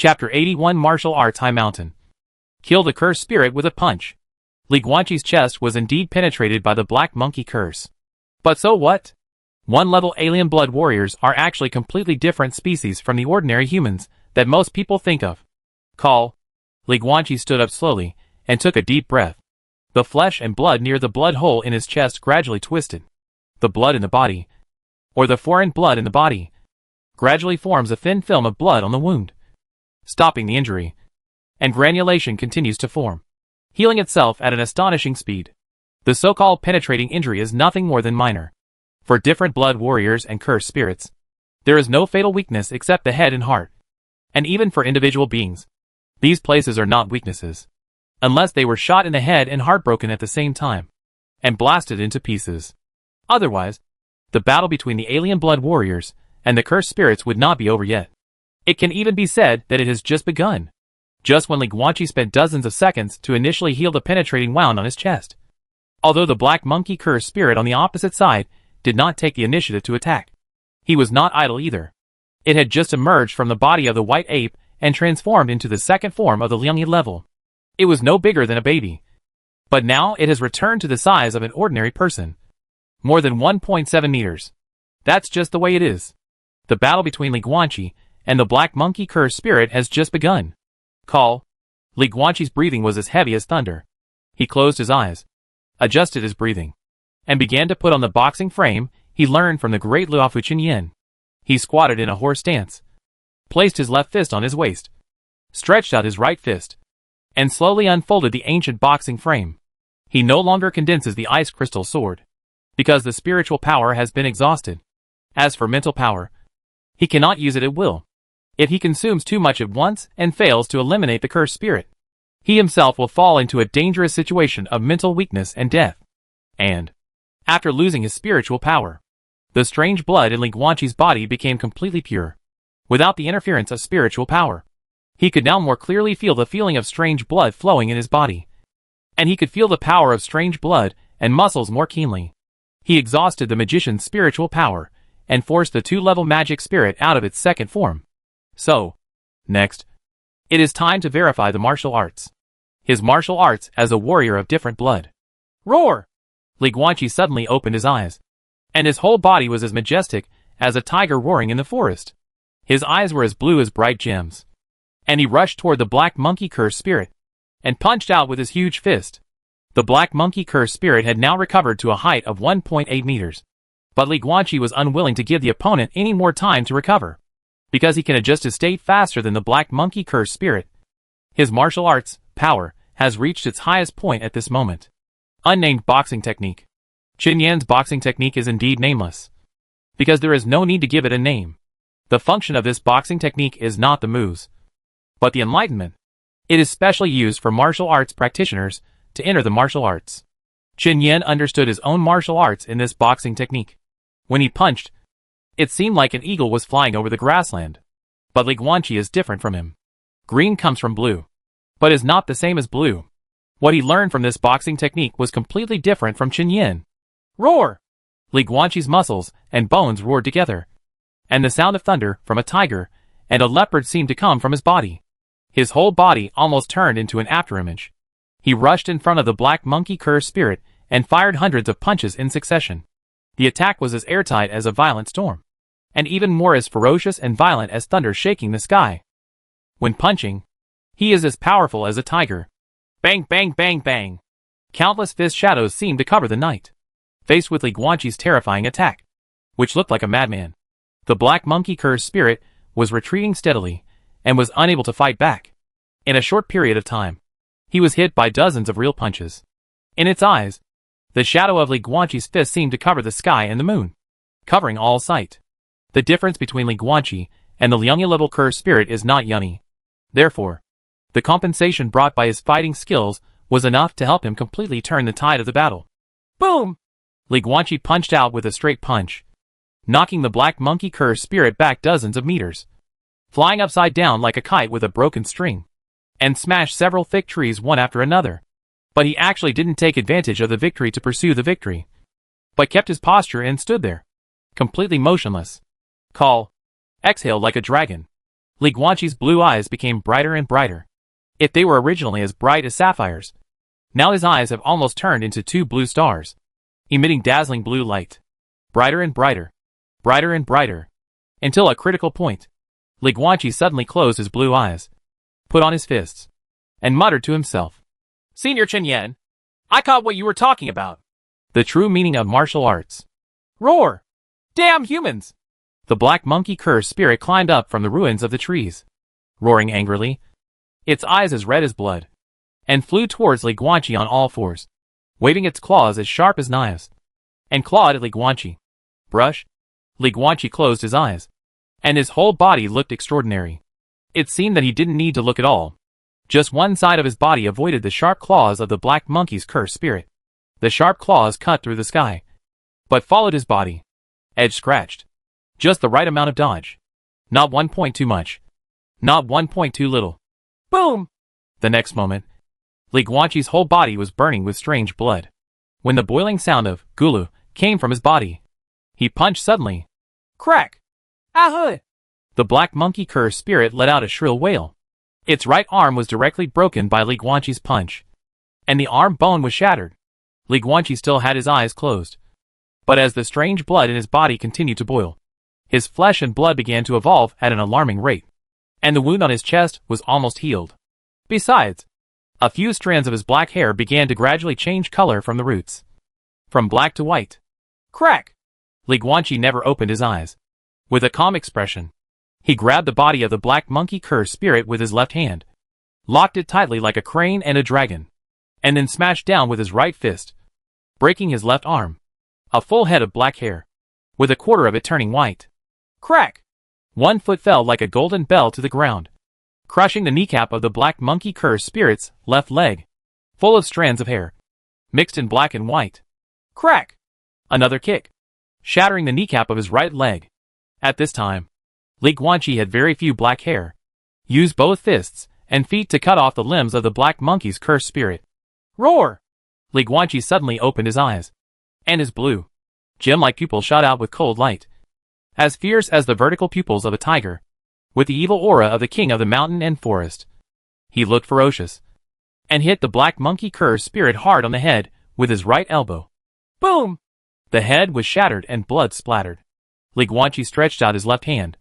Chapter 81 Martial Arts High Mountain. Kill the cursed spirit with a punch. Li Guanqi's chest was indeed penetrated by the black monkey curse. But so what? One-level alien blood warriors are actually completely different species from the ordinary humans that most people think of. Call. Li Guanqi stood up slowly and took a deep breath. The flesh and blood near the blood hole in his chest gradually twisted. The blood in the body, or the foreign blood in the body, gradually forms a thin film of blood on the wound, stopping the injury, and granulation continues to form, healing itself at an astonishing speed. The so-called penetrating injury is nothing more than minor. For different blood warriors and cursed spirits, there is no fatal weakness except the head and heart. And even for individual beings, these places are not weaknesses, unless they were shot in the head and heart broken at the same time, and blasted into pieces. Otherwise, the battle between the alien blood warriors and the cursed spirits would not be over yet. It can even be said that it has just begun, just when Li Guanqi spent dozens of seconds to initially heal the penetrating wound on his chest. Although the black monkey cursed spirit on the opposite side did not take the initiative to attack, he was not idle either. It had just emerged from the body of the white ape and transformed into the second form of the Liangyi level. It was no bigger than a baby, but now it has returned to the size of an ordinary person. More than 1.7 meters. That's just the way it is. The battle between Li Guanqi and the black monkey cursed spirit has just begun. Call. Li Guanqi's breathing was as heavy as thunder. He closed his eyes, adjusted his breathing, and began to put on the boxing frame he learned from the great Luofu Qinyan. He squatted in a horse stance, placed his left fist on his waist, stretched out his right fist, and slowly unfolded the ancient boxing frame. He no longer condenses the ice crystal sword, because the spiritual power has been exhausted. As for mental power, he cannot use it at will. If he consumes too much at once and fails to eliminate the cursed spirit, he himself will fall into a dangerous situation of mental weakness and death. And, after losing his spiritual power, the strange blood in Li Guanqi's body became completely pure, without the interference of spiritual power. He could now more clearly feel the feeling of strange blood flowing in his body, and he could feel the power of strange blood and muscles more keenly. He exhausted the magician's spiritual power and forced the two-level magic spirit out of its second form. So, next, it is time to verify the martial arts. His martial arts as a warrior of different blood. Roar! Li Guanqi suddenly opened his eyes, and his whole body was as majestic as a tiger roaring in the forest. His eyes were as blue as bright gems, and he rushed toward the black monkey cursed spirit, and punched out with his huge fist. The black monkey cursed spirit had now recovered to a height of 1.8 meters. But Li Guanqi was unwilling to give the opponent any more time to recover, because he can adjust his state faster than the black monkey cursed spirit. His martial arts power has reached its highest point at this moment. Unnamed boxing technique. Qinyan's boxing technique is indeed nameless, because there is no need to give it a name. The function of this boxing technique is not the moves, but the enlightenment. It is specially used for martial arts practitioners to enter the martial arts. Qinyan understood his own martial arts in this boxing technique. When he punched, it seemed like an eagle was flying over the grassland. But Li Guanqi is different from him. Green comes from blue, but is not the same as blue. What he learned from this boxing technique was completely different from Qinyan. Roar! Li Guanqi's muscles and bones roared together, and the sound of thunder from a tiger and a leopard seemed to come from his body. His whole body almost turned into an afterimage. He rushed in front of the black monkey cursed spirit and fired hundreds of punches in succession. The attack was as airtight as a violent storm, and even more as ferocious and violent as thunder shaking the sky. When punching, he is as powerful as a tiger. Bang, bang, bang, bang. Countless fist shadows seemed to cover the night. Faced with Li Guanqi's terrifying attack, which looked like a madman, the black monkey cursed spirit was retreating steadily and was unable to fight back. In a short period of time, he was hit by dozens of real punches. In its eyes, the shadow of Li Guanqi's fist seemed to cover the sky and the moon, covering all sight. The difference between Li Guanqi and the Liangyi level cursed spirit is not yummy. Therefore, the compensation brought by his fighting skills was enough to help him completely turn the tide of the battle. Boom! Li Guanqi punched out with a straight punch, knocking the black monkey cursed spirit back dozens of meters, flying upside down like a kite with a broken string, and smashed several thick trees one after another. But he actually didn't take advantage of the victory to pursue the victory, but kept his posture and stood there, completely motionless. Call. Exhale like a dragon. Li Guanqi's blue eyes became brighter and brighter. If they were originally as bright as sapphires, now his eyes have almost turned into two blue stars, emitting dazzling blue light. Brighter and brighter. Brighter and brighter. Until a critical point, Li Guanqi suddenly closed his blue eyes, put on his fists, and muttered to himself. Senior Chen Yan, I caught what you were talking about. The true meaning of martial arts. Roar! Damn humans! The black monkey cursed spirit climbed up from the ruins of the trees, roaring angrily, its eyes as red as blood, and flew towards Li Guanqi on all fours, waving its claws as sharp as knives, and clawed at Li Guanqi. Brush. Li Guanqi closed his eyes, and his whole body looked extraordinary. It seemed that he didn't need to look at all. Just one side of his body avoided the sharp claws of the black monkey's cursed spirit. The sharp claws cut through the sky, but followed his body. Edge scratched. Just the right amount of dodge. Not 1 point too much. Not 1 point too little. Boom! The next moment, Li Guanqi's whole body was burning with strange blood. When the boiling sound of gulu came from his body, he punched suddenly. Crack! Ahoy! The black monkey cursed spirit let out a shrill wail. Its right arm was directly broken by Li Guanqi's punch, and the arm bone was shattered. Li Guanqi still had his eyes closed, but as the strange blood in his body continued to boil, his flesh and blood began to evolve at an alarming rate, and the wound on his chest was almost healed. Besides, a few strands of his black hair began to gradually change color from the roots, from black to white. Crack! Li Guanqi never opened his eyes. With a calm expression, he grabbed the body of the black monkey cursed spirit with his left hand, locked it tightly like a crane and a dragon, and then smashed down with his right fist, breaking his left arm. A full head of black hair, with a quarter of it turning white. Crack! One foot fell like a golden bell to the ground, crushing the kneecap of the black monkey cursed spirit's left leg, full of strands of hair, mixed in black and white. Crack! Another kick, shattering the kneecap of his right leg. At this time, Li Guanqi had very few black hair, used both fists and feet to cut off the limbs of the black monkey's cursed spirit. Roar! Li Guanqi suddenly opened his eyes, and his blue, gem-like pupils shot out with cold light, as fierce as the vertical pupils of a tiger, with the evil aura of the king of the mountain and forest. He looked ferocious, and hit the black monkey cursed spirit hard on the head with his right elbow. Boom! The head was shattered and blood splattered. Li Guanqi stretched out his left hand,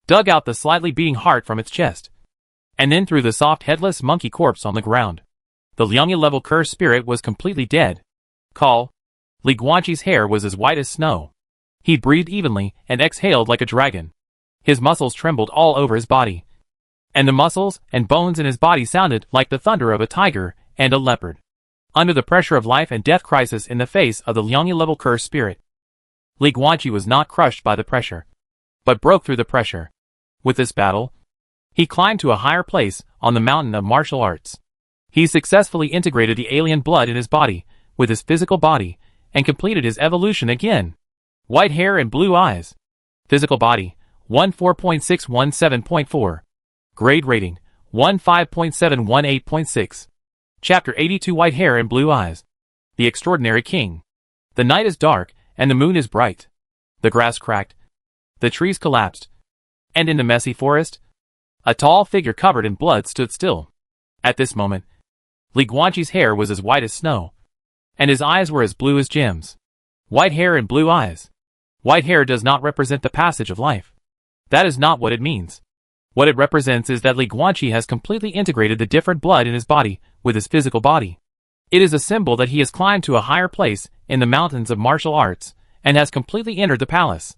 dug out the slightly beating heart from its chest, and then threw the soft headless monkey corpse on the ground. The Liangya level cursed spirit was completely dead. Li Guanqi's hair was as white as snow. He breathed evenly and exhaled like a dragon. His muscles trembled all over his body, and the muscles and bones in his body sounded like the thunder of a tiger and a leopard. Under the pressure of life and death crisis in the face of the Liangya level cursed spirit, Li Guanqi was not crushed by the pressure, but broke through the pressure. With this battle, he climbed to a higher place on the mountain of martial arts. He successfully integrated the alien blood in his body with his physical body and completed his evolution again. White hair and blue eyes. Physical body, 14.617.4. Grade rating, 15.718.6. Chapter 82 White hair and blue eyes. The extraordinary king. The night is dark, and the moon is bright. The grass cracked. The trees collapsed. And in the messy forest, a tall figure covered in blood stood still. At this moment, Li Guanqi's hair was as white as snow, and his eyes were as blue as gems. White hair and blue eyes. White hair does not represent the passage of life. That is not what it means. What it represents is that Li Guanqi has completely integrated the different blood in his body with his physical body. It is a symbol that he has climbed to a higher place in the mountains of martial arts and has completely entered the palace.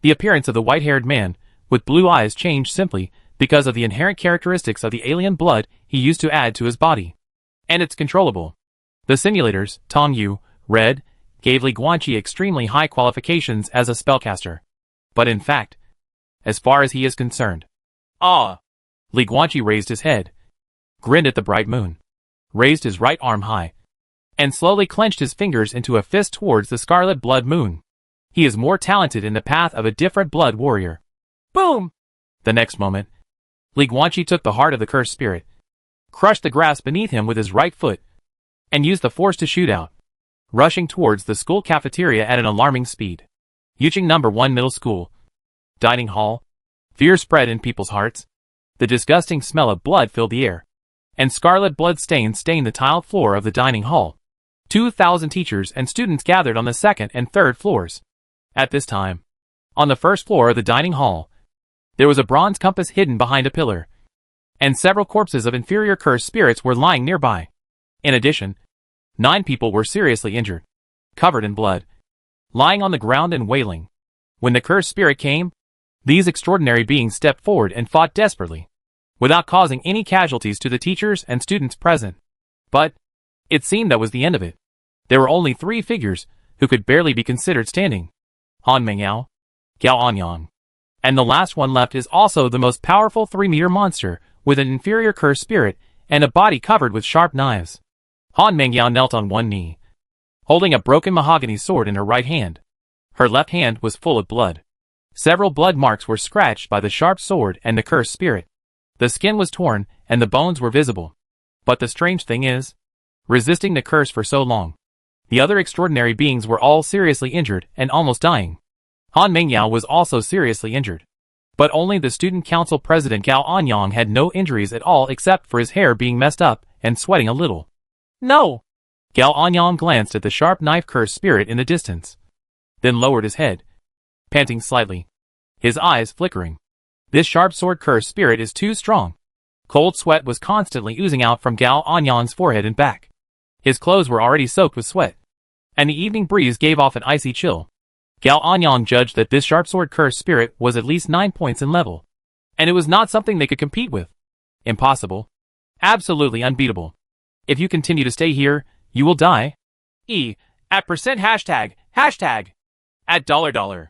The appearance of the white-haired man with blue eyes changed simply because of the inherent characteristics of the alien blood he used to add to his body. And it's controllable. The simulators, Tong Yu, Red, gave Li Guanqi extremely high qualifications as a spellcaster. But in fact, as far as he is concerned, Li Guanqi raised his head, grinned at the bright moon, raised his right arm high, and slowly clenched his fingers into a fist towards the scarlet blood moon. He is more talented in the path of a different blood warrior. Boom! The next moment, Li Guanqi took the heart of the cursed spirit, crushed the grass beneath him with his right foot, and used the force to shoot out, rushing towards the school cafeteria at an alarming speed. Yuching No. 1 Middle School. Dining hall. Fear spread in people's hearts. The disgusting smell of blood filled the air, and scarlet blood stains stained the tiled floor of the dining hall. 2,000 teachers and students gathered on the second and third floors. At this time, on the first floor of the dining hall, there was a bronze compass hidden behind a pillar, and several corpses of inferior cursed spirits were lying nearby. In addition, 9 people were seriously injured, covered in blood, lying on the ground and wailing. When the cursed spirit came, these extraordinary beings stepped forward and fought desperately, without causing any casualties to the teachers and students present. But it seemed that was the end of it. There were only 3 figures who could barely be considered standing: Han Mengyao, Gao Anyang, and the last one left is also the most powerful 3-meter monster with an inferior cursed spirit and a body covered with sharp knives. Han Mengyao knelt on one knee, holding a broken mahogany sword in her right hand. Her left hand was full of blood. Several blood marks were scratched by the sharp sword and the cursed spirit. The skin was torn and the bones were visible. But the strange thing is, resisting the curse for so long, the other extraordinary beings were all seriously injured and almost dying. Han Mengyao was also seriously injured. But only the student council president Gao Anyang had no injuries at all except for his hair being messed up and sweating a little. No! Gao Anyang glanced at the sharp knife cursed spirit in the distance, then lowered his head, panting slightly, his eyes flickering. This sharp sword cursed spirit is too strong. Cold sweat was constantly oozing out from Gao Anyang's forehead and back. His clothes were already soaked with sweat, and the evening breeze gave off an icy chill. Gao Anyang judged that this sharp sword cursed spirit was at least 9 points in level, and it was not something they could compete with. Impossible. Absolutely unbeatable. If you continue to stay here, you will die. At percent hashtag at $.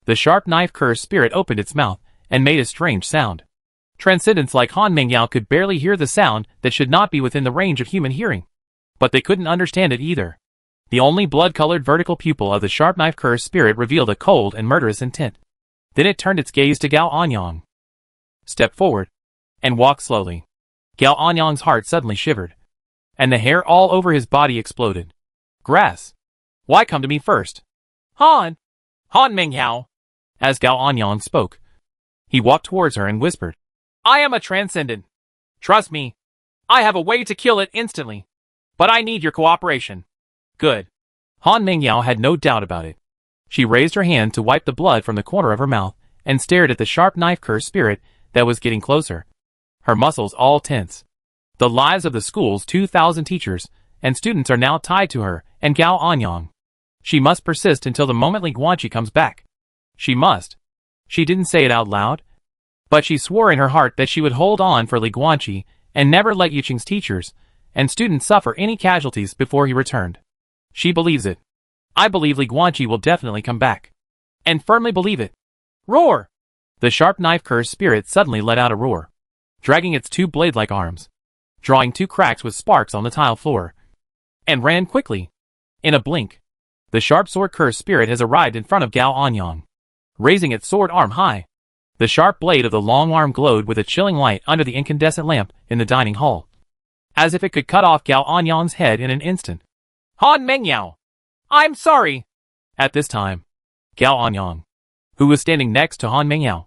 The sharp knife cursed spirit opened its mouth and made a strange sound. Transcendents like Han Mengyao could barely hear the sound that should not be within the range of human hearing. But they couldn't understand it either. The only blood-colored vertical pupil of the sharp knife cursed spirit revealed a cold and murderous intent. Then it turned its gaze to Gao Anyang. Step forward and walk slowly. Gao Anyang's heart suddenly shivered, and the hair all over his body exploded. Grass. Why come to me first? Han Mengyao. As Gao Anyang spoke, he walked towards her and whispered, I am a transcendent. Trust me, I have a way to kill it instantly. But I need your cooperation. Good. Han Mengyao had no doubt about it. She raised her hand to wipe the blood from the corner of her mouth and stared at the sharp knife cursed spirit that was getting closer, her muscles all tense. The lives of the school's 2,000 teachers and students are now tied to her and Gao Anyang. She must persist until the moment Li Guanqi comes back. She must. She didn't say it out loud, but she swore in her heart that she would hold on for Li Guanqi and never let Yuqing's teachers and students suffer any casualties before he returned. She believes it. I believe Li Guanqi will definitely come back. And firmly believe it. Roar! The sharp knife cursed spirit suddenly let out a roar, dragging its 2 blade-like arms, drawing 2 cracks with sparks on the tile floor, and ran quickly. In a blink, the sharp sword cursed spirit has arrived in front of Gao Anyang, raising its sword arm high. The sharp blade of the long arm glowed with a chilling light under the incandescent lamp in the dining hall, as if it could cut off Gao Anyang's head in an instant. Han Mengyao! I'm sorry! At this time, Gao Anyang, who was standing next to Han Mengyao,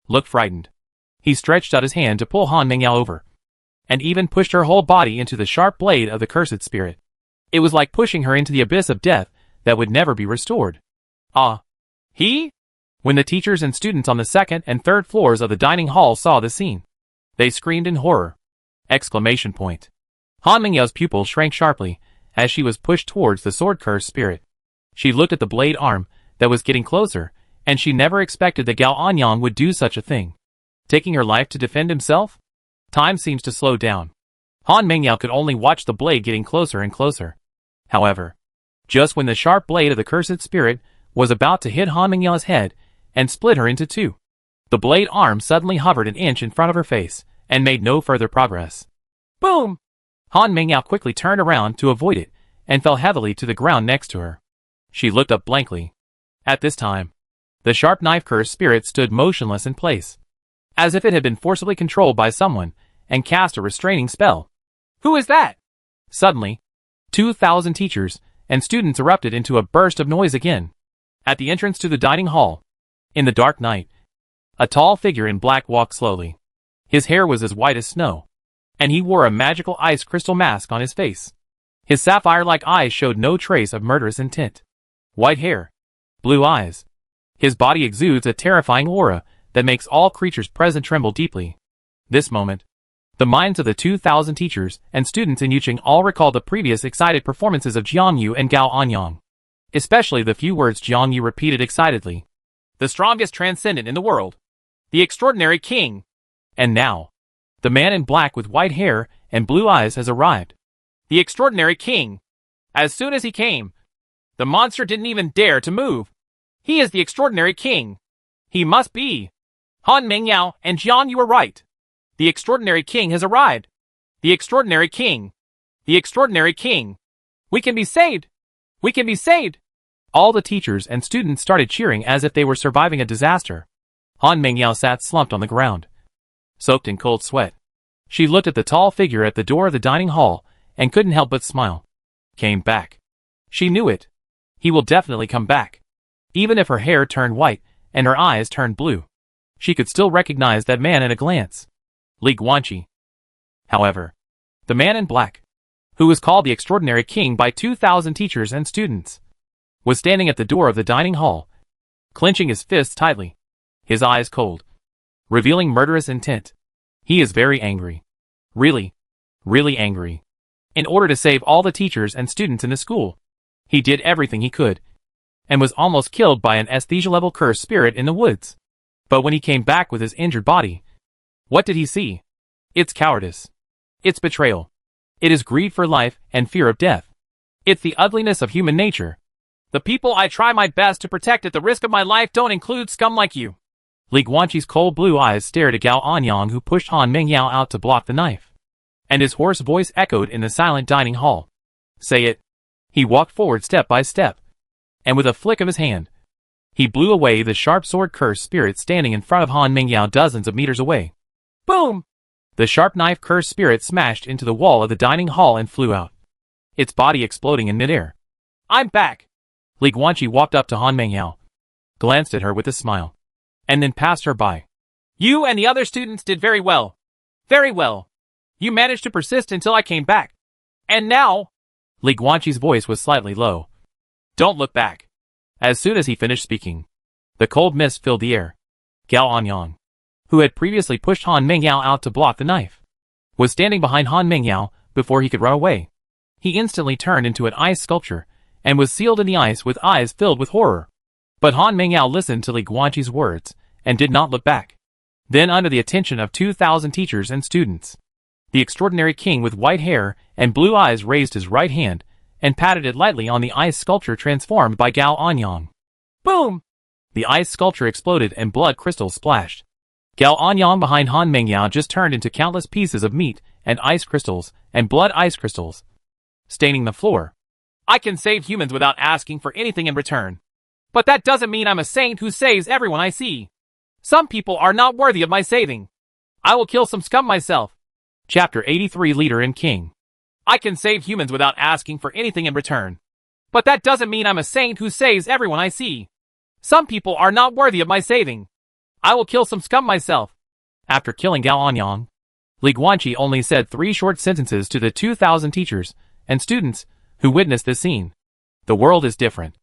looked frightened. He stretched out his hand to pull Han Mengyao over, and even pushed her whole body into the sharp blade of the cursed spirit. It was like pushing her into the abyss of death that would never be restored. He? When the teachers and students on the second and third floors of the dining hall saw the scene, they screamed in horror! Exclamation point. Han Mengyao's pupil shrank sharply as she was pushed towards the sword-cursed spirit. She looked at the blade arm that was getting closer, and she never expected that Gao Anyang would do such a thing. Taking her life to defend himself? Time seems to slow down. Han Mengyao could only watch the blade getting closer and closer. However, just when the sharp blade of the cursed spirit was about to hit Han Mengyao's head and split her into 2, the blade arm suddenly hovered an inch in front of her face and made no further progress. Boom! Han Mengyao quickly turned around to avoid it and fell heavily to the ground next to her. She looked up blankly. At this time, the sharp knife cursed spirit stood motionless in place, as if it had been forcibly controlled by someone and cast a restraining spell. Who is that? Suddenly, 2,000 teachers and students erupted into a burst of noise again. At the entrance to the dining hall, in the dark night, a tall figure in black walked slowly. His hair was as white as snow, and he wore a magical ice crystal mask on his face. His sapphire-like eyes showed no trace of murderous intent. White hair, blue eyes. His body exudes a terrifying aura that makes all creatures present tremble deeply. This moment, the minds of the 2,000 teachers and students in Yucheng all recalled the previous excited performances of Jiang Yu and Gao Anyang. Especially the few words Jiang Yu repeated excitedly. The strongest transcendent in the world. The extraordinary king. And now, the man in black with white hair and blue eyes has arrived. The extraordinary king. As soon as he came, the monster didn't even dare to move. He is the extraordinary king. He must be. Han Mingyao and Jiang Yu were right. The extraordinary king has arrived. The extraordinary king. The extraordinary king. We can be saved. We can be saved. All the teachers and students started cheering as if they were surviving a disaster. Han Mingyao sat slumped on the ground, soaked in cold sweat. She looked at the tall figure at the door of the dining hall and couldn't help but smile. Came back. She knew it. He will definitely come back. Even if her hair turned white and her eyes turned blue, she could still recognize that man at a glance. Li Guanqi. However, the man in black, who was called the Extraordinary King by 2,000 teachers and students, was standing at the door of the dining hall, clenching his fists tightly, his eyes cold, revealing murderous intent. He is very angry. Really, really angry. In order to save all the teachers and students in the school, he did everything he could, and was almost killed by an aesthesia-level cursed spirit in the woods. But when he came back with his injured body, what did he see? It's cowardice. It's betrayal. It is greed for life and fear of death. It's the ugliness of human nature. The people I try my best to protect at the risk of my life don't include scum like you. Li Guanqi's cold blue eyes stared at Gao Anyang, who pushed Han Mingyao out to block the knife. And his hoarse voice echoed in the silent dining hall. Say it. He walked forward step by step, and with a flick of his hand, he blew away the sharp sword cursed spirit standing in front of Han Mingyao dozens of meters away. Boom! The sharp knife cursed spirit smashed into the wall of the dining hall and flew out, its body exploding in midair. I'm back! Li Guanqi walked up to Han Mingyao, glanced at her with a smile, and then passed her by. You and the other students did very well. Very well. You managed to persist until I came back. And now... Li Guanqi's voice was slightly low. Don't look back. As soon as he finished speaking, the cold mist filled the air. Gao Anyang, who had previously pushed Han Mingyao out to block the knife, was standing behind Han Mingyao before he could run away. He instantly turned into an ice sculpture and was sealed in the ice with eyes filled with horror. But Han Mingyao listened to Li Guanqi's words and did not look back. Then, under the attention of 2,000 teachers and students, the extraordinary king with white hair and blue eyes raised his right hand and patted it lightly on the ice sculpture transformed by Gao Anyang. Boom! The ice sculpture exploded and blood crystals splashed. Gao Anyang behind Han Mingyao just turned into countless pieces of meat and ice crystals and blood ice crystals, staining the floor. I can save humans without asking for anything in return. But that doesn't mean I'm a saint who saves everyone I see. Some people are not worthy of my saving. I will kill some scum myself. Chapter 83, Leader and King. I can save humans without asking for anything in return. But that doesn't mean I'm a saint who saves everyone I see. Some people are not worthy of my saving. I will kill some scum myself. After killing Gao Anyang, Li Guanqi only said 3 short sentences to the 2,000 teachers and students who witnessed this scene. The world is different.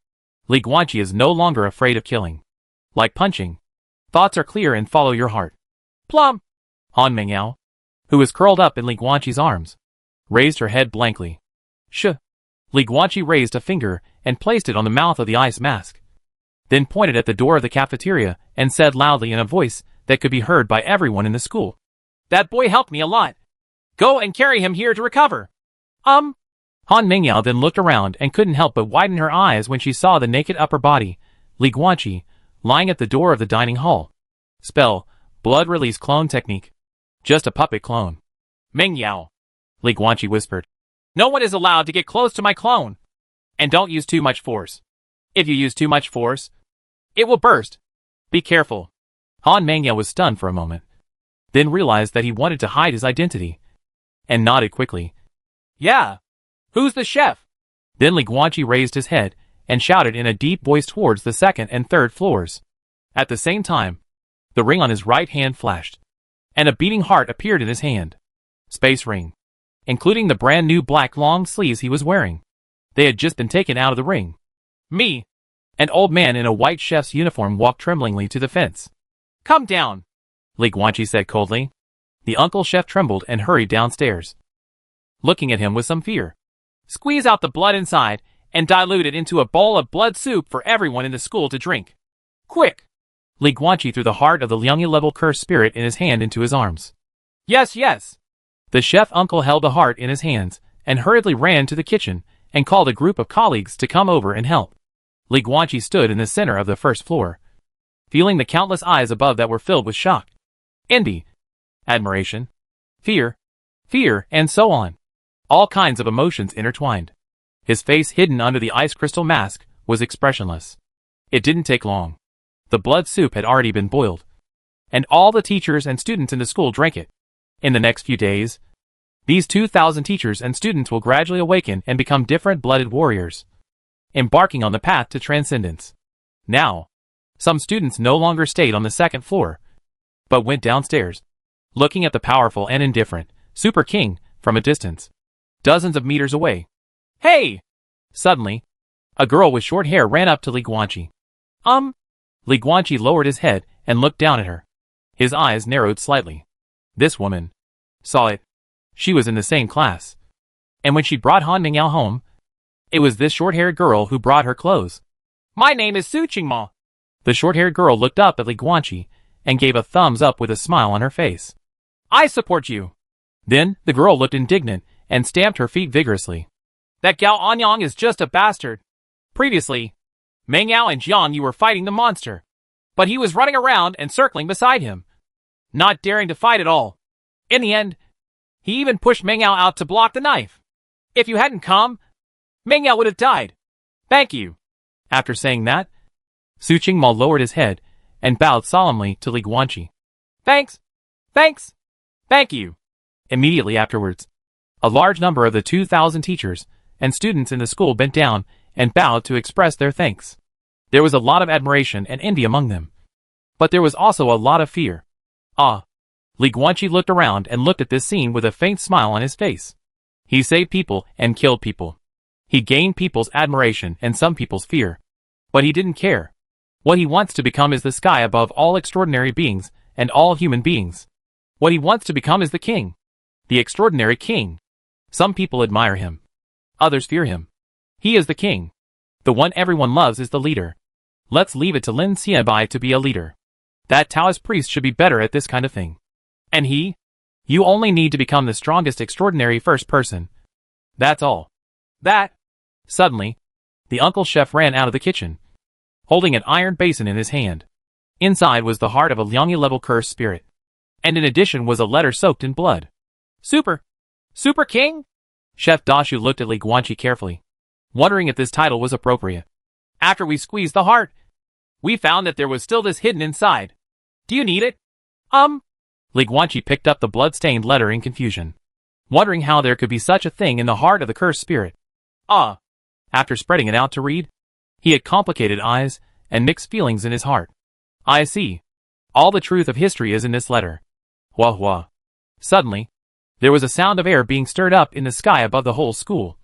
Li Guanqi is no longer afraid of killing. Like punching, thoughts are clear and follow your heart. Plum! Han Mingyao, who was curled up in Li Guanqi's arms, raised her head blankly. Shh! Li Guanqi raised a finger and placed it on the mouth of the ice mask, then pointed at the door of the cafeteria and said loudly in a voice that could be heard by everyone in the school. That boy helped me a lot. Go and carry him here to recover. Han Mingyao then looked around and couldn't help but widen her eyes when she saw the naked upper body, Li Guanqi, lying at the door of the dining hall. Spell, blood release clone technique. Just a puppet clone. Mingyao, Li Guanqi whispered. No one is allowed to get close to my clone. And don't use too much force. If you use too much force, it will burst. Be careful. Han Mingyao was stunned for a moment, then realized that he wanted to hide his identity, and nodded quickly. Yeah. Who's the chef? Then Li Guanqi raised his head and shouted in a deep voice towards the 2nd and 3rd floors. At the same time, the ring on his right hand flashed. and a beating heart appeared in his hand. Space ring. Including the brand new black long sleeves he was wearing. They had just been taken out of the ring. Me. An old man in a white chef's uniform walked tremblingly to the fence. Come down, Li Guanqi said coldly. The uncle chef trembled and hurried downstairs, looking at him with some fear. Squeeze out the blood inside and dilute it into a bowl of blood soup for everyone in the school to drink. Quick! Li Guanqi threw the heart of the Liang-level cursed spirit in his hand into his arms. Yes, yes! The chef uncle held the heart in his hands and hurriedly ran to the kitchen and called a group of colleagues to come over and help. Li Guanqi stood in the center of the first floor, feeling the countless eyes above that were filled with shock, envy, admiration, fear, and so on. All kinds of emotions intertwined. His face, hidden under the ice crystal mask, was expressionless. It didn't take long. The blood soup had already been boiled, and all the teachers and students in the school drank it. In the next few days, these 2,000 teachers and students will gradually awaken and become different blooded warriors, embarking on the path to transcendence. Now, some students no longer stayed on the second floor, but went downstairs, looking at the powerful and indifferent Super King from a distance, dozens of meters away. Hey! Suddenly, a girl with short hair ran up to Li Guanqi. Li Guanqi lowered his head and looked down at her. His eyes narrowed slightly. This woman saw it. She was in the same class. And when she brought Han Mingyao home, it was this short-haired girl who brought her clothes. My name is Su Qingma. The short-haired girl looked up at Li Guanqi and gave a thumbs up with a smile on her face. I support you. Then, the girl looked indignant and stamped her feet vigorously. That Gao Anyang is just a bastard. Previously, Meng Yao and Jiang Yu were fighting the monster, but he was running around and circling beside him, not daring to fight at all. In the end, he even pushed Meng Yao out to block the knife. If you hadn't come, Meng Yao would have died. Thank you. After saying that, Su Qingma lowered his head and bowed solemnly to Li Guanqi. Thanks. Thank you. Immediately afterwards, a large number of the 2,000 teachers and students in the school bent down and bowed to express their thanks. There was a lot of admiration and envy among them, but there was also a lot of fear. Li Guanqi looked around and looked at this scene with a faint smile on his face. He saved people and killed people. He gained people's admiration and some people's fear. But he didn't care. What he wants to become is the sky above all extraordinary beings and all human beings. What he wants to become is the king. The extraordinary king. Some people admire him. Others fear him. He is the king. The one everyone loves is the leader. Let's leave it to Lin Xiaobai to be a leader. That Taoist priest should be better at this kind of thing. And he? You only need to become the strongest extraordinary first person. That's all. Suddenly, the uncle chef ran out of the kitchen, holding an iron basin in his hand. Inside was the heart of a Liang-level cursed spirit. And in addition was a letter soaked in blood. Super King? Chef Dashu looked at Li Guanqi carefully, wondering if this title was appropriate. After we squeezed the heart, we found that there was still this hidden inside. Do you need it? Li Guanqi picked up the blood-stained letter in confusion, wondering how there could be such a thing in the heart of the cursed spirit. After spreading it out to read, he had complicated eyes and mixed feelings in his heart. I see. All the truth of history is in this letter. Hua hua. Suddenly, there was a sound of air being stirred up in the sky above the whole school,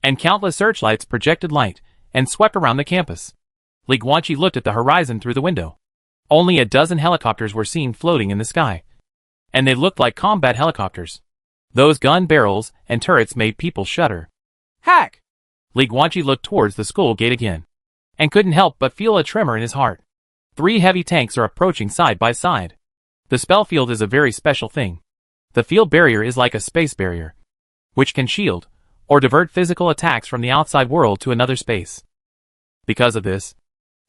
and countless searchlights projected light and swept around the campus. Li Guanqi looked at the horizon through the window. Only a dozen helicopters were seen floating in the sky, and they looked like combat helicopters. Those gun barrels and turrets made people shudder. Hack! Li Guanqi looked towards the school gate again, and couldn't help but feel a tremor in his heart. 3 heavy tanks are approaching side by side. The spell field is a very special thing. The field barrier is like a space barrier, which can shield or divert physical attacks from the outside world to another space. Because of this,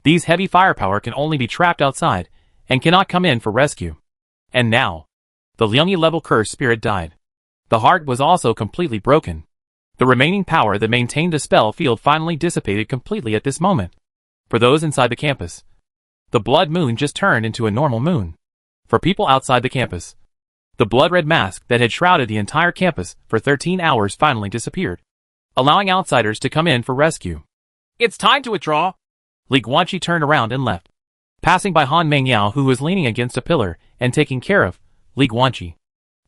these heavy firepower can only be trapped outside and cannot come in for rescue. And now, the Liang-level cursed spirit died. The heart was also completely broken. The remaining power that maintained the spell field finally dissipated completely at this moment. For those inside the campus, the blood moon just turned into a normal moon. For people outside the campus, the blood-red mask that had shrouded the entire campus for 13 hours finally disappeared, allowing outsiders to come in for rescue. It's time to withdraw. Li Guanqi turned around and left. Passing by Han Mingyao, who was leaning against a pillar and taking care of Li Guanqi,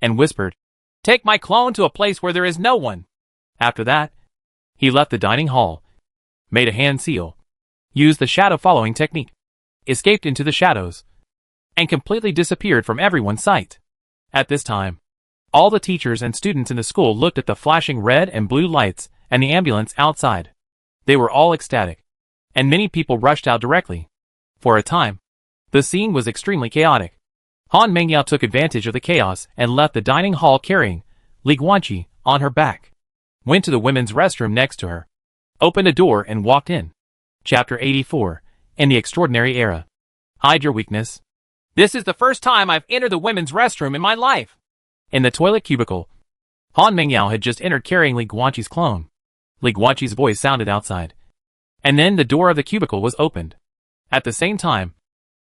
and whispered, "Take my clone to a place where there is no one." After that, he left the dining hall, made a hand seal, used the shadow following technique, escaped into the shadows, and completely disappeared from everyone's sight. At this time, all the teachers and students in the school looked at the flashing red and blue lights and the ambulance outside. They were all ecstatic, and many people rushed out directly. For a time, the scene was extremely chaotic. Han Mengyao took advantage of the chaos and left the dining hall carrying Li Guanqi on her back, went to the women's restroom next to her, opened a door and walked in. Chapter 84, In the Extraordinary Era. Hide your weakness. This is the first time I've entered the women's restroom in my life. In the toilet cubicle, Han Mengyao had just entered carrying Li Guanqi's clone. Li Guanqi's voice sounded outside, and then the door of the cubicle was opened. At the same time,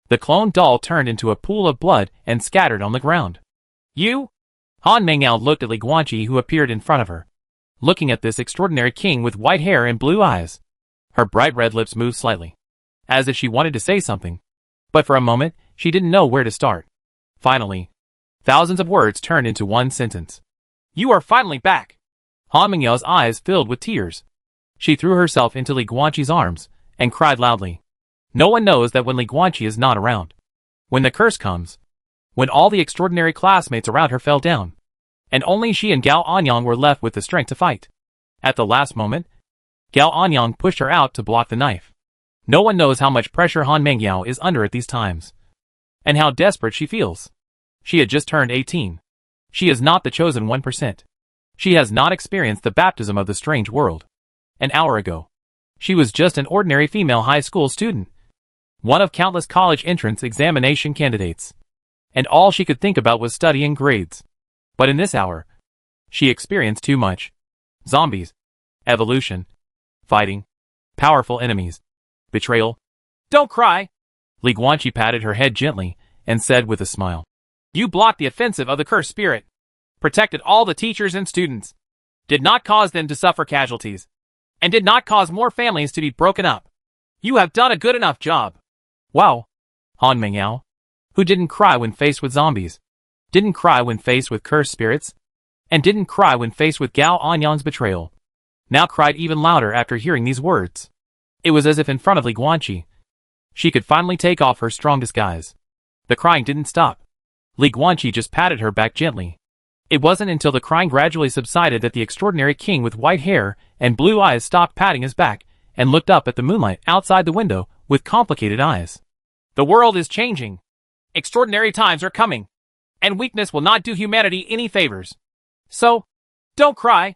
the clone doll turned into a pool of blood and scattered on the ground. "You?" Han Mengyao looked at Li Guanqi, who appeared in front of her, looking at this extraordinary king with white hair and blue eyes. Her bright red lips moved slightly, as if she wanted to say something, but for a moment, she didn't know where to start. Finally, thousands of words turned into one sentence. "You are finally back!" Han Mengyao's eyes filled with tears. She threw herself into Li Guanqi's arms and cried loudly. No one knows that when Li Guanqi is not around, when the curse comes, when all the extraordinary classmates around her fell down, and only she and Gao Anyang were left with the strength to fight. At the last moment, Gao Anyang pushed her out to block the knife. No one knows how much pressure Han Mengyao is under at these times, and how desperate she feels. She had just turned 18. She is not the chosen 1%. She has not experienced the baptism of the strange world. An hour ago, she was just an ordinary female high school student, one of countless college entrance examination candidates, and all she could think about was studying grades. But in this hour, she experienced too much. Zombies, evolution, fighting, powerful enemies, betrayal. "Don't cry!" Li Guanqi patted her head gently and said with a smile. "You blocked the offensive of the cursed spirit, protected all the teachers and students, did not cause them to suffer casualties, and did not cause more families to be broken up. You have done a good enough job." Wow. Han Mengyao, who didn't cry when faced with zombies, didn't cry when faced with cursed spirits, and didn't cry when faced with Gao Anyang's betrayal, now cried even louder after hearing these words. It was as if in front of Li Guanqi, she could finally take off her strong disguise. The crying didn't stop. Li Guanqi just patted her back gently. It wasn't until the crying gradually subsided that the extraordinary king with white hair and blue eyes stopped patting his back and looked up at the moonlight outside the window with complicated eyes. "The world is changing. Extraordinary times are coming, and weakness will not do humanity any favors. So, don't cry."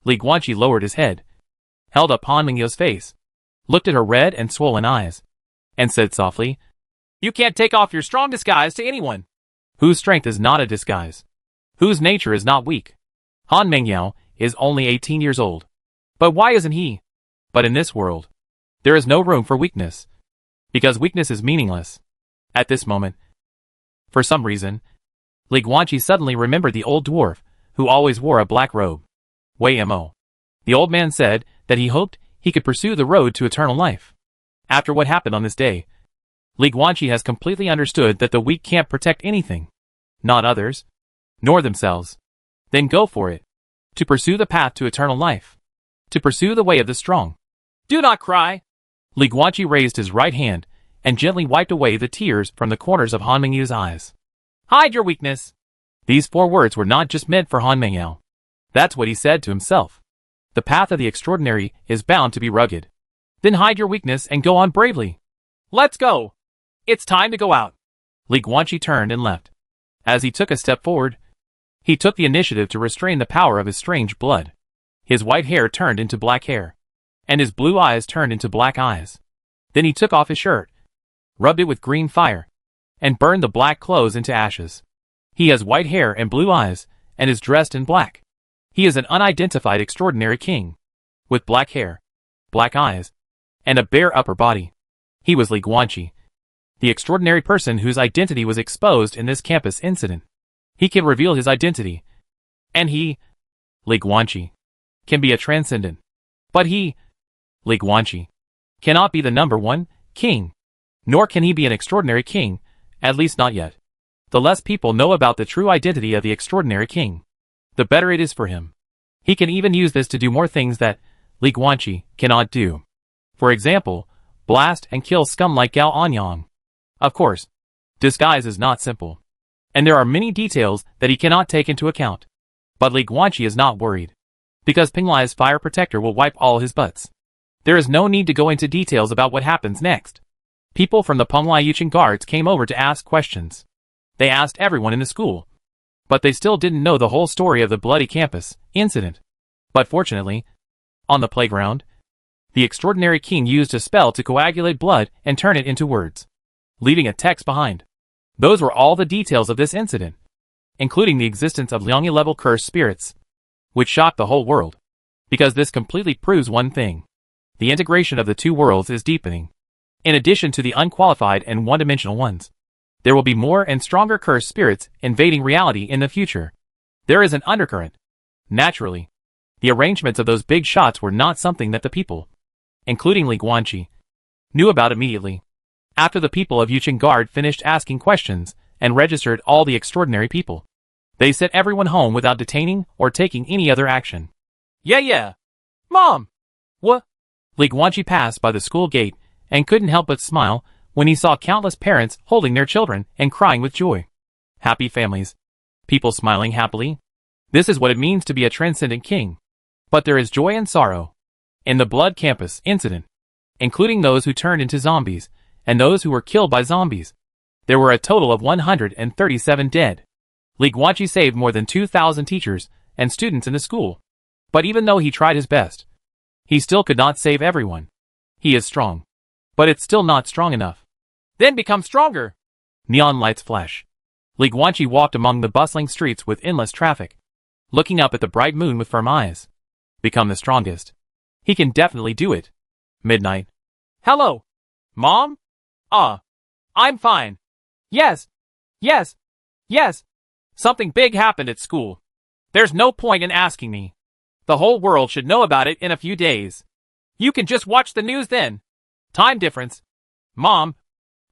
Li Guanqi lowered his head, held up Han Mengyao's face, looked at her red and swollen eyes, and said softly, "You can't take off your strong disguise to anyone whose strength is not a disguise, whose nature is not weak. Han Mengyao is only 18 years old. But why isn't he? But in this world, there is no room for weakness, because weakness is meaningless." At this moment, for some reason, Li Guanqi suddenly remembered the old dwarf, who always wore a black robe. Wei Mo. The old man said that he hoped he could pursue the road to eternal life. After what happened on this day, Li Guanqi has completely understood that the weak can't protect anything, not others, nor themselves. Then go for it, to pursue the path to eternal life, to pursue the way of the strong. "Do not cry." Li Guanqi raised his right hand and gently wiped away the tears from the corners of Han Mengyao's eyes. "Hide your weakness." These 4 words were not just meant for Han Mengyao. That's what he said to himself. The path of the extraordinary is bound to be rugged. Then hide your weakness and go on bravely. "Let's go. It's time to go out." Li Guanqi turned and left. As he took a step forward, he took the initiative to restrain the power of his strange blood. His white hair turned into black hair, and his blue eyes turned into black eyes. Then he took off his shirt, rubbed it with green fire, and burned the black clothes into ashes. He has white hair and blue eyes, and is dressed in black. He is an unidentified extraordinary king, with black hair, black eyes, and a bare upper body. He was Li Guanqi, the extraordinary person whose identity was exposed in this campus incident. He can reveal his identity, and he, Li Guanqi, can be a transcendent. But he, Li Guanqi, cannot be the #1 king, nor can he be an extraordinary king, at least not yet. the less people know about the true identity of the extraordinary king, the better it is for him. He can even use this to do more things that Li Guanqi cannot do. For example, blast and kill scum like Gao Anyang. Of course, disguise is not simple, and there are many details that he cannot take into account. But Li Guanqi is not worried, because Pinglai's fire protector will wipe all his butts. There is no need to go into details about what happens next. People from the Penglai Yucheng guards came over to ask questions. They asked everyone in the school, but they still didn't know the whole story of the bloody campus incident. But fortunately, on the playground, the extraordinary king used a spell to coagulate blood and turn it into words, leaving a text behind. Those were all the details of this incident, including the existence of Liangyi-level cursed spirits, which shocked the whole world, because this completely proves one thing. The integration of the two worlds is deepening. In addition to the unqualified and one-dimensional ones, there will be more and stronger cursed spirits invading reality in the future. There is an undercurrent. Naturally, the arrangements of those big shots were not something that the people, including Li Guanqi, knew about immediately. After the people of Yucheng Guard finished asking questions and registered all the extraordinary people, they sent everyone home without detaining or taking any other action. Yeah. Mom! What? Li Guanqi passed by the school gate and couldn't help but smile when he saw countless parents holding their children and crying with joy. Happy families. People smiling happily. This is what it means to be a transcendent king. But there is joy and sorrow. In the Blood Campus incident, including those who turned into zombies, and those who were killed by zombies, there were a total of 137 dead. Li Guanqi saved more than 2,000 teachers and students in the school. But even though he tried his best, he still could not save everyone. He is strong, but it's still not strong enough. Then become stronger! Neon lights flash. Li Guanqi walked among the bustling streets with endless traffic, looking up at the bright moon with firm eyes. Become the strongest. He can definitely do it. Midnight. Hello! Mom? I'm fine. Yes. Something big happened at school. There's no point in asking me. The whole world should know about it in a few days. You can just watch the news then. Time difference. Mom,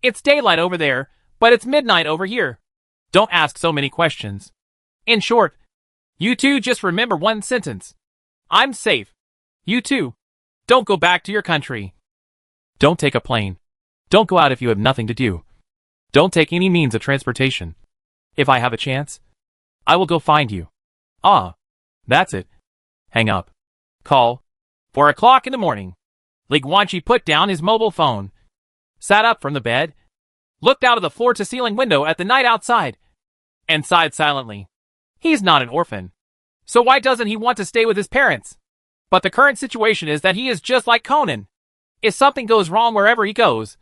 it's daylight over there, but it's midnight over here. Don't ask so many questions. In short, you two just remember one sentence. I'm safe. You too. Don't go back to your country. Don't take a plane. Don't go out if you have nothing to do. Don't take any means of transportation. If I have a chance, I will go find you. That's it. Hang up. Call. 4 o'clock in the morning. Li Guanqi put down his mobile phone, sat up from the bed, looked out of the floor-to-ceiling window at the night outside, and sighed silently. He's not an orphan, so why doesn't he want to stay with his parents? But the current situation is that he is just like Conan. If something goes wrong wherever he goes,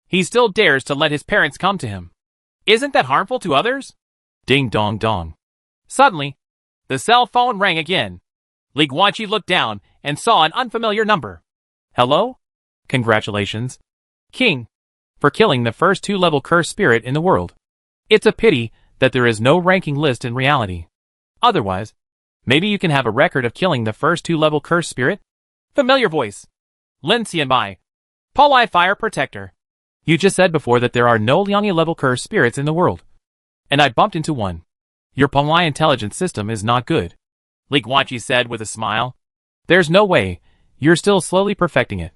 he still dares to let his parents come to him. Isn't that harmful to others? Ding dong dong. Suddenly, the cell phone rang again. Li Guanqi looked down and saw an unfamiliar number. Hello? Congratulations, King, for killing the first 2-level cursed spirit in the world. It's a pity that there is no ranking list in reality. Otherwise, maybe you can have a record of killing the first 2-level cursed spirit? Familiar voice. Lin Xianbai. Penglai Fire Protector. You just said before that there are no Liangyi-level cursed spirits in the world. And I bumped into one. Your Penglai intelligence system is not good. Li Guanqi said with a smile. There's no way. You're still slowly perfecting it.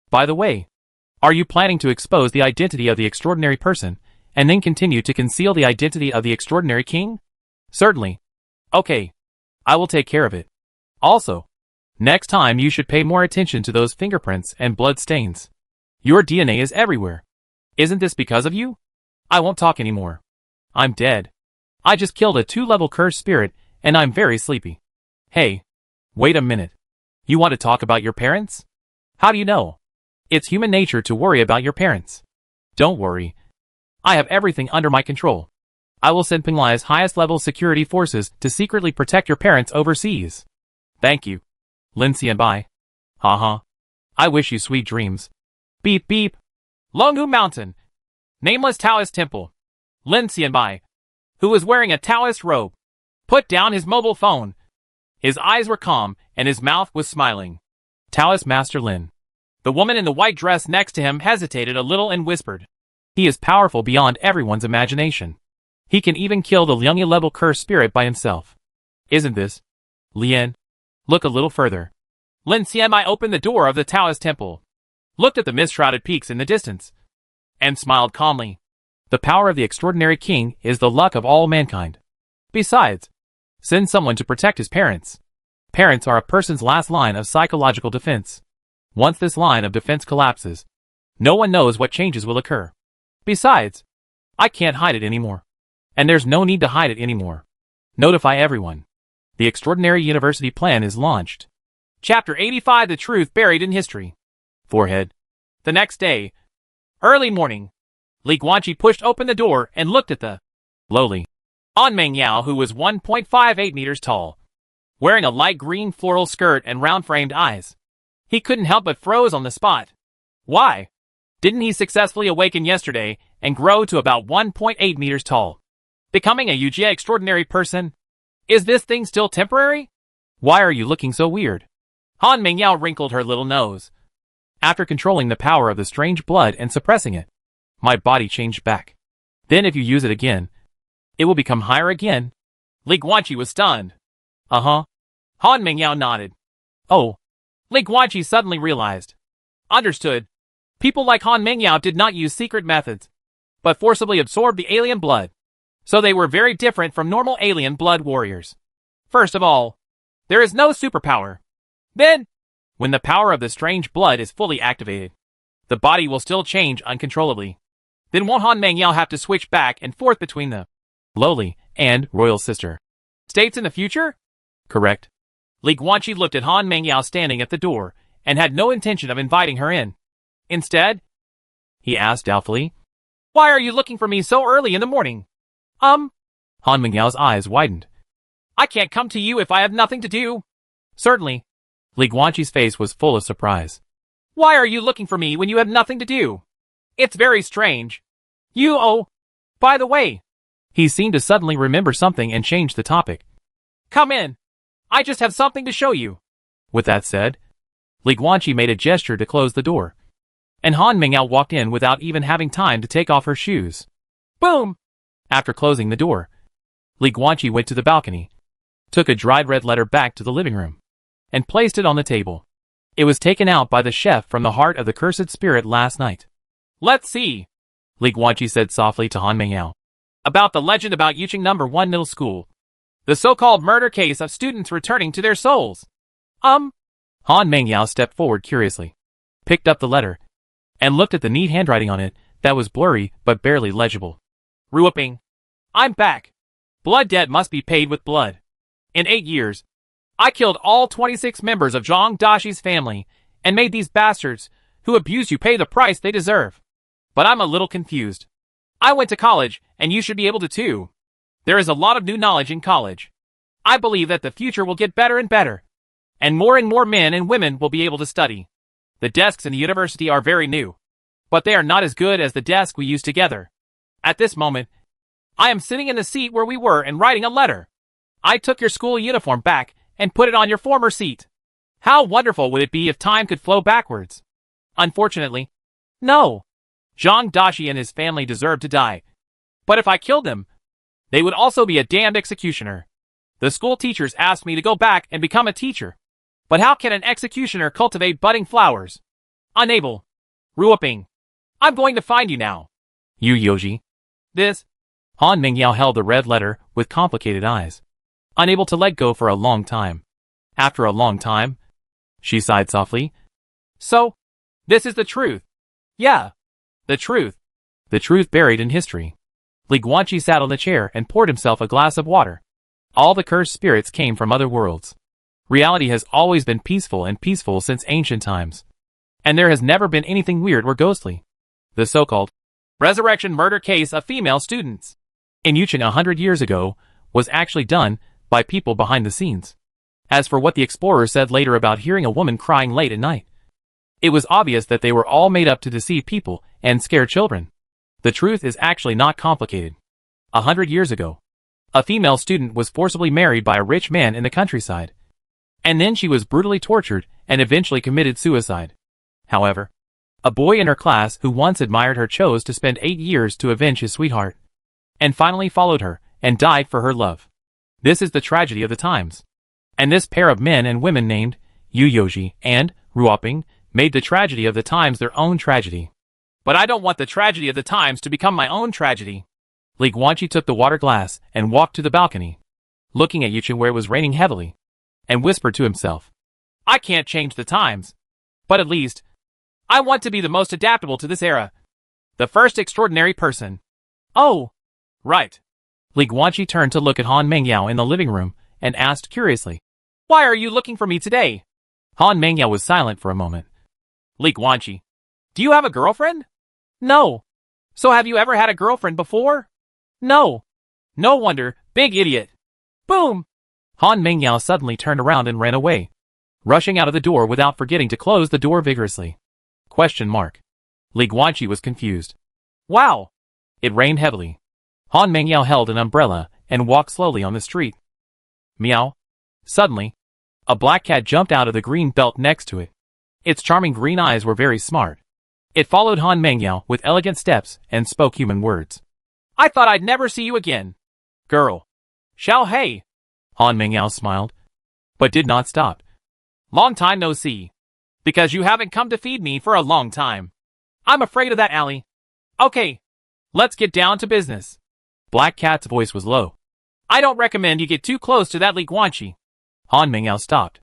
By the way, are you planning to expose the identity of the extraordinary person, and then continue to conceal the identity of the extraordinary king? Certainly. Okay. I will take care of it. Also, next time you should pay more attention to those fingerprints and blood stains. Your DNA is everywhere. Isn't this because of you? I won't talk anymore. I'm dead. I just killed a 2-level cursed spirit, and I'm very sleepy. Hey, wait a minute. You want to talk about your parents? How do you know? It's human nature to worry about your parents. Don't worry. I have everything under my control. I will send Penglai's highest level security forces to secretly protect your parents overseas. Thank you, Lin Xianbai. Haha. I wish you sweet dreams. Beep beep. Longhu Mountain. Nameless Taoist Temple. Lin Xianbai, who was wearing a Taoist robe, put down his mobile phone. His eyes were calm, and his mouth was smiling. Taoist Master Lin. The woman in the white dress next to him hesitated a little and whispered. He is powerful beyond everyone's imagination. He can even kill the Liang-level cursed spirit by himself. Isn't this? Lien. Look a little further. Lin Xianmai opened the door of the Taoist temple, looked at the mist-shrouded peaks in the distance, and smiled calmly. The power of the extraordinary king is the luck of all mankind. Besides, send someone to protect his parents. Parents are a person's last line of psychological defense. Once this line of defense collapses, no one knows what changes will occur. Besides, I can't hide it anymore. And there's no need to hide it anymore. Notify everyone. The extraordinary university plan is launched. Chapter 85: The Truth Buried in History. Forehead. The next day, early morning, Li Guanqi pushed open the door and looked at the lowly Han Mengyao, who was 1.58 meters tall, wearing a light green floral skirt and round-framed eyes. He couldn't help but froze on the spot. Why? Didn't he successfully awaken yesterday and grow to about 1.8 meters tall? Becoming a Yujie extraordinary person? Is this thing still temporary? Why are you looking so weird? Han Mengyao wrinkled her little nose. After controlling the power of the strange blood and suppressing it, my body changed back. Then if you use it again, it will become higher again. Li Guanqi was stunned. Uh-huh. Han Mengyao nodded. Oh. Li Guanqi suddenly realized. Understood. People like Han Mengyao did not use secret methods, but forcibly absorbed the alien blood. So they were very different from normal alien blood warriors. First of all, there is no superpower. Then, when the power of the strange blood is fully activated, the body will still change uncontrollably. Then won't Han Mengyao have to switch back and forth between the lowly and royal sister states in the future? Correct. Li Guanqi looked at Han Mengyao standing at the door and had no intention of inviting her in. Instead, he asked doubtfully, "Why are you looking for me so early in the morning?" Han Mengyao's eyes widened. "I can't come to you if I have nothing to do." Certainly. Li Guanqi's face was full of surprise. "Why are you looking for me when you have nothing to do? It's very strange. By the way." He seemed to suddenly remember something and changed the topic. "Come in. I just have something to show you." With that said, Li Guanqi made a gesture to close the door, and Han Mengyao walked in without even having time to take off her shoes. Boom! After closing the door, Li Guanqi went to the balcony, took a dried red letter back to the living room, and placed it on the table. It was taken out by the chef from the heart of the cursed spirit last night. "Let's see," Li Guanqi said softly to Han Mengyao. "About the legend about Yuqing No. 1 Middle School. The so-called murder case of students returning to their souls." Han Mengyao stepped forward curiously, picked up the letter, and looked at the neat handwriting on it that was blurry but barely legible. "Ruoping. I'm back. Blood debt must be paid with blood. In 8 years, I killed all 26 members of Zhang Dashi's family and made these bastards who abuse you pay the price they deserve. But I'm a little confused. I went to college, and you should be able to too. There is a lot of new knowledge in college. I believe that the future will get better and better, and more men and women will be able to study. The desks in the university are very new, but they are not as good as the desk we used together. At this moment, I am sitting in the seat where we were and writing a letter. I took your school uniform back and put it on your former seat. How wonderful would it be if time could flow backwards? Unfortunately, no. Zhang Dashi and his family deserve to die. But if I killed them, they would also be a damned executioner. The school teachers asked me to go back and become a teacher. But how can an executioner cultivate budding flowers? Unable. Ruoping. I'm going to find you now. You Yoji. This. Han Mengyao held the red letter with complicated eyes, unable to let go for a long time. After a long time, she sighed softly. So, this is the truth. Yeah. The truth. The truth buried in history. Li Guanqi sat on the chair and poured himself a glass of water. All the cursed spirits came from other worlds. Reality has always been peaceful since ancient times. And there has never been anything weird or ghostly. The so-called resurrection murder case of female students in Yuqing 100 years ago was actually done by people behind the scenes. As for what the explorer said later about hearing a woman crying late at night, it was obvious that they were all made up to deceive people and scare children. The truth is actually not complicated. 100 years ago, a female student was forcibly married by a rich man in the countryside, and then she was brutally tortured and eventually committed suicide. However, a boy in her class who once admired her chose to spend 8 years to avenge his sweetheart. and finally followed her, and died for her love. This is the tragedy of the times. And this pair of men and women named Yuyoji and Ruoping made the tragedy of the times their own tragedy. But I don't want the tragedy of the times to become my own tragedy. Li Guanqi took the water glass and walked to the balcony, looking at Yuchen where it was raining heavily, and whispered to himself, I can't change the times, but at least I want to be the most adaptable to this era. The first extraordinary person. Oh, right. Li Guanqi turned to look at Han Mengyao in the living room and asked curiously, Why are you looking for me today? Han Mengyao was silent for a moment. Li Guanqi, do you have a girlfriend? No. So have you ever had a girlfriend before? No. No wonder, big idiot. Boom! Han Mengyao suddenly turned around and ran away, rushing out of the door without forgetting to close the door vigorously. Question mark. Li Guanqi was confused. Wow! It rained heavily. Han Mengyao held an umbrella and walked slowly on the street. Meow. Suddenly, a black cat jumped out of the green belt next to it. Its charming green eyes were very smart. It followed Han Mengyao with elegant steps and spoke human words. I thought I'd never see you again. Girl. Xiao Hei. Han Mengyao smiled, but did not stop. Long time no see. Because you haven't come to feed me for a long time. I'm afraid of that, alley. Okay. Let's get down to business. Black Cat's voice was low. I don't recommend you get too close to that Li Guanqi. Han Mengyao stopped.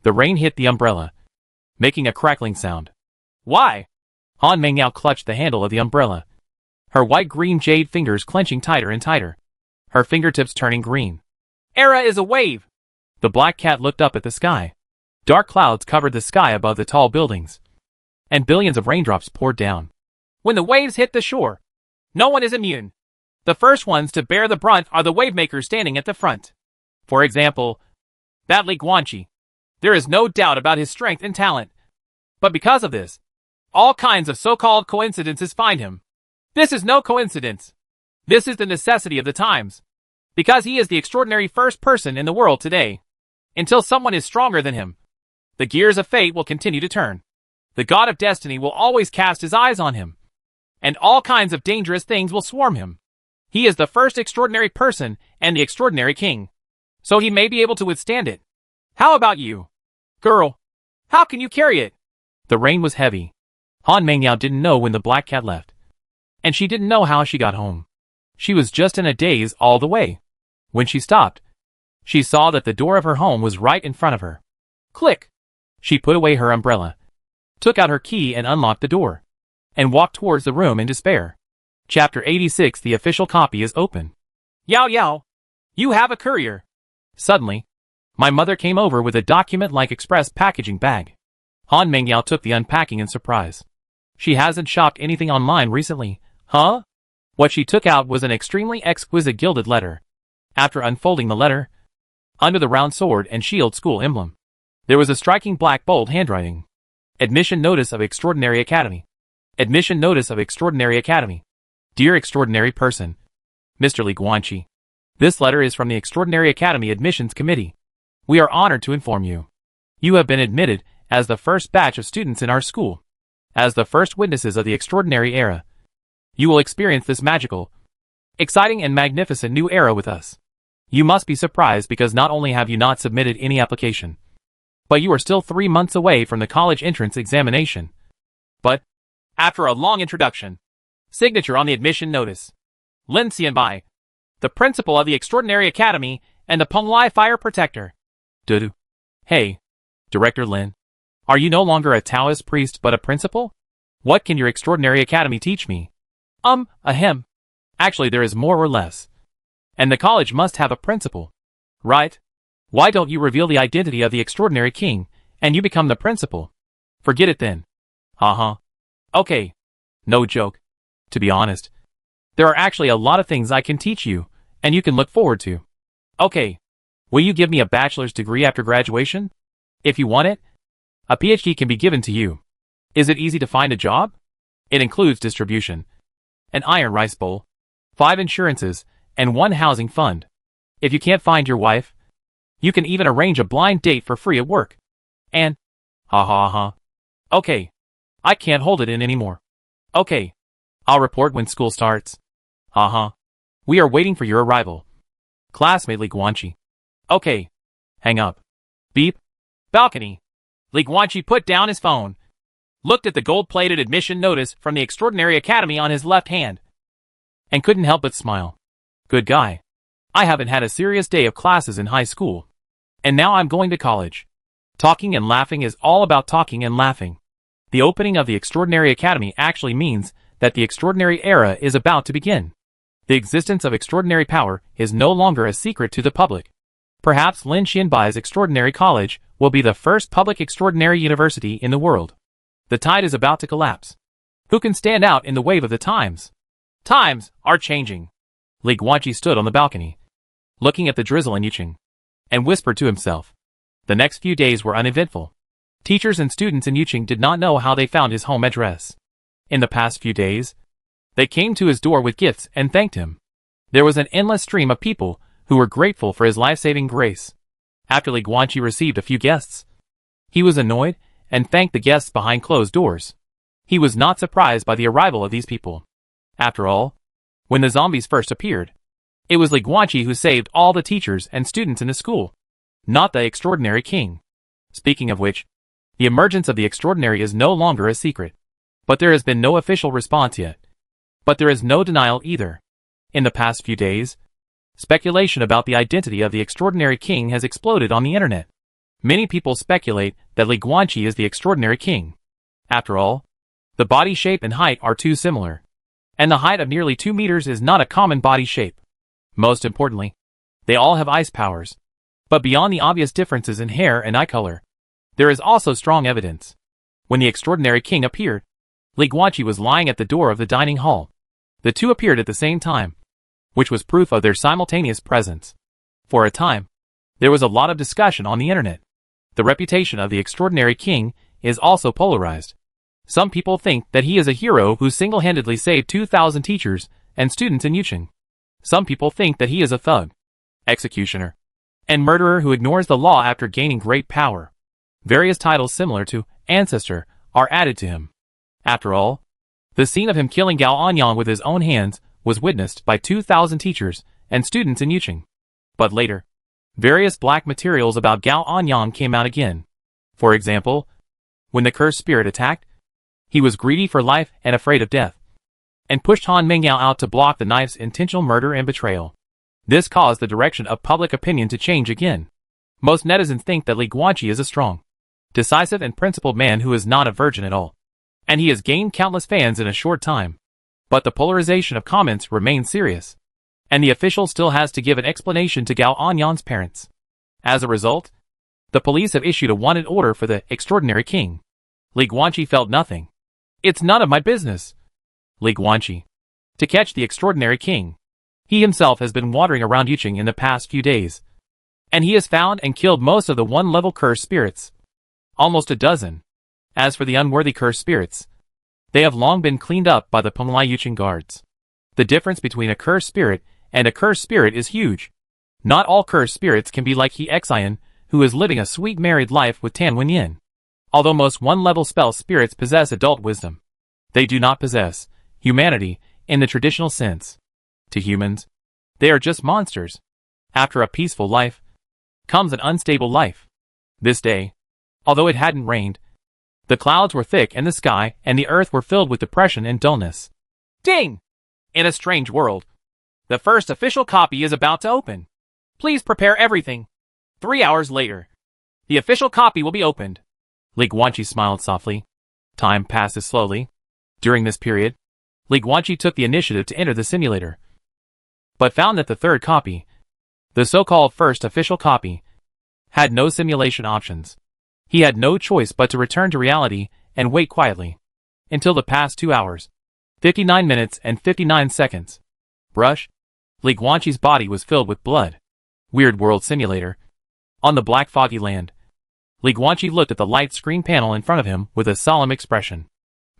The rain hit the umbrella, making a crackling sound. Why? Han Mengyao clutched the handle of the umbrella, her white-green jade fingers clenching tighter and tighter, her fingertips turning green. Era is a wave! The black cat looked up at the sky. Dark clouds covered the sky above the tall buildings, and billions of raindrops poured down. When the waves hit the shore, no one is immune. The first ones to bear the brunt are the wavemakers standing at the front. For example, that Li Guanqi. There is no doubt about his strength and talent. But because of this, all kinds of so-called coincidences find him. This is no coincidence. This is the necessity of the times. Because he is the extraordinary first person in the world today. Until someone is stronger than him, the gears of fate will continue to turn. The god of destiny will always cast his eyes on him. And all kinds of dangerous things will swarm him. He is the first extraordinary person and the extraordinary king. So he may be able to withstand it. How about you? Girl, how can you carry it? The rain was heavy. Han Mengyao didn't know when the black cat left. And she didn't know how she got home. She was just in a daze all the way. When she stopped, she saw that the door of her home was right in front of her. Click! She put away her umbrella, took out her key and unlocked the door, and walked towards the room in despair. Chapter 86. The official copy is open. Yao Yao! You have a courier! Suddenly, my mother came over with a document-like express packaging bag. Han Mengyao took the unpacking in surprise. She hasn't shopped anything online recently, huh? What she took out was an extremely exquisite gilded letter. After unfolding the letter, under the round sword and shield school emblem, there was a striking black bold handwriting. Admission Notice of Extraordinary Academy. Admission Notice of Extraordinary Academy. Dear Extraordinary Person, Mr. Li Guanqi, this letter is from the Extraordinary Academy Admissions Committee. We are honored to inform you. You have been admitted as the first batch of students in our school. As the first witnesses of the extraordinary era, you will experience this magical, exciting and magnificent new era with us. You must be surprised because not only have you not submitted any application, but you are still 3 months away from the college entrance examination. But, after a long introduction, signature on the admission notice, Lin Xianbai, the principal of the Extraordinary Academy and the Penglai Fire Protector. Dudu. Hey, Director Lin. Are you no longer a Taoist priest but a principal? What can your Extraordinary Academy teach me? Ahem. Actually there is more or less. And the college must have a principal. Right? Why don't you reveal the identity of the Extraordinary King, and you become the principal? Forget it then. Uh-huh. Okay. No joke. To be honest, there are actually a lot of things I can teach you, and you can look forward to. Okay. Will you give me a bachelor's degree after graduation? If you want it, a PhD can be given to you. Is it easy to find a job? It includes distribution, an iron rice bowl, 5 insurances, and 1 housing fund. If you can't find your wife, you can even arrange a blind date for free at work. And, ha ha ha. Okay. I can't hold it in anymore. Okay. I'll report when school starts. Ha ha. We are waiting for your arrival. Classmate Li Guanqi. Okay. Hang up. Beep. Balcony. Li Guanqi put down his phone, looked at the gold-plated admission notice from the Extraordinary Academy on his left hand, and couldn't help but smile. Good guy. I haven't had a serious day of classes in high school, and now I'm going to college. Talking and laughing is all about talking and laughing. The opening of the Extraordinary Academy actually means that the extraordinary era is about to begin. The existence of extraordinary power is no longer a secret to the public. Perhaps Lin Xianbai's Extraordinary College will be the first public extraordinary university in the world. The tide is about to collapse. Who can stand out in the wave of the times? Times are changing. Li Guanqi stood on the balcony, looking at the drizzle in Yuqing, and whispered to himself. The next few days were uneventful. Teachers and students in Yuqing did not know how they found his home address. In the past few days, they came to his door with gifts and thanked him. There was an endless stream of people who were grateful for his life-saving grace. After Li Guanqi received a few guests, he was annoyed and thanked the guests behind closed doors. He was not surprised by the arrival of these people. After all, when the zombies first appeared, it was Li Guanqi who saved all the teachers and students in the school, not the extraordinary king. Speaking of which, the emergence of the extraordinary is no longer a secret. But there has been no official response yet. But there is no denial either. In the past few days, speculation about the identity of the extraordinary king has exploded on the internet. Many people speculate that Li Guanqi is the extraordinary king. After all, the body shape and height are too similar. And the height of nearly 2 meters is not a common body shape. Most importantly, they all have ice powers. But beyond the obvious differences in hair and eye color, there is also strong evidence. When the extraordinary king appeared, Li Guanqi was lying at the door of the dining hall. The two appeared at the same time, which was proof of their simultaneous presence. For a time, there was a lot of discussion on the internet. The reputation of the extraordinary king is also polarized. Some people think that he is a hero who single-handedly saved 2,000 teachers and students in Yuqing. Some people think that he is a thug, executioner, and murderer who ignores the law after gaining great power. Various titles similar to ancestor are added to him. After all, the scene of him killing Gao Anyang with his own hands was witnessed by 2,000 teachers and students in Yuqing. But later, various black materials about Gao Anyang came out again. For example, when the cursed spirit attacked, he was greedy for life and afraid of death, and pushed Han Mengyao out to block the knife's intentional murder and betrayal. This caused the direction of public opinion to change again. Most netizens think that Li Guanqi is a strong, decisive and principled man who is not a virgin at all. And he has gained countless fans in a short time. But the polarization of comments remains serious. And the official still has to give an explanation to Gao Anyang's parents. As a result, the police have issued a wanted order for the extraordinary king. Li Guanqi felt nothing. It's none of my business. Li Guanqi. To catch the extraordinary king. He himself has been wandering around Yuqing in the past few days. And he has found and killed most of the one-level cursed spirits. Almost a dozen. As for the unworthy cursed spirits, they have long been cleaned up by the Penglai Yuqing guards. The difference between a cursed spirit and a cursed spirit is huge. Not all cursed spirits can be like He Xian, who is living a sweet married life with Tan Wenyin. Although most one-level spell spirits possess adult wisdom, they do not possess humanity in the traditional sense. To humans, they are just monsters. After a peaceful life comes an unstable life. This day, although it hadn't rained, the clouds were thick and the sky and the earth were filled with depression and dullness. Ding! In a strange world, the first official copy is about to open. Please prepare everything. 3 hours later, the official copy will be opened. Li Guanqi smiled softly. Time passes slowly. During this period, Li Guanqi took the initiative to enter the simulator, but found that the third copy, the so-called first official copy, had no simulation options. He had no choice but to return to reality and wait quietly. Until the past 2 hours, 59 minutes and 59 seconds. Brush. Li Guanqi's body was filled with blood. Weird World Simulator. On the black foggy land, Li Guanqi looked at the light screen panel in front of him with a solemn expression.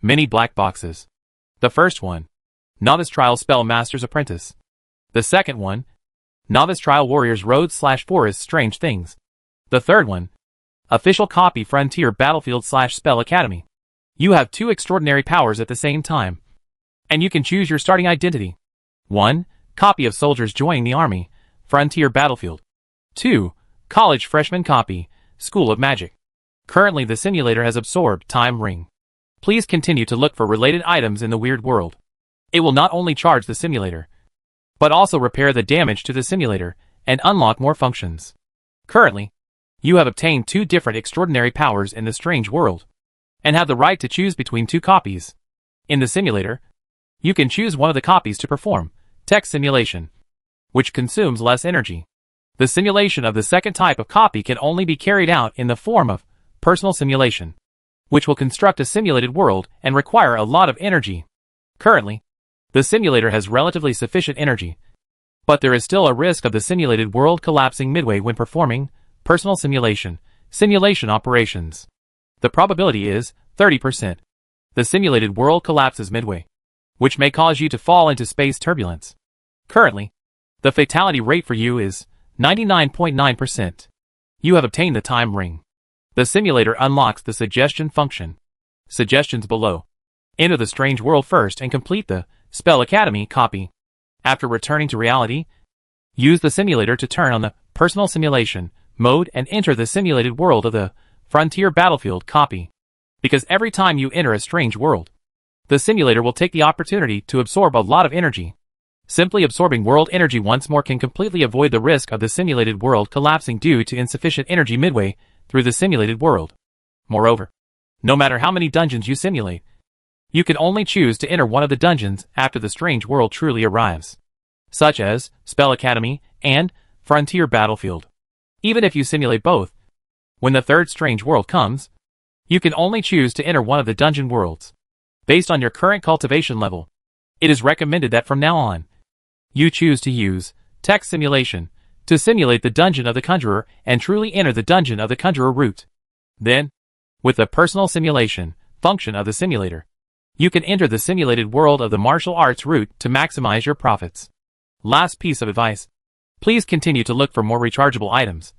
Many black boxes. The first one, Novice Trial Spell Master's Apprentice. The second one, Novice Trial Warriors Road/Forest Strange Things. The third one, Official Copy Frontier Battlefield/Spell Academy. You have 2 extraordinary powers at the same time. And you can choose your starting identity. 1. copy of soldiers joining the army, frontier battlefield. 2. College freshman copy, School of Magic. Currently the simulator has absorbed Time Ring. Please continue to look for related items in the weird world. It will not only charge the simulator, but also repair the damage to the simulator and unlock more functions. Currently, you have obtained 2 different extraordinary powers in the strange world, and have the right to choose between 2 copies. In the simulator, you can choose one of the copies to perform text simulation, which consumes less energy. The simulation of the second type of copy can only be carried out in the form of personal simulation, which will construct a simulated world and require a lot of energy. Currently, the simulator has relatively sufficient energy, but there is still a risk of the simulated world collapsing midway when performing personal simulation operations. The probability is 30%. The simulated world collapses midway, which may cause you to fall into space turbulence. Currently, the fatality rate for you is 99.9%. You have obtained the Time Ring. The simulator unlocks the suggestion function. Suggestions below. Enter the strange world first and complete the Spell Academy copy. After returning to reality, use the simulator to turn on the personal simulation mode and enter the simulated world of the frontier battlefield copy. Because every time you enter a strange world, the simulator will take the opportunity to absorb a lot of energy. Simply absorbing world energy once more can completely avoid the risk of the simulated world collapsing due to insufficient energy midway through the simulated world. Moreover, no matter how many dungeons you simulate, you can only choose to enter one of the dungeons after the strange world truly arrives, such as Spell Academy and Frontier Battlefield. Even if you simulate both, when the third strange world comes, you can only choose to enter one of the dungeon worlds. Based on your current cultivation level, it is recommended that from now on, you choose to use text simulation to simulate the dungeon of the conjurer and truly enter the dungeon of the conjurer route. Then, with the personal simulation function of the simulator, you can enter the simulated world of the martial arts route to maximize your profits. Last piece of advice. Please continue to look for more rechargeable items.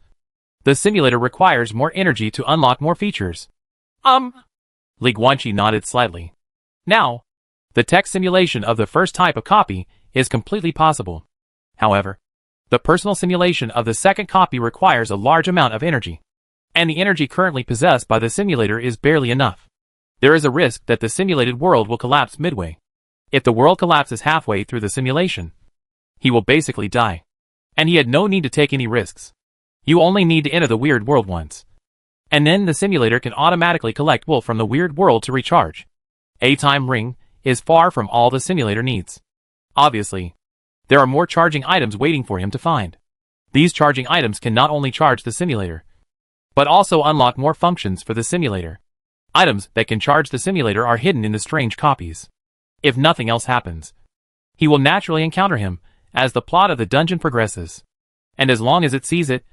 The simulator requires more energy to unlock more features. Li Guanqi nodded slightly. Now, the text simulation of the first type of copy is completely possible. However, the personal simulation of the second copy requires a large amount of energy, and the energy currently possessed by the simulator is barely enough. There is a risk that the simulated world will collapse midway. If the world collapses halfway through the simulation, he will basically die. And he had no need to take any risks. You only need to enter the weird world once, and then the simulator can automatically collect wool from the weird world to recharge. A Time Ring is far from all the simulator needs. Obviously, there are more charging items waiting for him to find. These charging items can not only charge the simulator, but also unlock more functions for the simulator. Items that can charge the simulator are hidden in the strange copies. If nothing else happens, he will naturally encounter him as the plot of the dungeon progresses. And as long as it sees it,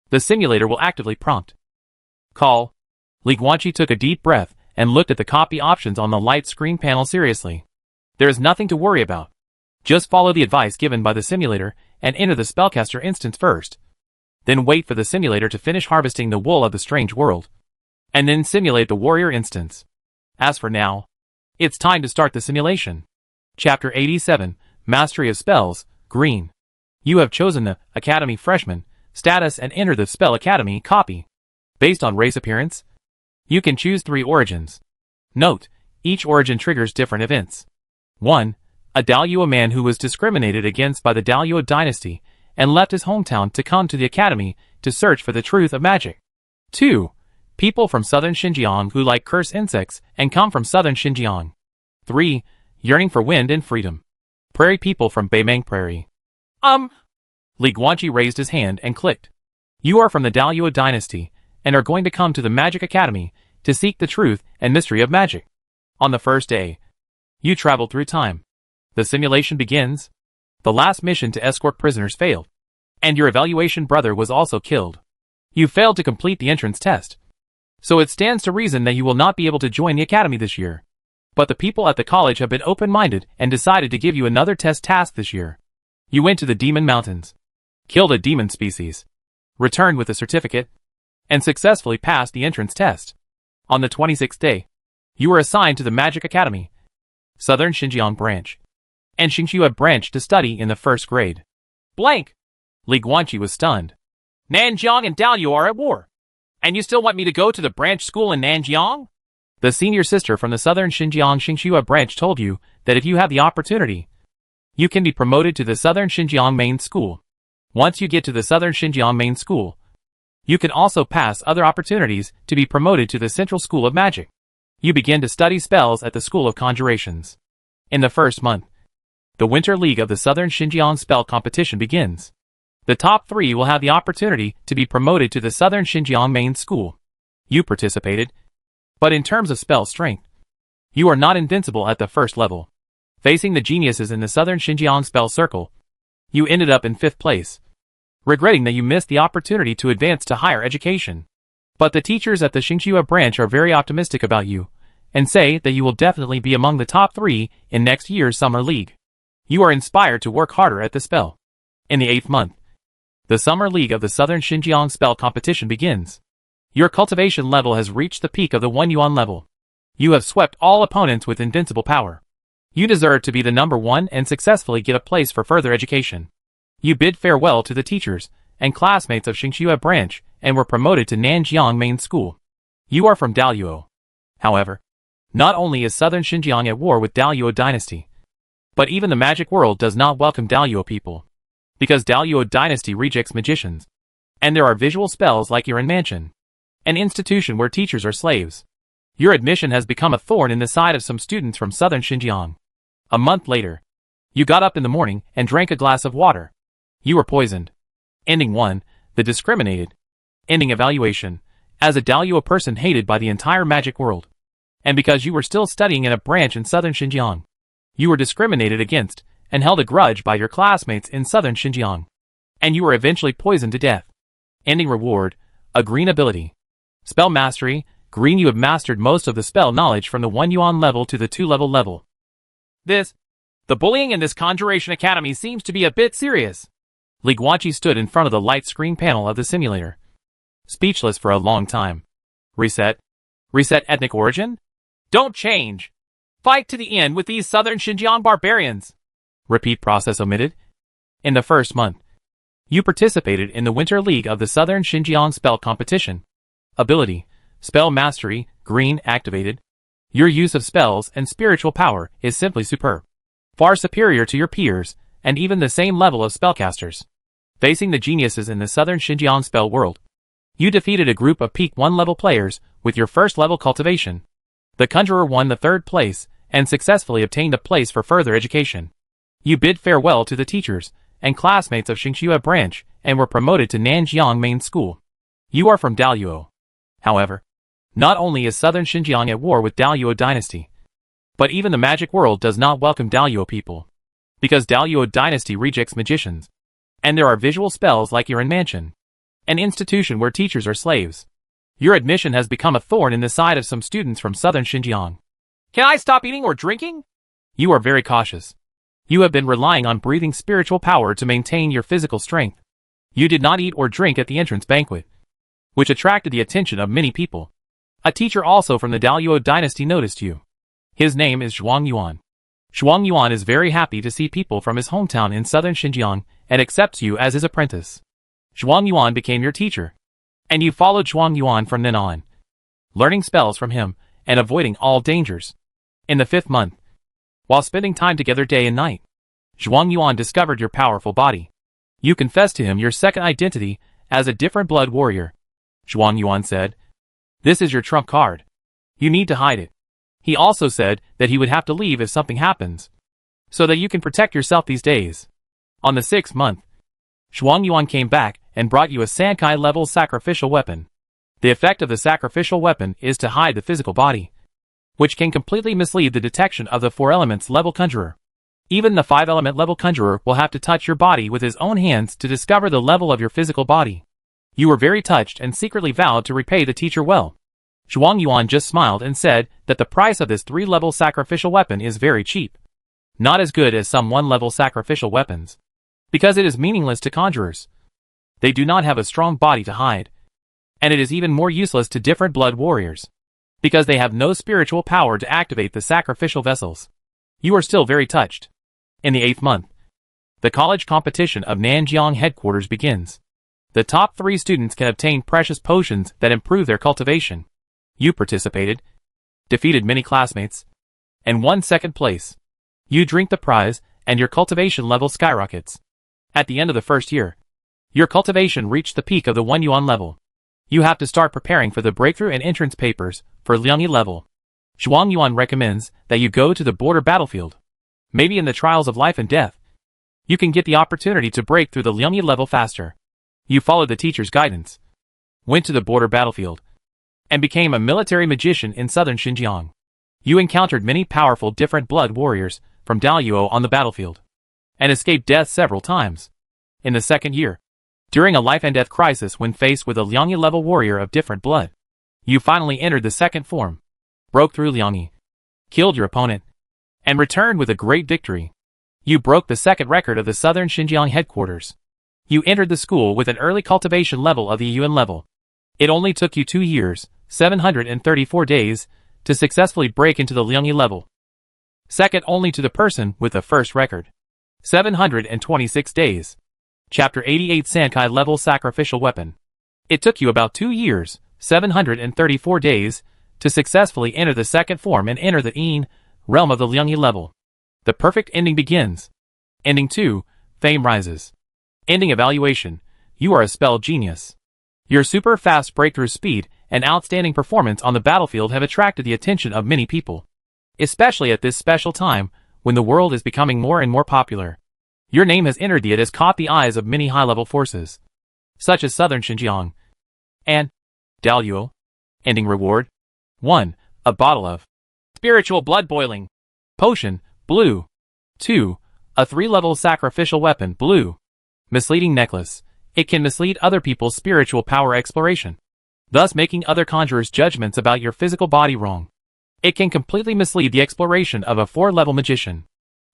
the simulator will actively prompt. Call. Li Guanqi took a deep breath and looked at the copy options on the light screen panel seriously. There is nothing to worry about. Just follow the advice given by the simulator and enter the spellcaster instance first. Then wait for the simulator to finish harvesting the wool of the strange world, and then simulate the warrior instance. As for now, it's time to start the simulation. Chapter 87, Mastery of Spells, Green. You have chosen the Academy Freshman status and enter the Spell Academy copy. Based on race appearance, you can choose 3 origins. Note, each origin triggers different events. 1. A Daluo man who was discriminated against by the Daluo dynasty and left his hometown to come to the academy to search for the truth of magic. 2. People from southern Xinjiang who like curse insects and come from southern Xinjiang. 3. Yearning for wind and freedom. Prairie people from Beimang Prairie. Li Guanqi raised his hand and clicked. You are from the Daluo dynasty and are going to come to the Magic Academy to seek the truth and mystery of magic. On the first day, you traveled through time. The simulation begins. The last mission to escort prisoners failed, and your evaluation brother was also killed. You failed to complete the entrance test, so it stands to reason that you will not be able to join the academy this year. But the people at the college have been open-minded and decided to give you another test task this year. You went to the Demon Mountains, killed a demon species, returned with a certificate, and successfully passed the entrance test. On the 26th day, you were assigned to the Magic Academy, Southern Xinjiang branch. and Xinghua Branch to study in the first grade. Blank! Li Guanqi was stunned. Nanjiang and Daoyuo are at war. And you still want me to go to the branch school in Nanjiang? The senior sister from the southern Xinjiang Xinghua Branch told you that if you have the opportunity, you can be promoted to the southern Xinjiang main school. Once you get to the southern Xinjiang main school, you can also pass other opportunities to be promoted to the Central School of Magic. You begin to study spells at the School of Conjurations. In the first month, the Winter League of the Southern Xinjiang Spell Competition begins. The top 3 will have the opportunity to be promoted to the Southern Xinjiang main school. You participated, but in terms of spell strength, you are not invincible at the first level. Facing the geniuses in the Southern Xinjiang Spell Circle, you ended up in 5th place, regretting that you missed the opportunity to advance to higher education. But the teachers at the Xinghua Branch are very optimistic about you, and say that you will definitely be among the top 3 in next year's Summer League. You are inspired to work harder at the spell. In the 8th month, the Summer League of the Southern Xinjiang Spell Competition begins. Your cultivation level has reached the peak of the 1 yuan level. You have swept all opponents with invincible power. You deserve to be the number 1 and successfully get a place for further education. You bid farewell to the teachers and classmates of Xinghua Branch and were promoted to Nanjiang Main School. You are from Daoyuo. However, not only is Southern Xinjiang at war with Daoyuo Dynasty, but even the magic world does not welcome Daoyuo people. Because Daoyuo Dynasty rejects magicians. And there are visual spells like Yuan Mansion, an institution where teachers are slaves. Your admission has become a thorn in the side of some students from Southern Xinjiang. A month later, you got up in the morning and drank a glass of water. You were poisoned. Ending 1, the discriminated. Ending evaluation, as a Daoyuo person hated by the entire magic world. And because you were still studying in a branch in Southern Xinjiang, you were discriminated against and held a grudge by your classmates in Southern Xinjiang. And you were eventually poisoned to death. Ending reward, a green ability. Spell mastery, green. You have mastered most of the spell knowledge from the 1 yuan level to the 2 level. The bullying in this Conjuration Academy seems to be a bit serious. Li Guanqi stood in front of the light screen panel of the simulator, speechless for a long time. Reset? Reset ethnic origin? Don't change. Fight to the end with these Southern Xinjiang barbarians. Repeat process omitted. In the first month, you participated in the Winter League of the Southern Xinjiang Spell Competition. Ability, Spell Mastery, green, activated. Your use of spells and spiritual power is simply superb. Far superior to your peers, and even the same level of spellcasters. Facing the geniuses in the Southern Xinjiang spell world, you defeated a group of peak 1 level players with your first level cultivation. The conjurer won the 3rd place and successfully obtained a place for further education. You bid farewell to the teachers and classmates of Xinghua Branch and were promoted to Nanjiang Main School. You are from Daoyuo. However, not only is Southern Xinjiang at war with Daoyuo Dynasty, but even the magic world does not welcome Daoyuo people. Because Daoyuo Dynasty rejects magicians. And there are visual spells like Yuan Mansion, an institution where teachers are slaves. Your admission has become a thorn in the side of some students from Southern Xinjiang. Can I stop eating or drinking? You are very cautious. You have been relying on breathing spiritual power to maintain your physical strength. You did not eat or drink at the entrance banquet, which attracted the attention of many people. A teacher also from the Daoyuo Dynasty noticed you. His name is Zhuang Yuan. Zhuang Yuan is very happy to see people from his hometown in Southern Xinjiang and accepts you as his apprentice. Zhuang Yuan became your teacher, and you followed Zhuang Yuan from then on, learning spells from him and avoiding all dangers. In the 5th month, while spending time together day and night, Zhuang Yuan discovered your powerful body. You confessed to him your second identity as a different blood warrior. Zhuang Yuan said, "This is your trump card. You need to hide it." He also said that he would have to leave if something happens, so that you can protect yourself these days. On the 6th month, Zhuang Yuan came back and brought you a Sankai level sacrificial weapon. The effect of the sacrificial weapon is to hide the physical body, which can completely mislead the detection of the 4 elements level conjurer. Even the 5 element level conjurer will have to touch your body with his own hands to discover the level of your physical body. You were very touched and secretly vowed to repay the teacher well. Zhuang Yuan just smiled and said that the price of this 3-level sacrificial weapon is very cheap. Not as good as some 1-level sacrificial weapons, because it is meaningless to conjurers. They do not have a strong body to hide. And it is even more useless to different blood warriors, because they have no spiritual power to activate the sacrificial vessels. You are still very touched. In the 8th month, the college competition of Nanjiang headquarters begins. The top 3 students can obtain precious potions that improve their cultivation. You participated, defeated many classmates, and won 2nd place. You drink the prize, and your cultivation level skyrockets. At the end of the 1st year, your cultivation reached the peak of the 1 yuan level. You have to start preparing for the breakthrough and entrance papers for Liangyi level. Zhuang Yuan recommends that you go to the border battlefield. Maybe in the trials of life and death, you can get the opportunity to break through the Liangyi level faster. You followed the teacher's guidance, went to the border battlefield, and became a military magician in southern Xinjiang. You encountered many powerful different blood warriors from Daluo on the battlefield, and escaped death several times. In the 2nd year, during a life and death crisis when faced with a Liangyi level warrior of different blood, you finally entered the 2nd form, broke through Liangyi, killed your opponent, and returned with a great victory. You broke the 2nd record of the southern Xinjiang headquarters. You entered the school with an early cultivation level of the Yuan level. It only took you 2 years, 734 days, to successfully break into the Liangyi level. Second only to the person with the 1st record, 726 days. Chapter 88 Sankai Level Sacrificial Weapon. It took you about 2 years, 734 days, to successfully enter the 2nd form and enter the Yin realm of the Liangyi level. The perfect ending begins. Ending 2, Fame rises. Ending evaluation. You are a spell genius. Your super fast breakthrough speed and outstanding performance on the battlefield have attracted the attention of many people. Especially at this special time, when the world is becoming more and more popular. Your name has entered it has caught the eyes of many high-level forces, such as Southern Xinjiang and Daluo. Ending reward. 1. A bottle of spiritual blood boiling potion, blue. 2. A 3-level sacrificial weapon, blue. Misleading necklace. It can mislead other people's spiritual power exploration, thus making other conjurers' judgments about your physical body wrong. It can completely mislead the exploration of a 4-level magician.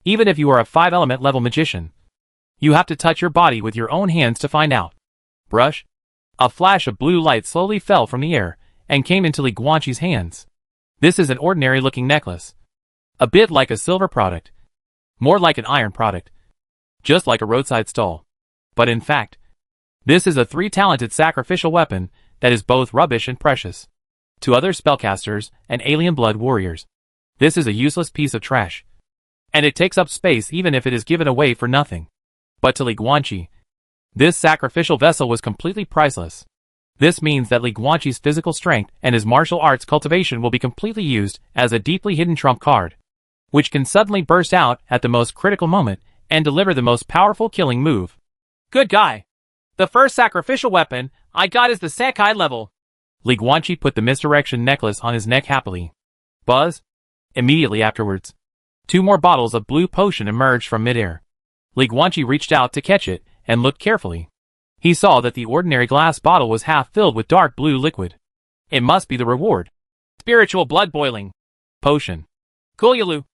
Even if you are a 5-element level magician, you have to touch your body with your own hands to find out. Brush. A flash of blue light slowly fell from the air and came into Li Guanqi's hands. This is an ordinary-looking necklace. A bit like a silver product. More like an iron product. Just like a roadside stall. But in fact, this is a 3-talented sacrificial weapon that is both rubbish and precious. To other spellcasters and alien blood warriors, this is a useless piece of trash. And it takes up space even if it is given away for nothing. But to Li Guanqi, this sacrificial vessel was completely priceless. This means that Li Guanqi's physical strength and his martial arts cultivation will be completely used as a deeply hidden trump card, which can suddenly burst out at the most critical moment and deliver the most powerful killing move. Good guy. The first sacrificial weapon I got is the Sankai level. Li Guanqi put the misdirection necklace on his neck happily. Buzz. Immediately afterwards, 2 more bottles of blue potion emerged from midair. Li Guanqi reached out to catch it and looked carefully. He saw that the ordinary glass bottle was half filled with dark blue liquid. It must be the reward. Spiritual blood boiling potion. Kulyulu.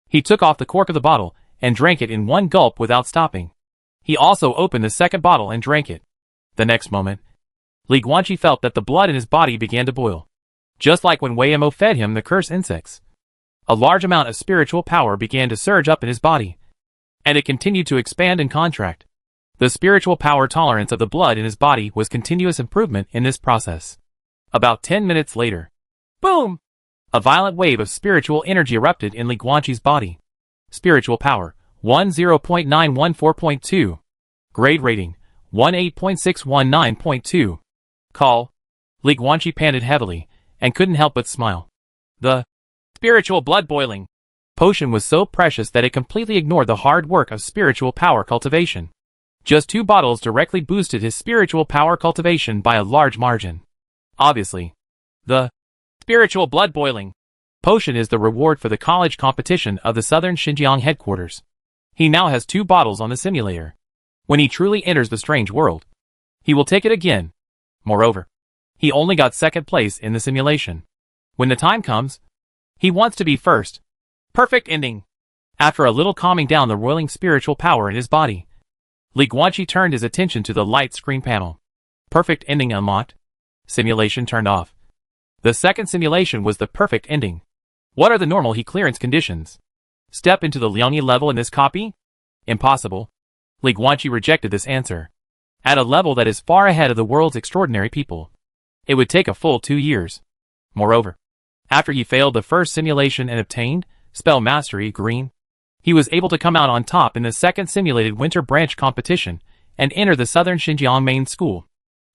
He took off the cork of the bottle and drank it in one gulp without stopping. He also opened the 2nd bottle and drank it. The next moment, Li Guanqi felt that the blood in his body began to boil. Just like when Wei Mo fed him the cursed insects. A large amount of spiritual power began to surge up in his body, and it continued to expand and contract. The spiritual power tolerance of the blood in his body was continuous improvement in this process. About 10 minutes later, boom! A violent wave of spiritual energy erupted in Li Guanqi's body. Spiritual power, 10.914.2. Grade rating, 18.619.2. Call. Li Guanqi panted heavily, and couldn't help but smile. The spiritual blood boiling potion was so precious that it completely ignored the hard work of spiritual power cultivation. Just 2 bottles directly boosted his spiritual power cultivation by a large margin. Obviously, the spiritual blood boiling potion is the reward for the college competition of the Southern Xinjiang headquarters. He now has 2 bottles on the simulator. When he truly enters the strange world, he will take it again. Moreover, he only got 2nd place in the simulation. When the time comes, he wants to be first. Perfect ending. After a little calming down the roiling spiritual power in his body, Li Guanqi turned his attention to the light screen panel. Perfect ending unlocked. Simulation turned off. The 2nd simulation was the perfect ending. What are the normal heat clearance conditions? Step into the Liangyi level in this copy? Impossible. Li Guanqi rejected this answer. At a level that is far ahead of the world's extraordinary people, it would take a full 2 years. Moreover, after he failed the first simulation and obtained spell mastery green, he was able to come out on top in the second simulated winter branch competition and enter the Southern Xinjiang main school.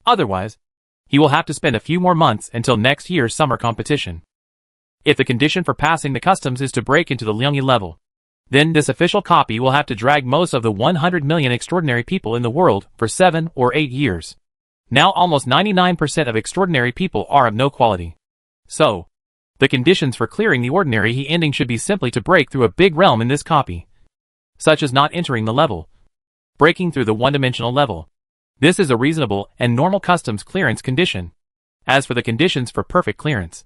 Otherwise, he will have to spend a few more months until next year's summer competition. If the condition for passing the customs is to break into the Liangyi level, then this official copy will have to drag most of the 100 million extraordinary people in the world for 7 or 8 years. Now almost 99% of extraordinary people are of no quality. So, the conditions for clearing the ordinary he ending should be simply to break through a big realm in this copy, such as not entering the level, breaking through the one-dimensional level. This is a reasonable and normal customs clearance condition. As for the conditions for perfect clearance,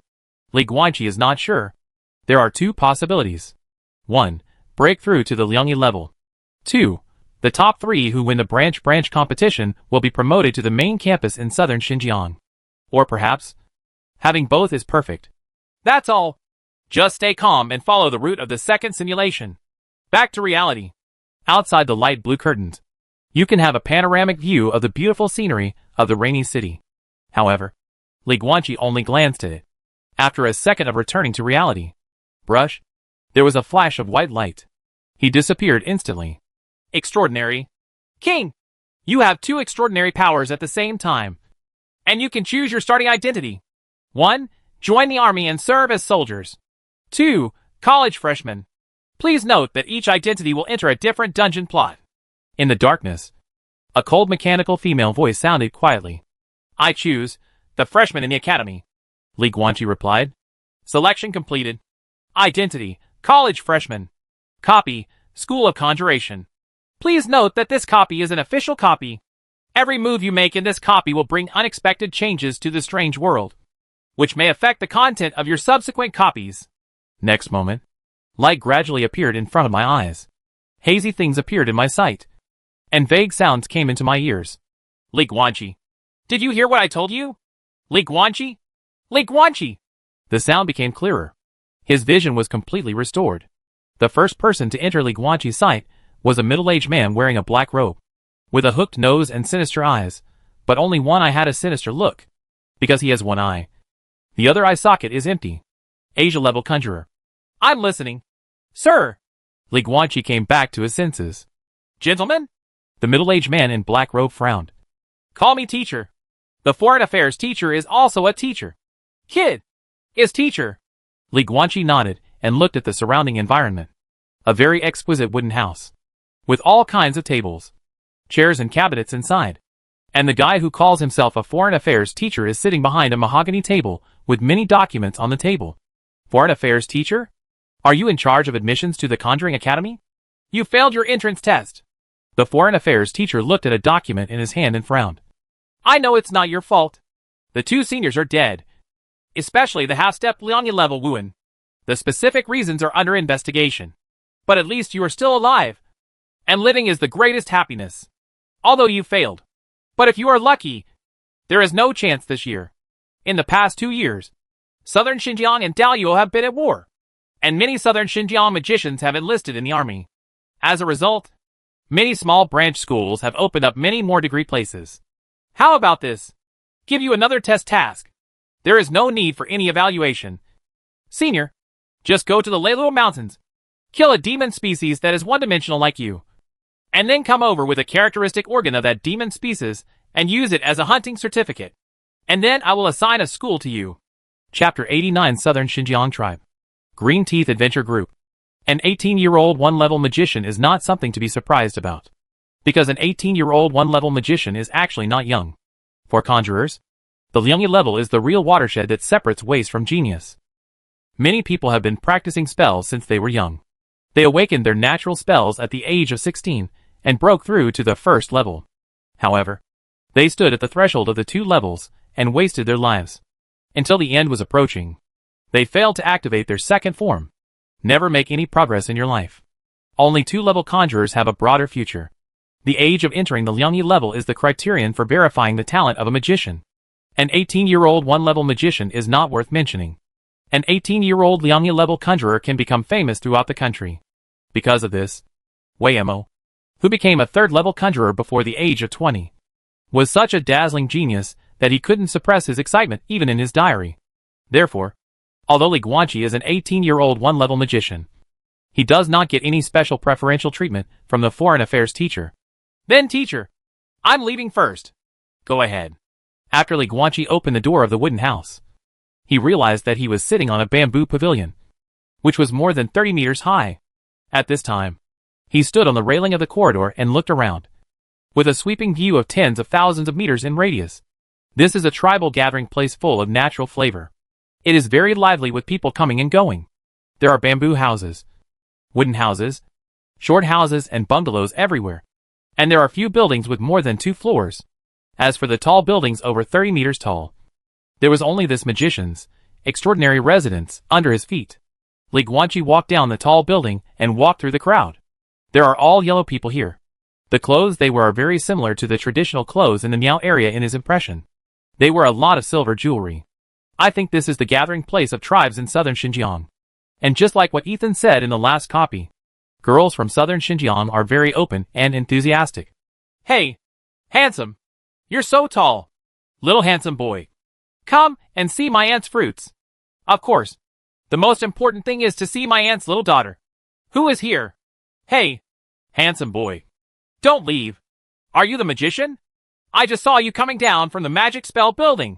Li Guanqi is not sure. There are 2 possibilities. 1. Break through to the Liangyi level. 2. The top 3 who win the branch competition will be promoted to the main campus in southern Xinjiang. Or perhaps, having both is perfect. That's all. Just stay calm and follow the route of the second simulation. Back to reality. Outside the light blue curtains, you can have a panoramic view of the beautiful scenery of the rainy city. However, Li Guanqi only glanced at it. After a second of returning to reality, brush, there was a flash of white light. He disappeared instantly. Extraordinary. King! You have 2 extraordinary powers at the same time. And you can choose your starting identity. 1. Join the army and serve as soldiers. 2. College freshmen. Please note that each identity will enter a different dungeon plot. In the darkness, a cold mechanical female voice sounded quietly. I choose the freshman in the academy, Li Guanqi replied. Selection completed. Identity, college freshman. Copy, School of Conjuration. Please note that this copy is an official copy. Every move you make in this copy will bring unexpected changes to the strange world, which may affect the content of your subsequent copies. Next moment, light gradually appeared in front of my eyes. Hazy things appeared in my sight, and vague sounds came into my ears. Li Guanqi. Did you hear what I told you? Li Guanqi? Li Guanqi! The sound became clearer. His vision was completely restored. The first person to enter Li Guanqi's sight was a middle-aged man wearing a black robe, with a hooked nose and sinister eyes, but only one eye had a sinister look, because he has one eye. The other eye socket is empty. Asia-level conjurer. I'm listening. Sir! Li Guanqi came back to his senses. Gentlemen? The middle-aged man in black robe frowned. Call me teacher. The foreign affairs teacher is also a teacher. Kid! Is teacher. Li Guanqi nodded and looked at the surrounding environment. A very exquisite wooden house, with all kinds of tables, chairs and cabinets inside. And the guy who calls himself a foreign affairs teacher is sitting behind a mahogany table with many documents on the table. Foreign affairs teacher? Are you in charge of admissions to the Conjuring Academy? You failed your entrance test. The foreign affairs teacher looked at a document in his hand and frowned. I know it's not your fault. The 2 seniors are dead, especially the half-step Liangyi level Wuan. The specific reasons are under investigation. But at least you are still alive. And living is the greatest happiness. Although you failed. But if you are lucky, there is no chance this year. In the past 2 years, Southern Xinjiang and Daliao have been at war, and many Southern Xinjiang magicians have enlisted in the army. As a result, many small branch schools have opened up many more degree places. How about this? Give you another test task. There is no need for any evaluation. Senior, just go to the Leiluo Mountains, kill a demon species that is one-dimensional like you, and then come over with a characteristic organ of that demon species and use it as a hunting certificate. And then I will assign a school to you. Chapter 89 Southern Xinjiang Tribe. Green Teeth Adventure Group. An 18-year-old one-level magician is not something to be surprised about, because an 18-year-old one-level magician is actually not young. For conjurers, the Liangyi level is the real watershed that separates waste from genius. Many people have been practicing spells since they were young. They awakened their natural spells at the age of 16 and broke through to the first level. However, they stood at the threshold of the 2 levels and wasted their lives. Until the end was approaching, they failed to activate their second form. Never make any progress in your life. Only 2-level conjurers have a broader future. The age of entering the Liangyi level is the criterion for verifying the talent of a magician. An 18-year-old one-level magician is not worth mentioning. An 18-year-old Liangyi level conjurer can become famous throughout the country. Because of this, Weirdness, who became a third-level conjurer before the age of 20, was such a dazzling genius that he couldn't suppress his excitement even in his diary. Therefore, although Li Guanqi is an 18-year-old one-level magician, he does not get any special preferential treatment from the foreign affairs teacher. Then teacher, I'm leaving first. Go ahead. After Li Guanqi opened the door of the wooden house, he realized that he was sitting on a bamboo pavilion, which was more than 30 meters high. At this time, he stood on the railing of the corridor and looked around, with a sweeping view of tens of thousands of meters in radius. This is a tribal gathering place full of natural flavor. It is very lively with people coming and going. There are bamboo houses, wooden houses, short houses and bungalows everywhere. And there are few buildings with more than 2 floors. As for the tall buildings over 30 meters tall, there was only this magician's extraordinary residence under his feet. Li Guanqi walked down the tall building and walked through the crowd. There are all yellow people here. The clothes they wear are very similar to the traditional clothes in the Miao area in his impression. They wear a lot of silver jewelry. I think this is the gathering place of tribes in southern Xinjiang. And just like what Ethan said in the last copy, girls from southern Xinjiang are very open and enthusiastic. Hey, handsome. You're so tall. Little handsome boy. Come and see my aunt's fruits. Of course. The most important thing is to see my aunt's little daughter. Who is here? Hey, handsome boy. Don't leave. Are you the magician? I just saw you coming down from the magic spell building.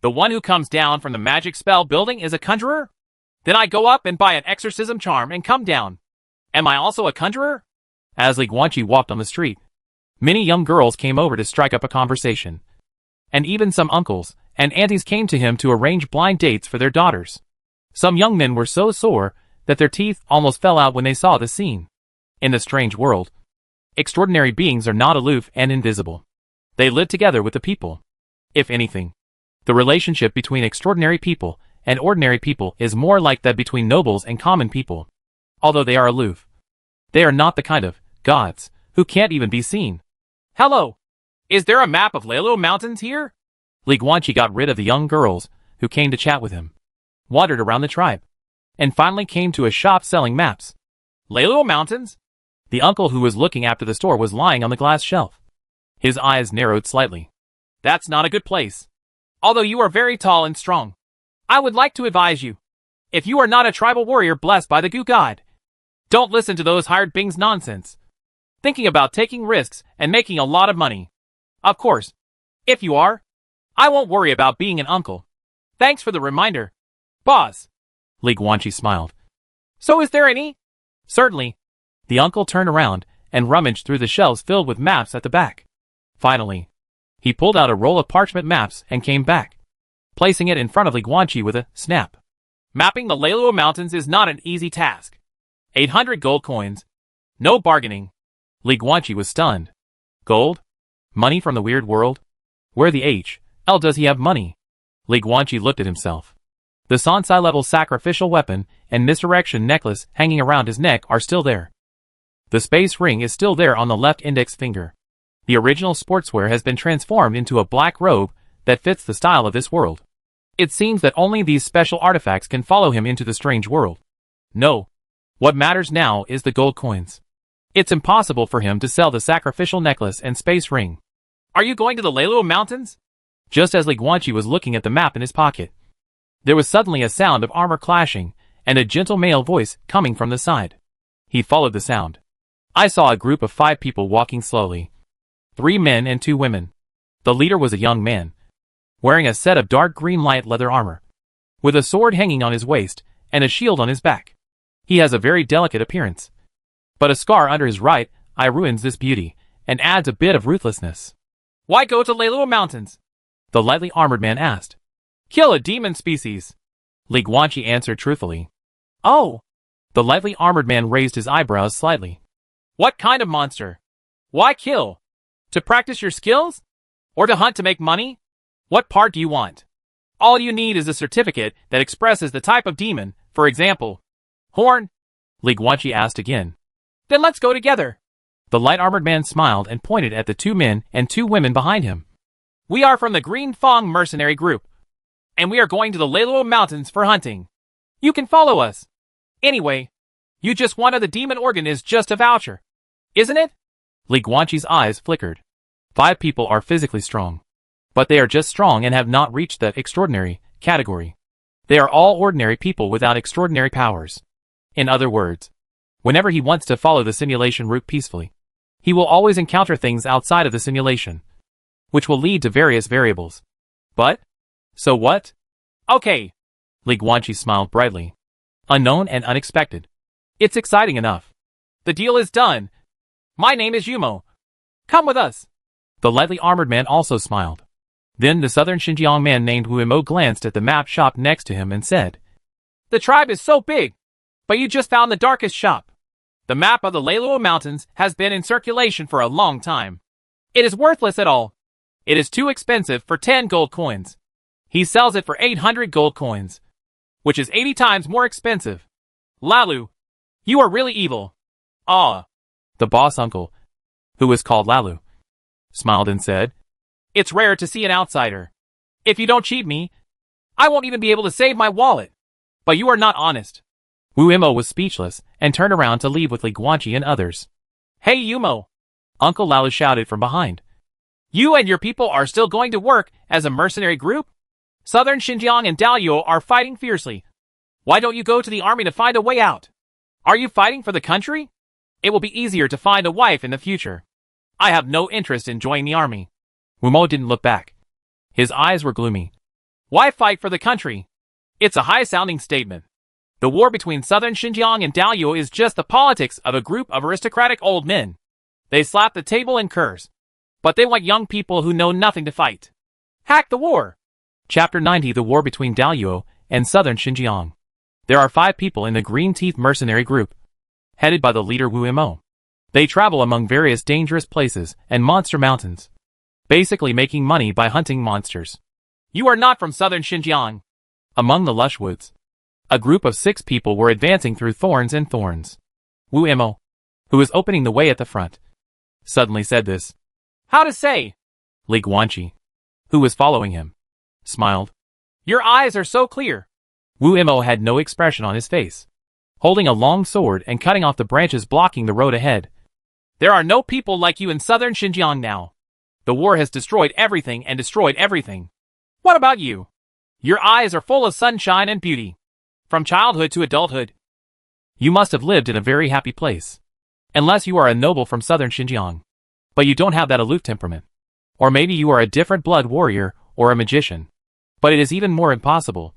The one who comes down from the magic spell building is a conjurer? Then I go up and buy an exorcism charm and come down. Am I also a conjurer? As Li Guanqi walked on the street, many young girls came over to strike up a conversation. And even some uncles and aunties came to him to arrange blind dates for their daughters. Some young men were so sore that their teeth almost fell out when they saw the scene. In the strange world, extraordinary beings are not aloof and invisible. They live together with the people. If anything, the relationship between extraordinary people and ordinary people is more like that between nobles and common people. Although they are aloof, they are not the kind of gods who can't even be seen. Hello! Is there a map of Leiluo Mountains here? Li Guanqi got rid of the young girls who came to chat with him, wandered around the tribe, and finally came to a shop selling maps. Leiluo Mountains? The uncle who was looking after the store was lying on the glass shelf. His eyes narrowed slightly. That's not a good place. Although you are very tall and strong, I would like to advise you. If you are not a tribal warrior blessed by the Gu God, don't listen to those hired bings nonsense. Thinking about taking risks and making a lot of money. Of course, if you are, I won't worry about being an uncle. Thanks for the reminder, boss. Li Guanqi smiled. So is there any? Certainly. The uncle turned around and rummaged through the shelves filled with maps at the back. Finally, he pulled out a roll of parchment maps and came back, placing it in front of Li Guanqi with a snap. Mapping the Leiluo Mountains is not an easy task. 800 gold coins. No bargaining. Li Guanqi was stunned. Gold? Money from the weird world? Where the H.L. does he have money? Li Guanqi looked at himself. The Sansai level sacrificial weapon and misdirection necklace hanging around his neck are still there. The space ring is still there on the left index finger. The original sportswear has been transformed into a black robe that fits the style of this world. It seems that only these special artifacts can follow him into the strange world. No. What matters now is the gold coins. It's impossible for him to sell the sacrificial necklace and space ring. Are you going to the Leiluo Mountains? Just as Li Guanqi was looking at the map in his pocket, there was suddenly a sound of armor clashing and a gentle male voice coming from the side. He followed the sound. I saw a group of 5 people walking slowly. 3 men and 2 women. The leader was a young man, wearing a set of dark green light leather armor, with a sword hanging on his waist and a shield on his back. He has a very delicate appearance, but a scar under his right eye ruins this beauty and adds a bit of ruthlessness. Why go to Leiluo Mountains? The lightly armored man asked. Kill a demon species. Li Guanqi answered truthfully. Oh! The lightly armored man raised his eyebrows slightly. What kind of monster? Why kill? To practice your skills? Or to hunt to make money? What part do you want? All you need is a certificate that expresses the type of demon, for example. Horn? Li Guanqi asked again. Then let's go together. The light-armored man smiled and pointed at the 2 men and 2 women behind him. We are from the Green Fong mercenary group, and we are going to the Leiluo Mountains for hunting. You can follow us. Anyway, you just wanted the demon organ is just a voucher, isn't it? Li Guanqi's eyes flickered. 5 people are physically strong. But they are just strong and have not reached the extraordinary category. They are all ordinary people without extraordinary powers. In other words, whenever he wants to follow the simulation route peacefully, he will always encounter things outside of the simulation, which will lead to various variables. But? So what? Okay. Li Guanqi smiled brightly. Unknown and unexpected. It's exciting enough. The deal is done. My name is Yumo. Come with us. The lightly armored man also smiled. Then the southern Xinjiang man named Wuimo glanced at the map shop next to him and said, The tribe is so big, but you just found the darkest shop. The map of the Leiluo Mountains has been in circulation for a long time. It is worthless at all. It is too expensive for 10 gold coins. He sells it for 800 gold coins, which is 80 times more expensive. Lalu, you are really evil. Ah. The boss uncle, who was called Lalu, smiled and said, It's rare to see an outsider. If you don't cheat me, I won't even be able to save my wallet. But you are not honest. Wuimo was speechless and turned around to leave with Li Guanqi and others. Hey Yumo! Uncle Lalu shouted from behind. You and your people are still going to work as a mercenary group? Southern Xinjiang and Daliao are fighting fiercely. Why don't you go to the army to find a way out? Are you fighting for the country? It will be easier to find a wife in the future. I have no interest in joining the army. Wumo didn't look back. His eyes were gloomy. Why fight for the country? It's a high-sounding statement. The war between southern Xinjiang and Daliao is just the politics of a group of aristocratic old men. They slap the table and curse. But they want young people who know nothing to fight. Hack the war! Chapter 90: The War Between Daliao and Southern Xinjiang. There are 5 people in the Green Teeth mercenary group, headed by the leader Wuimo. They travel among various dangerous places and monster mountains, basically making money by hunting monsters. You are not from southern Xinjiang. Among the lush woods, a group of 6 people were advancing through thorns and thorns. Wuimo, who was opening the way at the front, suddenly said this. How to say? Li Guanqi, who was following him, smiled. Your eyes are so clear. Wuimo had no expression on his face, holding a long sword and cutting off the branches blocking the road ahead. There are no people like you in southern Xinjiang now. The war has destroyed everything and destroyed everything. What about you? Your eyes are full of sunshine and beauty. From childhood to adulthood. You must have lived in a very happy place. Unless you are a noble from southern Xinjiang. But you don't have that aloof temperament. Or maybe you are a different blood warrior or a magician. But it is even more impossible.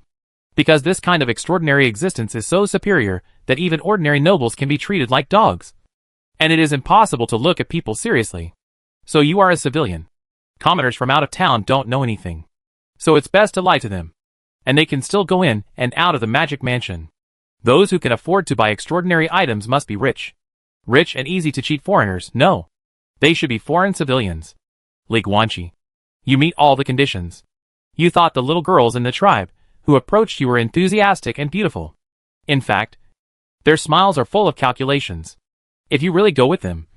Because this kind of extraordinary existence is so superior that even ordinary nobles can be treated like dogs. And it is impossible to look at people seriously. So you are a civilian. Commoners from out of town don't know anything. So it's best to lie to them. And they can still go in and out of the magic mansion. Those who can afford to buy extraordinary items must be rich. Rich and easy to cheat foreigners, no. They should be foreign civilians. Li Guanqi, you meet all the conditions. You thought the little girls in the tribe who approached you were enthusiastic and beautiful. In fact, their smiles are full of calculations. If you really go with them,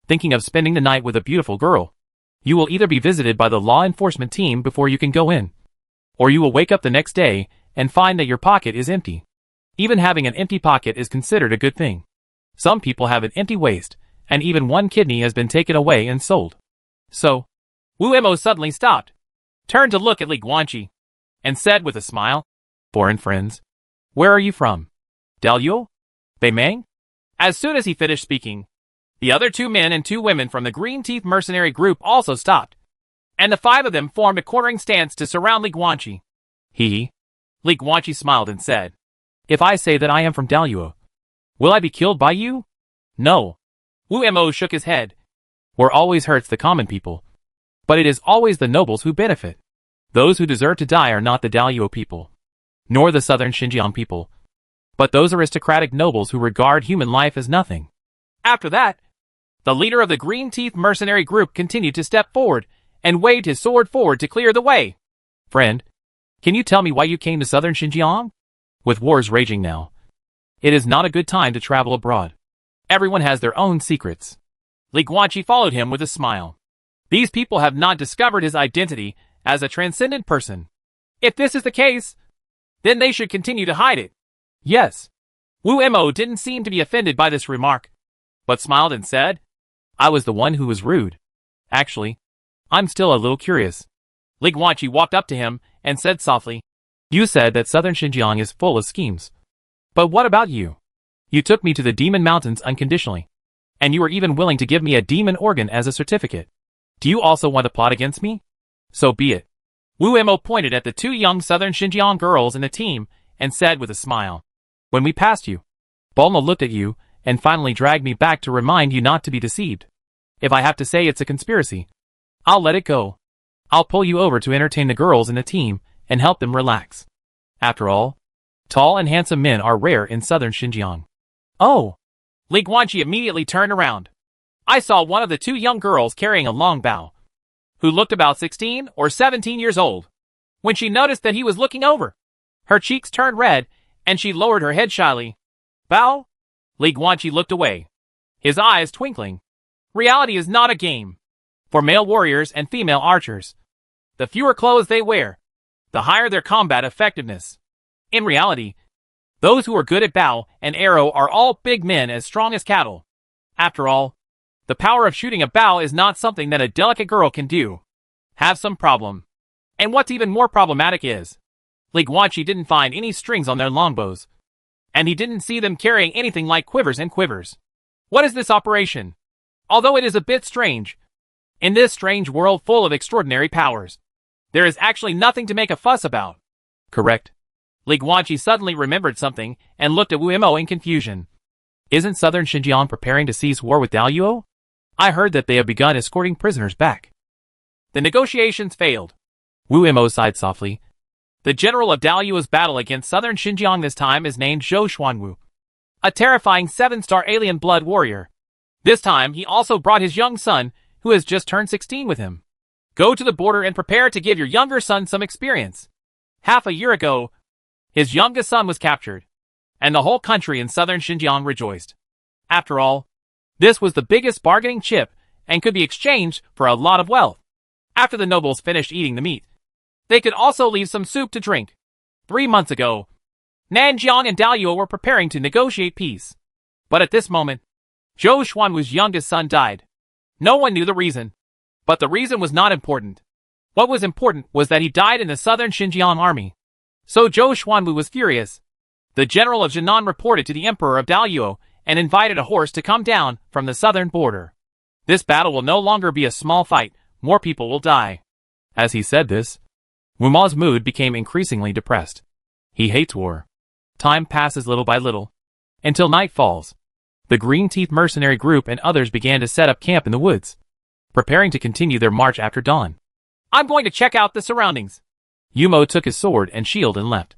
thinking of spending the night with a beautiful girl, you will either be visited by the law enforcement team before you can go in, or you will wake up the next day and find that your pocket is empty. Even having an empty pocket is considered a good thing. Some people have an empty waist, and even one kidney has been taken away and sold. So, Wuimo suddenly stopped, turned to look at Li Guanqi, and said with a smile, Foreign friends, where are you from? Daliao? Beimang? As soon as he finished speaking, the other 2 men and 2 women from the Green Teeth mercenary group also stopped, and the 5 of them formed a quartering stance to surround Li Guanqi. Li Guanqi smiled and said, If I say that I am from Daliao, will I be killed by you? No. Wuimo shook his head. War always hurts the common people. But it is always the nobles who benefit. Those who deserve to die are not the Daliao people, nor the southern Xinjiang people, but those aristocratic nobles who regard human life as nothing. After that, the leader of the Green Teeth mercenary group continued to step forward and waved his sword forward to clear the way. Friend, can you tell me why you came to southern Xinjiang? With wars raging now, it is not a good time to travel abroad. Everyone has their own secrets. Li Guanqi followed him with a smile. These people have not discovered his identity as a transcendent person. If this is the case, then they should continue to hide it. Yes. Wuimo didn't seem to be offended by this remark, but smiled and said, I was the one who was rude. Actually, I'm still a little curious. Li Guanqi walked up to him and said softly, "You said that southern Xinjiang is full of schemes. But what about you? You took me to the Demon Mountains unconditionally. And you were even willing to give me a demon organ as a certificate. Do you also want to plot against me? So be it." Wu Imo pointed at the two young southern Xinjiang girls in the team and said with a smile, "When we passed you, Bulma looked at you and finally dragged me back to remind you not to be deceived. If I have to say it's a conspiracy, I'll let it go. I'll pull you over to entertain the girls in the team and help them relax. After all, tall and handsome men are rare in southern Xinjiang." "Oh!" Li Guanqi immediately turned around. I saw one of the two young girls carrying a long bow, who looked about 16 or 17 years old. When she noticed that he was looking over, her cheeks turned red and she lowered her head shyly. "Bow?" Li Guanqi looked away, his eyes twinkling. Reality is not a game. For male warriors and female archers, the fewer clothes they wear, the higher their combat effectiveness. In reality, those who are good at bow and arrow are all big men as strong as cattle. After all, the power of shooting a bow is not something that a delicate girl can do. Have some problem. And what's even more problematic is, Li Guanqi didn't find any strings on their longbows. And he didn't see them carrying anything like quivers and quivers. What is this operation? Although it is a bit strange, in this strange world full of extraordinary powers, there is actually nothing to make a fuss about. Correct. Li Guanqi suddenly remembered something and looked at Wu Imo in confusion. Isn't southern Xinjiang preparing to cease war with Daluo? I heard that they have begun escorting prisoners back. The negotiations failed. Wu Imo sighed softly. The general of Daluo's battle against southern Xinjiang this time is named Zhou Xuanwu, a terrifying 7-star alien blood warrior. This time he also brought his young son, who has just turned 16 with him. Go to the border and prepare to give your younger son some experience. Half a year ago, his youngest son was captured, and the whole country in southern Xinjiang rejoiced. After all, this was the biggest bargaining chip and could be exchanged for a lot of wealth. After the nobles finished eating the meat, they could also leave some soup to drink. 3 months ago, Nanjiang and Daluo were preparing to negotiate peace. But at this moment, Zhou Xuanwu's youngest son died. No one knew the reason. But the reason was not important. What was important was that he died in the southern Xinjiang army. So Zhou Xuanwu was furious. The general of Jinan reported to the emperor of Daluo and invited a horse to come down from the southern border. This battle will no longer be a small fight, more people will die. As he said this, Wu Ma's mood became increasingly depressed. He hates war. Time passes little by little, until night falls. The Green Teeth mercenary group and others began to set up camp in the woods, preparing to continue their march after dawn. I'm going to check out the surroundings. Yumo took his sword and shield and left.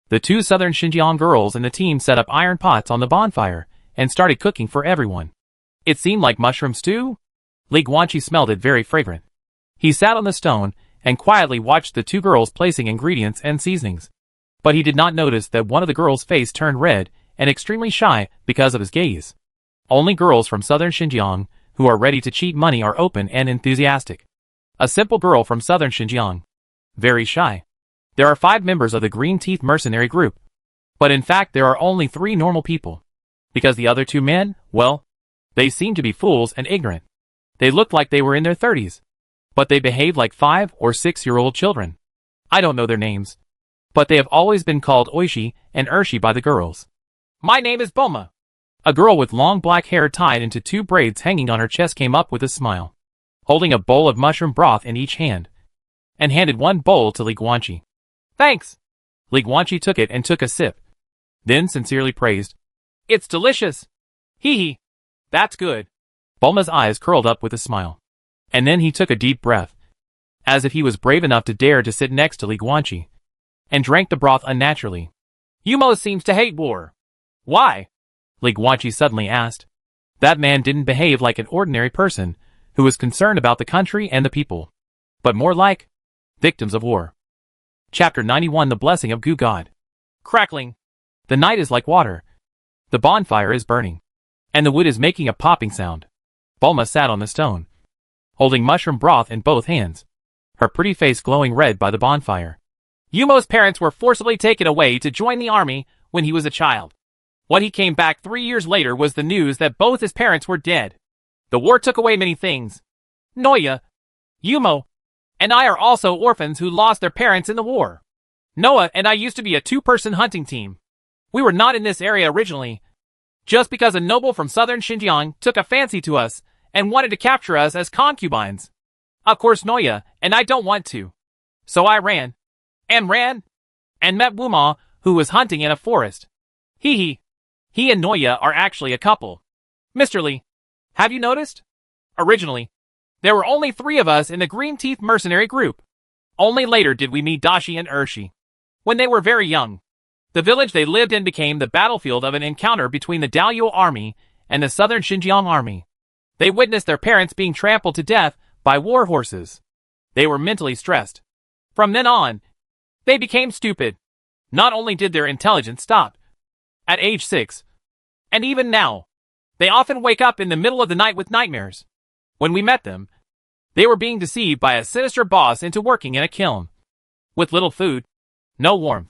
The two southern Xinjiang girls and the team set up iron pots on the bonfire and started cooking for everyone. It seemed like mushroom stew. Li Guanqi smelled it very fragrant. He sat on the stone and quietly watched the two girls placing ingredients and seasonings. But he did not notice that one of the girls' face turned red and extremely shy because of his gaze. Only girls from southern Xinjiang who are ready to cheat money are open and enthusiastic. A simple girl from southern Xinjiang. Very shy. There are 5 members of the Green Teeth mercenary group. But in fact there are only 3 normal people. Because the other 2 men, well, they seem to be fools and ignorant. They looked like they were in their 30s. But they behaved like 5 or 6-year-old children. I don't know their names. But they have always been called Oishi and Urshi by the girls. My name is Bulma. A girl with long black hair tied into 2 braids hanging on her chest came up with a smile, holding a bowl of mushroom broth in each hand, and handed 1 bowl to Li Guanqi. Thanks. Li Guanqi took it and took a sip, then sincerely praised. It's delicious. Hee hee. That's good. Bulma's eyes curled up with a smile. And then he took a deep breath, as if he was brave enough to dare to sit next to Li Guanqi, and drank the broth unnaturally. Yumo seems to hate war. Why? Li Guanqi suddenly asked. That man didn't behave like an ordinary person who was concerned about the country and the people, but more like victims of war. Chapter 91 The Blessing of Gu God. Crackling. The night is like water. The bonfire is burning, and the wood is making a popping sound. Bulma sat on the stone, holding mushroom broth in both hands, her pretty face glowing red by the bonfire. Yumo's parents were forcibly taken away to join the army when he was a child. When he came back 3 years later was the news that both his parents were dead. The war took away many things. Noya, Yumo, and I are also orphans who lost their parents in the war. Noah and I used to be a two-person hunting team. We were not in this area originally, just because a noble from southern Xinjiang took a fancy to us and wanted to capture us as concubines. Of course Noya and I don't want to. So I ran, and met Wuma, who was hunting in a forest. He and Noya are actually a couple. Mr. Lee, have you noticed? Originally, there were only 3 of us in the Green Teeth mercenary group. Only later did we meet Dashi and Urshi. When they were very young, the village they lived in became the battlefield of an encounter between the Daluo army and the southern Xinjiang army. They witnessed their parents being trampled to death by war horses. They were mentally stressed. From then on, they became stupid. Not only did their intelligence stop at age 6, and even now, they often wake up in the middle of the night with nightmares. When we met them, they were being deceived by a sinister boss into working in a kiln. With little food, no warmth,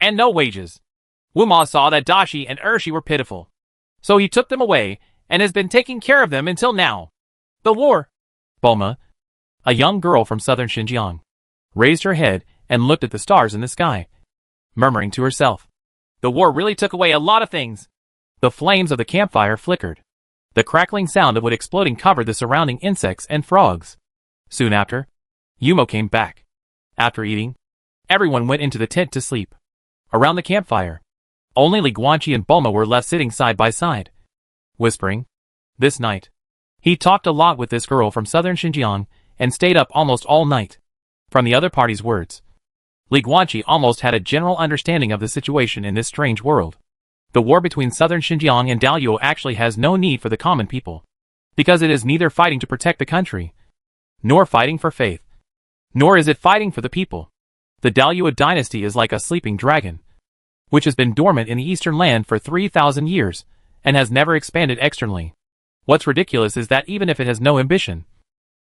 and no wages. Wuma saw that Dashi and Urshi were pitiful. So he took them away and has been taking care of them until now. The war. Bulma, a young girl from southern Xinjiang, raised her head and looked at the stars in the sky, murmuring to herself. The war really took away a lot of things. The flames of the campfire flickered. The crackling sound of wood exploding covered the surrounding insects and frogs. Soon after, Yumo came back. After eating, everyone went into the tent to sleep. Around the campfire, only Li Guanqi and Bulma were left sitting side by side, whispering. This night, he talked a lot with this girl from southern Xinjiang and stayed up almost all night. From the other party's words, Li Guanqi almost had a general understanding of the situation in this strange world. The war between southern Xinjiang and Daluo actually has no need for the common people, because it is neither fighting to protect the country, nor fighting for faith, nor is it fighting for the people. The Daluo dynasty is like a sleeping dragon, which has been dormant in the eastern land for 3,000 years, and has never expanded externally. What's ridiculous is that even if it has no ambition,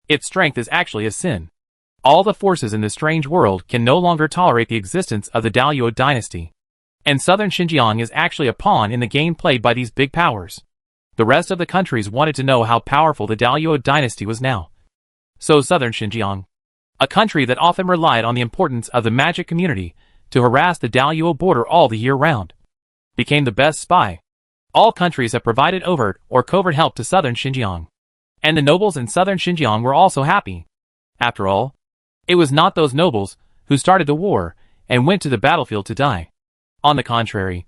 its strength is actually a sin. All the forces in this strange world can no longer tolerate the existence of the Daluo dynasty. And southern Xinjiang is actually a pawn in the game played by these big powers. The rest of the countries wanted to know how powerful the Daluo dynasty was now. So southern Xinjiang, a country that often relied on the importance of the magic community to harass the Daluo border all the year round, became the best spy. All countries have provided overt or covert help to southern Xinjiang. And the nobles in southern Xinjiang were also happy. After all, it was not those nobles who started the war and went to the battlefield to die. On the contrary,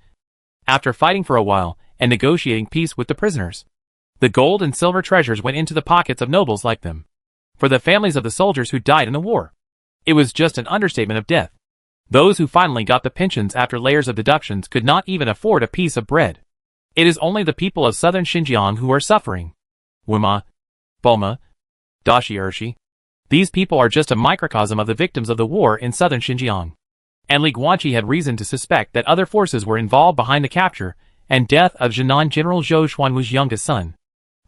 after fighting for a while and negotiating peace with the prisoners, the gold and silver treasures went into the pockets of nobles like them. For the families of the soldiers who died in the war, it was just an understatement of death. Those who finally got the pensions after layers of deductions could not even afford a piece of bread. It is only the people of southern Xinjiang who are suffering. Wuma, Bulma, Dashi Urshi. These people are just a microcosm of the victims of the war in southern Xinjiang. And Li Guanqi had reason to suspect that other forces were involved behind the capture and death of Jinan General Zhou Xuanwu's youngest son.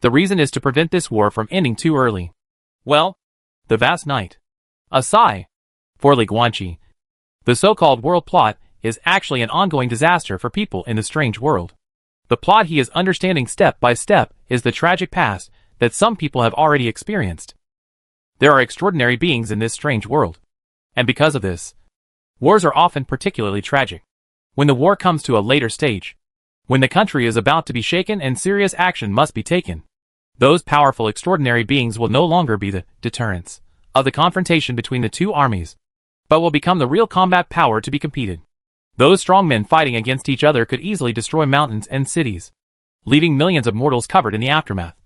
The reason is to prevent this war from ending too early. Well, the vast night. A sigh. For Li Guanqi, the so-called world plot is actually an ongoing disaster for people in the strange world. The plot he is understanding step by step is the tragic past that some people have already experienced. There are extraordinary beings in this strange world. And because of this, wars are often particularly tragic. When the war comes to a later stage, when the country is about to be shaken and serious action must be taken, those powerful extraordinary beings will no longer be the deterrents of the confrontation between the two armies, but will become the real combat power to be competed. Those strong men fighting against each other could easily destroy mountains and cities, leaving millions of mortals covered in the aftermath,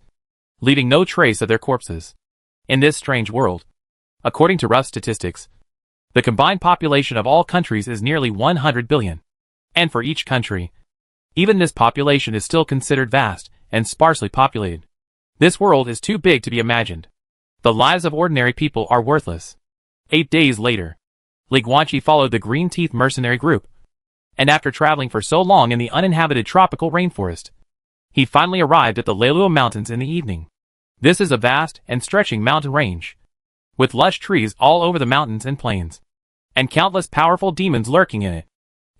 leaving no trace of their corpses. In this strange world, according to rough statistics, the combined population of all countries is nearly 100 billion. And for each country, even this population is still considered vast and sparsely populated. This world is too big to be imagined. The lives of ordinary people are worthless. 8 days later, Li Guanqi followed the Green Teeth mercenary group. And after traveling for so long in the uninhabited tropical rainforest, he finally arrived at the Leiluo Mountains in the evening. This is a vast and stretching mountain range, with lush trees all over the mountains and plains, and countless powerful demons lurking in it.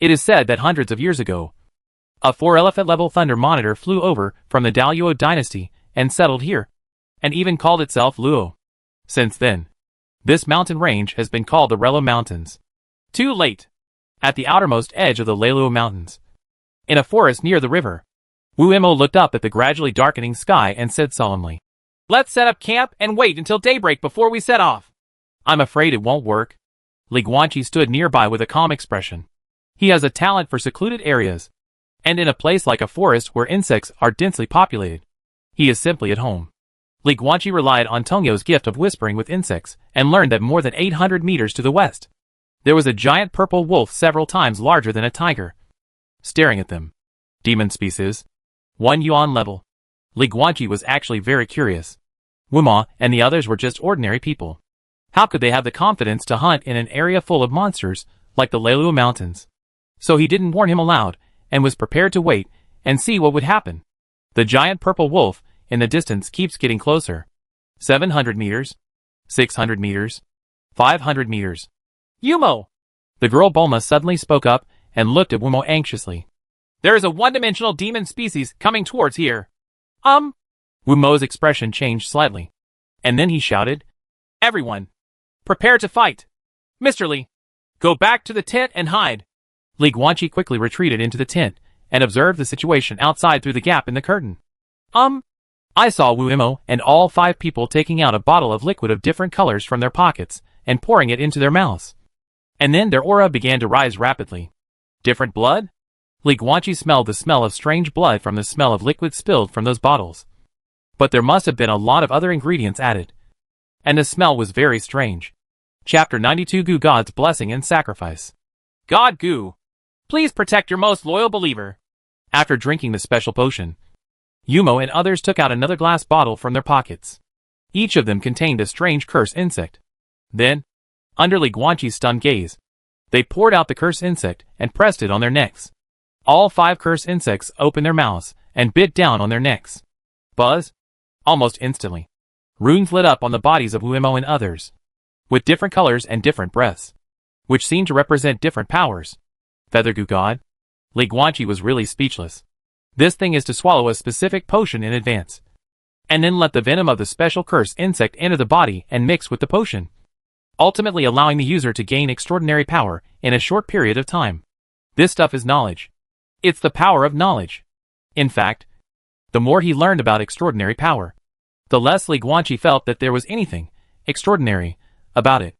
It is said that hundreds of years ago, a 4-elephant-level thunder monitor flew over from the Daluo dynasty and settled here. and even called itself Luo. Since then, this mountain range has been called the Relo Mountains. Too late. At the outermost edge of the Leiluo Mountains, in a forest near the river, Wu Imo looked up at the gradually darkening sky and said solemnly, "Let's set up camp and wait until daybreak before we set off." "I'm afraid it won't work." Li Guanqi stood nearby with a calm expression. He has a talent for secluded areas, and in a place like a forest where insects are densely populated, he is simply at home. Li Guanqi relied on Tongyo's gift of whispering with insects and learned that more than 800 meters to the west, there was a giant purple wolf several times larger than a tiger, staring at them. Demon species. 1 yuan level. Li Guanqi was actually very curious. Wuma and the others were just ordinary people. How could they have the confidence to hunt in an area full of monsters like the Leiluo Mountains? So he didn't warn him aloud and was prepared to wait and see what would happen. The giant purple wolf in the distance keeps getting closer. 700 meters. 600 meters. 500 meters. "Yumo!" The girl Bulma suddenly spoke up and looked at Wumo anxiously. "There is a one-dimensional demon species coming towards here." Wumo's expression changed slightly. And then he shouted, "Everyone, prepare to fight. Mr. Li, go back to the tent and hide." Li Guanqi quickly retreated into the tent and observed the situation outside through the gap in the curtain. I saw Wu Imo and all 5 people taking out a bottle of liquid of different colors from their pockets and pouring it into their mouths. And then their aura began to rise rapidly. Different blood? Li Guanqi smelled the smell of strange blood from the smell of liquid spilled from those bottles. But there must have been a lot of other ingredients added. And the smell was very strange. Chapter 92 Gu God's Blessing and Sacrifice. God Gu, please protect your most loyal believer. After drinking the special potion, Yumo and others took out another glass bottle from their pockets. Each of them contained a strange curse insect. Then, under Li Guanqi's stunned gaze, they poured out the curse insect and pressed it on their necks. All 5 curse insects opened their mouths and bit down on their necks. Buzz! Almost instantly, runes lit up on the bodies of Wu Imo and others, with different colors and different breaths, which seemed to represent different powers. Feather Gu God? Li Guanqi was really speechless. This thing is to swallow a specific potion in advance, and then let the venom of the special curse insect enter the body and mix with the potion, ultimately allowing the user to gain extraordinary power in a short period of time. This stuff is knowledge. It's the power of knowledge. In fact, the more he learned about extraordinary power, the less Li Guanqi felt that there was anything extraordinary about it.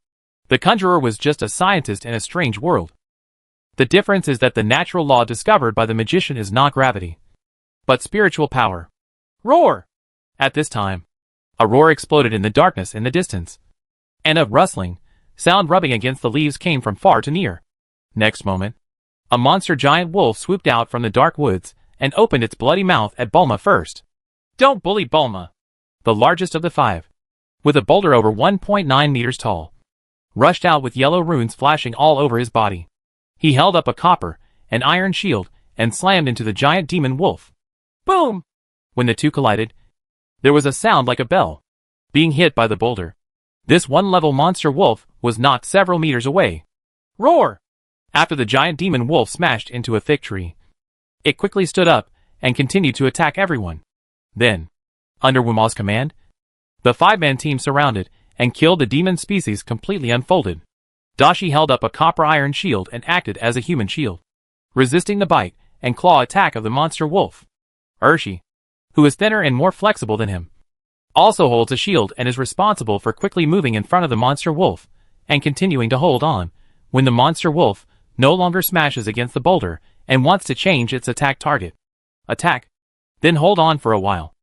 The conjurer was just a scientist in a strange world. The difference is that the natural law discovered by the magician is not gravity, but spiritual power. Roar! At this time, a roar exploded in the darkness in the distance, and a rustling sound rubbing against the leaves came from far to near. Next moment, a monster giant wolf swooped out from the dark woods and opened its bloody mouth at Bulma first. Don't bully Bulma, the largest of the 5, with a boulder over 1.9 meters tall, rushed out with yellow runes flashing all over his body. He held up a copper and iron shield and slammed into the giant demon wolf. Boom! When the two collided, there was a sound like a bell being hit by the boulder. This 1-level monster wolf was knocked several meters away. Roar! After the giant demon wolf smashed into a thick tree, it quickly stood up and continued to attack everyone. Then, under Wuma's command, the 5-man team surrounded and killed the demon species completely unfolded. Dashi held up a copper iron shield and acted as a human shield, resisting the bite and claw attack of the monster wolf. Urshi, who is thinner and more flexible than him, also holds a shield and is responsible for quickly moving in front of the monster wolf and continuing to hold on when the monster wolf no longer smashes against the boulder and wants to change its attack target. Attack, then hold on for a while,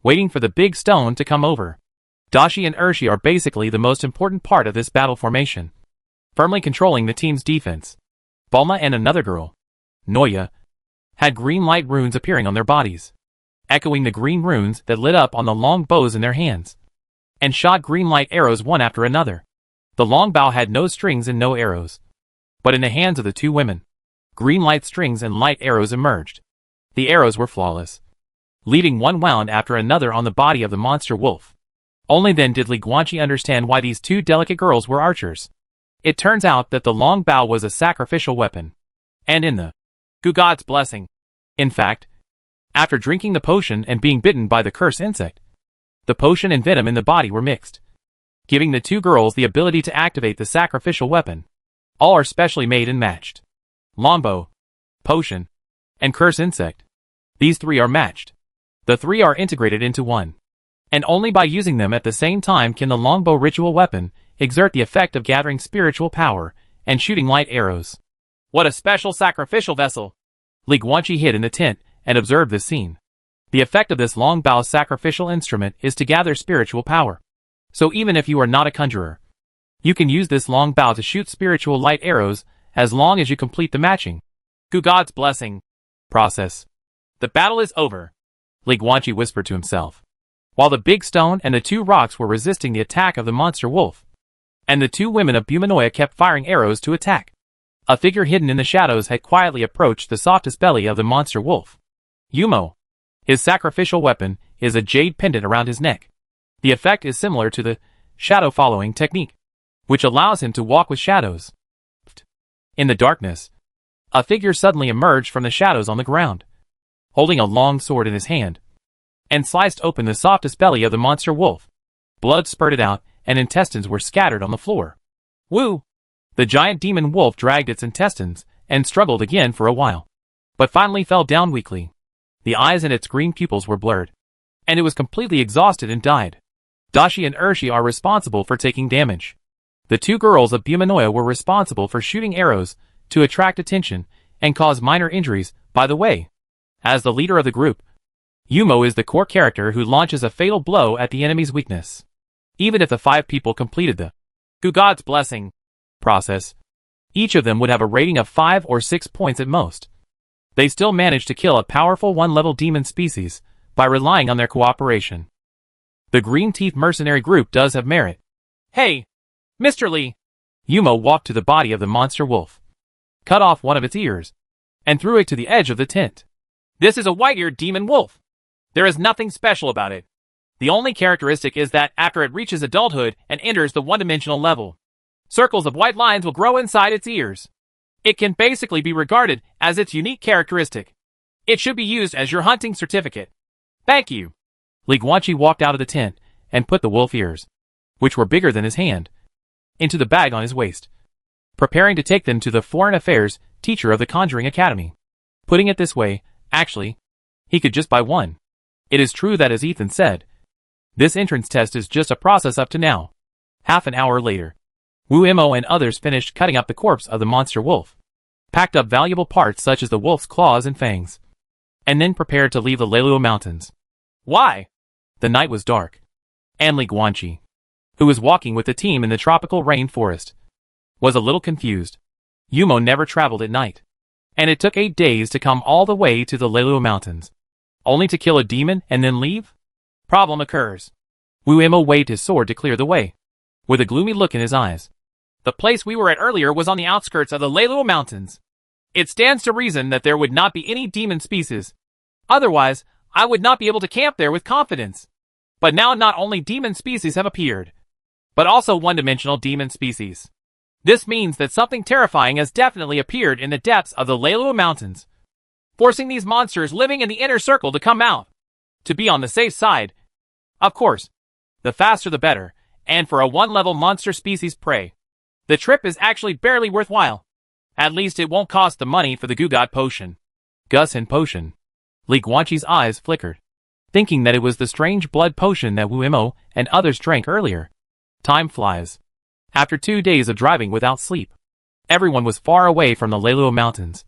waiting for the big stone to come over. Dashi and Urshi are basically the most important part of this battle formation, firmly controlling the team's defense. Bulma and another girl, Noya, had green light runes appearing on their bodies, echoing the green runes that lit up on the long bows in their hands, and shot green light arrows one after another. The long bow had no strings and no arrows, but in the hands of the 2 women, green light strings and light arrows emerged. The arrows were flawless, leaving one wound after another on the body of the monster wolf. Only then did Li Guanqi understand why these 2 delicate girls were archers. It turns out that the long bow was a sacrificial weapon, and in the Gu God's Blessing. In fact, after drinking the potion and being bitten by the curse insect, The potion and venom in the body were mixed, giving the two girls the ability to activate the sacrificial weapon. All are specially made and matched. Longbow, potion, and curse insect. These three are matched. The three are integrated into one. And only by using them at the same time can the longbow ritual weapon exert the effect of gathering spiritual power and shooting light arrows. What a special sacrificial vessel! Li Guanqi hid in the tent and observed this scene. The effect of this long bow sacrificial instrument is to gather spiritual power. So even if you are not a conjurer, you can use this long bow to shoot spiritual light arrows as long as you complete the matching. God's blessing. Process. The battle is over, Li Guanqi whispered to himself, while the big stone and the two rocks were resisting the attack of the monster wolf, and the two women of Bumanoia kept firing arrows to attack. A figure hidden in the shadows had quietly approached the softest belly of the monster wolf. Yumo. His sacrificial weapon is a jade pendant around his neck. The effect is similar to the shadow following technique, which allows him to walk with shadows. In the darkness, a figure suddenly emerged from the shadows on the ground, holding a long sword in his hand, and sliced open the softest belly of the monster wolf. Blood spurted out, and intestines were scattered on the floor. Woo! The giant demon wolf dragged its intestines and struggled again for a while, but finally fell down weakly. The eyes in its green pupils were blurred, and it was completely exhausted and died. Dashi and Urshi are responsible for taking damage. The two girls of Bumanoia were responsible for shooting arrows to attract attention and cause minor injuries. By the way, as the leader of the group, Yumo is the core character who launches a fatal blow at the enemy's weakness. Even if the 5 people completed the God's blessing process, each of them would have a rating of 5 or 6 points at most. They still managed to kill a powerful 1-level demon species by relying on their cooperation. The Green Teeth mercenary group does have merit. Hey, Mr. Lee! Yumo walked to the body of the monster wolf, cut off one of its ears, and threw it to the edge of the tent. This is a white-eared demon wolf. There is nothing special about it. The only characteristic is that after it reaches adulthood and enters the one-dimensional level, circles of white lines will grow inside its ears. It can basically be regarded as its unique characteristic. It should be used as your hunting certificate. Thank you. Li Guanqi walked out of the tent and put the wolf ears, which were bigger than his hand, into the bag on his waist, preparing to take them to the Foreign Affairs teacher of the Conjuring Academy. Putting it this way, actually, he could just buy one. It is true that, as Ethan said, this entrance test is just a process up to now. Half an hour later, Wu Imo and others finished cutting up the corpse of the monster wolf, packed up valuable parts such as the wolf's claws and fangs, and then prepared to leave the Leiluo Mountains. Why? The night was dark, and Li Guanqi, who was walking with the team in the tropical rainforest, was a little confused. Yumo never traveled at night, and it took 8 days to come all the way to the Leiluo Mountains, only to kill a demon and then leave? Problem occurs. Wu Imo waved his sword to clear the way, with a gloomy look in his eyes. The place we were at earlier was on the outskirts of the Leiluo Mountains. It stands to reason that there would not be any demon species. Otherwise, I would not be able to camp there with confidence. But now not only demon species have appeared, but also one-dimensional demon species. This means that something terrifying has definitely appeared in the depths of the Leiluo Mountains, forcing these monsters living in the inner circle to come out. To be on the safe side, of course, the faster the better, and for a 1-level monster species prey, the trip is actually barely worthwhile. At least it won't cost the money for the Gugat potion. Gus and potion. Li Guanqi's eyes flickered, thinking that it was the strange blood potion that Wu Imo and others drank earlier. Time flies. After 2 days of driving without sleep, everyone was far away from the Leiluo Mountains,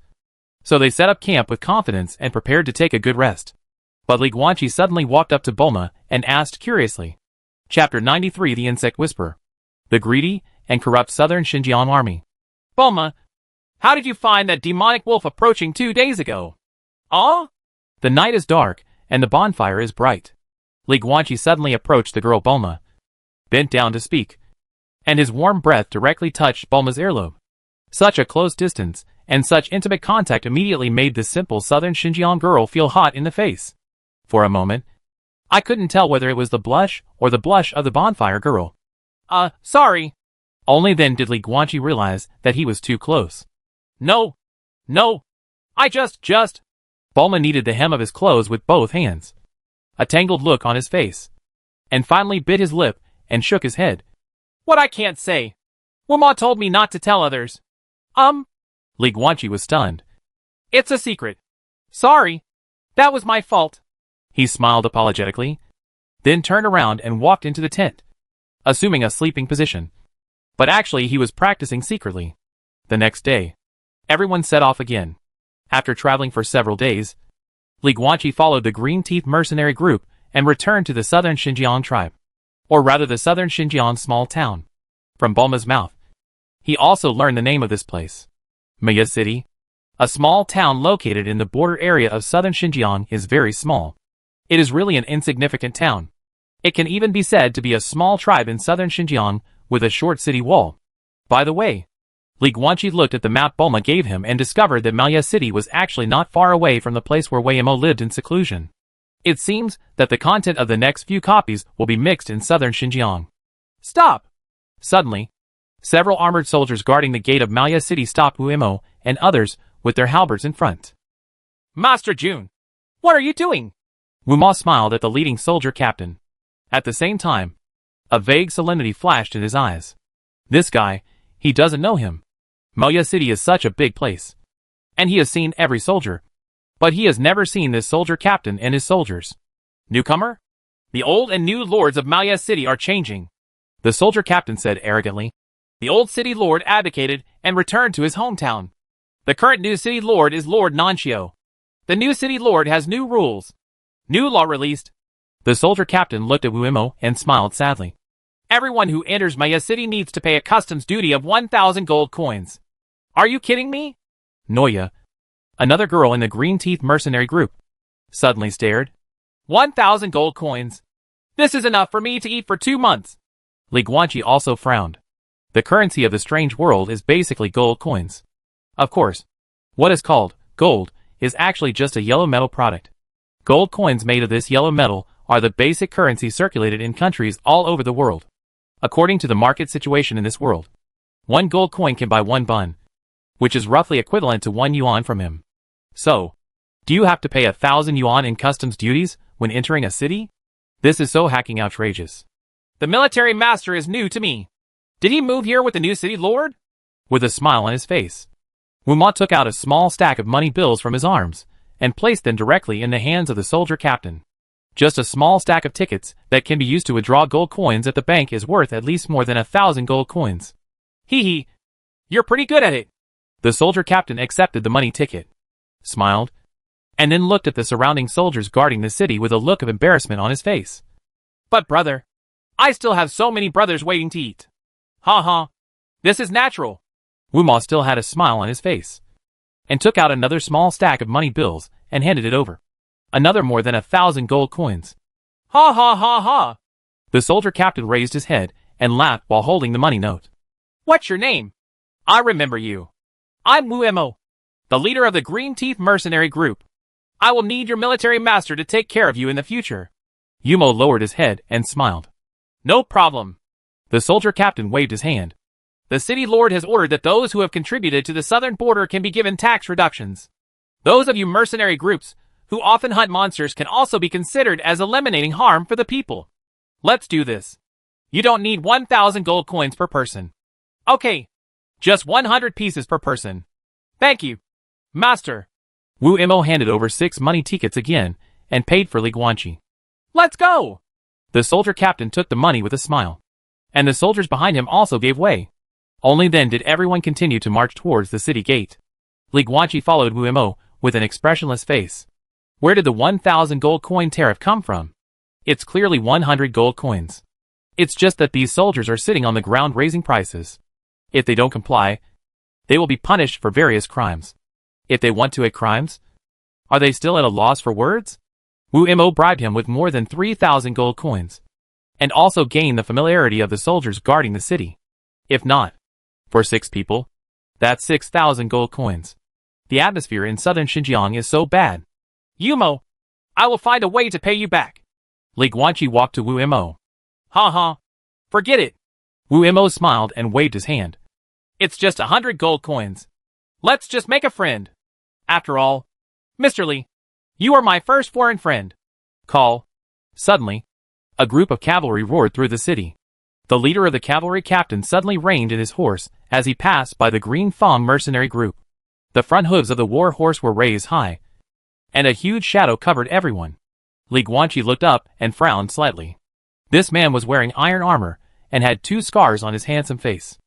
so they set up camp with confidence and prepared to take a good rest. But Li Guanqi suddenly walked up to Bulma and asked curiously. Chapter 93: The Insect Whisperer. The Greedy and Corrupt Southern Xinjiang Army. Bulma, how did you find that demonic wolf approaching 2 days ago? The night is dark, and the bonfire is bright. Li Guanqi suddenly approached the girl Bulma, bent down to speak, and his warm breath directly touched Bulma's earlobe. Such a close distance, and such intimate contact immediately made this simple southern Xinjiang girl feel hot in the face. For a moment, I couldn't tell whether it was the blush or the blush of the bonfire girl. Sorry. Only then did Li Guanqi realize that he was too close. No. I just. Bulma kneaded the hem of his clothes with both hands, a tangled look on his face. and finally bit his lip and shook his head. What I can't say. Wuma told me not to tell others. Li Guanqi was stunned. It's a secret. Sorry. That was my fault. He smiled apologetically, then turned around and walked into the tent, assuming a sleeping position. But actually he was practicing secretly. The next day, everyone set off again. After traveling for several days, Li Guanqi followed the Green Teeth mercenary group and returned to the southern Xinjiang tribe, or rather the southern Xinjiang small town. From Bulma's mouth, he also learned the name of this place. Maya City, a small town located in the border area of southern Xinjiang, is very small. It is really an insignificant town. It can even be said to be a small tribe in southern Xinjiang with a short city wall. By the way, Li Guanqi looked at the map Bulma gave him and discovered that Maya City was actually not far away from the place where Wei Mo lived in seclusion. It seems that the content of the next few copies will be mixed in southern Xinjiang. Stop! Suddenly, several armored soldiers guarding the gate of Maya City stopped Wu Mo and others with their halberds in front. Master Jun, what are you doing? Wu Ma smiled at the leading soldier captain. At the same time, a vague solemnity flashed in his eyes. This guy, he doesn't know him. Maya City is such a big place, and he has seen every soldier, but he has never seen this soldier captain and his soldiers. Newcomer? The old and new lords of Maya City are changing, the soldier captain said arrogantly. The old city lord abdicated and returned to his hometown. The current new city lord is Lord Nanxio. The new city lord has new rules. New law released. The soldier captain looked at Wu Mo and smiled sadly. Everyone who enters Maya City needs to pay a customs duty of 1,000 gold coins. Are you kidding me? Noya, another girl in the Green Teeth mercenary group, suddenly stared. 1,000 gold coins. This is enough for me to eat for 2 months. Li Guanqi also frowned. The currency of the strange world is basically gold coins. Of course, what is called gold is actually just a yellow metal product. Gold coins made of this yellow metal are the basic currency circulated in countries all over the world. According to the market situation in this world, 1 gold coin can buy 1 bun, which is roughly equivalent to 1 yuan from him. So, do you have to pay 1,000 yuan in customs duties when entering a city? This is so hacking outrageous. The military master is new to me. Did he move here with the new city lord? With a smile on his face, Wu Ma took out a small stack of money bills from his arms and placed them directly in the hands of the soldier captain. Just a small stack of tickets that can be used to withdraw gold coins at the bank is worth at least more than 1,000 gold coins. Hee hee. You're pretty good at it. The soldier captain accepted the money ticket, smiled, and then looked at the surrounding soldiers guarding the city with a look of embarrassment on his face. But brother, I still have so many brothers waiting to eat. Ha ha. This is natural. Wu Ma still had a smile on his face, and took out another small stack of money bills and handed it over. Another more than 1,000 gold coins. Ha ha ha ha. The soldier captain raised his head and laughed while holding the money note. What's your name? I remember you. I'm Wu Mo, the leader of the Green Teeth mercenary group. I will need your military master to take care of you in the future. Yumo lowered his head and smiled. No problem. The soldier captain waved his hand. The city lord has ordered that those who have contributed to the southern border can be given tax reductions. Those of you mercenary groups who often hunt monsters can also be considered as eliminating harm for the people. Let's do this. You don't need 1,000 gold coins per person. Okay. Just 100 pieces per person. Thank you, master. Wu Mo handed over 6 money tickets again and paid for Li Guanqi. Let's go! The soldier captain took the money with a smile, and the soldiers behind him also gave way. Only then did everyone continue to march towards the city gate. Li Guanqi followed Wu Mo with an expressionless face. Where did the 1,000 gold coin tariff come from? It's clearly 100 gold coins. It's just that these soldiers are sitting on the ground raising prices. If they don't comply, they will be punished for various crimes. If they want to add crimes, are they still at a loss for words? Wu Mo bribed him with more than 3,000 gold coins, and also gained the familiarity of the soldiers guarding the city. If not, for 6 people, that's 6,000 gold coins. The atmosphere in southern Xinjiang is so bad. Yumo, I will find a way to pay you back. Li Guanqi walked to Wu Mo. Ha ha. Forget it. Wu Mo smiled and waved his hand. It's just 100 gold coins. Let's just make a friend. After all, Mr. Li, you are my first foreign friend. Call. Suddenly, A group of cavalry roared through the city. The leader of the cavalry captain suddenly reined in his horse as he passed by the Green Fang mercenary group. The front hooves of the war horse were raised high, and a huge shadow covered everyone. Li Guanqi looked up and frowned slightly. This man was wearing iron armor and had 2 scars on his handsome face,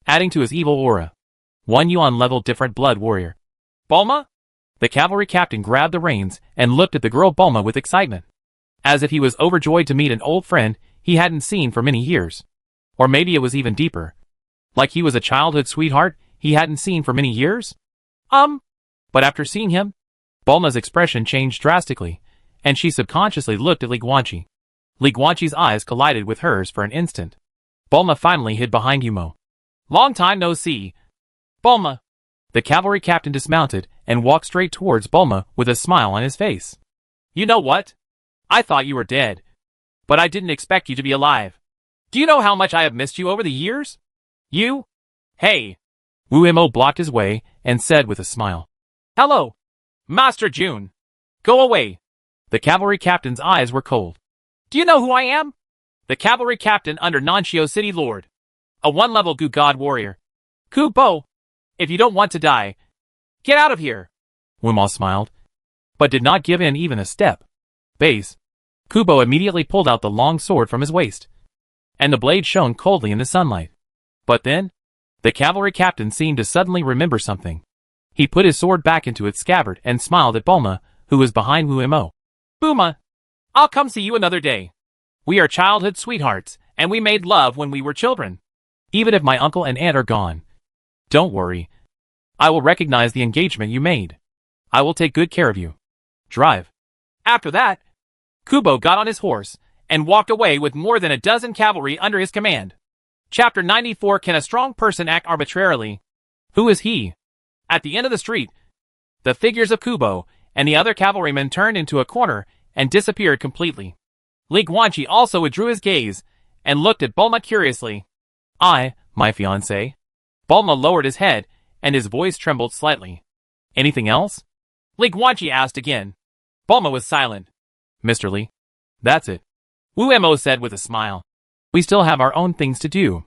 adding to his evil aura. 1 Yuan level different blood warrior. Bulma? The cavalry captain grabbed the reins and looked at the girl Bulma with excitement, as if he was overjoyed to meet an old friend he hadn't seen for many years. Or maybe it was even deeper, like he was a childhood sweetheart he hadn't seen for many years? But after seeing him, Bulma's expression changed drastically, and she subconsciously looked at Li Guanqi. Li Guanqi's eyes collided with hers for an instant. Bulma finally hid behind Yumo. Long time no see. Bulma. The cavalry captain dismounted and walked straight towards Bulma with a smile on his face. You know what? I thought you were dead, but I didn't expect you to be alive. Do you know how much I have missed you over the years? You? Hey. Wu Mo blocked his way and said with a smile. Hello, Master June. Go away. The cavalry captain's eyes were cold. Do you know who I am? The cavalry captain under Nanxio City Lord. A 1-level Gu God warrior. Ku Bo. If you don't want to die, get out of here. Wu Mo smiled, but did not give in even a step. Base. Kubo immediately pulled out the long sword from his waist, and the blade shone coldly in the sunlight. But then, the cavalry captain seemed to suddenly remember something. He put his sword back into its scabbard and smiled at Bulma, who was behind Wu Mo. Bulma, I'll come see you another day. We are childhood sweethearts, and we made love when we were children. Even if my uncle and aunt are gone, don't worry. I will recognize the engagement you made. I will take good care of you. Drive. After that, Kubo got on his horse and walked away with more than a dozen cavalry under his command. Chapter 94. Can a strong person act arbitrarily? Who is he? At the end of the street, the figures of Kubo and the other cavalrymen turned into a corner and disappeared completely. Li Guanqi also withdrew his gaze and looked at Bulma curiously. My fiancé. Bulma lowered his head and his voice trembled slightly. Anything else? Li Guanqi asked again. Bulma was silent. Mr. Li. That's it. Wu Mo said with a smile. We still have our own things to do.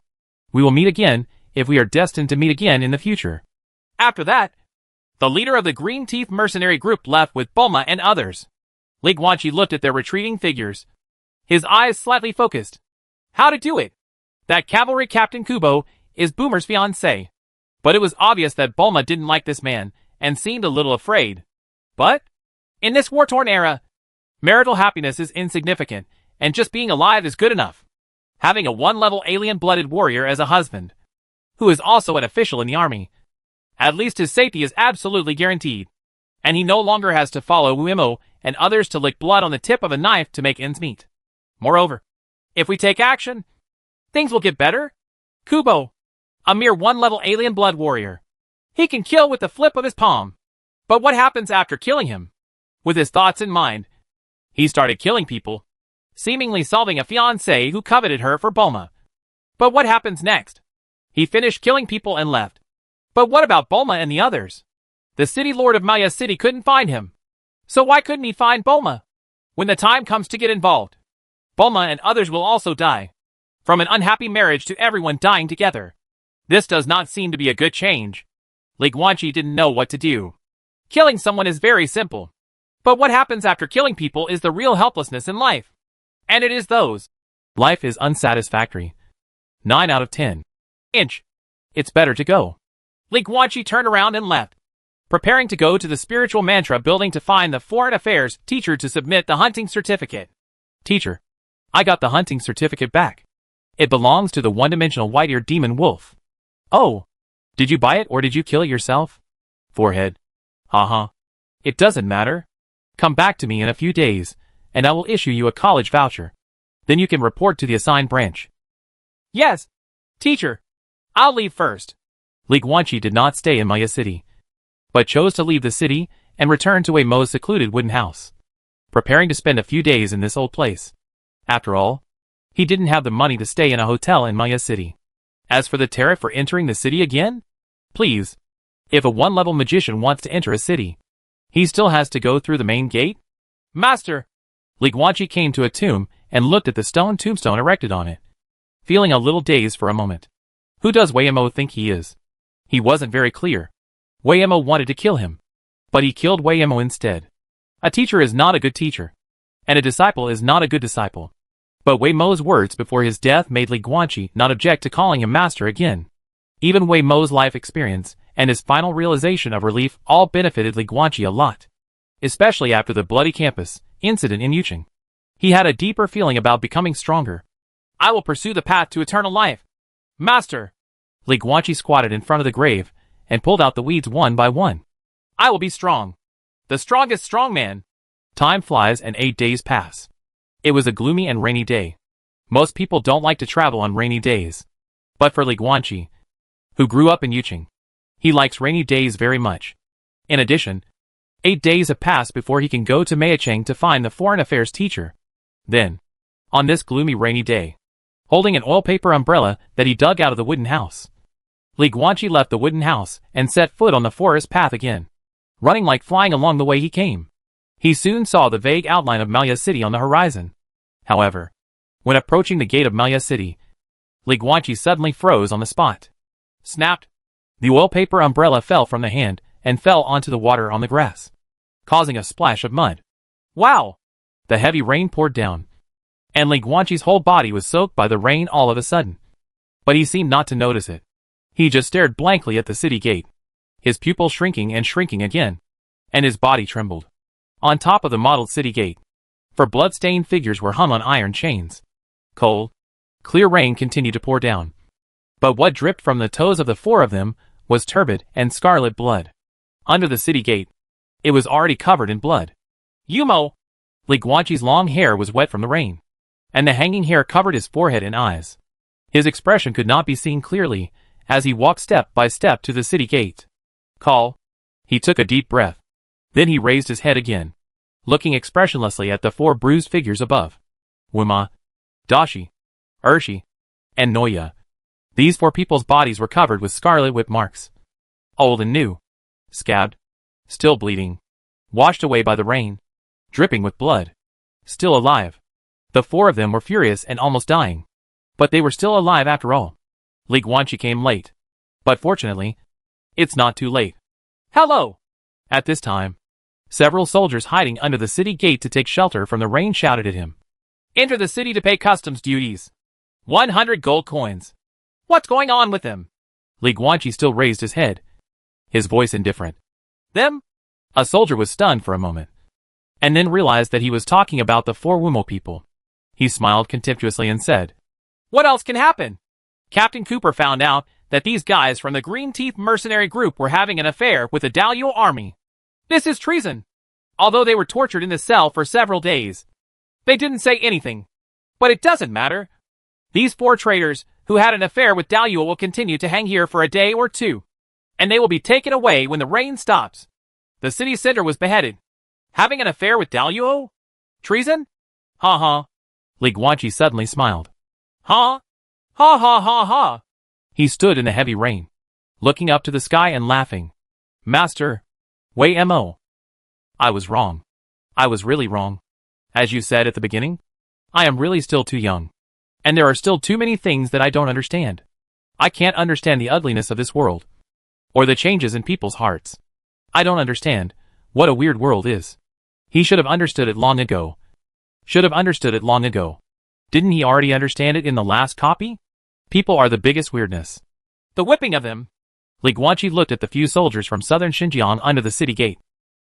We will meet again if we are destined to meet again in the future. After that, the leader of the Green Teeth mercenary group left with Bulma and others. Li Guanqi looked at their retreating figures, his eyes slightly focused. How to do it? That cavalry captain Kubo is Boomer's fiancé. But it was obvious that Bulma didn't like this man and seemed a little afraid. But, in this war-torn era, marital happiness is insignificant, and just being alive is good enough. Having a 1-level alien-blooded warrior as a husband, who is also an official in the army, at least his safety is absolutely guaranteed, and he no longer has to follow Wu Mo and others to lick blood on the tip of a knife to make ends meet. Moreover, if we take action, things will get better. Kubo, a mere 1-level alien blood warrior. He can kill with the flip of his palm. But what happens after killing him? With his thoughts in mind, he started killing people, seemingly solving a fiancé who coveted her for Bulma. But what happens next? He finished killing people and left. But what about Bulma and the others? The city lord of Maya City couldn't find him. So why couldn't he find Bulma? When the time comes to get involved, Bulma and others will also die. From an unhappy marriage to everyone dying together. This does not seem to be a good change. Li Guanqi didn't know what to do. Killing someone is very simple. But what happens after killing people is the real helplessness in life. And it is those. Life is unsatisfactory. 9 out of 10. It's better to go. Li Guanqi turned around and left, preparing to go to the spiritual mantra building to find the foreign affairs teacher to submit the hunting certificate. Teacher, I got the hunting certificate back. It belongs to the one-dimensional white-eared demon wolf. Oh, did you buy it or did you kill it yourself? Forehead. It doesn't matter. Come back to me in a few days, and I will issue you a college voucher. Then you can report to the assigned branch. Yes, teacher. I'll leave first. Li Guanqi did not stay in Maya City, but chose to leave the city and return to Wei Mo's secluded wooden house, preparing to spend a few days in this old place. After all, he didn't have the money to stay in a hotel in Maya City. As for the tariff for entering the city again? Please, if a 1-level magician wants to enter a city, he still has to go through the main gate? Master! Li Guanqi came to a tomb and looked at the stone tombstone erected on it, feeling a little dazed for a moment. Who does Weirdness think he is? He wasn't very clear. Weirdness wanted to kill him, but he killed Weirdness instead. A teacher is not a good teacher, and a disciple is not a good disciple. But Weirdness's words before his death made Li Guanqi not object to calling him master again. Even Weirdness's life experience and his final realization of relief all benefited Li Guanqi a lot, especially after the bloody campus incident in Yucheng. He had a deeper feeling about becoming stronger. I will pursue the path to eternal life. Master! Li Guanqi squatted in front of the grave and pulled out the weeds one by one. I will be strong. The strongest strong man. Time flies and 8 days pass. It was a gloomy and rainy day. Most people don't like to travel on rainy days. But for Li Guanqi, who grew up in Yucheng, he likes rainy days very much. In addition, 8 days have passed before he can go to Meicheng to find the foreign affairs teacher. Then, on this gloomy rainy day, holding an oil paper umbrella that he dug out of the wooden house, Li Guanqi left the wooden house and set foot on the forest path again, running like flying along the way he came. He soon saw the vague outline of Malya City on the horizon. However, when approaching the gate of Malya City, Li Guanqi suddenly froze on the spot. Snapped! The oil paper umbrella fell from the hand and fell onto the water on the grass, causing a splash of mud. Wow! The heavy rain poured down, and Li Guanqi's whole body was soaked by the rain all of a sudden. But he seemed not to notice it. He just stared blankly at the city gate, his pupils shrinking and shrinking again, and his body trembled. On top of the mottled city gate, for blood-stained figures were hung on iron chains. Cold, clear rain continued to pour down, but what dripped from the toes of the 4 of them was turbid and scarlet blood. Under the city gate, it was already covered in blood. Yumo! Li Guanqi's long hair was wet from the rain, and the hanging hair covered his forehead and eyes. His expression could not be seen clearly as he walked step by step to the city gate. Call. He took a deep breath. Then he raised his head again, looking expressionlessly at the 4 bruised figures above. Wuma, Dashi, Urshi, and Noya. These 4 people's bodies were covered with scarlet whip marks. Old and new. Scabbed. Still bleeding. Washed away by the rain. Dripping with blood. Still alive. The 4 of them were furious and almost dying. But they were still alive after all. Li Guanqi came late. But fortunately, it's not too late. Hello! At this time, several soldiers hiding under the city gate to take shelter from the rain shouted at him. Enter the city to pay customs duties. 100 gold coins. What's going on with them? Li Guanqi still raised his head, his voice indifferent. Them? A soldier was stunned for a moment, and then realized that he was talking about the 4 Wumo people. He smiled contemptuously and said, What else can happen? Captain Cooper found out that these guys from the Green Teeth mercenary group were having an affair with the Daluo army. This is treason. Although they were tortured in the cell for several days, they didn't say anything. But it doesn't matter. These 4 traitors who had an affair with Daluo will continue to hang here for a day or 2, and they will be taken away when the rain stops. The city center was beheaded. Having an affair with Daluo? Treason? Ha ha. Li Guanqi suddenly smiled. Ha? Ha ha ha ha. He stood in the heavy rain, looking up to the sky and laughing. Master, Weirdness. I was wrong. I was really wrong. As you said at the beginning, I am really still too young. And there are still too many things that I don't understand. I can't understand the ugliness of this world, or the changes in people's hearts. I don't understand what a weird world is. He should have understood it long ago. Should have understood it long ago. Didn't he already understand it in the last copy? People are the biggest weirdness. The whipping of them. Li Guanqi looked at the few soldiers from southern Xinjiang under the city gate.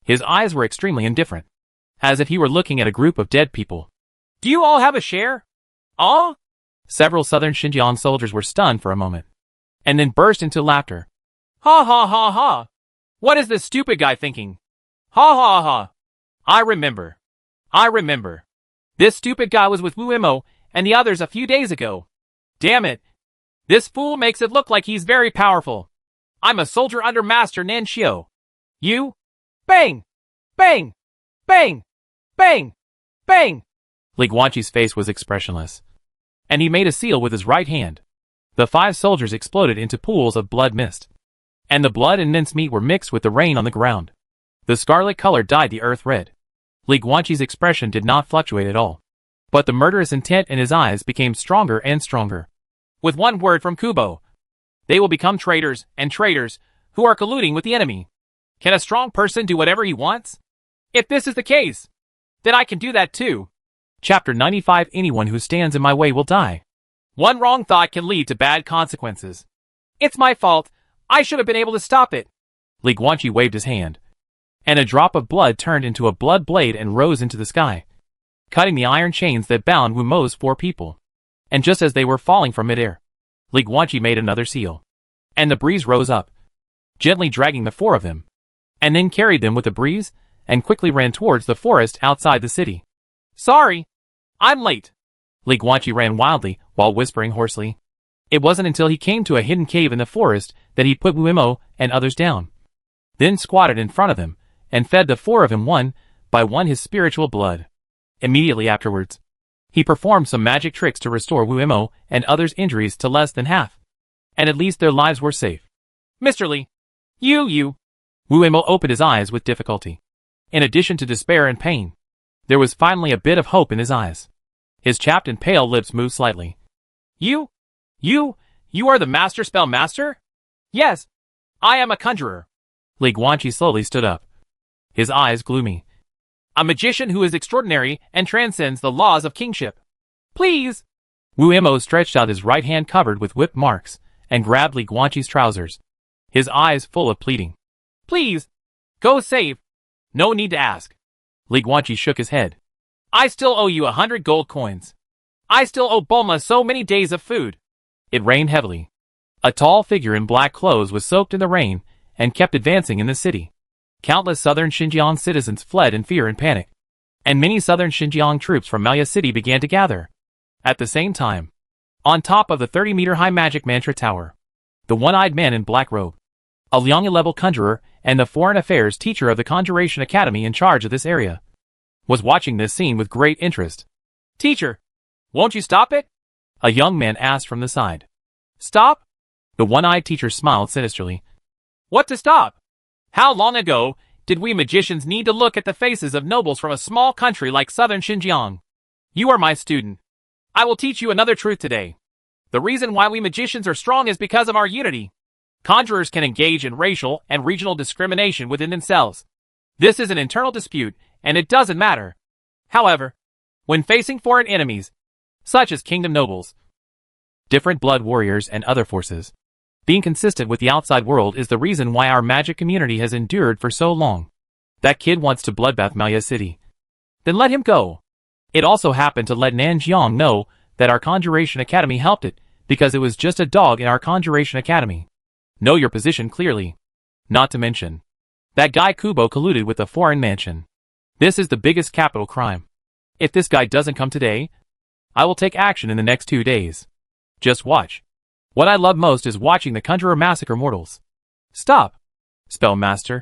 His eyes were extremely indifferent, as if he were looking at a group of dead people. Do you all have a share? Ah? Several southern Xinjiang soldiers were stunned for a moment, and then burst into laughter. Ha ha ha ha! What is this stupid guy thinking? Ha ha ha! I remember. This stupid guy was with Wu Imo and the others a few days ago. Damn it! This fool makes it look like he's very powerful. I'm a soldier under Master Nanshio. You? Bang! Bang! Bang! Bang! Bang! Li Guanqi's face was expressionless, and he made a seal with his right hand. The 5 soldiers exploded into pools of blood mist, and the blood and mincemeat were mixed with the rain on the ground. The scarlet color dyed the earth red. Li Guanqi's expression did not fluctuate at all. But the murderous intent in his eyes became stronger and stronger. With one word from Kubo, they will become traitors, and traitors who are colluding with the enemy. Can a strong person do whatever he wants? If this is the case, then I can do that too. Chapter 95. Anyone who stands in my way will die. One wrong thought can lead to bad consequences. It's my fault. I should have been able to stop it. Li Guanqi waved his hand, and a drop of blood turned into a blood blade and rose into the sky, cutting the iron chains that bound Wu Mo's 4 people. And just as they were falling from midair, Li Guanqi made another seal, and the breeze rose up, gently dragging the 4 of them, and then carried them with the breeze and quickly ran towards the forest outside the city. Sorry, I'm late. Li Guanqi ran wildly while whispering hoarsely. It wasn't until he came to a hidden cave in the forest that he put Wu Mo and others down, then squatted in front of him and fed the 4 of them one by one his spiritual blood. Immediately afterwards, he performed some magic tricks to restore Wu Mo and others' injuries to less than half, and at least their lives were safe. Mr. Li, you. Wu Mo opened his eyes with difficulty. In addition to despair and pain, there was finally a bit of hope in his eyes. His chapped and pale lips moved slightly. You are the master spell master? Yes, I am a conjurer. Li Guanqi slowly stood up, his eyes gloomy. A magician who is extraordinary and transcends the laws of kingship. Please! Wu Mo stretched out his right hand covered with whip marks and grabbed Li Guanqi's trousers, his eyes full of pleading. Please! Go save! No need to ask. Li Guanqi shook his head. I still owe you 100 gold coins. I still owe Bulma so many days of food. It rained heavily. A tall figure in black clothes was soaked in the rain and kept advancing in the city. Countless southern Xinjiang citizens fled in fear and panic, and many southern Xinjiang troops from Malya City began to gather. At the same time, on top of the 30-meter-high magic mantra tower, the one-eyed man in black robe, a Liang-level conjurer and the foreign affairs teacher of the Conjuration Academy in charge of this area, was watching this scene with great interest. Teacher, won't you stop it? A young man asked from the side. Stop? The one-eyed teacher smiled sinisterly. What to stop? How long ago did we magicians need to look at the faces of nobles from a small country like southern Xinjiang? You are my student. I will teach you another truth today. The reason why we magicians are strong is because of our unity. Conjurers can engage in racial and regional discrimination within themselves. This is an internal dispute, and it doesn't matter. However, when facing foreign enemies, such as kingdom nobles, different blood warriors and other forces, being consistent with the outside world is the reason why our magic community has endured for so long. That kid wants to bloodbath Malya City. Then let him go. It also happened to let Nanjiang know that our Conjuration Academy helped it, because it was just a dog in our Conjuration Academy. Know your position clearly. Not to mention, that guy Kubo colluded with the foreign mansion. This is the biggest capital crime. If this guy doesn't come today, I will take action in the next 2 days. Just watch. What I love most is watching the conjurer massacre mortals. Stop! Spellmaster.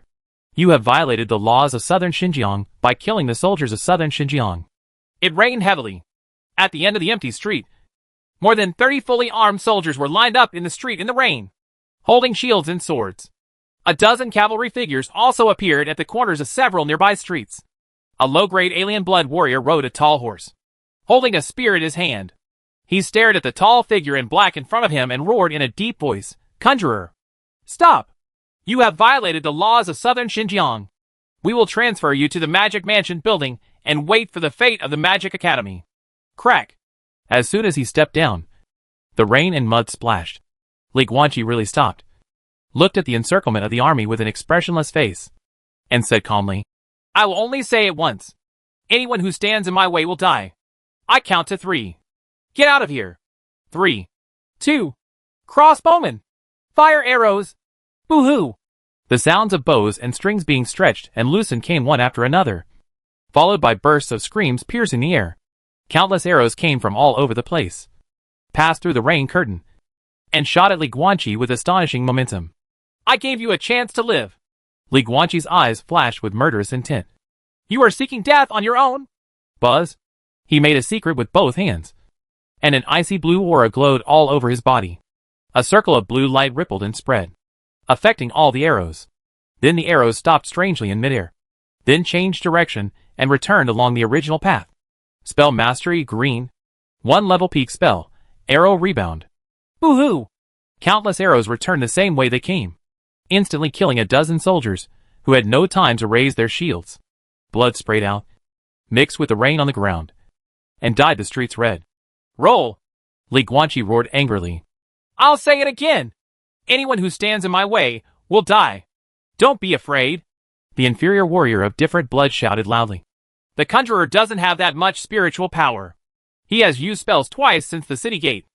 You have violated the laws of southern Xinjiang by killing the soldiers of southern Xinjiang. It rained heavily. At the end of the empty street, more than 30 fully armed soldiers were lined up in the street in the rain, holding shields and swords. A dozen cavalry figures also appeared at the corners of several nearby streets. A low-grade alien blood warrior rode a tall horse, holding a spear in his hand. He stared at the tall figure in black in front of him and roared in a deep voice, Conjurer! Stop! You have violated the laws of southern Xinjiang. We will transfer you to the Magic Mansion building and wait for the fate of the Magic Academy. Crack! As soon as he stepped down, the rain and mud splashed. Li Guanqi really stopped, looked at the encirclement of the army with an expressionless face, and said calmly, I will only say it once. Anyone who stands in my way will die. I count to 3. Get out of here. 3, 2, crossbowmen. Fire arrows. Boo-hoo. The sounds of bows and strings being stretched and loosened came one after another, followed by bursts of screams piercing the air. Countless arrows came from all over the place, passed through the rain curtain, and shot at Li Guanqi with astonishing momentum. I gave you a chance to live. Li Guanqi's eyes flashed with murderous intent. You are seeking death on your own. Buzz. He made a secret with both hands, and an icy blue aura glowed all over his body. A circle of blue light rippled and spread, affecting all the arrows. Then the arrows stopped strangely in midair, then changed direction and returned along the original path. Spell Mastery Green. 1 level peak spell. Arrow Rebound. Boo-hoo! Countless arrows returned the same way they came, instantly killing a dozen soldiers, who had no time to raise their shields. Blood sprayed out, mixed with the rain on the ground, and dyed the streets red. Roll! Li Guanqi roared angrily. I'll say it again! Anyone who stands in my way will die. Don't be afraid. The inferior warrior of different blood shouted loudly. The conjurer doesn't have that much spiritual power. He has used spells twice since the city gate,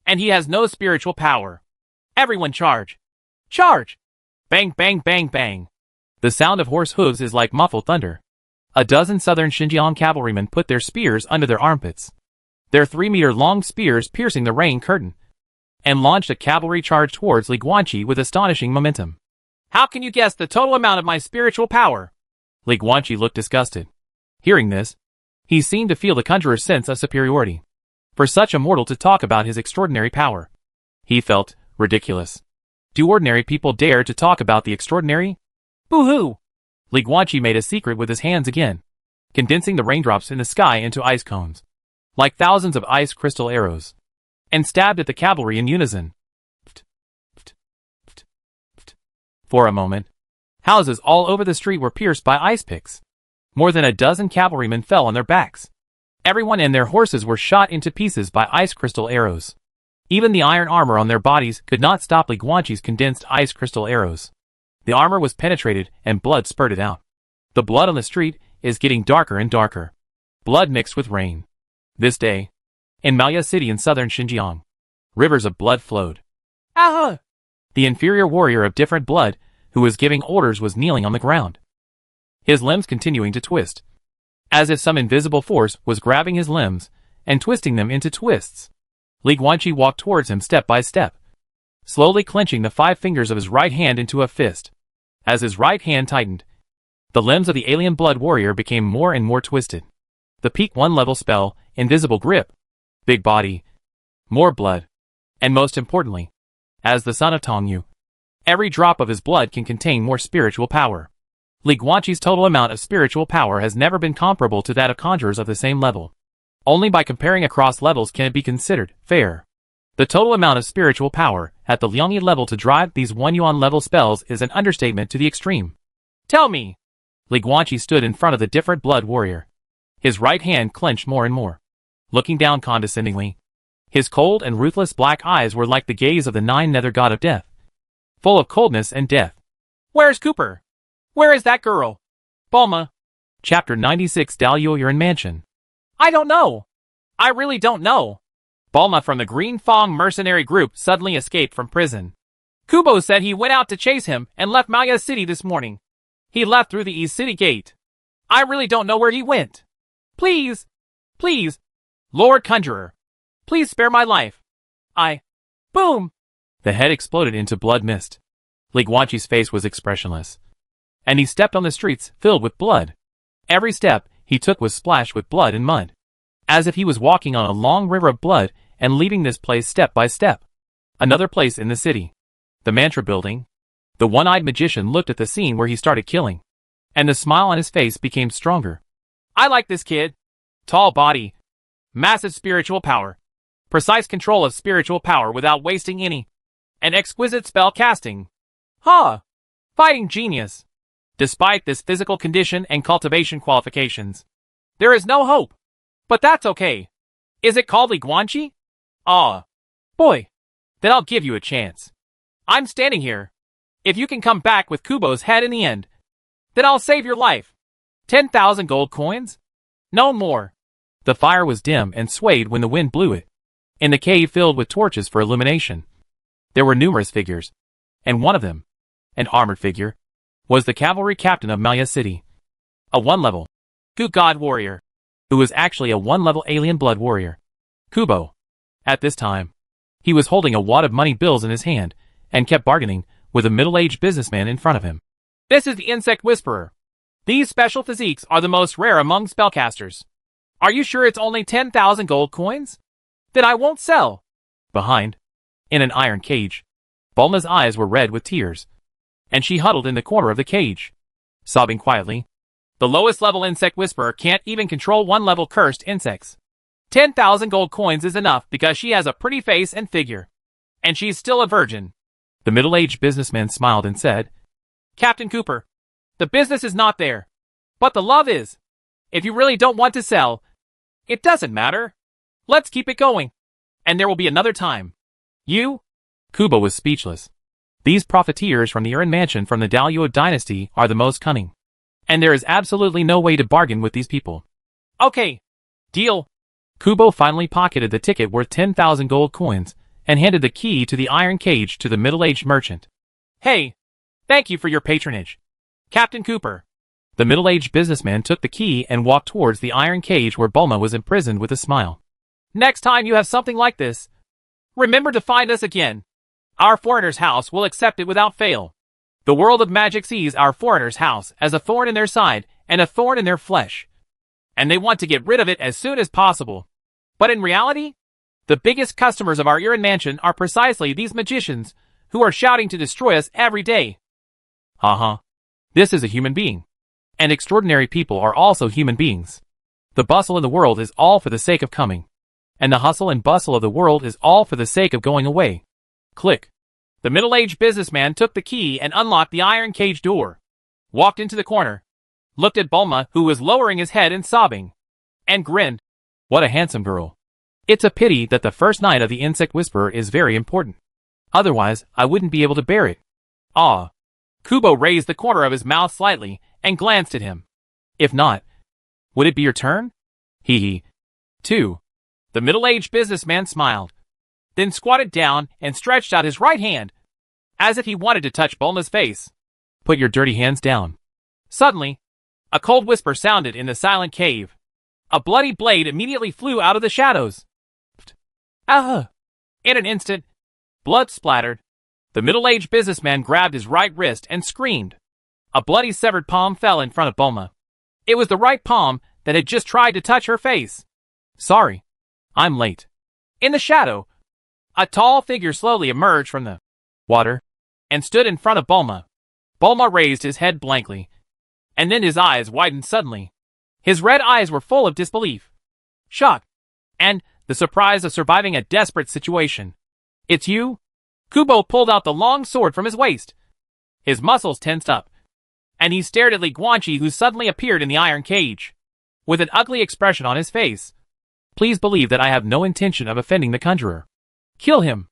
and he has no spiritual power. Everyone charge! Charge! Bang, bang, bang, bang. The sound of horse hooves is like muffled thunder. A dozen southern Xinjiang cavalrymen put their spears under their armpits, their 3-meter-long spears piercing the rain curtain, and launched a cavalry charge towards Li Guanqi with astonishing momentum. How can you guess the total amount of my spiritual power? Li Guanqi looked disgusted. Hearing this, he seemed to feel the conjurer's sense of superiority. For such a mortal to talk about his extraordinary power, he felt ridiculous. Do ordinary people dare to talk about the extraordinary? Boo-hoo! Li Guanqi made a secret with his hands again, condensing the raindrops in the sky into ice cones, like thousands of ice crystal arrows, and stabbed at the cavalry in unison. For a moment, houses all over the street were pierced by ice picks. More than a dozen cavalrymen fell on their backs. Everyone and their horses were shot into pieces by ice crystal arrows. Even the iron armor on their bodies could not stop Li Guanqi's condensed ice crystal arrows. The armor was penetrated and blood spurted out. The blood on the street is getting darker and darker. Blood mixed with rain. This day, in Malya City in southern Xinjiang, rivers of blood flowed. Ah! The inferior warrior of different blood, who was giving orders, was kneeling on the ground, his limbs continuing to twist, as if some invisible force was grabbing his limbs and twisting them into twists. Li Guanqi walked towards him step by step, slowly clenching the 5 fingers of his right hand into a fist. As his right hand tightened, the limbs of the alien blood warrior became more and more twisted. The peak 1 level spell, Invisible Grip, big body, more blood, and most importantly, as the son of Tongyu, every drop of his blood can contain more spiritual power. Li Guanqi's total amount of spiritual power has never been comparable to that of conjurers of the same level. Only by comparing across levels can it be considered fair. The total amount of spiritual power at the Liangyi level to drive these 1 yuan level spells is an understatement to the extreme. Tell me! Li Guanqi stood in front of the different blood warrior. His right hand clenched more and more, looking down condescendingly. His cold and ruthless black eyes were like the gaze of the 9-nether god of death, full of coldness and death. Where's Cooper? Where is that girl? Bulma. Chapter 96 Daluoyuan Mansion. I don't know. I really don't know. Bulma from the Green Fong mercenary group suddenly escaped from prison. Kubo said he went out to chase him and left Malya City this morning. He left through the East City gate. I really don't know where he went. Please, please, Lord Conjurer, please spare my life. Boom! The head exploded into blood mist. Li Guanqi's face was expressionless, and he stepped on the streets filled with blood. Every step he took was splashed with blood and mud, as if he was walking on a long river of blood and leaving this place step by step. Another place in the city, the mantra building. The one-eyed magician looked at the scene where he started killing, and the smile on his face became stronger. I like this kid. Tall body, massive spiritual power, precise control of spiritual power without wasting any, and exquisite spell casting. Fighting genius. Despite this physical condition and cultivation qualifications, there is no hope. But that's okay. Is it called Li Guanqi? Boy. Then I'll give you a chance. I'm standing here. If you can come back with Kubo's head in the end, then I'll save your life. 10,000 gold coins? No more. The fire was dim and swayed when the wind blew it. In the cave filled with torches for illumination, there were numerous figures, and one of them, an armored figure, was the cavalry captain of Malya City. A 1-level Good God warrior, who was actually a 1-level alien blood warrior. Kubo. At this time, he was holding a wad of money bills in his hand, and kept bargaining with a middle-aged businessman in front of him. This is the Insect Whisperer. These special physiques are the most rare among spellcasters. Are you sure it's only 10,000 gold coins? Then I won't sell. Behind, in an iron cage, Bulma's eyes were red with tears, and she huddled in the corner of the cage, sobbing quietly. The lowest level insect whisperer can't even control 1-level cursed insects. 10,000 gold coins is enough because she has a pretty face and figure. And she's still a virgin. The middle-aged businessman smiled and said, Captain Cooper, the business is not there. But the love is. If you really don't want to sell, it doesn't matter. Let's keep it going. And there will be another time. You? Kubo was speechless. These profiteers from the Urin Mansion from the Daluo dynasty are the most cunning. And there is absolutely no way to bargain with these people. Okay. Deal. Kubo finally pocketed the ticket worth 10,000 gold coins and handed the key to the iron cage to the middle-aged merchant. Hey, thank you for your patronage, Captain Cooper. The middle-aged businessman took the key and walked towards the iron cage where Bulma was imprisoned with a smile. Next time you have something like this, remember to find us again. Our foreigner's house will accept it without fail. The world of magic sees our foreigner's house as a thorn in their side and a thorn in their flesh. And they want to get rid of it as soon as possible. But in reality, the biggest customers of our Urin Mansion are precisely these magicians who are shouting to destroy us every day. This is a human being. And extraordinary people are also human beings. The bustle in the world is all for the sake of coming. And the hustle and bustle of the world is all for the sake of going away. Click. The middle-aged businessman took the key and unlocked the iron cage door. Walked into the corner. Looked at Bulma, who was lowering his head and sobbing. And grinned. What a handsome girl. It's a pity that the first night of the Insect Whisperer is very important. Otherwise, I wouldn't be able to bear it. Ah. Kubo raised the corner of his mouth slightly and glanced at him. If not, would it be your turn? Hee. 2. The middle-aged businessman smiled, then squatted down and stretched out his right hand, as if he wanted to touch Bulma's face. Put your dirty hands down. Suddenly, a cold whisper sounded in the silent cave. A bloody blade immediately flew out of the shadows. In an instant, blood splattered. The middle-aged businessman grabbed his right wrist and screamed. A bloody severed palm fell in front of Bulma. It was the right palm that had just tried to touch her face. Sorry, I'm late. In the shadow, a tall figure slowly emerged from the water and stood in front of Bulma. Bulma raised his head blankly, and then his eyes widened suddenly. His red eyes were full of disbelief, shock, and the surprise of surviving a desperate situation. It's you? Kubo pulled out the long sword from his waist. His muscles tensed up, and he stared at Li Guanqi, who suddenly appeared in the iron cage, with an ugly expression on his face. Please believe that I have no intention of offending the conjurer. Kill him.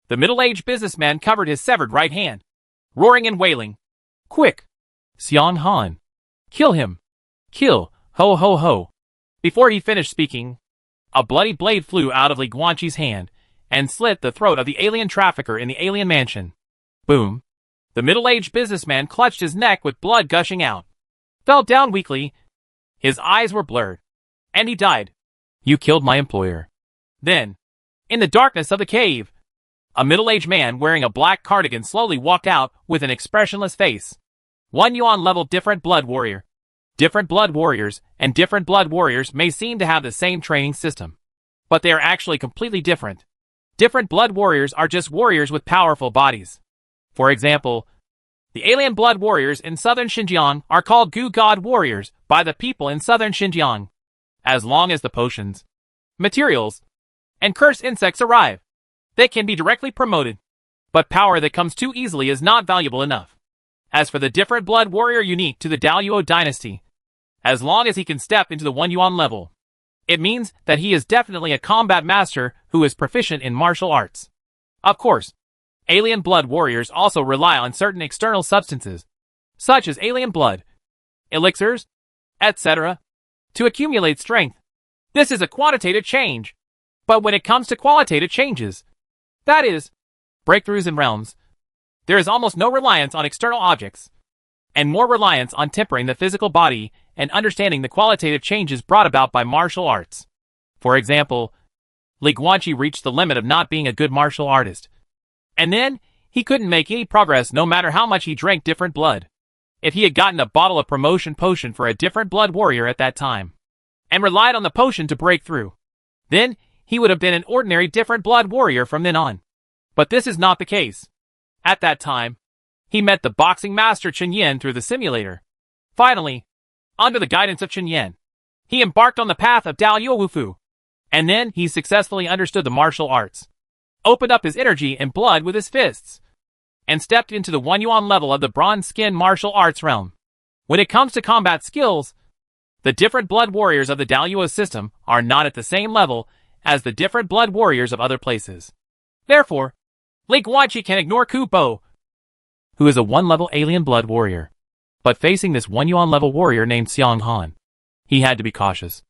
The middle-aged businessman covered his severed right hand, roaring and wailing. Quick! Xiang Han. Kill him. Kill, ho ho ho. Before he finished speaking, a bloody blade flew out of Li Guanqi's hand and slit the throat of the alien trafficker in the alien mansion. Boom. The middle-aged businessman clutched his neck with blood gushing out, fell down weakly. His eyes were blurred, and he died. You killed my employer. Then, in the darkness of the cave, a middle-aged man wearing a black cardigan slowly walked out with an expressionless face. 1 yuan level different blood warrior. Different blood warriors and different blood warriors may seem to have the same training system, but they are actually completely different. Different blood warriors are just warriors with powerful bodies. For example, the alien blood warriors in southern Xinjiang are called Goo God warriors by the people in southern Xinjiang. As long as the potions, materials, and cursed insects arrive, they can be directly promoted. But power that comes too easily is not valuable enough. As for the different blood warrior unique to the Daluo dynasty, as long as he can step into the 1 yuan level, it means that he is definitely a combat master who is proficient in martial arts. Of course, alien blood warriors also rely on certain external substances, such as alien blood, elixirs, etc., to accumulate strength. This is a quantitative change. But when it comes to qualitative changes, that is, breakthroughs in realms, there is almost no reliance on external objects, and more reliance on tempering the physical body and understanding the qualitative changes brought about by martial arts. For example, Li Guanqi reached the limit of not being a good martial artist, and then he couldn't make any progress no matter how much he drank different blood. If he had gotten a bottle of promotion potion for a different blood warrior at that time, and relied on the potion to break through, then he would have been an ordinary different blood warrior from then on. But this is not the case. At that time, he met the boxing master Chen Yin through the simulator. Finally, Under the guidance of Chen Yan, he embarked on the path of Dao Wufu. And then he successfully understood the martial arts, opened up his energy and blood with his fists, and stepped into the 1 yuan level of the bronze skin martial arts realm. When it comes to combat skills, the different blood warriors of the Dao system are not at the same level as the different blood warriors of other places. Therefore, Li Guanqi can ignore Ku Bo, who is a 1-level alien blood warrior. But facing this 1 yuan level warrior named Xiang Han, he had to be cautious.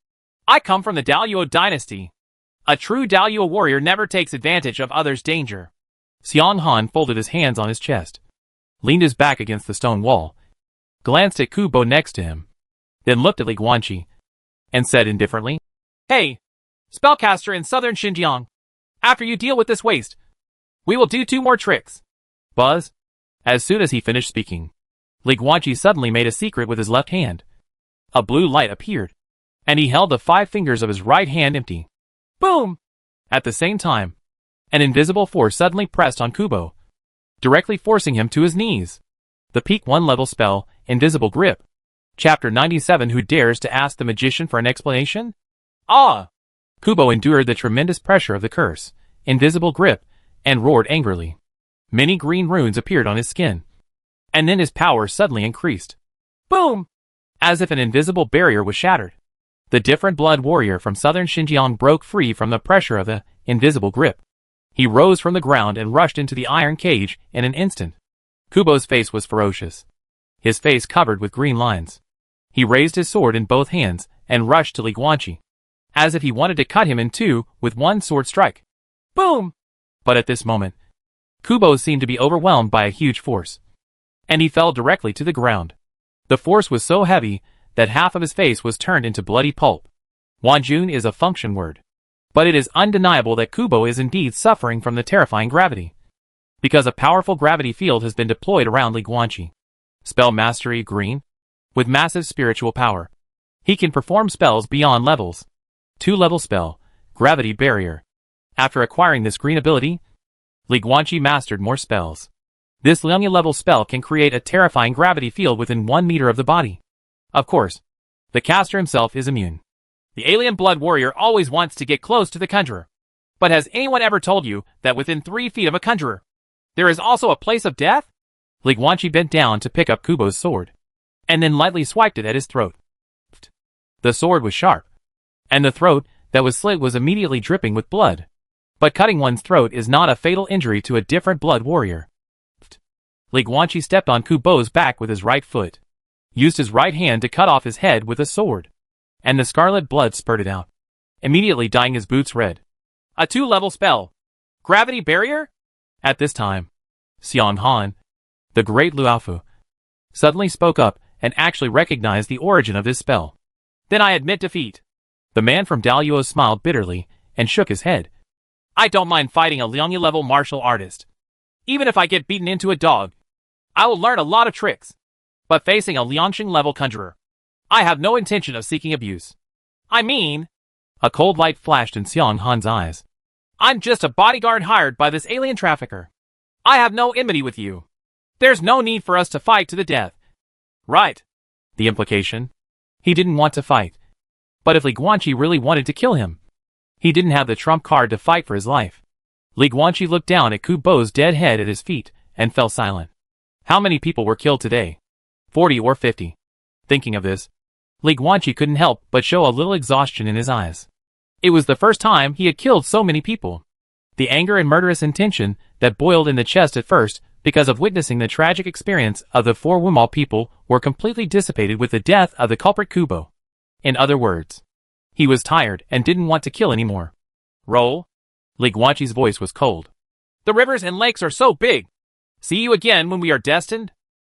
I come from the Dao dynasty. A true Dao warrior never takes advantage of others' danger. Xiang Han folded his hands on his chest, leaned his back against the stone wall, glanced at Ku Bo next to him, then looked at Li Guanqi, and said indifferently, "Hey, spellcaster in southern Xinjiang, after you deal with this waste, we will do 2 more tricks." Buzz. As soon as he finished speaking, Li Guanqi suddenly made a secret with his left hand. A blue light appeared, and he held the 5 fingers of his right hand empty. Boom! At the same time, an invisible force suddenly pressed on Ku Bo, directly forcing him to his knees. The peak 1 level spell, Invisible Grip. Chapter 97. Who dares to ask the magician for an explanation? Ah! Ku Bo endured the tremendous pressure of the curse, Invisible Grip, and roared angrily. Many green runes appeared on his skin, and then his power suddenly increased. Boom! As if an invisible barrier was shattered. The different blood warrior from southern Xinjiang broke free from the pressure of the invisible grip. He rose from the ground and rushed into the iron cage in an instant. Ku Bo's face was ferocious, his face covered with green lines. He raised his sword in both hands and rushed to Li Guanqi, as if he wanted to cut him in 2 with 1 sword strike. Boom! But at this moment, Ku Bo seemed to be overwhelmed by a huge force, and he fell directly to the ground. The force was so heavy that half of his face was turned into bloody pulp. Wanjun is a function word, but it is undeniable that Ku Bo is indeed suffering from the terrifying gravity, because a powerful gravity field has been deployed around Li Guanqi. Spell Mastery Green. With massive spiritual power, he can perform spells beyond levels. 2-level spell, Gravity Barrier. After acquiring this green ability, Li Guanqi mastered more spells. This level spell can create a terrifying gravity field within 1 meter of the body. Of course, the caster himself is immune. The alien blood warrior always wants to get close to the conjurer. But has anyone ever told you that within 3 feet of a conjurer, there is also a place of death? Li Guanqi bent down to pick up Ku Bo's sword, and then lightly swiped it at his throat. The sword was sharp, and the throat that was slit was immediately dripping with blood. But cutting one's throat is not a fatal injury to a different blood warrior. Li Guanqi stepped on Ku Bo's back with his right foot, used his right hand to cut off his head with a sword, and the scarlet blood spurted out, immediately dyeing his boots red. A 2-level spell, Gravity Barrier? At this time, Xiang Han, the great Luofu, suddenly spoke up and actually recognized the origin of this spell. Then I admit defeat. The man from Daluo smiled bitterly and shook his head. I don't mind fighting a Liangyi-level martial artist. Even if I get beaten into a dog, I will learn a lot of tricks. But facing a Liangxing-level conjurer, I have no intention of seeking abuse. I mean... A cold light flashed in Xiang Han's eyes. I'm just a bodyguard hired by this alien trafficker. I have no enmity with you. There's no need for us to fight to the death. Right. The implication? He didn't want to fight. But if Li Guanqi really wanted to kill him, he didn't have the trump card to fight for his life. Li Guanqi looked down at Ku Bo's dead head at his feet and fell silent. How many people were killed today? 40 or 50. Thinking of this, Li Guanqi couldn't help but show a little exhaustion in his eyes. It was the first time he had killed so many people. The anger and murderous intention that boiled in the chest at first because of witnessing the tragic experience of the 4 Wumal people were completely dissipated with the death of the culprit Ku Bo. In other words, he was tired and didn't want to kill anymore. Roll. Li Guanqi's voice was cold. The rivers and lakes are so big. See you again when we are destined?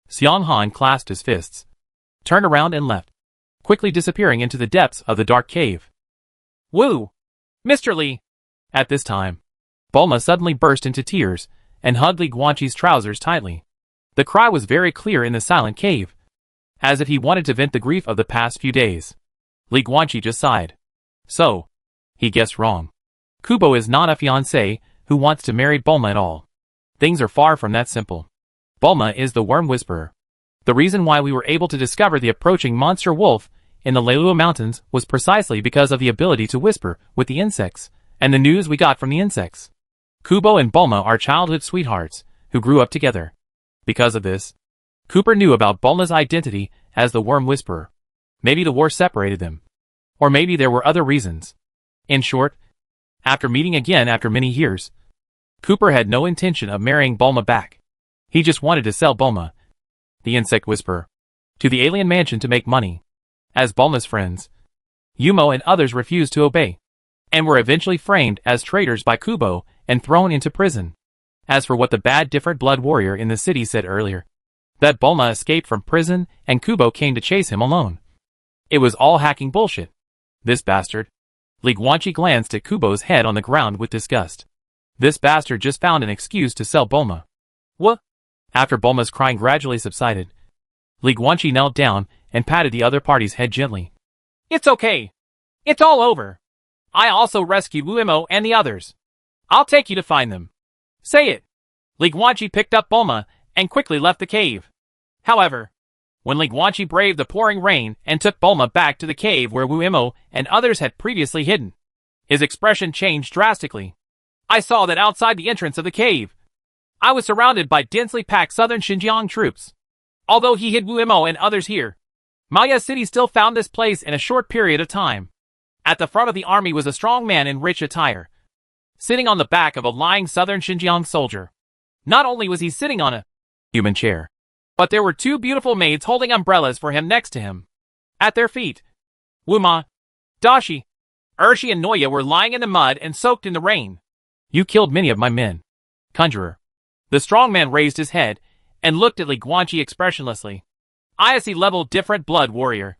Xiang Han clasped his fists, turned around and left, quickly disappearing into the depths of the dark cave. Woo! Mr. Li! At this time, Bulma suddenly burst into tears and hugged Li Guanqi's trousers tightly. The cry was very clear in the silent cave, as if he wanted to vent the grief of the past few days. Li Guanqi just sighed. So, he guessed wrong. Ku Bo is not a fiancé who wants to marry Bulma at all. Things are far from that simple. Bulma is the worm whisperer. The reason why we were able to discover the approaching monster wolf in the Leilua Mountains was precisely because of the ability to whisper with the insects, and the news we got from the insects. Kubo and Bulma are childhood sweethearts, who grew up together. Because of this, Cooper knew about Bulma's identity as the Worm Whisperer. Maybe the war separated them. Or maybe there were other reasons. In short, after meeting again after many years, Cooper had no intention of marrying Bulma back. He just wanted to sell Bulma, the insect whisperer, to the alien mansion to make money. As Bulma's friends, Yumo and others refused to obey, and were eventually framed as traitors by Kubo and thrown into prison. As for what the bad different blood warrior in the city said earlier, that Bulma escaped from prison and Kubo came to chase him alone. It was all hacking bullshit. This bastard. Li Guanqi glanced at Kubo's head on the ground with disgust. This bastard just found an excuse to sell Bulma. What? After Bulma's crying gradually subsided, Li Guanqi knelt down and patted the other party's head gently. It's okay. It's all over. I also rescued Wuimo and the others. I'll take you to find them. Say it. Li Guanqi picked up Bulma and quickly left the cave. However, when Li Guanqi braved the pouring rain and took Bulma back to the cave where Wuimo and others had previously hidden, his expression changed drastically. I saw that outside the entrance of the cave, I was surrounded by densely packed southern Xinjiang troops. Although he hid Wuimo and others here, Maya City still found this place in a short period of time. At the front of the army was a strong man in rich attire, sitting on the back of a lying southern Xinjiang soldier. Not only was he sitting on a human chair, but there were two beautiful maids holding umbrellas for him next to him. At their feet, Wuma, Dashi, Urshi and Noya were lying in the mud and soaked in the rain. You killed many of my men, Conjurer. The strong man raised his head and looked at Li Guanqi expressionlessly. ISE-level different blood warrior.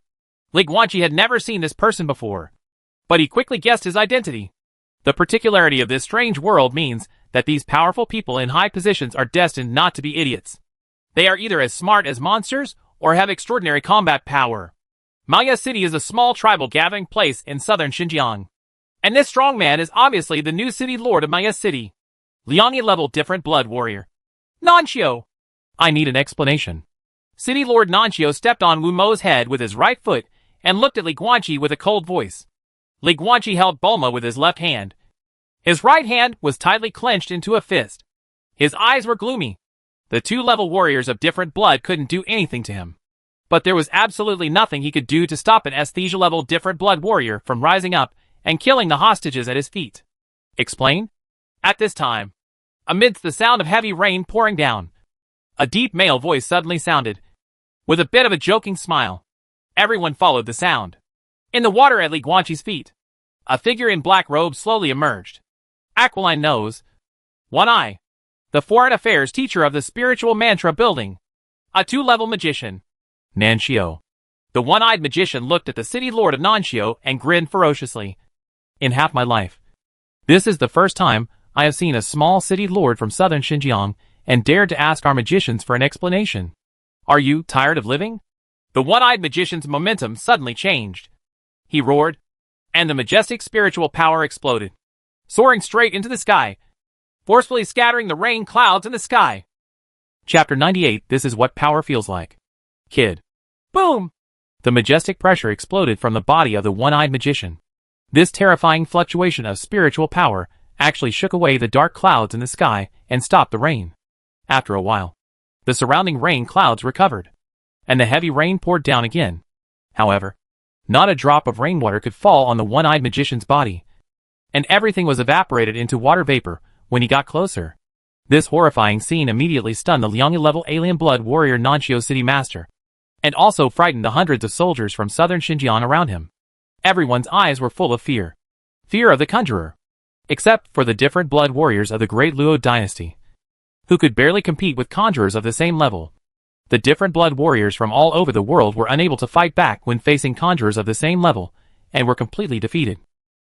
Li Guanqi had never seen this person before, but he quickly guessed his identity. The particularity of this strange world means that these powerful people in high positions are destined not to be idiots. They are either as smart as monsters or have extraordinary combat power. Maya City is a small tribal gathering place in southern Xinjiang, and this strong man is obviously the new city lord of Maya City. Liang-level different blood warrior. Nanxio! I need an explanation. City Lord Nanxio stepped on Wu Mo's head with his right foot and looked at Li Guanqi with a cold voice. Li Guanqi held Bulma with his left hand. His right hand was tightly clenched into a fist. His eyes were gloomy. The two-level warriors of different blood couldn't do anything to him. But there was absolutely nothing he could do to stop an aesthesia-level different blood warrior from rising up and killing the hostages at his feet. Explain? At this time, amidst the sound of heavy rain pouring down, a deep male voice suddenly sounded. With a bit of a joking smile, everyone followed the sound. In the water at Li Guanqi's feet, a figure in black robes slowly emerged. Aquiline nose, one eye, the foreign affairs teacher of the spiritual mantra building, a two-level magician, Nanxio. The one-eyed magician looked at the city lord of Nanxio and grinned ferociously. In half my life, this is the first time I have seen a small city lord from southern Xinjiang and dared to ask our magicians for an explanation. Are you tired of living? The one-eyed magician's momentum suddenly changed. He roared, and the majestic spiritual power exploded, soaring straight into the sky, forcefully scattering the rain clouds in the sky. Chapter 98. This is what power feels like. Kid. Boom! The majestic pressure exploded from the body of the one-eyed magician. This terrifying fluctuation of spiritual power actually shook away the dark clouds in the sky and stopped the rain. After a while, the surrounding rain clouds recovered, and the heavy rain poured down again. However, not a drop of rainwater could fall on the one-eyed magician's body, and everything was evaporated into water vapor when he got closer. This horrifying scene immediately stunned the Liang-level alien blood warrior Nanxio city master, and also frightened the hundreds of soldiers from southern Xinjiang around him. Everyone's eyes were full of fear. Fear of the Conjurer. Except for the different blood warriors of the Great Luo dynasty, who could barely compete with conjurers of the same level. The different blood warriors from all over the world were unable to fight back when facing conjurers of the same level, and were completely defeated.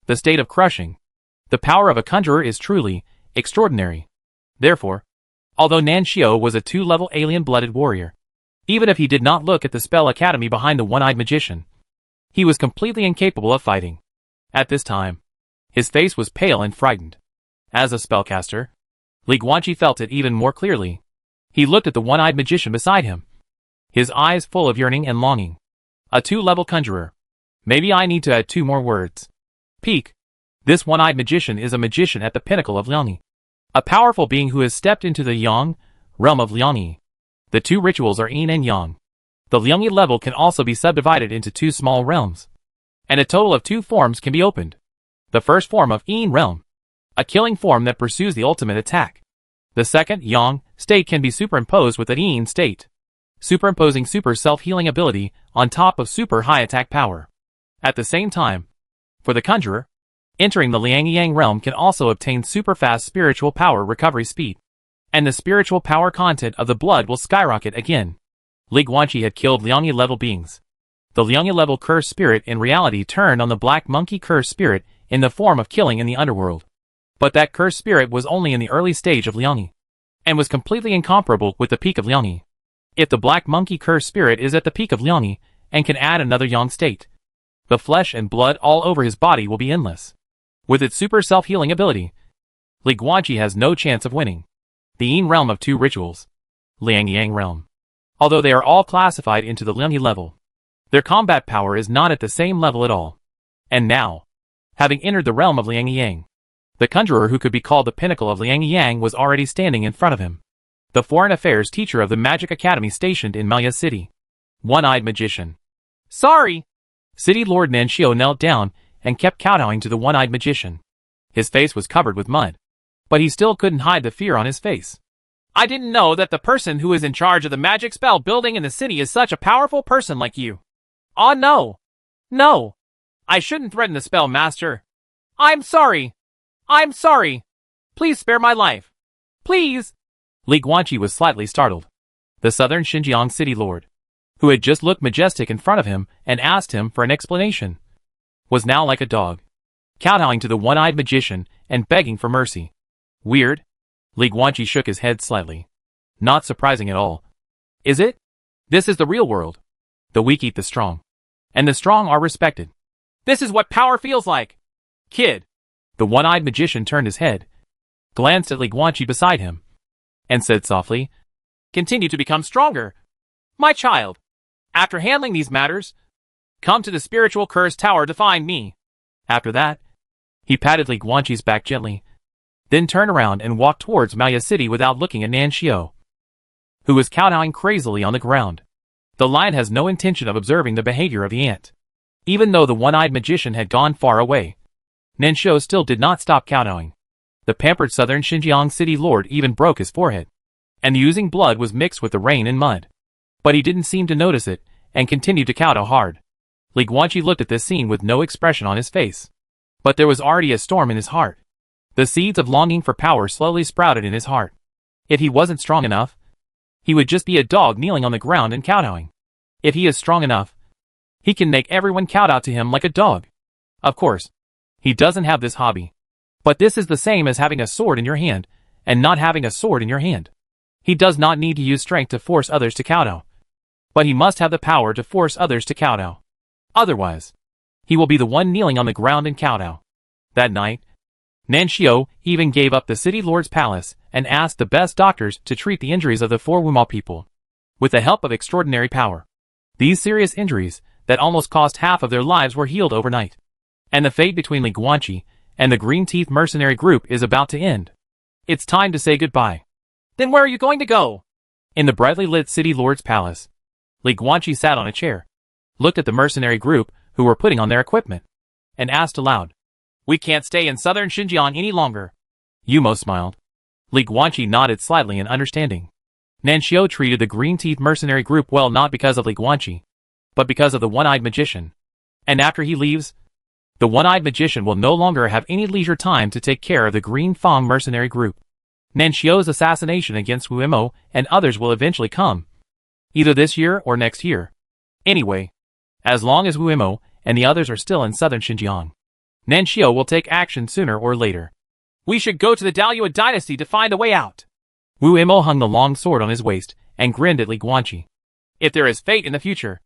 The state of crushing. The power of a conjurer is truly extraordinary. Therefore, although Nanxio was a two-level alien-blooded warrior, even if he did not look at the spell academy behind the one-eyed magician, he was completely incapable of fighting. At this time, his face was pale and frightened. As a spellcaster, Li Guanqi felt it even more clearly. He looked at the one-eyed magician beside him. his eyes full of yearning and longing. A 2-level conjurer. Maybe I need to add 2 more words. Peak. This one-eyed magician is a magician at the pinnacle of Liangyi. A powerful being who has stepped into the Yang realm of Liangyi. The 2 rituals are Yin and Yang. The Liangyi level can also be subdivided into 2 small realms, and a total of 2 forms can be opened. The first form of Yin realm, a killing form that pursues the ultimate attack. The second, Yang, state can be superimposed with an Yin state, superimposing super self-healing ability on top of super high attack power. At the same time, for the conjurer, entering the Liangyi Yang realm can also obtain super fast spiritual power recovery speed, and the spiritual power content of the blood will skyrocket again. Li Guanqi had killed Liangyi level beings. The Liangyi level cursed spirit in reality turned on the black monkey cursed spirit in the form of killing in the underworld. But that cursed spirit was only in the early stage of Liangyi, and was completely incomparable with the peak of Liangyi. If the black monkey cursed spirit is at the peak of Liangyi, and can add another Yang state, the flesh and blood all over his body will be endless. With its super self-healing ability, Li Guanqi has no chance of winning. The Yin realm of 2 rituals. Liangyi Yang realm. Although they are all classified into the Liangyi level, their combat power is not at the same level at all. And now, having entered the realm of Liangyi Yang, the conjurer who could be called the pinnacle of Liangyi Yang was already standing in front of him. The foreign affairs teacher of the Magic Academy stationed in Maya City. One-eyed magician. Sorry! City Lord Nanshio knelt down and kept kowtowing to the one-eyed magician. His face was covered with mud, but he still couldn't hide the fear on his face. I didn't know that the person who is in charge of the magic spell building in the city is such a powerful person like you. Oh no! No! I shouldn't threaten the spell master. I'm sorry! I'm sorry! Please spare my life! Please! Li Guanqi was slightly startled. The southern Xinjiang city lord, who had just looked majestic in front of him and asked him for an explanation, was now like a dog, kowtowing to the one-eyed magician and begging for mercy. Weird? Li Guanqi shook his head slightly. Not surprising at all. Is it? This is the real world. The weak eat the strong, and the strong are respected. This is what power feels like. Kid. The one-eyed magician turned his head, glanced at Li Guanqi beside him, and said softly, Continue to become stronger. My child. After handling these matters, come to the spiritual curse tower to find me. After that, he patted Li Guanqi's back gently, then turned around and walked towards Maya City without looking at Nanshio, who was kowtowing crazily on the ground. The lion has no intention of observing the behavior of the ant. Even though the one-eyed magician had gone far away, Nanshio still did not stop kowtowing. The pampered southern Xinjiang city lord even broke his forehead, and the oozing blood was mixed with the rain and mud. But he didn't seem to notice it, and continued to kowtow hard. Li Guanqi looked at this scene with no expression on his face. But there was already a storm in his heart. The seeds of longing for power slowly sprouted in his heart. If he wasn't strong enough, he would just be a dog kneeling on the ground and kowtowing. If he is strong enough, he can make everyone kowtow to him like a dog. Of course, he doesn't have this hobby. But this is the same as having a sword in your hand, and not having a sword in your hand. He does not need to use strength to force others to kowtow. But he must have the power to force others to kowtow. Otherwise, he will be the one kneeling on the ground and kowtow. That night, Nanshio even gave up the city lord's palace and asked the best doctors to treat the injuries of the 4 Wumao people, with the help of extraordinary power. These serious injuries that almost cost half of their lives were healed overnight. And the fate between Li Guanqi and the Green Teeth mercenary group is about to end. It's time to say goodbye. Then where are you going to go? In the brightly lit city lord's palace, Li Guanqi sat on a chair, looked at the mercenary group who were putting on their equipment, and asked aloud, We can't stay in southern Xinjiang any longer. Yumo smiled. Li Guanqi nodded slightly in understanding. Nanshio treated the Green Teeth mercenary group well not because of Li Guanqi, but because of the one-eyed magician. And after he leaves, the one-eyed magician will no longer have any leisure time to take care of the Green Fang mercenary group. Nanshio's assassination against Wu Imo and others will eventually come, either this year or next year. Anyway, as long as Wu Imo and the others are still in southern Xinjiang, Nanshio will take action sooner or later. We should go to the Daoyuan dynasty to find a way out. Wu Imo hung the long sword on his waist and grinned at Li Guanqi. If there is fate in the future,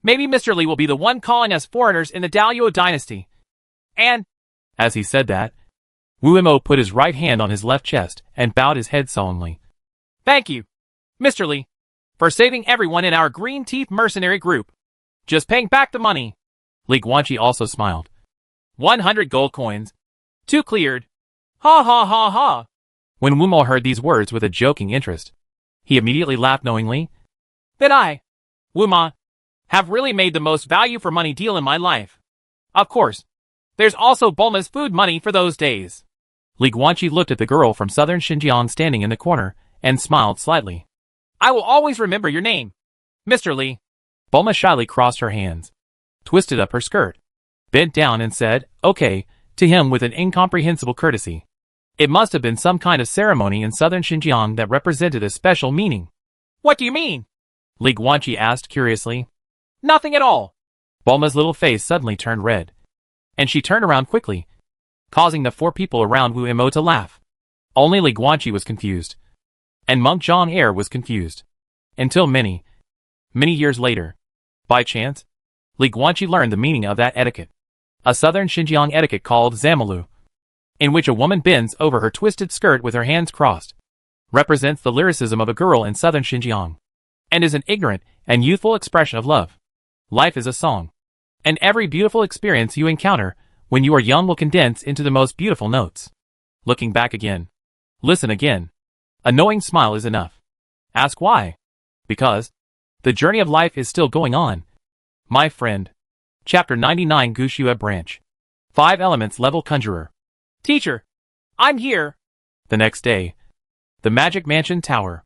maybe Mr. Li will be the one calling us foreigners in the Daoyuan dynasty. And, as he said that, Wu Imo put his right hand on his left chest and bowed his head solemnly. Thank you, Mr. Li. For saving everyone in our green teeth mercenary group. Just paying back the money. Li Guanqi also smiled. 100 gold coins. 2 cleared. Ha ha ha ha. When Wu Mo heard these words with a joking interest, he immediately laughed knowingly. Then I, Wu Ma, have really made the most value for money deal in my life. Of course, there's also Bulma's food money for those days. Li Guanqi looked at the girl from southern Xinjiang standing in the corner and smiled slightly. I will always remember your name, Mr. Li. Bulma shyly crossed her hands, twisted up her skirt, bent down and said, okay, to him with an incomprehensible courtesy. It must have been some kind of ceremony in southern Xinjiang that represented a special meaning. What do you mean? Li Guanqi asked curiously. Nothing at all. Bulma's little face suddenly turned red, and she turned around quickly, causing the 4 people around Wu Mo to laugh. Only Li Guanqi was confused, and Monk Zhang Er was confused. Until many, many years later, by chance, Li Guanqi learned the meaning of that etiquette. A southern Xinjiang etiquette called Zamalu, in which a woman bends over her twisted skirt with her hands crossed, represents the lyricism of a girl in southern Xinjiang, and is an ignorant and youthful expression of love. Life is a song, and every beautiful experience you encounter when you are young will condense into the most beautiful notes. Looking back again. Listen again. A knowing smile is enough. Ask why. Because the journey of life is still going on. My friend. Chapter 99 Gushue Branch. 5 Elements Level Conjurer. Teacher, I'm here. The next day. The Magic Mansion Tower.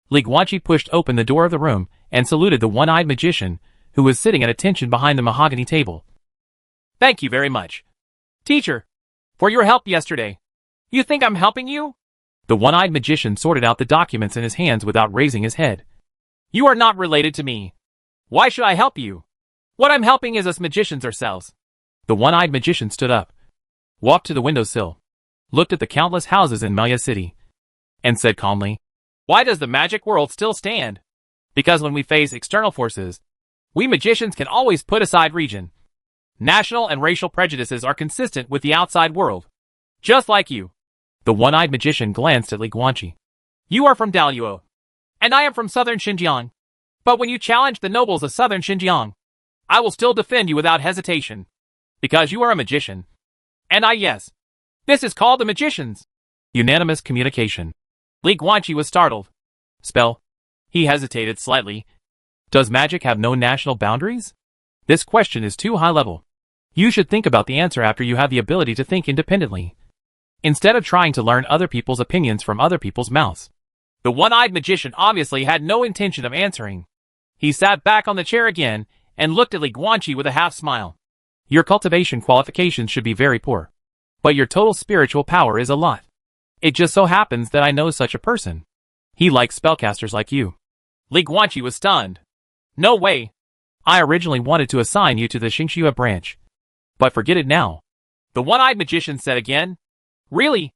Li Guanqi pushed open the door of the room and saluted the one-eyed magician who was sitting at attention behind the mahogany table. Thank you very much, teacher, for your help yesterday. You think I'm helping you? The one-eyed magician sorted out the documents in his hands without raising his head. You are not related to me. Why should I help you? What I'm helping is us magicians ourselves. The one-eyed magician stood up, walked to the windowsill, looked at the countless houses in Maya City, and said calmly, why does the magic world still stand? Because when we face external forces, we magicians can always put aside region. National and racial prejudices are consistent with the outside world. Just like you. The one-eyed magician glanced at Li Guanqi. You are from Daluo, and I am from southern Xinjiang. But when you challenge the nobles of southern Xinjiang, I will still defend you without hesitation. Because you are a magician. And yes. This is called the magicians. Unanimous communication. Li Guanqi was startled. Spell. He hesitated slightly. Does magic have no national boundaries? This question is too high level. You should think about the answer after you have the ability to think independently, instead of trying to learn other people's opinions from other people's mouths. The one-eyed magician obviously had no intention of answering. He sat back on the chair again and looked at Li Guanqi with a half-smile. Your cultivation qualifications should be very poor, but your total spiritual power is a lot. It just so happens that I know such a person. He likes spellcasters like you. Li Guanqi was stunned. No way. I originally wanted to assign you to the Xingxue branch, but forget it now. The one-eyed magician said again. Really?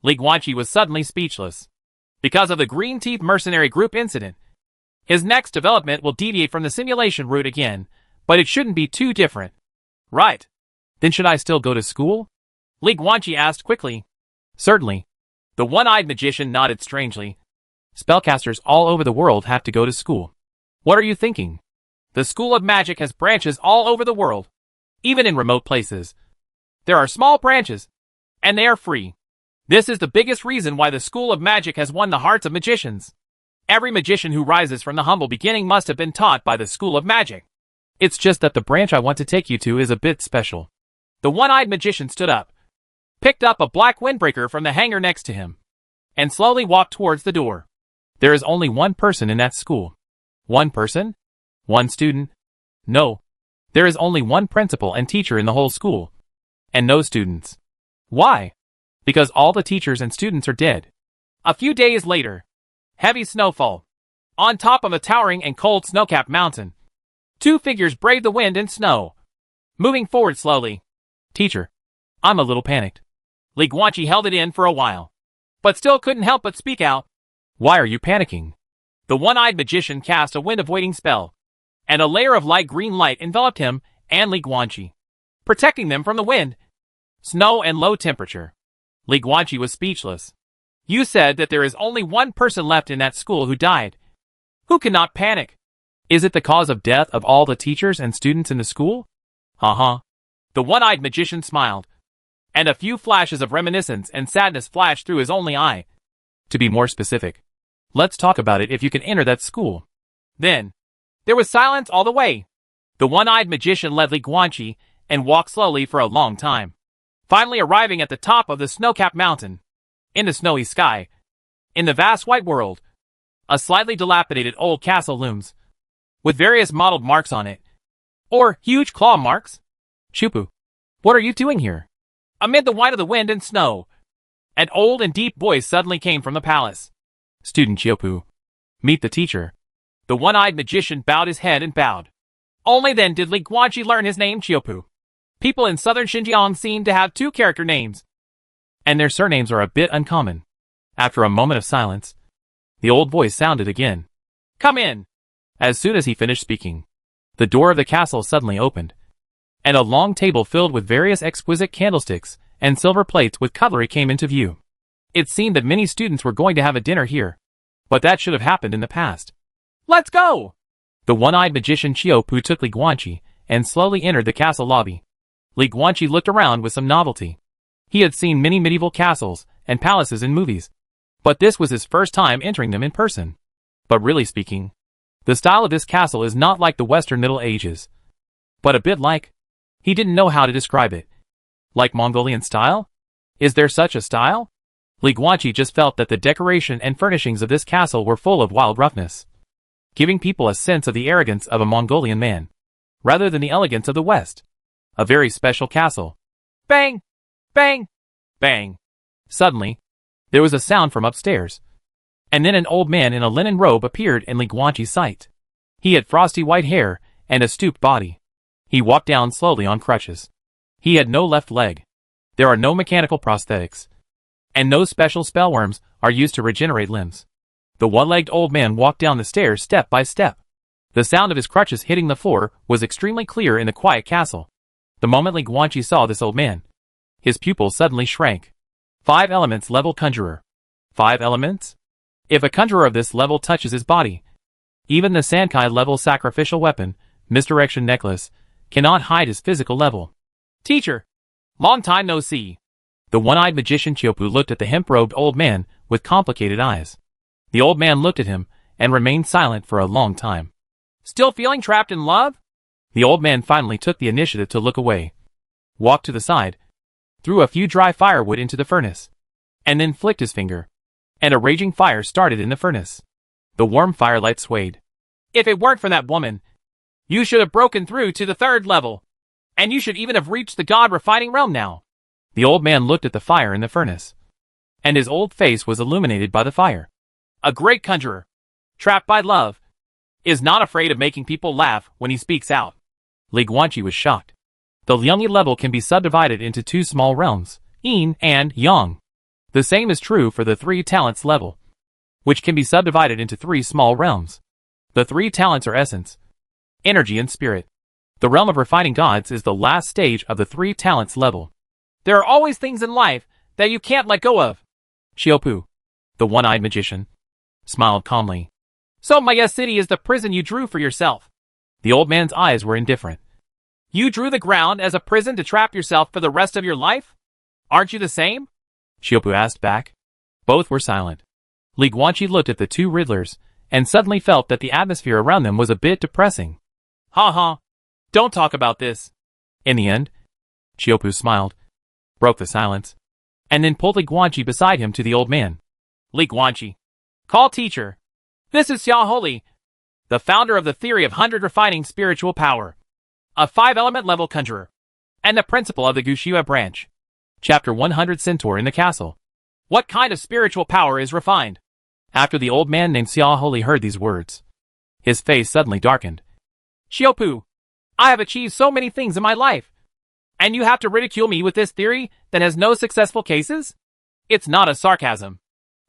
Li Guanqi was suddenly speechless. Because of the Green Teeth Mercenary Group incident, his next development will deviate from the simulation route again, but it shouldn't be too different. Right. Then should I still go to school? Li Guanqi asked quickly. Certainly. The one-eyed magician nodded strangely. Spellcasters all over the world have to go to school. What are you thinking? The School of Magic has branches all over the world, even in remote places. There are small branches, and they are free. This is the biggest reason why the School of Magic has won the hearts of magicians. Every magician who rises from the humble beginning must have been taught by the School of Magic. It's just that the branch I want to take you to is a bit special. The one-eyed magician stood up, picked up a black windbreaker from the hanger next to him, and slowly walked towards the door. There is only one person in that school. One person? One student? No. There is only one principal and teacher in the whole school. And no students. Why? Because all the teachers and students are dead. A few days later. Heavy snowfall. On top of a towering and cold snow-capped mountain. 2 figures braved the wind and snow, moving forward slowly. Teacher, I'm a little panicked. Li Guanqi held it in for a while, but still couldn't help but speak out. Why are you panicking? The one-eyed magician cast a wind of waiting spell, and a layer of light green light enveloped him and Li Guanqi, protecting them from the wind, snow, and low temperature. Li Guanqi was speechless. You said that there is only one person left in that school who died. Who cannot panic? Is it the cause of death of all the teachers and students in the school? The one-eyed magician smiled, and a few flashes of reminiscence and sadness flashed through his only eye. To be more specific, let's talk about it if you can enter that school. Then, there was silence all the way. The one-eyed magician led Li Guanqi and walked slowly for a long time, finally arriving at the top of the snow-capped mountain. In the snowy sky, in the vast white world, a slightly dilapidated old castle looms, with various mottled marks on it, or huge claw marks. Xiaopu, what are you doing here? Amid the whine of the wind and snow, an old and deep voice suddenly came from the palace. Student Xiaopu, meet the teacher. The one-eyed magician bowed his head and bowed. Only then did Li Guanqi learn his name, Xiaopu. People in southern Xinjiang seem to have two character names, and their surnames are a bit uncommon. After a moment of silence, the old voice sounded again. Come in. As soon as he finished speaking, the door of the castle suddenly opened, and a long table filled with various exquisite candlesticks and silver plates with cutlery came into view. It seemed that many students were going to have a dinner here, but that should have happened in the past. Let's go! The one-eyed magician Xiaopu took Li Guanqi and slowly entered the castle lobby. Li Guanqi looked around with some novelty. He had seen many medieval castles and palaces in movies, but this was his first time entering them in person. But really speaking, the style of this castle is not like the Western Middle Ages, but a bit like, he didn't know how to describe it. Like Mongolian style? Is there such a style? Li Guanqi just felt that the decoration and furnishings of this castle were full of wild roughness, giving people a sense of the arrogance of a Mongolian man, rather than the elegance of the West. A very special castle. Bang! Bang! Bang! Suddenly, there was a sound from upstairs, and then an old man in a linen robe appeared in Li Guanqi's sight. He had frosty white hair and a stooped body. He walked down slowly on crutches. He had no left leg. There are no mechanical prosthetics, and no special spellworms are used to regenerate limbs. The one-legged old man walked down the stairs step by step. The sound of his crutches hitting the floor was extremely clear in the quiet castle. The moment Li Guanqi saw this old man, his pupils suddenly shrank. 5 elements level conjurer. 5 elements? If a conjurer of this level touches his body, even the Sankai level sacrificial weapon, misdirection necklace, cannot hide his physical level. Teacher, long time no see. The one-eyed magician Xiaopu looked at the hemp-robed old man with complicated eyes. The old man looked at him and remained silent for a long time. Still feeling trapped in love? The old man finally took the initiative to look away, walked to the side, threw a few dry firewood into the furnace, and then flicked his finger, and a raging fire started in the furnace. The warm firelight swayed. If it weren't for that woman, you should have broken through to the 3rd level, and you should even have reached the god-refining realm now. The old man looked at the fire in the furnace, and his old face was illuminated by the fire. A great conjurer, trapped by love, is not afraid of making people laugh when he speaks out. Li Guanqi was shocked. The Liangyi level can be subdivided into 2 small realms, Yin and Yang. The same is true for the 3 talents level, which can be subdivided into 3 small realms. The 3 talents are essence, energy and spirit. The realm of refining gods is the last stage of the 3 talents level. There are always things in life that you can't let go of. Xiaopu, the one-eyed magician, smiled calmly. So Maya City is the prison you drew for yourself. The old man's eyes were indifferent. You drew the ground as a prison to trap yourself for the rest of your life? Aren't you the same? Xiaopu asked back. Both were silent. Li Guanqi looked at the 2 riddlers, and suddenly felt that the atmosphere around them was a bit depressing. Don't talk about this. In the end, Xiaopu smiled, broke the silence, and then pulled Li Guanqi beside him to the old man. Li Guanqi, call teacher. This is Xia Holi, the founder of the theory of 100 refining spiritual power, a 5-element level conjurer, and the principal of the Guxiua branch. Chapter 100 Centaur in the Castle. What kind of spiritual power is refined? After the old man named Xia Holi heard these words, his face suddenly darkened. Xiaopu, I have achieved so many things in my life, and you have to ridicule me with this theory that has no successful cases? It's not a sarcasm.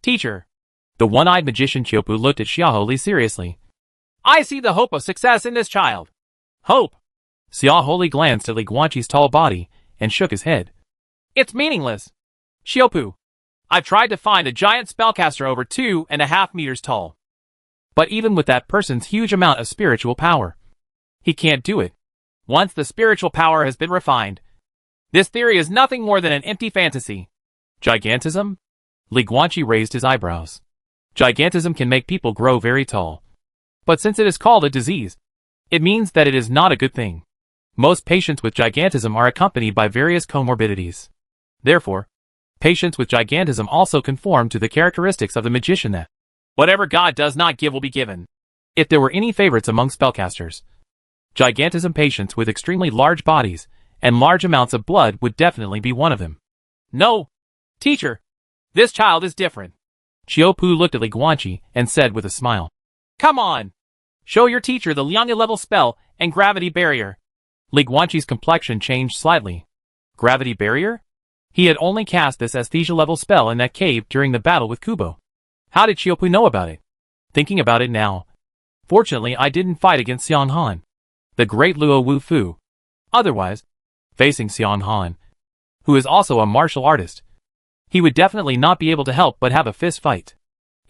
Teacher. The one-eyed magician Xiaopu looked at Xia Holi seriously. I see the hope of success in this child. Hope. Xia Holi glanced at Li Guanqi's tall body and shook his head. It's meaningless. Xiaopu, I've tried to find a giant spellcaster over 2.5 meters tall. But even with that person's huge amount of spiritual power, he can't do it. Once the spiritual power has been refined, this theory is nothing more than an empty fantasy. Gigantism? Li Guanqi raised his eyebrows. Gigantism can make people grow very tall. But since it is called a disease, it means that it is not a good thing. Most patients with gigantism are accompanied by various comorbidities. Therefore, patients with gigantism also conform to the characteristics of the magician that whatever God does not give will be given. If there were any favorites among spellcasters, gigantism patients with extremely large bodies and large amounts of blood would definitely be one of them. No, teacher, this child is different. Xiaopu looked at Li Guanqi and said with a smile, "Come on! Show your teacher the Liang level spell and gravity barrier." Li Guanqi's complexion changed slightly. Gravity barrier? He had only cast this aesthesia level spell in that cave during the battle with Kubo. How did Xiaopu know about it? Thinking about it now. Fortunately, I didn't fight against Xian Han, the great Luo Wu Fu. Otherwise, facing Xian Han, who is also a martial artist, he would definitely not be able to help but have a fist fight.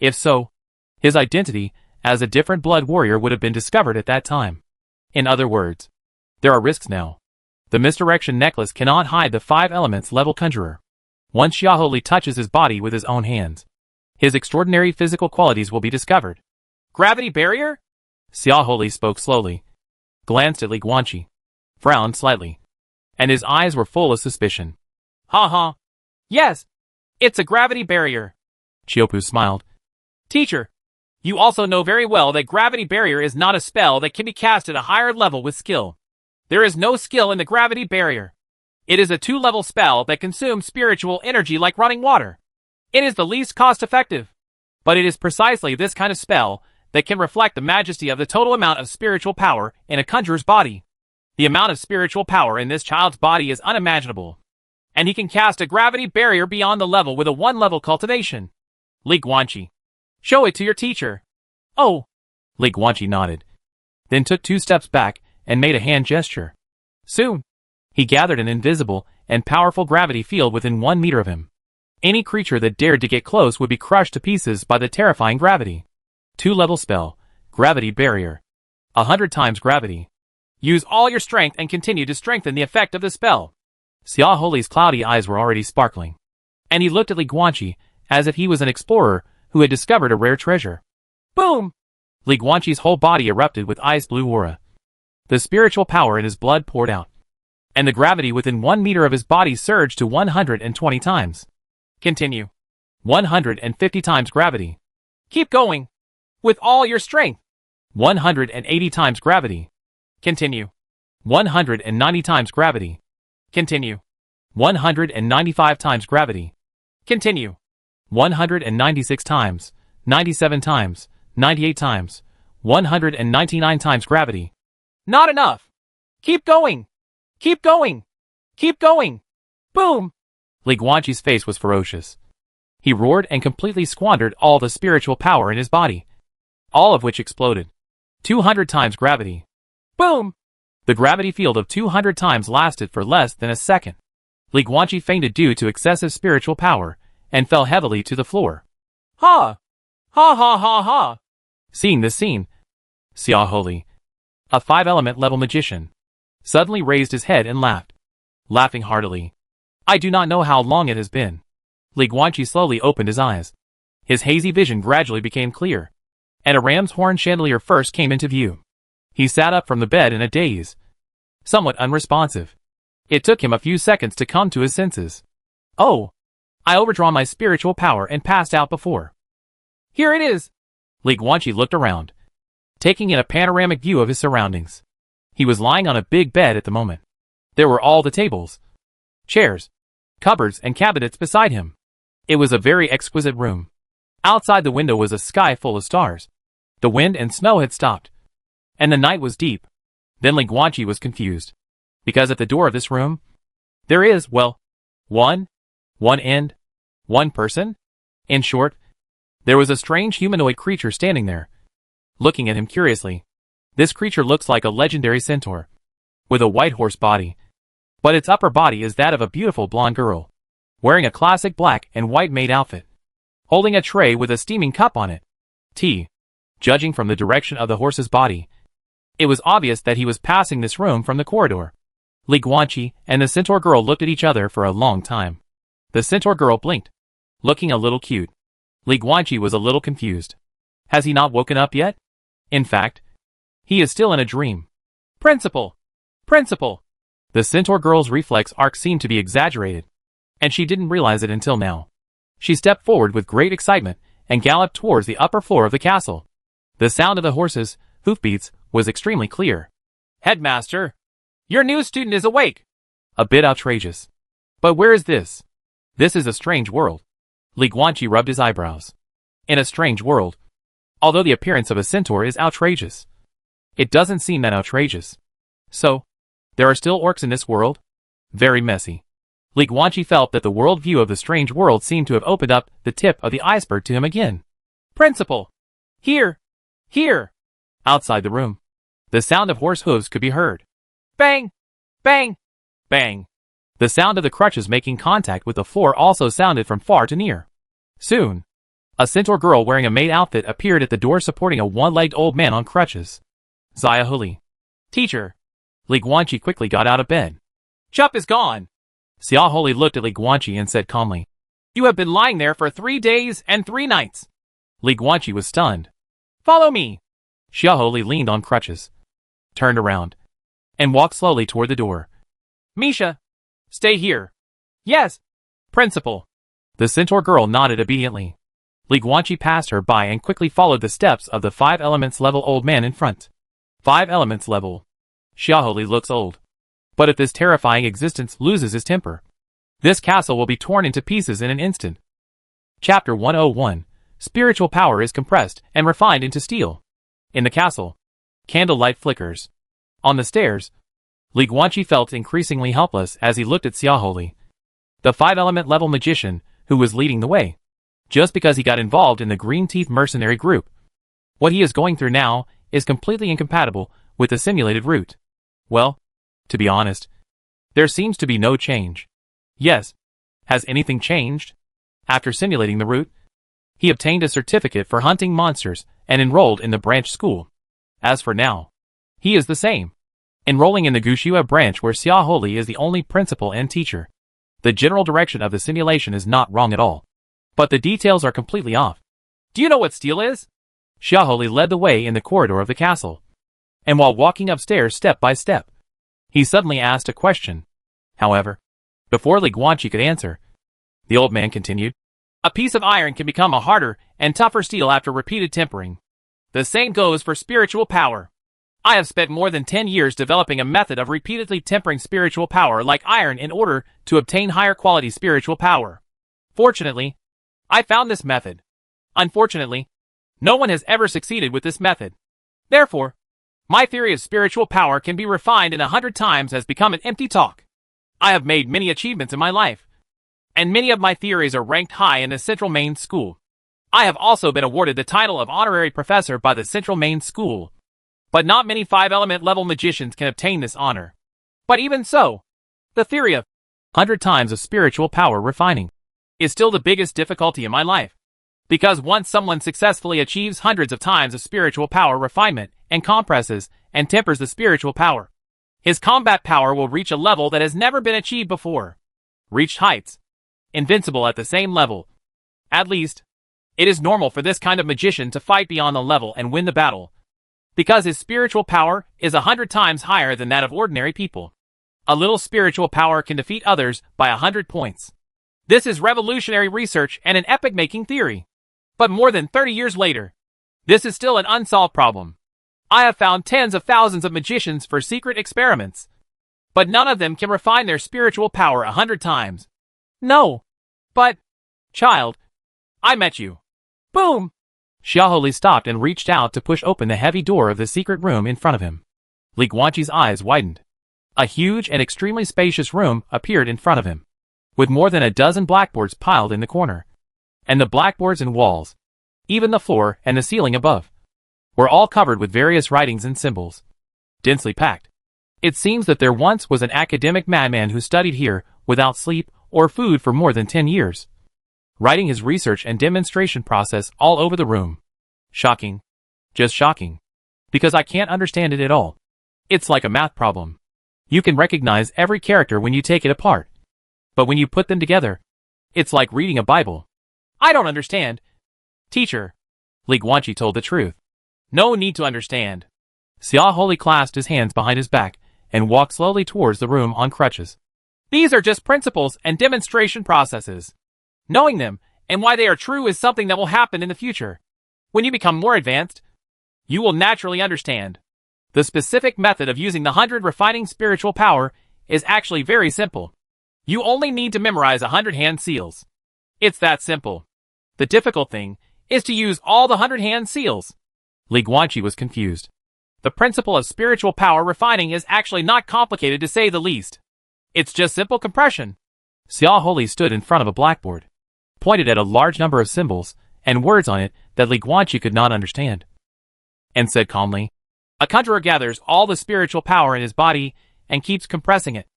If so, his identity as a different blood warrior would have been discovered at that time. In other words, there are risks now. The misdirection necklace cannot hide the 5 elements level conjurer. Once Xiaoholi touches his body with his own hands, his extraordinary physical qualities will be discovered. Gravity barrier? Xiaoholi spoke slowly, glanced at Li Guanqi, frowned slightly, and his eyes were full of suspicion. Ha ha. Yes, it's a gravity barrier. Xiaopu smiled. Teacher, you also know very well that gravity barrier is not a spell that can be cast at a higher level with skill. There is no skill in the gravity barrier. It is a 2-level spell that consumes spiritual energy like running water. It is the least cost-effective. But it is precisely this kind of spell that can reflect the majesty of the total amount of spiritual power in a conjurer's body. The amount of spiritual power in this child's body is unimaginable. And he can cast a gravity barrier beyond the level with a 1-level cultivation. Li Guanqi, show it to your teacher. Oh. Li Guanqi nodded, then took 2 steps back and made a hand gesture. Soon, he gathered an invisible and powerful gravity field within 1 meter of him. Any creature that dared to get close would be crushed to pieces by the terrifying gravity. 2-level spell, gravity barrier. 100 times gravity. Use all your strength and continue to strengthen the effect of the spell. Xiaoholi's cloudy eyes were already sparkling, and he looked at Li Guanqi as if he was an explorer who had discovered a rare treasure. Boom! Li Guanqi's whole body erupted with ice blue aura. The spiritual power in his blood poured out, and the gravity within 1 meter of his body surged to 120 times. Continue. 150 times gravity. Keep going. With all your strength. 180 times gravity. Continue. 190 times gravity. Continue. 195 times gravity. Continue. 196 times. 97 times. 98 times. 199 times gravity. Not enough. Keep going. Keep going. Keep going. Boom. Li Guanqi's face was ferocious. He roared and completely squandered all the spiritual power in his body, all of which exploded. 200 times gravity. Boom! The gravity field of 200 times lasted for less than a second. Li Guanqi fainted due to excessive spiritual power and fell heavily to the floor. Ha! Ha ha ha ha! Seeing this scene, Xiaoholi, a 5-element level magician, suddenly raised his head and laughed, laughing heartily. I do not know how long it has been. Li Guanqi slowly opened his eyes. His hazy vision gradually became clear, and a ram's horn chandelier first came into view. He sat up from the bed in a daze, somewhat unresponsive. It took him a few seconds to come to his senses. Oh, I overdrawn my spiritual power and passed out before. Here it is. Li Guanqi looked around, taking in a panoramic view of his surroundings. He was lying on a big bed at the moment. There were all the tables, chairs, cupboards, and cabinets beside him. It was a very exquisite room. Outside the window was a sky full of stars. The wind and snow had stopped, and the night was deep. Then Li Guanqi was confused, because at the door of this room, there is, well, one end, one person. In short, there was a strange humanoid creature standing there, looking at him curiously. This creature looks like a legendary centaur, with a white horse body, but its upper body is that of a beautiful blonde girl, wearing a classic black and white maid outfit, holding a tray with a steaming cup on it. Tea. judging from the direction of the horse's body. It was obvious that he was passing this room from the corridor. Li Guanqi and the centaur girl looked at each other for a long time. The centaur girl blinked, looking a little cute. Li Guanqi was a little confused. Has he not woken up yet? In fact, he is still in a dream. Principal! Principal! The centaur girl's reflex arc seemed to be exaggerated, and she didn't realize it until now. She stepped forward with great excitement and galloped towards the upper floor of the castle. The sound of the horse's hoofbeats was extremely clear. Headmaster! Your new student is awake! A bit outrageous. But where is this? This is a strange world. Li Guanqi rubbed his eyebrows. In a strange world. Although the appearance of a centaur is outrageous, it doesn't seem that outrageous. So, there are still orcs in this world? Very messy. Li Guanqi felt that the world view of the strange world seemed to have opened up the tip of the iceberg to him again. Principal! Here! Here! Outside the room, the sound of horse hooves could be heard. Bang! Bang! Bang! The sound of the crutches making contact with the floor also sounded from far to near. Soon, a centaur girl wearing a maid outfit appeared at the door supporting a one-legged old man on crutches. Xiaohuli. Teacher. Li Guanqi quickly got out of bed. Chup is gone. Xiaohuli looked at Li Guanqi and said calmly, You have been lying there for 3 days and 3 nights. Li Guanqi was stunned. Follow me. Xiaohuli leaned on crutches, turned around, and walked slowly toward the door. Misha, stay here. Yes, Principal. The centaur girl nodded obediently. Li Guanqi passed her by and quickly followed the steps of the 5 elements level old man in front. 5 elements level. Xiaohuli looks old. But if this terrifying existence loses his temper, this castle will be torn into pieces in an instant. Chapter 101. Spiritual power is compressed and refined into steel. In the castle, candlelight flickers. On the stairs, Li Guanqi felt increasingly helpless as he looked at Xiaohuli, the 5-element level magician who was leading the way, just because he got involved in the Green Teeth mercenary group. What he is going through now is completely incompatible with the simulated route. Well, to be honest, there seems to be no change. Yes, has anything changed? After simulating the route, he obtained a certificate for hunting monsters and enrolled in the branch school. As for now, he is the same, enrolling in the Gushua branch where Xiaohuli is the only principal and teacher. The general direction of the simulation is not wrong at all, but the details are completely off. Do you know what steel is? Xiaohuli led the way in the corridor of the castle, and while walking upstairs step by step, he suddenly asked a question. However, before Li Guanqi could answer, the old man continued. A piece of iron can become a harder and tougher steel after repeated tempering. The same goes for spiritual power. I have spent more than 10 years developing a method of repeatedly tempering spiritual power like iron in order to obtain higher quality spiritual power. Fortunately, I found this method. Unfortunately, no one has ever succeeded with this method. Therefore, my theory of spiritual power can be refined in 100 times has become an empty talk. I have made many achievements in my life, and many of my theories are ranked high in the Central Main School. I have also been awarded the title of honorary professor by the Central Main School, but not many 5-element level magicians can obtain this honor. But even so, the theory of 100 times of spiritual power refining is still the biggest difficulty in my life. Because once someone successfully achieves hundreds of times of spiritual power refinement and compresses and tempers the spiritual power, his combat power will reach a level that has never been achieved before. Reached heights. Invincible at the same level. At least, it is normal for this kind of magician to fight beyond the level and win the battle, because his spiritual power is 100 times higher than that of ordinary people. A little spiritual power can defeat others by 100 points. This is revolutionary research and an epoch-making theory. But more than 30 years later, this is still an unsolved problem. I have found tens of thousands of magicians for secret experiments, but none of them can refine their spiritual power 100 times. No. But, child, I met you. Boom! Xiaohuli stopped and reached out to push open the heavy door of the secret room in front of him. Li Guanqi's eyes widened. A huge and extremely spacious room appeared in front of him, with more than a dozen blackboards piled in the corner. And the blackboards and walls, even the floor and the ceiling above, were all covered with various writings and symbols. Densely packed. It seems that there once was an academic madman who studied here without sleep or food for more than 10 years, writing his research and demonstration process all over the room. Shocking. Just shocking. Because I can't understand it at all. It's like a math problem. You can recognize every character when you take it apart. But when you put them together, it's like reading a Bible. I don't understand. Teacher. Li Guanqi told the truth. No need to understand. Xia Holi clasped his hands behind his back and walked slowly towards the room on crutches. These are just principles and demonstration processes. Knowing them and why they are true is something that will happen in the future. When you become more advanced, you will naturally understand. The specific method of using the 100 refining spiritual power is actually very simple. You only need to memorize 100 hand seals. It's that simple. The difficult thing is to use all the 100 hand seals. Li Guanqi was confused. The principle of spiritual power refining is actually not complicated to say the least. It's just simple compression. Xia Holi stood in front of a blackboard, pointed at a large number of symbols and words on it that Li Guanqi could not understand, and said calmly, a conjurer gathers all the spiritual power in his body and keeps compressing it,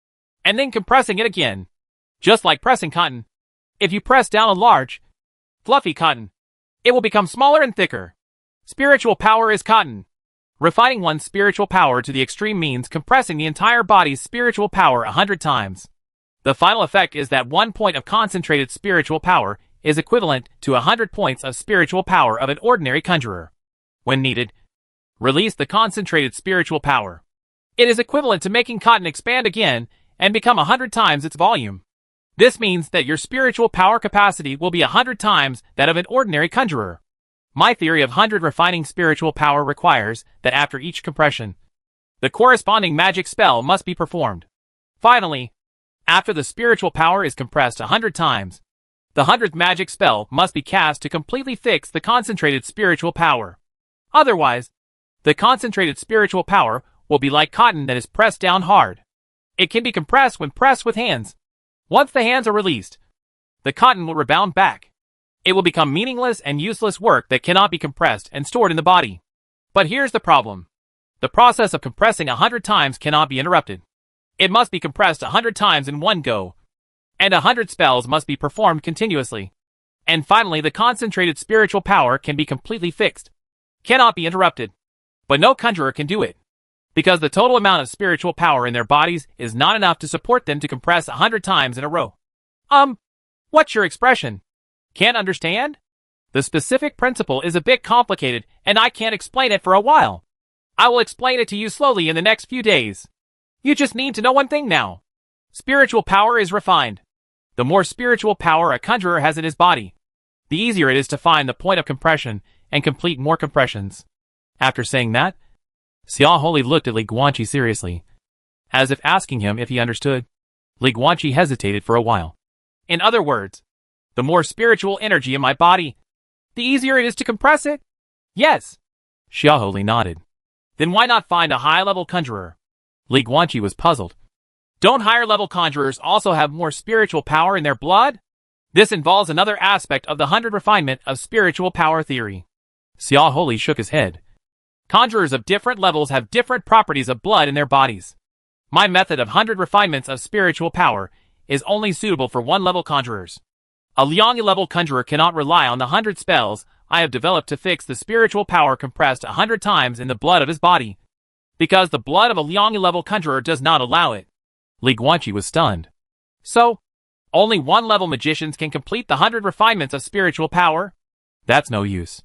and then compressing it again. Just like pressing cotton. If you press down a large, fluffy cotton, it will become smaller and thicker. Spiritual power is cotton. Refining one's spiritual power to the extreme means compressing the entire body's spiritual power 100 times. The final effect is that 1 point of concentrated spiritual power is equivalent to 100 points of spiritual power of an ordinary conjurer. When needed, release the concentrated spiritual power. It is equivalent to making cotton expand again and become 100 times its volume. This means that your spiritual power capacity will be 100 times that of an ordinary conjurer. My theory of 100 refining spiritual power requires that after each compression, the corresponding magic spell must be performed. Finally, after the spiritual power is compressed 100 times, the 100th magic spell must be cast to completely fix the concentrated spiritual power. Otherwise, the concentrated spiritual power will be like cotton that is pressed down hard. It can be compressed when pressed with hands. Once the hands are released, the cotton will rebound back. It will become meaningless and useless work that cannot be compressed and stored in the body. But here's the problem. The process of compressing 100 times cannot be interrupted. It must be compressed 100 times in one go, and 100 spells must be performed continuously. And finally, the concentrated spiritual power can be completely fixed. Cannot be interrupted. But no conjurer can do it, because the total amount of spiritual power in their bodies is not enough to support them to compress 100 times in a row. What's your expression? Can't understand? The specific principle is a bit complicated, and I can't explain it for a while. I will explain it to you slowly in the next few days. You just need to know one thing now. Spiritual power is refined. The more spiritual power a conjurer has in his body, the easier it is to find the point of compression and complete more compressions. After saying that, Xia Holi looked at Li Guanqi seriously, as if asking him if he understood. Li Guanqi hesitated for a while. In other words, the more spiritual energy in my body, the easier it is to compress it? Yes. Xia Holi nodded. Then why not find a high-level conjurer? Li Guanqi was puzzled. Don't higher-level conjurers also have more spiritual power in their blood? This involves another aspect of the 100 refinement of spiritual power theory. Xia Holi shook his head. Conjurers of different levels have different properties of blood in their bodies. My method of 100 refinements of spiritual power is only suitable for 1-level conjurers. A Liang-level conjurer cannot rely on the 100 spells I have developed to fix the spiritual power compressed 100 times in the blood of his body, because the blood of a Liang-level conjurer does not allow it. Li Guanqi was stunned. So, only 1-level magicians can complete the 100 refinements of spiritual power? That's no use.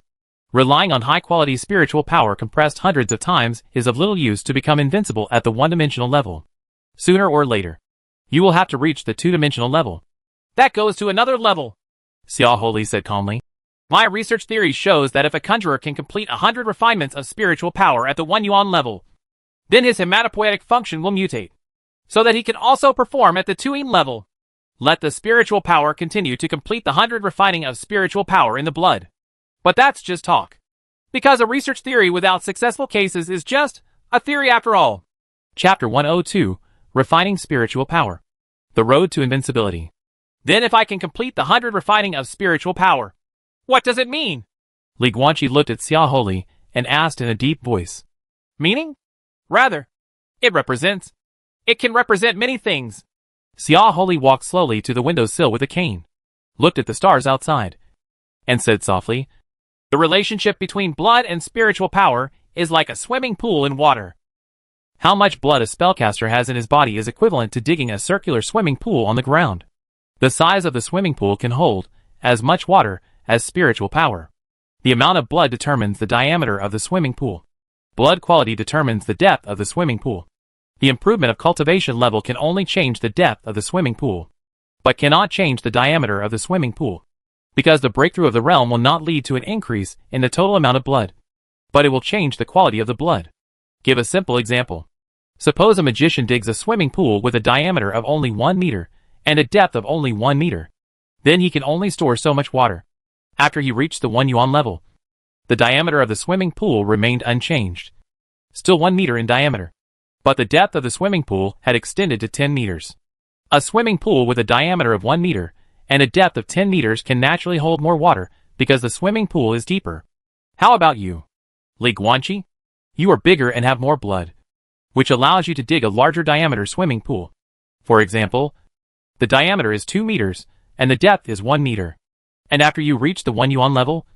Relying on high-quality spiritual power compressed hundreds of times is of little use to become invincible at the one-dimensional level. Sooner or later, you will have to reach the 2-dimensional level. That goes to another level, Xia Holi said calmly. My research theory shows that if a conjurer can complete 100 refinements of spiritual power at the 1-yuan level, then his hematopoietic function will mutate, so that he can also perform at the 2-yin level. Let the spiritual power continue to complete the 100 refining of spiritual power in the blood. But that's just talk. Because a research theory without successful cases is just a theory after all. Chapter 102, Refining Spiritual Power. The Road to Invincibility. Then if I can complete the 100 refining of spiritual power, what does it mean? Li Guanqi looked at Xia Holi and asked in a deep voice. Meaning? Rather, it can represent many things. Xia Holi walked slowly to the windowsill with a cane, looked at the stars outside, and said softly, The relationship between blood and spiritual power is like a swimming pool in water. How much blood a spellcaster has in his body is equivalent to digging a circular swimming pool on the ground. The size of the swimming pool can hold as much water as spiritual power. The amount of blood determines the diameter of the swimming pool. Blood quality determines the depth of the swimming pool. The improvement of cultivation level can only change the depth of the swimming pool, but cannot change the diameter of the swimming pool, because the breakthrough of the realm will not lead to an increase in the total amount of blood, but it will change the quality of the blood. Give a simple example. Suppose a magician digs a swimming pool with a diameter of only 1 meter and a depth of only 1 meter. Then he can only store so much water. After he reached the 1 yuan level, the diameter of the swimming pool remained unchanged, still 1 meter in diameter, but the depth of the swimming pool had extended to 10 meters. A swimming pool with a diameter of 1 meter and a depth of 10 meters can naturally hold more water because the swimming pool is deeper. How about you, Li Guanqi? You are bigger and have more blood, which allows you to dig a larger diameter swimming pool. For example, the diameter is 2 meters and the depth is 1 meter. And after you reach the 1 yuan level,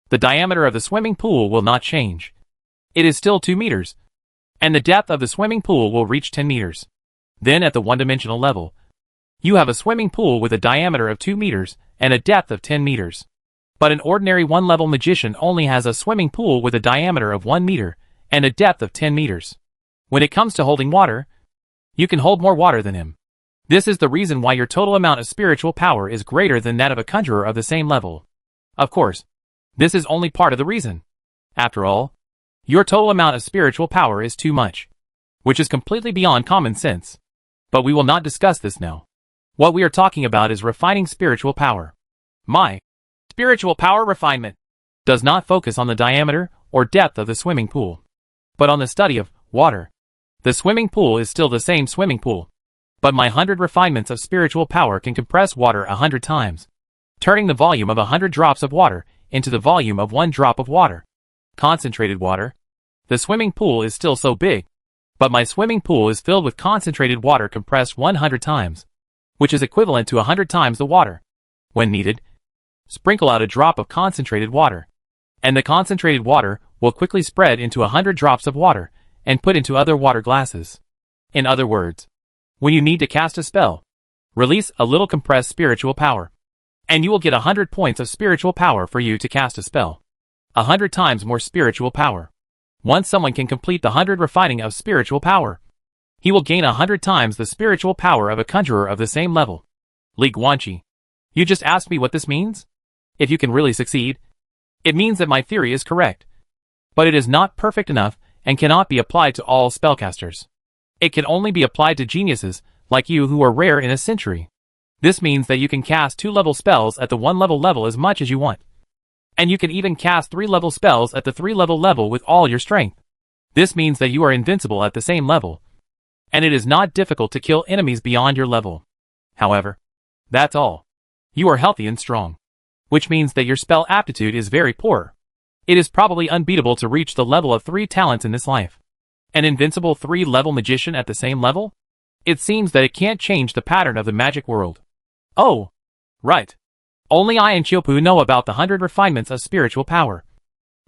the diameter of the swimming pool will not change. It is still 2 meters, and the depth of the swimming pool will reach 10 meters. Then at the one-dimensional level, you have a swimming pool with a diameter of 2 meters and a depth of 10 meters. But an ordinary one-level magician only has a swimming pool with a diameter of 1 meter and a depth of 10 meters. When it comes to holding water, you can hold more water than him. This is the reason why your total amount of spiritual power is greater than that of a conjurer of the same level. Of course, this is only part of the reason. After all, your total amount of spiritual power is too much, which is completely beyond common sense. But we will not discuss this now. What we are talking about is refining spiritual power. My spiritual power refinement does not focus on the diameter or depth of the swimming pool, but on the study of water. The swimming pool is still the same swimming pool, but my 100 refinements of spiritual power can compress water 100 times, turning the volume of 100 drops of water into the volume of 1 drop of water. Concentrated water. The swimming pool is still so big, but my swimming pool is filled with concentrated water compressed 100 times, which is equivalent to 100 times the water. When needed, sprinkle out a drop of concentrated water, and the concentrated water will quickly spread into 100 drops of water and put into other water glasses. In other words, when you need to cast a spell, release a little compressed spiritual power, and you will get 100 points of spiritual power for you to cast a spell. 100 times more spiritual power. Once someone can complete the 100 refining of spiritual power, he will gain 100 times the spiritual power of a conjurer of the same level. Li Guanqi, you just asked me what this means? If you can really succeed, it means that my theory is correct. But it is not perfect enough and cannot be applied to all spellcasters. It can only be applied to geniuses like you who are rare in a century. This means that you can cast 2-level spells at the 1-level level as much as you want. And you can even cast 3-level spells at the 3-level level with all your strength. This means that you are invincible at the same level, and it is not difficult to kill enemies beyond your level. However, that's all. You are healthy and strong, which means that your spell aptitude is very poor. It is probably unbeatable to reach the level of 3 talents in this life. An invincible 3-level magician at the same level? It seems that it can't change the pattern of the magic world. Oh, right. Only I and Chiopu know about the 100 refinements of spiritual power.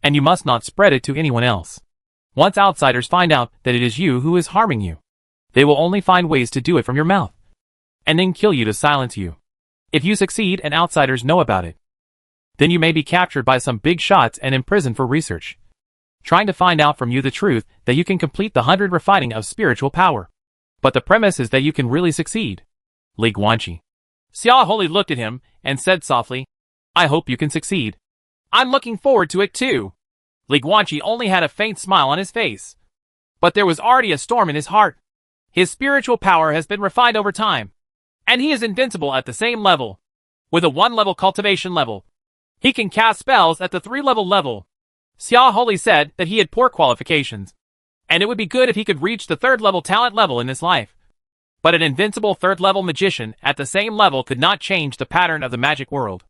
And you must not spread it to anyone else. Once outsiders find out that it is you who is harming you, they will only find ways to do it from your mouth, and then kill you to silence you. If you succeed and outsiders know about it, then you may be captured by some big shots and imprisoned for research, trying to find out from you the truth that you can complete the 100 refining of spiritual power. But the premise is that you can really succeed. Li Guanqi. Xia Holi looked at him and said softly, I hope you can succeed. I'm looking forward to it too. Li Guanqi only had a faint smile on his face, but there was already a storm in his heart. His spiritual power has been refined over time, and he is invincible at the same level. With a 1-level cultivation level, he can cast spells at the 3-level level. Xia Holi said that he had poor qualifications, and it would be good if he could reach the 3rd-level talent level in this life. But an invincible 3rd-level magician at the same level could not change the pattern of the magic world.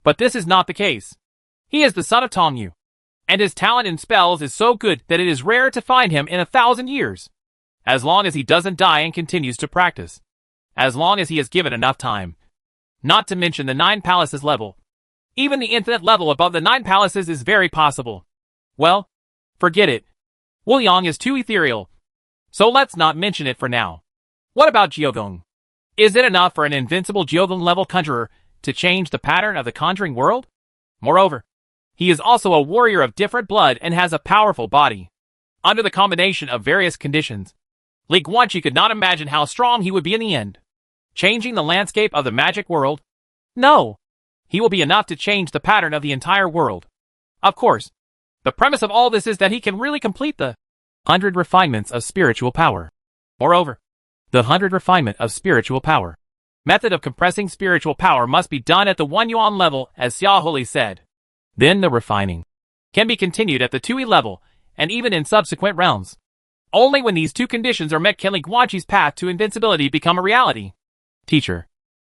But this is not the case. He is the son of Tongyu, and his talent in spells is so good that it is rare to find him in 1,000 years. As long as he doesn't die and continues to practice. As long as he is given enough time. Not to mention the 9 palaces level. Even the infinite level above the 9 palaces is very possible. Well, forget it. Wuliang is too ethereal. So let's not mention it for now. What about Jiogong? Is it enough for an invincible Jiogong level conjurer to change the pattern of the conjuring world? Moreover, he is also a warrior of different blood and has a powerful body. Under the combination of various conditions, Li Guanqi could not imagine how strong he would be in the end. Changing the landscape of the magic world? No. He will be enough to change the pattern of the entire world. Of course, the premise of all this is that he can really complete the 100 refinements of spiritual power. Moreover, the 100 refinement of spiritual power method of compressing spiritual power must be done at the 1 yuan level, as Xiaoholi said. Then the refining can be continued at the 2e level, and even in subsequent realms. Only when these two conditions are met can Li Guanqi's path to invincibility become a reality. Teacher.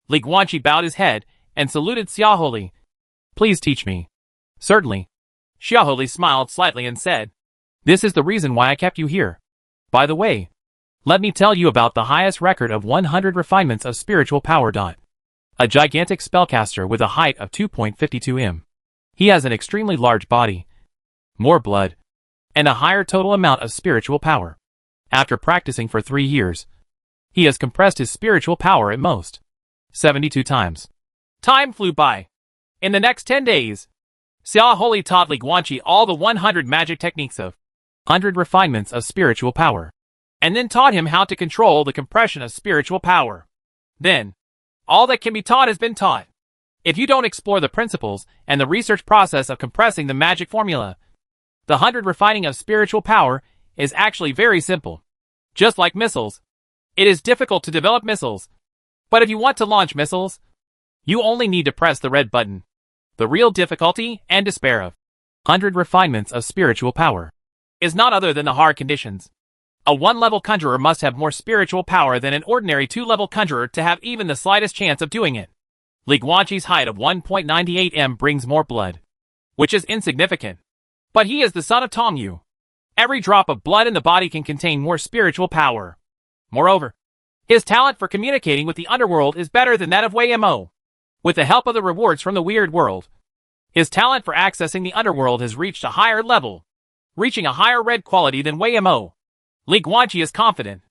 Li Guanqi bowed his head and saluted Xiaoholi. Please teach me. Certainly. Xiaoholi smiled slightly and said, This is the reason why I kept you here. By the way, let me tell you about the highest record of 100 refinements of spiritual power. A gigantic spellcaster with a height of 2.52 m. He has an extremely large body, more blood, and a higher total amount of spiritual power. After practicing for 3 years, he has compressed his spiritual power at most 72 times. Time flew by. In the next 10 days, Xiaoholi taught Li Guanqi all the 100 magic techniques of 100 refinements of spiritual power, and then taught him how to control the compression of spiritual power. Then, all that can be taught has been taught. If you don't explore the principles and the research process of compressing the magic formula, the 100 refining of spiritual power is actually very simple. Just like missiles, it is difficult to develop missiles. But if you want to launch missiles, you only need to press the red button. The real difficulty and despair of 100 refinements of spiritual power is not other than the hard conditions. A 1-level conjurer must have more spiritual power than an ordinary 2-level conjurer to have even the slightest chance of doing it. Li Guanqi's height of 1.98 m brings more blood, which is insignificant. But he is the son of Tongyu. Every drop of blood in the body can contain more spiritual power. Moreover, his talent for communicating with the underworld is better than that of Wei Mo. With the help of the rewards from the weird world, his talent for accessing the underworld has reached a higher level, reaching a higher red quality than Wei Mo. Li Guanqi is confident.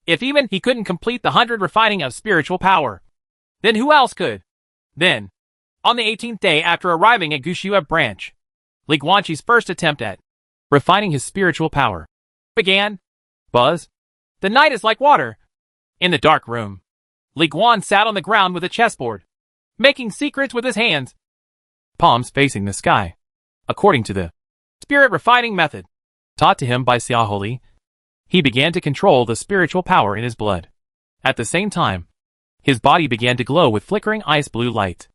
If even he couldn't complete the 100 refining of spiritual power, then who else could? Then, on the 18th day after arriving at Gushua branch, Li Guanqi's first attempt at refining his spiritual power began. Buzz. The night is like water. In the dark room, Li Guan sat on the ground with a chessboard, making secrets with his hands, palms facing the sky. According to the spirit refining method taught to him by Xiaoholi, he began to control the spiritual power in his blood. At the same time, his body began to glow with flickering ice blue light.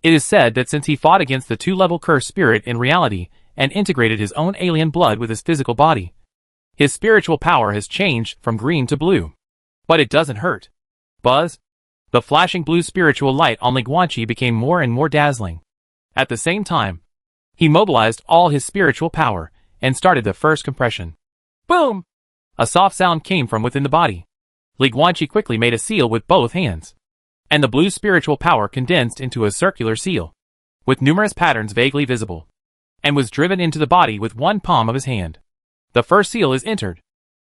It is said that since he fought against the 2-level cursed spirit in reality and integrated his own alien blood with his physical body, his spiritual power has changed from green to blue. But it doesn't hurt. Buzz. The flashing blue spiritual light on Li Guanqi became more and more dazzling. At the same time, he mobilized all his spiritual power and started the first compression. Boom! A soft sound came from within the body. Li Guanqi quickly made a seal with both hands, and the blue spiritual power condensed into a circular seal, with numerous patterns vaguely visible, and was driven into the body with one palm of his hand. The first seal is entered.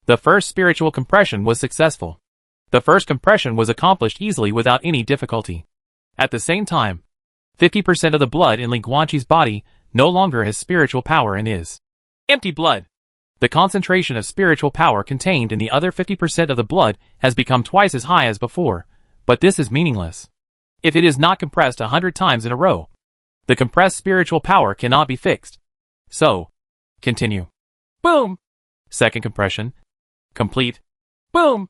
The first spiritual compression was successful. The first compression was accomplished easily without any difficulty. At the same time, 50% of the blood in Li Guanqi's body no longer has spiritual power and is empty blood. The concentration of spiritual power contained in the other 50% of the blood has become twice as high as before, but this is meaningless. If it is not compressed 100 times in a row, the compressed spiritual power cannot be fixed. So, continue. Boom! Second compression. Complete. Boom!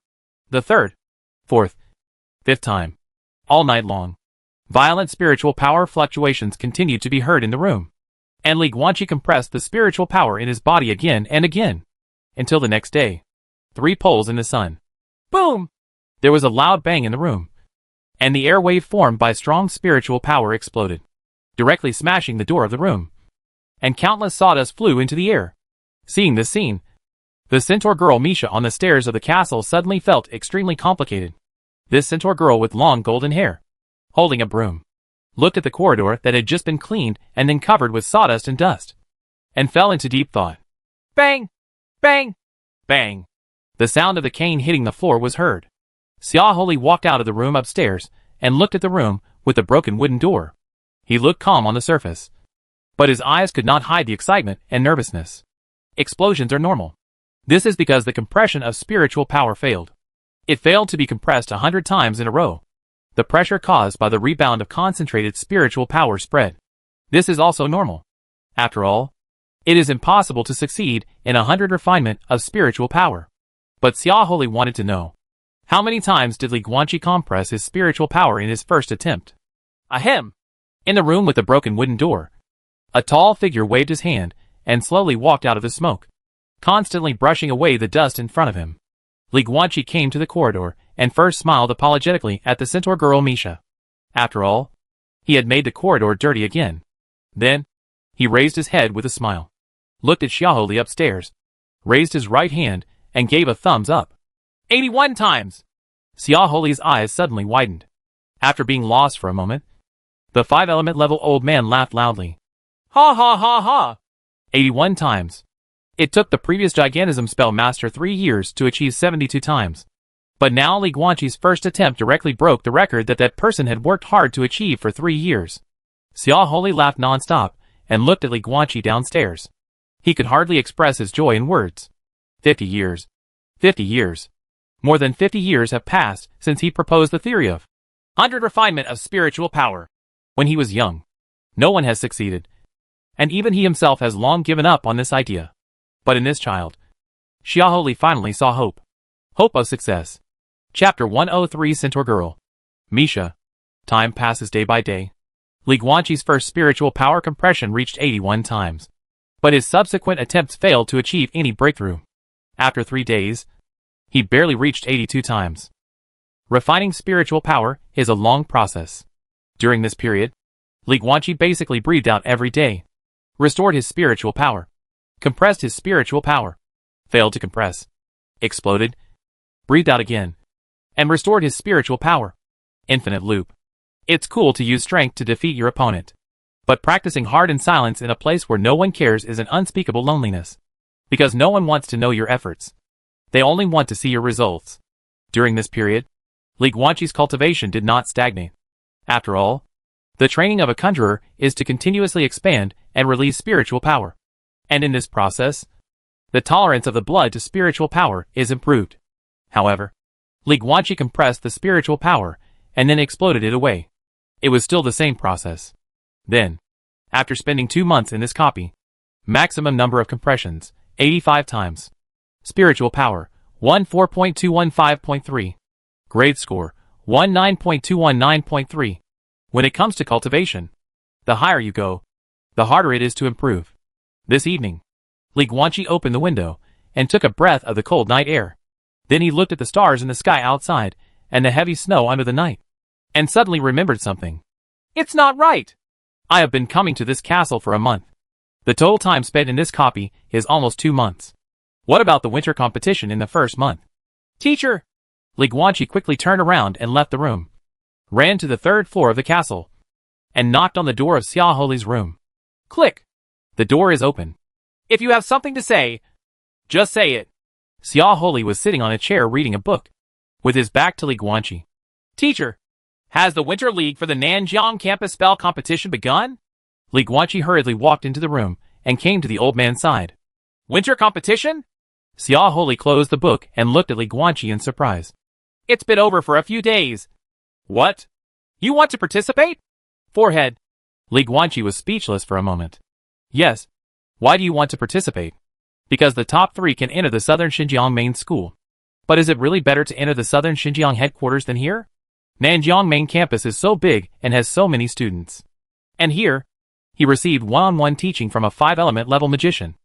The third, fourth, fifth time. All night long, violent spiritual power fluctuations continued to be heard in the room, and Li Guanqi compressed the spiritual power in his body again and again, until the next day. 3 poles in the sun. Boom! There was a loud bang in the room, and the air wave formed by strong spiritual power exploded, directly smashing the door of the room, and countless sawdust flew into the air. Seeing this scene, the centaur girl Misha on the stairs of the castle suddenly felt extremely complicated. This centaur girl with long golden hair, holding a broom, looked at the corridor that had just been cleaned and then covered with sawdust and dust, and fell into deep thought. Bang! Bang! Bang! The sound of the cane hitting the floor was heard. Xiaoholi walked out of the room upstairs and looked at the room with the broken wooden door. He looked calm on the surface, but his eyes could not hide the excitement and nervousness. Explosions are normal. This is because the compression of spiritual power failed. It failed to be compressed 100 times in a row. The pressure caused by the rebound of concentrated spiritual power spread. This is also normal. After all, it is impossible to succeed in 100 refinement of spiritual power. But Xiaoholi wanted to know, how many times did Li Guanqi compress his spiritual power in his first attempt? Ahem! In the room with the broken wooden door, a tall figure waved his hand and slowly walked out of the smoke, constantly brushing away the dust in front of him. Li Guanqi came to the corridor and first smiled apologetically at the centaur girl Misha. After all, he had made the corridor dirty again. Then, he raised his head with a smile, looked at Xiaoholi upstairs, raised his right hand, and gave a thumbs up. 81 times! Xiaoholi's eyes suddenly widened. After being lost for a moment, the 5-element level old man laughed loudly. Ha ha ha ha! 81 times. It took the previous Gigantism spell master 3 years to achieve 72 times. But now Li Guanqi's first attempt directly broke the record that person had worked hard to achieve for 3 years. Xiaoholi laughed non-stop and looked at Li Guanqi downstairs. He could hardly express his joy in words. 50 years. 50 years. More than 50 years have passed since he proposed the theory of 100 refinement of spiritual power. When he was young, no one has succeeded, and even he himself has long given up on this idea. But in this child, Xiaoholi finally saw hope. Hope of success. Chapter 103 Centaur Girl. Misha. Time passes day by day. Li Guanqi's first spiritual power compression reached 81 times, but his subsequent attempts failed to achieve any breakthrough. After 3 days, he barely reached 82 times. Refining spiritual power is a long process. During this period, Li Guanqi basically breathed out every day, restored his spiritual power, compressed his spiritual power, failed to compress, exploded, breathed out again, and restored his spiritual power. Infinite loop. It's cool to use strength to defeat your opponent, but practicing hard in silence in a place where no one cares is an unspeakable loneliness, because no one wants to know your efforts. They only want to see your results. During this period, Li Guanqi's cultivation did not stagnate. After all, the training of a conjurer is to continuously expand and release spiritual power. And in this process, the tolerance of the blood to spiritual power is improved. However, Li Guanqi compressed the spiritual power and then exploded it away. It was still the same process. Then, after spending 2 months in this copy, maximum number of compressions, 85 times. Spiritual power, 14.215.3. Grade score, 19.219.3. When it comes to cultivation, the higher you go, the harder it is to improve. This evening, Li Guanqi opened the window and took a breath of the cold night air. Then he looked at the stars in the sky outside and the heavy snow under the night, and suddenly remembered something. It's not right! I have been coming to this castle for a month. The total time spent in this copy is almost 2 months. What about the winter competition in the first month? Teacher! Li Guanqi quickly turned around and left the room, ran to the 3rd floor of the castle, and knocked on the door of Xiaoholi's room. Click! The door is open. If you have something to say, just say it. Xiaoholi was sitting on a chair reading a book, with his back to Li Guanqi. Teacher, has the Winter League for the Nanjiang campus spell competition begun? Li Guanqi hurriedly walked into the room and came to the old man's side. Winter competition? Xiaoholi closed the book and looked at Li Guanqi in surprise. It's been over for a few days. What? You want to participate? Forehead. Li Guanqi was speechless for a moment. Yes. Why do you want to participate? Because the top 3 can enter the Southern Xinjiang main school. But is it really better to enter the Southern Xinjiang headquarters than here? Nanjiang main campus is so big and has so many students. And here, he received one-on-one teaching from a 5-element level magician.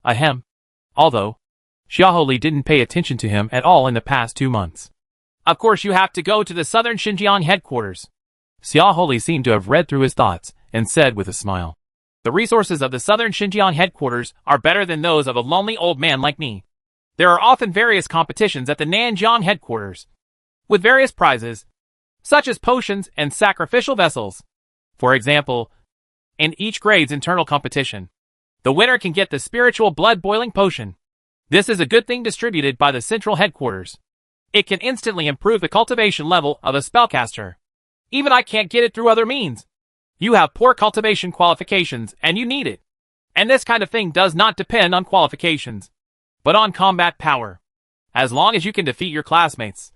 Ahem. Although, Xiaoholi didn't pay attention to him at all in the past 2 months. Of course you have to go to the Southern Xinjiang headquarters. Xiaoholi seemed to have read through his thoughts and said with a smile. The resources of the Southern Xinjiang headquarters are better than those of a lonely old man like me. There are often various competitions at the Nanjiang headquarters, with various prizes, such as potions and sacrificial vessels. For example, in each grade's internal competition, the winner can get the spiritual blood boiling potion. This is a good thing distributed by the central headquarters. It can instantly improve the cultivation level of a spellcaster. Even I can't get it through other means. You have poor cultivation qualifications and you need it. And this kind of thing does not depend on qualifications, but on combat power. As long as you can defeat your classmates,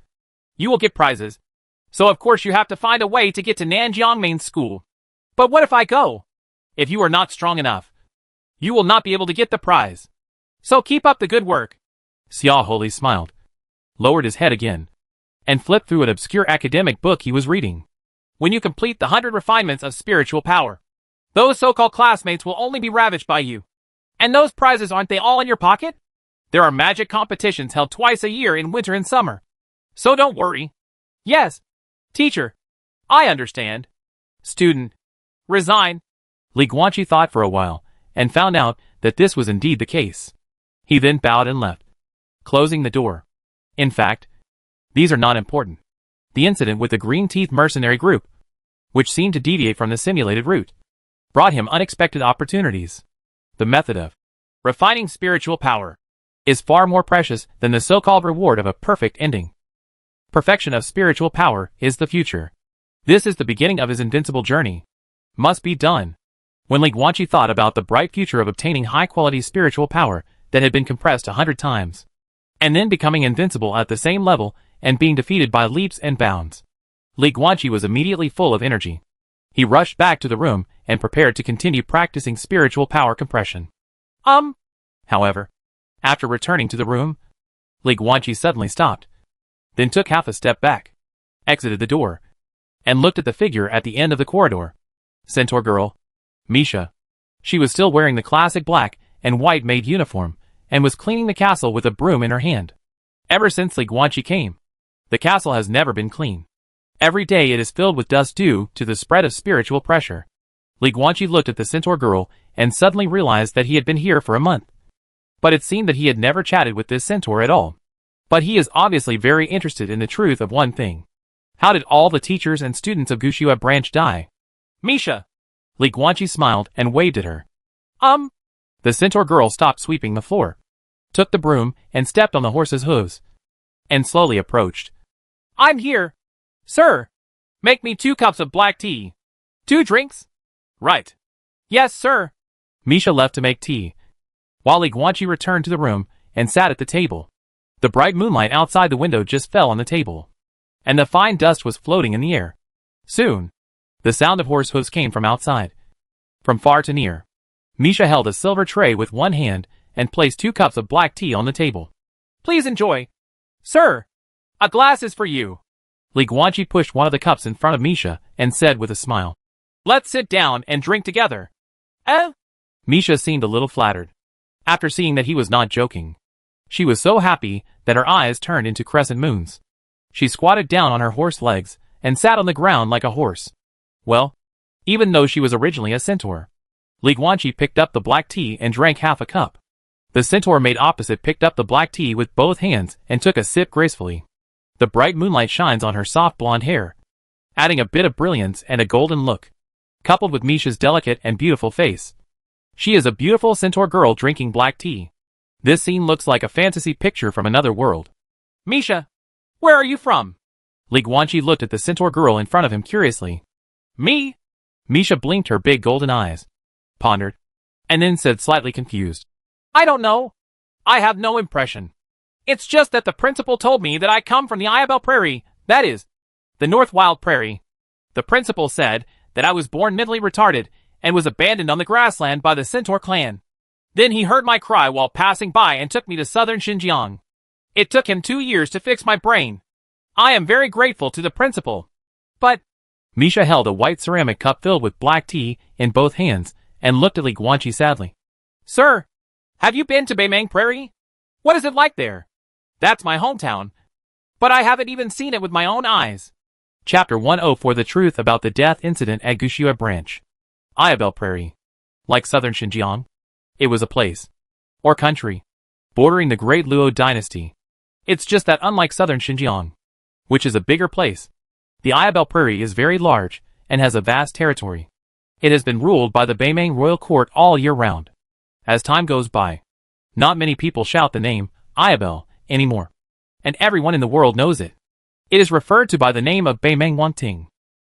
you will get prizes. So of course you have to find a way to get to Nanjiang Main School. But what if I go? If you are not strong enough, you will not be able to get the prize. So keep up the good work. Xia Holi smiled, lowered his head again, and flipped through an obscure academic book he was reading. When you complete the 100 refinements of spiritual power, those so-called classmates will only be ravished by you. And those prizes, aren't they all in your pocket? There are magic competitions held twice a year in winter and summer. So don't worry. Yes, teacher, I understand. Student, resign. Li Guanqi thought for a while, and found out that this was indeed the case. He then bowed and left, closing the door. In fact, these are not important. The incident with the Green Teeth mercenary group, which seemed to deviate from the simulated route, brought him unexpected opportunities. The method of refining spiritual power is far more precious than the so-called reward of a perfect ending. Perfection of spiritual power is the future. This is the beginning of his invincible journey. Must be done. When Li Guanqi thought about the bright future of obtaining high-quality spiritual power that had been compressed 100 times, and then becoming invincible at the same level and being defeated by leaps and bounds, Li Guanqi was immediately full of energy. He rushed back to the room and prepared to continue practicing spiritual power compression. However, after returning to the room, Li Guanqi suddenly stopped, then took half a step back, exited the door, and looked at the figure at the end of the corridor. Centaur girl, Misha. She was still wearing the classic black and white maid uniform, and was cleaning the castle with a broom in her hand. Ever since Li Guanqi came, the castle has never been clean. Every day it is filled with dust due to the spread of spiritual pressure. Li Guanqi looked at the centaur girl and suddenly realized that he had been here for a month. But it seemed that he had never chatted with this centaur at all. But he is obviously very interested in the truth of one thing. How did all the teachers and students of Gushua branch die? Misha! Li Guanqi smiled and waved at her. The centaur girl stopped sweeping the floor, took the broom and stepped on the horse's hooves, and slowly approached. I'm here. Sir, make me 2 cups of black tea. 2 drinks? Right. Yes, sir. Misha left to make tea, while Li Guanqi returned to the room and sat at the table. The bright moonlight outside the window just fell on the table, and the fine dust was floating in the air. Soon, the sound of horse hooves came from outside. From far to near, Misha held a silver tray with one hand and placed 2 cups of black tea on the table. Please enjoy. Sir, a glass is for you. Li Guanqi pushed one of the cups in front of Misha and said with a smile, Let's sit down and drink together. Misha seemed a little flattered. After seeing that he was not joking, she was so happy that her eyes turned into crescent moons. She squatted down on her horse legs and sat on the ground like a horse. Well, even though she was originally a centaur, Li Guanqi picked up the black tea and drank half a cup. The centaur made opposite picked up the black tea with both hands and took a sip gracefully. The bright moonlight shines on her soft blonde hair, adding a bit of brilliance and a golden look, coupled with Misha's delicate and beautiful face. She is a beautiful centaur girl drinking black tea. This scene looks like a fantasy picture from another world. Misha, where are you from? Li Guanqi looked at the centaur girl in front of him curiously. Me? Misha blinked her big golden eyes, pondered, and then said slightly confused. I don't know. I have no impression. It's just that the principal told me that I come from the Iabel Prairie, that is, the North Wild Prairie. The principal said that I was born mentally retarded and was abandoned on the grassland by the Centaur clan. Then he heard my cry while passing by and took me to southern Xinjiang. It took him 2 years to fix my brain. I am very grateful to the principal. But Misha held a white ceramic cup filled with black tea in both hands and looked at Li Guanqi sadly. Sir, have you been to Beimang Prairie? What is it like there? That's my hometown, but I haven't even seen it with my own eyes. Chapter 104 The Truth About the Death Incident at Gushua Branch. Iabel Prairie. Like southern Xinjiang, it was a place, or country, bordering the great Luo dynasty. It's just that unlike southern Xinjiang, which is a bigger place, the Iabel Prairie is very large and has a vast territory. It has been ruled by the Beimang royal court all year round. As time goes by, not many people shout the name Iabel anymore, and everyone in the world knows it. It is referred to by the name of Beimang Wanting,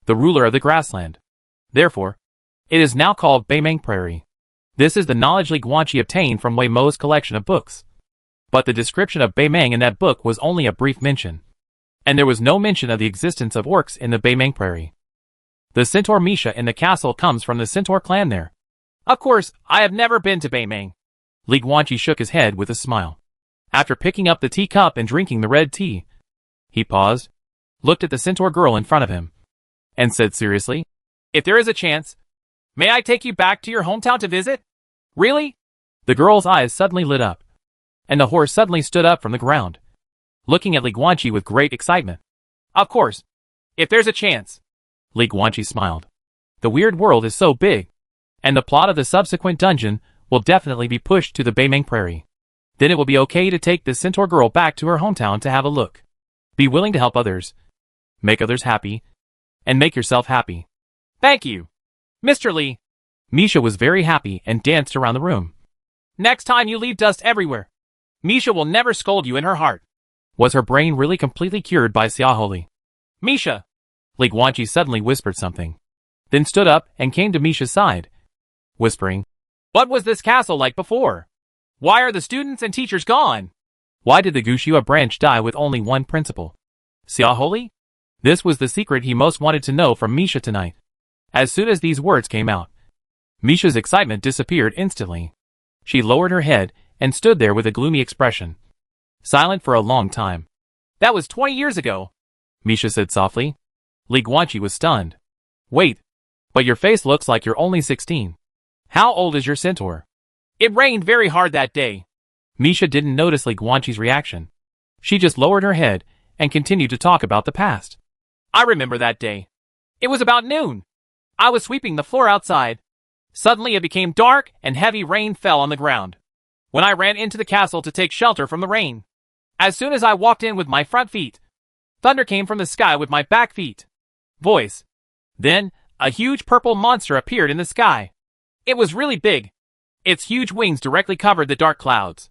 the ruler of the grassland. Therefore, it is now called Beimang Prairie. This is the knowledge Li Guanqi obtained from Wei Mo's collection of books. But the description of Beimang in that book was only a brief mention, and there was no mention of the existence of orcs in the Beimang Prairie. The centaur Misha in the castle comes from the centaur clan there. Of course, I have never been to Beimang. Li Guanqi shook his head with a smile. After picking up the teacup and drinking the red tea, he paused, looked at the centaur girl in front of him, and said seriously, "If there is a chance, may I take you back to your hometown to visit?" "Really?" The girl's eyes suddenly lit up, and the horse suddenly stood up from the ground, looking at Li Guanqi with great excitement. "Of course, if there's a chance." Li Guanqi smiled. The weird world is so big, and the plot of the subsequent dungeon will definitely be pushed to the Beimang Prairie. Then it will be okay to take this centaur girl back to her hometown to have a look. Be willing to help others, make others happy, and make yourself happy. "Thank you, Mr. Li." Misha was very happy and danced around the room. "Next time you leave dust everywhere, Misha will never scold you in her heart." Was her brain really completely cured by Xiaoholi? "Misha!" Li Guanqi suddenly whispered something, then stood up and came to Misha's side, whispering, "What was this castle like before? Why are the students and teachers gone? Why did the Gushua branch die with only one principal?" Xiaoholi? This was the secret he most wanted to know from Misha tonight. As soon as these words came out, Misha's excitement disappeared instantly. She lowered her head and stood there with a gloomy expression, silent for a long time. "That was 20 years ago," Misha said softly. Li Guanqi was stunned. "Wait, but your face looks like you're only 16. How old is your centaur?" "It rained very hard that day." Misha didn't notice Li Guanqi's reaction. She just lowered her head and continued to talk about the past. "I remember that day. It was about noon. I was sweeping the floor outside. Suddenly it became dark and heavy rain fell on the ground. When I ran into the castle to take shelter from the rain, as soon as I walked in with my front feet, thunder came from the sky with my back feet. Voice. Then, a huge purple monster appeared in the sky. It was really big. Its huge wings directly covered the dark clouds.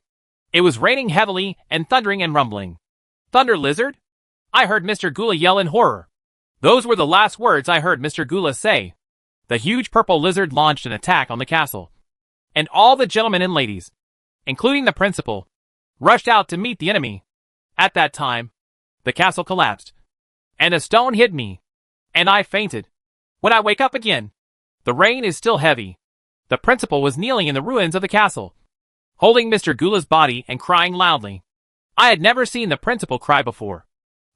It was raining heavily and thundering and rumbling. Thunder lizard? I heard Mr. Gula yell in horror. Those were the last words I heard Mr. Gula say. The huge purple lizard launched an attack on the castle. And all the gentlemen and ladies, including the principal, rushed out to meet the enemy. At that time, the castle collapsed, and a stone hit me, and I fainted. When I wake up again, the rain is still heavy. The principal was kneeling in the ruins of the castle, holding Mr. Gula's body and crying loudly. I had never seen the principal cry before,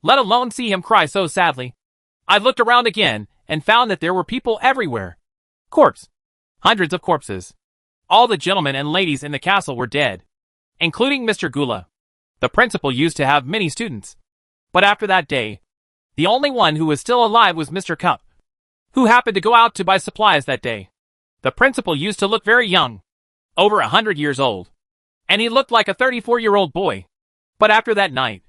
let alone see him cry so sadly. I looked around again and found that there were people everywhere. Corpse. Hundreds of corpses. All the gentlemen and ladies in the castle were dead, including Mr. Gula. The principal used to have many students, but after that day, the only one who was still alive was Mr. Cup, who happened to go out to buy supplies that day. The principal used to look very young, over 100 years old, and he looked like a 34-year-old boy. But after that night,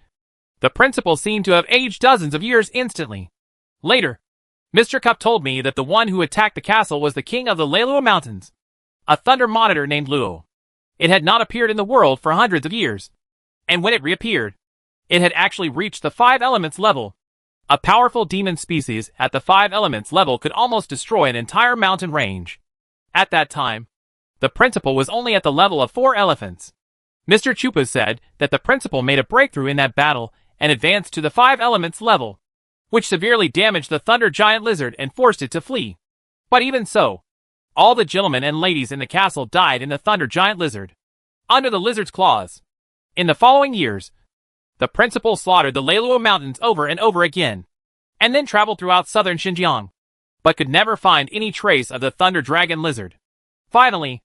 the principal seemed to have aged dozens of years instantly. Later, Mr. Cup told me that the one who attacked the castle was the king of the Leilua Mountains, a thunder monitor named Luo. It had not appeared in the world for hundreds of years, and when it reappeared, it had actually reached the 5 elements level. A powerful demon species at the 5 elements level could almost destroy an entire mountain range. At that time, the principal was only at the level of 4 elephants. Mr. Chupa said that the principal made a breakthrough in that battle and advanced to the 5 elements level, which severely damaged the thunder giant lizard and forced it to flee. But even so, all the gentlemen and ladies in the castle died in the thunder giant lizard, under the lizard's claws. In the following years, the principal slaughtered the Leilua Mountains over and over again, and then traveled throughout southern Xinjiang, but could never find any trace of the thunder dragon lizard. Finally,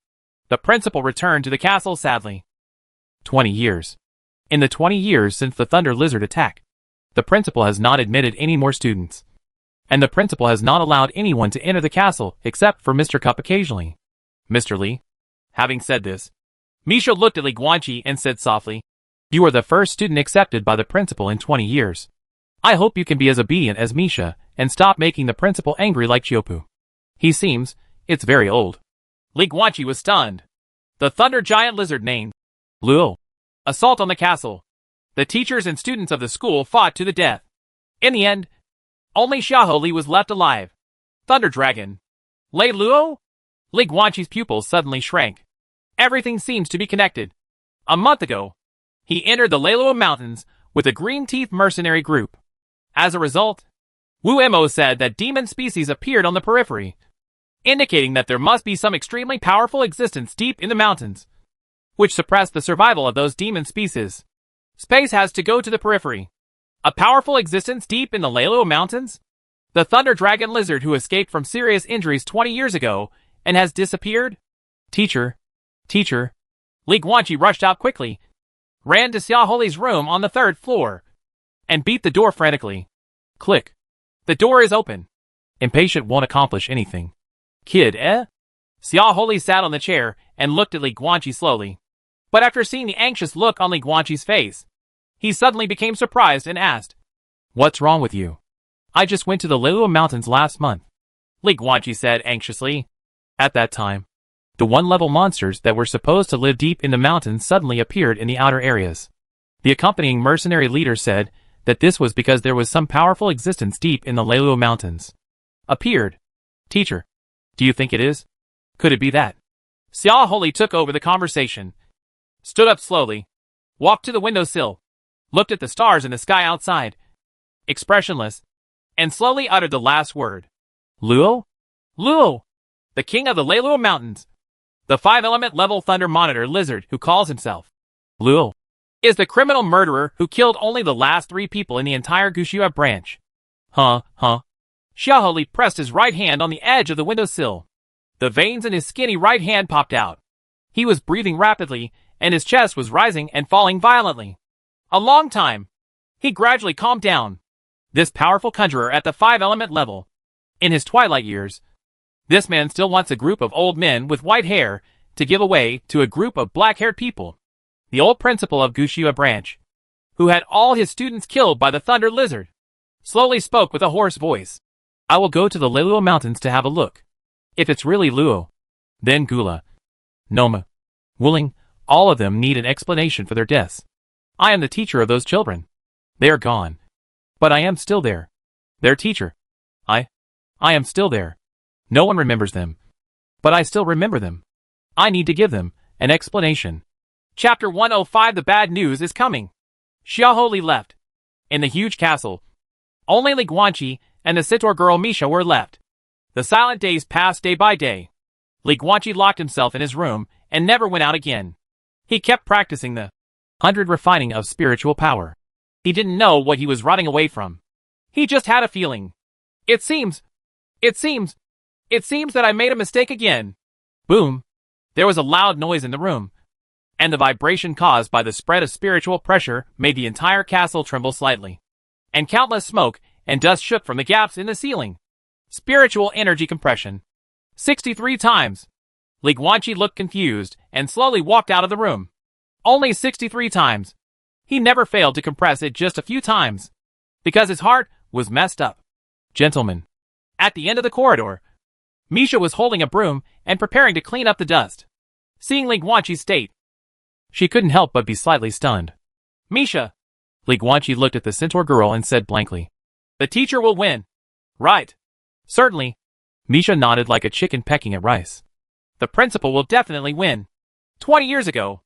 the principal returned to the castle sadly. 20 years. In the 20 years since the thunder lizard attack, the principal has not admitted any more students, and the principal has not allowed anyone to enter the castle except for Mr. Cup occasionally. Mr. Li. Having said this, Misha looked at Li Guanqi and said softly, "You are the first student accepted by the principal in 20 years. I hope you can be as obedient as Misha and stop making the principal angry like Chiopu. He seems It's very old. Li Guanqi was stunned. The thunder giant lizard named Luo. Assault on the castle. The teachers and students of the school fought to the death. In the end, only Xiahou Li was left alive. Thunder Dragon. Lei Luo? Li Guanqi's pupils suddenly shrank. Everything seems to be connected. A month ago, he entered the Leiluo Mountains with a Green Teeth mercenary group. As a result, Wu Mo said that demon species appeared on the periphery, indicating that there must be some extremely powerful existence deep in the mountains, which suppressed the survival of those demon species. Space has to go to the periphery. A powerful existence deep in the Leiluo Mountains? The Thunder Dragon lizard who escaped from serious injuries 20 years ago and has disappeared? Teacher. Li Guanqi rushed out quickly, ran to Xiahou Li's room on the 3rd floor, and beat the door frantically. Click. The door is open. Impatient won't accomplish anything. Kid, eh? Xiahou Li sat on the chair and looked at Li Guanqi slowly. But after seeing the anxious look on Li Guanqi's face, he suddenly became surprised and asked, "What's wrong with you?" "I just went to the Leiluo Mountains last month," Li Guanqi said anxiously. At that time, the one-level monsters that were supposed to live deep in the mountains suddenly appeared in the outer areas. The accompanying mercenary leader said that this was because there was some powerful existence deep in the Leiluo Mountains. Appeared. Teacher. Do you think it is? Could it be that? Xiahou Li took over the conversation, stood up slowly, walked to the windowsill, looked at the stars in the sky outside, expressionless, and slowly uttered the last word. Luo? Luo! The king of the Leiluo Mountains. The 5-element level thunder monitor lizard who calls himself Luo is the criminal murderer who killed only the last 3 people in the entire Gushua branch. Huh. Xiahou Li pressed his right hand on the edge of the windowsill. The veins in his skinny right hand popped out. He was breathing rapidly, and his chest was rising and falling violently. A long time. He gradually calmed down. This powerful conjurer at the 5-element level. In his twilight years, this man still wants a group of old men with white hair to give away to a group of black-haired people. The old principal of Gushua branch, who had all his students killed by the thunder lizard, slowly spoke with a hoarse voice. "I will go to the Leiluo Mountains to have a look. If it's really Luo, then Gula, Noma, Wuling, all of them need an explanation for their deaths. I am the teacher of those children. They are gone. But I am still there. Their teacher. I am still there. No one remembers them. But I still remember them. I need to give them an explanation." Chapter 105. The bad news is coming. Xiahou Li left. In the huge castle, only Li Guanqi and the Sitor girl Misha were left. The silent days passed day by day. Li Guanqi locked himself in his room and never went out again. He kept practicing the 100 refining of spiritual power. He didn't know what he was running away from. He just had a feeling. It seems that I made a mistake again. Boom. There was a loud noise in the room, and the vibration caused by the spread of spiritual pressure made the entire castle tremble slightly. And countless smoke and dust shook from the gaps in the ceiling. Spiritual energy compression. 63 times. Li Guanqi looked confused and slowly walked out of the room. Only 63 times. He never failed to compress it just a few times, because his heart was messed up. Gentlemen. At the end of the corridor, Misha was holding a broom and preparing to clean up the dust. Seeing Li Guanqi's state, she couldn't help but be slightly stunned. "Misha." Li Guanqi looked at the centaur girl and said blankly, "The teacher will win." "Right. Certainly." Misha nodded like a chicken pecking at rice. "The principal will definitely win. 20 years ago,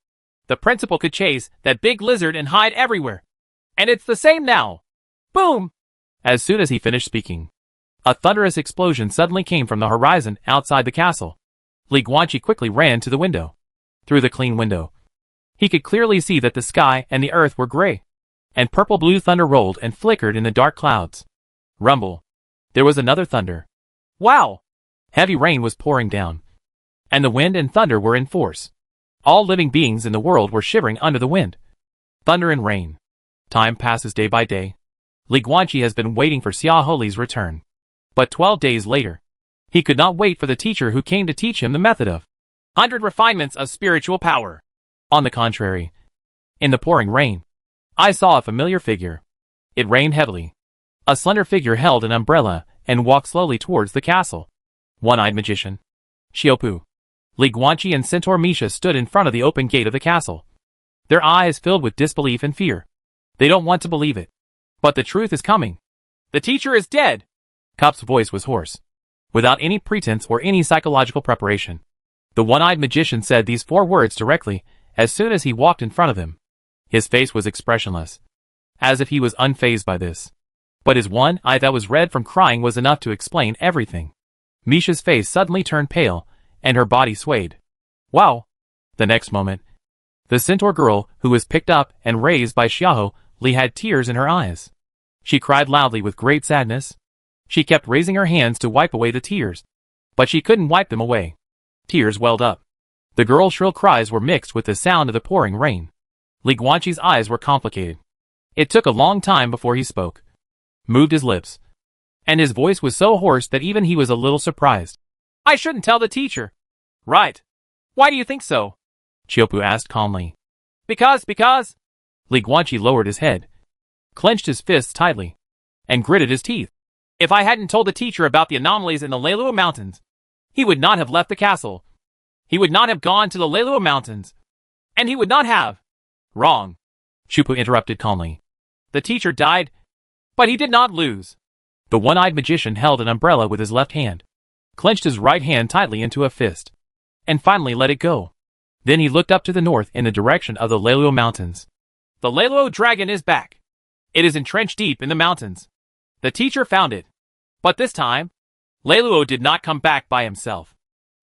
the principal could chase that big lizard and hide everywhere. And it's the same now." Boom! As soon as he finished speaking, a thunderous explosion suddenly came from the horizon outside the castle. Li Guanqi quickly ran to the window. Through the clean window, he could clearly see that the sky and the earth were gray, and purple-blue thunder rolled and flickered in the dark clouds. Rumble. There was another thunder. Wow! Heavy rain was pouring down, and the wind and thunder were in force. All living beings in the world were shivering under the wind. Thunder and rain. Time passes day by day. Li Guanqi has been waiting for Xiahou Li's return. But 12 days later, he could not wait for the teacher who came to teach him the method of 100 refinements of spiritual power. On the contrary, in the pouring rain, I saw a familiar figure. It rained heavily. A slender figure held an umbrella and walked slowly towards the castle. One-eyed magician. Xiaopu, Li Guanqi and Centaur Misha stood in front of the open gate of the castle. Their eyes filled with disbelief and fear. They don't want to believe it. But the truth is coming. The teacher is dead! Cup's voice was hoarse. Without any pretense or any psychological preparation, the one-eyed magician said these 4 words directly as soon as he walked in front of him. His face was expressionless, as if he was unfazed by this. But his one eye that was red from crying was enough to explain everything. Misha's face suddenly turned pale, and her body swayed. Wow! The next moment, the centaur girl who was picked up and raised by Xiao Li had tears in her eyes. She cried loudly with great sadness. She kept raising her hands to wipe away the tears, but she couldn't wipe them away. Tears welled up. The girl's shrill cries were mixed with the sound of the pouring rain. Li Guanqi's eyes were complicated. It took a long time before he spoke, moved his lips, and his voice was so hoarse that even he was a little surprised. I shouldn't tell the teacher. Right. Why do you think so? Xiaopu asked calmly. Because. Li Guanqi lowered his head, clenched his fists tightly, and gritted his teeth. If I hadn't told the teacher about the anomalies in the Leilua Mountains, he would not have left the castle. He would not have gone to the Leilua Mountains. And he would not have. Wrong. Xiaopu interrupted calmly. The teacher died, but he did not lose. The one-eyed magician held an umbrella with his left hand, clenched his right hand tightly into a fist, and finally let it go. Then he looked up to the north in the direction of the Leilua Mountains. The Leilua dragon is back. It is entrenched deep in the mountains. The teacher found it. But this time, Leilua did not come back by himself.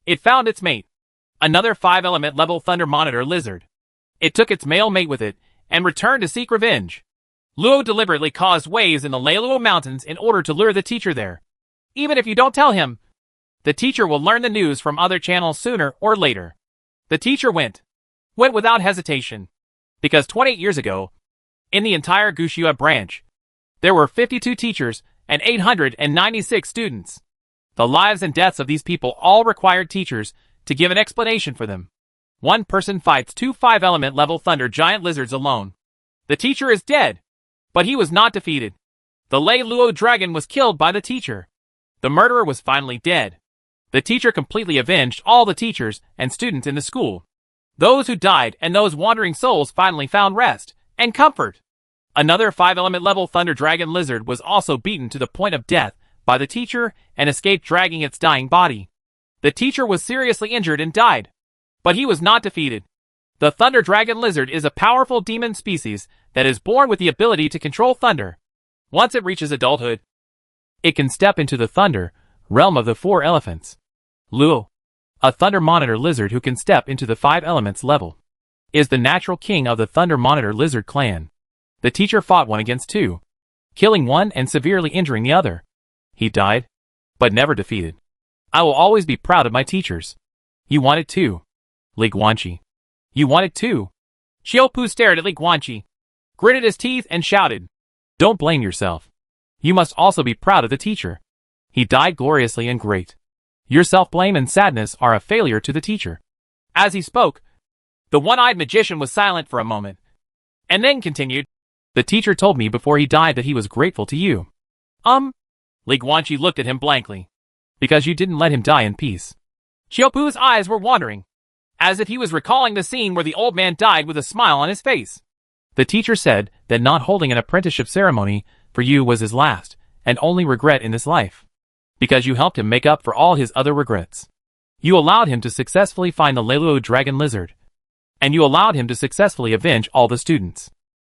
It found its mate, another 5-element level thunder monitor lizard. It took its male mate with it and returned to seek revenge. Luo deliberately caused waves in the Leilua Mountains in order to lure the teacher there. Even if you don't tell him, the teacher will learn the news from other channels sooner or later. The teacher went without hesitation. Because 28 years ago, in the entire Gushua branch, there were 52 teachers and 896 students. The lives and deaths of these people all required teachers to give an explanation for them. One person fights 2 5-element level thunder giant lizards alone. The teacher is dead, but he was not defeated. The Lei Luo dragon was killed by the teacher. The murderer was finally dead. The teacher completely avenged all the teachers and students in the school. Those who died and those wandering souls finally found rest and comfort. Another 5-element level thunder dragon lizard was also beaten to the point of death by the teacher and escaped dragging its dying body. The teacher was seriously injured and died, but he was not defeated. The thunder dragon lizard is a powerful demon species that is born with the ability to control thunder. Once it reaches adulthood, it can step into the thunder realm of the 4 elephants. Luo, a thunder monitor lizard who can step into the 5 elements level, is the natural king of the thunder monitor lizard clan. The teacher fought 1 against 2, killing one and severely injuring the other. He died, but never defeated. I will always be proud of my teachers. You want it too, Li Guanqi. You want it too. Xiaopu stared at Li Guanqi, gritted his teeth and shouted, Don't blame yourself. You must also be proud of the teacher. He died gloriously and great. Your self-blame and sadness are a failure to the teacher. As he spoke, the one-eyed magician was silent for a moment, and then continued, The teacher told me before he died that he was grateful to you. Li Guanqi looked at him blankly. Because you didn't let him die in peace. Xiaopu's eyes were wandering, as if he was recalling the scene where the old man died with a smile on his face. The teacher said that not holding an apprenticeship ceremony for you was his last and only regret in this life. Because you helped him make up for all his other regrets. You allowed him to successfully find the Leilua dragon lizard. And you allowed him to successfully avenge all the students.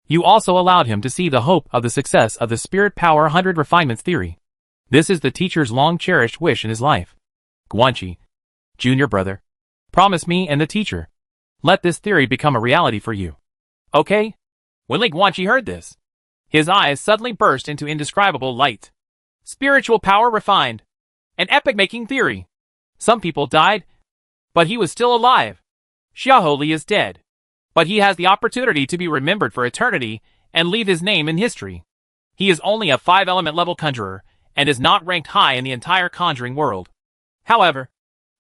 You also allowed him to see the hope of the success of the Spirit Power 100 Refinements theory. This is the teacher's long-cherished wish in his life. Guanqi, junior brother, promise me and the teacher. Let this theory become a reality for you. Okay? When Li Guanqi heard this, his eyes suddenly burst into indescribable light. Spiritual power refined. An epic-making theory. Some people died, but he was still alive. Xiao Li is dead, but he has the opportunity to be remembered for eternity and leave his name in history. He is only a 5-element level conjurer and is not ranked high in the entire conjuring world. However,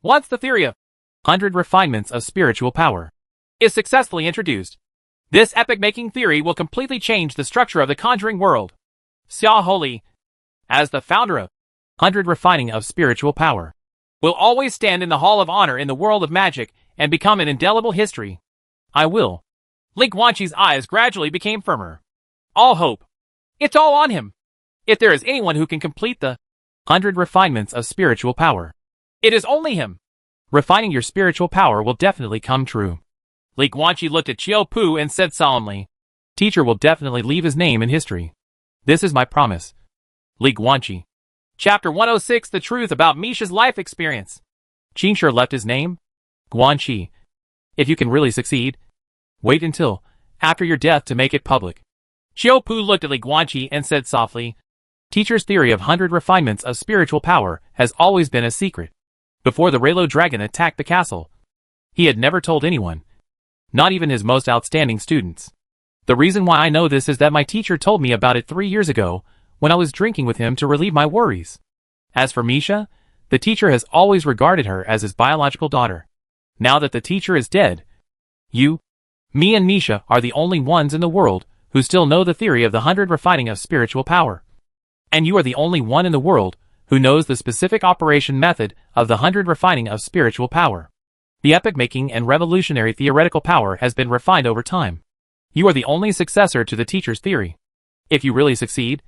once the theory of 100 refinements of spiritual power is successfully introduced, this epic-making theory will completely change the structure of the conjuring world. Xiao Li, as the founder of 100 refining of spiritual power, will always stand in the Hall of Honor in the world of magic and become an indelible history. I will. Li Guanqi's eyes gradually became firmer. All hope. It's all on him. If there is anyone who can complete the 100 refinements of spiritual power, it is only him. Refining your spiritual power will definitely come true. Li Guanqi looked at Qiu Pu and said solemnly, Teacher will definitely leave his name in history. This is my promise. Li Guanqi. Chapter 106 The Truth About Misha's Life Experience. Qingshi left his name? Guanqi. If you can really succeed, wait until after your death to make it public. Qiu Pu looked at Li Guanqi and said softly, Teacher's theory of 100 refinements of spiritual power has always been a secret. Before the Raylo dragon attacked the castle, he had never told anyone, not even his most outstanding students. The reason why I know this is that my teacher told me about it 3 years ago when I was drinking with him to relieve my worries. As for Misha, the teacher has always regarded her as his biological daughter. Now that the teacher is dead, you, me and Misha are the only ones in the world who still know the theory of the 100 refining of spiritual power. And you are the only one in the world who knows the specific operation method of the 100 refining of spiritual power. The epoch-making and revolutionary theoretical power has been refined over time. You are the only successor to the teacher's theory. If you really succeed,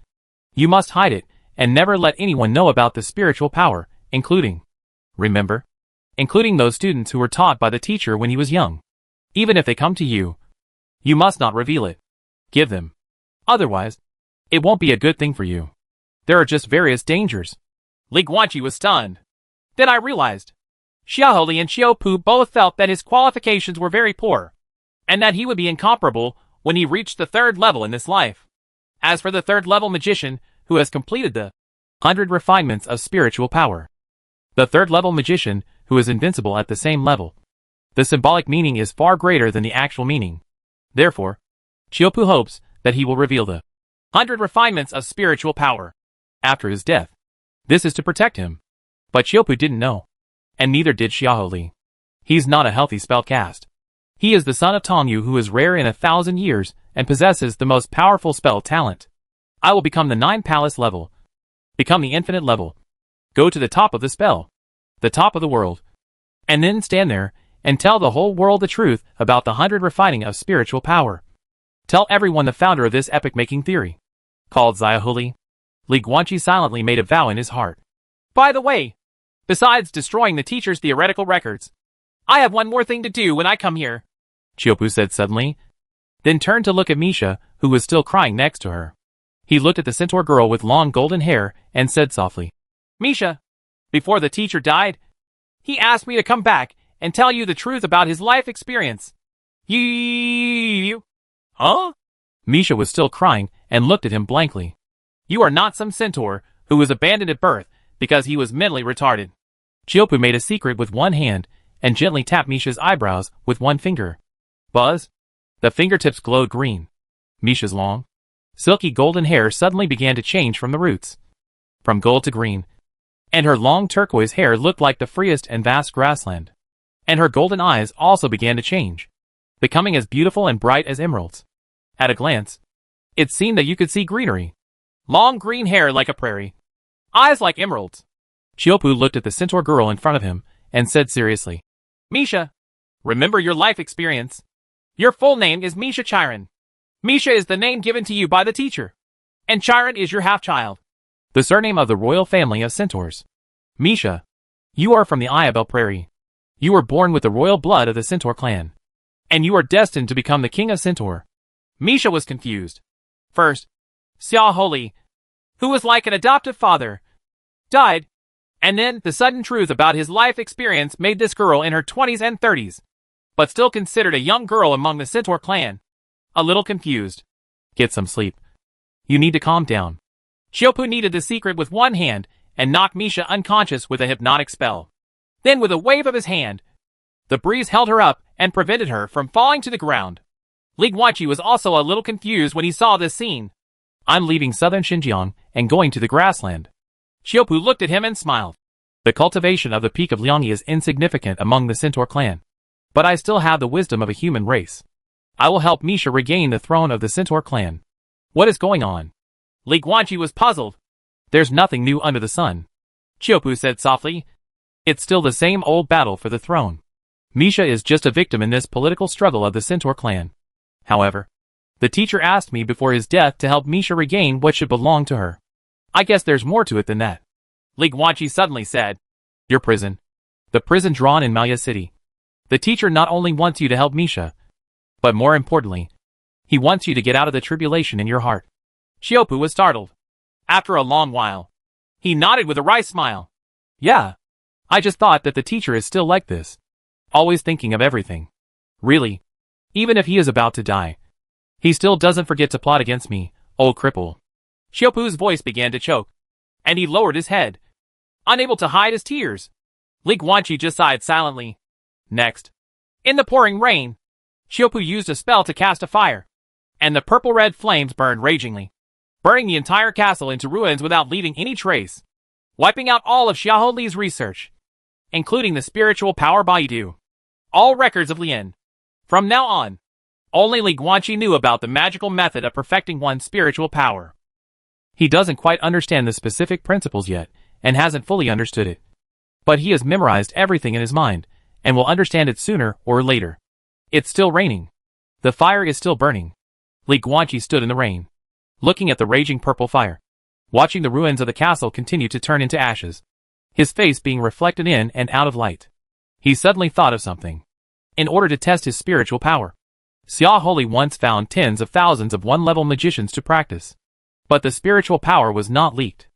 you must hide it and never let anyone know about the spiritual power, including those students who were taught by the teacher when he was young. Even if they come to you, you must not reveal it. Give them. Otherwise, it won't be a good thing for you. There are just various dangers. Li Guanqi was stunned. Then I realized. Xiaoli and Qiu Pu both felt that his qualifications were very poor, and that he would be incomparable when he reached the 3rd level in this life. As for the 3rd level magician who has completed the 100 refinements of spiritual power, the 3rd level magician who is invincible at the same level, the symbolic meaning is far greater than the actual meaning. Therefore, Qiu Pu hopes that he will reveal the 100 refinements of spiritual power after his death. This is to protect him. But Qiu Pu didn't know. And neither did Xiaoli. He's not a healthy spellcast. He is the son of Tongyu who is rare in 1,000 years and possesses the most powerful spell talent. I will become the 9 palace level. Become the infinite level. Go to the top of the spell. The top of the world. And then stand there and tell the whole world the truth about the 100 refining of spiritual power. Tell everyone the founder of this epoch-making theory, called Xiaoli. Li Guanqi silently made a vow in his heart. By the way, besides destroying the teacher's theoretical records, I have one more thing to do when I come here, Qiu Pu said suddenly, then turned to look at Misha, who was still crying next to her. He looked at the centaur girl with long golden hair and said softly, Misha, before the teacher died, he asked me to come back and tell you the truth about his life experience. You? Huh? Misha was still crying and looked at him blankly. You are not some centaur who was abandoned at birth because he was mentally retarded. Qiu Pu made a secret with one hand and gently tapped Misha's eyebrows with one finger. Buzz. The fingertips glowed green. Misha's long, silky golden hair suddenly began to change from the roots, from gold to green, and her long turquoise hair looked like the freest and vast grassland. And her golden eyes also began to change, becoming as beautiful and bright as emeralds. At a glance, it seemed that you could see greenery. Long green hair like a prairie. Eyes like emeralds. Qiu Pu looked at the centaur girl in front of him and said seriously, Misha, remember your life experience. Your full name is Misha Chiron. Misha is the name given to you by the teacher. And Chiron is your half-child, the surname of the royal family of centaurs. Misha, you are from the Iabel Prairie. You were born with the royal blood of the centaur clan. And you are destined to become the king of centaur. Misha was confused. First, Xiaoli, who was like an adoptive father, died, and then the sudden truth about his life experience made this girl in her 20s and 30s, but still considered a young girl among the centaur clan, a little confused. Get some sleep. You need to calm down. Qiu Pu kneaded the secret with one hand and knocked Misha unconscious with a hypnotic spell. Then with a wave of his hand, the breeze held her up and prevented her from falling to the ground. Li Guanqi was also a little confused when he saw this scene. I'm leaving southern Xinjiang and going to the grassland. Qiu Pu looked at him and smiled. The cultivation of the peak of Liangyi is insignificant among the centaur clan, but I still have the wisdom of a human race. I will help Misha regain the throne of the centaur clan. What is going on? Li Guanqi was puzzled. There's nothing new under the sun, Qiu Pu said softly. It's still the same old battle for the throne. Misha is just a victim in this political struggle of the Centaur clan. However, the teacher asked me before his death to help Misha regain what should belong to her. I guess there's more to it than that. Li Guanqi suddenly said, "Your prison. The prison drawn in Maya City. The teacher not only wants you to help Misha, but more importantly, he wants you to get out of the tribulation in your heart." Xiaopu was startled. After a long while, he nodded with a wry smile. "Yeah. I just thought that the teacher is still like this. Always thinking of everything. Really, even if he is about to die, he still doesn't forget to plot against me, old cripple." Xiaopu's voice began to choke, and he lowered his head, unable to hide his tears. Li Guanqi just sighed silently. Next, in the pouring rain, Xiaopu used a spell to cast a fire, and the purple-red flames burned ragingly, burning the entire castle into ruins without leaving any trace, wiping out all of Xiahou Li's research, including the spiritual power Baidu, all records of Lian. From now on, only Li Guanqi knew about the magical method of perfecting one's spiritual power. He doesn't quite understand the specific principles yet, and hasn't fully understood it. But he has memorized everything in his mind, and will understand it sooner or later. It's still raining. The fire is still burning. Li Guanqi stood in the rain, looking at the raging purple fire, watching the ruins of the castle continue to turn into ashes, his face being reflected in and out of light. He suddenly thought of something. In order to test his spiritual power, Xiahou Li once found tens of thousands of one-level magicians to practice. But the spiritual power was not leaked.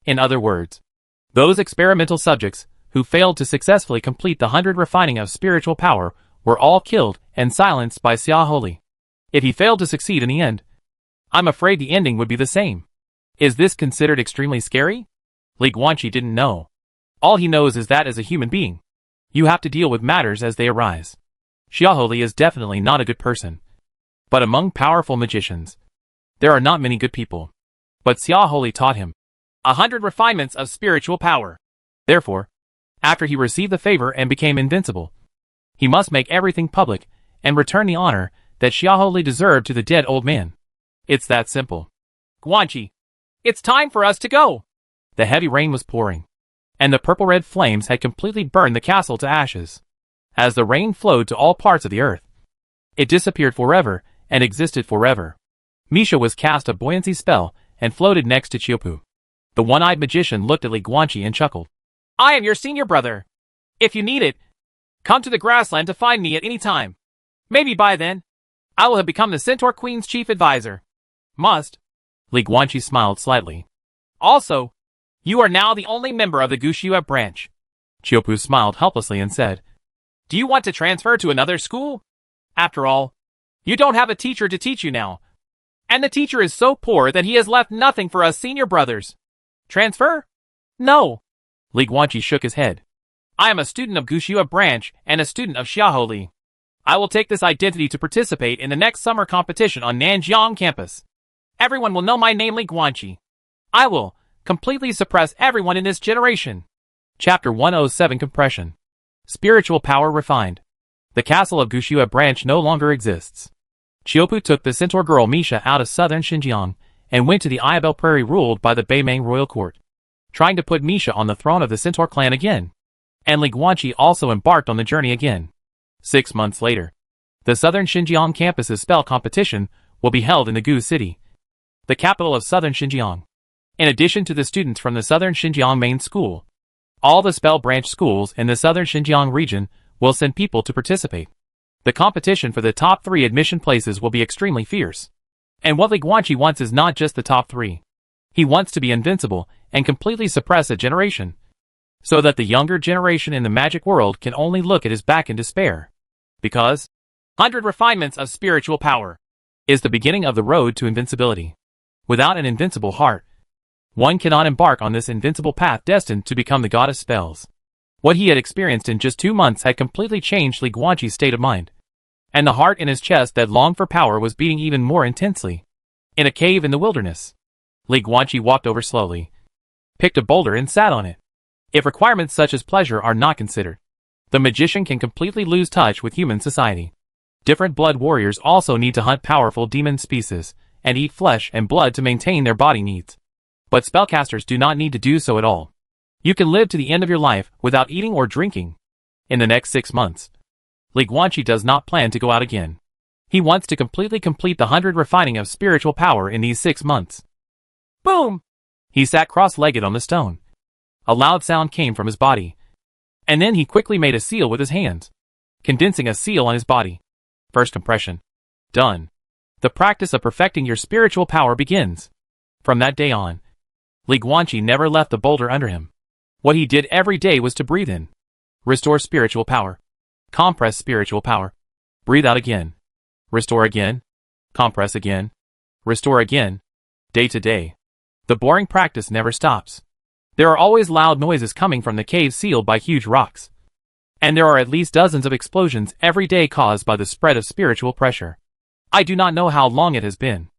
In other words, those experimental subjects who failed to successfully complete the 100 refining of spiritual power were all killed and silenced by Xiahou Li. If he failed to succeed in the end, I'm afraid the ending would be the same. Is this considered extremely scary? Li Guanqi didn't know. All he knows is that as a human being, you have to deal with matters as they arise. Xiahou Li is definitely not a good person. But among powerful magicians, there are not many good people. But Xiahou Li taught him 100 refinements of spiritual power. Therefore, after he received the favor and became invincible, he must make everything public and return the honor that Xiahou Li deserved to the dead old man. It's that simple. Guanqi, it's time for us to go. The heavy rain was pouring, and the purple-red flames had completely burned the castle to ashes. As the rain flowed to all parts of the earth, it disappeared forever and existed forever. Misha was cast a buoyancy spell and floated next to Xiaopu. The one-eyed magician looked at Li Guanqi and chuckled. "I am your senior brother. If you need it, come to the grassland to find me at any time. Maybe by then, I will have become the Centaur Queen's chief advisor." "Must." Li Guanqi smiled slightly. "Also, you are now the only member of the Gushue branch." Xiaopu smiled helplessly and said, "Do you want to transfer to another school? After all, you don't have a teacher to teach you now. And the teacher is so poor that he has left nothing for us senior brothers. Transfer? No." Li Guanqi shook his head. "I am a student of Gushue branch and a student of Xiahou Li. I will take this identity to participate in the next summer competition on Nanjiang campus. Everyone will know my name, Li Guanqi. I will completely suppress everyone in this generation." Chapter 107 Compression. Spiritual power refined. The castle of Gushue branch no longer exists. Xiaopu took the centaur girl Misha out of southern Xinjiang and went to the Iabel Prairie ruled by the Beimeng royal court, trying to put Misha on the throne of the Centaur clan again. And Li Guanqi also embarked on the journey again. 6 months later, the southern Xinjiang campus's spell competition will be held in the Gu city, the capital of southern Xinjiang. In addition to the students from the southern Xinjiang main school, all the spell branch schools in the southern Xinjiang region will send people to participate. The competition for the top 3 admission places will be extremely fierce. And what Li Guanqi wants is not just the top 3. He wants to be invincible and completely suppress a generation, so that the younger generation in the magic world can only look at his back in despair. Because 100 refinements of spiritual power is the beginning of the road to invincibility. Without an invincible heart, one cannot embark on this invincible path destined to become the god of spells. What he had experienced in just 2 months had completely changed Li Guanqi's state of mind. And the heart in his chest that longed for power was beating even more intensely. In a cave in the wilderness, Li Guanqi walked over slowly, picked a boulder and sat on it. If requirements such as pleasure are not considered, the magician can completely lose touch with human society. Different blood warriors also need to hunt powerful demon species and eat flesh and blood to maintain their body needs. But spellcasters do not need to do so at all. You can live to the end of your life without eating or drinking. In the next 6 months, Li Guanqi does not plan to go out again. He wants to completely complete the 100 refining of spiritual power in these 6 months. Boom! He sat cross-legged on the stone. A loud sound came from his body. And then he quickly made a seal with his hands, condensing a seal on his body. First compression. Done. The practice of perfecting your spiritual power begins. From that day on, Li Guanqi never left the boulder under him. What he did every day was to breathe in. Restore spiritual power. Compress spiritual power. Breathe out again. Restore again. Compress again. Restore again. Day to day. The boring practice never stops. There are always loud noises coming from the cave sealed by huge rocks. And there are at least dozens of explosions every day caused by the spread of spiritual pressure. I do not know how long it has been.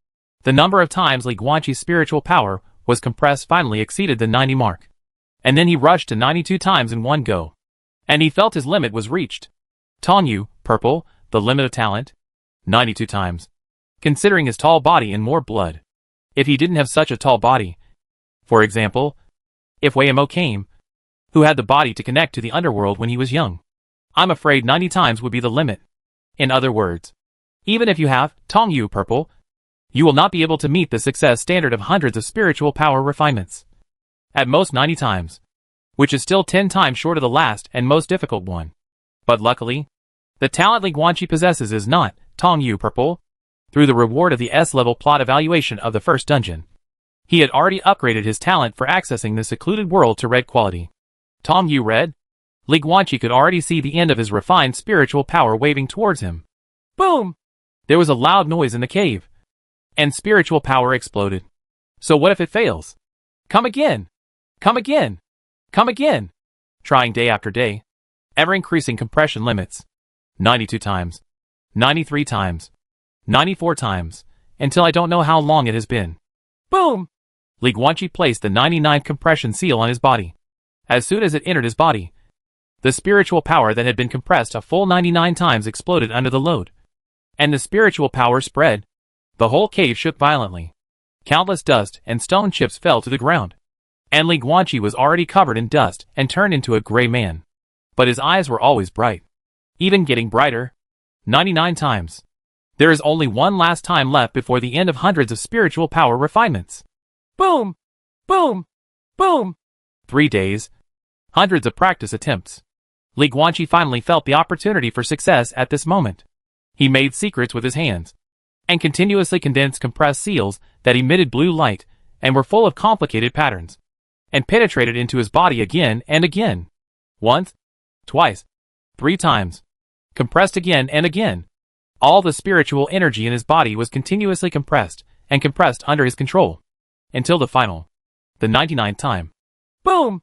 The number of times Li Guanqi's spiritual power was compressed finally exceeded the 90 mark. And then he rushed to 92 times in one go. And he felt his limit was reached. Tongyu, purple, the limit of talent. 92 times. Considering his tall body and more blood. If he didn't have such a tall body. For example, if Wei Mo came, who had the body to connect to the underworld when he was young, I'm afraid 90 times would be the limit. In other words, even if you have Tongyu purple, you will not be able to meet the success standard of hundreds of spiritual power refinements. At most 90 times, which is still 10 times short of the last and most difficult one. But luckily, the talent Li Guanqi possesses is not Tongyu purple. Through the reward of the S-level plot evaluation of the first dungeon, he had already upgraded his talent for accessing the secluded world to red quality. Tongyu red? Li Guanqi could already see the end of his refined spiritual power waving towards him. Boom! There was a loud noise in the cave. And spiritual power exploded. So what if it fails? Come again! Come again! Come again! Trying day after day. Ever-increasing compression limits. 92 times. 93 times. 94 times. Until I don't know how long it has been. Boom! Li Guanqi placed the 99th compression seal on his body. As soon as it entered his body, the spiritual power that had been compressed a full 99 times exploded under the load. And the spiritual power spread. The whole cave shook violently. Countless dust and stone chips fell to the ground. And Li Guanqi was already covered in dust and turned into a gray man. But his eyes were always bright. Even getting brighter. 99 times. There is only one last time left before the end of hundreds of spiritual power refinements. Boom! Boom! Boom! 3 days. Hundreds of practice attempts. Li Guanqi finally felt the opportunity for success at this moment. He made secrets with his hands, and continuously condensed compressed seals that emitted blue light and were full of complicated patterns, and penetrated into his body again and again. Once, twice, 3 times. Compressed again and again. All the spiritual energy in his body was continuously compressed and compressed under his control. Until the final, the 99th time. Boom!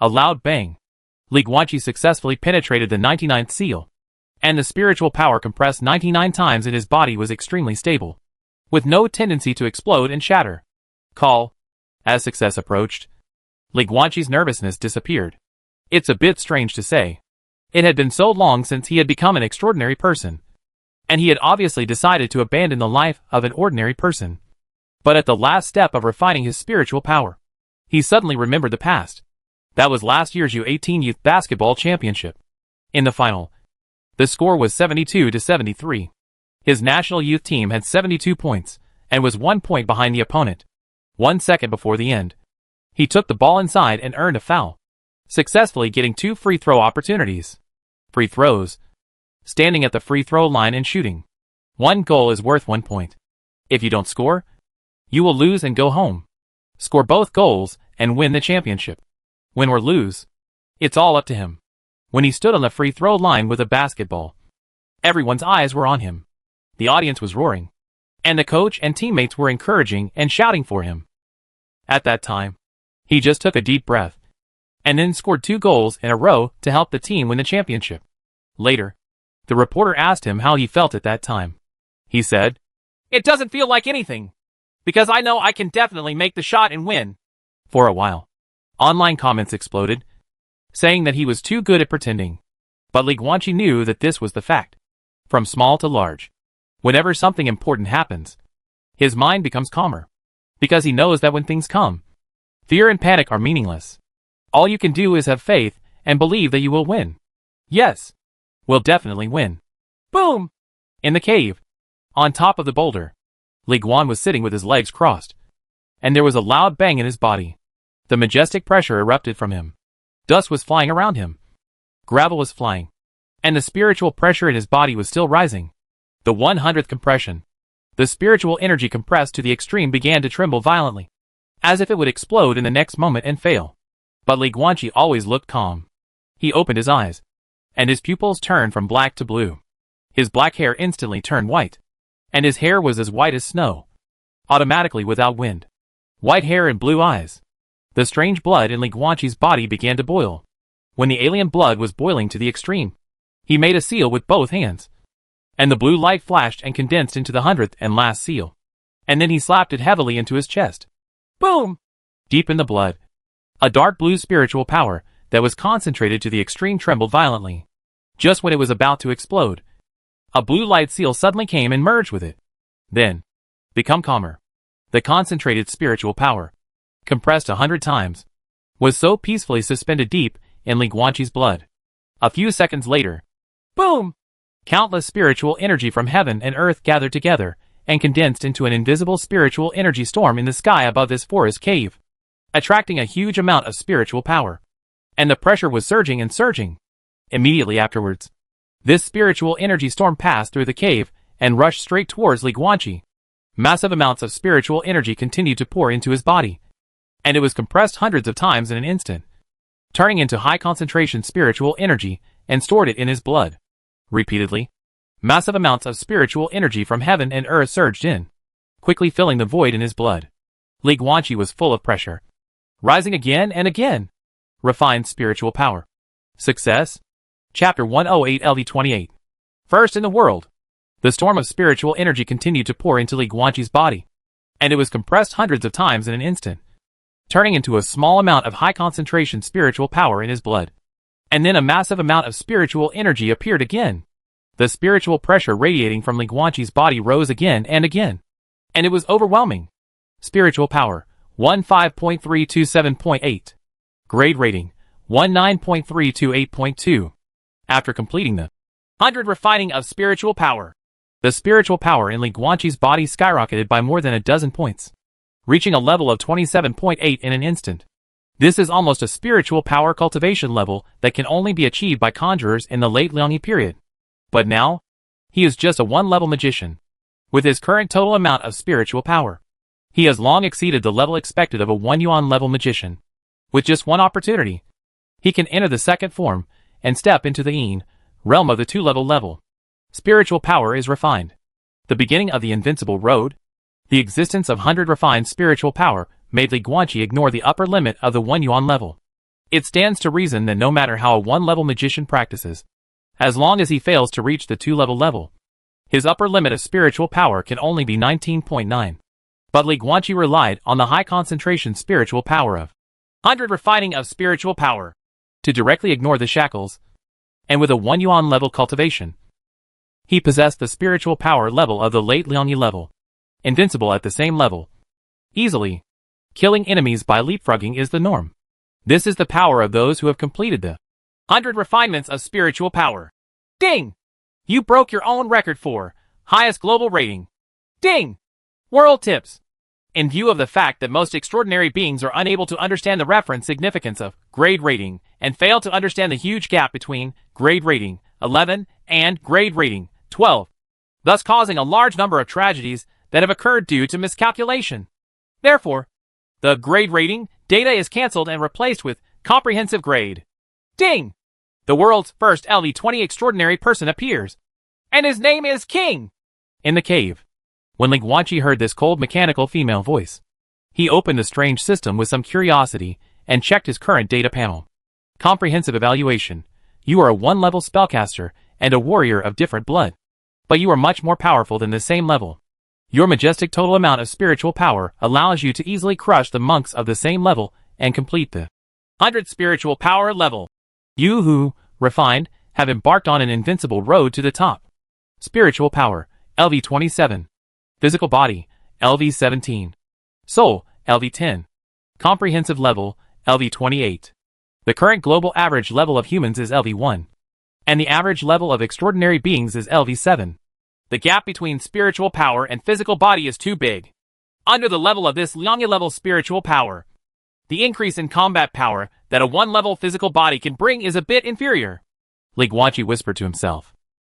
A loud bang. Li Guanqi successfully penetrated the 99th seal, and the spiritual power compressed 99 times in his body was extremely stable, with no tendency to explode and shatter. Call. As success approached, Li Guanqi's nervousness disappeared. It's a bit strange to say. It had been so long since he had become an extraordinary person, and he had obviously decided to abandon the life of an ordinary person. But at the last step of refining his spiritual power, he suddenly remembered the past. That was last year's U18 Youth Basketball Championship. In the final, the score was 72-73. His national youth team had 72 points, and was 1 point behind the opponent. 1 second before the end, he took the ball inside and earned a foul, successfully getting 2 free throw opportunities. Free throws. Standing at the free throw line and shooting. 1 goal is worth 1 point. If you don't score, you will lose and go home. Score both goals and win the championship. Win or lose, it's all up to him. When he stood on the free throw line with a basketball, everyone's eyes were on him. The audience was roaring, and the coach and teammates were encouraging and shouting for him. At that time, he just took a deep breath, and then scored 2 goals in a row to help the team win the championship. Later, the reporter asked him how he felt at that time. He said, "It doesn't feel like anything, because I know I can definitely make the shot and win." For a while, online comments exploded, saying that he was too good at pretending. But Li Guanqi knew that this was the fact. From small to large, whenever something important happens, his mind becomes calmer, because he knows that when things come, fear and panic are meaningless. All you can do is have faith and believe that you will win. Yes. We'll definitely win. Boom! In the cave, on top of the boulder, Li Guan was sitting with his legs crossed, and there was a loud bang in his body. The majestic pressure erupted from him. Dust was flying around him. Gravel was flying, and the spiritual pressure in his body was still rising. The 100th compression. The spiritual energy compressed to the extreme began to tremble violently, as if it would explode in the next moment and fail. But Li Guanqi always looked calm. He opened his eyes, and his pupils turned from black to blue. His black hair instantly turned white, and his hair was as white as snow, automatically without wind. White hair and blue eyes. The strange blood in Li Guanqi's body began to boil. When the alien blood was boiling to the extreme, he made a seal with both hands, and the blue light flashed and condensed into the 100th and last seal. And then he slapped it heavily into his chest. Boom! Deep in the blood, a dark blue spiritual power that was concentrated to the extreme trembled violently. Just when it was about to explode, a blue light seal suddenly came and merged with it. Then, become calmer. The concentrated spiritual power, compressed 100 times, was so peacefully suspended deep in Li Guanqi's blood. A few seconds later, boom! Countless spiritual energy from heaven and earth gathered together and condensed into an invisible spiritual energy storm in the sky above this forest cave, attracting a huge amount of spiritual power. And the pressure was surging and surging. Immediately afterwards, this spiritual energy storm passed through the cave and rushed straight towards Li Guanqi. Massive amounts of spiritual energy continued to pour into his body, and it was compressed hundreds of times in an instant, turning into high concentration spiritual energy and stored it in his blood. Repeatedly, massive amounts of spiritual energy from heaven and earth surged in, quickly filling the void in his blood. Li Guanqi was full of pressure, rising again and again. Refined spiritual power. Success. Chapter 108 LV28. First in the world. The storm of spiritual energy continued to pour into Li Guanqi's body, and it was compressed hundreds of times in an instant, turning into a small amount of high concentration spiritual power in his blood. And then a massive amount of spiritual energy appeared again. The spiritual pressure radiating from Li Guanqi's body rose again and again, and it was overwhelming. Spiritual power, 15.327.8. Grade rating, 19.328.2. After completing the 100 refining of spiritual power, the spiritual power in Li Guanqi's body skyrocketed by more than a dozen points, reaching a level of 27.8 in an instant. This is almost a spiritual power cultivation level that can only be achieved by conjurers in the late Liangyi period. But now, he is just a one-level magician. With his current total amount of spiritual power, he has long exceeded the level expected of a 1-yuan level magician. With just one opportunity, he can enter the second form and step into the Yin realm of the 2-level level. Spiritual power is refined. The beginning of the invincible road. The existence of 100 refined spiritual power made Li Guanqi ignore the upper limit of the 1-yuan level. It stands to reason that no matter how a 1-level magician practices, as long as he fails to reach the 2-level level, his upper limit of spiritual power can only be 19.9. But Li Guanqi relied on the high concentration spiritual power of 100 refining of spiritual power to directly ignore the shackles, and with a 1-yuan level cultivation, he possessed the spiritual power level of the late Liangyi level, invincible at the same level. Easily, killing enemies by leapfrogging is the norm. This is the power of those who have completed the 100 refinements of spiritual power. Ding! You broke your own record for highest global rating. Ding! World tips. In view of the fact that most extraordinary beings are unable to understand the reference significance of grade rating and fail to understand the huge gap between grade rating 11 and grade rating 12, thus causing a large number of tragedies that have occurred due to miscalculation. Therefore, the grade rating data is cancelled and replaced with comprehensive grade. Ding! The world's first LV20 extraordinary person appears, and his name is King. In the cave, when Li Guanqi heard this cold mechanical female voice, he opened the strange system with some curiosity and checked his current data panel. Comprehensive evaluation. You are a 1-level spellcaster and a warrior of different blood, but you are much more powerful than the same level. Your majestic total amount of spiritual power allows you to easily crush the monks of the same level and complete the 100 spiritual power level. You who, refined, have embarked on an invincible road to the top. Spiritual power, LV27. Physical body, LV17. Soul, LV10. Comprehensive level, LV28. The current global average level of humans is LV1. And the average level of extraordinary beings is LV7. The gap between spiritual power and physical body is too big. Under the level of this level spiritual power, the increase in combat power that a one-level physical body can bring is a bit inferior. Li Guanqi whispered to himself.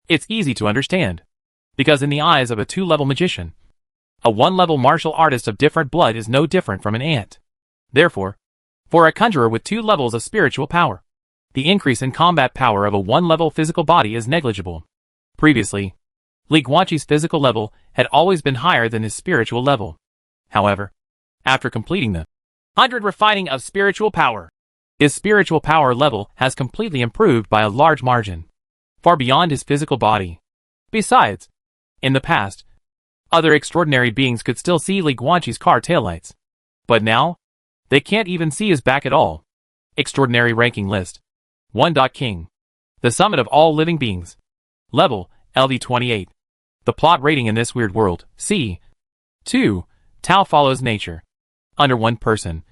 It's easy to understand. Because in the eyes of a two-level magician, a one-level martial artist of different blood is no different from an ant. Therefore, for a conjurer with two levels of spiritual power, the increase in combat power of a one-level physical body is negligible. Previously, Li Guanqi's physical level had always been higher than his spiritual level. However, after completing the 100 refining of spiritual power, his spiritual power level has completely improved by a large margin, far beyond his physical body. Besides, in the past, other extraordinary beings could still see Li Guanqi's car taillights. But now, they can't even see his back at all. Extraordinary ranking list. 1. King. The summit of all living beings. Level, LV28. The plot rating in this weird world, C. 2. Tao follows nature. Under 1 person.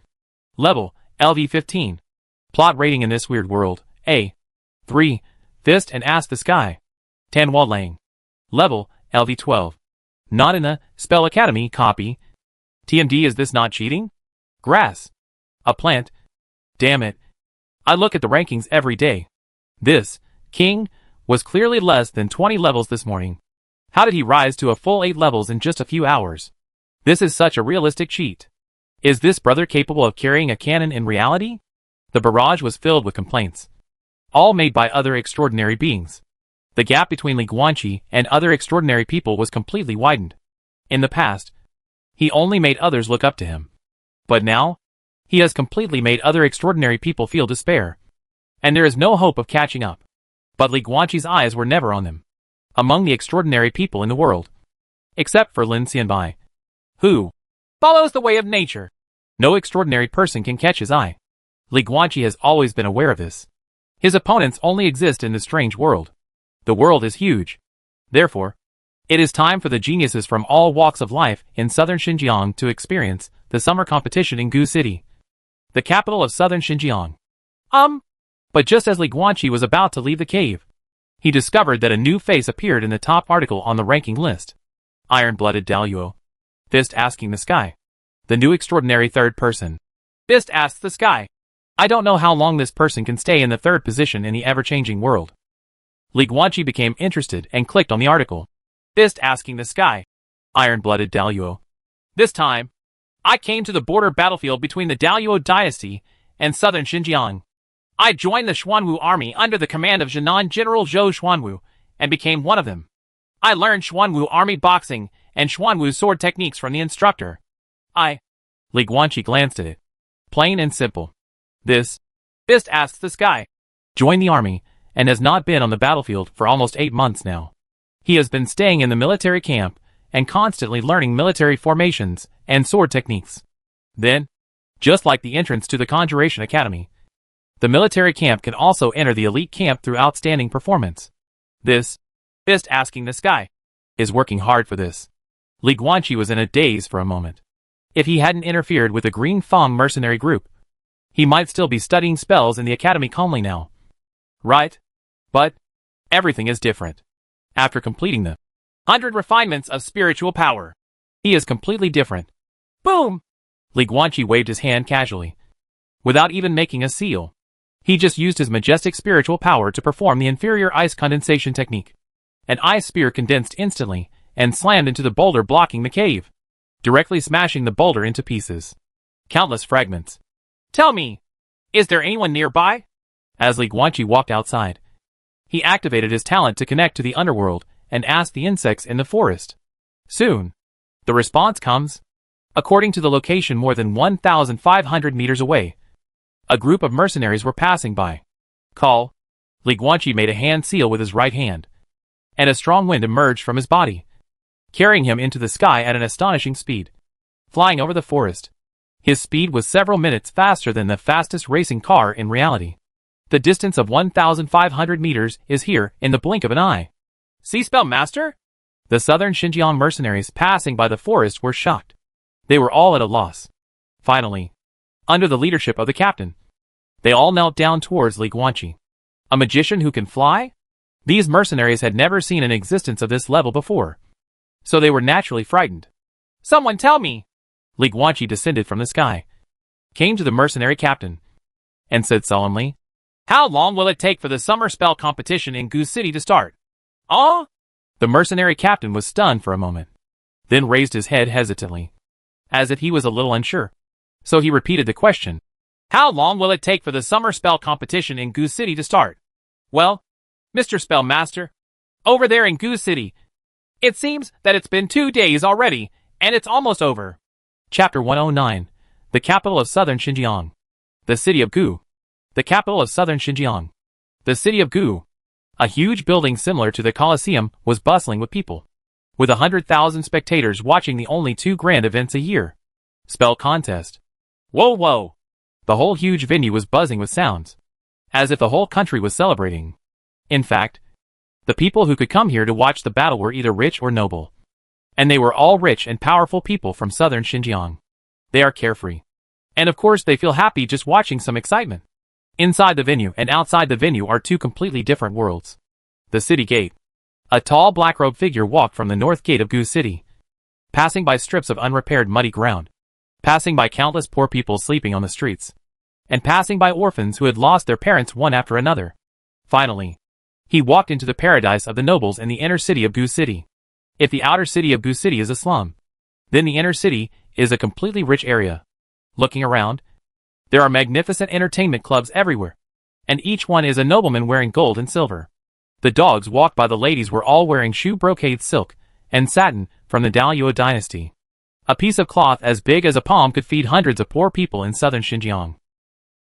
Level, LV15. Plot rating in this weird world, A. 3. Fist and ask the sky. Tanhua Lang. Level, LV12. Not in the Spell Academy copy. TMD, is this not cheating? Grass. A plant. Damn it. I look at the rankings every day. This, King, was clearly less than 20 levels this morning. How did he rise to a full 8 levels in just a few hours? This is such a realistic cheat. Is this brother capable of carrying a cannon in reality? The barrage was filled with complaints, all made by other extraordinary beings. The gap between Li Guanqi and other extraordinary people was completely widened. In the past, he only made others look up to him. But now, he has completely made other extraordinary people feel despair. And there is no hope of catching up. But Li Guanqi's eyes were never on them. Among the extraordinary people in the world. Except for Lin Xianbai, who follows the way of nature. No extraordinary person can catch his eye. Li Guanqi has always been aware of this. His opponents only exist in this strange world. The world is huge. Therefore, it is time for the geniuses from all walks of life in southern Xinjiang to experience the summer competition in Gu City, the capital of southern Xinjiang. But just as Li Guanqi was about to leave the cave, he discovered that a new face appeared in the top article on the ranking list. Iron-blooded Daluo. Fist asking the sky. The new extraordinary third person. Fist asks the sky. I don't know how long this person can stay in the third position in the ever-changing world. Li Guanqi became interested and clicked on the article. Fist asking the sky. Iron-blooded Daluo. This time, I came to the border battlefield between the Daluo dynasty and southern Xinjiang. I joined the Xuanwu army under the command of Jinan General Zhou Xuanwu and became one of them. I learned Xuanwu army boxing and Xuanwu sword techniques from the instructor. Li Guanqi glanced at it. Plain and simple. This, Fist asks the sky. Joined the army and has not been on the battlefield for almost 8 months now. He has been staying in the military camp and constantly learning military formations and sword techniques. Then, just like the entrance to the Conjuration Academy, the military camp can also enter the elite camp through outstanding performance. This, Fist asking the sky, is working hard for this. Li Guanqi was in a daze for a moment. If he hadn't interfered with the Green Fang mercenary group, he might still be studying spells in the academy calmly now. Right? But everything is different. After completing the 100 refinements of spiritual power, he is completely different. Boom! Li Guanqi waved his hand casually, without even making a seal. He just used his majestic spiritual power to perform the inferior ice condensation technique. An ice spear condensed instantly and slammed into the boulder blocking the cave, directly smashing the boulder into pieces. Countless fragments. Tell me, is there anyone nearby? As Li Guanqi walked outside, he activated his talent to connect to the underworld and asked the insects in the forest. Soon, the response comes. According to the location more than 1,500 meters away, a group of mercenaries were passing by. Call. Li Guanqi made a hand seal with his right hand, and a strong wind emerged from his body, carrying him into the sky at an astonishing speed. Flying over the forest, his speed was several minutes faster than the fastest racing car in reality. The distance of 1,500 meters is here in the blink of an eye. See spell master? The southern Xinjiang mercenaries passing by the forest were shocked. They were all at a loss. Finally, under the leadership of the captain, They all knelt down towards Li Guanqi. A magician who can fly? These mercenaries had never seen an existence of this level before, so they were naturally frightened. Someone tell me! Li Guanqi descended from the sky, came to the mercenary captain, and said solemnly, How long will it take for the summer spell competition in Goose City to start? Ah? The mercenary captain was stunned for a moment, then raised his head hesitantly, as if he was a little unsure. So he repeated the question. How long will it take for the summer spell competition in Goose City to start? Well, Mr. Spellmaster, over there in Goose City, it seems that it's been 2 days already, and it's almost over. Chapter 109. The capital of southern Xinjiang. The city of Gu. The capital of southern Xinjiang. The city of Gu. A huge building similar to the Colosseum was bustling with people, with 100,000 spectators watching the only 2 grand events a year. Spell contest. Whoa whoa! The whole huge venue was buzzing with sounds, as if the whole country was celebrating. In fact, the people who could come here to watch the battle were either rich or noble. And they were all rich and powerful people from southern Xinjiang. They are carefree. And of course they feel happy just watching some excitement. Inside the venue and outside the venue are 2 completely different worlds. The city gate. A tall black-robed figure walked from the north gate of Goose City, passing by strips of unrepaired muddy ground, passing by countless poor people sleeping on the streets, and passing by orphans who had lost their parents one after another. Finally, he walked into the paradise of the nobles in the inner city of Goose City. If the outer city of Goose City is a slum, then the inner city is a completely rich area. Looking around, there are magnificent entertainment clubs everywhere, and each one is a nobleman wearing gold and silver. The dogs walked by the ladies were all wearing shoe brocade silk and satin from the Daoyuo dynasty. A piece of cloth as big as a palm could feed hundreds of poor people in southern Xinjiang.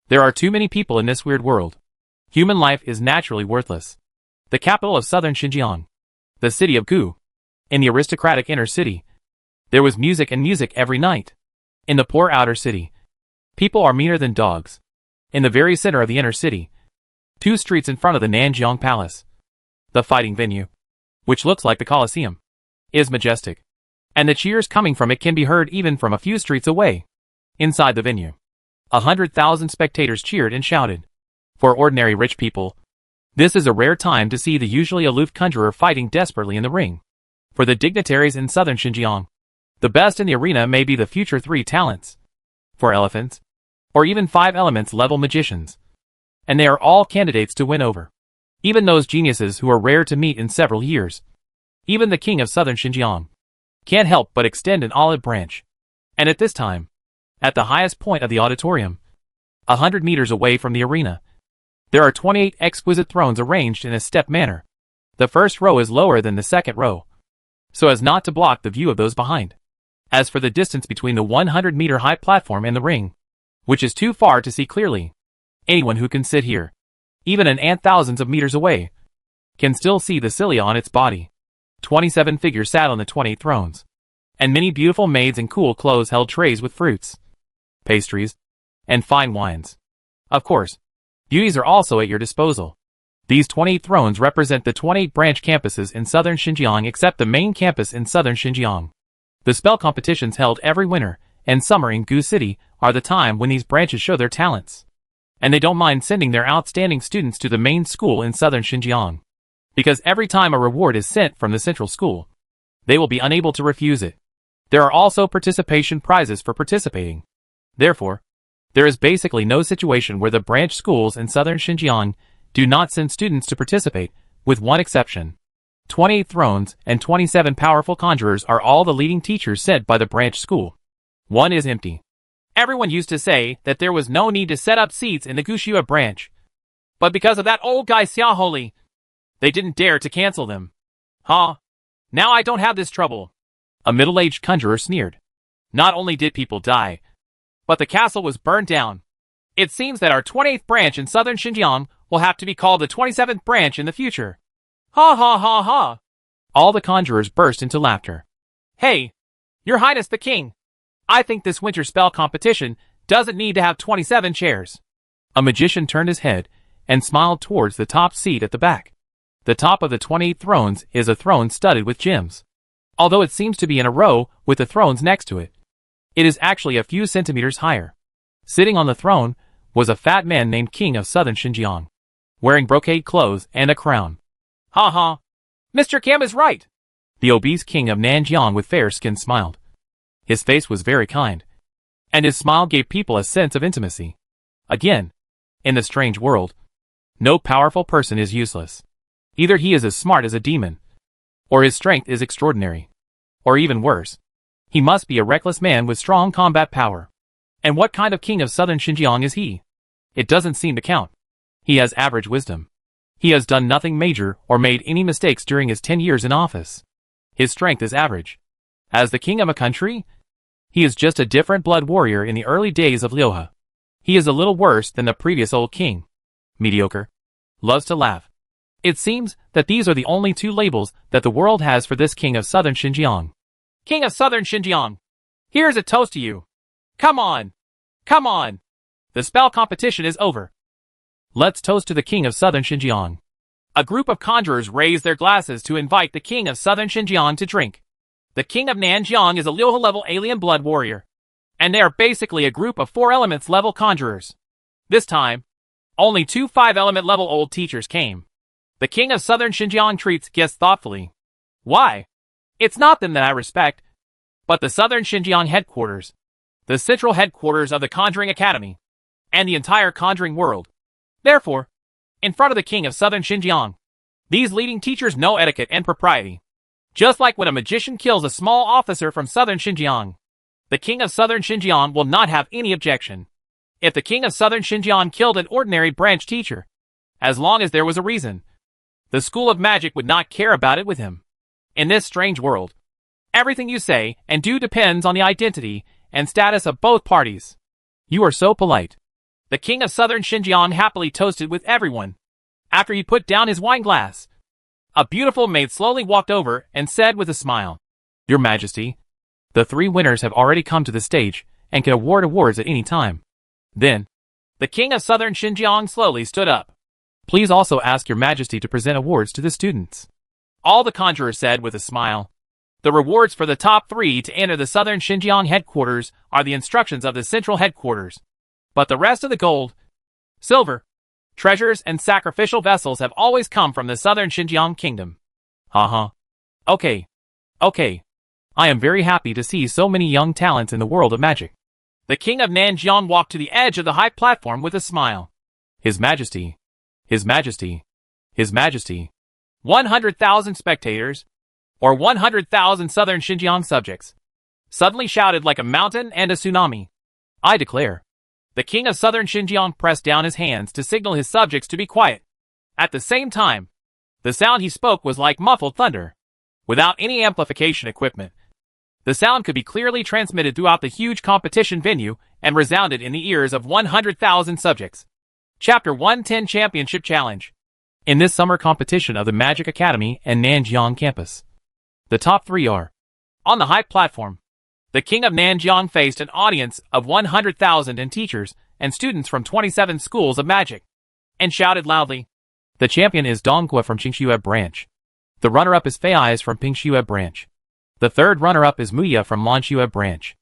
There are too many people in this weird world. Human life is naturally worthless. The capital of southern Xinjiang. The city of Gu. In the aristocratic inner city, there was music and music every night. In the poor outer city, people are meaner than dogs. In the very center of the inner city, 2 streets in front of the Nanjiang Palace, the fighting venue, which looks like the Colosseum, is majestic, and the cheers coming from it can be heard even from a few streets away. Inside the venue, 100,000 spectators cheered and shouted. For ordinary rich people, this is a rare time to see the usually aloof conjurer fighting desperately in the ring. For the dignitaries in southern Xinjiang, the best in the arena may be the future 3 talents, 4 elephants, or even 5 elements level magicians. And they are all candidates to win over. Even those geniuses who are rare to meet in several years. Even the king of southern Xinjiang can't help but extend an olive branch. And at this time, at the highest point of the auditorium, 100 meters away from the arena, there are 28 exquisite thrones arranged in a step manner. The first row is lower than the second row, so as not to block the view of those behind. As for the distance between the 100-meter high platform and the ring, which is too far to see clearly, anyone who can sit here, even an ant thousands of meters away, can still see the cilia on its body. 27 figures sat on the 28 thrones, and many beautiful maids in cool clothes held trays with fruits, pastries, and fine wines. Of course, beauties are also at your disposal. These 28 thrones represent the 28 branch campuses in southern Xinjiang except the main campus in southern Xinjiang. The spell competitions held every winter and summer in Gu City are the time when these branches show their talents. And they don't mind sending their outstanding students to the main school in southern Xinjiang. Because every time a reward is sent from the central school, they will be unable to refuse it. There are also participation prizes for participating. Therefore, there is basically no situation where the branch schools in southern Xinjiang do not send students to participate, with one exception. 28 thrones and 27 powerful conjurers are all the leading teachers sent by the branch school. One is empty. Everyone used to say that there was no need to set up seats in the Gushua branch. But because of that old guy Xiaoholi, they didn't dare to cancel them. Huh? Now I don't have this trouble. A middle-aged conjurer sneered. Not only did people die, but the castle was burned down. It seems that our 28th branch in southern Xinjiang will have to be called the 27th branch in the future. Ha ha ha ha! All the conjurers burst into laughter. Hey, Your Highness the King, I think this winter spell competition doesn't need to have 27 chairs. A magician turned his head and smiled towards the top seat at the back. The top of the 28 thrones is a throne studded with gems. Although it seems to be in a row with the thrones next to it, it is actually a few centimeters higher. Sitting on the throne was a fat man named King of Southern Xinjiang, wearing brocade clothes and a crown. Ha ha! Mr. Kim is right! The obese king of Nanjiang with fair skin smiled. His face was very kind, and his smile gave people a sense of intimacy. Again, in the strange world, no powerful person is useless. Either he is as smart as a demon, or his strength is extraordinary. Or even worse, he must be a reckless man with strong combat power. And what kind of king of Southern Xinjiang is he? It doesn't seem to count. He has average wisdom. He has done nothing major or made any mistakes during his 10 years in office. His strength is average. As the king of a country, he is just a different blood warrior in the early days of Liuhe. He is a little worse than the previous old king. Mediocre. Loves to laugh. It seems that these are the only two labels that the world has for this king of Southern Xinjiang. King of Southern Xinjiang, here's a toast to you. Come on! Come on! The spell competition is over. Let's toast to the king of Southern Xinjiang. A group of conjurers raised their glasses to invite the king of Southern Xinjiang to drink. The king of Nanjiang is a Liuhe level alien blood warrior, and they are basically a group of 4 elements level conjurers. This time, only 2 5-element level old teachers came. The king of Southern Xinjiang treats guests thoughtfully. Why? It's not them that I respect, but the Southern Xinjiang headquarters, the central headquarters of the Conjuring Academy, and the entire conjuring world. Therefore, in front of the king of Southern Xinjiang, these leading teachers know etiquette and propriety. Just like when a magician kills a small officer from Southern Xinjiang, the king of Southern Xinjiang will not have any objection. If the king of Southern Xinjiang killed an ordinary branch teacher, as long as there was a reason, the school of magic would not care about it with him. In this strange world, everything you say and do depends on the identity and status of both parties. You are so polite. The king of Southern Xinjiang happily toasted with everyone. After he put down his wine glass, a beautiful maid slowly walked over and said with a smile, Your Majesty, the 3 winners have already come to the stage and can award awards at any time. Then, the king of Southern Xinjiang slowly stood up. Please also ask Your Majesty to present awards to the students. All the conjurers said with a smile. The rewards for the top 3 to enter the Southern Xinjiang headquarters are the instructions of the central headquarters. But the rest of the gold, silver, treasures and sacrificial vessels have always come from the Southern Xinjiang kingdom. Haha. Okay. I am very happy to see so many young talents in the world of magic. The king of Nanjiang walked to the edge of the high platform with a smile. His Majesty. His Majesty. His Majesty. 100,000 spectators, or 100,000 Southern Xinjiang subjects, suddenly shouted like a mountain and a tsunami. I declare. The king of Southern Xinjiang pressed down his hands to signal his subjects to be quiet. At the same time, the sound he spoke was like muffled thunder. Without any amplification equipment, the sound could be clearly transmitted throughout the huge competition venue and resounded in the ears of 100,000 subjects. Chapter 110 Championship Challenge. In this summer competition of the Magic Academy and Nanjiang campus, the top 3 are. On the high platform, the king of Nanjiang faced an audience of 100,000 and teachers and students from 27 schools of magic, and shouted loudly. The champion is Donghua from Qingxue branch. The runner-up is Fei from Pingxue branch. The third runner-up is Muya from Lanxue branch.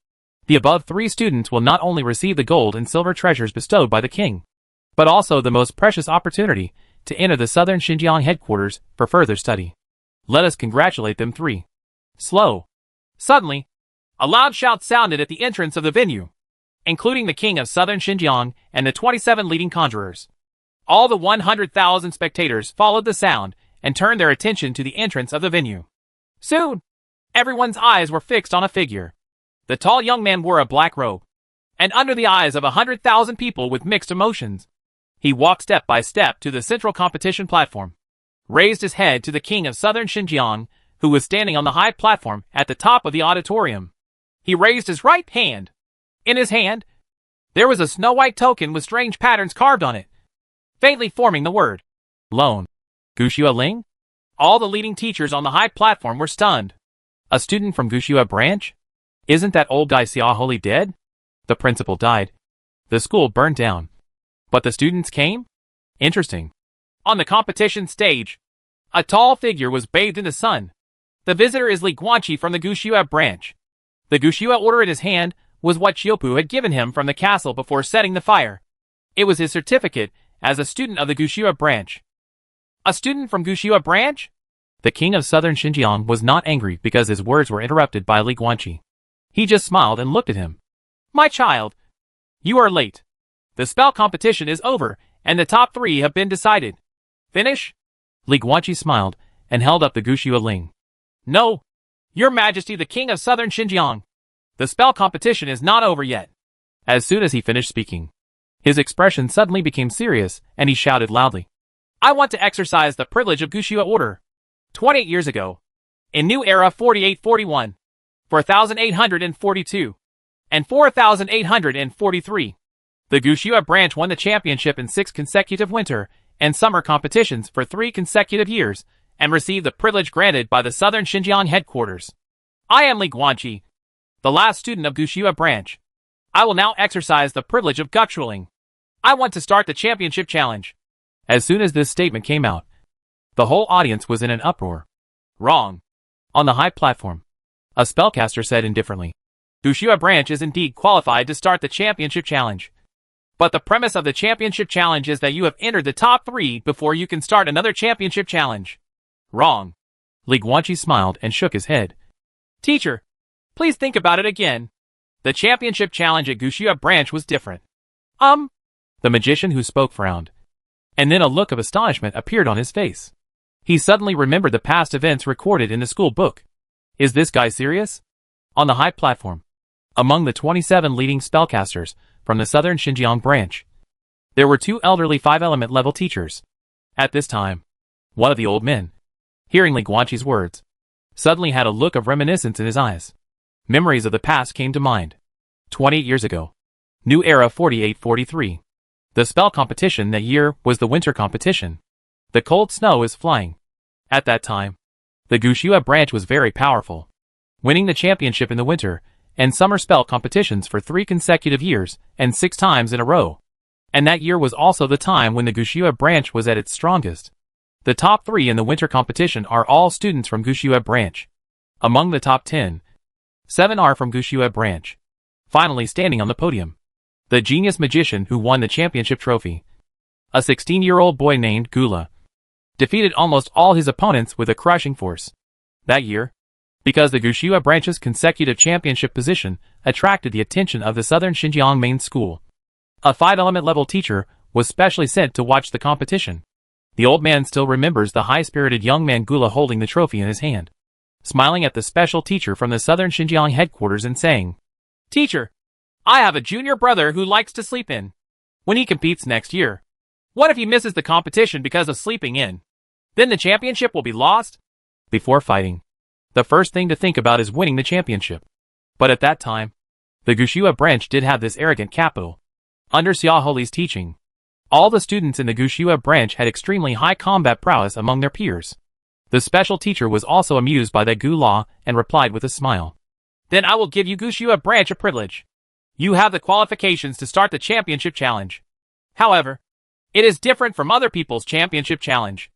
The above 3 students will not only receive the gold and silver treasures bestowed by the king, but also the most precious opportunity to enter the Southern Xinjiang headquarters for further study. Let us congratulate them 3. Slow. Suddenly, a loud shout sounded at the entrance of the venue, including the king of Southern Xinjiang and the 27 leading conjurers. All the 100,000 spectators followed the sound and turned their attention to the entrance of the venue. Soon, everyone's eyes were fixed on a figure. The tall young man wore a black robe, and under the eyes of 100,000 people with mixed emotions, he walked step by step to the central competition platform, raised his head to the king of Southern Xinjiang, who was standing on the high platform at the top of the auditorium. He raised his right hand. In his hand, there was a snow-white token with strange patterns carved on it, faintly forming the word, Loan. Guxue Ling? All the leading teachers on the high platform were stunned. A student from Guxue branch? Isn't that old guy Xiaoholi dead? The principal died. The school burned down. But the students came? Interesting. On the competition stage, a tall figure was bathed in the sun. The visitor is Li Guanqi from the Guxue branch. The Guxue order in his hand was what Xiupu had given him from the castle before setting the fire. It was his certificate as a student of the Gushua branch. A student from Gushua branch? The king of southern Xinjiang was not angry because his words were interrupted by Li Guanqi. He just smiled and looked at him. My child, you are late. The spell competition is over, and the top 3 have been decided. Finish? Li Guanqi smiled and held up the Gushua Ling. No, Your Majesty the king of southern Xinjiang. The spell competition is not over yet. As soon as he finished speaking, his expression suddenly became serious, and he shouted loudly. I want to exercise the privilege of Gushua order. 28 years ago, in New Era 4841, 4842, and 4843, the Gushua branch won the championship in 6 consecutive winter and summer competitions for 3 consecutive years, and received the privilege granted by the Southern Xinjiang headquarters. I am Li Guanqi, the last student of Gushua branch. I will now exercise the privilege of Gukshuling. I want to start the championship challenge. As soon as this statement came out, the whole audience was in an uproar. Wrong. On the high platform, a spellcaster said indifferently, Gushua branch is indeed qualified to start the championship challenge. But the premise of the championship challenge is that you have entered the top 3 before you can start another championship challenge. Wrong. Li Guanqi smiled and shook his head. Teacher, please think about it again. The championship challenge at Gushua branch was different. The magician who spoke frowned. And then a look of astonishment appeared on his face. He suddenly remembered the past events recorded in the school book. Is this guy serious? On the high platform, among the 27 leading spellcasters from the southern Xinjiang branch, there were 2 elderly 5-element level teachers. At this time, one of the old men, hearing Li Guanqi's words, suddenly had a look of reminiscence in his eyes. Memories of the past came to mind. 28 years ago, New Era 4843. The spell competition that year was the winter competition. The cold snow is flying. At that time, the Gushua branch was very powerful, winning the championship in the winter and summer spell competitions for 3 consecutive years and 6 times in a row. And that year was also the time when the Gushua branch was at its strongest. The top 3 in the winter competition are all students from Gushua branch. Among the top 10, 7 are from Gushua branch. Finally standing on the podium, the genius magician who won the championship trophy. A 16-year-old boy named Gula defeated almost all his opponents with a crushing force. That year, because the Gushua branch's consecutive championship position attracted the attention of the Southern Xinjiang main school, a 5-element level teacher was specially sent to watch the competition. The old man still remembers the high-spirited young man Gula holding the trophy in his hand, smiling at the special teacher from the Southern Xinjiang headquarters and saying, Teacher, I have a junior brother who likes to sleep in. When he competes next year, what if he misses the competition because of sleeping in? Then the championship will be lost? Before fighting, the first thing to think about is winning the championship. But at that time, the Gushua branch did have this arrogant capital. Under Xiaoholi's teaching, all the students in the Gushua branch had extremely high combat prowess among their peers. The special teacher was also amused by that Gu law and replied with a smile. Then I will give you Gushua branch a privilege. You have the qualifications to start the championship challenge. However, it is different from other people's championship challenge.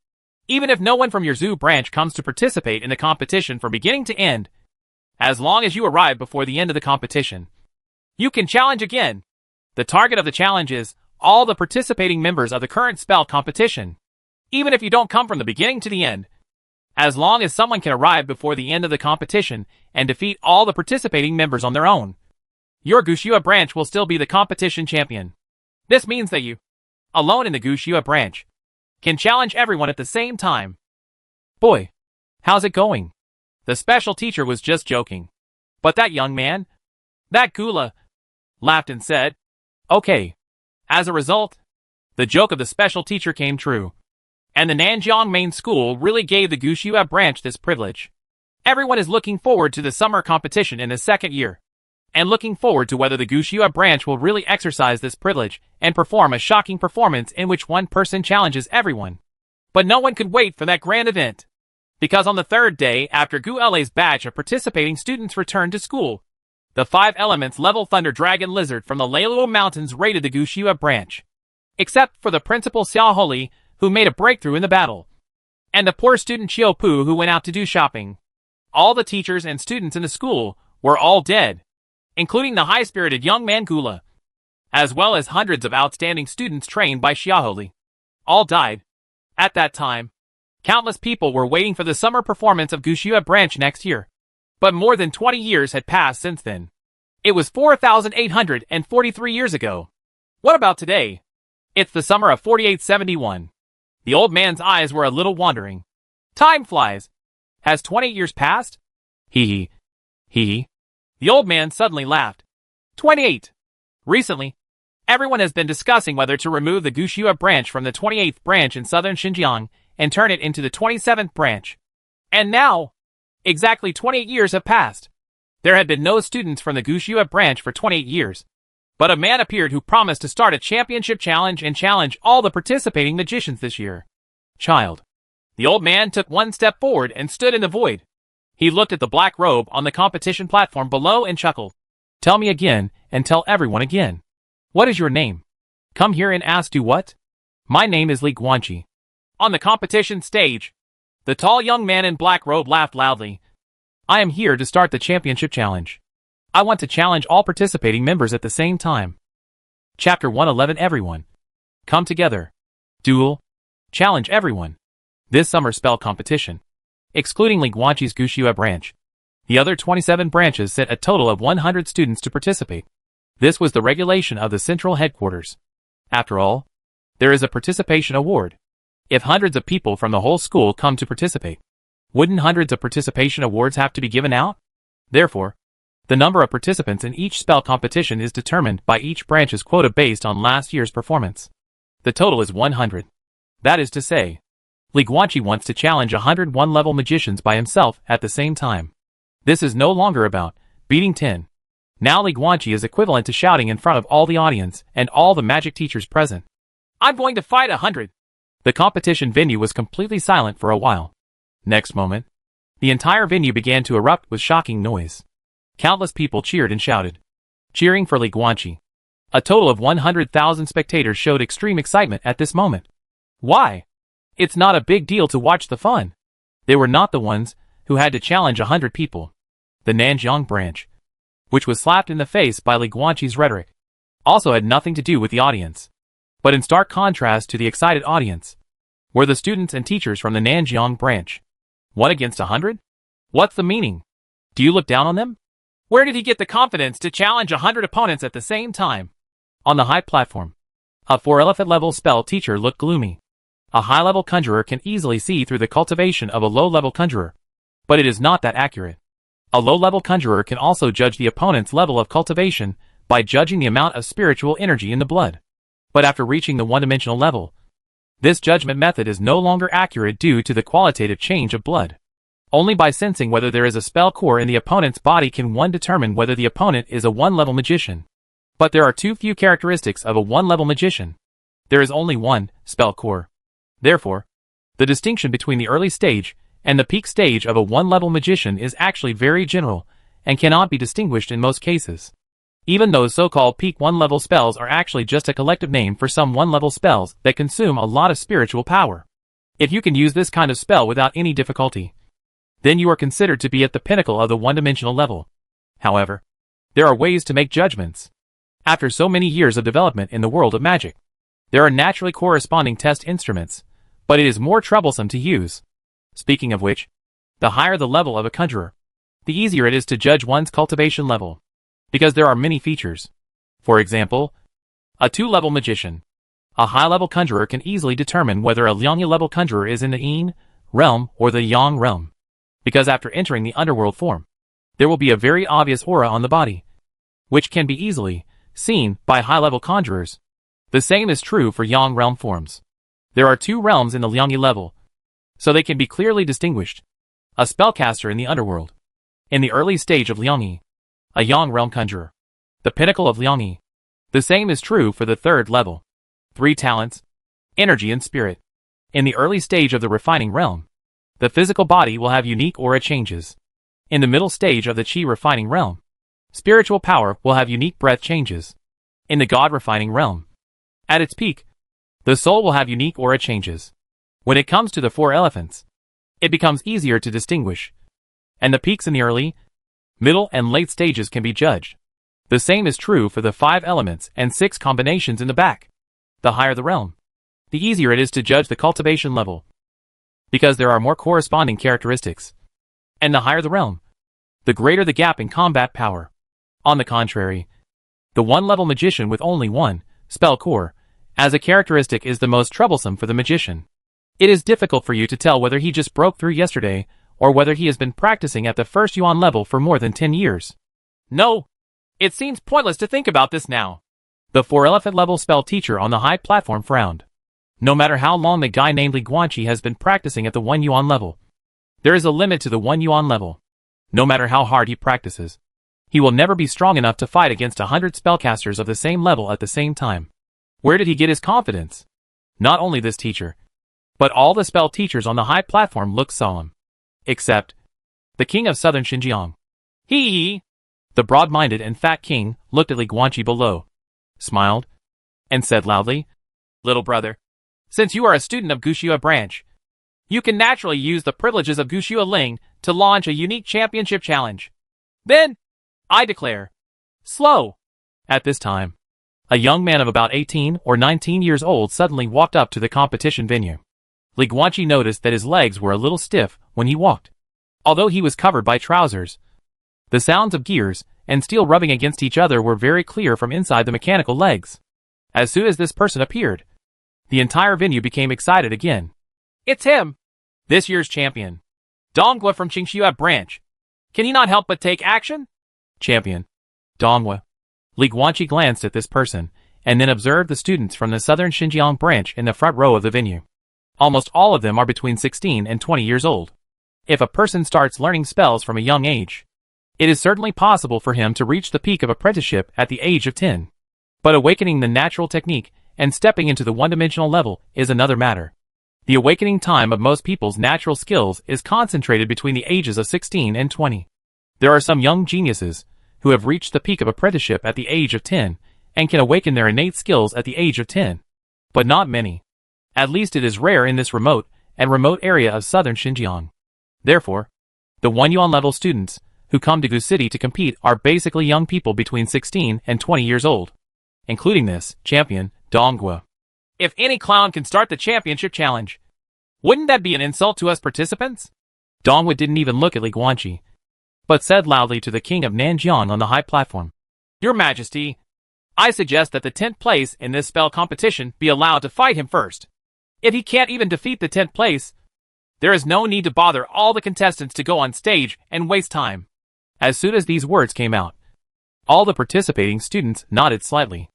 Even if no one from your Zhu branch comes to participate in the competition from beginning to end, as long as you arrive before the end of the competition, you can challenge again. The target of the challenge is all the participating members of the current spell competition. Even if you don't come from the beginning to the end, as long as someone can arrive before the end of the competition and defeat all the participating members on their own, your Gushua branch will still be the competition champion. This means that you, alone in the Gushua branch, can challenge everyone at the same time. Boy, how's it going? The special teacher was just joking. But that young man, that Gula, laughed and said, Okay. As a result, the joke of the special teacher came true. And the Nanjiang main school really gave the Gushua branch this privilege. Everyone is looking forward to the summer competition in the second year, and looking forward to whether the Gushua branch will really exercise this privilege and perform a shocking performance in which one person challenges everyone. But no one could wait for that grand event, because on the 3rd day after Gu Le's batch of participating students returned to school, the 5 elements level Thunder Dragon Lizard from the Leiluo Mountains raided the Gushua branch. Except for the principal Xiaoholi, who made a breakthrough in the battle, and the poor student Qiu Pu who went out to do shopping. All the teachers and students in the school were all dead, including the high-spirited young man Gula. as well as hundreds of outstanding students trained by Xiaoholi. All died. At that time, countless people were waiting for the summer performance of Gushua branch next year. But more than 20 years had passed since then. It was 4,843 years ago. What about today? It's the summer of 4871. The old man's eyes were a little wandering. Time flies. Has 28 years passed? Hee hee. The old man suddenly laughed. 28. Recently, everyone has been discussing whether to remove the Gushua branch from the 28th branch in southern Xinjiang and turn it into the 27th branch. And now, exactly 28 years have passed. There had been no students from the Gushua branch for 28 years. But a man appeared who promised to start a championship challenge and challenge all the participating magicians this year. Child. The old man took one step forward and stood in the void. He looked at the black robe on the competition platform below and chuckled. Tell me again, and tell everyone again. What is your name? Come here and ask do what? My name is Li Guanqi. On the competition stage, the tall young man in black robe laughed loudly. I am here to start the championship challenge. I want to challenge all participating members at the same time. Chapter 111 Everyone. Come together. Duel. Challenge everyone. This summer spell competition. Excluding Li Guanqi's Gushua branch. The other 27 branches sent a total of 100 students to participate. This was the regulation of the central headquarters. After all, there is a participation award. If hundreds of people from the whole school come to participate, wouldn't hundreds of participation awards have to be given out? Therefore, the number of participants in each spell competition is determined by each branch's quota based on last year's performance. The total is 100. That is to say, Li Guanqi wants to challenge 101 level magicians by himself at the same time. This is no longer about beating 10. Now Li Guanqi is equivalent to shouting in front of all the audience and all the magic teachers present. I'm going to fight 100. The competition venue was completely silent for a while. Next moment, the entire venue began to erupt with shocking noise. Countless people cheered and shouted, cheering for Li Guanqi. A total of 100,000 spectators showed extreme excitement at this moment. Why? It's not a big deal to watch the fun. They were not the ones who had to challenge 100 people. The Nanjiang branch, which was slapped in the face by Li Guanqi's rhetoric, also had nothing to do with the audience. But in stark contrast to the excited audience, were the students and teachers from the Nanjiang branch. 1 against 100? What's the meaning? Do you look down on them? Where did he get the confidence to challenge 100 opponents at the same time? On the high platform, a 4-elephant level spell teacher looked gloomy. A high-level conjurer can easily see through the cultivation of a low-level conjurer. But it is not that accurate. A low-level conjurer can also judge the opponent's level of cultivation by judging the amount of spiritual energy in the blood. But after reaching the one-dimensional level, this judgment method is no longer accurate due to the qualitative change of blood. Only by sensing whether there is a spell core in the opponent's body can one determine whether the opponent is a one-level magician. But there are too few characteristics of a one-level magician. There is only one spell core. Therefore, the distinction between the early stage and the peak stage of a one-level magician is actually very general and cannot be distinguished in most cases. Even those so-called peak one-level spells are actually just a collective name for some one-level spells that consume a lot of spiritual power. If you can use this kind of spell without any difficulty, then you are considered to be at the pinnacle of the one-dimensional level. However, there are ways to make judgments. After so many years of development in the world of magic, there are naturally corresponding test instruments, but it is more troublesome to use. Speaking of which, the higher the level of a conjurer, the easier it is to judge one's cultivation level, because there are many features. For example, a 2-level magician. A high-level conjurer can easily determine whether a Liangyi-level conjurer is in the Yin realm or the Yang realm, because after entering the underworld form, there will be a very obvious aura on the body, which can be easily seen by high-level conjurers. The same is true for Yang realm forms. There are 2 realms in the Liangyi level, so they can be clearly distinguished. A spellcaster in the underworld. In the early stage of Liangyi, a Yang realm conjurer. The pinnacle of Liangyi. The same is true for the 3rd level. 3 talents, energy and spirit. In the early stage of the refining realm, the physical body will have unique aura changes. In the middle stage of the Qi refining realm, spiritual power will have unique breath changes. In the God refining realm, at its peak, the soul will have unique aura changes. When it comes to the 4 elephants, it becomes easier to distinguish, and the peaks in the early, middle and late stages can be judged. The same is true for the 5 elements and 6 combinations in the back. The higher the realm, the easier it is to judge the cultivation level, because there are more corresponding characteristics. And the higher the realm, the greater the gap in combat power. On the contrary, the 1-level magician with only 1 spell core as a characteristic is the most troublesome for the magician. It is difficult for you to tell whether he just broke through yesterday or whether he has been practicing at the first yuan level for more than 10 years. No, it seems pointless to think about this now. The 4-elephant level spell teacher on the high platform frowned. No matter how long the guy named Li Guanqi has been practicing at the 1 yuan level, there is a limit to the 1 yuan level. No matter how hard he practices, he will never be strong enough to fight against 100 spellcasters of the same level at the same time. Where did he get his confidence? Not only this teacher, but all the spell teachers on the high platform looked solemn. Except the king of southern Xinjiang. He, the broad-minded and fat king, looked at Li Guanqi below, smiled, and said loudly, "Little brother, since you are a student of Gushua branch, you can naturally use the privileges of Gushua Ling to launch a unique championship challenge. Then, I declare, slow." At this time, a young man of about 18 or 19 years old suddenly walked up to the competition venue. Li Guanqi noticed that his legs were a little stiff when he walked. Although he was covered by trousers, the sounds of gears and steel rubbing against each other were very clear from inside the mechanical legs. As soon as this person appeared, the entire venue became excited again. It's him! This year's champion. Donghua from Qingxua branch. Can he not help but take action? Champion. Donghua. Li Guanqi glanced at this person, and then observed the students from the southern Xinjiang branch in the front row of the venue. Almost all of them are between 16 and 20 years old. If a person starts learning spells from a young age, it is certainly possible for him to reach the peak of apprenticeship at the age of 10. But awakening the natural technique and stepping into the one-dimensional level is another matter. The awakening time of most people's natural skills is concentrated between the ages of 16 and 20. There are some young geniuses who have reached the peak of apprenticeship at the age of 10 and can awaken their innate skills at the age of 10. But not many. At least it is rare in this remote area of southern Xinjiang. Therefore, the 1 yuan level students who come to Gu City to compete are basically young people between 16 and 20 years old, including this champion, Donghua. If any clown can start the championship challenge, wouldn't that be an insult to us participants? Donghua didn't even look at Li Guanqi, but said loudly to the king of Nanjiang on the high platform, "Your Majesty, I suggest that the 10th place in this spell competition be allowed to fight him first. If he can't even defeat the 10th place, there is no need to bother all the contestants to go on stage and waste time." As soon as these words came out, all the participating students nodded slightly.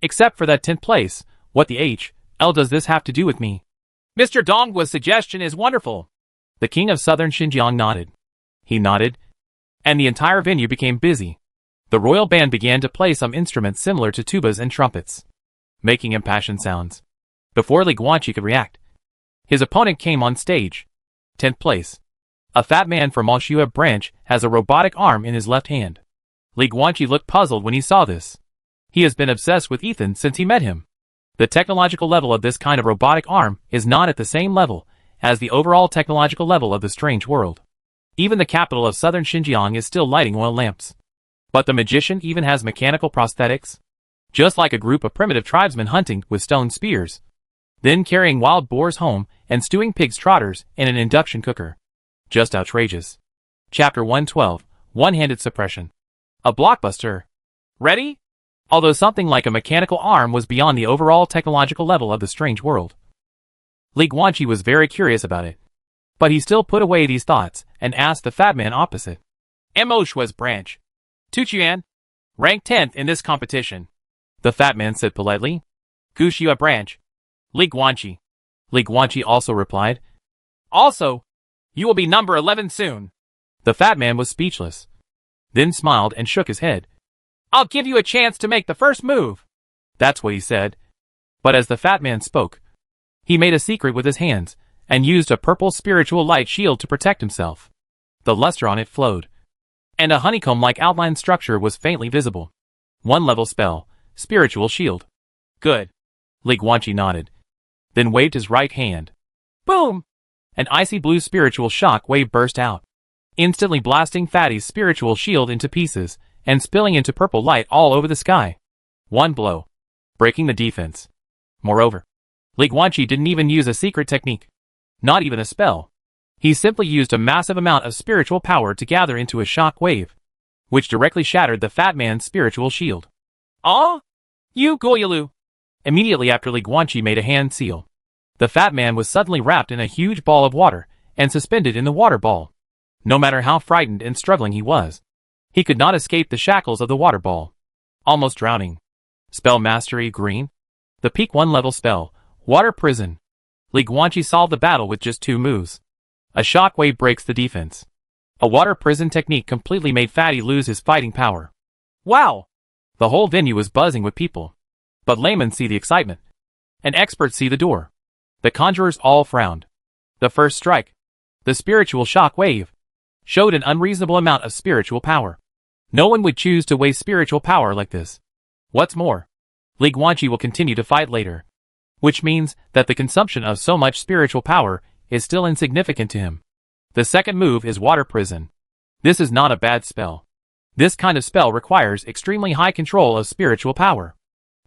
Except for that 10th place, what the hell does this have to do with me? Mr. Donghua's suggestion is wonderful. The king of southern Xinjiang nodded. He nodded, and the entire venue became busy. The royal band began to play some instruments similar to tubas and trumpets, making impassioned sounds. Before Li Guanqi could react, his opponent came on stage. 10th place. A fat man from Malshua branch has a robotic arm in his left hand. Li Guanqi looked puzzled when he saw this. He has been obsessed with Ethan since he met him. The technological level of this kind of robotic arm is not at the same level as the overall technological level of the strange world. Even the capital of southern Xinjiang is still lighting oil lamps. But the magician even has mechanical prosthetics, just like a group of primitive tribesmen hunting with stone spears, then carrying wild boars home and stewing pigs' trotters in an induction cooker. Just outrageous. Chapter 112, One-Handed Suppression. A blockbuster. Ready? Although something like a mechanical arm was beyond the overall technological level of the strange world, Li Guanqi was very curious about it. But he still put away these thoughts and asked the fat man opposite. Moshua's branch. Tuchuan. Ranked 10th in this competition. The fat man said politely. Gushua branch. Li Guanqi. Li Guanqi also replied. Also, you will be number 11 soon. The fat man was speechless, then smiled and shook his head. I'll give you a chance to make the first move. That's what he said. But as the fat man spoke, he made a secret with his hands and used a purple spiritual light shield to protect himself. The luster on it flowed, and a honeycomb-like outline structure was faintly visible. 1-level spell, spiritual shield. Good. Li Guanqi nodded, then waved his right hand. Boom! An icy blue spiritual shock wave burst out, instantly blasting Fatty's spiritual shield into pieces and spilling into purple light all over the sky. One blow, breaking the defense. Moreover, Li Guanqi didn't even use a secret technique. Not even a spell. He simply used a massive amount of spiritual power to gather into a shock wave, which directly shattered the fat man's spiritual shield. Ah! You Goyalu! Immediately after Li Guanqi made a hand seal, the fat man was suddenly wrapped in a huge ball of water and suspended in the water ball. No matter how frightened and struggling he was, he could not escape the shackles of the water ball. Almost drowning. Spell Mastery Green. The Peak 1 level spell, Water Prison. Li Guanqi solved the battle with just 2 moves. A shockwave breaks the defense. A water prison technique completely made Fatty lose his fighting power. Wow! The whole venue was buzzing with people. But laymen see the excitement. And experts see the door. The conjurers all frowned. The first strike, the spiritual shock wave, showed an unreasonable amount of spiritual power. No one would choose to waste spiritual power like this. What's more, Li Guanqi will continue to fight later, which means that the consumption of so much spiritual power is still insignificant to him. The second move is Water Prison. This is not a bad spell. This kind of spell requires extremely high control of spiritual power.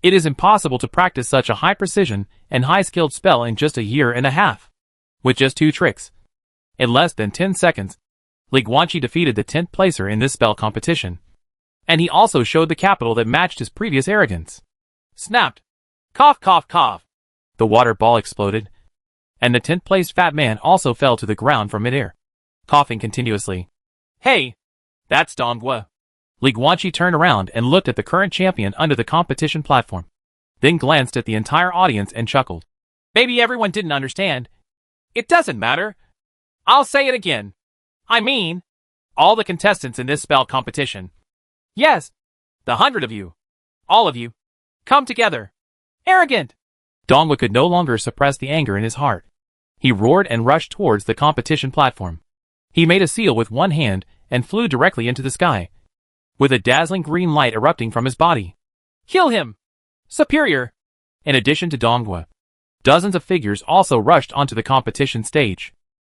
It is impossible to practice such a high precision and high skilled spell in just a year and a half. With just 2 tricks. In less than 10 seconds, Li Guanqi defeated the 10th placer in this spell competition. And he also showed the capital that matched his previous arrogance. Snapped. Cough cough cough. The water ball exploded. And the 10th placed fat man also fell to the ground from midair, coughing continuously. Hey! That's Donghua. Li Guanqi turned around and looked at the current champion under the competition platform. Then glanced at the entire audience and chuckled. Maybe everyone didn't understand. It doesn't matter. I'll say it again. I mean, all the contestants in this spell competition. Yes, the 100 of you. All of you. Come together. Arrogant! Donghua could no longer suppress the anger in his heart. He roared and rushed towards the competition platform. He made a seal with one hand and flew directly into the sky, with a dazzling green light erupting from his body. Kill him! Superior! In addition to Donghua, dozens of figures also rushed onto the competition stage.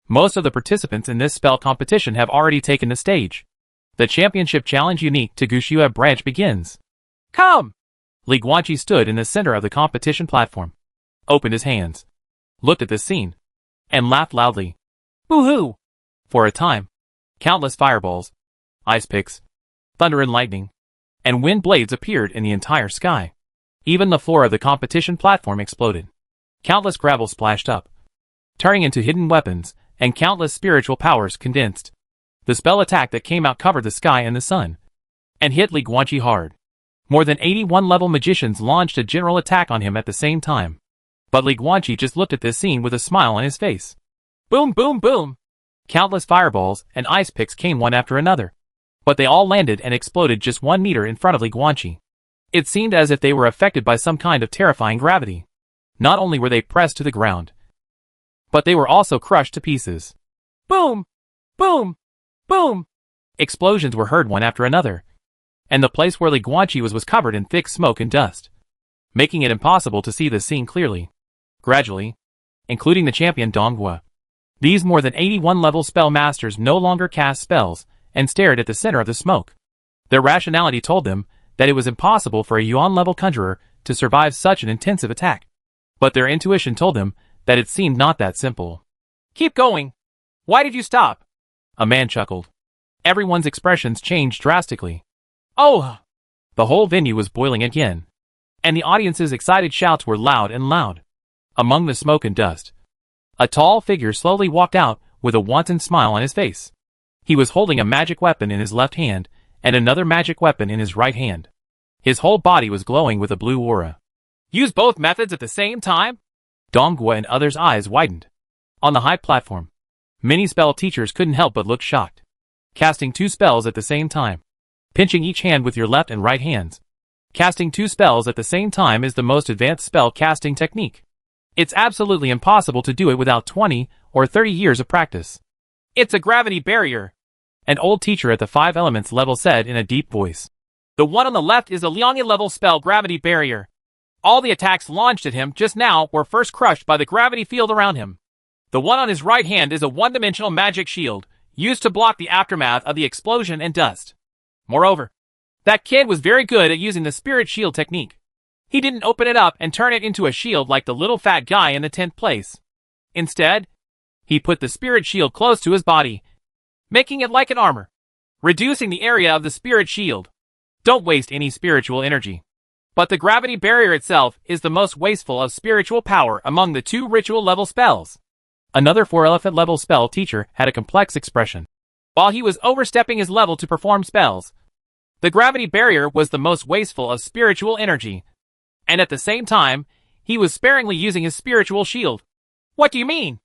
Most of the participants in this spell competition have already taken the stage. The championship challenge unique to Gushua branch begins. Come! Li Guanqi stood in the center of the competition platform, opened his hands, looked at this scene, and laughed loudly. Boo-hoo! For a time, countless fireballs, ice picks, thunder and lightning, and wind blades appeared in the entire sky. Even the floor of the competition platform exploded. Countless gravel splashed up, turning into hidden weapons, and countless spiritual powers condensed. The spell attack that came out covered the sky and the sun, and hit Li Guanqi hard. More than 81 level magicians launched a general attack on him at the same time. But Li Guanqi just looked at this scene with a smile on his face. Boom boom boom! Countless fireballs and ice picks came one after another. But they all landed and exploded just 1 meter in front of Li Guanqi. It seemed as if they were affected by some kind of terrifying gravity. Not only were they pressed to the ground, but they were also crushed to pieces. Boom! Boom! Boom! Explosions were heard one after another, and the place where Li Guanqi was covered in thick smoke and dust, making it impossible to see the scene clearly. Gradually, including the champion Donghua, these more than 81 level spell masters no longer cast spells and stared at the center of the smoke. Their rationality told them that it was impossible for a Yuan level conjurer to survive such an intensive attack. But their intuition told them that it seemed not that simple. Keep going! Why did you stop? A man chuckled. Everyone's expressions changed drastically. Oh! The whole venue was boiling again, and the audience's excited shouts were loud and loud. Among the smoke and dust, a tall figure slowly walked out with a wanton smile on his face. He was holding a magic weapon in his left hand and another magic weapon in his right hand. His whole body was glowing with a blue aura. Use both methods at the same time? Donghua and others' eyes widened. On the high platform, many spell teachers couldn't help but look shocked. Casting 2 spells at the same time. Pinching each hand with your left and right hands. Casting 2 spells at the same time is the most advanced spell casting technique. It's absolutely impossible to do it without 20 or 30 years of practice. It's a gravity barrier, an old teacher at the 5 elements level said in a deep voice. The one on the left is a Liangya level spell gravity barrier. All the attacks launched at him just now were first crushed by the gravity field around him. The one on his right hand is a one-dimensional magic shield, used to block the aftermath of the explosion and dust. Moreover, That kid was very good at using the spirit shield technique. He didn't open it up and turn it into a shield like the little fat guy in the 10th place. Instead, he put the spirit shield close to his body, making it like an armor, reducing the area of the spirit shield. Don't waste any spiritual energy. But the gravity barrier itself is the most wasteful of spiritual power among the 2 ritual level spells. Another 4 elephant level spell teacher had a complex expression. While he was overstepping his level to perform spells, the gravity barrier was the most wasteful of spiritual energy. And at the same time, he was sparingly using his spiritual shield. What do you mean?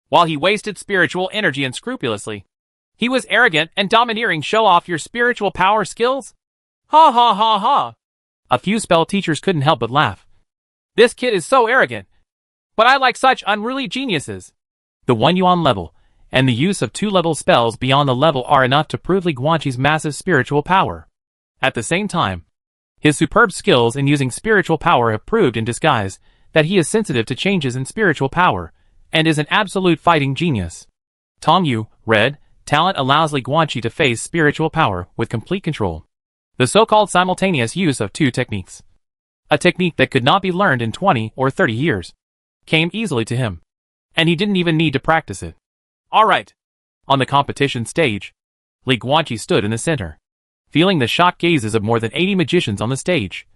While he wasted spiritual energy unscrupulously, he was arrogant and domineering. Show off your spiritual power skills? Ha ha ha ha. A few spell teachers couldn't help but laugh. This kid is so arrogant. But I like such unruly geniuses. The 1 yuan level, and the use of 2 level spells beyond the level are enough to prove Li Guanqi's massive spiritual power. At the same time, his superb skills in using spiritual power have proved in disguise that he is sensitive to changes in spiritual power, and is an absolute fighting genius. Tong Yu, red, talent allows Li Guanqi to face spiritual power with complete control. The so-called simultaneous use of 2 techniques, a technique that could not be learned in 20 or 30 years, came easily to him, and he didn't even need to practice it. Alright. On the competition stage, Li Guanqi stood in the center, feeling the shocked gazes of more than 80 magicians on the stage,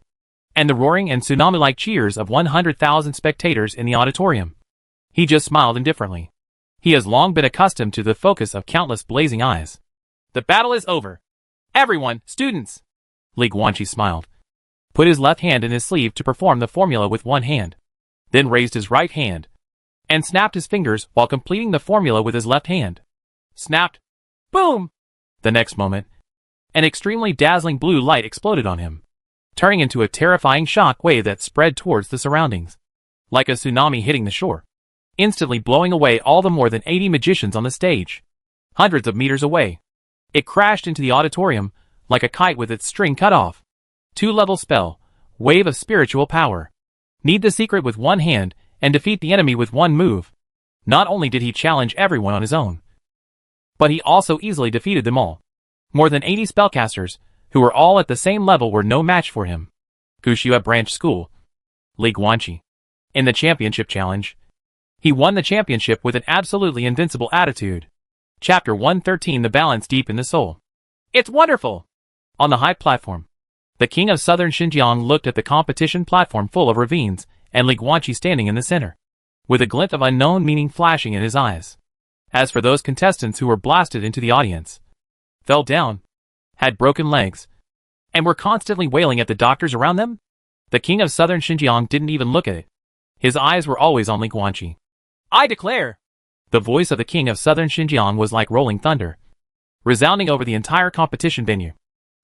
and the roaring and tsunami-like cheers of 100,000 spectators in the auditorium. He just smiled indifferently. He has long been accustomed to the focus of countless blazing eyes. The battle is over. Everyone, students! Li Guanqi smiled, put his left hand in his sleeve to perform the formula with one hand, then raised his right hand, and snapped his fingers while completing the formula with his left hand. Snapped. Boom! The next moment, an extremely dazzling blue light exploded on him, turning into a terrifying shock wave that spread towards the surroundings, like a tsunami hitting the shore, instantly blowing away all the more than 80 magicians on the stage. Hundreds of meters away, it crashed into the auditorium like a kite with its string cut off. 2 level spell, wave of spiritual power. Need the secret with one hand and defeat the enemy with one move. Not only did he challenge everyone on his own, but he also easily defeated them all. More than 80 spellcasters, who were all at the same level, were no match for him. Gushua Branch School. Li Guanqi. In the championship challenge, he won the championship with an absolutely invincible attitude. Chapter 113, The Balance Deep in the Soul. It's wonderful! On the high platform, the king of southern Xinjiang looked at the competition platform full of ravines, and Li Guanqi standing in the center, with a glint of unknown meaning flashing in his eyes. As for those contestants who were blasted into the audience, fell down, had broken legs, and were constantly wailing at the doctors around them, the king of southern Xinjiang didn't even look at it. His eyes were always on Li Guanqi. I declare! The voice of the king of southern Xinjiang was like rolling thunder, resounding over the entire competition venue.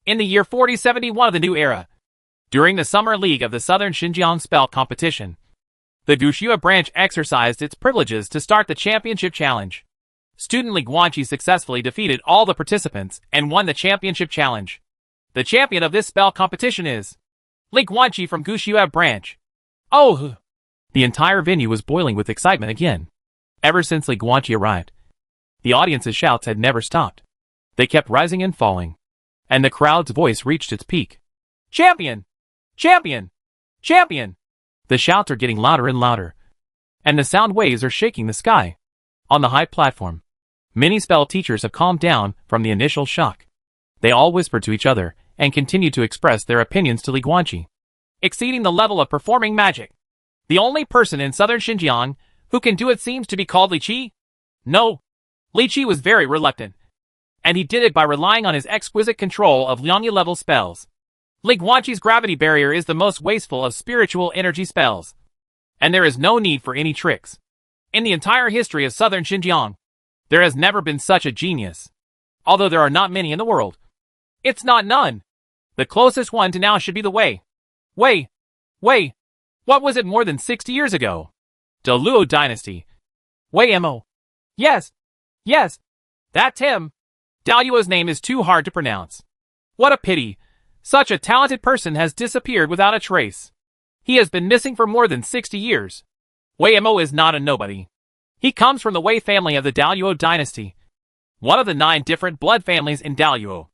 In the year 4071 of the new era, during the Summer League of the Southern Xinjiang Spell Competition, the Gushua branch exercised its privileges to start the championship challenge. Student Li Guanqi successfully defeated all the participants and won the championship challenge. The champion of this spell competition is Li Guanqi from Gushua branch. Oh! The entire venue was boiling with excitement again. Ever since Li Guanqi arrived, the audience's shouts had never stopped. They kept rising and falling, and the crowd's voice reached its peak. Champion! Champion! Champion! The shouts are getting louder and louder, and the sound waves are shaking the sky. On the high platform, many spell teachers have calmed down from the initial shock. They all whispered to each other and continued to express their opinions to Li Guanqi. Exceeding the level of performing magic. The only person in southern Xinjiang who can do it seems to be called Li Qi. No, Li Qi was very reluctant, and he did it by relying on his exquisite control of Liangyi level spells. Li Guanqi's gravity barrier is the most wasteful of spiritual energy spells, and there is no need for any tricks. In the entire history of southern Xinjiang, there has never been such a genius, although there are not many in the world. It's not none. The closest one to now should be the Wei. What was it more than 60 years ago? The Luo dynasty. Wei Mo. Yes, that's him. Daluo's name is too hard to pronounce. What a pity. Such a talented person has disappeared without a trace. He has been missing for more than 60 years. Wei Mo is not a nobody. He comes from the Wei family of the Daluo dynasty, one of the 9 different blood families in Daluo.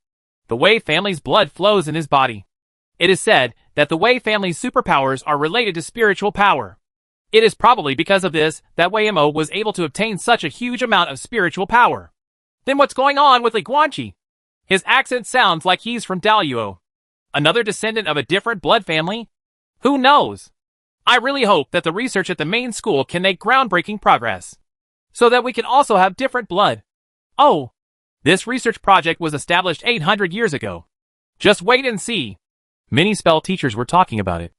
The Wei family's blood flows in his body. It is said that the Wei family's superpowers are related to spiritual power. It is probably because of this that Wei Mo was able to obtain such a huge amount of spiritual power. Then what's going on with Li Guanqi? His accent sounds like he's from Daluo. Another descendant of a different blood family? Who knows? I really hope that the research at the main school can make groundbreaking progress, so that we can also have different blood. Oh, this research project was established 800 years ago. Just wait and see. Many spell teachers were talking about it.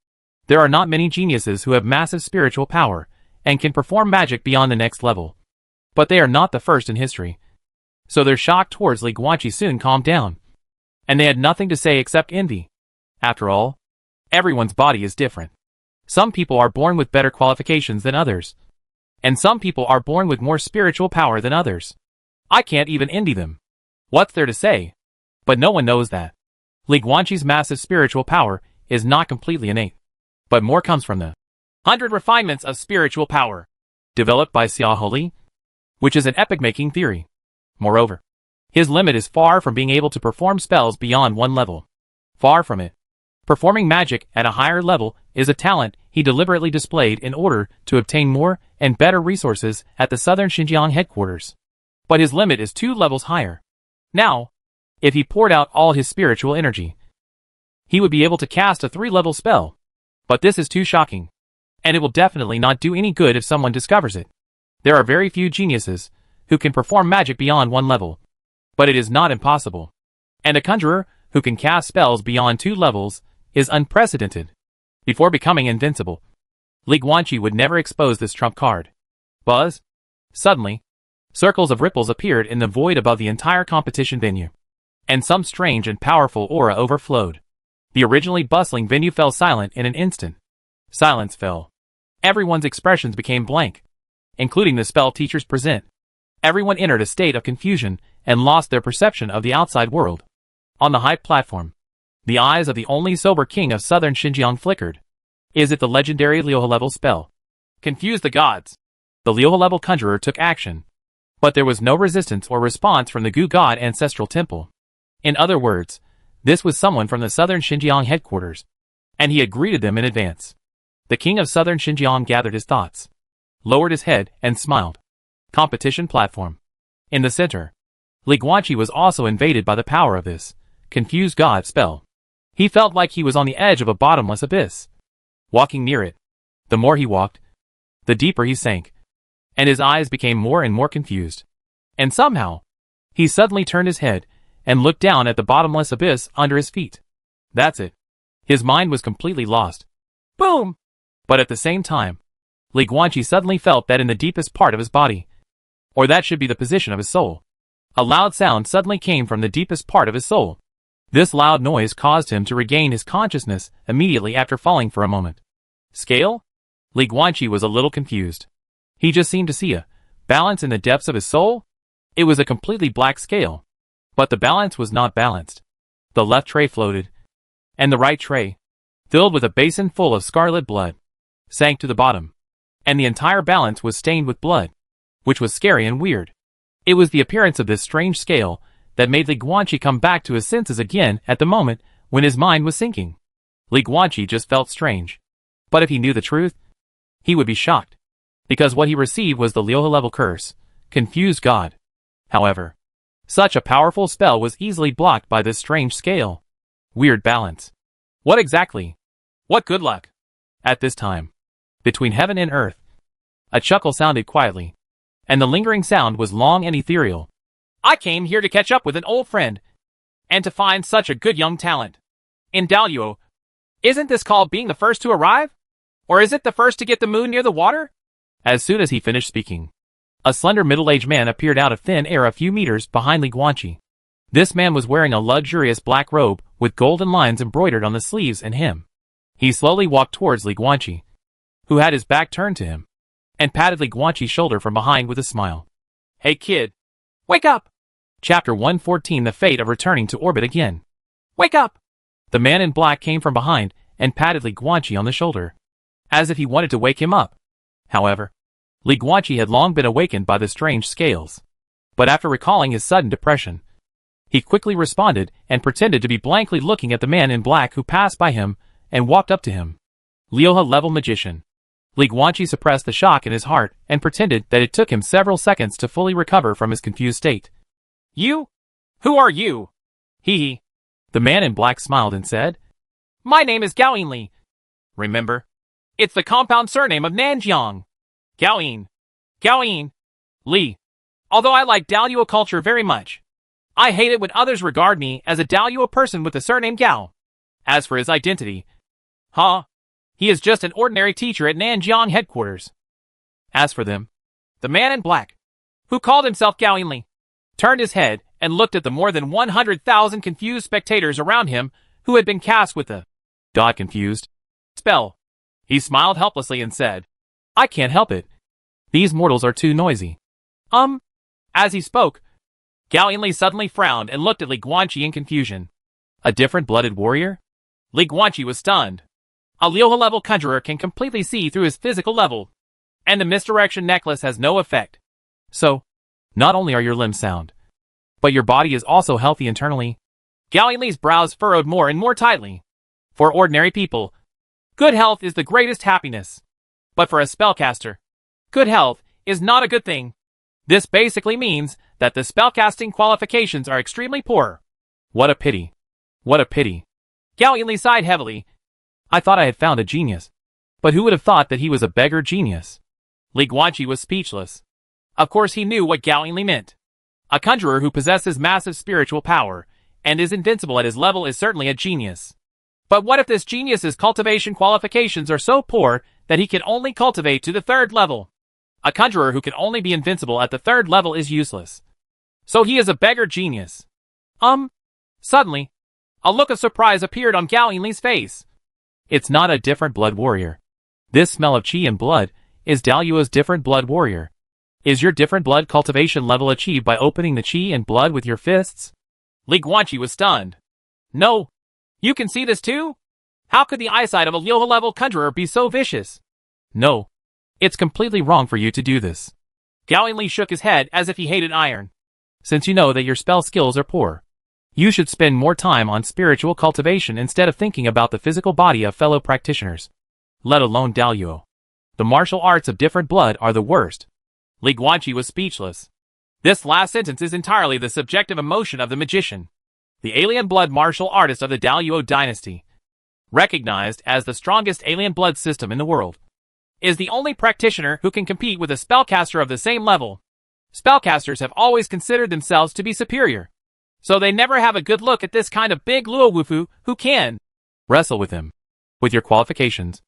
There are not many geniuses who have massive spiritual power and can perform magic beyond the next level. But they are not the first in history. So their shock towards Li Guanqi soon calmed down. And they had nothing to say except envy. After all, everyone's body is different. Some people are born with better qualifications than others. And some people are born with more spiritual power than others. I can't even envy them. What's there to say? But no one knows that. Li Guanqi's massive spiritual power is not completely innate, but more comes from the 100 refinements of spiritual power, developed by Xiahou Li, which is an epic-making theory. Moreover, his limit is far from being able to perform spells beyond one level. Far from it. Performing magic at a higher level is a talent he deliberately displayed in order to obtain more and better resources at the southern Xinjiang headquarters. But his limit is 2 levels higher. Now, if he poured out all his spiritual energy, he would be able to cast a 3-level spell. But this is too shocking. And it will definitely not do any good if someone discovers it. There are very few geniuses who can perform magic beyond 1 level. But it is not impossible. And a conjurer who can cast spells beyond 2 levels is unprecedented. Before becoming invincible, Li Guanqi would never expose this trump card. Buzz? Suddenly, circles of ripples appeared in the void above the entire competition venue. And some strange and powerful aura overflowed. The originally bustling venue fell silent in an instant. Silence fell. Everyone's expressions became blank, including the spell teachers present. Everyone entered a state of confusion and lost their perception of the outside world. On the high platform, the eyes of the only sober king of southern Xinjiang flickered. Is it the legendary Liuhe-level spell? Confuse the gods. The Liuhe-level conjurer took action. But there was no resistance or response from the Gu God ancestral temple. In other words, this was someone from the southern Xinjiang headquarters, and he had greeted them in advance. The king of southern Xinjiang gathered his thoughts, lowered his head, and smiled. Competition platform. In the center, Li Guanqi was also invaded by the power of this confused god spell. He felt like he was on the edge of a bottomless abyss. Walking near it, the more he walked, the deeper he sank, and his eyes became more and more confused. And somehow, he suddenly turned his head and looked down at the bottomless abyss under his feet. That's it. His mind was completely lost. Boom! But at the same time, Li Guanqi suddenly felt that in the deepest part of his body, or that should be the position of his soul, a loud sound suddenly came from the deepest part of his soul. This loud noise caused him to regain his consciousness immediately after falling for a moment. Scale? Li Guanqi was a little confused. He just seemed to see a balance in the depths of his soul. It was a completely black scale. But the balance was not balanced. The left tray floated, and the right tray, filled with a basin full of scarlet blood, sank to the bottom, and the entire balance was stained with blood, which was scary and weird. It was the appearance of this strange scale that made Li Guanqi come back to his senses again at the moment when his mind was sinking. Li Guanqi just felt strange. But if he knew the truth, he would be shocked, because what he received was the Liuhe-level curse, confused god. However, such a powerful spell was easily blocked by this strange scale. Weird balance. What exactly? What good luck? At this time, between heaven and earth, a chuckle sounded quietly, and the lingering sound was long and ethereal. I came here to catch up with an old friend, and to find such a good young talent. In Daluo, isn't this called being the first to arrive? Or is it the first to get the moon near the water? As soon as he finished speaking, a slender middle-aged man appeared out of thin air a few meters behind Li Guanqi. This man was wearing a luxurious black robe with golden lines embroidered on the sleeves and hem. He slowly walked towards Li Guanqi, who had his back turned to him, and patted Li Guanqi's shoulder from behind with a smile. Hey kid, wake up! Chapter 114: The Fate of Returning to Orbit Again. Wake up! The man in black came from behind and patted Li Guanqi on the shoulder, as if he wanted to wake him up. However, Li Guanqi had long been awakened by the strange scales. But after recalling his sudden depression, He quickly responded and pretended to be blankly looking at the man in black who passed by him and walked up to him. Lioha level magician. Li Guanqi suppressed the shock in his heart and pretended that it took him several seconds to fully recover from his confused state. You? Who are you? Hee. The man in black smiled and said, My name is Gao Li. Remember? It's the compound surname of Nanjiang. Gao Li. Although I like Daluo culture very much, I hate it when others regard me as a Daluo person with the surname Gao. As for his identity, he is just an ordinary teacher at Nanjiang headquarters. As for them, the man in black, who called himself Gao Li, turned his head and looked at the more than 100,000 confused spectators around him who had been cast with the confused spell. He smiled helplessly and said, I can't help it. These mortals are too noisy. As he spoke, Gao Li suddenly frowned and looked at Li Guanqi in confusion. A different blooded warrior? Li Guanqi was stunned. A Lioha level conjurer can completely see through his physical level, and the misdirection necklace has no effect. So, not only are your limbs sound, but your body is also healthy internally. Gao Li's brows furrowed more and more tightly. For ordinary people, good health is the greatest happiness. But for a spellcaster, good health is not a good thing. This basically means that the spellcasting qualifications are extremely poor. What a pity. What a pity. Gao Li sighed heavily. I thought I had found a genius. But who would have thought that he was a beggar genius? Li Guanqi was speechless. Of course he knew what Gao Li meant. A conjurer who possesses massive spiritual power and is invincible at his level is certainly a genius. But what if this genius's cultivation qualifications are so poor that he can only cultivate to the 3rd level? A conjurer who can only be invincible at the 3rd level is useless. So he is a beggar genius. Suddenly, a look of surprise appeared on Gao Li's face. It's not a different blood warrior. This smell of qi and blood is Daluo's different blood warrior. Is your different blood cultivation level achieved by opening the qi and blood with your fists? Li Guanqi was stunned. No. You can see this too? How could the eyesight of a Lioha level conjurer be so vicious? No. It's completely wrong for you to do this. Gao Li shook his head as if he hated iron. Since you know that your spell skills are poor, you should spend more time on spiritual cultivation instead of thinking about the physical body of fellow practitioners. Let alone Daluo. The martial arts of different blood are the worst. Li Guanqi was speechless. This last sentence is entirely the subjective emotion of the magician. The alien blood martial artist of the Daluo dynasty, recognized as the strongest alien blood system in the world, is the only practitioner who can compete with a spellcaster of the same level. Spellcasters have always considered themselves to be superior, so they never have a good look at this kind of big Luowufu who can wrestle with him. With your qualifications,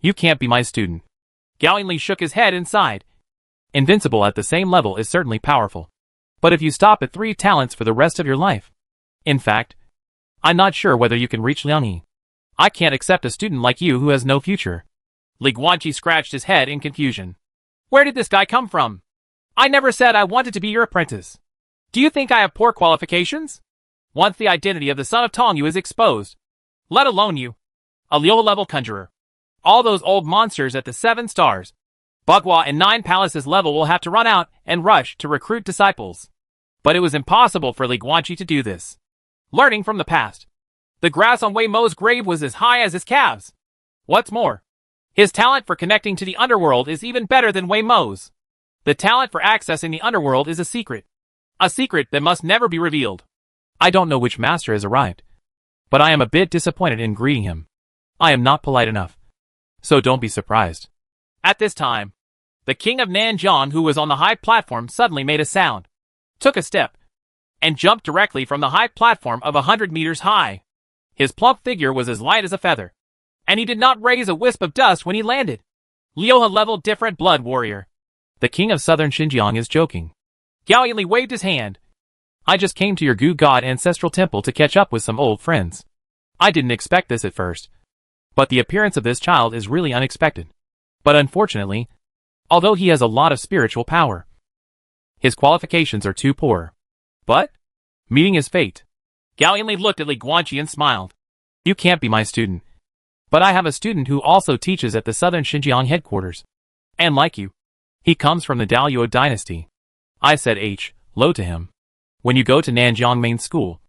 you can't be my student. Gao Li shook his head and sighed. Invincible at the same level is certainly powerful, but if you stop at 3 talents for the rest of your life, in fact, I'm not sure whether you can reach Liangyi. I can't accept a student like you who has no future. Li Guanqi scratched his head in confusion. Where did this guy come from? I never said I wanted to be your apprentice. Do you think I have poor qualifications? Once the identity of the son of Tongyu is exposed, let alone you, a Lioha level conjurer, all those old monsters at the 7 stars, Bagua and 9 palaces level will have to run out and rush to recruit disciples. But it was impossible for Li Guanqi to do this. Learning from the past, the grass on Wei Mo's grave was as high as his calves. What's more, his talent for connecting to the underworld is even better than Wei Mo's. The talent for accessing the underworld is a secret that must never be revealed. I don't know which master has arrived, but I am a bit disappointed in greeting him. I am not polite enough, so don't be surprised. At this time, the king of Nanjiang, who was on the high platform, suddenly made a sound, took a step, and jumped directly from the high platform of 100 meters high. His plump figure was as light as a feather, and he did not raise a wisp of dust when he landed. Lioha level different blood warrior. The king of southern Xinjiang is joking. Gao Li waved his hand. I just came to your Gu God ancestral temple to catch up with some old friends. I didn't expect this at first, but the appearance of this child is really unexpected. But unfortunately, although he has a lot of spiritual power, his qualifications are too poor. But, meeting his fate, Gao Li looked at Li Guanqi and smiled. You can't be my student, but I have a student who also teaches at the southern Xinjiang headquarters. And like you, he comes from the Daluo dynasty. I said low to him. When you go to Nanjiang Main School,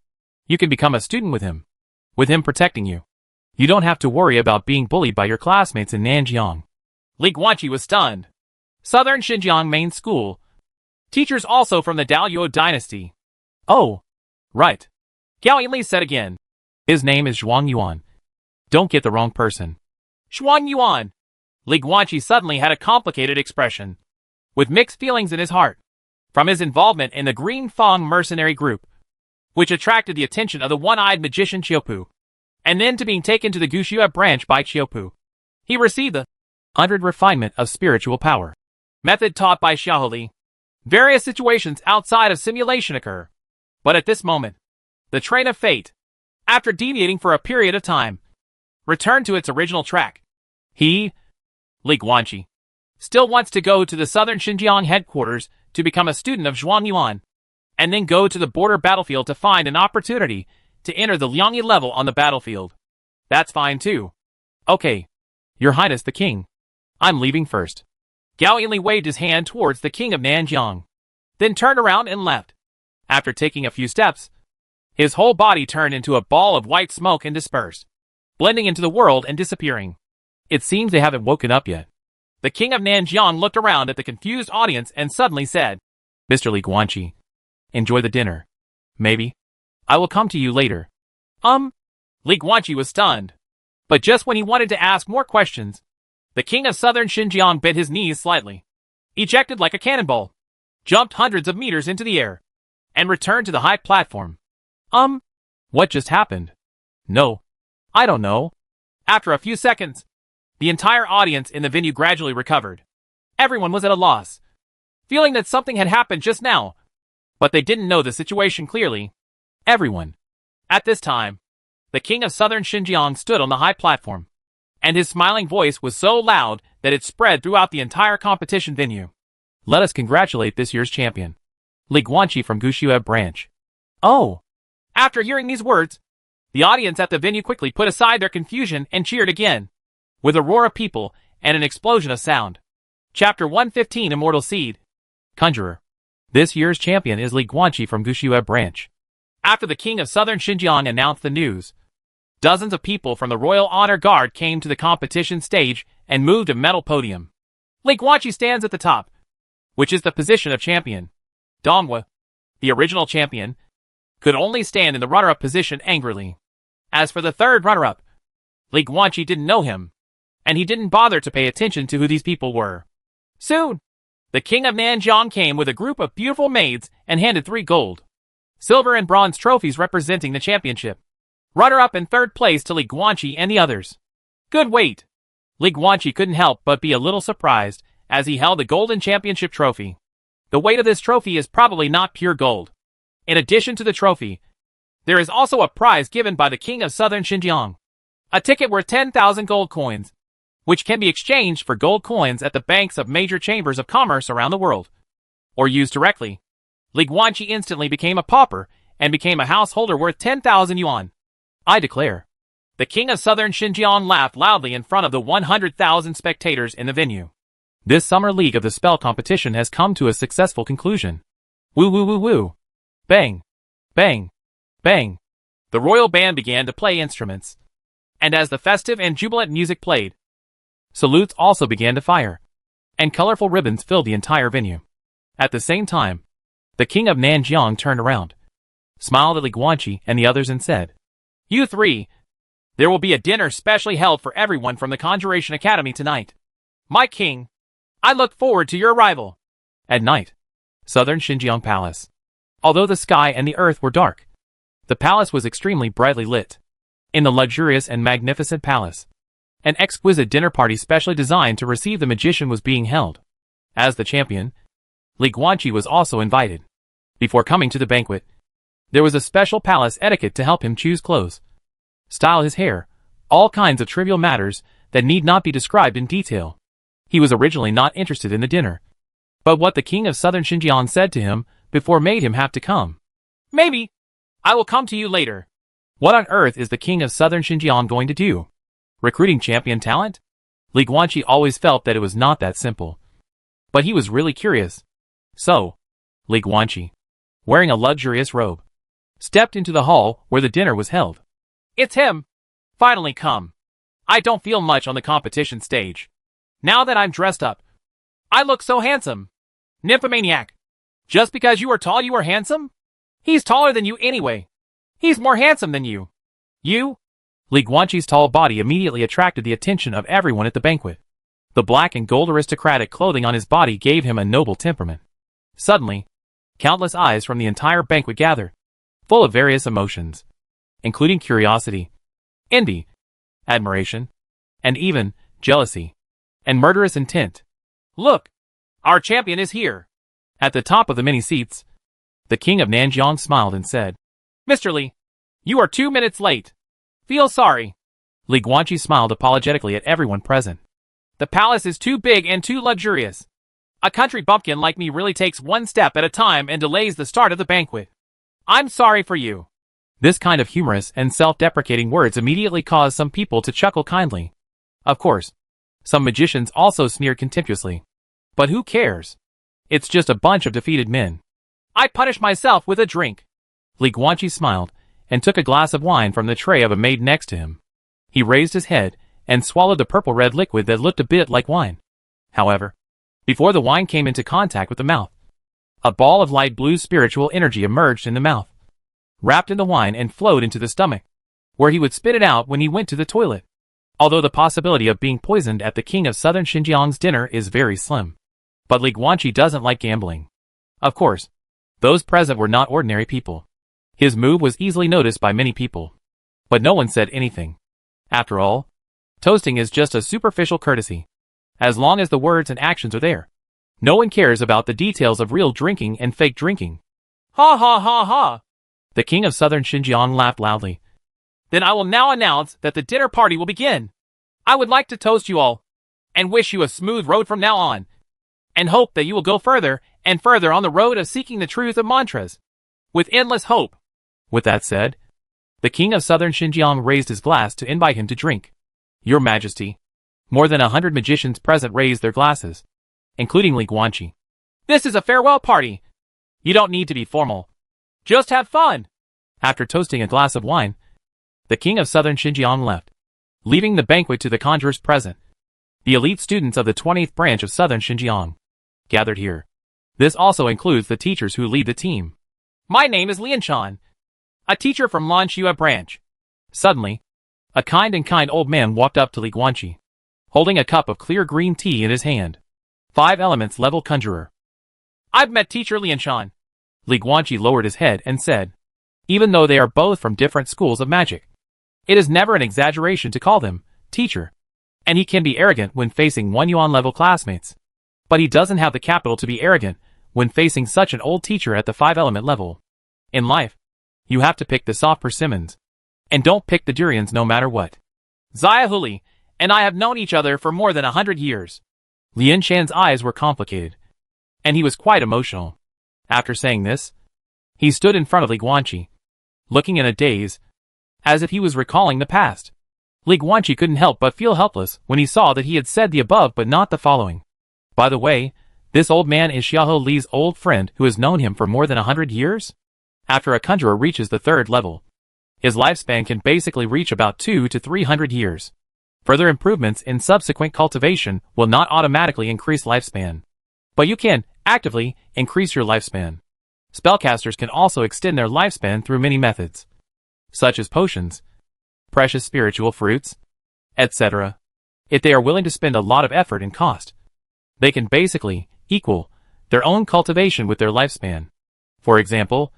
you can become a student with him protecting you. You don't have to worry about being bullied by your classmates in Nanjiang. Li Guanqi was stunned. Southern Xinjiang Main School. Teachers also from the Daoyuo dynasty. Oh, right. Gao Yinli said again. His name is Zhuang Yuan. Don't get the wrong person. Zhuang Yuan. Li Guanqi suddenly had a complicated expression, with mixed feelings in his heart, from his involvement in the Green Fang mercenary group, which attracted the attention of the one-eyed magician Qiupu, and then to being taken to the Guxue branch by Qiupu. He received the 100 refinement of spiritual power method taught by Xiaoli. Various situations outside of simulation occur, but at this moment, the train of fate, after deviating for a period of time, returned to its original track. He, Li Guanqi, still wants to go to the Southern Xinjiang headquarters to become a student of Zhuang Yuan, and then go to the border battlefield to find an opportunity to enter the Liangyi level on the battlefield. That's fine too. Okay, Your Highness the King. I'm leaving first. Gao Yinli waved his hand towards the king of Nanjiang, then turned around and left. After taking a few steps, his whole body turned into a ball of white smoke and dispersed, blending into the world and disappearing. It seems they haven't woken up yet. The king of Nanjiang looked around at the confused audience and suddenly said, Mr. Li Guanqi, enjoy the dinner. Maybe I will come to you later. Li Guanqi was stunned. But just when he wanted to ask more questions, the king of southern Xinjiang bent his knees slightly, ejected like a cannonball, jumped hundreds of meters into the air, and returned to the high platform. What just happened? No, I don't know. After a few seconds, the entire audience in the venue gradually recovered. Everyone was at a loss, feeling that something had happened just now, but they didn't know the situation clearly. Everyone. At this time, the king of southern Xinjiang stood on the high platform, and his smiling voice was so loud that it spread throughout the entire competition venue. Let us congratulate this year's champion, Li Guanqi from Guxue branch. Oh! After hearing these words, the audience at the venue quickly put aside their confusion and cheered again, with a roar of people and an explosion of sound. Chapter 115 Immortal Seed. Conjurer. This year's champion is Li Guanqi from Guxue branch. After the king of southern Xinjiang announced the news, dozens of people from the Royal Honor Guard came to the competition stage and moved a metal podium. Li Guanqi stands at the top, which is the position of champion. Donghua, the original champion, could only stand in the runner-up position angrily. As for the third runner-up, Li Guanqi didn't know him, and he didn't bother to pay attention to who these people were. Soon, the king of Nanjiang came with a group of beautiful maids and handed 3 gold, silver and bronze trophies representing the championship. Runner-up and third place to Li Guanqi and the others. Good wait. Li Guanqi couldn't help but be a little surprised as he held the golden championship trophy. The weight of this trophy is probably not pure gold. In addition to the trophy, there is also a prize given by the king of southern Xinjiang. A ticket worth 10,000 gold coins, which can be exchanged for gold coins at the banks of major chambers of commerce around the world, or used directly. Li Guanqi instantly became a pauper and became a householder worth 10,000 yuan. I declare. The king of southern Xinjiang laughed loudly in front of the 100,000 spectators in the venue. This summer league of the spell competition has come to a successful conclusion. Woo woo woo woo. Bang. Bang. Bang. The royal band began to play instruments. And as the festive and jubilant music played, salutes also began to fire, and colorful ribbons filled the entire venue. At the same time, the king of Nanjiang turned around, smiled at Li Guanqi and the others and said, You 3, there will be a dinner specially held for everyone from the Conjuration Academy tonight. My king, I look forward to your arrival. At night, southern Xinjiang Palace. Although the sky and the earth were dark, the palace was extremely brightly lit. In the luxurious and magnificent palace, an exquisite dinner party specially designed to receive the magician was being held. As the champion, Li Guanqi was also invited. Before coming to the banquet, there was a special palace etiquette to help him choose clothes, style his hair, all kinds of trivial matters that need not be described in detail. He was originally not interested in the dinner, but what the king of southern Xinjiang said to him before made him have to come. Maybe. I will come to you later. What on earth is the king of southern Xinjiang going to do? Recruiting champion talent? Li Guanqi always felt that it was not that simple. But he was really curious. So, Li Guanqi, wearing a luxurious robe, stepped into the hall where the dinner was held. It's him! Finally come! I don't feel much on the competition stage. Now that I'm dressed up, I look so handsome. Nymphomaniac! Just because you are tall you are handsome? He's taller than you anyway. He's more handsome than you. You? Li Guanqi's tall body immediately attracted the attention of everyone at the banquet. The black and gold aristocratic clothing on his body gave him a noble temperament. Suddenly, countless eyes from the entire banquet gathered, full of various emotions, including curiosity, envy, admiration, and even jealousy, and murderous intent. Look! Our champion is here! At the top of the many seats, the king of Nanjiang smiled and said, Mr. Li, you are 2 minutes late. Feel sorry. Li Guanqi smiled apologetically at everyone present. The palace is too big and too luxurious. A country bumpkin like me really takes one step at a time and delays the start of the banquet. I'm sorry for you. This kind of humorous and self-deprecating words immediately caused some people to chuckle kindly. Of course, some magicians also sneered contemptuously. But who cares? It's just a bunch of defeated men. I punish myself with a drink. Li Guanqi smiled and took a glass of wine from the tray of a maid next to him. He raised his head and swallowed the purple-red liquid that looked a bit like wine. However, before the wine came into contact with the mouth, a ball of light blue spiritual energy emerged in the mouth, wrapped in the wine and flowed into the stomach, where he would spit it out when he went to the toilet. Although the possibility of being poisoned at the king of southern Xinjiang's dinner is very slim. But Li Guanqi doesn't like gambling. Of course, those present were not ordinary people. His move was easily noticed by many people. But no one said anything. After all, toasting is just a superficial courtesy. As long as the words and actions are there, no one cares about the details of real drinking and fake drinking. Ha ha ha ha! The king of southern Xinjiang laughed loudly. Then I will now announce that the dinner party will begin. I would like to toast you all, and wish you a smooth road from now on, and hope that you will go further and further on the road of seeking the truth of mantras, with endless hope. With that said, the king of southern Xinjiang raised his glass to invite him to drink. Your Majesty. More than 100 magicians present raised their glasses, including Li Guanqi. This is a farewell party. You don't need to be formal. Just have fun. After toasting a glass of wine, the king of southern Xinjiang left, leaving the banquet to the conjurers present. The elite students of the 20th branch of southern Xinjiang gathered here. This also includes the teachers who lead the team. My name is Lianshan, a teacher from Lanxua branch. Suddenly, a kind old man walked up to Li Guanqi, holding a cup of clear green tea in his hand. 5 elements level conjurer. I've met teacher Lianshan. Li Guanqi lowered his head and said, even though they are both from different schools of magic, it is never an exaggeration to call them teacher. And he can be arrogant when facing 1 yuan level classmates. But he doesn't have the capital to be arrogant when facing such an old teacher at the 5 element level. In life, you have to pick the soft persimmons. And don't pick the durians no matter what. Zaya Huli and I have known each other for more than 100 years. Lian Shan's eyes were complicated, and he was quite emotional. After saying this, he stood in front of Li Guanqi, looking in a daze, as if he was recalling the past. Li Guanqi couldn't help but feel helpless when he saw that he had said the above but not the following. By the way, this old man is Xiaoho Li's old friend who has known him for more than 100 years? After a conjurer reaches the 3rd level, his lifespan can basically reach about 200 to 300 years. Further improvements in subsequent cultivation will not automatically increase lifespan, but you can actively increase your lifespan. Spellcasters can also extend their lifespan through many methods, such as potions, precious spiritual fruits, etc. If they are willing to spend a lot of effort and cost, they can basically equal their own cultivation with their lifespan. For example,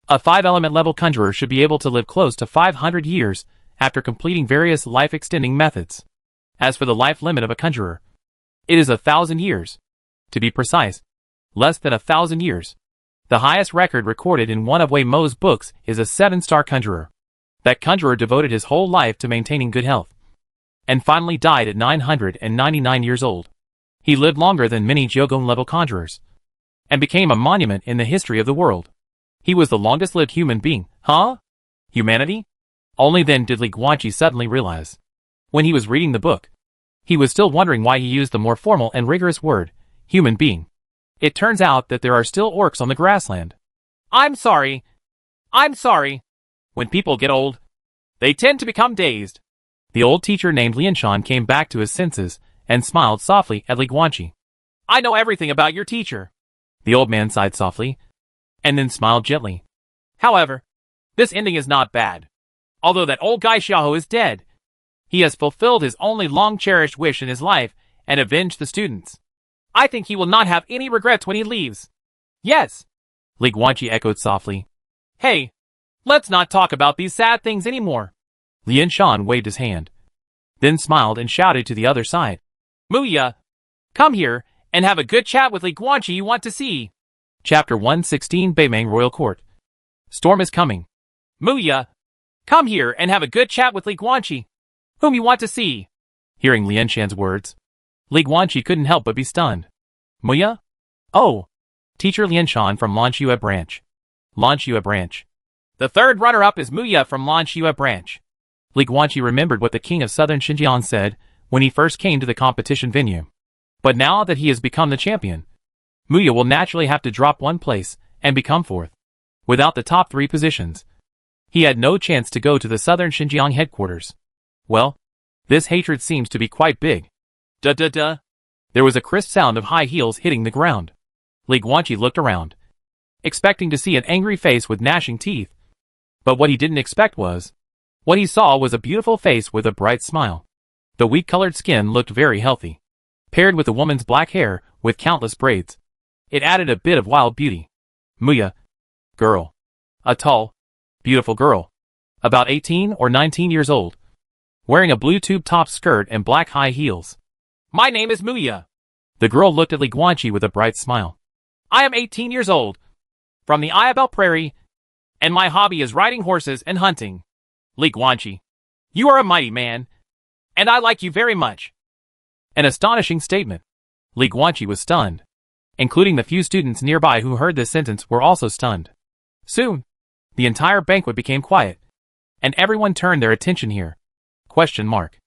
a 5 element level conjurer should be able to live close to 500 years after completing various life-extending methods. As for the life limit of a conjurer, it is 1,000 years. To be precise, less than 1,000 years. The highest record recorded in one of Wei Mo's books is a 7-star conjurer. That conjurer devoted his whole life to maintaining good health, and finally died at 999 years old. He lived longer than many Jiugon-level conjurers, and became a monument in the history of the world. He was the longest-lived human being. Huh? Humanity? Only then did Li Guanqi suddenly realize. When he was reading the book, he was still wondering why he used the more formal and rigorous word, human being. It turns out that there are still orcs on the grassland. I'm sorry. I'm sorry. When people get old, they tend to become dazed. The old teacher named Lianshan came back to his senses and smiled softly at Li Guanqi. I know everything about your teacher. The old man sighed softly, and then smiled gently. However, this ending is not bad. Although that old guy Xiaohu is dead, he has fulfilled his only long-cherished wish in his life and avenged the students. I think he will not have any regrets when he leaves. Yes, Li Guanqi echoed softly. Hey, let's not talk about these sad things anymore. Lianshan waved his hand, then smiled and shouted to the other side. Muya, come here and have a good chat with Li Guanqi you want to see. Chapter 116 Beimang Royal Court. Storm is coming. Muya, come here and have a good chat with Li Guanqi, whom you want to see. Hearing Lianshan's words, Li Guanqi couldn't help but be stunned. Muya? Oh, teacher Lianshan from Lanxue branch. Lanxue branch. The third runner-up is Muya from Lanxue branch. Li Guanqi remembered what the king of southern Xinjiang said when he first came to the competition venue. But now that he has become the champion, Muya will naturally have to drop one place and become fourth. Without the top 3 positions, he had no chance to go to the southern Xinjiang headquarters. Well, this hatred seems to be quite big. Duh. There was a crisp sound of high heels hitting the ground. Li Guanqi looked around, expecting to see an angry face with gnashing teeth. But what he didn't expect was, what he saw was a beautiful face with a bright smile. The wheat-colored skin looked very healthy. Paired with the woman's black hair with countless braids, it added a bit of wild beauty. Muya. Girl. A tall, beautiful girl. About 18 or 19 years old. Wearing a blue tube top skirt and black high heels. My name is Muya. The girl looked at Li Guanqi with a bright smile. I am 18 years old. From the Ayabel Prairie. And my hobby is riding horses and hunting. Li Guanqi. You are a mighty man. And I like you very much. An astonishing statement. Li Guanqi was stunned. Including the few students nearby who heard this sentence were also stunned. Soon, the entire banquet became quiet. And everyone turned their attention here. Question mark.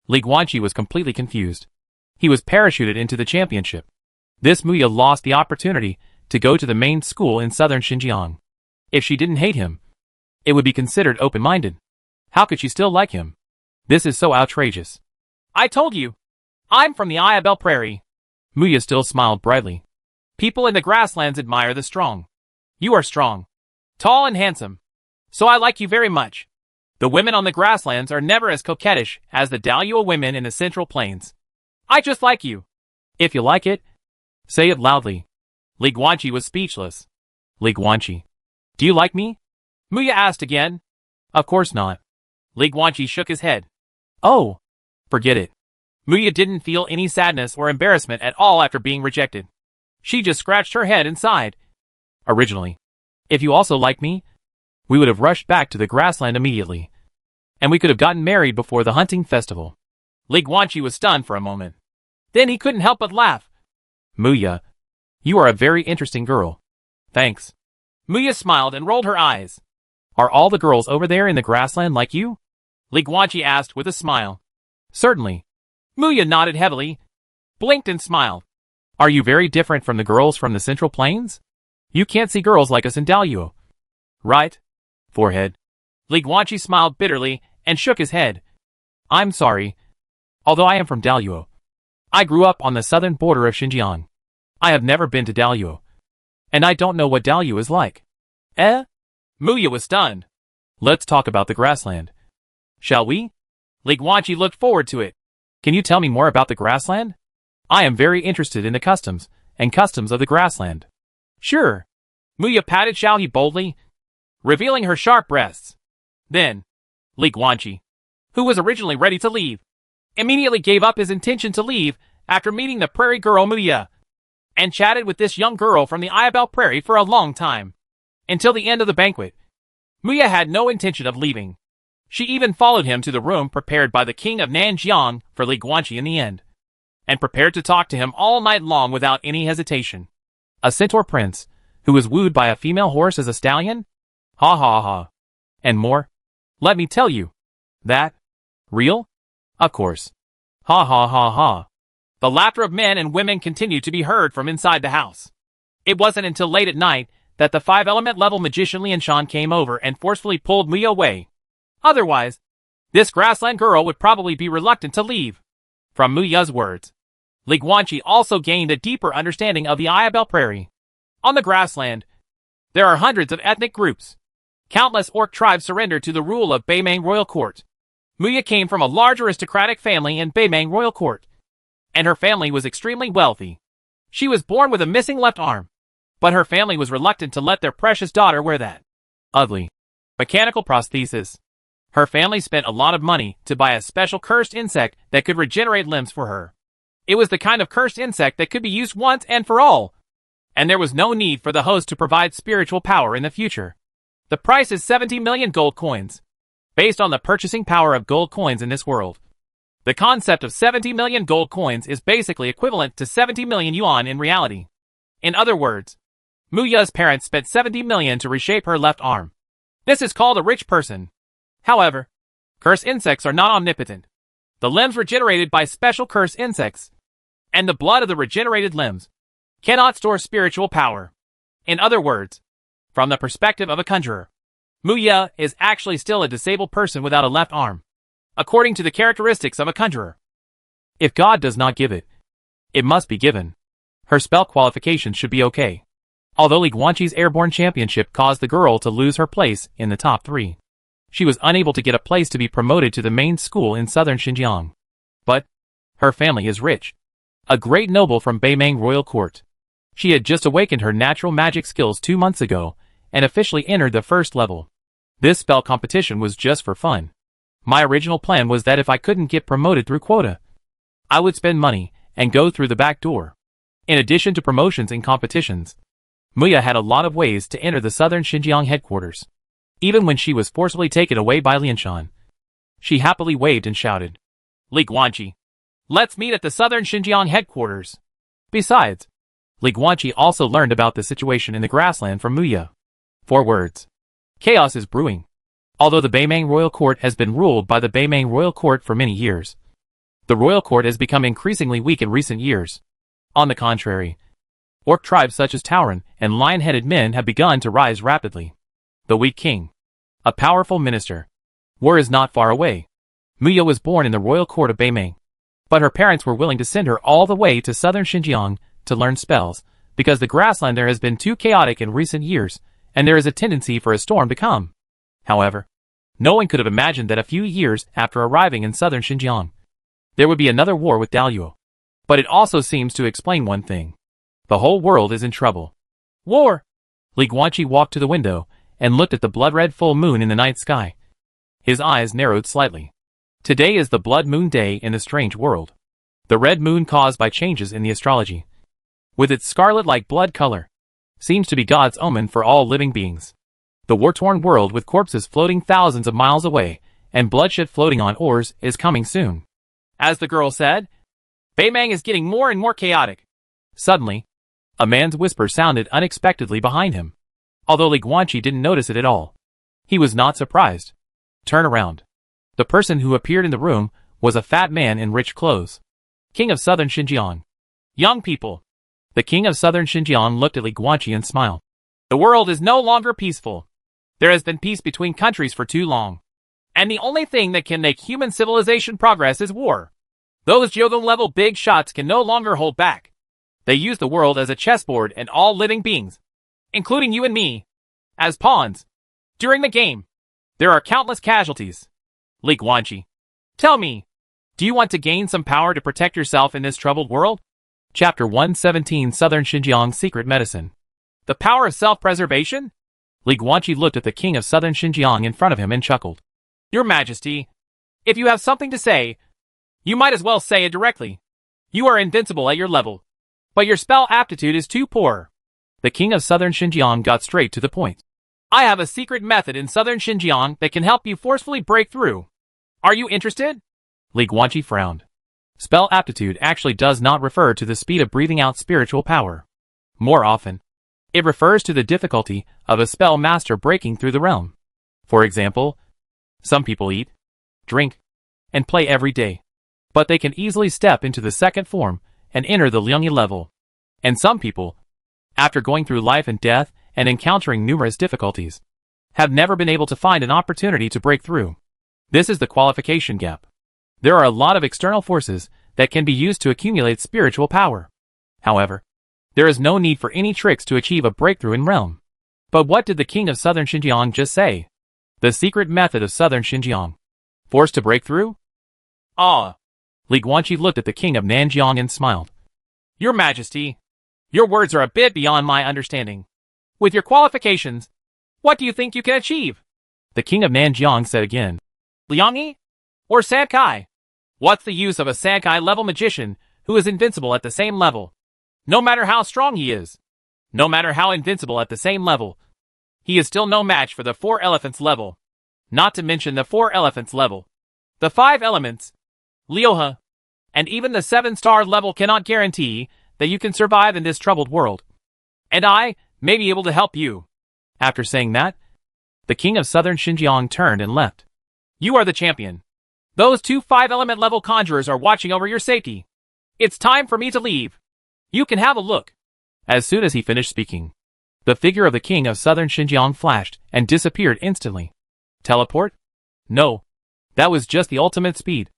Li Guanqi was completely confused. He was parachuted into the championship. This Muya lost the opportunity to go to the main school in southern Xinjiang. If she didn't hate him, it would be considered open-minded. How could she still like him? This is so outrageous. I told you. I'm from the Ayabel Prairie. Muya still smiled brightly. People in the grasslands admire the strong. You are strong, tall and handsome. So I like you very much. The women on the grasslands are never as coquettish as the Daluo women in the Central Plains. I just like you. If you like it, say it loudly. Li Guanqi was speechless. Li Guanqi. Do you like me? Muya asked again. Of course not. Li Guanqi shook his head. Oh, forget it. Muya didn't feel any sadness or embarrassment at all after being rejected. She just scratched her head and sighed. Originally, if you also like me, we would have rushed back to the grassland immediately. And we could have gotten married before the hunting festival. Li Guanqi was stunned for a moment. Then he couldn't help but laugh. Muya, you are a very interesting girl. Thanks. Muya smiled and rolled her eyes. Are all the girls over there in the grassland like you? Li Guanqi asked with a smile. Certainly. Muya nodded heavily, blinked and smiled. Are you very different from the girls from the Central Plains? You can't see girls like us in Daluo. Right? Forehead. Li Guanqi smiled bitterly and shook his head. I'm sorry. Although I am from Daluo, I grew up on the southern border of Xinjiang. I have never been to Daluo. And I don't know what Daluo is like. Eh? Muya was stunned. Let's talk about the grassland. Shall we? Li Guanqi looked forward to it. Can you tell me more about the grassland? I am very interested in the customs of the grassland. Sure. Muya patted Xiaohe boldly, revealing her sharp breasts. Then, Li Guanqi, who was originally ready to leave, immediately gave up his intention to leave after meeting the prairie girl Muya, and chatted with this young girl from the Ayabel Prairie for a long time. Until the end of the banquet, Muya had no intention of leaving. She even followed him to the room prepared by the king of Nanjiang for Li Guanqi in the end, and prepared to talk to him all night long without any hesitation. A centaur prince, who was wooed by a female horse as a stallion? Ha ha ha. And more? Let me tell you. That? Real? Of course. Ha ha ha ha. The laughter of men and women continued to be heard from inside the house. It wasn't until late at night that the 5-element level magician Lianshan came over and forcefully pulled Muya away. Otherwise, this grassland girl would probably be reluctant to leave. From Muya's words, Li Guanqi also gained a deeper understanding of the Ayabel Prairie. On the grassland, there are hundreds of ethnic groups. Countless orc tribes surrendered to the rule of Beimang Royal Court. Muya came from a large aristocratic family in Beimang Royal Court, and her family was extremely wealthy. She was born with a missing left arm, but her family was reluctant to let their precious daughter wear that ugly mechanical prosthesis. Her family spent a lot of money to buy a special cursed insect that could regenerate limbs for her. It was the kind of cursed insect that could be used once and for all, and there was no need for the host to provide spiritual power in the future. The price is 70 million gold coins, based on the purchasing power of gold coins in this world. The concept of 70 million gold coins is basically equivalent to 70 million yuan in reality. In other words, Muya's parents spent 70 million to reshape her left arm. This is called a rich person. However, cursed insects are not omnipotent. The limbs regenerated by special cursed insects, and the blood of the regenerated limbs, cannot store spiritual power. In other words, from the perspective of a conjurer, Muya is actually still a disabled person without a left arm, according to the characteristics of a conjurer. If God does not give it, it must be given. Her spell qualifications should be okay. Although Li Guanqi's airborne championship caused the girl to lose her place in the top 3, she was unable to get a place to be promoted to the main school in southern Xinjiang. But her family is rich. A great noble from Beimang Royal Court. She had just awakened her natural magic skills 2 months ago and officially entered the first level. This spell competition was just for fun. My original plan was that if I couldn't get promoted through quota, I would spend money and go through the back door. In addition to promotions and competitions, Muya had a lot of ways to enter the southern Xinjiang headquarters. Even when she was forcibly taken away by Lianshan, she happily waved and shouted, "Li Guanqi, let's meet at the southern Xinjiang headquarters." Besides, Li Guanqi also learned about the situation in the grassland from Muya. 4 words. Chaos is brewing. Although the Beimang Royal Court has been ruled by the Beimang Royal Court for many years, the Royal Court has become increasingly weak in recent years. On the contrary, orc tribes such as Tauren and lion-headed men have begun to rise rapidly. The weak king, a powerful minister. War is not far away. Muya was born in the royal court of Beimang, but her parents were willing to send her all the way to southern Xinjiang to learn spells, because the grassland there has been too chaotic in recent years, and there is a tendency for a storm to come. However, no one could have imagined that a few years after arriving in southern Xinjiang, there would be another war with Daluo. But it also seems to explain one thing. The whole world is in trouble. War! Li Guanqi walked to the window and looked at the blood-red full moon in the night sky. His eyes narrowed slightly. Today is the blood moon day in the strange world. The red moon caused by changes in the astrology, with its scarlet-like blood color, seems to be God's omen for all living beings. The war-torn world with corpses floating thousands of miles away and bloodshed floating on oars is coming soon. As the girl said, Beimang is getting more and more chaotic. Suddenly, a man's whisper sounded unexpectedly behind him. Although Li Guanqi didn't notice it at all, he was not surprised. Turn around. The person who appeared in the room was a fat man in rich clothes. King of southern Xinjiang. Young people. The king of southern Xinjiang looked at Li Guanqi and smiled. The world is no longer peaceful. There has been peace between countries for too long. And the only thing that can make human civilization progress is war. Those Jyogon-level big shots can no longer hold back. They use the world as a chessboard and all living beings, including you and me, as pawns. During the game, there are countless casualties. Li Guanqi, tell me, do you want to gain some power to protect yourself in this troubled world? Chapter 117 Southern Xinjiang Secret Medicine. The power of self-preservation? Li Guanqi looked at the king of southern Xinjiang in front of him and chuckled. Your Majesty, if you have something to say, you might as well say it directly. You are invincible at your level, but your spell aptitude is too poor. The king of southern Xinjiang got straight to the point. I have a secret method in southern Xinjiang that can help you forcefully break through. Are you interested? Li Guanqi frowned. Spell aptitude actually does not refer to the speed of breathing out spiritual power. More often, it refers to the difficulty of a spell master breaking through the realm. For example, some people eat, drink, and play every day, but they can easily step into the second form and enter the Liangyi level. And some people, after going through life and death and encountering numerous difficulties, have never been able to find an opportunity to break through. This is the qualification gap. There are a lot of external forces that can be used to accumulate spiritual power. However, there is no need for any tricks to achieve a breakthrough in realm. But what did the king of southern Xinjiang just say? The secret method of southern Xinjiang. Forced to break through? Ah! Li Guanqi looked at the king of Nanjiang and smiled. Your Majesty, your words are a bit beyond my understanding. With your qualifications, what do you think you can achieve? The king of Nanjiang said again. Liangyi? Or Sankai? What's the use of a Sankai-level magician who is invincible at the same level? No matter how strong he is, no matter how invincible at the same level, he is still no match for the 4 elephants level. Not to mention the 4 elephants level. The 5 elements, Liuhe, and even the 7-star level cannot guarantee that you can survive in this troubled world. And I may be able to help you. After saying that, the king of southern Xinjiang turned and left. You are the champion. Those 2 5-element level conjurers are watching over your safety. It's time for me to leave. You can have a look. As soon as he finished speaking, the figure of the king of southern Xinjiang flashed and disappeared instantly. Teleport? No. That was just the ultimate speed.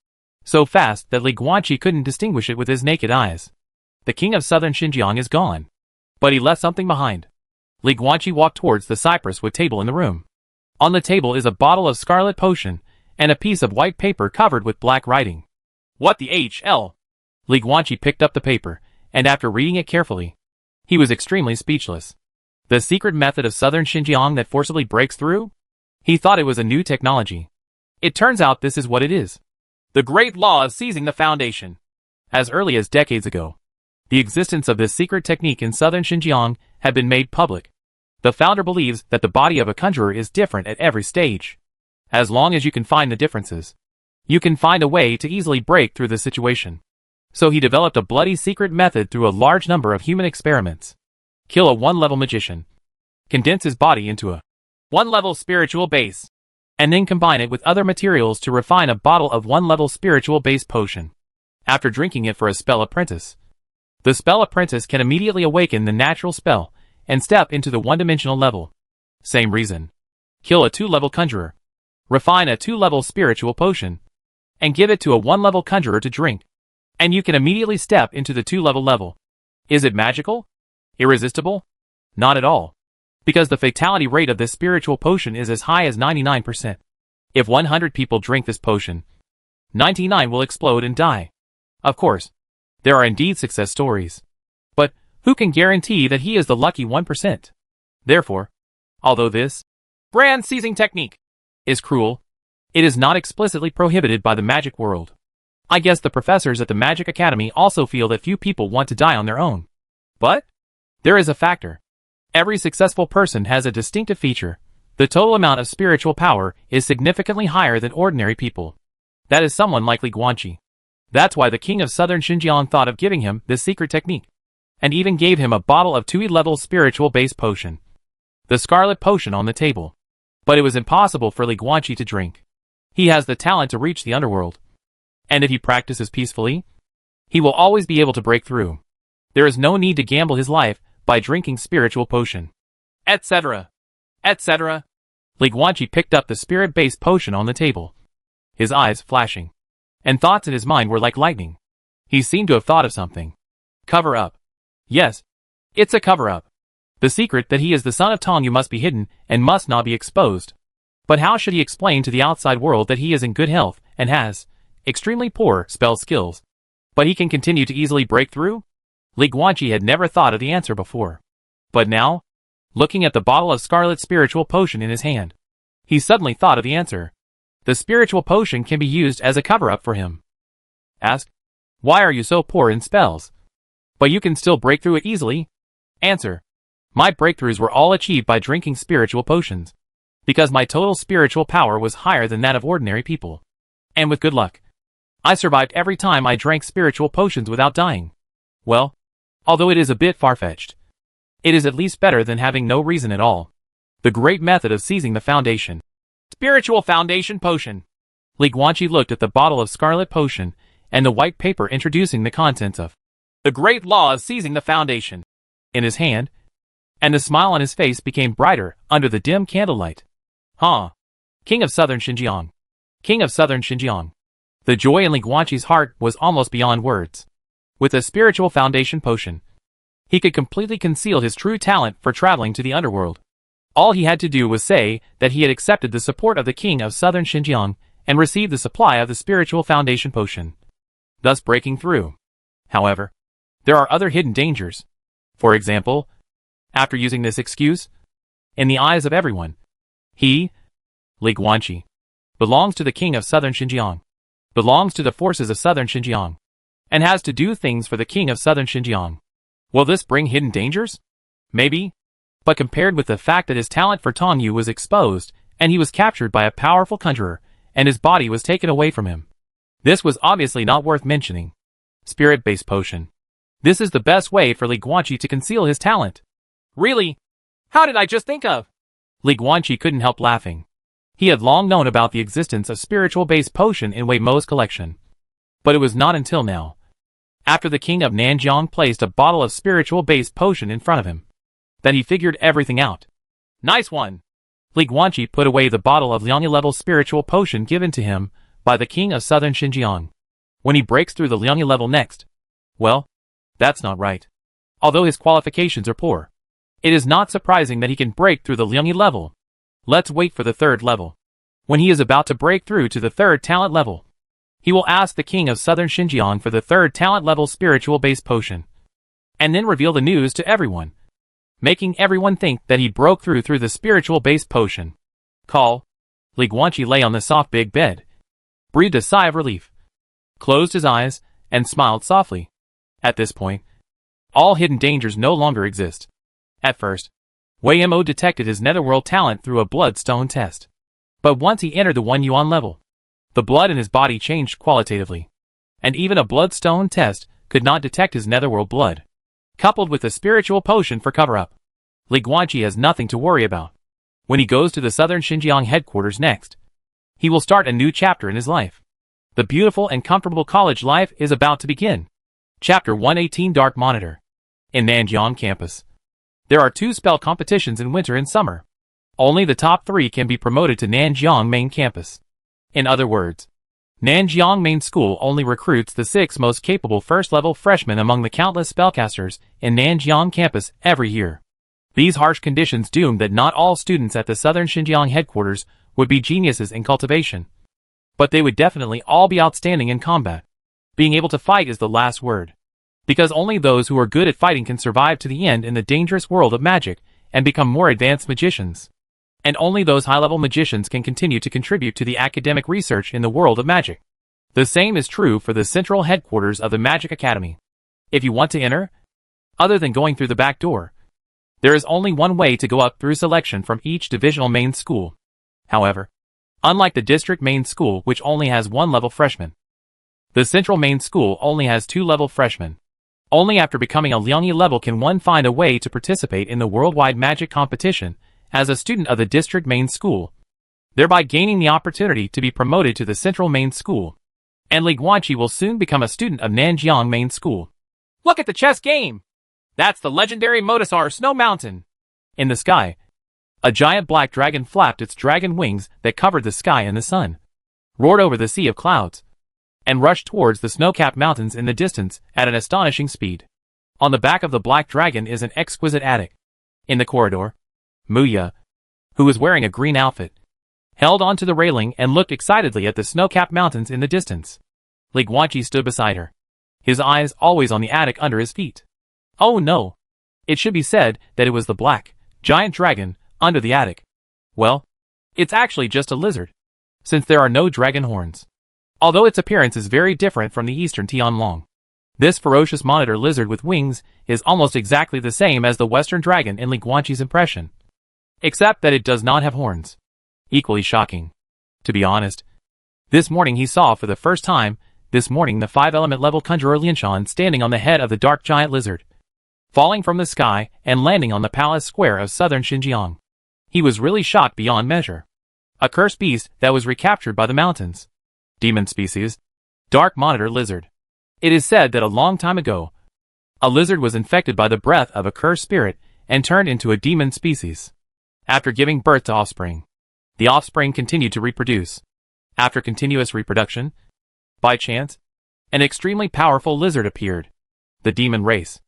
So fast that Li Guanqi couldn't distinguish it with his naked eyes. The king of southern Xinjiang is gone. But he left something behind. Li Guanqi walked towards the cypress wood table in the room. On the table is a bottle of scarlet potion and a piece of white paper covered with black writing. What the HL? Li Guanqi picked up the paper, and after reading it carefully, he was extremely speechless. The secret method of southern Xinjiang that forcibly breaks through? He thought it was a new technology. It turns out this is what it is. The great law of seizing the foundation. As early as decades ago, the existence of this secret technique in southern Xinjiang had been made public. The founder believes that the body of a conjurer is different at every stage. As long as you can find the differences, you can find a way to easily break through the situation. So he developed a bloody secret method through a large number of human experiments. Kill a 1-level magician, condense his body into a 1-level spiritual base, and then combine it with other materials to refine a bottle of 1-level spiritual base potion. After drinking it for a spell apprentice, the spell apprentice can immediately awaken the natural spell and step into the 1-dimensional level. Same reason. Kill a 2-level conjurer, refine a 2-level spiritual potion, and give it to a 1-level conjurer to drink, and you can immediately step into the 2-level level. Is it magical? Irresistible? Not at all. Because the fatality rate of this spiritual potion is as high as 99%. If 100 people drink this potion, 99 will explode and die. Of course, there are indeed success stories. But who can guarantee that he is the lucky 1%? Therefore, although this brand seizing technique is cruel, it is not explicitly prohibited by the magic world. I guess the professors at the Magic Academy also feel that few people want to die on their own. But there is a factor. Every successful person has a distinctive feature. The total amount of spiritual power is significantly higher than ordinary people. That is someone like Li Guanqi. That's why the king of southern Xinjiang thought of giving him this secret technique, and even gave him a bottle of 2-level spiritual base potion, the scarlet potion on the table. But it was impossible for Li Guanqi to drink. He has the talent to reach the underworld. And if he practices peacefully, he will always be able to break through. There is no need to gamble his life by drinking spiritual potion, etc. etc. Li Guanqi picked up the spirit-based potion on the table, his eyes flashing, and thoughts in his mind were like lightning. He seemed to have thought of something. Cover up. Yes, it's a cover-up. The secret that he is the son of Tongyu must be hidden and must not be exposed. But how should he explain to the outside world that he is in good health and has extremely poor spell skills, but he can continue to easily break through? Li Guanqi had never thought of the answer before. But now, looking at the bottle of scarlet spiritual potion in his hand, he suddenly thought of the answer. The spiritual potion can be used as a cover-up for him. Ask, why are you so poor in spells? But you can still break through it easily? Answer, my breakthroughs were all achieved by drinking spiritual potions, because my total spiritual power was higher than that of ordinary people. And with good luck, I survived every time I drank spiritual potions without dying. Well, although it is a bit far-fetched, it is at least better than having no reason at all. The great method of seizing the foundation. Spiritual foundation potion. Li Guanqi looked at the bottle of scarlet potion and the white paper introducing the contents of the great law of seizing the foundation in his hand, and the smile on his face became brighter under the dim candlelight. Huh. King of Southern Xinjiang. King of Southern Xinjiang. The joy in Li Guanqi's heart was almost beyond words. With a spiritual foundation potion, he could completely conceal his true talent for traveling to the underworld. All he had to do was say that he had accepted the support of the King of Southern Xinjiang and received the supply of the spiritual foundation potion, thus breaking through. However, there are other hidden dangers. For example, after using this excuse, in the eyes of everyone, he, Li Guanqi, belongs to the King of Southern Xinjiang, belongs to the forces of Southern Xinjiang, and has to do things for the King of Southern Xinjiang. Will this bring hidden dangers? Maybe. But compared with the fact that his talent for Tongyu was exposed, and he was captured by a powerful conjurer, and his body was taken away from him, this was obviously not worth mentioning. Spirit-based potion. This is the best way for Li Guanqi to conceal his talent. Really? How did I just think of? Li Guanqi couldn't help laughing. He had long known about the existence of spiritual-based potion in Wei Mo's collection. But it was not until now, after the king of Nanjiang placed a bottle of spiritual-based potion in front of him, that he figured everything out. Nice one! Li Guanqi put away the bottle of Liangya-level spiritual potion given to him by the king of Southern Xinjiang. When he breaks through the Liangya level next, well, that's not right. Although his qualifications are poor, it is not surprising that he can break through the Liangya level. Let's wait for the third level. When he is about to break through to the third talent level, he will ask the king of Southern Xinjiang for the third talent level spiritual-based potion, and then reveal the news to everyone, making everyone think that he broke through the spiritual-based potion. Call. Li Guanqi lay on the soft big bed, breathed a sigh of relief, closed his eyes, and smiled softly. At this point, all hidden dangers no longer exist. At first, Wei Mo detected his netherworld talent through a bloodstone test. But once he entered the 1 yuan level, the blood in his body changed qualitatively, and even a bloodstone test could not detect his netherworld blood. Coupled with a spiritual potion for cover-up, Li Guanqi has nothing to worry about. When he goes to the Southern Xinjiang headquarters next, he will start a new chapter in his life. The beautiful and comfortable college life is about to begin. Chapter 118 Dark Monitor. In Nanjiang campus, there are 2 spell competitions in winter and summer. Only the top 3 can be promoted to Nanjiang main campus. In other words, Nanjiang main school only recruits the 6 most capable first-level freshmen among the countless spellcasters in Nanjiang campus every year. These harsh conditions doomed that not all students at the Southern Xinjiang headquarters would be geniuses in cultivation, but they would definitely all be outstanding in combat. Being able to fight is the last word, because only those who are good at fighting can survive to the end in the dangerous world of magic and become more advanced magicians. And only those high-level magicians can continue to contribute to the academic research in the world of magic. The same is true for the central headquarters of the Magic Academy. If you want to enter, other than going through the back door, there is only one way to go up through selection from each divisional main school. However, unlike the district main school which only has 1 level freshman, the central main school only has 2 level freshmen. Only after becoming a Liangyi level can one find a way to participate in the worldwide magic competition as a student of the district main school, thereby gaining the opportunity to be promoted to the central main school. And Li Guanqi will soon become a student of Nanjiang main school. Look at the chess game! That's the legendary Motasar Snow Mountain! In the sky, a giant black dragon flapped its dragon wings that covered the sky and the sun, roared over the sea of clouds, and rushed towards the snow-capped mountains in the distance at an astonishing speed. On the back of the black dragon is an exquisite attic. In the corridor, Muya, who was wearing a green outfit, held onto the railing and looked excitedly at the snow-capped mountains in the distance. Li Guanqi stood beside her, his eyes always on the attic under his feet. Oh no! It should be said that it was the black, giant dragon under the attic. Well, it's actually just a lizard, since there are no dragon horns. Although its appearance is very different from the eastern Tianlong, this ferocious monitor lizard with wings is almost exactly the same as the western dragon in Li Guanqi's impression, except that it does not have horns. Equally shocking. To be honest, this morning he saw for the first time, the 5-element level conjurer Lianshan standing on the head of the dark giant lizard, falling from the sky and landing on the palace square of southern Xinjiang. He was really shocked beyond measure. A cursed beast that was recaptured by the mountains. Demon species. Dark monitor lizard. It is said that a long time ago, a lizard was infected by the breath of a cursed spirit and turned into a demon species. After giving birth to offspring, the offspring continued to reproduce. After continuous reproduction, by chance, an extremely powerful lizard appeared. The demon race.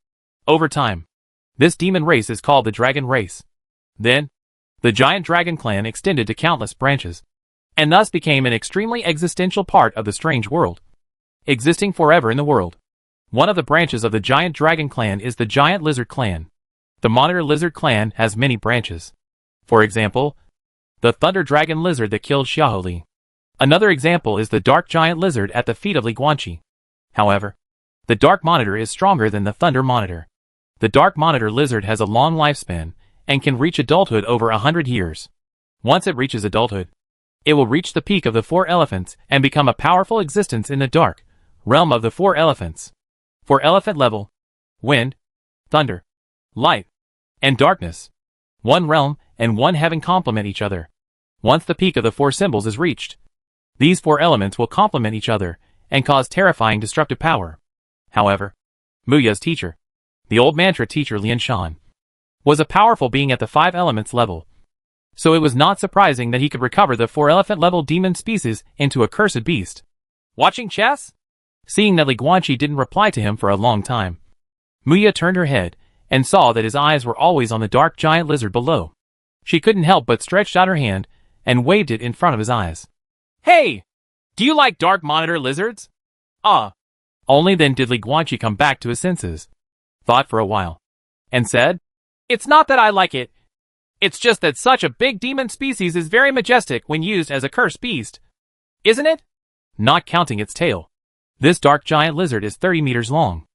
Over time, this demon race is called the dragon race. Then, the giant dragon clan extended to countless branches, and thus became an extremely existential part of the strange world, existing forever in the world. One of the branches of the giant dragon clan is the giant lizard clan. The monitor lizard clan has many branches. For example, the thunder dragon lizard that killed Xiaoli. Another example is the dark giant lizard at the feet of Li Guanqi. However, the dark monitor is stronger than the thunder monitor. The dark monitor lizard has a long lifespan and can reach adulthood over 100 years. Once it reaches adulthood, it will reach the peak of the four elephants and become a powerful existence in the dark realm of the four elephants. For elephant level, wind, thunder, light, and darkness. One realm and one heaven complement each other. Once the peak of the four symbols is reached, these four elements will complement each other and cause terrifying destructive power. However, Muya's teacher, the old mantra teacher Lian Shan, was a powerful being at the five elements level. So it was not surprising that he could recover the four elephant level demon species into a cursed beast. Watching chess? Seeing that Li Guanqi didn't reply to him for a long time, Muya turned her head and saw that his eyes were always on the dark giant lizard below. She couldn't help but stretched out her hand and waved it in front of his eyes. Hey! Do you like dark monitor lizards? Only then did Li Guanqi come back to his senses, thought for a while, and said, It's not that I like it. It's just that such a big demon species is very majestic when used as a cursed beast. Isn't it? Not counting its tail. This dark giant lizard is 30 meters long.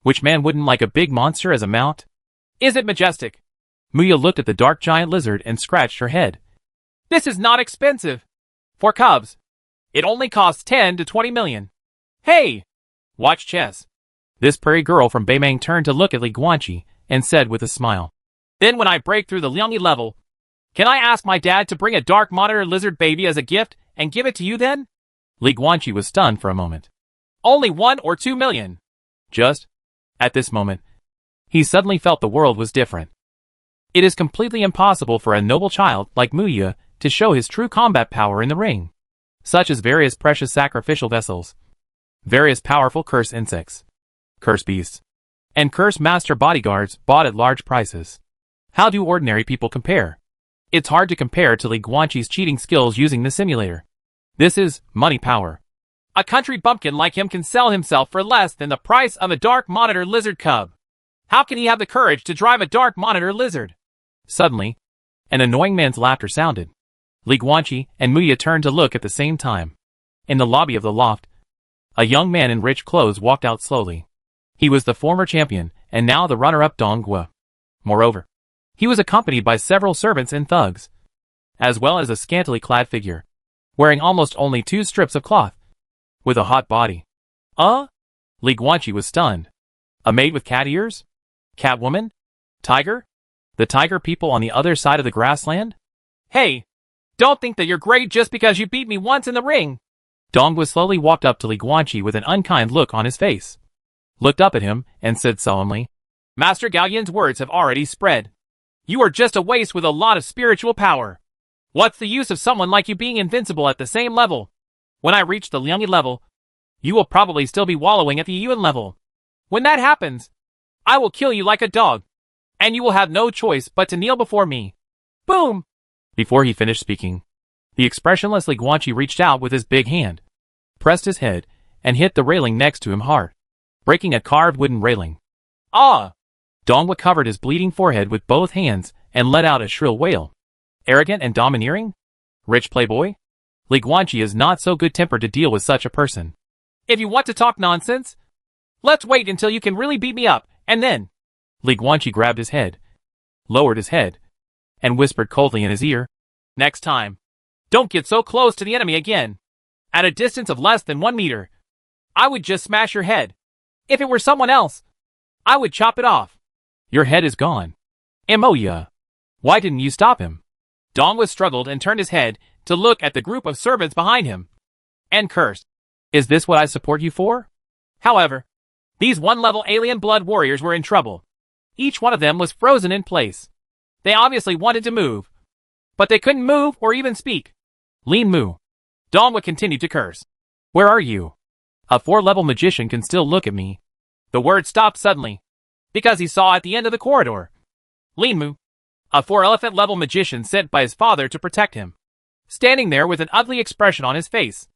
Which man wouldn't like a big monster as a mount? Is it majestic? Muya looked at the dark giant lizard and scratched her head. This is not expensive. For cubs, it only costs 10 to 20 million. Hey! Watch chess. This prairie girl from Beimang turned to look at Li Guanqi and said with a smile. Then when I break through the Liangyi level, can I ask my dad to bring a dark monitor lizard baby as a gift and give it to you then? Li Guanqi was stunned for a moment. Only 1 or 2 million. Just, at this moment, he suddenly felt the world was different. It is completely impossible for a noble child like Muya to show his true combat power in the ring, such as various precious sacrificial vessels, various powerful curse insects, curse beasts, and curse master bodyguards bought at large prices. How do ordinary people compare? It's hard to compare to Li Guanqi's cheating skills using the simulator. This is money power. A country bumpkin like him can sell himself for less than the price of a dark monitor lizard cub. How can he have the courage to drive a dark monitor lizard? Suddenly, an annoying man's laughter sounded. Li Guanqi and Muya turned to look at the same time. In the lobby of the loft, a young man in rich clothes walked out slowly. He was the former champion, and now the runner-up Dong Gua. Moreover, he was accompanied by several servants and thugs, as well as a scantily clad figure, wearing almost only 2 strips of cloth, with a hot body. Li Guanqi was stunned. A maid with cat ears? Catwoman? Tiger? The tiger people on the other side of the grassland? Hey! Don't think that you're great just because you beat me once in the ring! Dongwa slowly walked up to Li Guanqi with an unkind look on his face, looked up at him, and said solemnly, Master Gaoyan's words have already spread. You are just a waste with a lot of spiritual power. What's the use of someone like you being invincible at the same level? When I reach the Liangyi level, you will probably still be wallowing at the Yuan level. When that happens, I will kill you like a dog, and you will have no choice but to kneel before me. Boom! Before he finished speaking, the expressionless Li Guanqi reached out with his big hand, pressed his head, and hit the railing next to him hard, breaking a carved wooden railing. Dongwa covered his bleeding forehead with both hands and let out a shrill wail. Arrogant and domineering? Rich playboy? Li Guanqi is not so good-tempered to deal with such a person. If you want to talk nonsense, let's wait until you can really beat me up, and then... Li Guanqi grabbed his head, lowered his head, and whispered coldly in his ear, Next time, don't get so close to the enemy again. At a distance of less than 1 meter, I would just smash your head. If it were someone else, I would chop it off. Your head is gone. Moya. Why didn't you stop him? Dongwa struggled and turned his head to look at the group of servants behind him, and cursed. Is this what I support you for? However, these 1-level alien blood warriors were in trouble. Each one of them was frozen in place. They obviously wanted to move, but they couldn't move or even speak. Lin Mu. Dongwa continued to curse. Where are you? A 4-level magician can still look at me. The word stopped suddenly, because he saw at the end of the corridor Lin Mu, a 4-elephant level magician sent by his father to protect him, standing there with an ugly expression on his face.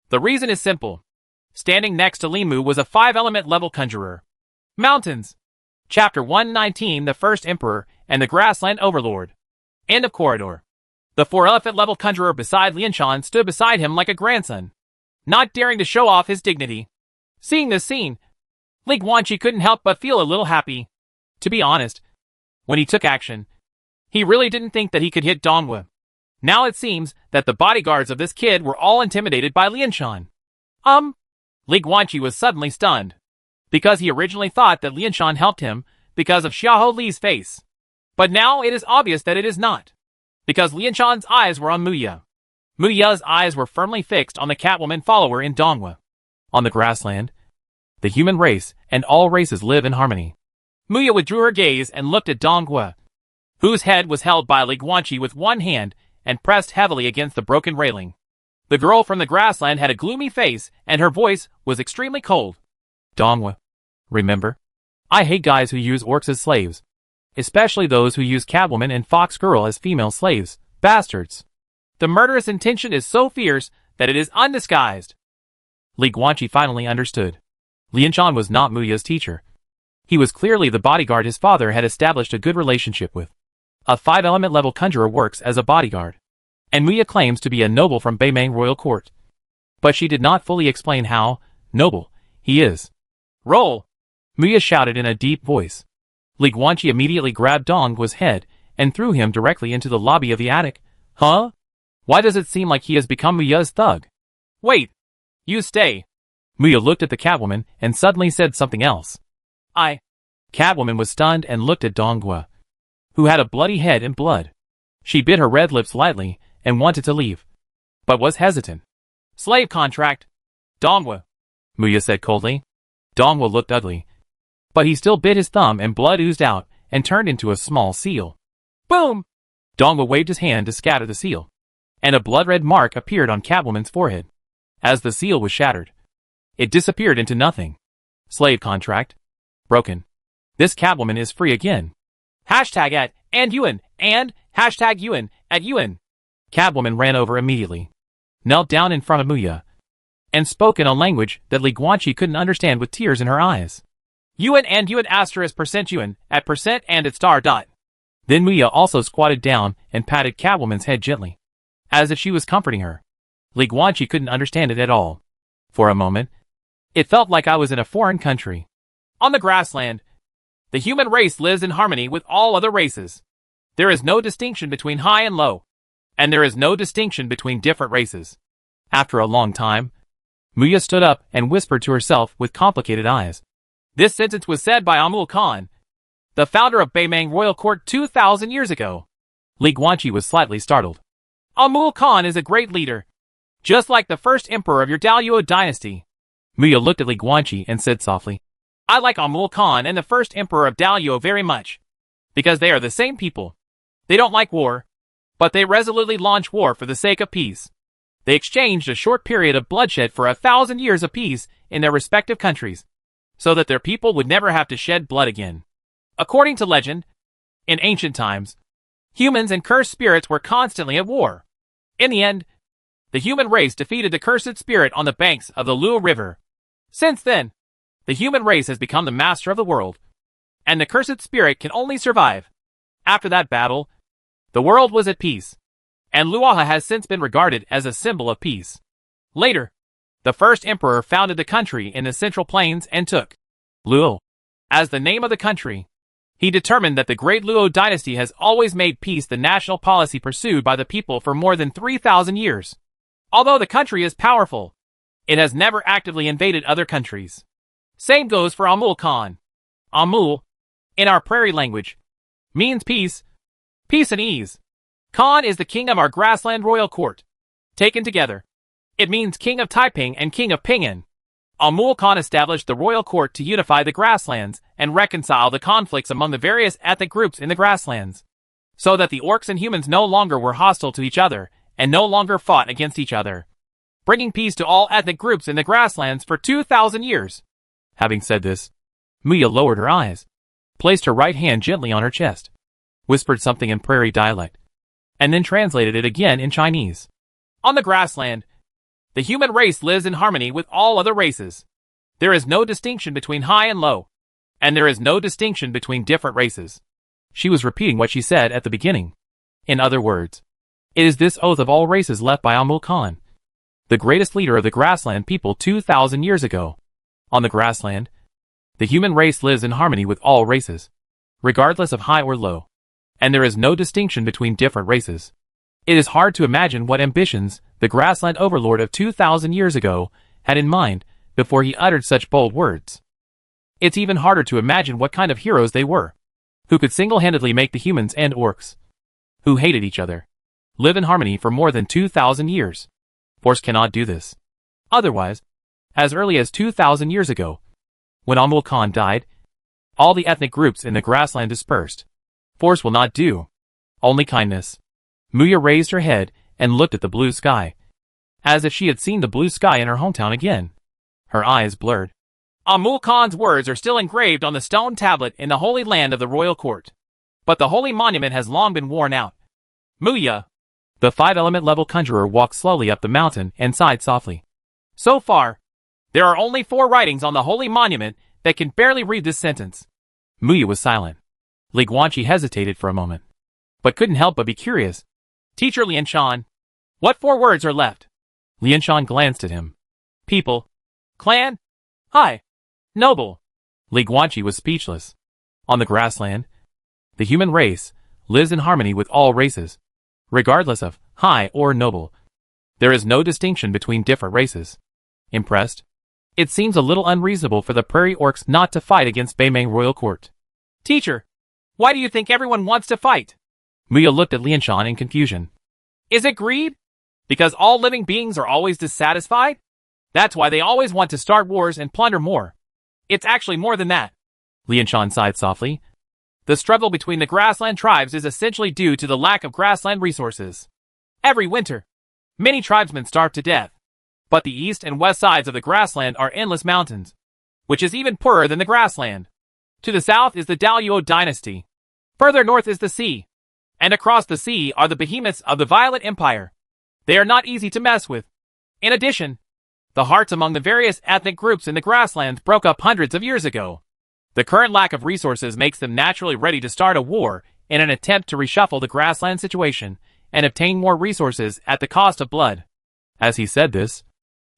The reason is simple. Standing next to Lin Mu was a 5-element level conjurer. Mountains. Chapter 119, The First Emperor and the Grassland Overlord. End of corridor. The 4-elephant level conjurer beside Lianshan stood beside him like a grandson, not daring to show off his dignity. Seeing this scene, Li Guanqi couldn't help but feel a little happy. To be honest, when he took action, he really didn't think that he could hit Dongwa. Now it seems that the bodyguards of this kid were all intimidated by Lianshan. Li Guanqi was suddenly stunned, because he originally thought that Lianshan helped him because of Xiahou Li's face. But now it is obvious that it is not, because Lianshan's eyes were on Muya. Muya's eyes were firmly fixed on the Catwoman follower in Dongwa. On the grassland, the human race and all races live in harmony. Muya withdrew her gaze and looked at Dongwa, whose head was held by Li Guanqi with one hand and pressed heavily against the broken railing. The girl from the grassland had a gloomy face and her voice was extremely cold. Dongwa, remember? I hate guys who use orcs as slaves, especially those who use Catwoman and Fox Girl as female slaves. Bastards. The murderous intention is so fierce that it is undisguised. Li Guanqi finally understood. Lianshan was not Muya's teacher. He was clearly the bodyguard his father had established a good relationship with. A 5-element level conjurer works as a bodyguard, and Muya claims to be a noble from Beimang royal court. But she did not fully explain how noble he is. Roll! Muya shouted in a deep voice. Li Guanqi immediately grabbed Dongwa's head and threw him directly into the lobby of the attic. Huh? Why does it seem like he has become Muya's thug? Wait! You stay! Muya looked at the Catwoman and suddenly said something else. Catwoman was stunned and looked at Dongwa, who had a bloody head and blood. She bit her red lips lightly and wanted to leave, but was hesitant. Slave contract. Dongwa, Muya said coldly. Dongwa looked ugly, but he still bit his thumb and blood oozed out and turned into a small seal. Boom! Dongwa waved his hand to scatter the seal, and a blood-red mark appeared on Catwoman's forehead. As the seal was shattered, it disappeared into nothing. Slave contract. Broken. This Catwoman is free again. Hashtag @Yuan and hashtag Yuan @Yuan. Catwoman ran over immediately, knelt down in front of Muya, and spoke in a language that Li Guanqi couldn't understand with tears in her eyes. Yuan and Yuan *% Yuan @ and its star dot. Then Muya also squatted down and patted Catwoman's head gently, as if she was comforting her. Li Guanqi couldn't understand it at all. For a moment, it felt like I was in a foreign country. On the grassland, the human race lives in harmony with all other races. There is no distinction between high and low, and there is no distinction between different races. After a long time, Muya stood up and whispered to herself with complicated eyes. This sentence was said by Amul Khan, the founder of Beimang Royal Court 2,000 years ago. Li Guanqi was slightly startled. Amul Khan is a great leader, just like the first emperor of your Daluo dynasty. Muya looked at Li Guanqi and said softly, I like Amul Khan and the first emperor of Daluo very much, because they are the same people. They don't like war, but they resolutely launch war for the sake of peace. They exchanged a short period of bloodshed for 1,000 years of peace in their respective countries, so that their people would never have to shed blood again. According to legend, in ancient times, humans and cursed spirits were constantly at war. In the end, the human race defeated the cursed spirit on the banks of the Luo River. Since then, the human race has become the master of the world, and the cursed spirit can only survive. After that battle, the world was at peace, and Luoha has since been regarded as a symbol of peace. Later, the first emperor founded the country in the Central Plains and took Luo as the name of the country. He determined that the Great Luo dynasty has always made peace the national policy pursued by the people for more than 3,000 years. Although the country is powerful, it has never actively invaded other countries. Same goes for Amul Khan. Amul, in our prairie language, means peace, peace and ease. Khan is the king of our grassland royal court. Taken together, it means king of Taiping and king of Ping'an. Amul Khan established the royal court to unify the grasslands and reconcile the conflicts among the various ethnic groups in the grasslands, so that the orcs and humans no longer were hostile to each other and no longer fought against each other, bringing peace to all ethnic groups in the grasslands for 2,000 years. Having said this, Muya lowered her eyes, placed her right hand gently on her chest, whispered something in prairie dialect, and then translated it again in Chinese. On the grassland, the human race lives in harmony with all other races. There is no distinction between high and low, and there is no distinction between different races. She was repeating what she said at the beginning. In other words, it is this oath of all races left by Amul Khan, the greatest leader of the grassland people 2,000 years ago. On the grassland, the human race lives in harmony with all races, regardless of high or low, and there is no distinction between different races. It is hard to imagine what ambitions the grassland overlord of 2,000 years ago had in mind before he uttered such bold words. It's even harder to imagine what kind of heroes they were, who could single-handedly make the humans and orcs, who hated each other, live in harmony for more than 2,000 years. Force cannot do this. Otherwise, as early as 2,000 years ago, when Amul Khan died, all the ethnic groups in the grassland dispersed. Force will not do. Only kindness. Muya raised her head and looked at the blue sky, as if she had seen the blue sky in her hometown again. Her eyes blurred. Amul Khan's words are still engraved on the stone tablet in the holy land of the royal court, but the holy monument has long been worn out. Muya, the 5-element level conjurer, walked slowly up the mountain and sighed softly. So far, there are only 4 writings on the holy monument that can barely read this sentence. Muya was silent. Li Guanqi hesitated for a moment, but couldn't help but be curious. Teacher Lianshan, what 4 words are left? Lianshan glanced at him. People. Clan. High. Noble. Li Guanqi was speechless. On the grassland, the human race lives in harmony with all races, regardless of high or noble. There is no distinction between different races. Impressed? It seems a little unreasonable for the prairie orcs not to fight against Beimeng royal court. Teacher, why do you think everyone wants to fight? Muya looked at Lianshan in confusion. Is it greed? Because all living beings are always dissatisfied? That's why they always want to start wars and plunder more. It's actually more than that. Lianshan sighed softly. The struggle between the grassland tribes is essentially due to the lack of grassland resources. Every winter, many tribesmen starve to death. But the east and west sides of the grassland are endless mountains, which is even poorer than the grassland. To the south is the Daluo dynasty. Further north is the sea. And across the sea are the behemoths of the Violet Empire. They are not easy to mess with. In addition, the hearts among the various ethnic groups in the grasslands broke up hundreds of years ago. The current lack of resources makes them naturally ready to start a war in an attempt to reshuffle the grassland situation and obtain more resources at the cost of blood. As he said this,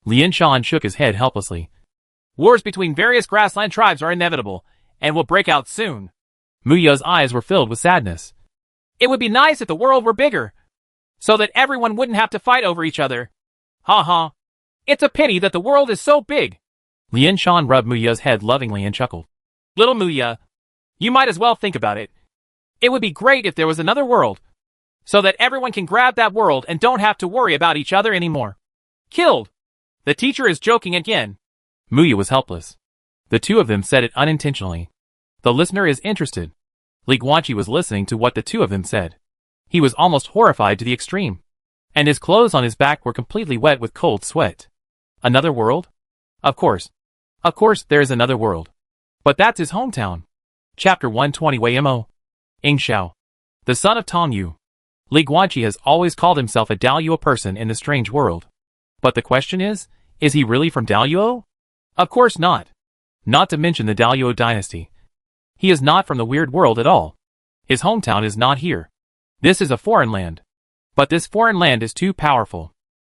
Lianshan shook his head helplessly. Wars between various grassland tribes are inevitable and will break out soon. Muya's eyes were filled with sadness. It would be nice if the world were bigger, so that everyone wouldn't have to fight over each other. Ha ha. It's a pity that the world is so big. Lianshan rubbed Muya's head lovingly and chuckled. Little Muya, you might as well think about it. It would be great if there was another world, so that everyone can grab that world and don't have to worry about each other anymore. Killed. The teacher is joking again. Muya was helpless. The two of them said it unintentionally. The listener is interested. Li Guanqi was listening to what the two of them said. He was almost horrified to the extreme, and his clothes on his back were completely wet with cold sweat. Another world? Of course. Of course there is another world. But that's his hometown. Chapter 120 Waymo. Ingxiao, the son of Tong Yu. Li Guanqi has always called himself a Daluo person in the strange world. But the question is he really from Daluo? Of course not. Not to mention the Daluo dynasty. He is not from the weird world at all. His hometown is not here. This is a foreign land. But this foreign land is too powerful.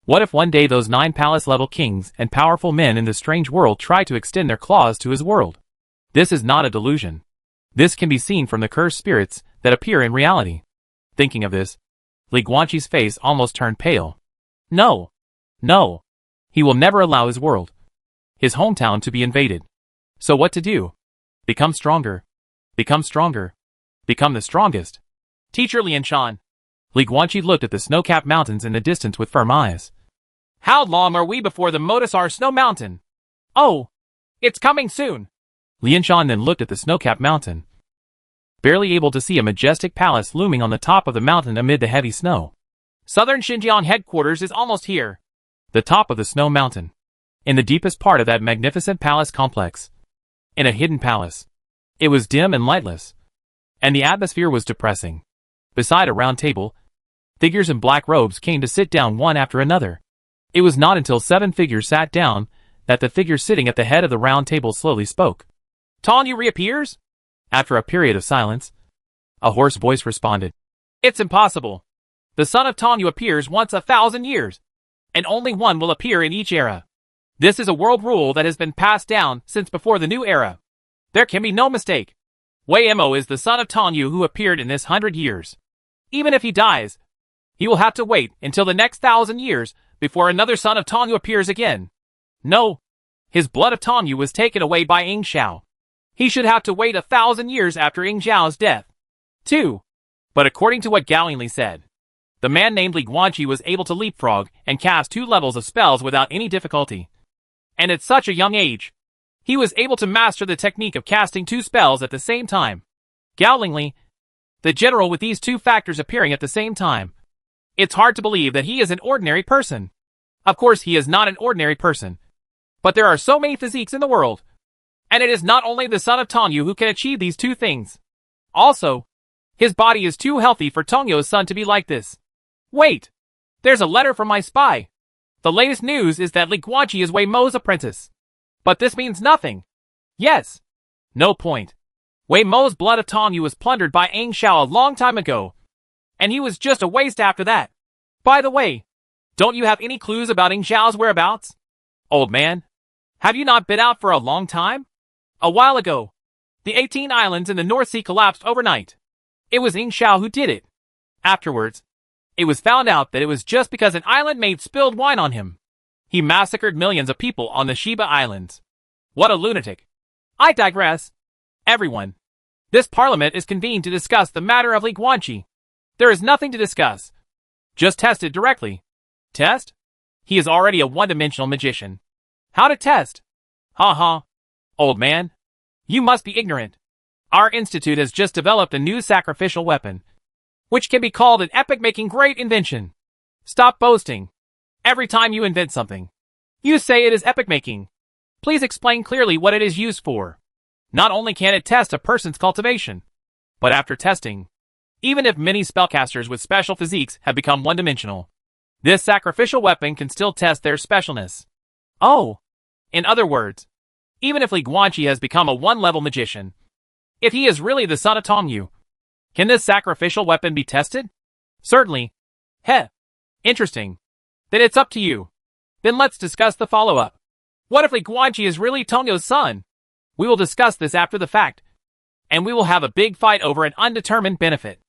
What if one day those 9 palace-level kings and powerful men in the strange world try to extend their claws to his world? This is not a delusion. This can be seen from the cursed spirits that appear in reality. Thinking of this, Li Guanqi's face almost turned pale. No. No. He will never allow his world, his hometown, to be invaded. So what to do? Become stronger. Become stronger. Become the strongest. Teacher Lianshan. Li Guanqi looked at the snow-capped mountains in the distance with firm eyes. How long are we before the Modasar Snow Mountain? Oh, it's coming soon. Lianshan then looked at the snow-capped mountain, barely able to see a majestic palace looming on the top of the mountain amid the heavy snow. Southern Xinjiang headquarters is almost here. The top of the snow mountain. In the deepest part of that magnificent palace complex. In a hidden palace. It was dim and lightless. And the atmosphere was depressing. Beside a round table, figures in black robes came to sit down one after another. It was not until 7 figures sat down that the figure sitting at the head of the round table slowly spoke. Tongyu reappears? After a period of silence, a hoarse voice responded. It's impossible. The son of Tongyu appears once 1,000 years, and only one will appear in each era. This is a world rule that has been passed down since before the new era. There can be no mistake. Wei Mo is the son of Tongyu who appeared in this 100 years. Even if he dies, he will have to wait until the next 1,000 years before another son of Tongyu appears again. No, his blood of Tongyu was taken away by Ying Xiao. He should have to wait 1,000 years after Ying Xiao's death, too. But according to what Gao Yingli said, the man named Li Guanqi was able to leapfrog and cast 2 levels of spells without any difficulty. And at such a young age, he was able to master the technique of casting 2 spells at the same time. Gao Yingli, the general with these 2 factors appearing at the same time. It's hard to believe that he is an ordinary person. Of course he is not an ordinary person. But there are so many physiques in the world. And it is not only the son of Tongyu who can achieve these 2 things. Also, his body is too healthy for Tongyu's son to be like this. Wait! There's a letter from my spy. The latest news is that Li Guanqi is Wei Mo's apprentice. But this means nothing. Yes. No point. Wei Mo's blood of Tongyu was plundered by Ying Xiao a long time ago. And he was just a waste after that. By the way, don't you have any clues about Ying Xiao's whereabouts? Old man, have you not been out for a long time? A while ago, the 18 islands in the North Sea collapsed overnight. It was Ying Xiao who did it. Afterwards, it was found out that it was just because an island mate spilled wine on him. He massacred millions of people on the Shiba Islands. What a lunatic. I digress. Everyone, this parliament is convened to discuss the matter of Li Guanqi. There is nothing to discuss. Just test it directly. Test? He is already a one-dimensional magician. How to test? Ha ha. Old man, you must be ignorant. Our institute has just developed a new sacrificial weapon, which can be called an epic-making great invention. Stop boasting. Every time you invent something, you say it is epic-making. Please explain clearly what it is used for. Not only can it test a person's cultivation, but after testing, even if many spellcasters with special physiques have become one-dimensional, this sacrificial weapon can still test their specialness. Oh! In other words, even if Li Guanqi has become a one-level magician, if he is really the son of Tongyu, can this sacrificial weapon be tested? Certainly. Heh. Interesting. Then it's up to you. Then let's discuss the follow-up. What if Li Guanqi is really Tongyu's son? We will discuss this after the fact. And we will have a big fight over an undetermined benefit,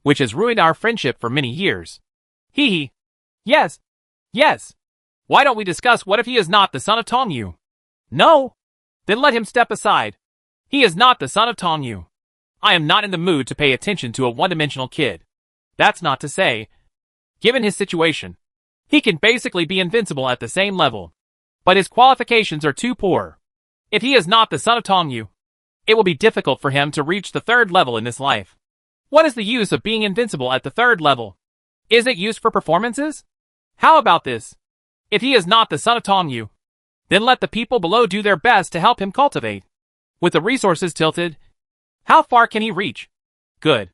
which has ruined our friendship for many years. Hee hee. Yes. Yes. Why don't we discuss what if he is not the son of Tongyu? No. Then let him step aside. He is not the son of Tongyu. I am not in the mood to pay attention to a one-dimensional kid. That's not to say, given his situation, he can basically be invincible at the same level. But his qualifications are too poor. If he is not the son of Tongyu, it will be difficult for him to reach the 3rd level in this life. What is the use of being invincible at the 3rd level? Is it used for performances? How about this? If he is not the son of Tongyu, then let the people below do their best to help him cultivate. With the resources tilted, how far can he reach? Good.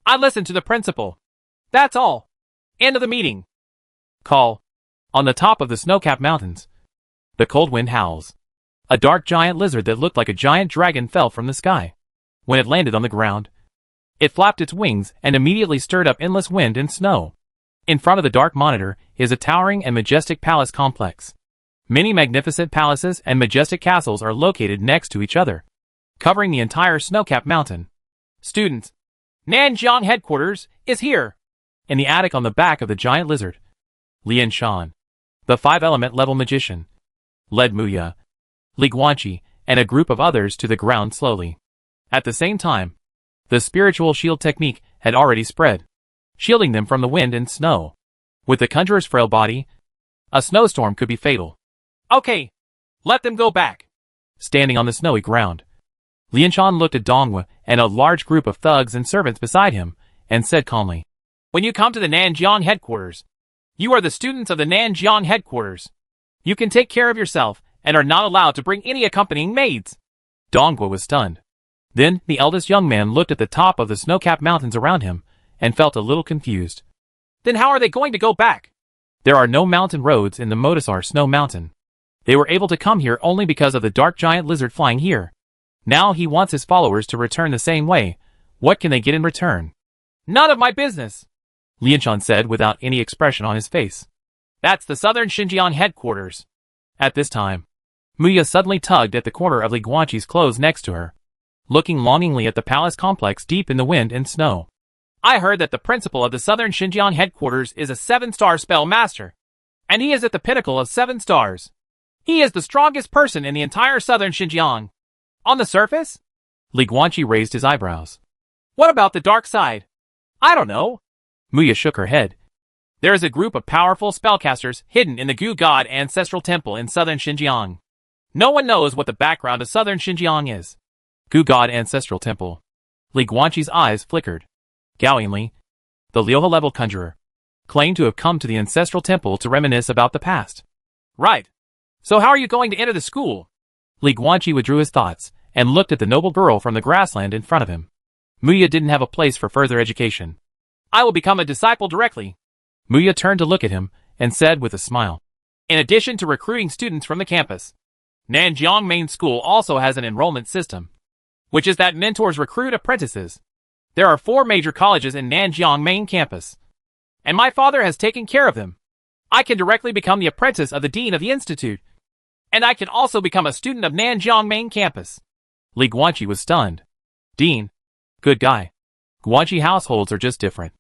I listened to the principal. That's all. End of the meeting. Call. On the top of the snow-capped mountains, the cold wind howls. A dark giant lizard that looked like a giant dragon fell from the sky. When it landed on the ground, it flapped its wings and immediately stirred up endless wind and snow. In front of the dark monitor is a towering and majestic palace complex. Many magnificent palaces and majestic castles are located next to each other, covering the entire snow-capped mountain. Students, Nanjiang headquarters is here. In the attic on the back of the giant lizard, Lian Shan, the 5-element level magician, led Muya, Li Guanqi, and a group of others to the ground slowly. At the same time, the spiritual shield technique had already spread, shielding them from the wind and snow. With the conjurer's frail body, a snowstorm could be fatal. Okay, Let them go back. Standing on the snowy ground, Lianshan looked at Donghua and a large group of thugs and servants beside him, and said calmly, "When you come to the Nanjiang headquarters, you are the students of the Nanjiang headquarters. You can take care of yourself and are not allowed to bring any accompanying maids." Donghua was stunned. Then the eldest young man looked at the top of the snow-capped mountains around him and felt a little confused. Then how are they going to go back? There are no mountain roads in the Modasar Snow Mountain. They were able to come here only because of the dark giant lizard flying here. Now he wants his followers to return the same way. What can they get in return? None of my business, Lianshan said without any expression on his face. That's the southern Xinjiang headquarters. At this time, Muya suddenly tugged at the corner of Li Guanqi's clothes next to her, looking longingly at the palace complex deep in the wind and snow. I heard that the principal of the southern Xinjiang headquarters is a 7-star spell master, and he is at the pinnacle of 7 stars. He is the strongest person in the entire southern Xinjiang. On the surface? Li Guanqi raised his eyebrows. What about the dark side? I don't know. Muya shook her head. There is a group of powerful spellcasters hidden in the Gu God Ancestral Temple in southern Xinjiang. No one knows what the background of southern Xinjiang is. Gu God Ancestral Temple. Li Guanqi's eyes flickered. Gowingly, the Liuha level conjurer, claimed to have come to the Ancestral Temple to reminisce about the past. Right. So how are you going to enter the school? Li Guanqi withdrew his thoughts and looked at the noble girl from the grassland in front of him. Muya didn't have a place for further education. I will become a disciple directly. Muya turned to look at him and said with a smile. In addition to recruiting students from the campus, Nanjiang Main School also has an enrollment system, which is that mentors recruit apprentices. There are 4 major colleges in Nanjiang Main Campus, and my father has taken care of them. I can directly become the apprentice of the dean of the institute, and I can also become a student of Nanjiang Main Campus. Li Guanqi was stunned. Dean. Good guy. Guanqi households are just different.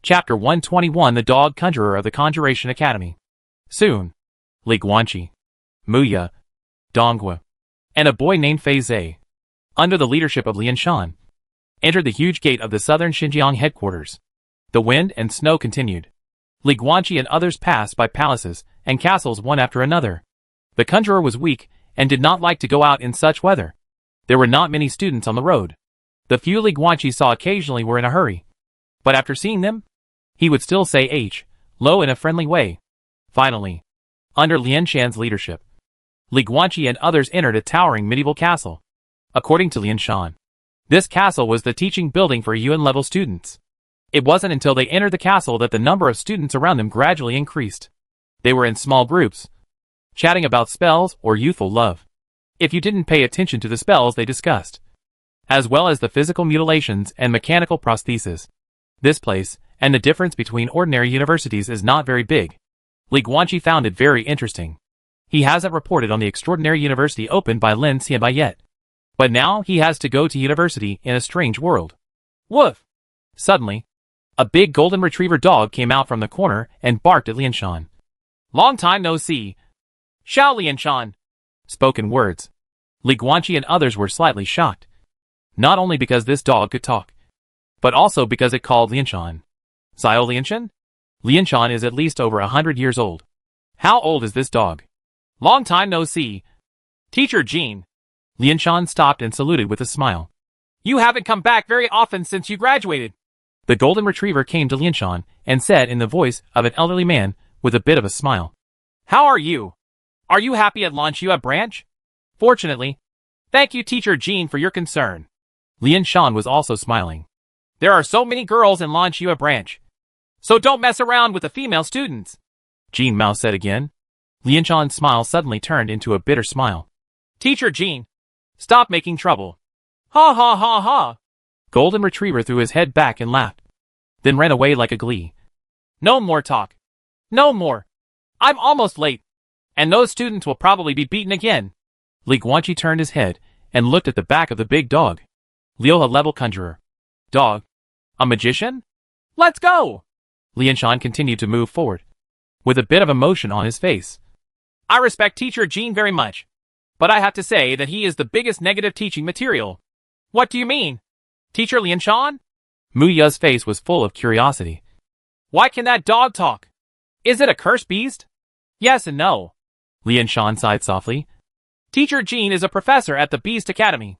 Chapter 121 The Dog Conjurer of the Conjuration Academy. Soon, Li Guanqi, Muya, Donghua, and a boy named Fei Zhe, under the leadership of Lianshan, entered the huge gate of the southern Xinjiang headquarters. The wind and snow continued. Li Guanqi and others passed by palaces and castles one after another. The conjurer was weak and did not like to go out in such weather. There were not many students on the road. The few Li Guanqi saw occasionally were in a hurry. But after seeing them, he would still say H, low in a friendly way. Finally, under Lianshan's leadership, Li Guanqi and others entered a towering medieval castle. According to Lianshan, this castle was the teaching building for Yuan-level students. It wasn't until they entered the castle that the number of students around them gradually increased. They were in small groups, chatting about spells or youthful love. If you didn't pay attention to the spells they discussed, as well as the physical mutilations and mechanical prostheses. This place, and the difference between ordinary universities is not very big. Li Guanqi found it very interesting. He hasn't reported on the extraordinary university opened by Lin Xianbai yet. But now he has to go to university in a strange world. Woof! Suddenly, a big golden retriever dog came out from the corner and barked at Lianshan. Long time no see. Xiao Lianshan. Spoken words. Li Guanqi and others were slightly shocked. Not only because this dog could talk, but also because it called Lianshan. Xiao Lianshan? Lianshan is at least over 100 years old. How old is this dog? Long time no see. Teacher Jean. Lianshan stopped and saluted with a smile. You haven't come back very often since you graduated. The golden retriever came to Lianshan and said in the voice of an elderly man with a bit of a smile. How are you? Are you happy at Lanxua branch? Fortunately. Thank you Teacher Jean for your concern. Lianshan was also smiling. There are so many girls in Lanxua branch, so don't mess around with the female students. Jean Mao said again. Lianshan's smile suddenly turned into a bitter smile. Teacher Jean, stop making trouble. Ha ha ha ha. Golden Retriever threw his head back and laughed, then ran away like a glee. No more talk. No more. I'm almost late, and those students will probably be beaten again. Li Guanqi turned his head and looked at the back of the big dog. Liuha level conjurer. Dog. A magician? Let's go! Lianshan continued to move forward, with a bit of emotion on his face. I respect Teacher Jean very much, but I have to say that he is the biggest negative teaching material. What do you mean? Teacher Lianshan? Muya's face was full of curiosity. Why can that dog talk? Is it a cursed beast? Yes and no. Lianshan sighed softly, Teacher Jean is a professor at the Beast Academy.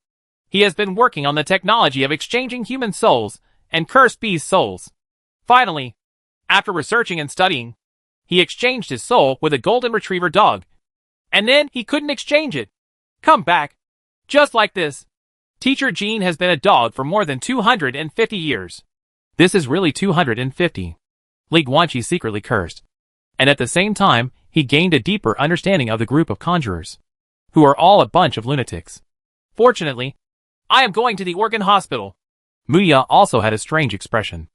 He has been working on the technology of exchanging human souls and cursed beast souls. Finally, after researching and studying, he exchanged his soul with a golden retriever dog. And then he couldn't exchange it. Come back. Just like this. Teacher Jean has been a dog for more than 250 years. This is really 250. Li Guanqi secretly cursed. And at the same time, he gained a deeper understanding of the group of conjurers, who are all a bunch of lunatics. Fortunately, I am going to the organ hospital. Muya also had a strange expression.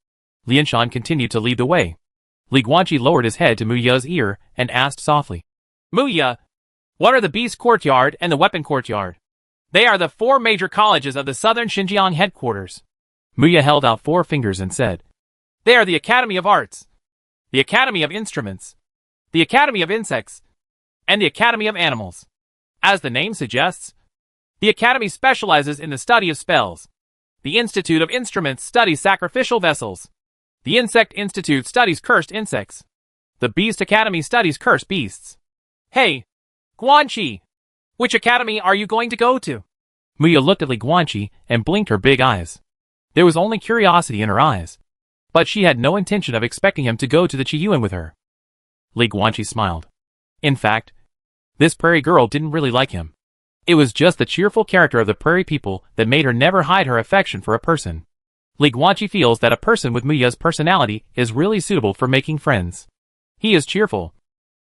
Lianshan continued to lead the way. Li Guanqi lowered his head to Muya's ear and asked softly, Muya, what are the Beast Courtyard and the Weapon Courtyard? They are the 4 major colleges of the Southern Xinjiang headquarters. Muya held out 4 fingers and said, They are the Academy of Arts, the Academy of Instruments, the Academy of Insects, and the Academy of Animals. As the name suggests, the Academy specializes in the study of spells. The Institute of Instruments studies sacrificial vessels. The Insect Institute studies cursed insects. The Beast Academy studies cursed beasts. Hey, Guanqi, which academy are you going to go to? Muya looked at Li Guanqi and blinked her big eyes. There was only curiosity in her eyes, but she had no intention of expecting him to go to the Qiyuan with her. Li Guanqi smiled. In fact, this prairie girl didn't really like him. It was just the cheerful character of the prairie people that made her never hide her affection for a person. Li Guanqi feels that a person with Muya's personality is really suitable for making friends. He is cheerful,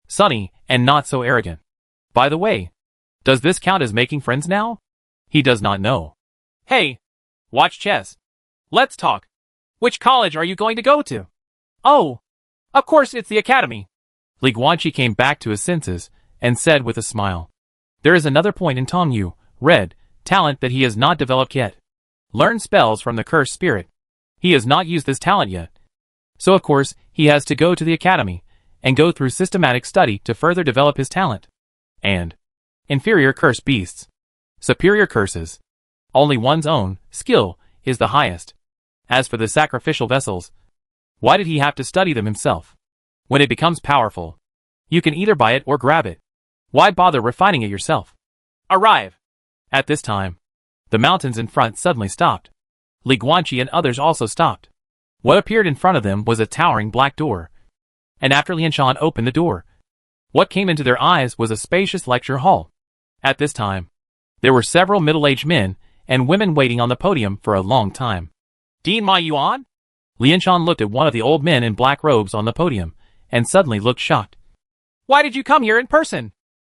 sunny, and not so arrogant. By the way, does this count as making friends now? He does not know. Hey, watch chess. Let's talk. Which college are you going to go to? Oh, of course it's the academy. Li Guanqi came back to his senses and said with a smile. There is another point in Tongyu, red, talent that he has not developed yet. Learn spells from the cursed spirit. He has not used this talent yet. So of course, he has to go to the academy and go through systematic study to further develop his talent. And inferior cursed beasts. Superior curses. Only one's own skill is the highest. As for the sacrificial vessels, why did he have to study them himself? When it becomes powerful, you can either buy it or grab it. Why bother refining it yourself? Arrive. At this time, the mountains in front suddenly stopped. Li Guanqi and others also stopped. What appeared in front of them was a towering black door. And after Lianshan opened the door, what came into their eyes was a spacious lecture hall. At this time, there were several middle-aged men and women waiting on the podium for a long time. Dean Ma Yuan? Lianshan looked at one of the old men in black robes on the podium, and suddenly looked shocked. Why did you come here in person?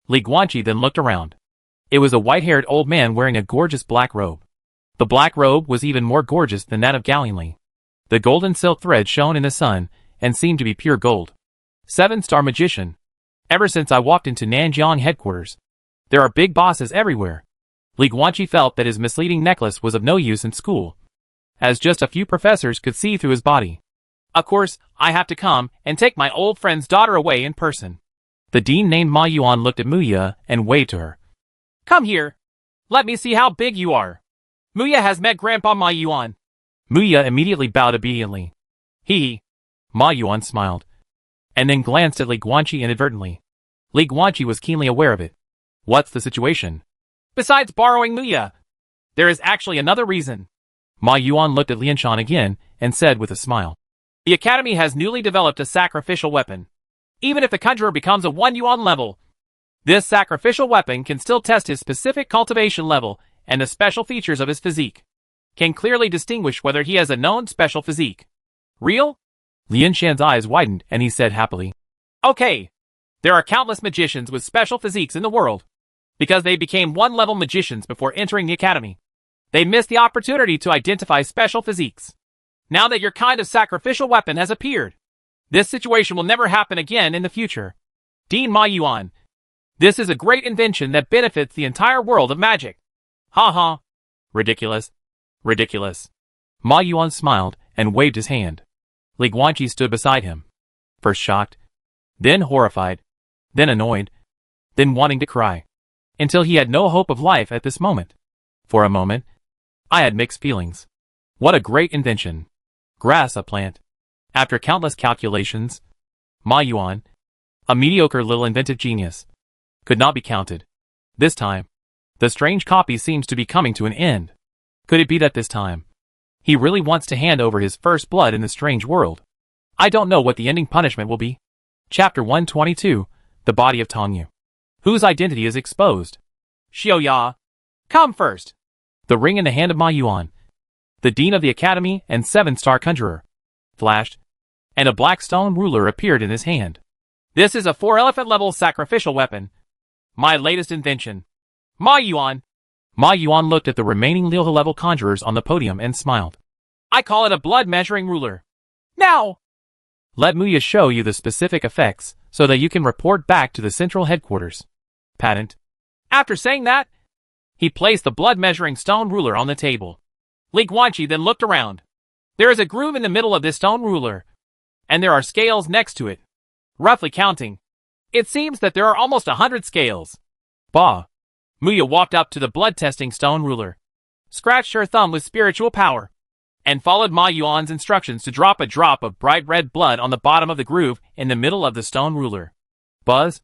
Li Guanqi then looked around. It was a white-haired old man wearing a gorgeous black robe. The black robe was even more gorgeous than that of Gallian Li. The golden silk thread shone in the sun and seemed to be pure gold. 7-star magician. Ever since I walked into Nanjiang headquarters, there are big bosses everywhere. Li Guanqi felt that his misleading necklace was of no use in school, as just a few professors could see through his body. Of course, I have to come and take my old friend's daughter away in person. The dean named Ma Yuan looked at Muya and waved to her. Come here. Let me see how big you are. Muya has met Grandpa Ma Yuan. Muya immediately bowed obediently. Ma Yuan smiled, and then glanced at Li Guanqi inadvertently. Li Guanqi was keenly aware of it. What's the situation? Besides borrowing Muya, there is actually another reason. Ma Yuan looked at Lianshan again and said with a smile. The academy has newly developed a sacrificial weapon. Even if the conjurer becomes a 1 yuan level, this sacrificial weapon can still test his specific cultivation level and the special features of his physique. Can clearly distinguish whether he has a known special physique. Real? Lianshan's eyes widened and he said happily. Okay. There are countless magicians with special physiques in the world. Because they became 1-level magicians before entering the academy, they missed the opportunity to identify special physiques. Now that your kind of sacrificial weapon has appeared, this situation will never happen again in the future. Dean Ma Yuan, this is a great invention that benefits the entire world of magic. Ha ha. Ridiculous. Ridiculous. Ma Yuan smiled and waved his hand. Li Guanqi stood beside him. First shocked, then horrified, then annoyed, then wanting to cry. Until he had no hope of life at this moment. For a moment, I had mixed feelings. What a great invention. Grass a plant. After countless calculations, Ma Yuan, a mediocre little inventive genius, could not be counted. This time, the strange copy seems to be coming to an end. Could it be that this time, he really wants to hand over his first blood in the strange world? I don't know what the ending punishment will be. Chapter 122, The Body of Tongyu, whose identity is exposed. Xiaoya, come first. The ring in the hand of Ma Yuan, the dean of the academy and 7-star conjurer, flashed, and a black stone ruler appeared in his hand. This is a 4-elephant level sacrificial weapon. My latest invention. Ma Yuan. Ma Yuan looked at the remaining level conjurers on the podium and smiled. I call it a blood measuring ruler. Now! Let Muya show you the specific effects so that you can report back to the central headquarters. Patent. After saying that, he placed the blood measuring stone ruler on the table. Li Guanqi then looked around. There is a groove in the middle of this stone ruler, and there are scales next to it. Roughly counting, it seems that there are almost 100 scales. Bah! Muya walked up to the blood-testing stone ruler, scratched her thumb with spiritual power, and followed Ma Yuan's instructions to drop a drop of bright red blood on the bottom of the groove in the middle of the stone ruler. Buzz!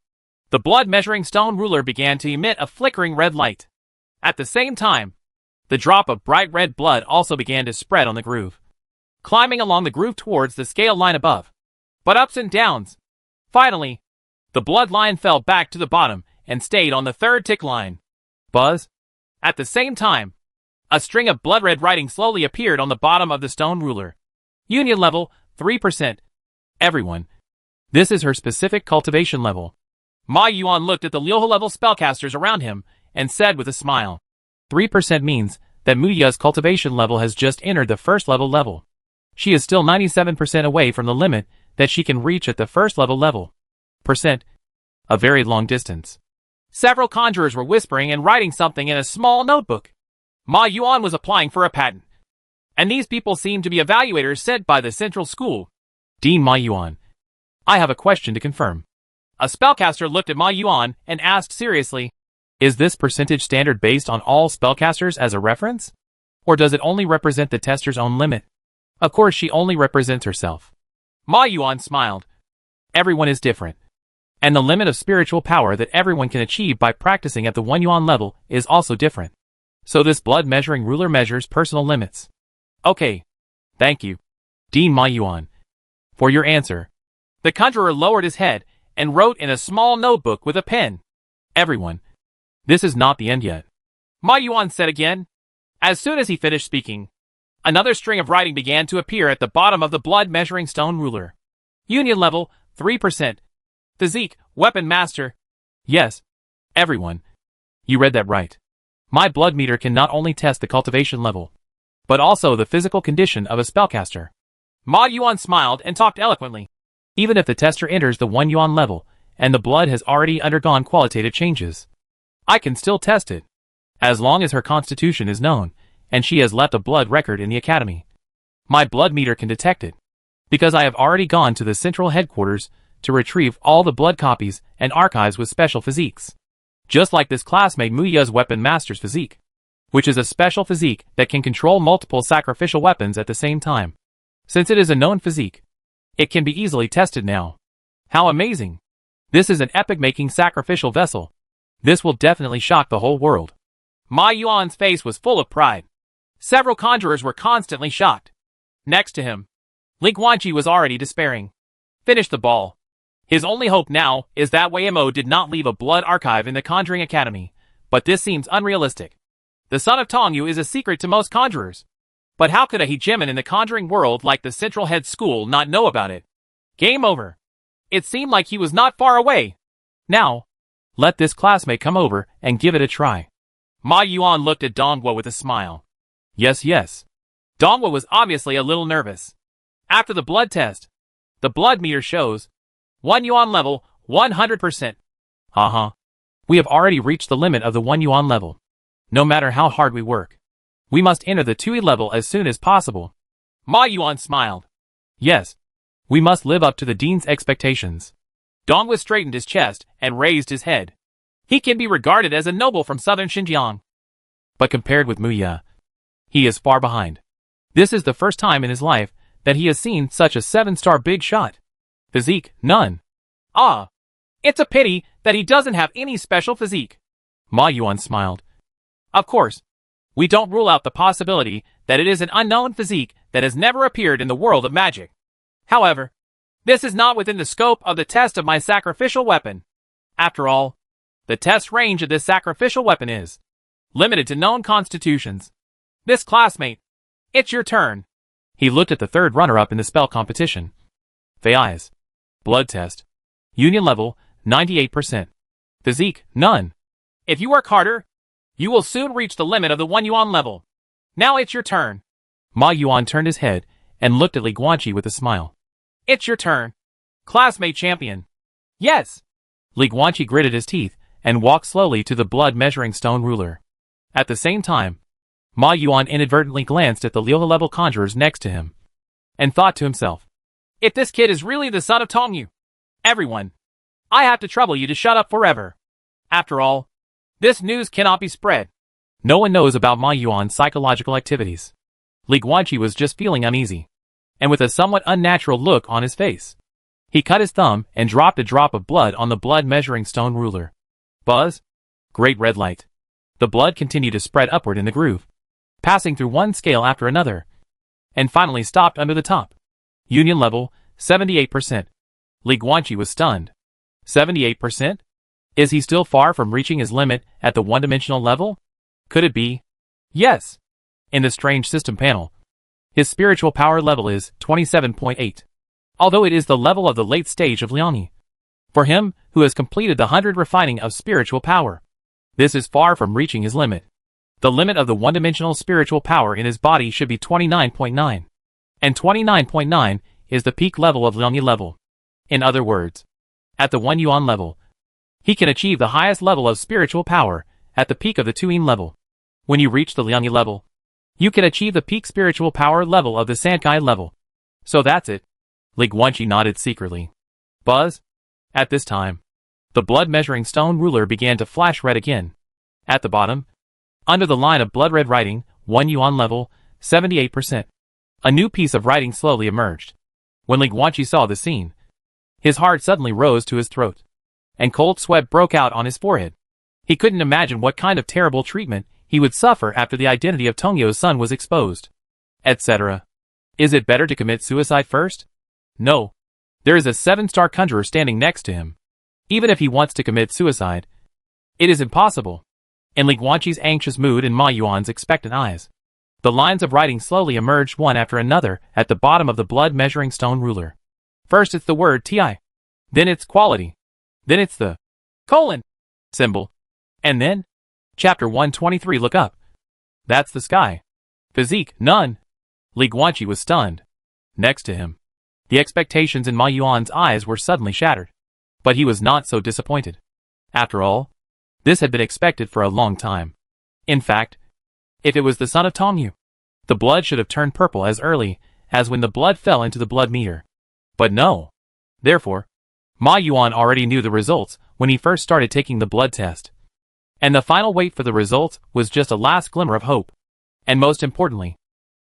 The blood-measuring stone ruler began to emit a flickering red light. At the same time, the drop of bright red blood also began to spread on the groove, climbing along the groove towards the scale line above. But ups and downs. Finally, the blood line fell back to the bottom and stayed on the third tick line. Buzz! At the same time, a string of blood red writing slowly appeared on the bottom of the stone ruler. Union level, 3%. Everyone. This is her specific cultivation level. Ma Yuan looked at the Liuhe level spellcasters around him and said with a smile. 3% means that Muya's cultivation level has just entered the first level. She is still 97% away from the limit that she can reach at the first level. Percent. A very long distance. Several conjurers were whispering and writing something in a small notebook. Ma Yuan was applying for a patent. And these people seemed to be evaluators sent by the central school. Dean Ma Yuan, I have a question to confirm. A spellcaster looked at Ma Yuan and asked seriously, is this percentage standard based on all spellcasters as a reference? Or does it only represent the tester's own limit? Of course she only represents herself. Ma Yuan smiled. Everyone is different. And the limit of spiritual power that everyone can achieve by practicing at the 1 yuan level is also different. So this blood measuring ruler measures personal limits. Okay. Thank you, Dean Ma Yuan, for your answer. The conjurer lowered his head and wrote in a small notebook with a pen. Everyone. This is not the end yet. Ma Yuan said again. As soon as he finished speaking, another string of writing began to appear at the bottom of the blood measuring stone ruler. Union level, 3%. Physique, weapon master. Yes. Everyone. You read that right. My blood meter can not only test the cultivation level, but also the physical condition of a spellcaster. Ma Yuan smiled and talked eloquently. Even if the tester enters the 1 yuan level, and the blood has already undergone qualitative changes, I can still test it, as long as her constitution is known, and she has left a blood record in the academy. My blood meter can detect it, because I have already gone to the central headquarters to retrieve all the blood copies and archives with special physiques. Just like this classmate Muya's weapon master's physique, which is a special physique that can control multiple sacrificial weapons at the same time. Since it is a known physique, it can be easily tested now. How amazing! This is an epic-making sacrificial vessel. This will definitely shock the whole world. Ma Yuan's face was full of pride. Several conjurers were constantly shocked. Next to him, Li Guanqi was already despairing. Finish the ball. His only hope now is that Wei Mo did not leave a blood archive in the Conjuring Academy, but this seems unrealistic. The son of Tongyu is a secret to most conjurers. But how could a hegemon in the conjuring world like the Central Head School not know about it? Game over. It seemed like he was not far away. Now, let this classmate come over and give it a try. Ma Yuan looked at Dongguo with a smile. Yes. Dongguo was obviously a little nervous. After the blood test, the blood meter shows 1 yuan level, 100%. We have already reached the limit of the 1 yuan level. No matter how hard we work, we must enter the 2 level as soon as possible. Ma Yuan smiled. Yes, we must live up to the dean's expectations. Dongguo straightened his chest and raised his head. He can be regarded as a noble from southern Xinjiang. But compared with Muya, he is far behind. This is the first time in his life that he has seen such a 7-star big shot. Physique, none. It's a pity that he doesn't have any special physique. Ma Yuan smiled. Of course. We don't rule out the possibility that it is an unknown physique that has never appeared in the world of magic. However, this is not within the scope of the test of my sacrificial weapon. After all, the test range of this sacrificial weapon is limited to known constitutions. This classmate, it's your turn. He looked at the third runner-up in the spell competition. Fey Eyes. Blood test. Union level, 98%. Physique, none. If you work harder, you will soon reach the limit of the 1 yuan level. Now it's your turn. Ma Yuan turned his head and looked at Li Guanqi with a smile. It's your turn. Classmate champion. Yes. Li Guanqi gritted his teeth and walked slowly to the blood measuring stone ruler. At the same time, Ma Yuan inadvertently glanced at the Liuha-level conjurers next to him and thought to himself, if this kid is really the son of Tongyu, everyone, I have to trouble you to shut up forever. After all, this news cannot be spread. No one knows about Ma Yuan's psychological activities. Li Guanqi was just feeling uneasy, and with a somewhat unnatural look on his face, he cut his thumb and dropped a drop of blood on the blood measuring stone ruler. Buzz. Great red light. The blood continued to spread upward in the groove, passing through one scale after another, and finally stopped under the top. Union level, 78%. Li Guanqi was stunned. 78%? Is he still far from reaching his limit at the one-dimensional level? Could it be? Yes. In the strange system panel, his spiritual power level is 27.8. Although it is the level of the late stage of Liangyi. For him, who has completed the 100 refining of spiritual power, this is far from reaching his limit. The limit of the one-dimensional spiritual power in his body should be 29.9. And 29.9 is the peak level of Liangyi level. In other words, at the 1 yuan level, he can achieve the highest level of spiritual power at the peak of the 2 yin level. When you reach the Liangyi level, you can achieve the peak spiritual power level of the Sankai level. So that's it. Li Guanqi nodded secretly. Buzz. At this time, the blood measuring stone ruler began to flash red again. At the bottom, under the line of blood red writing, 1 yuan level, 78%. A new piece of writing slowly emerged. When Li Guanqi saw the scene, his heart suddenly rose to his throat, and cold sweat broke out on his forehead. He couldn't imagine what kind of terrible treatment he would suffer after the identity of Tongyo's son was exposed, etc. Is it better to commit suicide first? No. There is a 7-star conjurer standing next to him. Even if he wants to commit suicide, it is impossible. In Li Guanqi's anxious mood and Ma Yuan's expectant eyes, the lines of writing slowly emerged one after another at the bottom of the blood measuring stone ruler. First it's the word Ti. Then it's quality. Then it's the colon symbol. And then, chapter 123 look up. That's the sky. Physique, none. Li Guanqi was stunned. Next to him, the expectations in Ma Yuan's eyes were suddenly shattered. But he was not so disappointed. After all, this had been expected for a long time. In fact, if it was the son of Tongyu, the blood should have turned purple as early as when the blood fell into the blood meter. But no. Therefore, Ma Yuan already knew the results when he first started taking the blood test. And the final wait for the results was just a last glimmer of hope. And most importantly,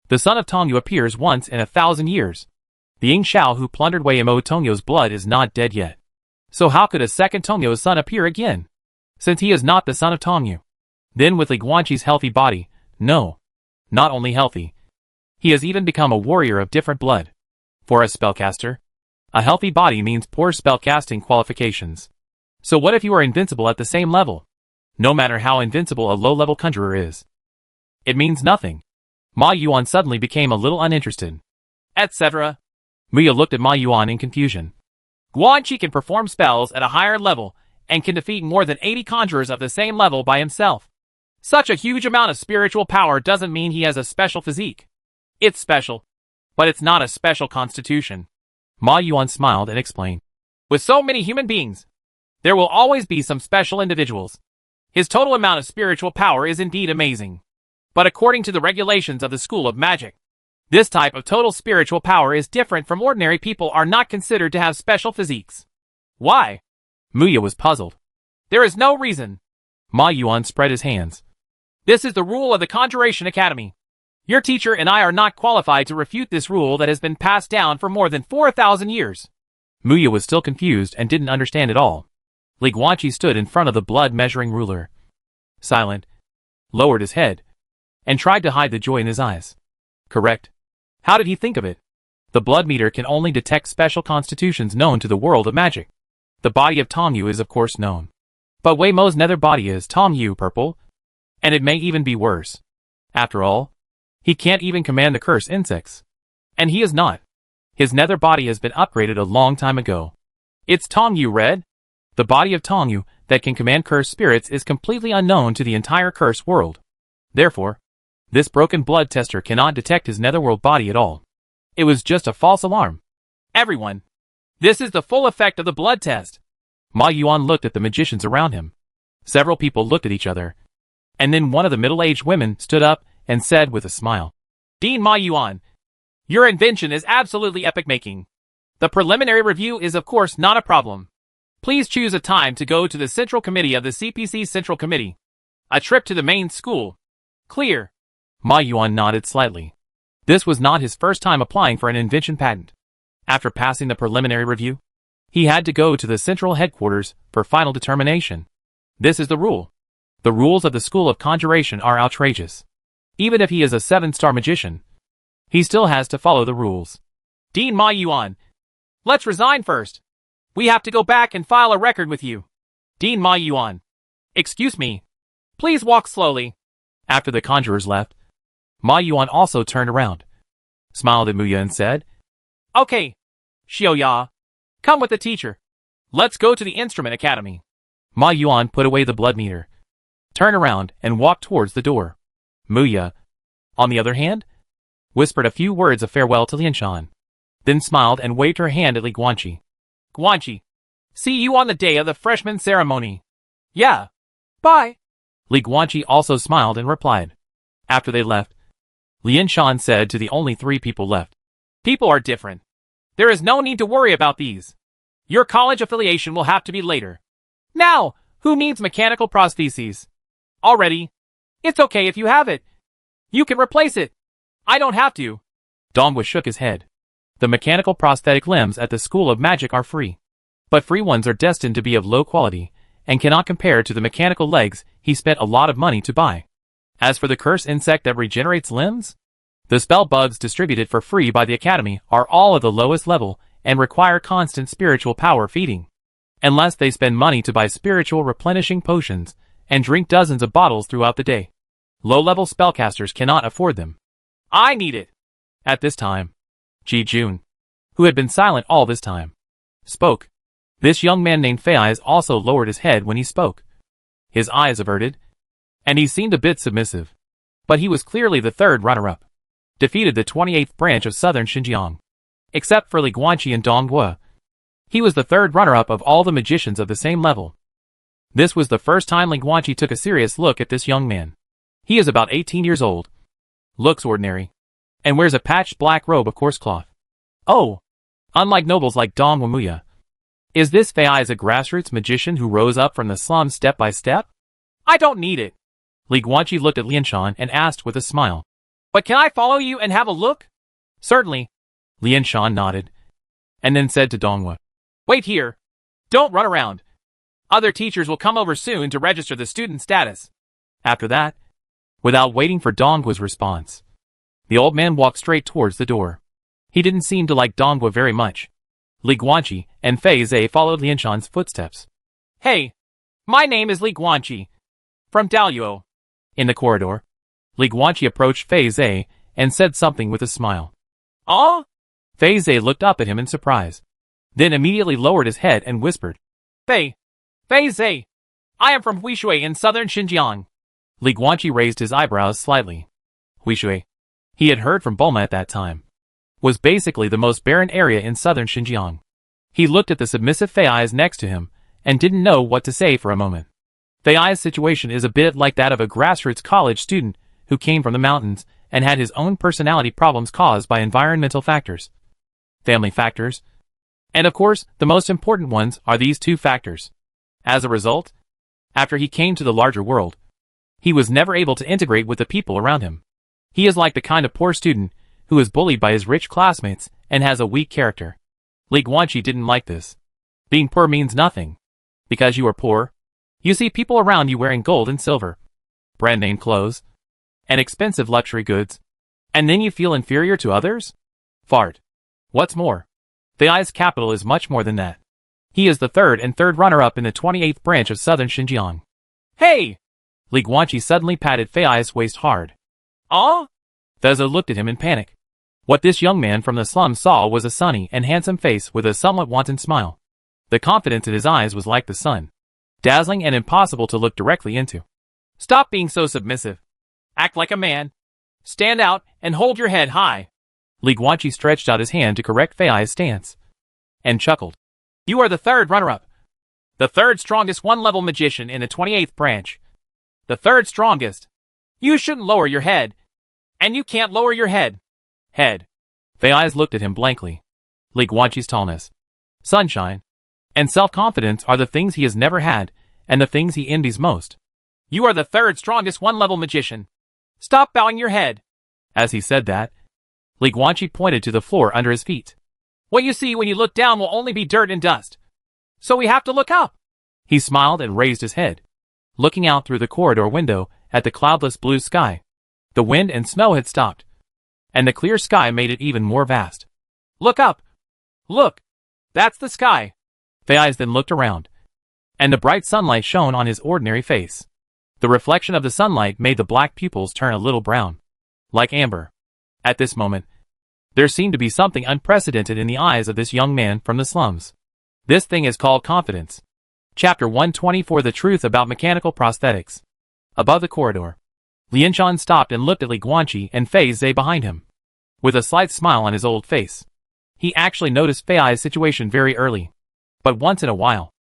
the son of Tongyu appears once in 1,000 years. The Ying Shao who plundered Wei Mo Tongyo's blood is not dead yet. So how could a second Tongyo's son appear again? Since he is not the son of Tongyu. Then with Li Guanqi's healthy body, no. Not only healthy. He has even become a warrior of different blood. For a spellcaster, a healthy body means poor spellcasting qualifications. So what if you are invincible at the same level? No matter how invincible a low-level conjurer is. It means nothing. Ma Yuan suddenly became a little uninterested. Etc. Muya looked at Ma Yuan in confusion. Guanqi can perform spells at a higher level and can defeat more than 80 conjurers of the same level by himself. Such a huge amount of spiritual power doesn't mean he has a special physique. It's special, but it's not a special constitution. Ma Yuan smiled and explained. With so many human beings, there will always be some special individuals. His total amount of spiritual power is indeed amazing. But according to the regulations of the School of Magic, this type of total spiritual power is different from ordinary people are not considered to have special physiques. Why? Muya was puzzled. There is no reason. Ma Yuan spread his hands. This is the rule of the Conjuration Academy. Your teacher and I are not qualified to refute this rule that has been passed down for more than 4,000 years. Muya was still confused and didn't understand at all. Li Guanqi stood in front of the blood measuring ruler. silent, lowered his head, and tried to hide the joy in his eyes. Correct. How did he think of it? The blood meter can only detect special constitutions known to the world of magic. The body of Tong Yu is of course known. But Wei Mo's nether body is Tong Yu purple, and it may even be worse. After all, he can't even command the cursed insects. And he is not. His nether body has been upgraded a long time ago. It's Tong Yu red. The body of Tong Yu that can command cursed spirits is completely unknown to the entire cursed world. Therefore, this broken blood tester cannot detect his netherworld body at all. It was just a false alarm. Everyone, this is the full effect of the blood test. Ma Yuan looked at the magicians around him. Several people looked at each other. And then one of the middle-aged women stood up and said with a smile, Dean Ma Yuan, your invention is absolutely epic-making. The preliminary review is of course not a problem. Please choose a time to go to the Central Committee of the CPC Central Committee. A trip to the main school. Clear. Ma Yuan nodded slightly. This was not his first time applying for an invention patent. After passing the preliminary review, he had to go to the central headquarters for final determination. This is the rule. The rules of the School of Conjuration are outrageous. Even if he is a 7-star magician, he still has to follow the rules. Dean Ma Yuan, let's resign first. We have to go back and file a record with you. Dean Ma Yuan, excuse me. Please walk slowly. After the conjurers left, Ma Yuan also turned around, smiled at Muya and said, Okay, Xiaoya, come with the teacher. Let's go to the Instrument Academy. Ma Yuan put away the blood meter, turned around and walked towards the door. Muya, on the other hand, whispered a few words of farewell to Lianshan, then smiled and waved her hand at Li Guanqi. Guanqi, see you on the day of the freshman ceremony. Yeah. Bye. Li Guanqi also smiled and replied. After they left, Lianshan said to the only 3 people left, People are different. There is no need to worry about these. Your college affiliation will have to be later. Now, who needs mechanical prostheses? Already. It's okay if you have it. You can replace it. I don't have to. Dongwu shook his head. The mechanical prosthetic limbs at the School of Magic are free. But free ones are destined to be of low quality, and cannot compare to the mechanical legs he spent a lot of money to buy. As for the cursed insect that regenerates limbs, the spell bugs distributed for free by the Academy are all of the lowest level and require constant spiritual power feeding. Unless they spend money to buy spiritual replenishing potions and drink dozens of bottles throughout the day, low-level spellcasters cannot afford them. I need it. At this time, Ji Jun, who had been silent all this time, spoke. This young man named Fei Eyes also lowered his head when he spoke. His eyes averted, and he seemed a bit submissive. But he was clearly the 3rd runner-up. Defeated the 28th branch of southern Xinjiang. Except for Li Guanqi and Dongwu. He was the 3rd runner-up of all the magicians of the same level. This was the first time Li Guanqi took a serious look at this young man. He is about 18 years old. Looks ordinary. And wears a patched black robe of coarse cloth. Oh! Unlike nobles like Dongwu Muya. Is this Fei Eyes a grassroots magician who rose up from the slums step by step? I don't need it. Li Guanqi looked at Lianshan and asked with a smile. But can I follow you and have a look? Certainly. Lianshan nodded, and then said to Dongwu. Wait here. Don't run around. Other teachers will come over soon to register the student status. After that, without waiting for Dongwu's response, the old man walked straight towards the door. He didn't seem to like Dongwu very much. Li Guanqi and Fei Zhe followed Lianshan's footsteps. Hey, my name is Li Guanqi. From Daluo. In the corridor, Li Guanqi approached Fei Zhe and said something with a smile. Ah? Fei Zhe looked up at him in surprise, then immediately lowered his head and whispered. Fei Zhe, I am from Huishui in southern Xinjiang. Li Guanqi raised his eyebrows slightly. Huishui, he had heard from Bulma at that time, was basically the most barren area in southern Xinjiang. He looked at the submissive Fei Eyes next to him and didn't know what to say for a moment. Fei Eyes' situation is a bit like that of a grassroots college student who came from the mountains and had his own personality problems caused by environmental factors, family factors, and of course, the most important ones are these 2 factors. As a result, after he came to the larger world, he was never able to integrate with the people around him. He is like the kind of poor student who is bullied by his rich classmates and has a weak character. Li Guanqi didn't like this. Being poor means nothing. Because you are poor, you see people around you wearing gold and silver. brand name clothes, and expensive luxury goods, and then you feel inferior to others? Fart. What's more, Fei's capital is much more than that. He is the third runner-up in the 28th branch of southern Xinjiang. Hey! Li Guanqi suddenly patted Fei's waist hard. Ah? Feiza looked at him in panic. What this young man from the slums saw was a sunny and handsome face with a somewhat wanton smile. The confidence in his eyes was like the sun, dazzling and impossible to look directly into. Stop being so submissive. Act like a man. Stand out and hold your head high. Li Guanqi stretched out his hand to correct Fei's stance, and chuckled. You are the third runner-up. The third strongest one-level magician in the 28th branch. The third strongest. You shouldn't lower your head. And you can't lower your head. Head. Fei's looked at him blankly. Li Guanqi's tallness, sunshine, and self-confidence are the things he has never had, and the things he envies most. You are the third strongest one-level magician. Stop bowing your head. As he said that, Li Guanqi pointed to the floor under his feet. What you see when you look down will only be dirt and dust. So we have to look up. He smiled and raised his head, looking out through the corridor window at the cloudless blue sky. The wind and snow had stopped, and the clear sky made it even more vast. Look up. Look. That's the sky. Fei's then looked around, and the bright sunlight shone on his ordinary face. The reflection of the sunlight made the black pupils turn a little brown, like amber. At this moment, there seemed to be something unprecedented in the eyes of this young man from the slums. This thing is called confidence. Chapter 124: The Truth About Mechanical Prosthetics. Above the corridor, Lianshan stopped and looked at Li Guanqi and Fei Zhe behind him, with a slight smile on his old face. He actually noticed Fei's situation very early. But once in a while,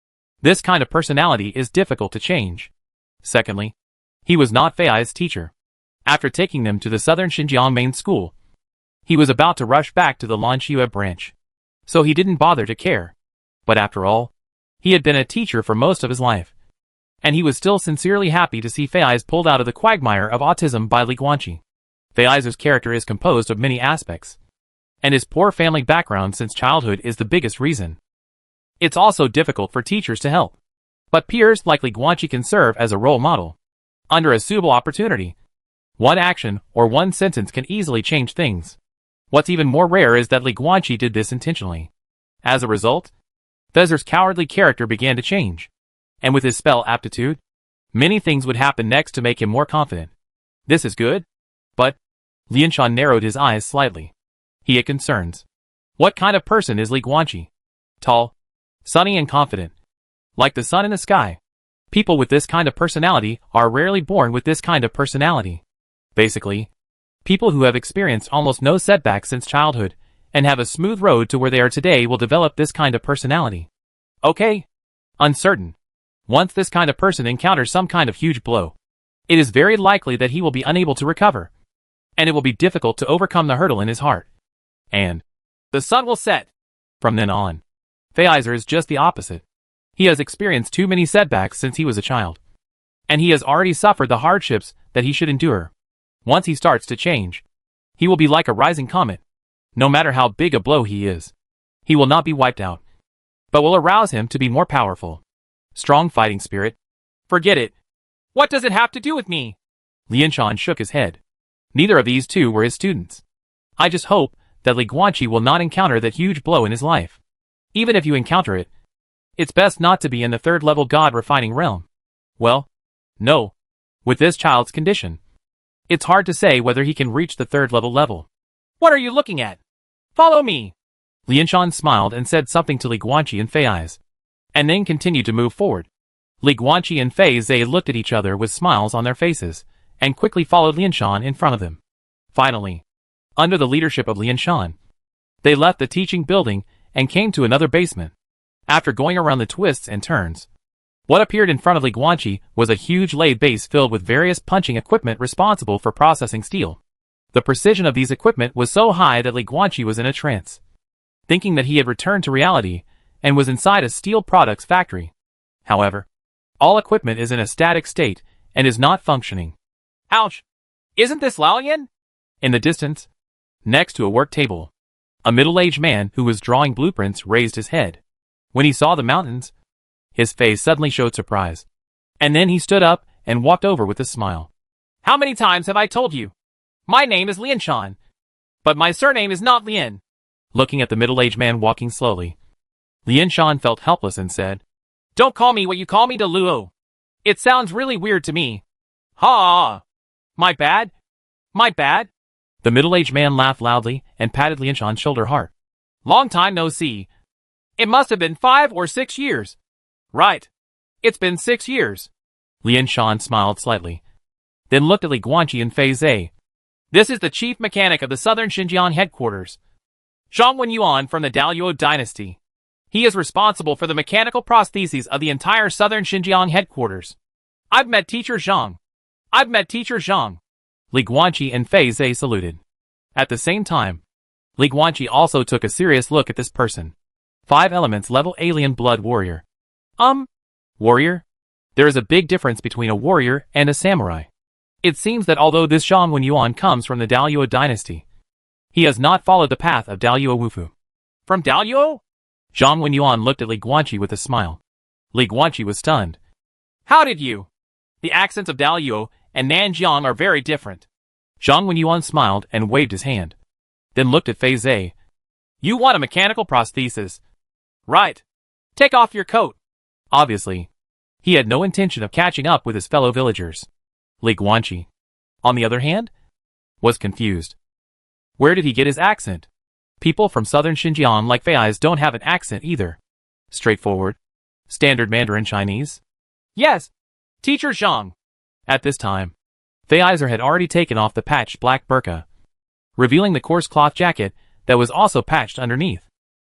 this kind of personality is difficult to change. Secondly, he was not Fei's teacher. After taking them to the southern Xinjiang main school, he was about to rush back to the Lanxue branch, so he didn't bother to care. But after all, he had been a teacher for most of his life, and he was still sincerely happy to see Fei's pulled out of the quagmire of autism by Li Guanqi. Fei's character is composed of many aspects, and his poor family background since childhood is the biggest reason. It's also difficult for teachers to help, but peers like Li Guanqi can serve as a role model. Under a suitable opportunity, one action or one sentence can easily change things. What's even more rare is that Li Guanqi did this intentionally. As a result, Fezer's cowardly character began to change, and with his spell aptitude, many things would happen next to make him more confident. This is good, but Lianshan narrowed his eyes slightly. He had concerns. What kind of person is Li Guanqi? Tall, sunny and confident, like the sun in the sky. People with this kind of personality are rarely born with this kind of personality. Basically, people who have experienced almost no setbacks since childhood and have a smooth road to where they are today will develop this kind of personality. Okay? Uncertain. Once this kind of person encounters some kind of huge blow, it is very likely that he will be unable to recover, and it will be difficult to overcome the hurdle in his heart. And the sun will set. From then on, Feizer is just the opposite. He has experienced too many setbacks since he was a child, and he has already suffered the hardships that he should endure. Once he starts to change, he will be like a rising comet. No matter how big a blow he is, he will not be wiped out, but will arouse him to be more powerful. Strong fighting spirit. Forget it. What does it have to do with me? Lianshan shook his head. Neither of these two were his students. I just hope that Li Guanqi will not encounter that huge blow in his life. Even if you encounter it, it's best not to be in the third-level god-refining realm. Well, no. With this child's condition, it's hard to say whether he can reach the third-level level. What are you looking at? Follow me. Lianshan smiled and said something to Li Guanqi and Fei's, and then continued to move forward. Li Guanqi and Fei Zhe looked at each other with smiles on their faces, and quickly followed Lianshan in front of them. Finally, under the leadership of Lianshan, they left the teaching building and came to another basement. After going around the twists and turns, what appeared in front of Li Guanqi was a huge lathe base filled with various punching equipment responsible for processing steel. The precision of these equipment was so high that Li Guanqi was in a trance, thinking that he had returned to reality and was inside a steel products factory. However, all equipment is in a static state and is not functioning. Ouch! Isn't this Laoyan? In the distance, next to a work table, a middle-aged man who was drawing blueprints raised his head. When he saw the mountains, his face suddenly showed surprise, and then he stood up and walked over with a smile. How many times have I told you? My name is Lianshan. But my surname is not Lian. Looking at the middle-aged man walking slowly, Lianshan felt helpless and said, Don't call me what you call me, Luo. It sounds really weird to me. Ha! My bad? My bad? The middle-aged man laughed loudly and patted Lianshan's shoulder hard. Long time no see. It must have been 5 or 6 years. Right. It's been 6 years. Lianshan smiled slightly, then looked at Li Guanqi and Fei Zhe. This is the chief mechanic of the Southern Xinjiang headquarters, Zhang Wenyuan from the Daluo dynasty. He is responsible for the mechanical prostheses of the entire Southern Xinjiang headquarters. I've met Teacher Zhang. I've met Teacher Zhang. Li Guanqi and Fei Zhe saluted. At the same time, Li Guanqi also took a serious look at this person. 5 elements level alien blood warrior. Warrior? There is a big difference between a warrior and a samurai. It seems that although this Zhang Wenyuan comes from the Daluo dynasty, he has not followed the path of Daluo Wufu. From Daluo? Zhang Wenyuan looked at Li Guanqi with a smile. Li Guanqi was stunned. How did you? The accents of Daluo and Nanjiang are very different. Zhang Wenyuan smiled and waved his hand, then looked at Fei Zhe. You want a mechanical prosthesis? Right. Take off your coat. Obviously, he had no intention of catching up with his fellow villagers. Li Guanqi, on the other hand, was confused. Where did he get his accent? People from southern Xinjiang like Fei's don't have an accent either. Straightforward. Standard Mandarin Chinese. Yes. Teacher Zhang. At this time, Fei's had already taken off the patched black burqa, revealing the coarse cloth jacket that was also patched underneath.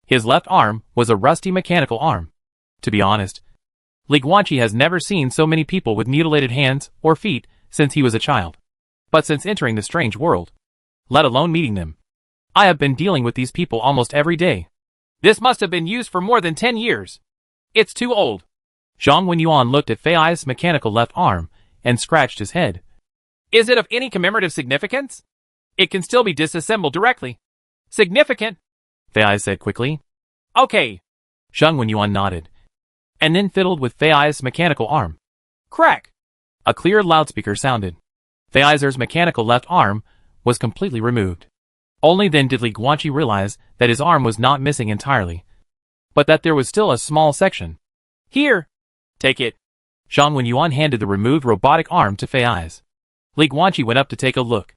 His left arm was a rusty mechanical arm. To be honest, Li Guanqi has never seen so many people with mutilated hands or feet since he was a child. But since entering the strange world, let alone meeting them, I have been dealing with these people almost every day. This must have been used for more than 10 years. It's too old. Zhang Wenyuan looked at Fei's mechanical left arm and scratched his head. Is it of any commemorative significance? It can still be disassembled directly. Significant? Fei said quickly. Okay. Zhang Wenyuan nodded, and then fiddled with Fei's mechanical arm. Crack! A clear loudspeaker sounded. Fei's mechanical left arm was completely removed. Only then did Li Guanqi realize that his arm was not missing entirely, but that there was still a small section. Here! Take it. Zhang Wenyuan handed the removed robotic arm to Fei. Li Guanqi went up to take a look,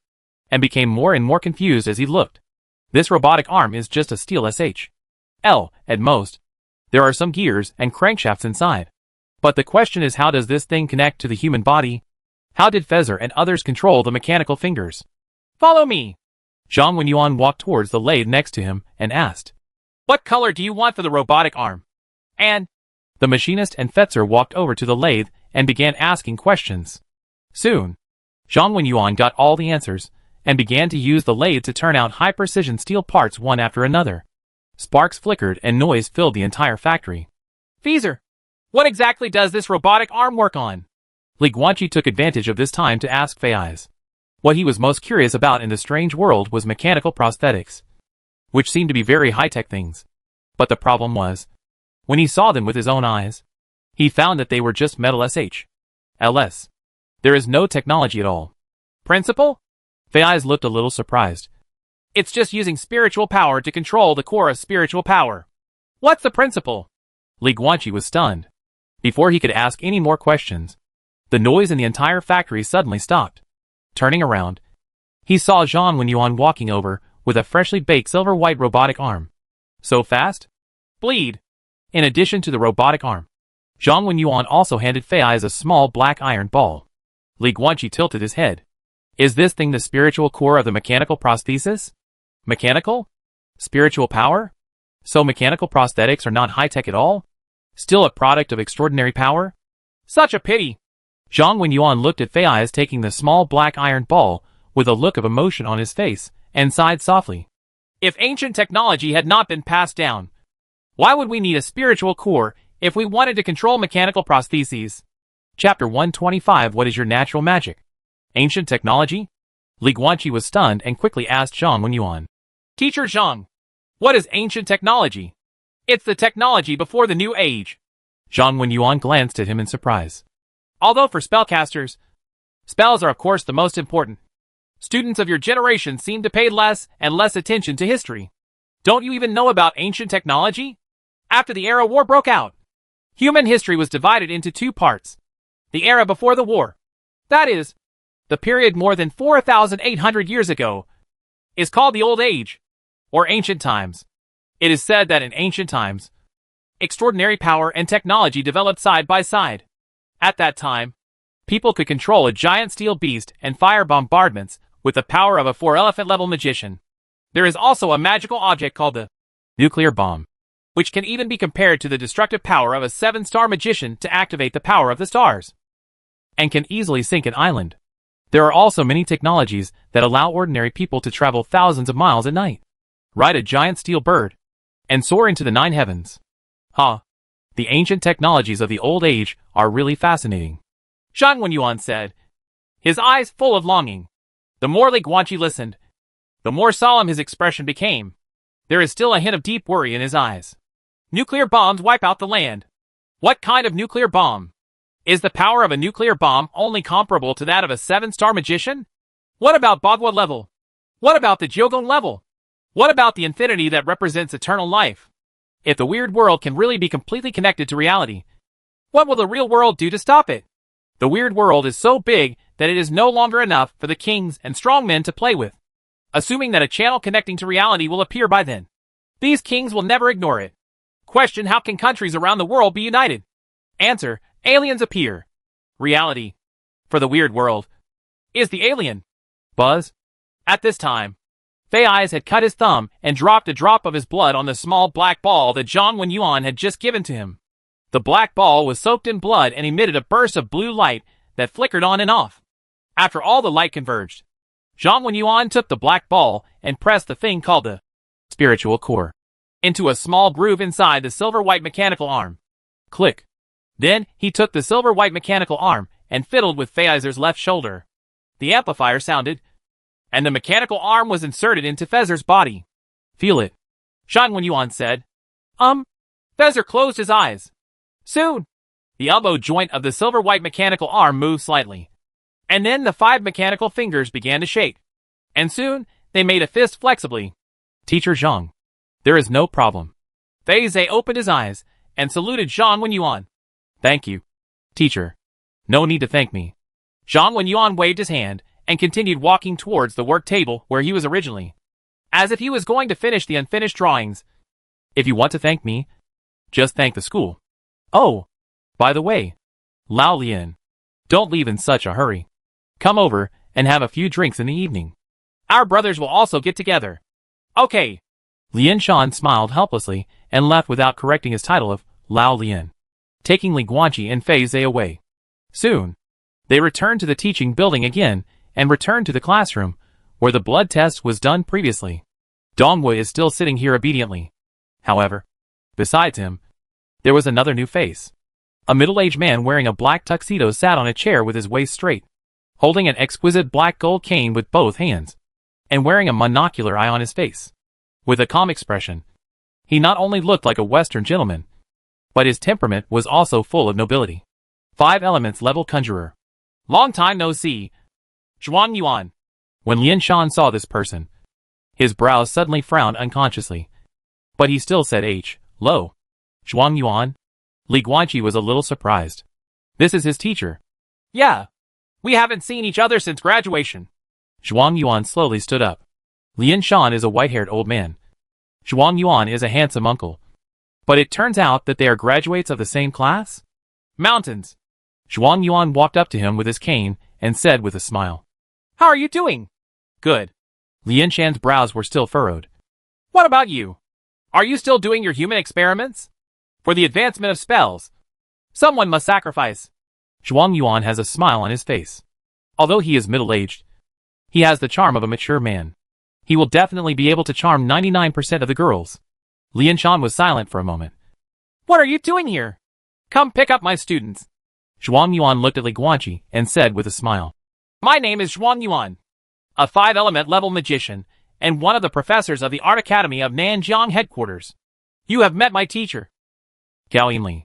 and became more and more confused as he looked. This robotic arm is just a steel SHL, at most. There are some gears and crankshafts inside. But the question is, how does this thing connect to the human body? How did Fezer and others control the mechanical fingers? Follow me. Zhang Wenyuan walked towards the lathe next to him and asked, What color do you want for the robotic arm? And the machinist and Fetzer walked over to the lathe and began asking questions. Soon, Zhang Wenyuan got all the answers and began to use the lathe to turn out high-precision steel parts one after another. Sparks flickered and noise filled the entire factory. Fezer, what exactly does this robotic arm work on? Li Guanqi took advantage of this time to ask Fei. What he was most curious about in the strange world was mechanical prosthetics, which seemed to be very high-tech things. But the problem was, when he saw them with his own eyes, he found that they were just metal SHLs. There is no technology at all. Principle? Fei looked a little surprised. It's just using spiritual power to control the core of spiritual power. What's the principle? Li Guanqi was stunned. Before he could ask any more questions, the noise in the entire factory suddenly stopped. Turning around, he saw Zhang Wenyuan walking over with a freshly baked silver-white robotic arm. So fast? Bleed. In addition to the robotic arm, Zhang Wenyuan also handed Fei a small black iron ball. Li Guanqi tilted his head. Is this thing the spiritual core of the mechanical prosthesis? Mechanical? Spiritual power? So mechanical prosthetics are not high-tech at all? Still a product of extraordinary power? Such a pity. Zhang Wenyuan looked at Fei taking the small black iron ball with a look of emotion on his face and sighed softly. If ancient technology had not been passed down, why would we need a spiritual core if we wanted to control mechanical prostheses? Chapter 125. What is your natural magic? Ancient technology? Li Guanqi was stunned and quickly asked Zhang Wenyuan. Teacher Zhang, what is ancient technology? It's the technology before the new age. Zhang Wenyuan glanced at him in surprise. Although for spellcasters, Spells are of course the most important. Students of your generation seem to pay less and less attention to history. Don't you even know about ancient technology? After the Era War broke out, human history was divided into two parts. The era before the war, that is, the period more than 4,800 years ago, is called the Old Age, or Ancient Times. It is said that in ancient times, extraordinary power and technology developed side by side. At that time, people could control a giant steel beast and fire bombardments with the power of a 4-elephant-level magician. There is also a magical object called the nuclear bomb, which can even be compared to the destructive power of a 7-star magician to activate the power of the stars, and can easily sink an island. There are also many technologies that allow ordinary people to travel thousands of miles at night, ride a giant steel bird, and soar into the 9 heavens. The ancient technologies of the Old Age are really fascinating, Zhang Wenyuan said, his eyes full of longing. The more Li Guanqi listened, the more solemn his expression became. There is still a hint of deep worry in his eyes. Nuclear bombs wipe out the land. What kind of nuclear bomb? Is the power of a nuclear bomb only comparable to that of a 7-star magician? What about Bagua level? What about the Jyogon level? What about the infinity that represents eternal life? If the weird world can really be completely connected to reality, what will the real world do to stop it? The weird world is so big that it is no longer enough for the kings and strong men to play with. Assuming that a channel connecting to reality will appear by then, these kings will never ignore it. Question: how can countries around the world be united? Answer: aliens appear. Reality, for the weird world, is the alien. Buzz. At this time, Fei Eyes had cut his thumb and dropped a drop of his blood on the small black ball that Zhang Wenyuan had just given to him. The black ball was soaked in blood and emitted a burst of blue light that flickered on and off. After all the light converged, Zhang Wenyuan took the black ball and pressed the thing called the spiritual core into a small groove inside the silver-white mechanical arm. Click. Then he took the silver-white mechanical arm and fiddled with Fei Eyes' left shoulder. The amplifier sounded, and the mechanical arm was inserted into Fezzer's body. Feel it, Zhang Wenyuan said. Fezzer closed his eyes. Soon, the elbow joint of the silver-white mechanical arm moved slightly, and then the 5 mechanical fingers began to shake, and soon they made a fist flexibly. Teacher Zhang, there is no problem. Fei Zhe opened his eyes and saluted Zhang Wenyuan. Thank you, teacher. No need to thank me. Zhang Wenyuan waved his hand and continued walking towards the work table where he was originally, as if he was going to finish the unfinished drawings. If you want to thank me, just thank the school. Oh, by the way, Lao Lian, don't leave in such a hurry. Come over and have a few drinks in the evening. Our brothers will also get together. Okay. Lian Shan smiled helplessly and left without correcting his title of Lao Lian, taking Li Guanqi and Fei Zhe away. Soon, they returned to the teaching building again and returned to the classroom where the blood test was done previously. Dongwu is still sitting here obediently. However, besides him, there was another new face. A middle-aged man wearing a black tuxedo sat on a chair with his waist straight, holding an exquisite black gold cane with both hands, and wearing a monocular eye on his face. With a calm expression, he not only looked like a Western gentleman, but his temperament was also full of nobility. 5 elements level conjurer. Long time no see. Zhuang Yuan. When Lian Shan saw this person, his brows suddenly frowned unconsciously, but he still said Lo. Zhuang Yuan. Li Guanqi was a little surprised. This is his teacher. Yeah. We haven't seen each other since graduation. Zhuang Yuan slowly stood up. Lian Shan is a white-haired old man. Zhuang Yuan is a handsome uncle. But it turns out that they are graduates of the same class? Mountains. Zhuang Yuan walked up to him with his cane and said with a smile. How are you doing? Good. Lian Shan's brows were still furrowed. What about you? Are you still doing your human experiments? For the advancement of spells, someone must sacrifice. Zhuang Yuan has a smile on his face. Although he is middle-aged, he has the charm of a mature man. He will definitely be able to charm 99% of the girls. Lian Shan was silent for a moment. What are you doing here? Come pick up my students. Zhuang Yuan looked at Li Guanqi and said with a smile. My name is Zhuang Yuan, a 5-element level magician and one of the professors of the Art Academy of Nanjiang headquarters. You have met my teacher, Gao Yinli.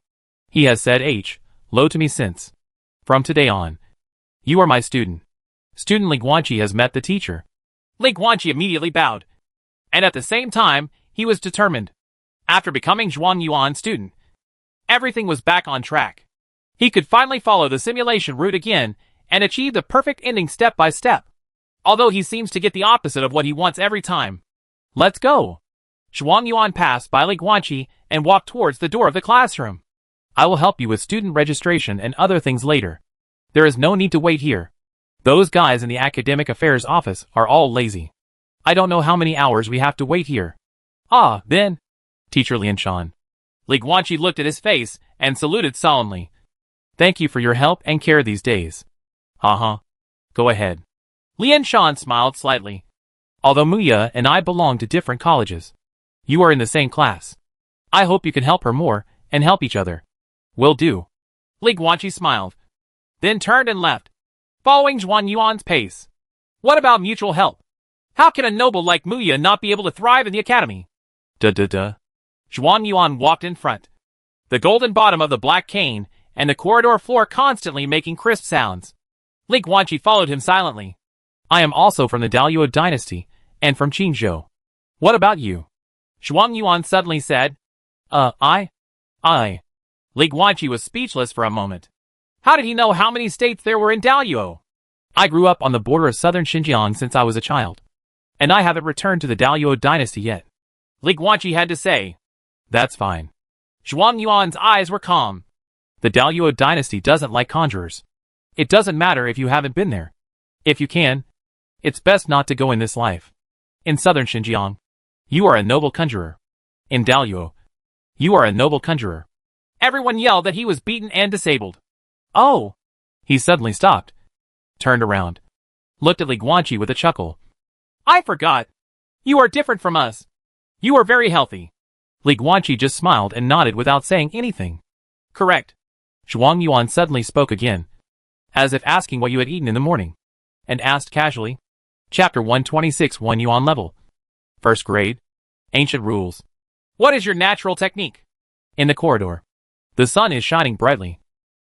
He has said Lo to me since. From today on, You are my student. Student Li Guanqi has met the teacher. Li Guanqi immediately bowed. And at the same time, he was determined. After becoming Zhuang Yuan's student, everything was back on track. He could finally follow the simulation route again and achieve the perfect ending step by step. Although he seems to get the opposite of what he wants every time. Let's go. Zhuang Yuan passed by Li Guanqi and walked towards the door of the classroom. I will help you with student registration and other things later. There is no need to wait here. Those guys in the academic affairs office are all lazy. I don't know how many hours we have to wait here. Ah, then. Teacher Lianshan. Li Guanqi looked at his face and saluted solemnly. Thank you for your help and care these days. Haha. Go ahead. Lianshan smiled slightly. Although Muya and I belong to different colleges, you are in the same class. I hope you can help her more and help each other. Will do. Li Guanqi smiled, then turned and left, following Zhuang Yuan's pace. What about mutual help? How can a noble like Muya not be able to thrive in the academy? Duh. Zhuang Yuan walked in front, the golden bottom of the black cane and the corridor floor constantly making crisp sounds. Li Guanqi followed him silently. I am also from the Daluo dynasty and from Qingzhou. What about you? Zhuang Yuan suddenly said. I. Li Guanqi was speechless for a moment. How did he know how many states there were in Daluo? I grew up on the border of southern Xinjiang since I was a child, and I haven't returned to the Daluo dynasty yet. Li Guanqi had to say. That's fine. Zhuang Yuan's eyes were calm. The Daluo dynasty doesn't like conjurers. It doesn't matter if you haven't been there. If you can, it's best not to go in this life. In southern Xinjiang, you are a noble conjurer. In Daluo, you are a noble conjurer. Everyone yelled that he was beaten and disabled. Oh! He suddenly stopped, turned around, looked at Li Guanqi with a chuckle. I forgot. You are different from us. You are very healthy. Li Guanqi just smiled and nodded without saying anything. Correct. Zhuang Yuan suddenly spoke again, as if asking what you had eaten in the morning, and asked casually. Chapter 126 1 Yuan level. First grade. Ancient rules. What is your natural technique? In the corridor. The sun is shining brightly,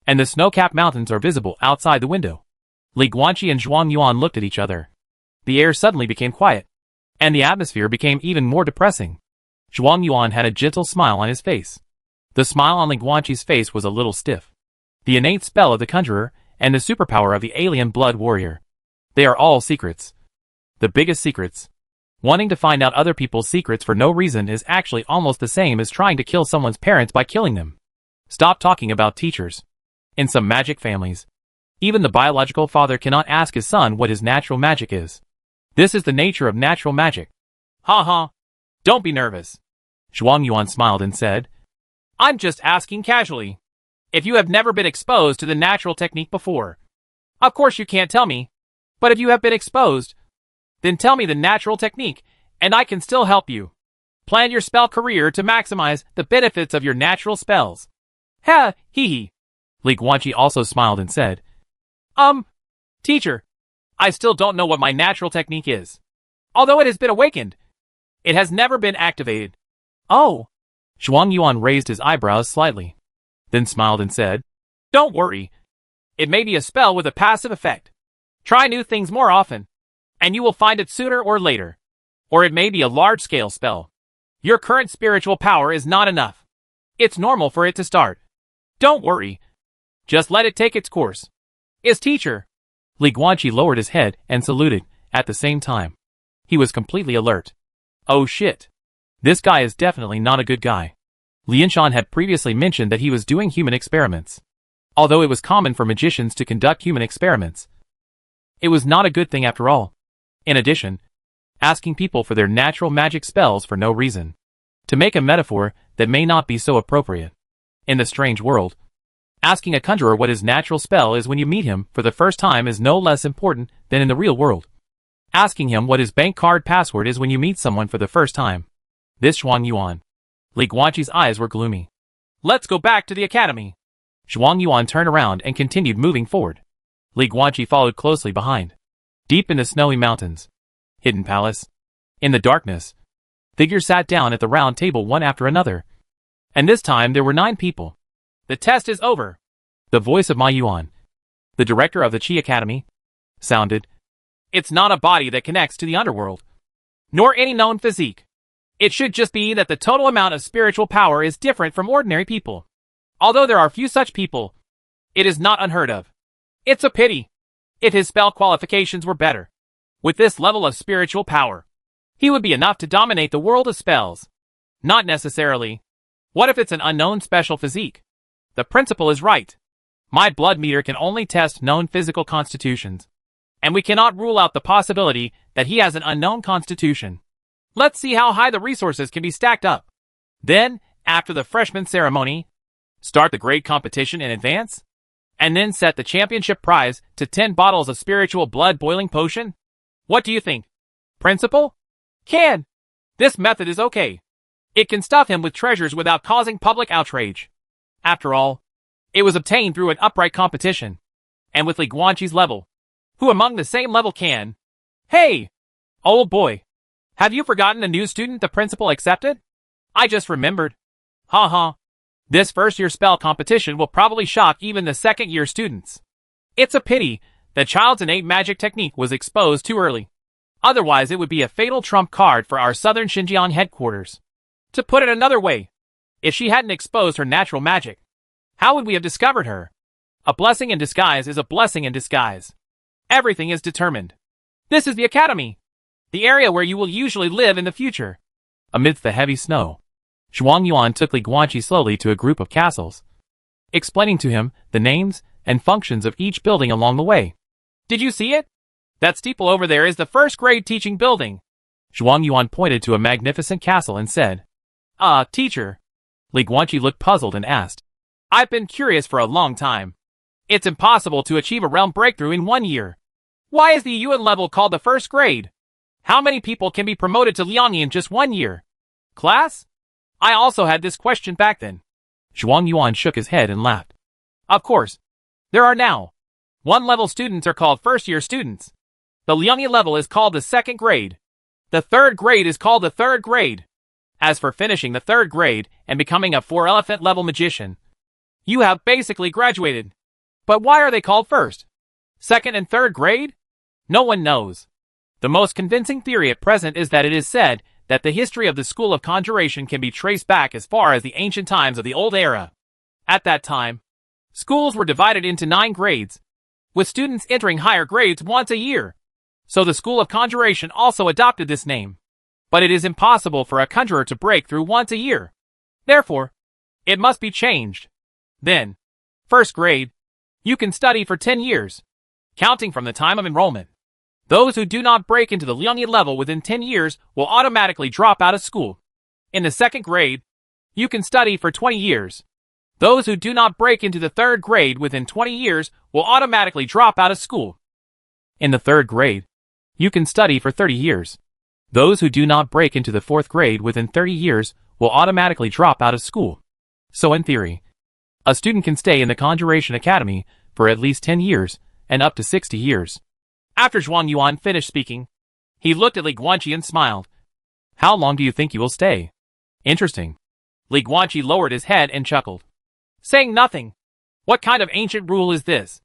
and the snow-capped mountains are visible outside the window. Li Guanqi and Zhuang Yuan looked at each other. The air suddenly became quiet, and the atmosphere became even more depressing. Zhuang Yuan had a gentle smile on his face. The smile on Li Guanqi's face was a little stiff. The innate spell of the conjurer and the superpower of the alien blood warrior. They are all secrets. The biggest secrets. Wanting to find out other people's secrets for no reason is actually almost the same as trying to kill someone's parents by killing them. Stop talking about teachers. In some magic families, even the biological father cannot ask his son what his natural magic is. This is the nature of natural magic. Ha. Don't be nervous. Zhuang Yuan smiled and said, I'm just asking casually. If you have never been exposed to the natural technique before. Of course you can't tell me. But if you have been exposed, then tell me the natural technique, and I can still help you. Plan your spell career to maximize the benefits of your natural spells. Ha, hee. Li Guanqi also smiled and said, Teacher, I still don't know what my natural technique is. Although it has been awakened, it has never been activated. Oh. Zhuang Yuan raised his eyebrows slightly, then smiled and said, Don't worry. It may be a spell with a passive effect. Try new things more often, and you will find it sooner or later. Or it may be a large-scale spell. Your current spiritual power is not enough. It's normal for it to start. Don't worry. Just let it take its course. Is teacher. Li Guanqi lowered his head and saluted at the same time. He was completely alert. Oh shit. This guy is definitely not a good guy. Lianshan had previously mentioned that he was doing human experiments. Although it was common for magicians to conduct human experiments, it was not a good thing after all. In addition, asking people for their natural magic spells for no reason. To make a metaphor that may not be so appropriate. In the strange world, asking a conjurer what his natural spell is when you meet him for the first time is no less important than in the real world. Asking him what his bank card password is when you meet someone for the first time. This Zhuang Yuan. Li Guanqi's eyes were gloomy. Let's go back to the academy. Zhuang Yuan turned around and continued moving forward. Li Guanqi followed closely behind. Deep in the snowy mountains. Hidden palace. In the darkness, figures sat down at the round table one after another. And this time there were 9 people. The test is over. The voice of Ma Yuan, The director of the Chi Academy sounded. It's not a body that connects to the underworld, nor any known physique. It should just be that the total amount of spiritual power is different from ordinary people. Although there are few such people, it is not unheard of. It's a pity. If his spell qualifications were better, with this level of spiritual power, he would be enough to dominate the world of spells. Not necessarily. What if it's an unknown special physique? The principal is right. My blood meter can only test known physical constitutions, and we cannot rule out the possibility that he has an unknown constitution. Let's see how high the resources can be stacked up. Then, after the freshman ceremony, start the grade competition in advance, and then set the championship prize to 10 bottles of spiritual blood boiling potion? What do you think, Principal? Can. This method is okay. It can stuff him with treasures without causing public outrage. After all, it was obtained through an upright competition, and with Li Guanqi's level. Who among the same level can? Hey! Old boy. Have you forgotten the new student the principal accepted? I just remembered. Ha ha. This first-year spell competition will probably shock even the second-year students. It's a pity the child's innate magic technique was exposed too early. Otherwise it would be a fatal trump card for our southern Xinjiang headquarters. To put it another way, if she hadn't exposed her natural magic, how would we have discovered her? A blessing in disguise is a blessing in disguise. Everything is determined. This is the academy, the area where you will usually live in the future. Amidst the heavy snow, Zhuang Yuan took Li Guanqi slowly to a group of castles, explaining to him the names and functions of each building along the way. Did you see it? That steeple over there is the first grade teaching building. Zhuang Yuan pointed to a magnificent castle and said, Teacher. Li Guanqi looked puzzled and asked, I've been curious for a long time. It's impossible to achieve a realm breakthrough in 1 year. Why is the Yuan level called the first grade? How many people can be promoted to Liang in just 1 year? Class? I also had this question back then. Zhuang Yuan shook his head and laughed. Of course. There are now. 1-level students are called first-year students. The Liangyi level is called the second grade. The third grade is called the third grade. As for finishing the third grade and becoming a 4-elephant level magician, you have basically graduated. But why are they called first, second, and third grade? No one knows. The most convincing theory at present is that it is said that the history of the school of conjuration can be traced back as far as the ancient times of the old era. At that time, schools were divided into 9 grades, with students entering higher grades once a year. So the school of conjuration also adopted this name. But it is impossible for a conjurer to break through once a year. Therefore, it must be changed. Then, first grade, you can study for 10 years, counting from the time of enrollment. Those who do not break into the Liangyi level within 10 years will automatically drop out of school. In the second grade, you can study for 20 years. Those who do not break into the third grade within 20 years will automatically drop out of school. In the third grade, you can study for 30 years. Those who do not break into the fourth grade within 30 years will automatically drop out of school. So in theory, a student can stay in the Conjuration Academy for at least 10 years and up to 60 years. After Zhuang Yuan finished speaking, he looked at Li Guanqi and smiled. How long do you think you will stay? Interesting. Li Guanqi lowered his head and chuckled, saying nothing. What kind of ancient rule is this?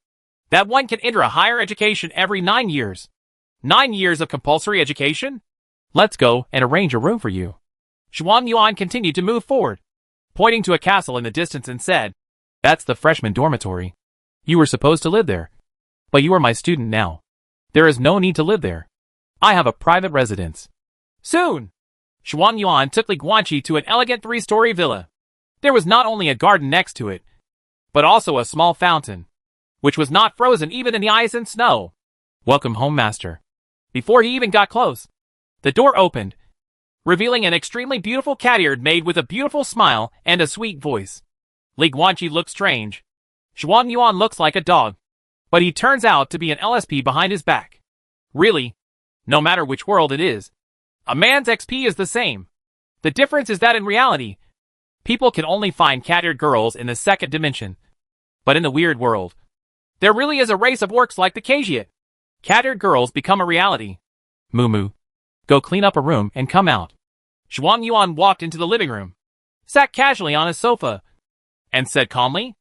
That one can enter a higher education every 9 years. 9 years of compulsory education? Let's go and arrange a room for you. Zhuang Yuan continued to move forward, pointing to a castle in the distance and said, That's the freshman dormitory. You were supposed to live there, but you are my student now. There is no need to live there. I have a private residence. Soon, Zhuang Yuan took Li Guanqi to an elegant 3-story villa. There was not only a garden next to it, but also a small fountain, which was not frozen even in the ice and snow. Welcome home, master. Before he even got close, the door opened, revealing an extremely beautiful cat-eared maid with a beautiful smile and a sweet voice. Li Guanqi looked strange. Zhuang Yuan looks like a dog, but he turns out to be an LSP behind his back. Really, no matter which world it is, a man's XP is the same. The difference is that in reality, people can only find cat-eared girls in the second dimension. But in the weird world, there really is a race of orcs like the Khajiit. Cat-eared girls become a reality. Moo, go clean up a room and come out. Zhuang Yuan walked into the living room, sat casually on a sofa, and said calmly,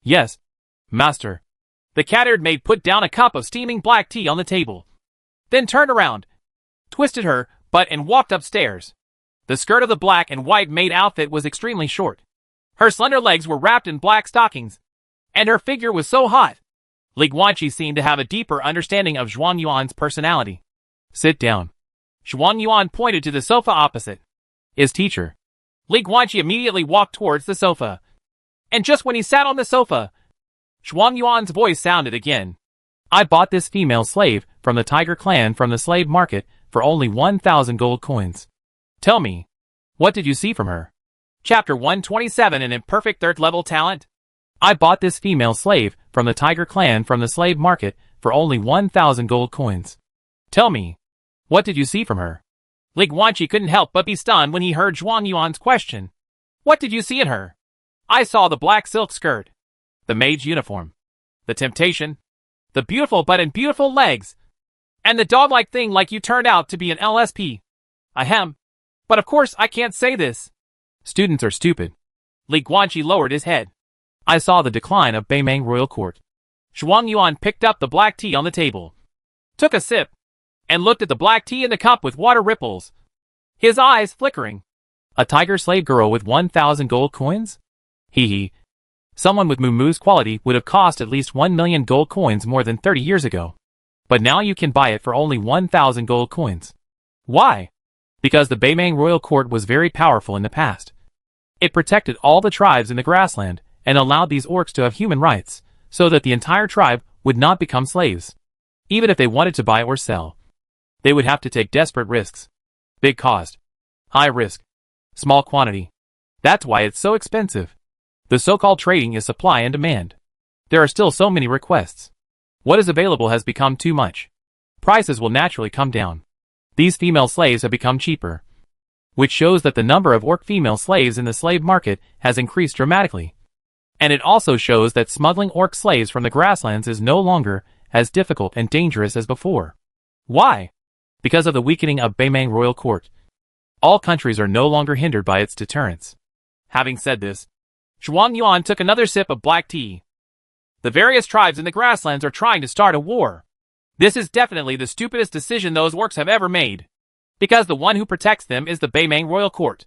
Yes, master. The cat-haired maid put down a cup of steaming black tea on the table, then turned around, twisted her butt and walked upstairs. The skirt of the black and white maid outfit was extremely short. Her slender legs were wrapped in black stockings, and her figure was so hot. Li Guanqi seemed to have a deeper understanding of Zhuang Yuan's personality. Sit down. Zhuang Yuan pointed to the sofa opposite his teacher. Li Guanqi immediately walked towards the sofa. And just when he sat on the sofa, Zhuang Yuan's voice sounded again. I bought this female slave from the Tiger clan from the slave market for only 1,000 gold coins. Tell me, what did you see from her? Chapter 127, an imperfect third-level talent. I bought this female slave from the Tiger clan from the slave market for only 1,000 gold coins. Tell me, what did you see from her? Li Guanqi couldn't help but be stunned when he heard Zhuang Yuan's question. What did you see in her? I saw the black silk skirt, the maid's uniform, the temptation, the beautiful butt and beautiful legs, and the dog-like thing like you turned out to be an LSP. Ahem. But of course I can't say this. Students are stupid. Li Guanqi lowered his head. I saw the decline of Beimang Royal Court. Zhuang Yuan picked up the black tea on the table, took a sip, and looked at the black tea in the cup with water ripples, his eyes flickering. A tiger slave girl with 1,000 gold coins? Hee hee. Someone with Mumu's quality would have cost at least 1 million gold coins more than 30 years ago. But now you can buy it for only 1,000 gold coins. Why? Because the Beimang Royal Court was very powerful in the past. It protected all the tribes in the grassland and allowed these orcs to have human rights, so that the entire tribe would not become slaves. Even if they wanted to buy or sell, they would have to take desperate risks. Big cost, high risk, small quantity. That's why it's so expensive. The so-called trading is supply and demand. There are still so many requests. What is available has become too much. Prices will naturally come down. These female slaves have become cheaper, which shows that the number of orc female slaves in the slave market has increased dramatically. And it also shows that smuggling orc slaves from the grasslands is no longer as difficult and dangerous as before. Why? Because of the weakening of Beimang Royal Court. All countries are no longer hindered by its deterrence. Having said this, Zhuang Yuan took another sip of black tea. The various tribes in the grasslands are trying to start a war. This is definitely the stupidest decision those orcs have ever made, because the one who protects them is the Beimang Royal Court.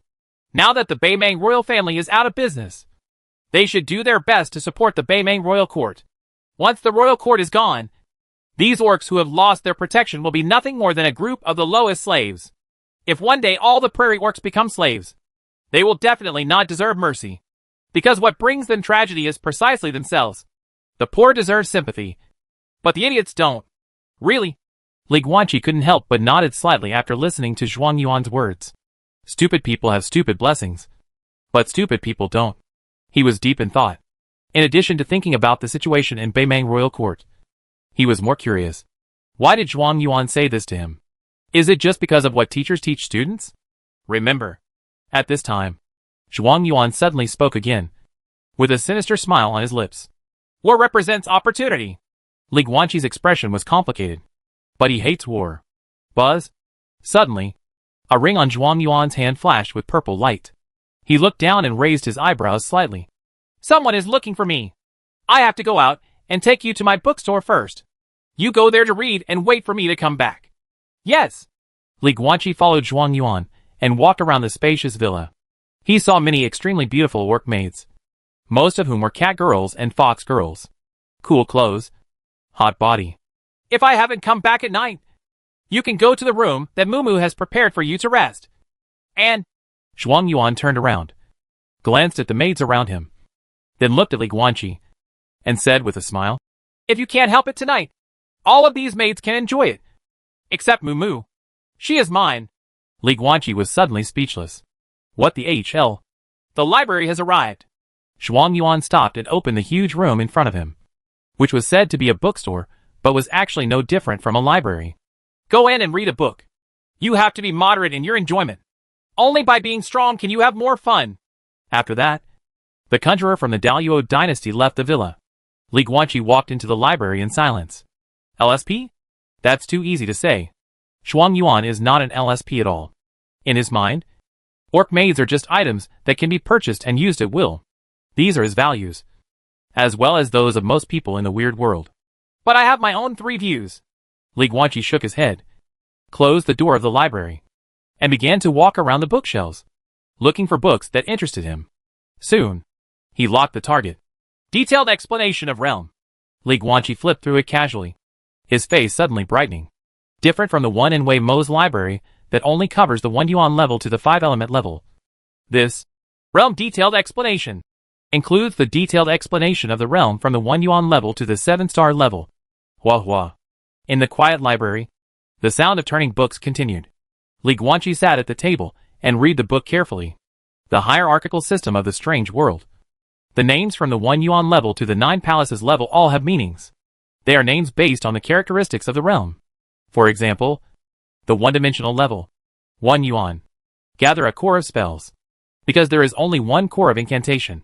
Now that the Beimang Royal family is out of business, they should do their best to support the Beimang Royal Court. Once the Royal Court is gone, these orcs who have lost their protection will be nothing more than a group of the lowest slaves. If one day all the prairie orcs become slaves, they will definitely not deserve mercy, because what brings them tragedy is precisely themselves. The poor deserve sympathy, but the idiots don't. Really? Li Guanqi couldn't help but nodded slightly after listening to Zhuang Yuan's words. Stupid people have stupid blessings, but stupid people don't. He was deep in thought. In addition to thinking about the situation in Beimang Royal Court, he was more curious. Why did Zhuang Yuan say this to him? Is it just because of what teachers teach students? Remember, at this time, Zhuang Yuan suddenly spoke again, with a sinister smile on his lips. War represents opportunity. Li Guanqi's expression was complicated. But he hates war. Buzz? Suddenly, a ring on Zhuang Yuan's hand flashed with purple light. He looked down and raised his eyebrows slightly. Someone is looking for me. I have to go out and take you to my bookstore first. You go there to read and wait for me to come back. Yes. Li Guanqi followed Zhuang Yuan and walked around the spacious villa. He saw many extremely beautiful work maids, most of whom were cat girls and fox girls. Cool clothes, hot body. If I haven't come back at night, you can go to the room that Mumu has prepared for you to rest. And Zhuang Yuan turned around, glanced at the maids around him, then looked at Li Guanqi, and said with a smile, if you can't help it tonight, all of these maids can enjoy it. Except Mumu. She is mine. Li Guanqi was suddenly speechless. What the HL? The library has arrived. Zhuang Yuan stopped and opened the huge room in front of him, which was said to be a bookstore, but was actually no different from a library. Go in and read a book. You have to be moderate in your enjoyment. Only by being strong can you have more fun. After that, the conjurer from the Daluo dynasty left the villa. Li Guanqi walked into the library in silence. LSP? That's too easy to say. Zhuang Yuan is not an LSP at all. In his mind, orc maids are just items that can be purchased and used at will. These are his values, as well as those of most people in the weird world. But I have my own 3 views. Li Guanqi shook his head, closed the door of the library, and began to walk around the bookshelves, looking for books that interested him. Soon, he locked the target. Detailed explanation of realm. Li Guanqi flipped through it casually, his face suddenly brightening. Different from the one in Wei Mo's library that only covers the 1 yuan level to the 5-element level. This realm detailed explanation includes the detailed explanation of the realm from the 1 yuan level to the 7-star level. Hua hua. In the quiet library, the sound of turning books continued. Li Guanqi sat at the table and read the book carefully. The hierarchical system of the strange world. The names from the 1 yuan level to the 9 palaces level all have meanings. They are names based on the characteristics of the realm. For example, the 1-dimensional level. 1 yuan. Gather a core of spells. Because there is only 1 core of incantation.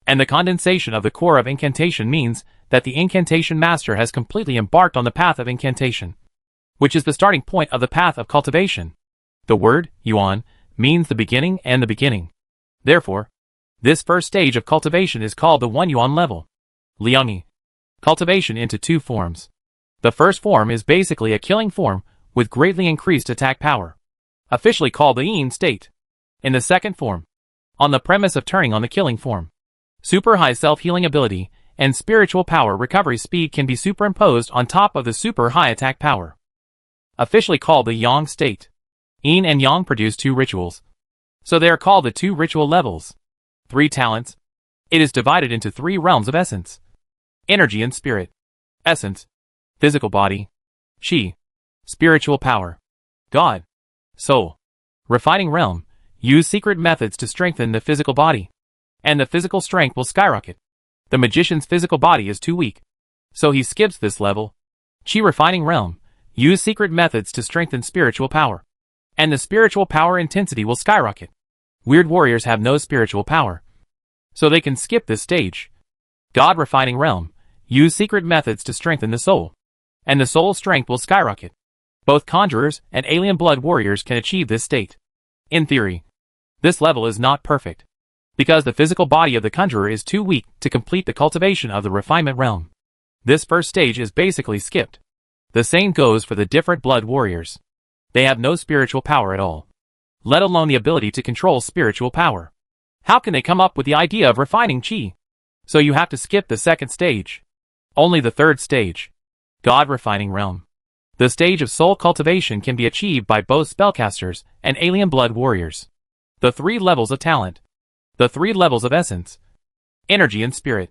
And the condensation of the core of incantation means that the incantation master has completely embarked on the path of incantation, which is the starting point of the path of cultivation. The word, yuan, means the beginning and the beginning. Therefore, this first stage of cultivation is called the 1 yuan level. Liangyi. Cultivation into 2 forms. The first form is basically a killing form with greatly increased attack power, officially called the yin state. In the second form, on the premise of turning on the killing form, super high self-healing ability and spiritual power recovery speed can be superimposed on top of the super high attack power, officially called the yang state. Yin and yang produce 2 rituals, so they are called the 2 ritual levels. 3 talents. It is divided into 3 realms of essence. Energy and spirit. Essence. Physical body. Qi. Spiritual power. God. Soul. Refining realm. Use secret methods to strengthen the physical body, and the physical strength will skyrocket. The magician's physical body is too weak, so he skips this level. Qi refining realm. Use secret methods to strengthen spiritual power, and the spiritual power intensity will skyrocket. Weird warriors have no spiritual power, so they can skip this stage. God refining realm. Use secret methods to strengthen the soul, and the soul strength will skyrocket. Both conjurers and alien blood warriors can achieve this state. In theory, this level is not perfect, because the physical body of the conjurer is too weak to complete the cultivation of the refinement realm. This first stage is basically skipped. The same goes for the different blood warriors. They have no spiritual power at all, let alone the ability to control spiritual power. How can they come up with the idea of refining qi? So you have to skip the second stage. Only the third stage, God refining realm. The stage of soul cultivation can be achieved by both spellcasters and alien blood warriors. The 3 levels of talent. The 3 levels of essence. Energy and spirit.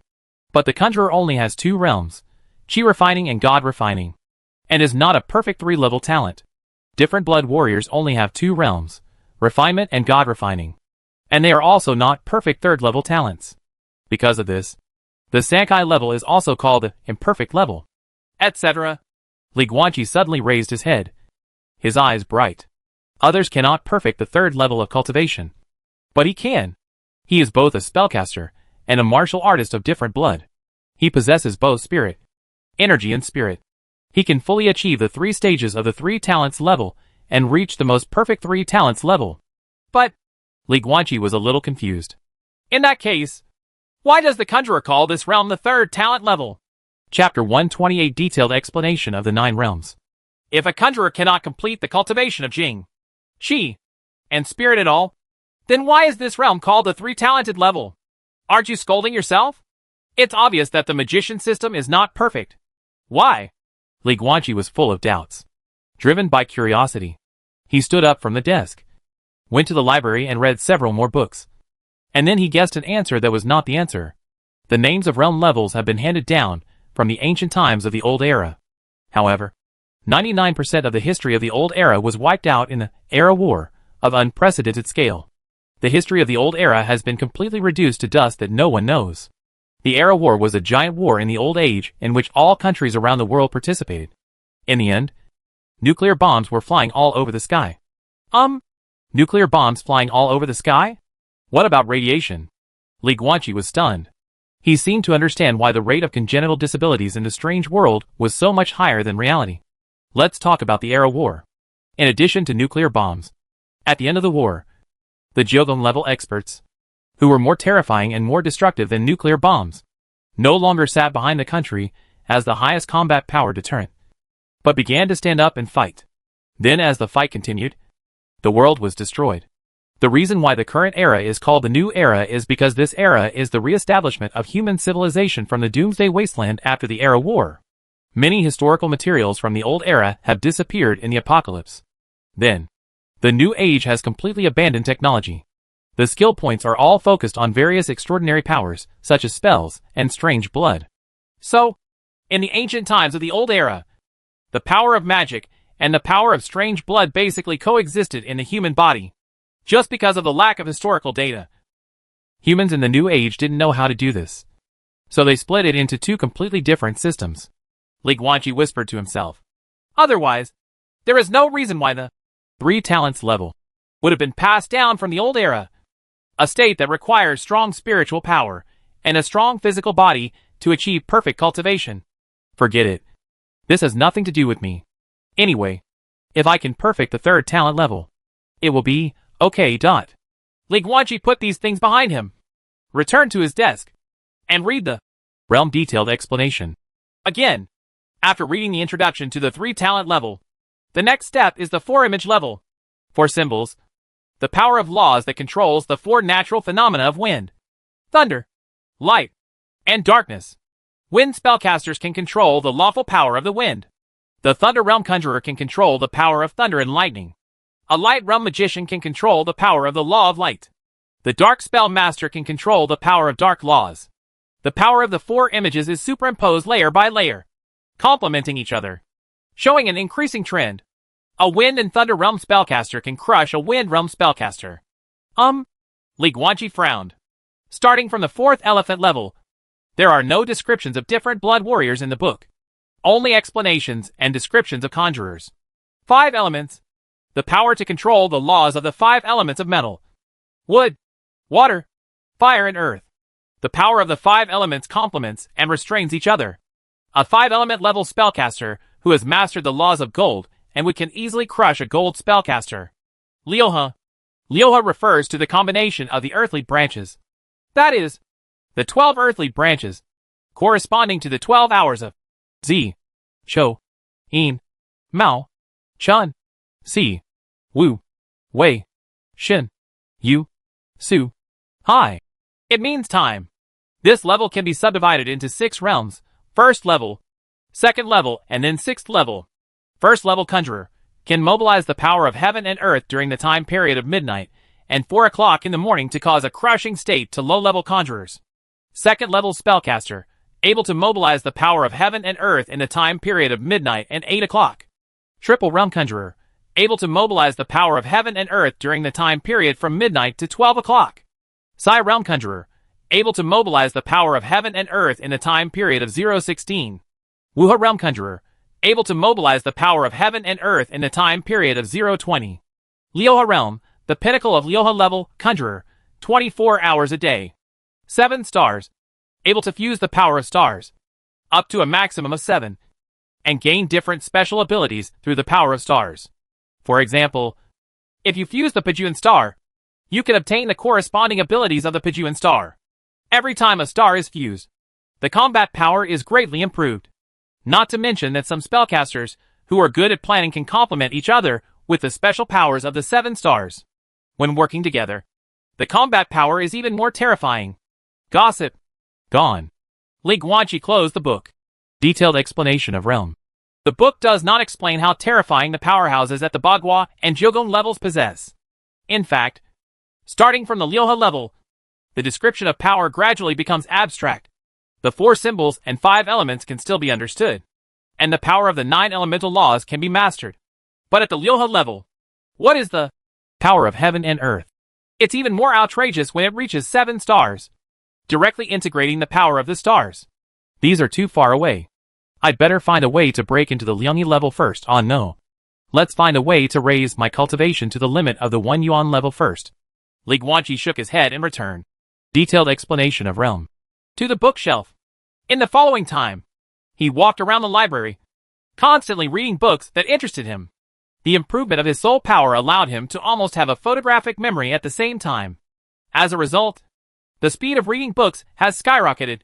But the conjurer only has 2 realms, qi refining and God refining, and is not a perfect 3-level talent. Different blood warriors only have 2 realms, refinement and God refining, and they are also not perfect 3rd-level talents. Because of this, the Sankai level is also called the imperfect level, etc. Li Guanqi suddenly raised his head, his eyes bright. Others cannot perfect the 3rd level of cultivation, but he can. He is both a spellcaster and a martial artist of different blood. He possesses both spirit, energy and spirit. He can fully achieve the 3 stages of the 3 talents level and reach the most perfect 3 talents level. But Li Guanqi was a little confused. In that case, why does the conjurer call this realm the 3rd talent level? Chapter 128 Detailed explanation of the 9 realms. If a conjurer cannot complete the cultivation of Jing, Qi, and spirit at all, then why is this realm called the 3-talented level? Aren't you scolding yourself? It's obvious that the magician system is not perfect. Why? Li Guanqi was full of doubts. Driven by curiosity, he stood up from the desk, went to the library and read several more books. And then he guessed an answer that was not the answer. The names of realm levels have been handed down from the ancient times of the old era. However, 99% of the history of the old era was wiped out in the Era War of unprecedented scale. The history of the old era has been completely reduced to dust that no one knows. The Era War was a giant war in the old age in which all countries around the world participated. In the end, nuclear bombs were flying all over the sky. Nuclear bombs flying all over the sky? What about radiation? Li Guanqi was stunned. He seemed to understand why the rate of congenital disabilities in the strange world was so much higher than reality. Let's talk about the Era War. In addition to nuclear bombs, at the end of the war, the Jogong-level experts, who were more terrifying and more destructive than nuclear bombs, no longer sat behind the country as the highest combat power deterrent, but began to stand up and fight. Then as the fight continued, the world was destroyed. The reason why the current era is called the New Era is because this era is the re-establishment of human civilization from the Doomsday Wasteland after the Era War. Many historical materials from the old era have disappeared in the apocalypse. Then, the New Age has completely abandoned technology. The skill points are all focused on various extraordinary powers, such as spells and strange blood. So, in the ancient times of the old era, the power of magic and the power of strange blood basically coexisted in the human body. Just because of the lack of historical data, humans in the New Age didn't know how to do this. So they split it into two completely different systems. Li Guanqi whispered to himself. Otherwise, there is no reason why the 3 talents level would have been passed down from the old era. A state that requires strong spiritual power and a strong physical body to achieve perfect cultivation. Forget it. This has nothing to do with me. Anyway, if I can perfect the 3rd talent level, it will be okay. Li Guanqi put these things behind him, returned to his desk, and read the realm detailed explanation. Again, after reading the introduction to the 3 talent level, the next step is the 4 image level. 4 symbols, the power of laws that controls the 4 natural phenomena of wind, thunder, light, and darkness. Wind spellcasters can control the lawful power of the wind. The Thunder Realm Conjurer can control the power of thunder and lightning. A Light Realm Magician can control the power of the law of light. The Dark Spell Master can control the power of dark laws. The power of the 4 images is superimposed layer by layer, complementing each other, showing an increasing trend. A Wind and Thunder Realm Spellcaster can crush a Wind Realm Spellcaster. Li Guanqi frowned. Starting from the 4th elephant level, there are no descriptions of different blood warriors in the book. Only explanations and descriptions of conjurers. 5 elements. The power to control the laws of the 5 elements of metal, wood, water, fire, and earth. The power of the 5 elements complements and restrains each other. A 5-element level spellcaster who has mastered the laws of gold and would can easily crush a gold spellcaster. Liuha. Liuha refers to the combination of the earthly branches. That is, the 12 earthly branches, corresponding to the 12 hours of Zi, Chou, Yin, Mao, Chun, Si, Wu, Wei, Shin, Yu, Su, Hai. It means time. This level can be subdivided into 6 realms: 1st level, 2nd level, and then 6th level. 1st level Conjurer can mobilize the power of heaven and earth during the time period of midnight and 4 o'clock in the morning to cause a crushing state to low-level conjurers. 2nd level Spellcaster, able to mobilize the power of heaven and earth in the time period of midnight and 8 o'clock. Triple Realm Conjurer, able to mobilize the power of heaven and earth during the time period from midnight to 12 o'clock. Psi Realm Conjurer, able to mobilize the power of heaven and earth in the time period of 016. Wuha Realm Conjurer, able to mobilize the power of heaven and earth in the time period of 020. Liuha Realm, the pinnacle of Liuha level Conjurer, 24 hours a day. 7 stars, able to fuse the power of stars, up to a maximum of 7, and gain different special abilities through the power of stars. For example, if you fuse the Pajuan star, you can obtain the corresponding abilities of the Pajuan star. Every time a star is fused, the combat power is greatly improved. Not to mention that some spellcasters who are good at planning can complement each other with the special powers of the 7 stars. When working together, the combat power is even more terrifying. Gossip. Gone. Li Guanqi closed the book. Detailed explanation of realm. The book does not explain how terrifying the powerhouses at the Bagua and Jogon levels possess. In fact, starting from the Liuha level, the description of power gradually becomes abstract. The 4 symbols and 5 elements can still be understood, and the power of the 9 elemental laws can be mastered. But at the Liuha level, what is the power of heaven and earth? It's even more outrageous when it reaches 7 stars, directly integrating the power of the stars. These are too far away. I'd better find a way to break into the Liangyi level first. Oh no. Let's find a way to raise my cultivation to the limit of the 1 yuan level first. Li Guanqi shook his head and returned. Detailed explanation of realm. To the bookshelf. In the following time, he walked around the library, constantly reading books that interested him. The improvement of his soul power allowed him to almost have a photographic memory at the same time. As a result, the speed of reading books has skyrocketed.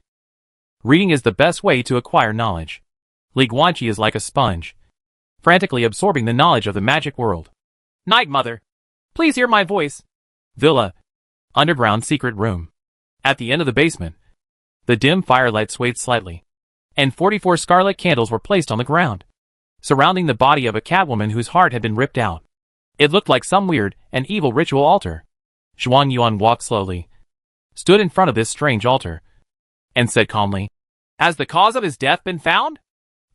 Reading is the best way to acquire knowledge. Li Guanqi is like a sponge, frantically absorbing the knowledge of the magic world. Night Mother, please hear my voice. Villa. Underground secret room. At the end of the basement, the dim firelight swayed slightly, and 44 scarlet candles were placed on the ground, surrounding the body of a catwoman whose heart had been ripped out. It looked like some weird and evil ritual altar. Zhuang Yuan walked slowly, stood in front of this strange altar, and said calmly, "Has the cause of his death been found?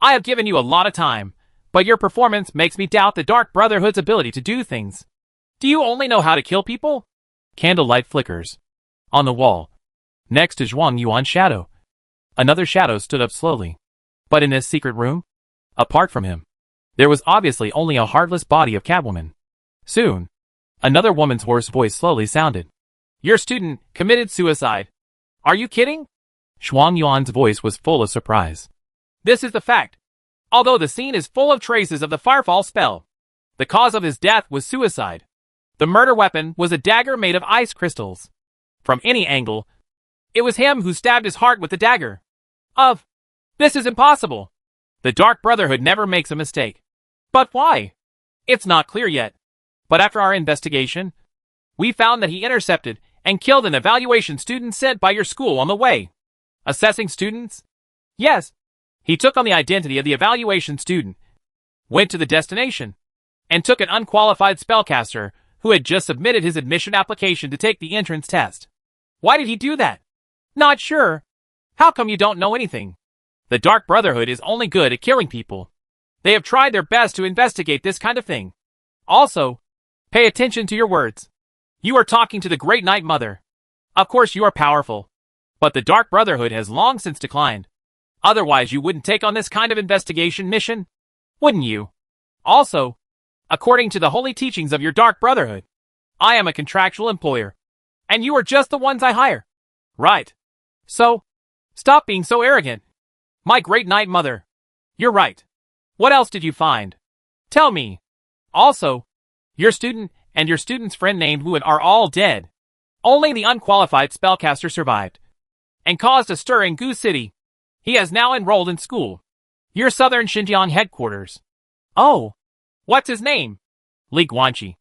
I have given you a lot of time, but your performance makes me doubt the Dark Brotherhood's ability to do things. Do you only know how to kill people?" Candlelight flickers. On the wall, next to Zhuang Yuan's shadow, another shadow stood up slowly. But in this secret room, apart from him, there was obviously only a heartless body of Catwoman. Soon, another woman's hoarse voice slowly sounded. "Your student committed suicide. Are you kidding?" Zhuang Yuan's voice was full of surprise. "This is the fact. Although the scene is full of traces of the firefall spell, the cause of his death was suicide. The murder weapon was a dagger made of ice crystals. From any angle, it was him who stabbed his heart with the dagger. This is impossible. The Dark Brotherhood never makes a mistake. But why? It's not clear yet. But after our investigation, we found that he intercepted and killed an evaluation student sent by your school on the way." "Assessing students?" "Yes. He took on the identity of the evaluation student, went to the destination, and took an unqualified spellcaster who had just submitted his admission application to take the entrance test." "Why did he do that?" "Not sure. How come you don't know anything?" "The Dark Brotherhood is only good at killing people. They have tried their best to investigate this kind of thing. Also, pay attention to your words. You are talking to the Great Night Mother. Of course you are powerful, but the Dark Brotherhood has long since declined. Otherwise you wouldn't take on this kind of investigation mission, wouldn't you? Also, according to the holy teachings of your Dark Brotherhood, I am a contractual employer, and you are just the ones I hire. Right. So, stop being so arrogant. My Great Night Mother. You're right. What else did you find? Tell me. Also, your student and your student's friend named Wuan are all dead. Only the unqualified spellcaster survived, and caused a stir in Gu City. He has now enrolled in school. Your southern Xinjiang headquarters. Oh, what's his name?" Li Guanqi.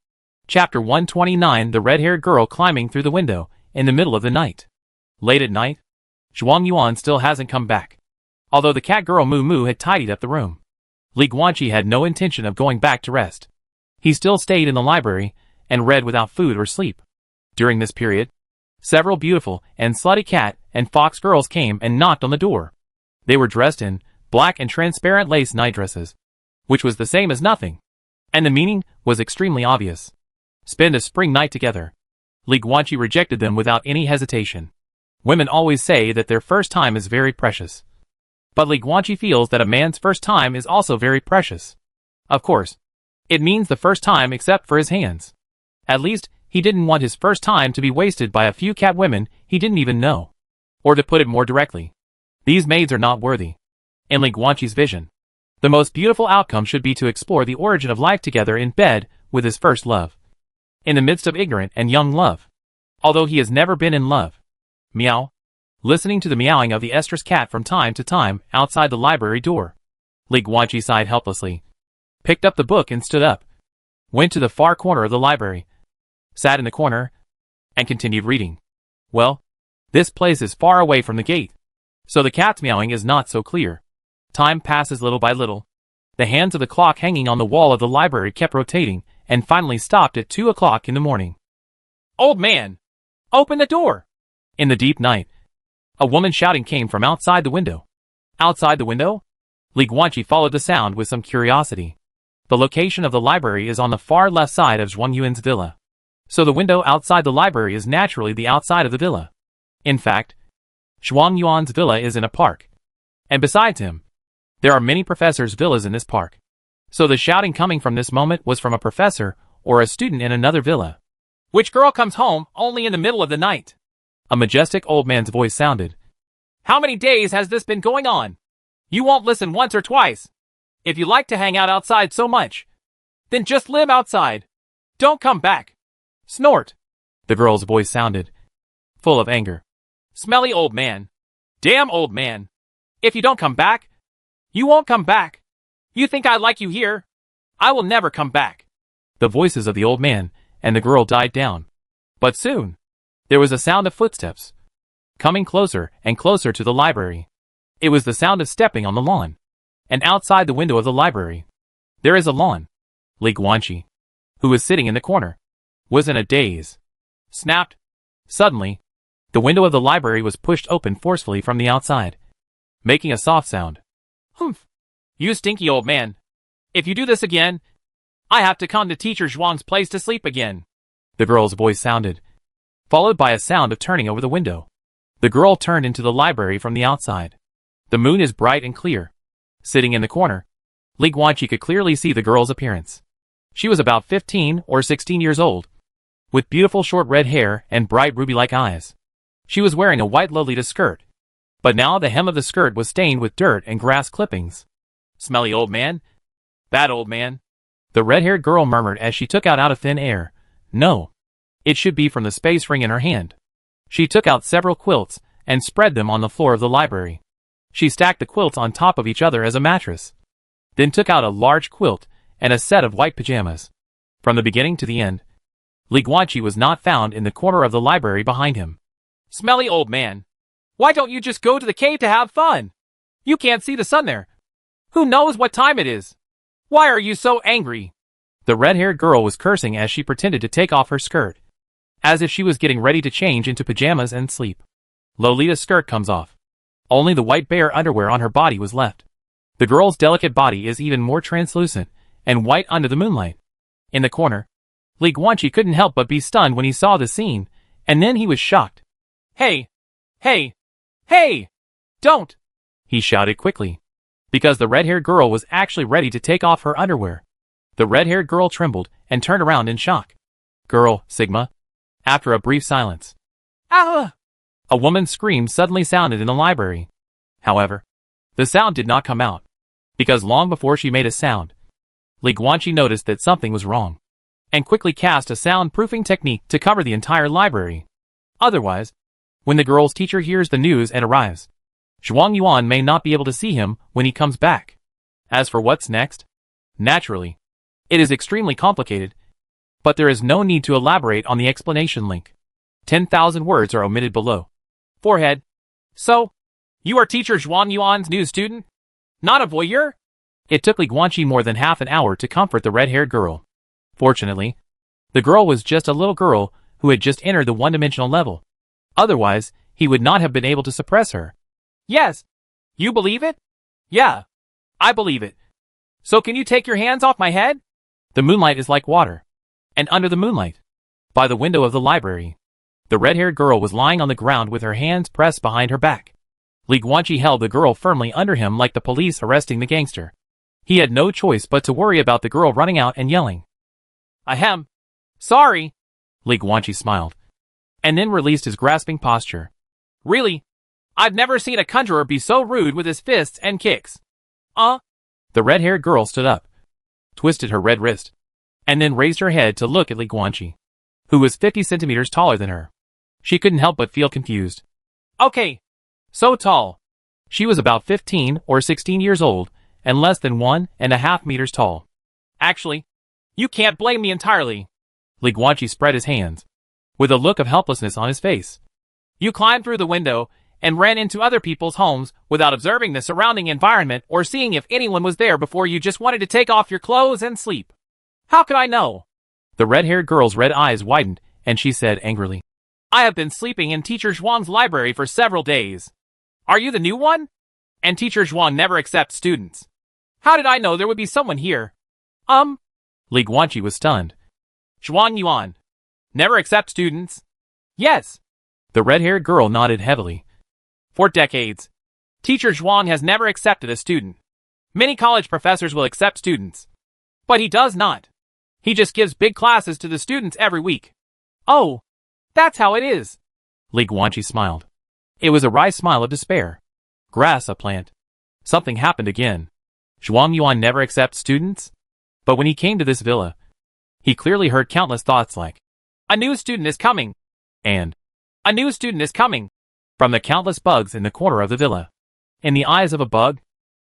Chapter 129. The red-haired girl climbing through the window in the middle of the night. Late at night, Zhuang Yuan still hasn't come back. Although the cat girl Moo Moo had tidied up the room, Li Guanqi had no intention of going back to rest. He still stayed in the library and read without food or sleep. During this period, several beautiful and slutty cat and fox girls came and knocked on the door. They were dressed in black and transparent lace nightdresses, which was the same as nothing, and the meaning was extremely obvious. Spend a spring night together. Li Guanqi rejected them without any hesitation. Women always say that their first time is very precious, but Li Guanqi feels that a man's first time is also very precious. Of course, it means the first time except for his hands. At least, he didn't want his first time to be wasted by a few cat women he didn't even know. Or to put it more directly, these maids are not worthy. In Li Guanqi's vision, the most beautiful outcome should be to explore the origin of life together in bed with his first love, in the midst of ignorant and young love, although he has never been in love. Meow. Listening to the meowing of the estrus cat from time to time outside the library door, Li Guanqi sighed helplessly, picked up the book and stood up, went to the far corner of the library, sat in the corner, and continued reading. Well, this place is far away from the gate, so the cat's meowing is not so clear. Time passes little by little. The hands of the clock hanging on the wall of the library kept rotating and finally stopped at 2 o'clock in the morning. "Old man! Open the door!" In the deep night, a woman shouting came from outside the window. Outside the window? Li Guanqi followed the sound with some curiosity. The location of the library is on the far left side of Zhuang Yuan's villa, so the window outside the library is naturally the outside of the villa. In fact, Zhuang Yuan's villa is in a park, and besides him, there are many professors' villas in this park. So the shouting coming from this moment was from a professor or a student in another villa. "Which girl comes home only in the middle of the night?" A majestic old man's voice sounded. "How many days has this been going on? You won't listen once or twice. If you like to hang out outside so much, then just live outside. Don't come back." Snort. The girl's voice sounded, full of anger. "Smelly old man. Damn old man. If you don't come back, you won't come back. You think I like you here? I will never come back. The voices of the old man and the girl died down. But soon, there was a sound of footsteps, coming closer and closer to the library. It was the sound of stepping on the lawn. And outside the window of the library, there is a lawn. Li Guanqi, who was sitting in the corner, was in a daze. Snapped. Suddenly, the window of the library was pushed open forcefully from the outside, making a soft sound. Humph! You stinky old man. If you do this again, I have to come to Teacher Zhuang's place to sleep again. The girl's voice sounded, followed by a sound of turning over the window. The girl turned into the library from the outside. The moon is bright and clear. Sitting in the corner, Li Guanqi could clearly see the girl's appearance. She was about 15 or 16 years old, with beautiful short red hair and bright ruby-like eyes. She was wearing a white Lolita skirt, but now the hem of the skirt was stained with dirt and grass clippings. Smelly old man. Bad old man. The red-haired girl murmured as she took out of thin air. No. It should be from the space ring in her hand. She took out several quilts and spread them on the floor of the library. She stacked the quilts on top of each other as a mattress, then took out a large quilt and a set of white pajamas. From the beginning to the end, Li Guanqi was not found in the corner of the library behind him. Smelly old man. Why don't you just go to the cave to have fun? You can't see the sun there. Who knows what time it is? Why are you so angry? The red-haired girl was cursing as she pretended to take off her skirt, as if she was getting ready to change into pajamas and sleep. Lolita's skirt comes off. Only the white bare underwear on her body was left. The girl's delicate body is even more translucent and white under the moonlight. In the corner, Li Guanqi couldn't help but be stunned when he saw the scene, and then he was shocked. Hey! Hey! Hey! Don't! He shouted quickly, because the red-haired girl was actually ready to take off her underwear. The red-haired girl trembled and turned around in shock. Girl, Sigma. After a brief silence. Ah! A woman's scream suddenly sounded in the library. However, the sound did not come out, because long before she made a sound, Li Guanqi noticed that something was wrong, and quickly cast a soundproofing technique to cover the entire library. Otherwise, when the girl's teacher hears the news and arrives, Zhuang Yuan may not be able to see him when he comes back. As for what's next, naturally, it is extremely complicated, but there is no need to elaborate on the explanation link. 10,000 words are omitted below. Forehead. So, you are Teacher Zhuang Yuan's new student? Not a voyeur? It took Li Guanqi more than half an hour to comfort the red-haired girl. Fortunately, the girl was just a little girl who had just entered the one-dimensional level. Otherwise, he would not have been able to suppress her. Yes. You believe it? Yeah. I believe it. So can you take your hands off my head? The moonlight is like water. And under the moonlight, by the window of the library, the red-haired girl was lying on the ground with her hands pressed behind her back. Li Guanqi held the girl firmly under him like the police arresting the gangster. He had no choice but to worry about the girl running out and yelling. Ahem. Sorry. Li Guanqi smiled, and then released his grasping posture. Really? I've never seen a conjurer be so rude with his fists and kicks. The red-haired girl stood up, twisted her red wrist, and then raised her head to look at Li Guanqi, who was 50 centimeters taller than her. She couldn't help but feel confused. Okay. So tall. She was about 15 or 16 years old and less than 1.5 meters tall. Actually, you can't blame me entirely. Li Guanqi spread his hands, with a look of helplessness on his face. You climbed through the window and ran into other people's homes without observing the surrounding environment or seeing if anyone was there before you just wanted to take off your clothes and sleep. How could I know? The red-haired girl's red eyes widened, and she said angrily, I have been sleeping in Teacher Zhuang's library for several days. Are you the new one? And Teacher Zhuang never accepts students. How did I know there would be someone here? Li Guanqi was stunned. Zhuang Yuan. Never accept students? Yes. The red-haired girl nodded heavily. For decades, Teacher Zhuang has never accepted a student. Many college professors will accept students, but he does not. He just gives big classes to the students every week. Oh, that's how it is. Li Guanqi smiled. It was a wry smile of despair. Grass, a plant. Something happened again. Zhuang Yuan never accepts students? But when he came to this villa, he clearly heard countless thoughts like, a new student is coming, and a new student is coming, from the countless bugs in the corner of the villa. In the eyes of a bug,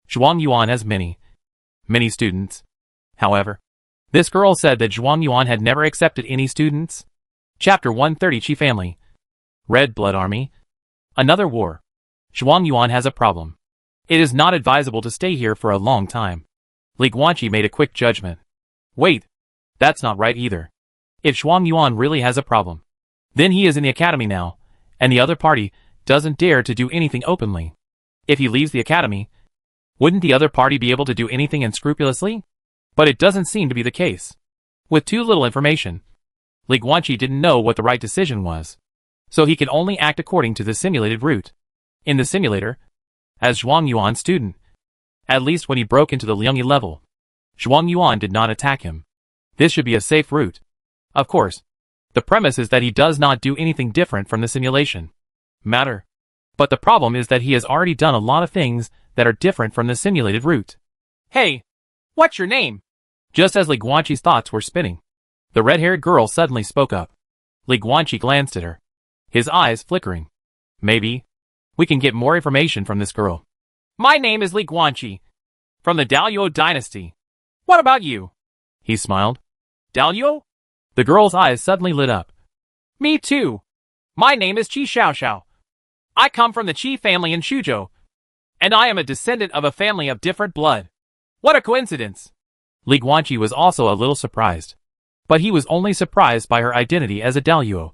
Zhuang Yuan has many students. However, this girl said that Zhuang Yuan had never accepted any students. Chapter 130 Qi Family. Red Blood Army. Another war. Zhuang Yuan has a problem. It is not advisable to stay here for a long time. Li Guanqi made a quick judgment. Wait, that's not right either. If Zhuang Yuan really has a problem, then he is in the academy now, and the other party doesn't dare to do anything openly. If he leaves the academy, wouldn't the other party be able to do anything unscrupulously? But it doesn't seem to be the case. With too little information, Li Guanqi didn't know what the right decision was, so he could only act according to the simulated route. In the simulator, as Zhuang Yuan's student, at least when he broke into the Liangyi level, Zhuang Yuan did not attack him. This should be a safe route. Of course, the premise is that he does not do anything different from the simulation matter. But the problem is that he has already done a lot of things that are different from the simulated route. Hey, what's your name? Just as Li Guanqi's thoughts were spinning, the red-haired girl suddenly spoke up. Li Guanqi glanced at her, his eyes flickering. Maybe we can get more information from this girl. My name is Li Guanqi, from the Daluo dynasty. What about you? He smiled. Daluo? The girl's eyes suddenly lit up. Me too. My name is Qi Xiaoxiao. I come from the Qi family in Shuzhou, and I am a descendant of a family of different blood. What a coincidence! Li Guanqi was also a little surprised, but he was only surprised by her identity as a Daluo,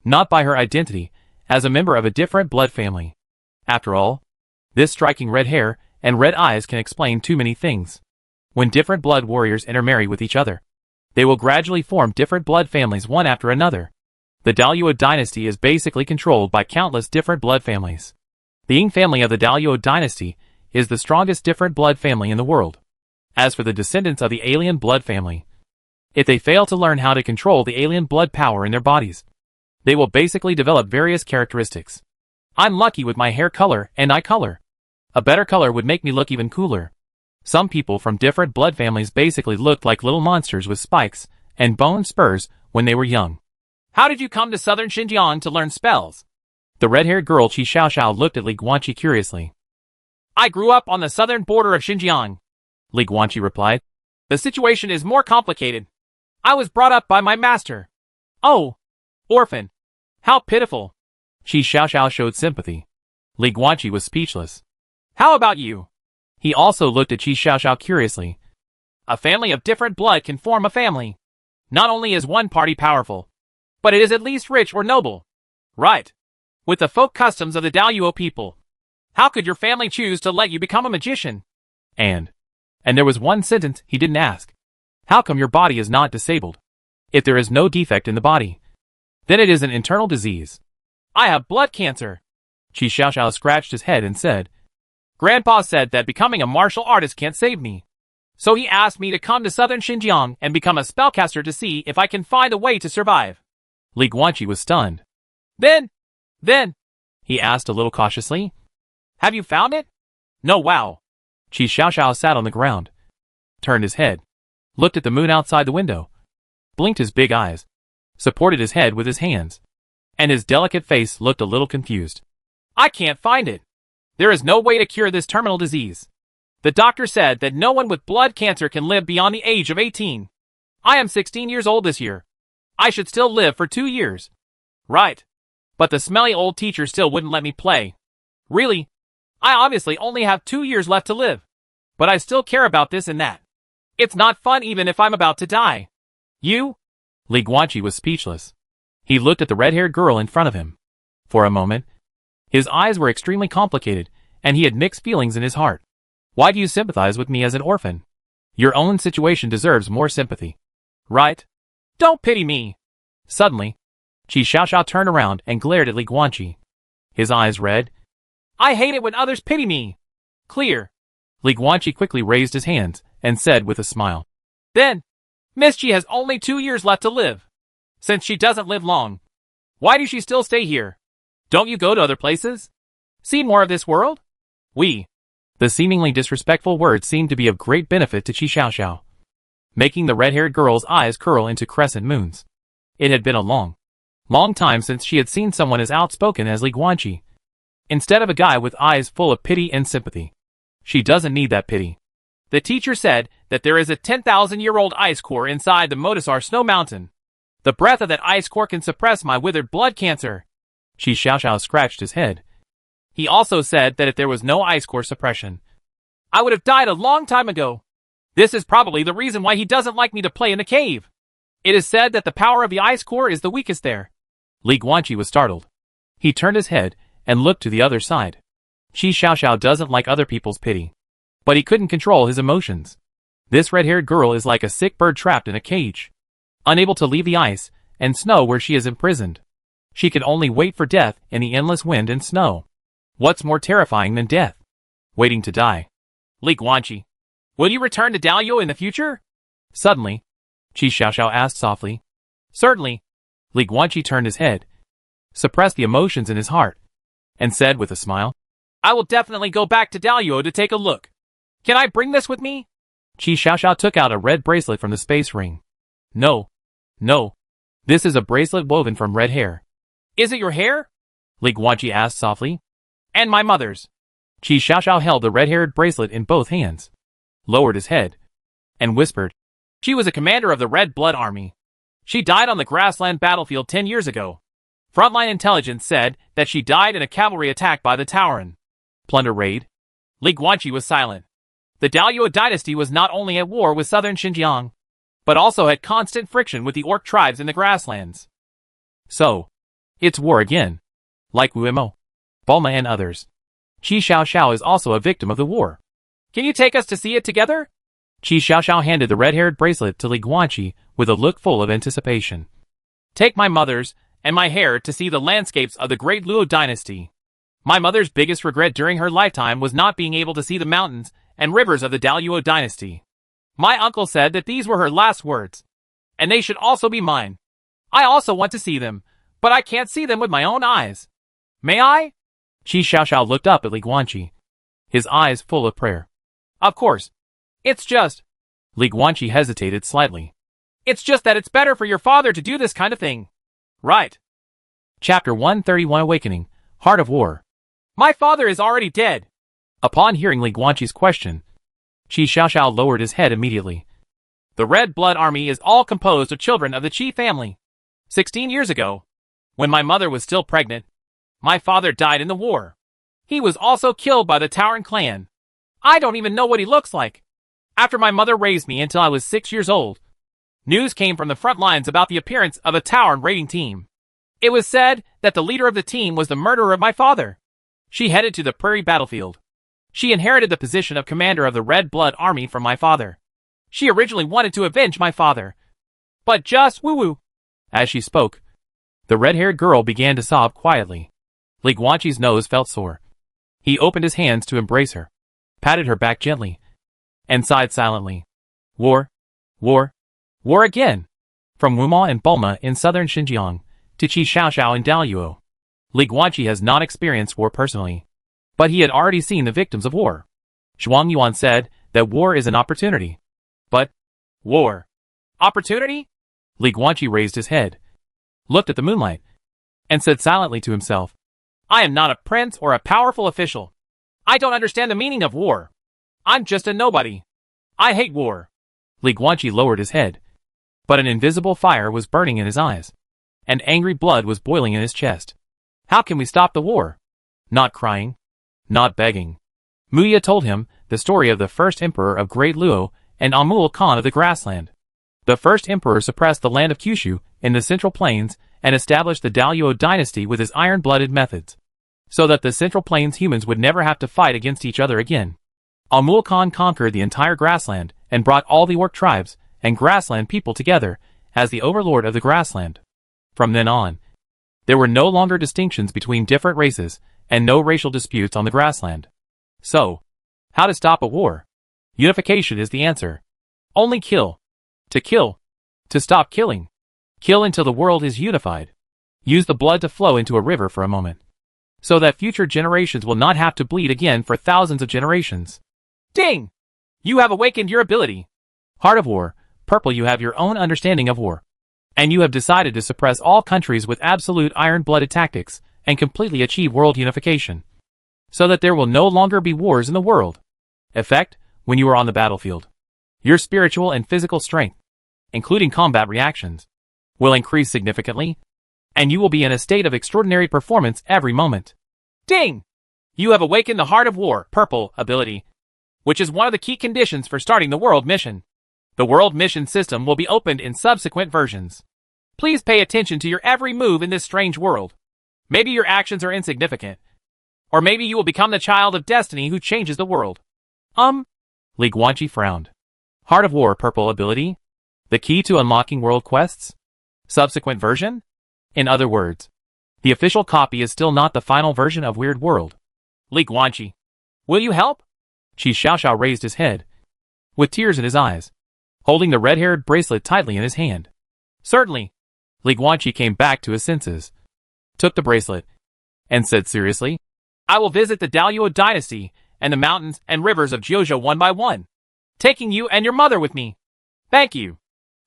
not by her identity as a member of a different blood family. After all, this striking red hair and red eyes can explain too many things. When different blood warriors intermarry with each other, they will gradually form different blood families one after another. The Daluo dynasty is basically controlled by countless different blood families. The Ying family of the Daluo dynasty is the strongest different blood family in the world. As for the descendants of the alien blood family, if they fail to learn how to control the alien blood power in their bodies, they will basically develop various characteristics. I'm lucky with my hair color and eye color. A better color would make me look even cooler. Some people from different blood families basically looked like little monsters with spikes and bone spurs when they were young. How did you come to southern Xinjiang to learn spells? The red-haired girl Qi Xiaoxiao looked at Li Guanqi curiously. I grew up on the southern border of Xinjiang, Li Guanqi replied. The situation is more complicated. I was brought up by my master. Oh, orphan. How pitiful. Qi Xiaoxiao showed sympathy. Li Guanqi was speechless. How about you? He also looked at Qi Xiaoxiao curiously. A family of different blood can form a family. Not only is one party powerful, but it is at least rich or noble. Right. With the folk customs of the Daluo people. How could your family choose to let you become a magician? And there was one sentence he didn't ask. How come your body is not disabled? If there is no defect in the body, then it is an internal disease. I have blood cancer. Qi Xiaoxiao scratched his head and said, Grandpa said that becoming a martial artist can't save me. So he asked me to come to southern Xinjiang and become a spellcaster to see if I can find a way to survive. Li Guanqi was stunned. Then, he asked a little cautiously, have you found it? No, wow. Qi Xiaoxiao sat on the ground, turned his head, looked at the moon outside the window, blinked his big eyes, supported his head with his hands, and his delicate face looked a little confused. I can't find it. There is no way to cure this terminal disease. The doctor said that no one with blood cancer can live beyond the age of 18. I am 16 years old this year. I should still live for 2 years. Right. But the smelly old teacher still wouldn't let me play. Really? I obviously only have 2 years left to live. But I still care about this and that. It's not fun even if I'm about to die. You? Li Guanqi was speechless. He looked at the red-haired girl in front of him. For a moment, his eyes were extremely complicated, and he had mixed feelings in his heart. Why do you sympathize with me as an orphan? Your own situation deserves more sympathy. Right? Don't pity me. Suddenly, Qi Xiaoxiao turned around and glared at Li Guanqi. His eyes red. I hate it when others pity me. Clear. Li Guanqi quickly raised his hands and said with a smile. Then, Miss Qi has only 2 years left to live. Since she doesn't live long, why does she still stay here? Don't you go to other places? See more of this world? The seemingly disrespectful words seemed to be of great benefit to Qi Xiaoxiao, making the red-haired girl's eyes curl into crescent moons. It had been a long time since she had seen someone as outspoken as Li Guanqi. instead of a guy with eyes full of pity and sympathy. She doesn't need that pity. The teacher said that there is a 10,000-year-old ice core inside the Motasar Snow Mountain. The breath of that ice core can suppress my withered blood cancer. Shi Xiaoxiao scratched his head. He also said that if there was no ice core suppression, I would have died a long time ago. This is probably the reason why he doesn't like me to play in the cave. It is said that the power of the ice core is the weakest there. Li Guanqi was startled. He turned his head and looked to the other side. Shi Xiaoxiao doesn't like other people's pity, but he couldn't control his emotions. This red-haired girl is like a sick bird trapped in a cage, unable to leave the ice and snow where she is imprisoned. She can only wait for death in the endless wind and snow. What's more terrifying than death? Waiting to die. Li Guanqi, will you return to Daliao in the future? Suddenly, Shi Xiaoxiao asked softly. Certainly. Li Guanqi turned his head, suppressed the emotions in his heart, and said with a smile, I will definitely go back to Daliao to take a look. Can I bring this with me? Shi Xiaoxiao took out a red bracelet from the space ring. No. No. This is a bracelet woven from red hair. Is it your hair? Li Guanqi asked softly. And my mother's. Shi Xiaoxiao held the red-haired bracelet in both hands, lowered his head, and whispered. She was a commander of the Red Blood Army. She died on the grassland battlefield 10 years ago. Frontline intelligence said that she died in a cavalry attack by the Tauren. Plunder raid? Li Guanqi was silent. The Daliao dynasty was not only at war with southern Xinjiang, but also had constant friction with the orc tribes in the grasslands. So, it's war again. Like Wuimo, Bulma and others. Shi Xiaoxiao is also a victim of the war. Can you take us to see it together? Shi Xiaoxiao handed the red-haired bracelet to Li Guanqi with a look full of anticipation. Take my mother's and my hair to see the landscapes of the great Luo dynasty. My mother's biggest regret during her lifetime was not being able to see the mountains and rivers of the Daliao dynasty. My uncle said that these were her last words, and they should also be mine. I also want to see them, but I can't see them with my own eyes. May I? Shi Xiaoxiao looked up at Li Guanqi, his eyes full of prayer. Of course. It's just... Li Guanqi hesitated slightly. It's just that it's better for your father to do this kind of thing. Right. Chapter 131 Awakening, Heart of War. My father is already dead. Upon hearing Li Guanqi's question, Shi Xiaoxiao lowered his head immediately. The Red Blood Army is all composed of children of the Qi family. 16 years ago, when my mother was still pregnant, my father died in the war. He was also killed by the Tauren clan. I don't even know what he looks like. After my mother raised me until I was 6 years old, news came from the front lines about the appearance of a Tauren raiding team. It was said that the leader of the team was the murderer of my father. She headed to the prairie battlefield. She inherited the position of commander of the Red Blood Army from my father. She originally wanted to avenge my father, but just woo-woo. As she spoke, the red-haired girl began to sob quietly. Li Guanqi's nose felt sore. He opened his hands to embrace her, patted her back gently, and sighed silently. War, war, war again. From Wumo and Bulma in southern Xinjiang to Shi Xiaoxiao in Daliao, Li Guanqi has not experienced war personally, but he had already seen the victims of war. Zhuang Yuan said that war is an opportunity. But, war, opportunity? Li Guanqi raised his head, looked at the moonlight, and said silently to himself, I am not a prince or a powerful official. I don't understand the meaning of war. I'm just a nobody. I hate war. Li Guanqi lowered his head, but an invisible fire was burning in his eyes, and angry blood was boiling in his chest. How can we stop the war? Not crying, not begging. Muya told him the story of the first emperor of Great Luo and Amul Khan of the grassland. The first emperor suppressed the land of Kyushu in the Central Plains and established the Daliao dynasty with his iron-blooded methods, so that the Central Plains humans would never have to fight against each other again. Amul Khan conquered the entire grassland and brought all the orc tribes and grassland people together as the overlord of the grassland. From then on, there were no longer distinctions between different races and no racial disputes on the grassland. So, how to stop a war? Unification is the answer. Only kill. To kill. To stop killing. Kill until the world is unified. Use the blood to flow into a river for a moment, so that future generations will not have to bleed again for thousands of generations. Ding! You have awakened your ability. Heart of War, Purple, you have your own understanding of war. And you have decided to suppress all countries with absolute iron-blooded tactics and completely achieve world unification. so that there will no longer be wars in the world. Effect, when you are on the battlefield. Your spiritual and physical strength, including combat reactions, will increase significantly, and you will be in a state of extraordinary performance every moment. Ding! You have awakened the Heart of War, purple, ability, which is one of the key conditions for starting the world mission. The world mission system will be opened in subsequent versions. Please pay attention to your every move in this strange world. Maybe your actions are insignificant. Or maybe you will become the child of destiny who changes the world. Li Guanqi frowned. Heart of War, purple ability? The key to unlocking world quests? Subsequent version? In other words, the official copy is still not the final version of Weird World. Li Guanqi, will you help? Qi Xiaoxiao raised his head, with tears in his eyes, holding the red-haired bracelet tightly in his hand. Certainly. Li Guanqi came back to his senses, took the bracelet, and said seriously, I will visit the Daluo dynasty and the mountains and rivers of Jiuzhou one by one, taking you and your mother with me. Thank you.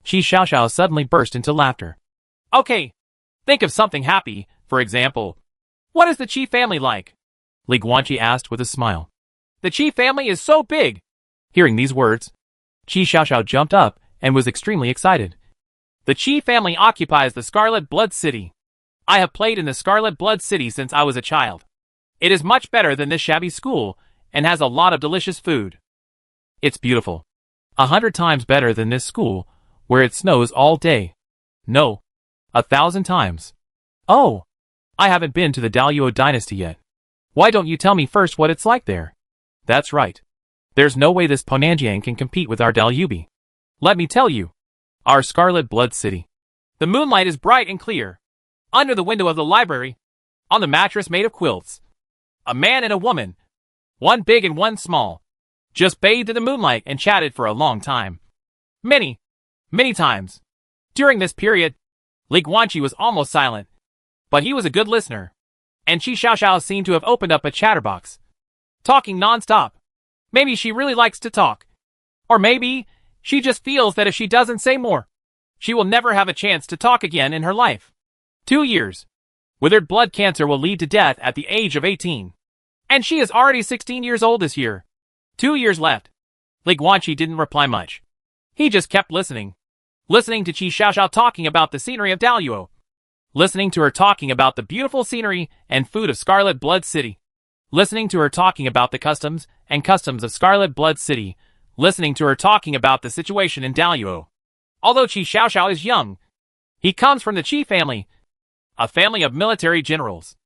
Qi Xiaoxiao suddenly burst into laughter. Okay, think of something happy, for example. What is the Qi family like? Li Guanqi asked with a smile. The Qi family is so big. Hearing these words, Qi Xiaoxiao jumped up and was extremely excited. The Qi family occupies the Scarlet Blood City. I have played in the Scarlet Blood City since I was a child. It is much better than this shabby school and has a lot of delicious food. It's beautiful. 100 times better than this school, where it snows all day. No, 1,000 times. Oh, I haven't been to the Daluo dynasty yet. Why don't you tell me first what it's like there? That's right. There's no way this Ponanjiang can compete with our Dalubi. Let me tell you. Our Scarlet Blood City. The moonlight is bright and clear. Under the window of the library, on the mattress made of quilts, a man and a woman, one big and one small, just bathed in the moonlight and chatted for a long time. Many times. During this period, Li Guanqi was almost silent, but he was a good listener, and Qi Xiaoxiao seemed to have opened up a chatterbox, talking non-stop. Maybe she really likes to talk. Or maybe she just feels that if she doesn't say more, she will never have a chance to talk again in her life. 2 years. Withered blood cancer will lead to death at the age of 18. And she is already 16 years old this year. 2 years left. Li Guanqi didn't reply much. He just kept listening. Listening to Qi Xiaoxiao talking about the scenery of Daluo. Listening to her talking about the beautiful scenery and food of Scarlet Blood City. Listening to her talking about the customs of Scarlet Blood City. Listening to her talking about the situation in Daluo. Although Qi Xiaoxiao is young, he comes from the Qi family, a family of military generals.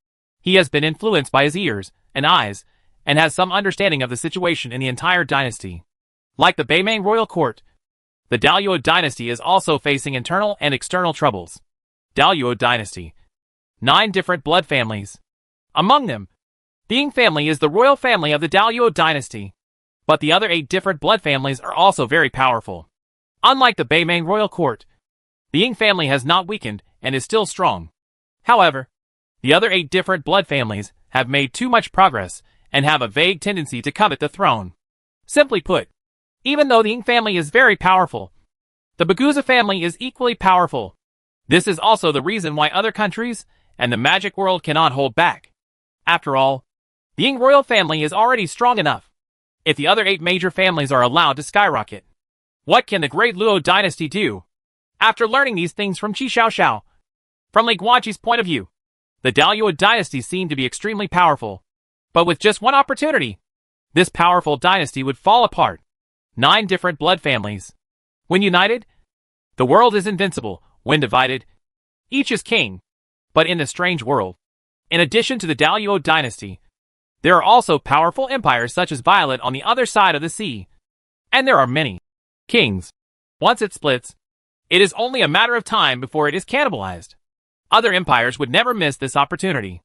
He has been influenced by his ears and eyes, and has some understanding of the situation in the entire dynasty. Like the Beimang royal court, the Daluo dynasty is also facing internal and external troubles. Daluo dynasty. 9 different blood families. Among them, the Ying family is the royal family of the Daluo dynasty. But the other 8 different blood families are also very powerful. Unlike the Beimang royal court, the Ying family has not weakened and is still strong. However, the other 8 different blood families have made too much progress and have a vague tendency to covet the throne. Simply put, even though the Ying family is very powerful, the Baguza family is equally powerful. This is also the reason why other countries and the magic world cannot hold back. After all, the Ying royal family is already strong enough. If the other 8 major families are allowed to skyrocket, what can the great Luo dynasty do? After learning these things from Qi Xiaoxiao, from Li Guanqi's point of view, the Daluo dynasty seemed to be extremely powerful. But with just one opportunity, this powerful dynasty would fall apart. 9 different blood families. When united, the world is invincible. When divided, each is king. But in this strange world, in addition to the Daluo dynasty, there are also powerful empires such as Violet on the other side of the sea. And there are many kings. Once it splits, it is only a matter of time before it is cannibalized. Other empires would never miss this opportunity.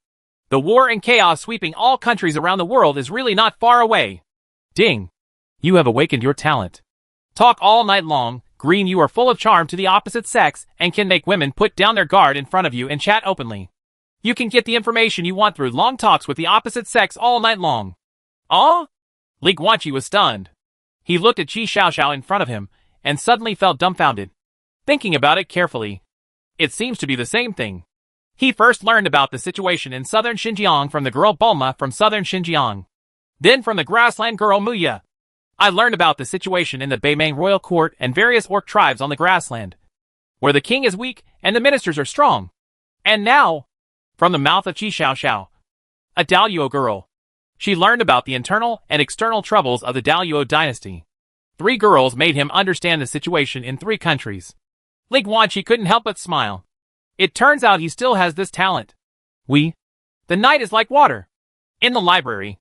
The war and chaos sweeping all countries around the world is really not far away. Ding! You have awakened your talent. Talk all night long. Green, you are full of charm to the opposite sex and can make women put down their guard in front of you and chat openly. You can get the information you want through long talks with the opposite sex all night long. Oh? Li Guanqi was stunned. He looked at Qi Xiaoxiao in front of him and suddenly felt dumbfounded. Thinking about it carefully, it seems to be the same thing. He first learned about the situation in southern Xinjiang from the girl Bulma from southern Xinjiang. Then from the grassland girl Muya. I learned about the situation in the Beimang royal court and various orc tribes on the grassland, where the king is weak and the ministers are strong. And now, from the mouth of Qi Xiaoxiao, a Daluo girl. She learned about the internal and external troubles of the Daluo dynasty. 3 girls made him understand the situation in 3 countries. Li Guanqi couldn't help but smile. It turns out he still has this talent. The night is like water. In the library,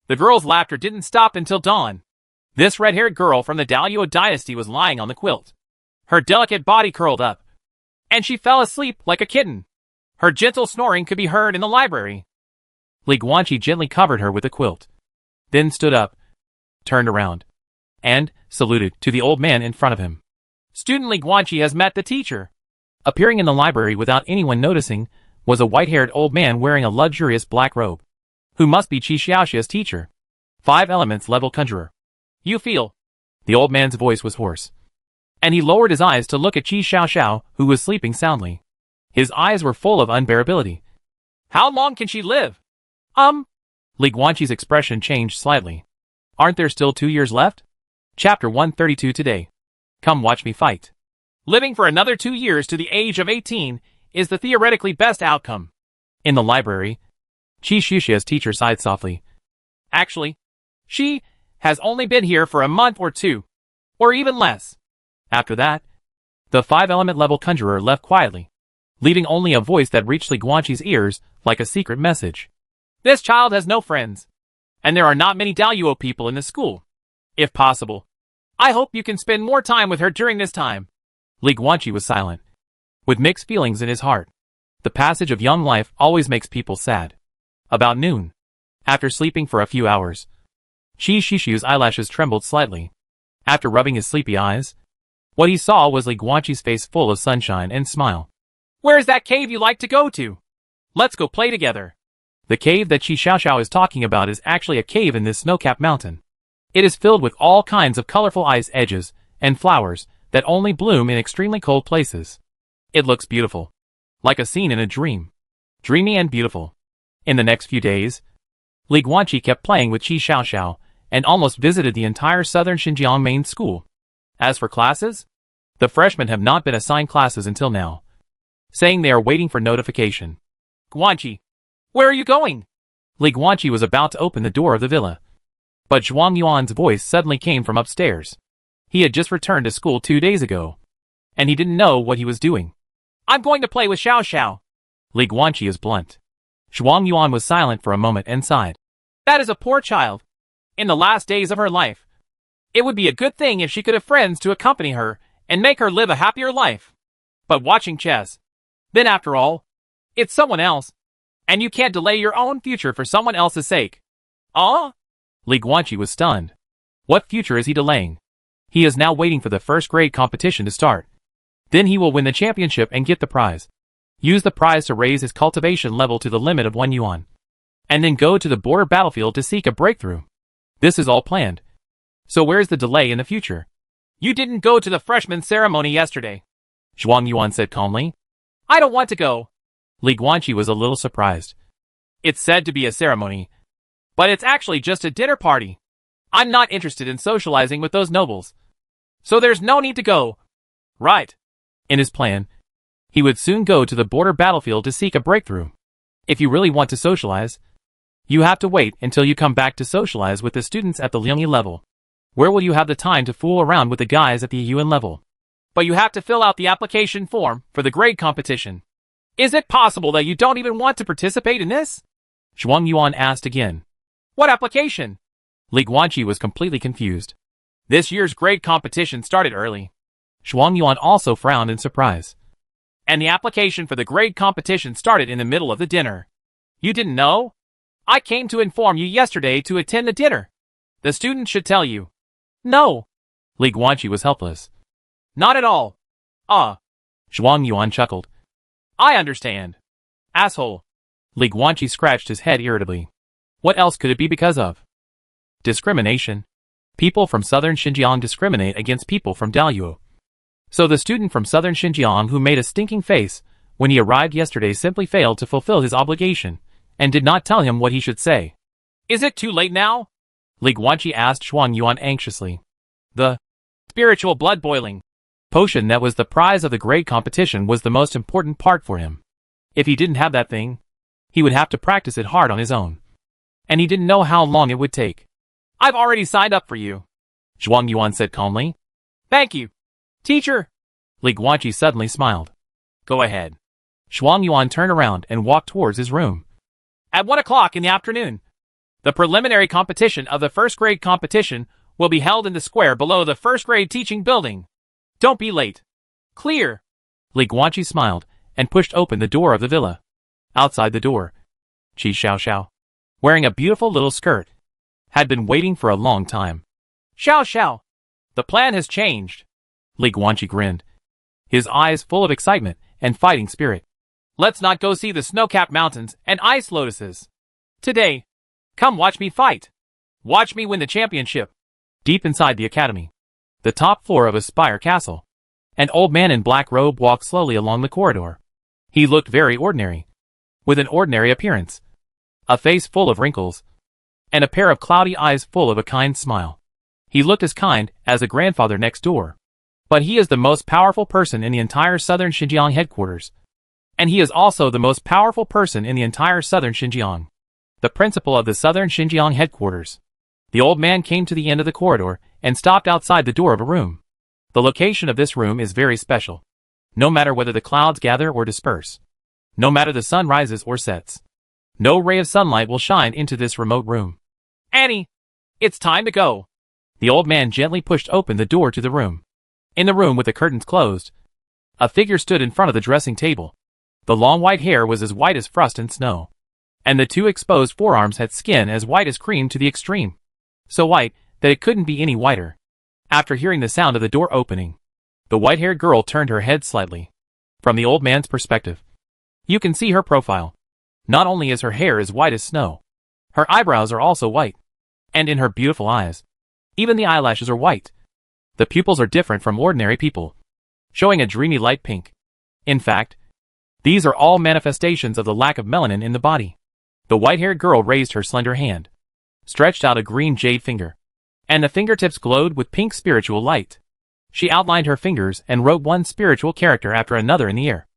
the girls' laughter didn't stop until dawn. This red-haired girl from the Daluo dynasty was lying on the quilt. Her delicate body curled up, and she fell asleep like a kitten. Her gentle snoring could be heard in the library. Li Guanqi gently covered her with a quilt, then stood up, turned around, and saluted to the old man in front of him. Student Li Guanqi has met the teacher. Appearing in the library without anyone noticing was a white-haired old man wearing a luxurious black robe, who must be Qi Xiaoxia's teacher. 5 elements level conjurer. You feel. The old man's voice was hoarse, and he lowered his eyes to look at Qi Xiaoxiao, who was sleeping soundly. His eyes were full of unbearability. How long can she live? Li Guanqi's expression changed slightly. Aren't there still 2 years left? Chapter 132 today. Come watch me fight. Living for another 2 years to the age of 18 is the theoretically best outcome. In the library, Qi Xiaoxia's teacher sighed softly. Actually, she has only been here for a month or 2, or even less. After that, the 5-element level conjurer left quietly, leaving only a voice that reached Li Guanqi's ears like a secret message. This child has no friends, and there are not many Daluo people in the school. If possible, I hope you can spend more time with her during this time. Li Guanqi was silent, with mixed feelings in his heart. The passage of young life always makes people sad. About noon, after sleeping for a few hours, Qi Xiaoxia's eyelashes trembled slightly. After rubbing his sleepy eyes, what he saw was Li Guanqi's face full of sunshine and smile. Where's that cave you like to go to? Let's go play together. The cave that Qi Xiaoxiao is talking about is actually a cave in this snow-capped mountain. It is filled with all kinds of colorful ice edges and flowers that only bloom in extremely cold places. It looks beautiful, like a scene in a dream. Dreamy and beautiful. In the next few days, Li Guanqi kept playing with Qi Xiaoxiao and almost visited the entire southern Xinjiang main school. As for classes, the freshmen have not been assigned classes until now, saying they are waiting for notification. Guanqi, where are you going? Li Guanqi was about to open the door of the villa, but Zhuang Yuan's voice suddenly came from upstairs. He had just returned to school 2 days ago, and he didn't know what he was doing. I'm going to play with Xiaoxiao. Li Guanqi is blunt. Zhuang Yuan was silent for a moment and sighed. That is a poor child. In the last days of her life, it would be a good thing if she could have friends to accompany her and make her live a happier life. But watching chess, then after all, it's someone else, and you can't delay your own future for someone else's sake. Li Guanqi was stunned. What future is he delaying? He is now waiting for the first grade competition to start. Then he will win the championship and get the prize. Use the prize to raise his cultivation level to the limit of 1 yuan. And then go to the border battlefield to seek a breakthrough. This is all planned. So where's the delay in the future? You didn't go to the freshman ceremony yesterday, Zhuang Yuan said calmly. I don't want to go. Li Guanqi was a little surprised. It's said to be a ceremony, but it's actually just a dinner party. I'm not interested in socializing with those nobles, so there's no need to go. Right. In his plan, he would soon go to the border battlefield to seek a breakthrough. If you really want to socialize, you have to wait until you come back to socialize with the students at the Liangyi level. Where will you have the time to fool around with the guys at the Yuan level? But you have to fill out the application form for the grade competition. Is it possible that you don't even want to participate in this? Zhuang Yuan asked again. What application? Li Guanqi was completely confused. This year's grade competition started early. Zhuang Yuan also frowned in surprise. And the application for the grade competition started in the middle of the dinner. You didn't know? I came to inform you yesterday to attend the dinner. The students should tell you. No. Li Guanqi was helpless. Not at all. Zhuang Yuan chuckled. I understand. Asshole. Li Guanqi scratched his head irritably. What else could it be because of? Discrimination. People from southern Xinjiang discriminate against people from Daluo. So the student from southern Xinjiang who made a stinking face when he arrived yesterday, simply failed to fulfill his obligation, and did not tell him what he should say. Is it too late now? Li Guanqi asked Zhuang Yuan anxiously. The spiritual blood boiling potion that was the prize of the grade competition was the most important part for him. If he didn't have that thing, he would have to practice it hard on his own. And he didn't know how long it would take. I've already signed up for you, Zhuang Yuan said calmly. Thank you, teacher. Li Guanqi suddenly smiled. Go ahead. Zhuang Yuan turned around and walked towards his room. At 1 o'clock in the afternoon, the preliminary competition of the first grade competition will be held in the square below the first grade teaching building. Don't be late. Clear. Li Guanqi smiled and pushed open the door of the villa. Outside the door, Qi Xiao, wearing a beautiful little skirt, had been waiting for a long time. Xiao, the plan has changed. Li Guanqi grinned, his eyes full of excitement and fighting spirit. Let's not go see the snow-capped mountains and ice lotuses today. Come watch me fight. Watch me win the championship. Deep inside the academy, the top floor of a spire castle, an old man in black robe walked slowly along the corridor. He looked very ordinary, with an ordinary appearance, a face full of wrinkles, and a pair of cloudy eyes full of a kind smile. He looked as kind as a grandfather next door. But he is the most powerful person in the entire southern Xinjiang headquarters. And he is also the most powerful person in the entire southern Xinjiang. The principal of the southern Xinjiang headquarters. The old man came to the end of the corridor and stopped outside the door of a room. The location of this room is very special. No matter whether the clouds gather or disperse, no matter the sun rises or sets, no ray of sunlight will shine into this remote room. Annie, it's time to go. The old man gently pushed open the door to the room. In the room with the curtains closed, a figure stood in front of the dressing table. The long white hair was as white as frost and snow, and the two exposed forearms had skin as white as cream to the extreme. So white that it couldn't be any whiter. After hearing the sound of the door opening, the white-haired girl turned her head slightly. From the old man's perspective, you can see her profile. Not only is her hair as white as snow, her eyebrows are also white. And in her beautiful eyes, even the eyelashes are white. The pupils are different from ordinary people, showing a dreamy light pink. In fact, these are all manifestations of the lack of melanin in the body. The white-haired girl raised her slender hand, stretched out a green jade finger, and the fingertips glowed with pink spiritual light. She outlined her fingers and wrote one spiritual character after another in the air.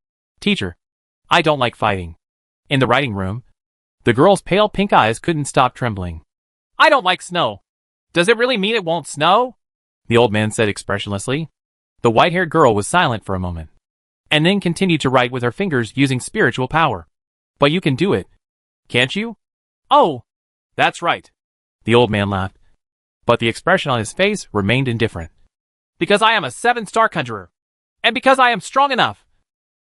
Teacher, I don't like fighting. In the writing room, the girl's pale pink eyes couldn't stop trembling. I don't like snow. Does it really mean it won't snow? The old man said expressionlessly. The white-haired girl was silent for a moment, and then continued to write with her fingers using spiritual power. But you can do it, can't you? Oh, that's right. The old man laughed, but the expression on his face remained indifferent. Because I am a 7-star conjurer, and because I am strong enough,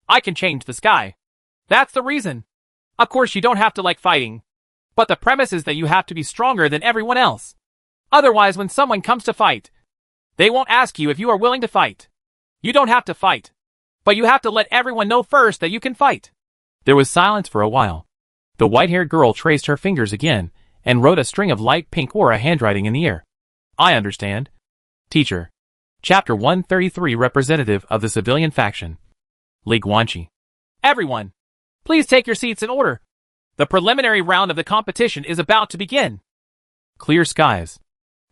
I can change the sky. That's the reason. Of course you don't have to like fighting, but the premise is that you have to be stronger than everyone else. Otherwise, when someone comes to fight, they won't ask you if you are willing to fight. You don't have to fight, but you have to let everyone know first that you can fight. There was silence for a while. The white-haired girl traced her fingers again and wrote a string of light pink aura handwriting in the air. I understand. Teacher. Chapter 133, Representative of the Civilian Faction. Li Guanqi. Everyone, please take your seats in order. The preliminary round of the competition is about to begin. Clear skies.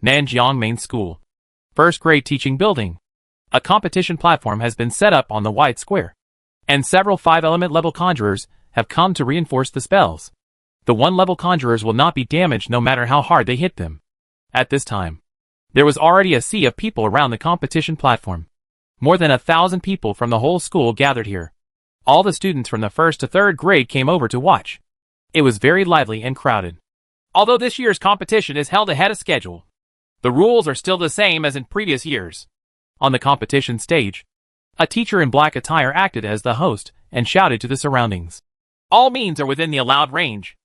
Nanjiang Main School. First grade teaching building. A competition platform has been set up on the wide square, and several 5-element level conjurers have come to reinforce the spells. The 1-level conjurers will not be damaged no matter how hard they hit them. At this time, there was already a sea of people around the competition platform. More than 1,000 people from the whole school gathered here. All the students from the 1st to 3rd grade came over to watch. It was very lively and crowded. Although this year's competition is held ahead of schedule, the rules are still the same as in previous years. On the competition stage, a teacher in black attire acted as the host and shouted to the surroundings. All means are within the allowed range.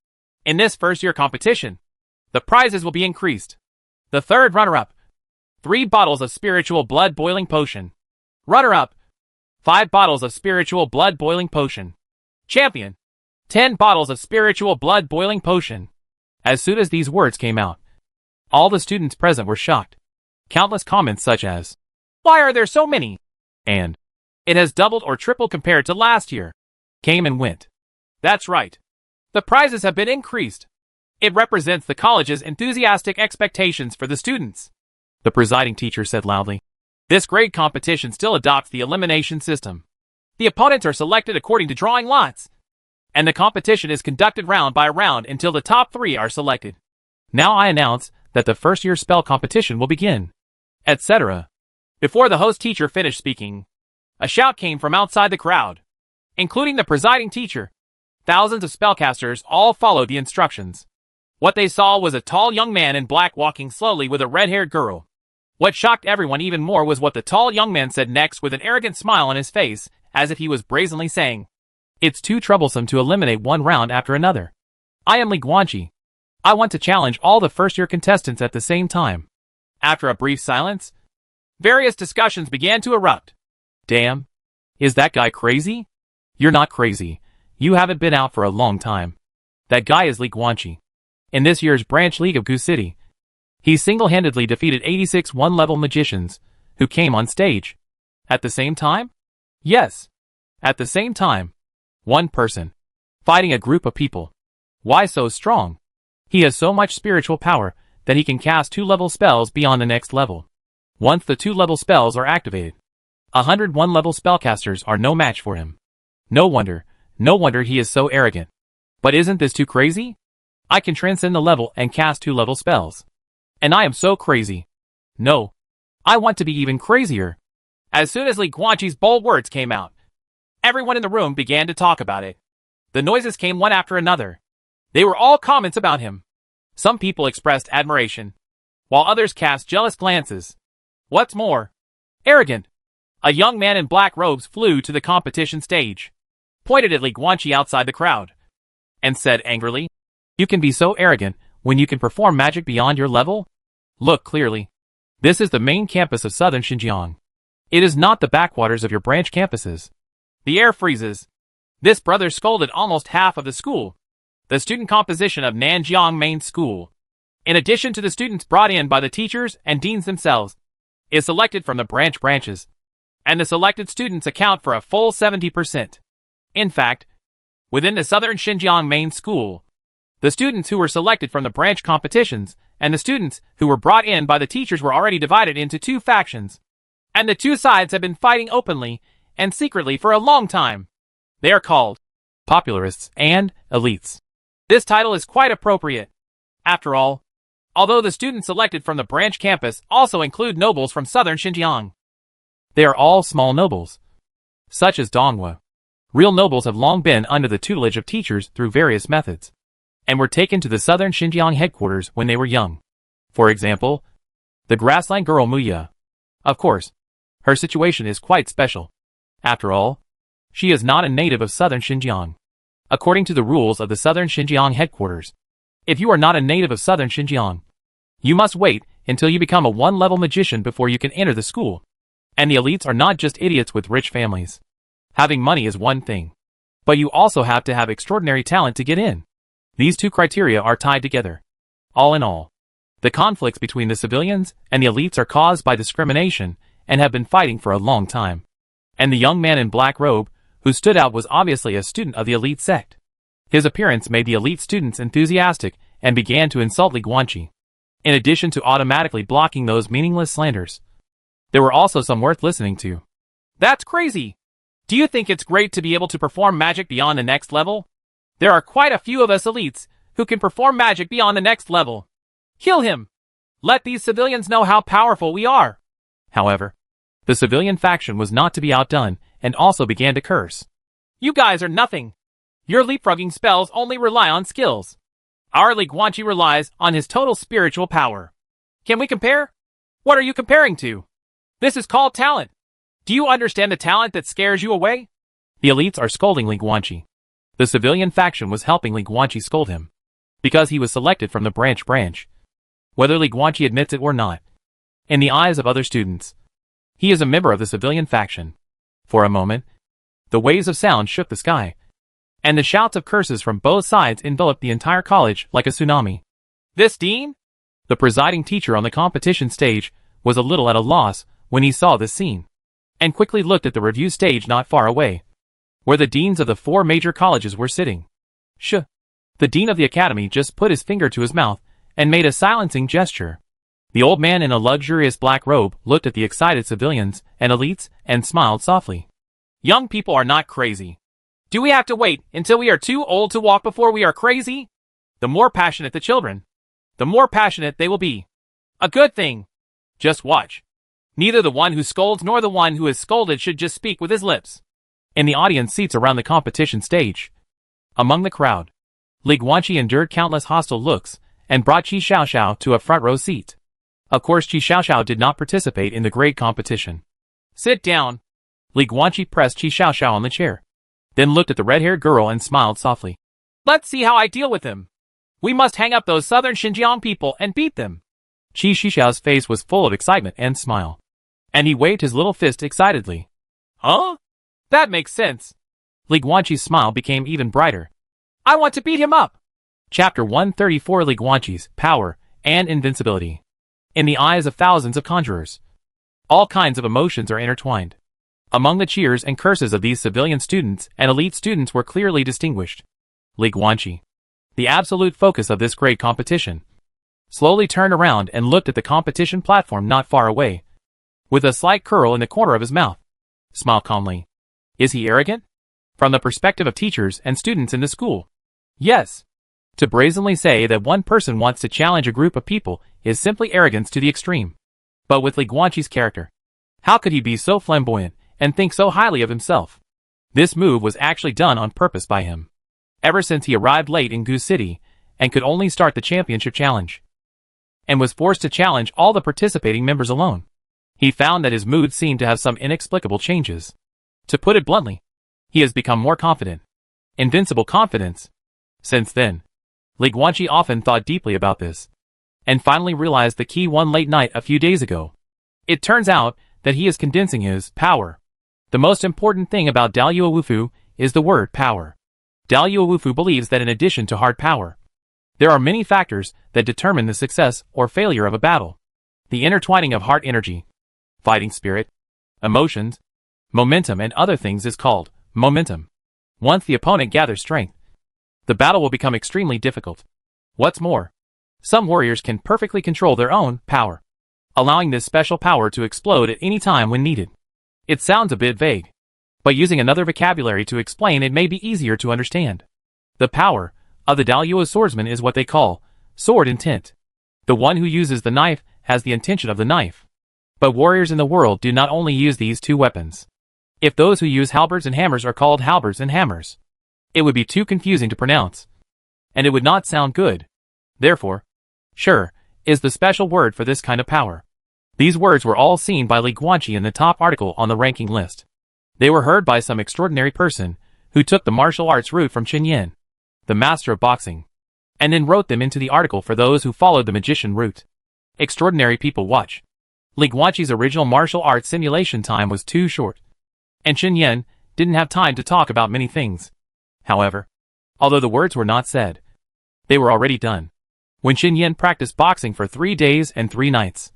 In this first-year competition, the prizes will be increased. The 3rd runner-up, 3 bottles of spiritual blood boiling potion. Runner-up, 5 bottles of spiritual blood boiling potion. Champion, 10 bottles of spiritual blood boiling potion. As soon as these words came out, all the students present were shocked. Countless comments such as, "Why are there so many?" and "It has doubled or tripled compared to last year," came and went. That's right. The prizes have been increased. It represents the college's enthusiastic expectations for the students, the presiding teacher said loudly. This grade competition still adopts the elimination system. The opponents are selected according to drawing lots, and the competition is conducted round by round until the top 3 are selected. Now I announce that the first-year spell competition will begin, etc. Before the host teacher finished speaking, a shout came from outside the crowd, including the presiding teacher. Thousands of spellcasters all followed the instructions. What they saw was a tall young man in black walking slowly with a red-haired girl. What shocked everyone even more was what the tall young man said next with an arrogant smile on his face, as if he was brazenly saying, "It's too troublesome to eliminate one round after another. I am Li Guanqi. I want to challenge all the first-year contestants at the same time." After a brief silence, various discussions began to erupt. Damn. Is that guy crazy? You're not crazy. You haven't been out for a long time. That guy is Li Guanqi. In this year's branch league of Gu City, he single-handedly defeated 86 one-level magicians, who came on stage. At the same time? Yes. At the same time. One person. Fighting a group of people. Why so strong? He has so much spiritual power that he can cast 2-level spells beyond the next level. Once the 2-level spells are activated, 100 one-level spellcasters are no match for him. No wonder he is so arrogant. But isn't this too crazy? I can transcend the level and cast 2-level spells. And I am so crazy. No. I want to be even crazier. As soon as Li Guanqi's bold words came out, everyone in the room began to talk about it. The noises came one after another. They were all comments about him. Some people expressed admiration, while others cast jealous glances. What's more, arrogant. A young man in black robes flew to the competition stage, pointed at Li Guanqi outside the crowd, and said angrily, "You can be so arrogant when you can perform magic beyond your level? Look clearly. This is the main campus of southern Xinjiang. It is not the backwaters of your branch campuses." The air freezes. This brother scolded almost half of the school. The student composition of Nanjiang Main School, in addition to the students brought in by the teachers and deans themselves, is selected from the branches, and the selected students account for a full 70%. In fact, within the southern Xinjiang Main School, the students who were selected from the branch competitions and the students who were brought in by the teachers were already divided into 2 factions, and the 2 sides have been fighting openly and secretly for a long time. They are called popularists and elites. This title is quite appropriate. After all, although the students selected from the branch campus also include nobles from southern Xinjiang, they are all small nobles, such as Donghua. Real nobles have long been under the tutelage of teachers through various methods, and were taken to the southern Xinjiang headquarters when they were young. For example, the grassland girl Muya. Of course, her situation is quite special. After all, she is not a native of southern Xinjiang. According to the rules of the southern Xinjiang headquarters, if you are not a native of southern Xinjiang, you must wait until you become a 1-level magician before you can enter the school. And the elites are not just idiots with rich families. Having money is one thing, but you also have to have extraordinary talent to get in. These 2 criteria are tied together. All in all, the conflicts between the civilians and the elites are caused by discrimination and have been fighting for a long time. And the young man in black robe who stood out was obviously a student of the elite sect. His appearance made the elite students enthusiastic and began to insult Li Guanqi, in addition to automatically blocking those meaningless slanders. There were also some worth listening to. "That's crazy! Do you think it's great to be able to perform magic beyond the next level? There are quite a few of us elites who can perform magic beyond the next level. Kill him! Let these civilians know how powerful we are." However, the civilian faction was not to be outdone and also began to curse. "You guys are nothing. Your leapfrogging spells only rely on skills. Our Li Guanqi relies on his total spiritual power. Can we compare? What are you comparing to? This is called talent. Do you understand the talent that scares you away?" The elites are scolding Li Guanqi. The civilian faction was helping Li Guanqi scold him, because he was selected from the branch. Whether Li Guanqi admits it or not, in the eyes of other students, he is a member of the civilian faction. For a moment, the waves of sound shook the sky, and the shouts of curses from both sides enveloped the entire college like a tsunami. "This dean?" The presiding teacher on the competition stage was a little at a loss when he saw this scene, and quickly looked at the review stage not far away, where the deans of the 4 major colleges were sitting. Shh. The dean of the academy just put his finger to his mouth and made a silencing gesture. The old man in a luxurious black robe looked at the excited civilians and elites and smiled softly. Young people are not crazy. Do we have to wait until we are too old to walk before we are crazy? The more passionate the children, the more passionate they will be. A good thing. Just watch. Neither the one who scolds nor the one who is scolded should just speak with his lips. In the audience seats around the competition stage, among the crowd, Li Guanqi endured countless hostile looks and brought Qi Xiaoxiao to a front row seat. Of course, Qi Xiaoxiao did not participate in the grade competition. Sit down. Li Guanqi pressed Qi Xiaoxiao on the chair, then looked at the red-haired girl and smiled softly. Let's see how I deal with him. We must hang up those southern Xinjiang people and beat them. Qi Xiaoxiao's face was full of excitement and smile, and he waved his little fist excitedly. Huh? That makes sense. Li Guanqi's smile became even brighter. I want to beat him up. Chapter 134 Li Guanqi's Power and Invincibility. In the eyes of thousands of conjurers, all kinds of emotions are intertwined. Among the cheers and curses of these civilian students and elite students were clearly distinguished. Li Guanqi, the absolute focus of this grade competition, slowly turned around and looked at the competition platform not far away, with a slight curl in the corner of his mouth. Smiled calmly. Is he arrogant? From the perspective of teachers and students in the school, yes. To brazenly say that one person wants to challenge a group of people is simply arrogance to the extreme. But with Li Guanqi's character, how could he be so flamboyant and think so highly of himself? This move was actually done on purpose by him. Ever since he arrived late in Gu City and could only start the championship challenge, and was forced to challenge all the participating members alone, he found that his mood seemed to have some inexplicable changes. To put it bluntly, he has become more confident. Invincible confidence. Since then, Li Guanqi often thought deeply about this, and finally realized the key one late night a few days ago. It turns out that he is condensing his power. The most important thing about Daliao Wufu is the word power. Daliao Wufu believes that in addition to hard power, there are many factors that determine the success or failure of a battle. The intertwining of heart energy, fighting spirit, emotions, momentum and other things is called momentum. Once the opponent gathers strength, the battle will become extremely difficult. What's more, some warriors can perfectly control their own power, allowing this special power to explode at any time when needed. It sounds a bit vague, but using another vocabulary to explain it may be easier to understand. The power of the Daliao swordsman is what they call sword intent. The one who uses the knife has the intention of the knife. But warriors in the world do not only use these two weapons. If those who use halberds and hammers are called halberds and hammers, it would be too confusing to pronounce, and it would not sound good. Therefore, sure is the special word for this kind of power. These words were all seen by Li Guanqi in the top article on the ranking list. They were heard by some extraordinary person who took the martial arts route from Chen Yin, the master of boxing, and then wrote them into the article for those who followed the magician route. Extraordinary people watch. Li Guanqi's original martial arts simulation time was too short, and Chen Yin didn't have time to talk about many things. However, although the words were not said, they were already done. When Chen Yin practiced boxing for 3 days and 3 nights,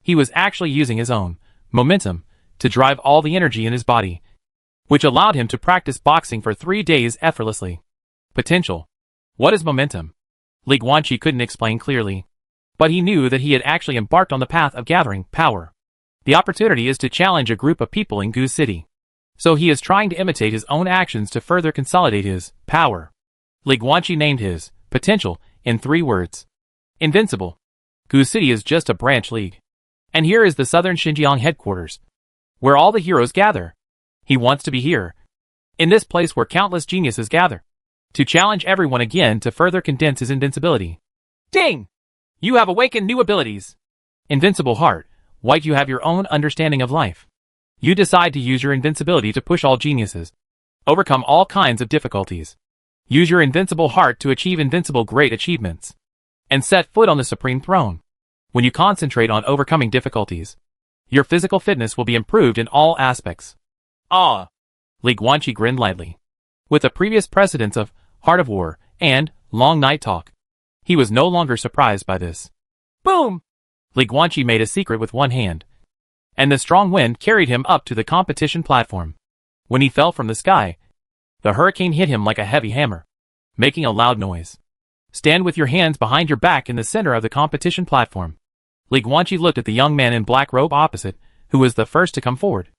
he was actually using his own momentum to drive all the energy in his body, which allowed him to practice boxing for 3 days effortlessly. Potential. What is momentum? Li Guanqi couldn't explain clearly, but he knew that he had actually embarked on the path of gathering power. The opportunity is to challenge a group of people in Gu City, so he is trying to imitate his own actions to further consolidate his power. Li Guanqi named his potential in 3 words. Invincible. Gu City is just a branch league, and here is the southern Xinjiang headquarters, where all the heroes gather. He wants to be here, in this place where countless geniuses gather, to challenge everyone again to further condense his invincibility. Ding! You have awakened new abilities. Invincible heart. White, you have your own understanding of life. You decide to use your invincibility to push all geniuses, overcome all kinds of difficulties. Use your invincible heart to achieve invincible great achievements, and set foot on the supreme throne. When you concentrate on overcoming difficulties, your physical fitness will be improved in all aspects. Ah! Li Guanqi grinned lightly. With the previous precedents of Heart of War and Long Night Talk, he was no longer surprised by this. Boom! Li Guanqi made a secret with one hand, and the strong wind carried him up to the competition platform. When he fell from the sky, The hurricane hit him like a heavy hammer, making a loud noise. Stand with your hands behind your back in the center of the competition platform. Li Guanqi looked at the young man in black robe opposite, who was the first to come forward,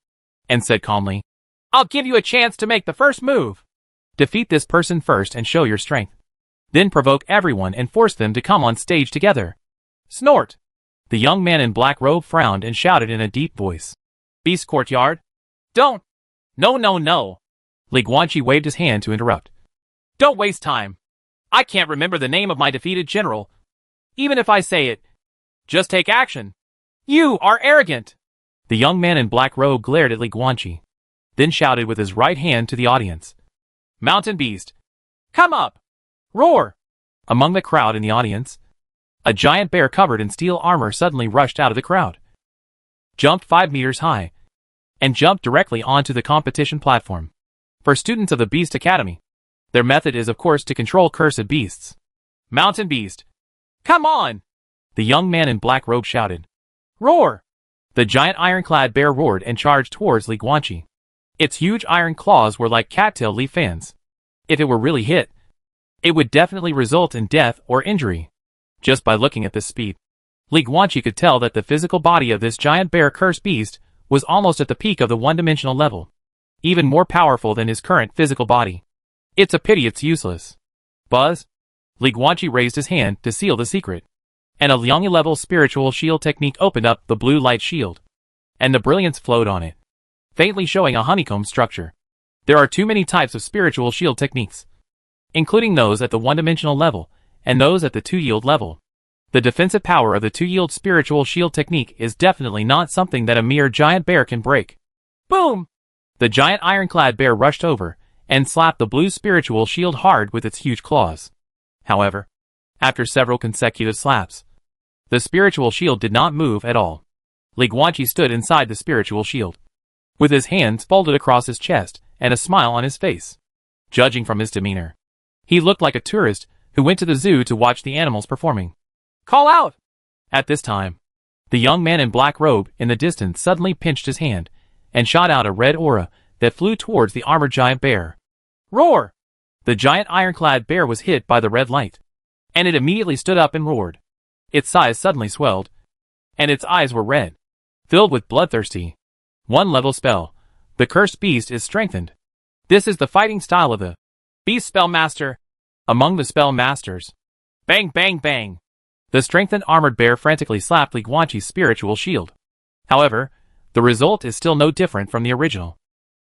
and said calmly, "I'll give you a chance to make the first move. Defeat this person first and show your strength. Then provoke everyone and force them to come on stage together." Snort! The young man in black robe frowned and shouted in a deep voice, "Beast Courtyard? Don't! No, no, no!" Li Guanqi waved his hand to interrupt. "Don't waste time. I can't remember the name of my defeated general. Even if I say it, just take action. You are arrogant." The young man in black robe glared at Li Guanqi, then shouted with his right hand to the audience, "Mountain Beast, come up! Roar!" Among the crowd in the audience, a giant bear covered in steel armor suddenly rushed out of the crowd, jumped 5 meters high, and jumped directly onto the competition platform. For students of the Beast Academy, their method is of course to control cursed beasts. "Mountain Beast, come on!" The young man in black robe shouted. "Roar!" The giant ironclad bear roared and charged towards Li Guanqi. Its huge iron claws were like cattail leaf fans. If it were really hit, it would definitely result in death or injury. Just by looking at this speed, Li Guanqi could tell that the physical body of this giant bear cursed beast was almost at the peak of the one-dimensional level, even more powerful than his current physical body. It's a pity it's useless. Buzz! Li Guanqi raised his hand to seal the secret, and a Liang-level spiritual shield technique opened up the blue light shield, and the brilliance flowed on it, faintly showing a honeycomb structure. There are too many types of spiritual shield techniques, including those at the one-dimensional level and those at the two-yield level. The defensive power of the two-yield spiritual shield technique is definitely not something that a mere giant bear can break. Boom! The giant ironclad bear rushed over and slapped the blue spiritual shield hard with its huge claws. However, after several consecutive slaps, the spiritual shield did not move at all. Li Guanqi stood inside the spiritual shield, with his hands folded across his chest and a smile on his face. Judging from his demeanor, he looked like a tourist who went to the zoo to watch the animals performing. "Call out!" At this time, the young man in black robe in the distance suddenly pinched his hand and shot out a red aura that flew towards the armored giant bear. Roar! The giant ironclad bear was hit by the red light, and it immediately stood up and roared. Its size suddenly swelled, and its eyes were red, filled with bloodthirsty. One-level spell. The cursed beast is strengthened. This is the fighting style of the Beast Spell Master. Among the spell masters, bang, bang, bang. The strengthened armored bear frantically slapped Li Guanqi's spiritual shield. However, the result is still no different from the original.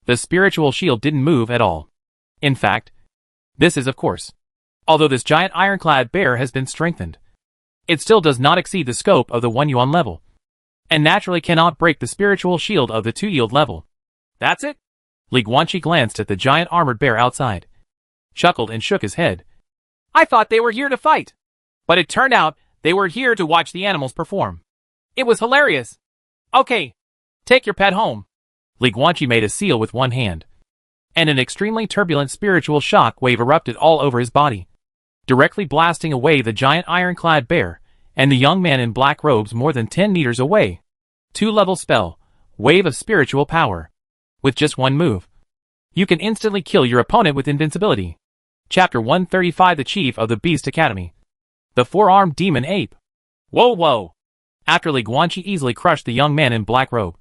The spiritual shield didn't move at all. In fact, this is of course, although this giant ironclad bear has been strengthened, it still does not exceed the scope of the 1-yuan level, and naturally cannot break the spiritual shield of the 2-yield level. That's it? Li Guanqi glanced at the giant armored bear outside, chuckled and shook his head. "I thought they were here to fight, but it turned out they were here to watch the animals perform. It was hilarious. Okay, take your pet home." Li Guanqi made a seal with one hand, and an extremely turbulent spiritual shock wave erupted all over his body, directly blasting away the giant ironclad bear and the young man in black robes more than 10 meters away. 2-level spell, Wave of Spiritual Power. With just one move, you can instantly kill your opponent with invincibility. Chapter 135, The Chief of the Beast Academy. The Four-Armed Demon Ape. Whoa, whoa! After Li Guanqi easily crushed the young man in black robe,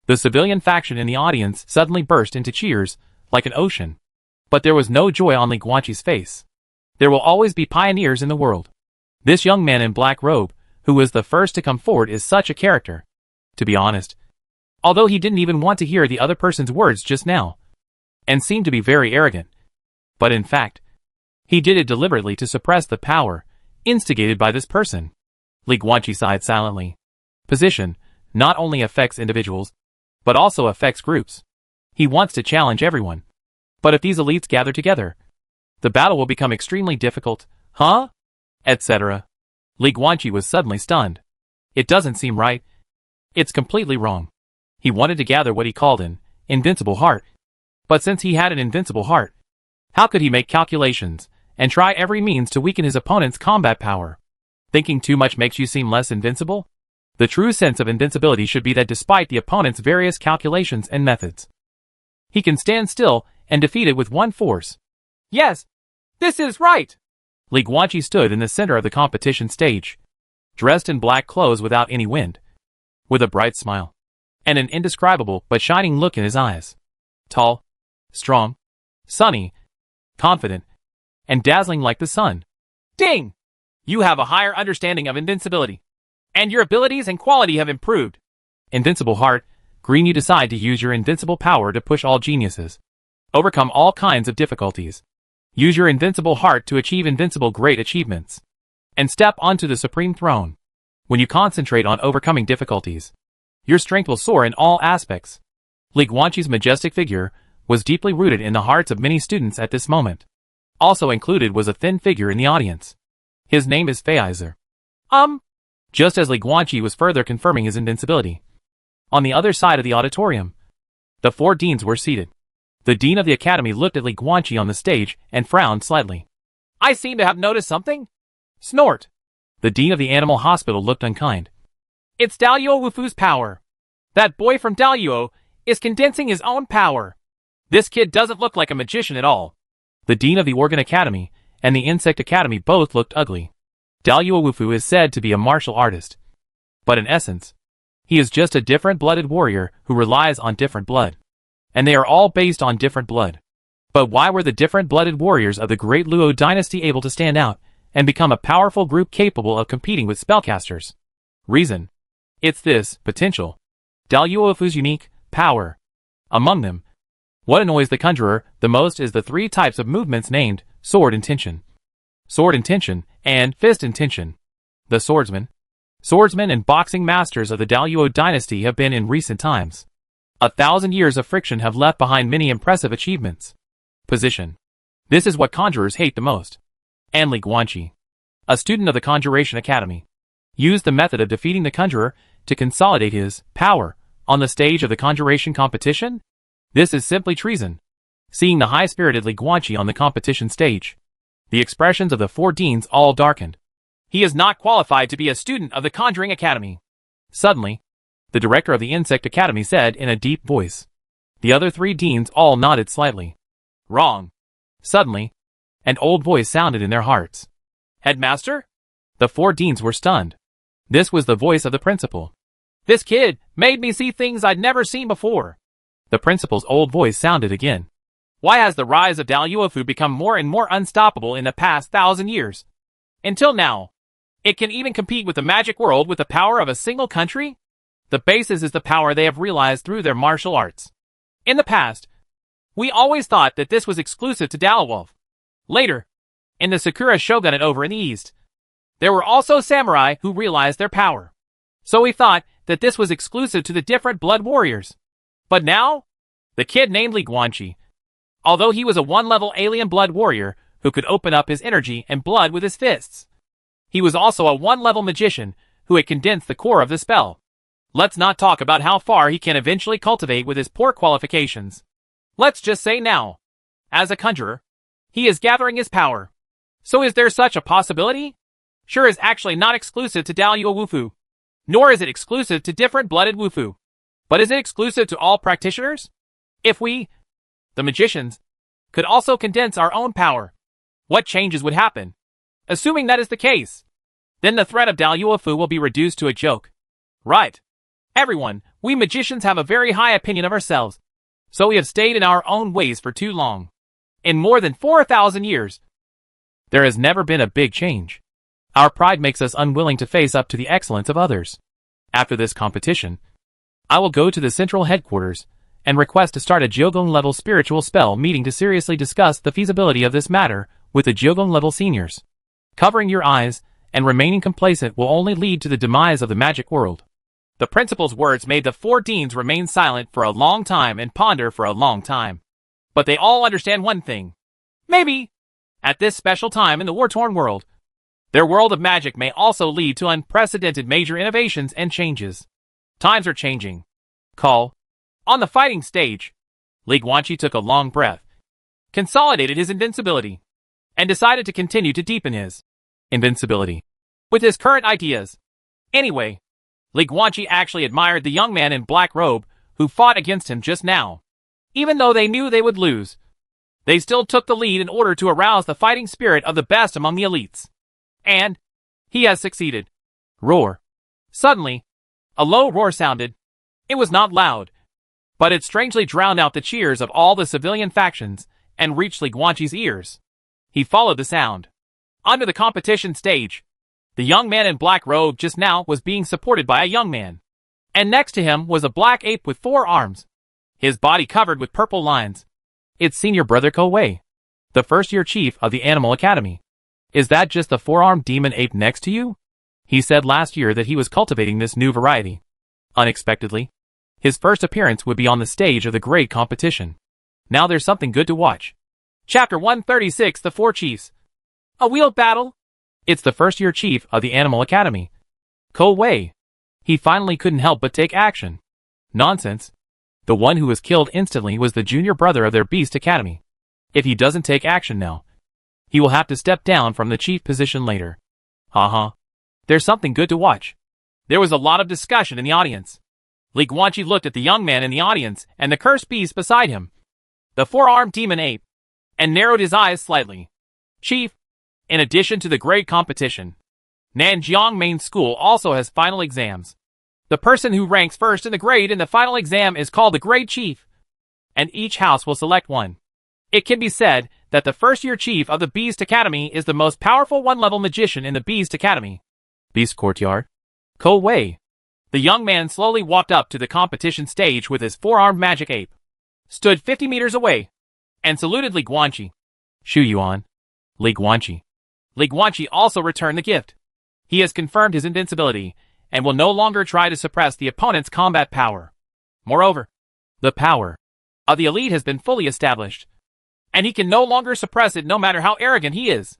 the civilian faction in the audience suddenly burst into cheers, like an ocean. But there was no joy on Li Guanqi's face. There will always be pioneers in the world. This young man in black robe, who was the first to come forward, is such a character. To be honest, although he didn't even want to hear the other person's words just now, and seemed to be very arrogant, but in fact, he did it deliberately to suppress the power instigated by this person. Li Guanqi sighed silently. Position not only affects individuals, but also affects groups. He wants to challenge everyone. But if these elites gather together, the battle will become extremely difficult, huh? Etc. Li Guanqi was suddenly stunned. It doesn't seem right. It's completely wrong. He wanted to gather what he called an invincible heart. But since he had an invincible heart, how could he make calculations and try every means to weaken his opponent's combat power? Thinking too much makes you seem less invincible? The true sense of invincibility should be that despite the opponent's various calculations and methods, he can stand still and defeated with one force. Yes, this is right! Li Guanqi stood in the center of the competition stage, dressed in black clothes without any wind, with a bright smile, and an indescribable but shining look in his eyes. Tall, strong, sunny, confident, and dazzling like the sun. Ding! You have a higher understanding of invincibility, and your abilities and quality have improved. Invincible heart, Green, you decide to use your invincible power to push all geniuses, overcome all kinds of difficulties. Use your invincible heart to achieve invincible great achievements, and step onto the supreme throne. When you concentrate on overcoming difficulties, your strength will soar in all aspects. Li Guanqi's majestic figure was deeply rooted in the hearts of many students at this moment. Also included was a thin figure in the audience. His name is Feizer. Just as Li Guanqi was further confirming his invincibility. On the other side of the auditorium, the 4 deans were seated. The dean of the academy looked at Li Guanqi on the stage and frowned slightly. I seem to have noticed something. Snort. The dean of the animal hospital looked unkind. It's Dalluo Wufu's power. That boy from Dalluo is condensing his own power. This kid doesn't look like a magician at all. The dean of the organ academy and the insect academy both looked ugly. Dalluo Wufu is said to be a martial artist, but in essence, he is just a different-blooded warrior who relies on different blood. And they are all based on different blood. But why were the different-blooded warriors of the Great Luo dynasty able to stand out and become a powerful group capable of competing with spellcasters? Reason. It's this, potential. Dalluo Wufu's unique power. Among them, what annoys the conjurer the most is the 3 types of movements named sword intention, and fist intention. The swordsmen, and boxing masters of the Dalluo dynasty have been in recent times. 1,000 years of friction have left behind many impressive achievements. Position. This is what conjurers hate the most. And Li Guanqi, a student of the Conjuration Academy, used the method of defeating the conjurer to consolidate his power on the stage of the conjuration competition? This is simply treason. Seeing the high-spirited Li Guanqi on the competition stage, the expressions of the 4 deans all darkened. He is not qualified to be a student of the Conjuring Academy. Suddenly, the director of the Insect Academy said in a deep voice. The other 3 deans all nodded slightly. Wrong. Suddenly, an old voice sounded in their hearts. Headmaster? The 4 deans were stunned. This was the voice of the principal. This kid made me see things I'd never seen before. The principal's old voice sounded again. Why has the rise of Dalluo Wufu become more and more unstoppable in the past 1,000 years? Until now, it can even compete with the magic world with the power of a single country? The basis is the power they have realized through their martial arts. In the past, we always thought that this was exclusive to Dalluo. Later, in the Sakura shogunate over in the east, there were also samurai who realized their power. So we thought that this was exclusive to the different blood warriors. But now, the kid named Li Guanqi, although he was a 1-level alien blood warrior who could open up his energy and blood with his fists, he was also a 1-level magician who had condensed the core of the spell. Let's not talk about how far he can eventually cultivate with his poor qualifications. Let's just say now, as a conjurer, he is gathering his power. So is there such a possibility? Sure is actually not exclusive to Dalluo Wufu, nor is it exclusive to different-blooded Wufu. But is it exclusive to all practitioners? If we, the magicians, could also condense our own power, what changes would happen? Assuming that is the case, then the threat of Dalluo Wufu will be reduced to a joke. Right. Everyone, we magicians have a very high opinion of ourselves, so we have stayed in our own ways for too long. In more than 4,000 years, there has never been a big change. Our pride makes us unwilling to face up to the excellence of others. After this competition, I will go to the central headquarters and request to start a Jiugong-level spiritual spell meeting to seriously discuss the feasibility of this matter with the Jiugong-level seniors. Covering your eyes and remaining complacent will only lead to the demise of the magic world. The principal's words made the 4 deans remain silent for a long time and ponder for a long time. But they all understand one thing. Maybe, at this special time in the war-torn world, their world of magic may also lead to unprecedented major innovations and changes. Times are changing. Call. On the fighting stage, Li Guanqi took a long breath, consolidated his invincibility, and decided to continue to deepen his invincibility with his current ideas. Anyway, Li Guanqi actually admired the young man in black robe who fought against him just now. Even though they knew they would lose, They still took the lead in order to arouse the fighting spirit of the best among the elites. And he has succeeded. Roar. Suddenly, a low roar sounded. It was not loud, but it strangely drowned out the cheers of all the civilian factions and reached Li Guanqi's ears. He followed the sound. Onto the competition stage. The young man in black robe just now was being supported by a young man. And next to him was a black ape with 4 arms. His body covered with purple lines. It's senior brother Ko Wei, the first-year chief of the Animal Academy. Is that just the 4-armed demon ape next to you? He said last year that he was cultivating this new variety. Unexpectedly, his first appearance would be on the stage of the great competition. Now there's something good to watch. Chapter 136, The 4 Chiefs. A wheeled battle? It's the first-year chief of the Animal Academy. Ko Wei. He finally couldn't help but take action. Nonsense. The one who was killed instantly was the junior brother of their Beast Academy. If he doesn't take action now, he will have to step down from the chief position later. There's something good to watch. There was a lot of discussion in the audience. Li Guanqi looked at the young man in the audience and the cursed beast beside him, the 4-armed demon ape, and narrowed his eyes slightly. Chief, in addition to the grade competition, Nanjiang Main School also has final exams. The person who ranks first in the grade in the final exam is called the grade chief, and each house will select one. It can be said that the first-year chief of the Beast Academy is the most powerful one-level magician in the Beast Academy. Beast Courtyard. Ko Wei. The young man slowly walked up to the competition stage with his 4-armed magic ape, stood 50 meters away, and saluted Li Guanqi. Shu Yuan. Li Guanqi. Li Guanqi also returned the gift. He has confirmed his invincibility, and will no longer try to suppress the opponent's combat power. Moreover, the power of the elite has been fully established, and he can no longer suppress it no matter how arrogant he is.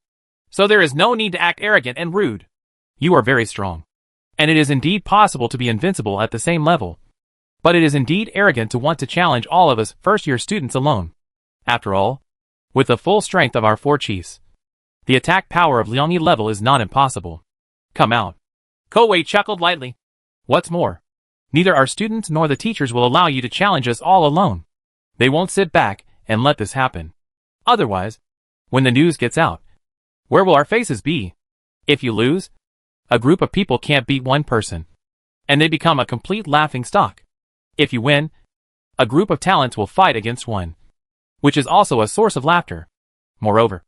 So there is no need to act arrogant and rude. You are very strong, and it is indeed possible to be invincible at the same level. But it is indeed arrogant to want to challenge all of us first-year students alone. After all, with the full strength of our 4 chiefs, the attack power of Liangyi level is not impossible. Come out. Ko Wei chuckled lightly. What's more, neither our students nor the teachers will allow you to challenge us all alone. They won't sit back and let this happen. Otherwise, when the news gets out, where will our faces be? If you lose, a group of people can't beat one person, and they become a complete laughing stock. If you win, a group of talents will fight against one, which is also a source of laughter. Moreover,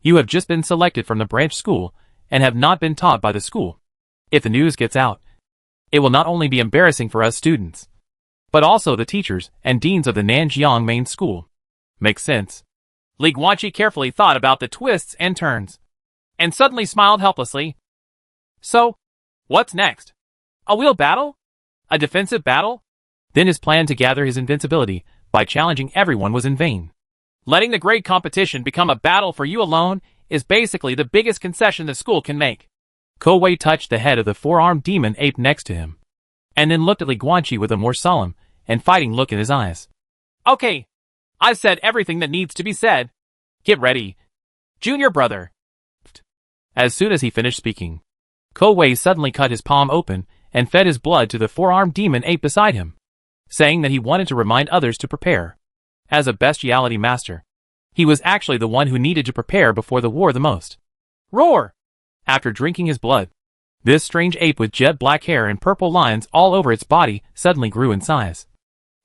you have just been selected from the branch school and have not been taught by the school. If the news gets out, it will not only be embarrassing for us students, but also the teachers and deans of the Nanjiang Main School. Makes sense. Li Guanqi carefully thought about the twists and turns, and suddenly smiled helplessly. So, what's next? A wheel battle? A defensive battle? Then his plan to gather his invincibility by challenging everyone was in vain. Letting the grade competition become a battle for you alone is basically the biggest concession the school can make. Ko Wei touched the head of the 4-armed demon ape next to him, and then looked at Li Guanqi with a more solemn and fighting look in his eyes. Okay, I've said everything that needs to be said. Get ready, junior brother. As soon as he finished speaking, Ko Wei suddenly cut his palm open and fed his blood to the 4-armed demon ape beside him, saying that he wanted to remind others to prepare. As a bestiality master, he was actually the one who needed to prepare before the war the most. Roar! After drinking his blood, this strange ape with jet black hair and purple lines all over its body suddenly grew in size.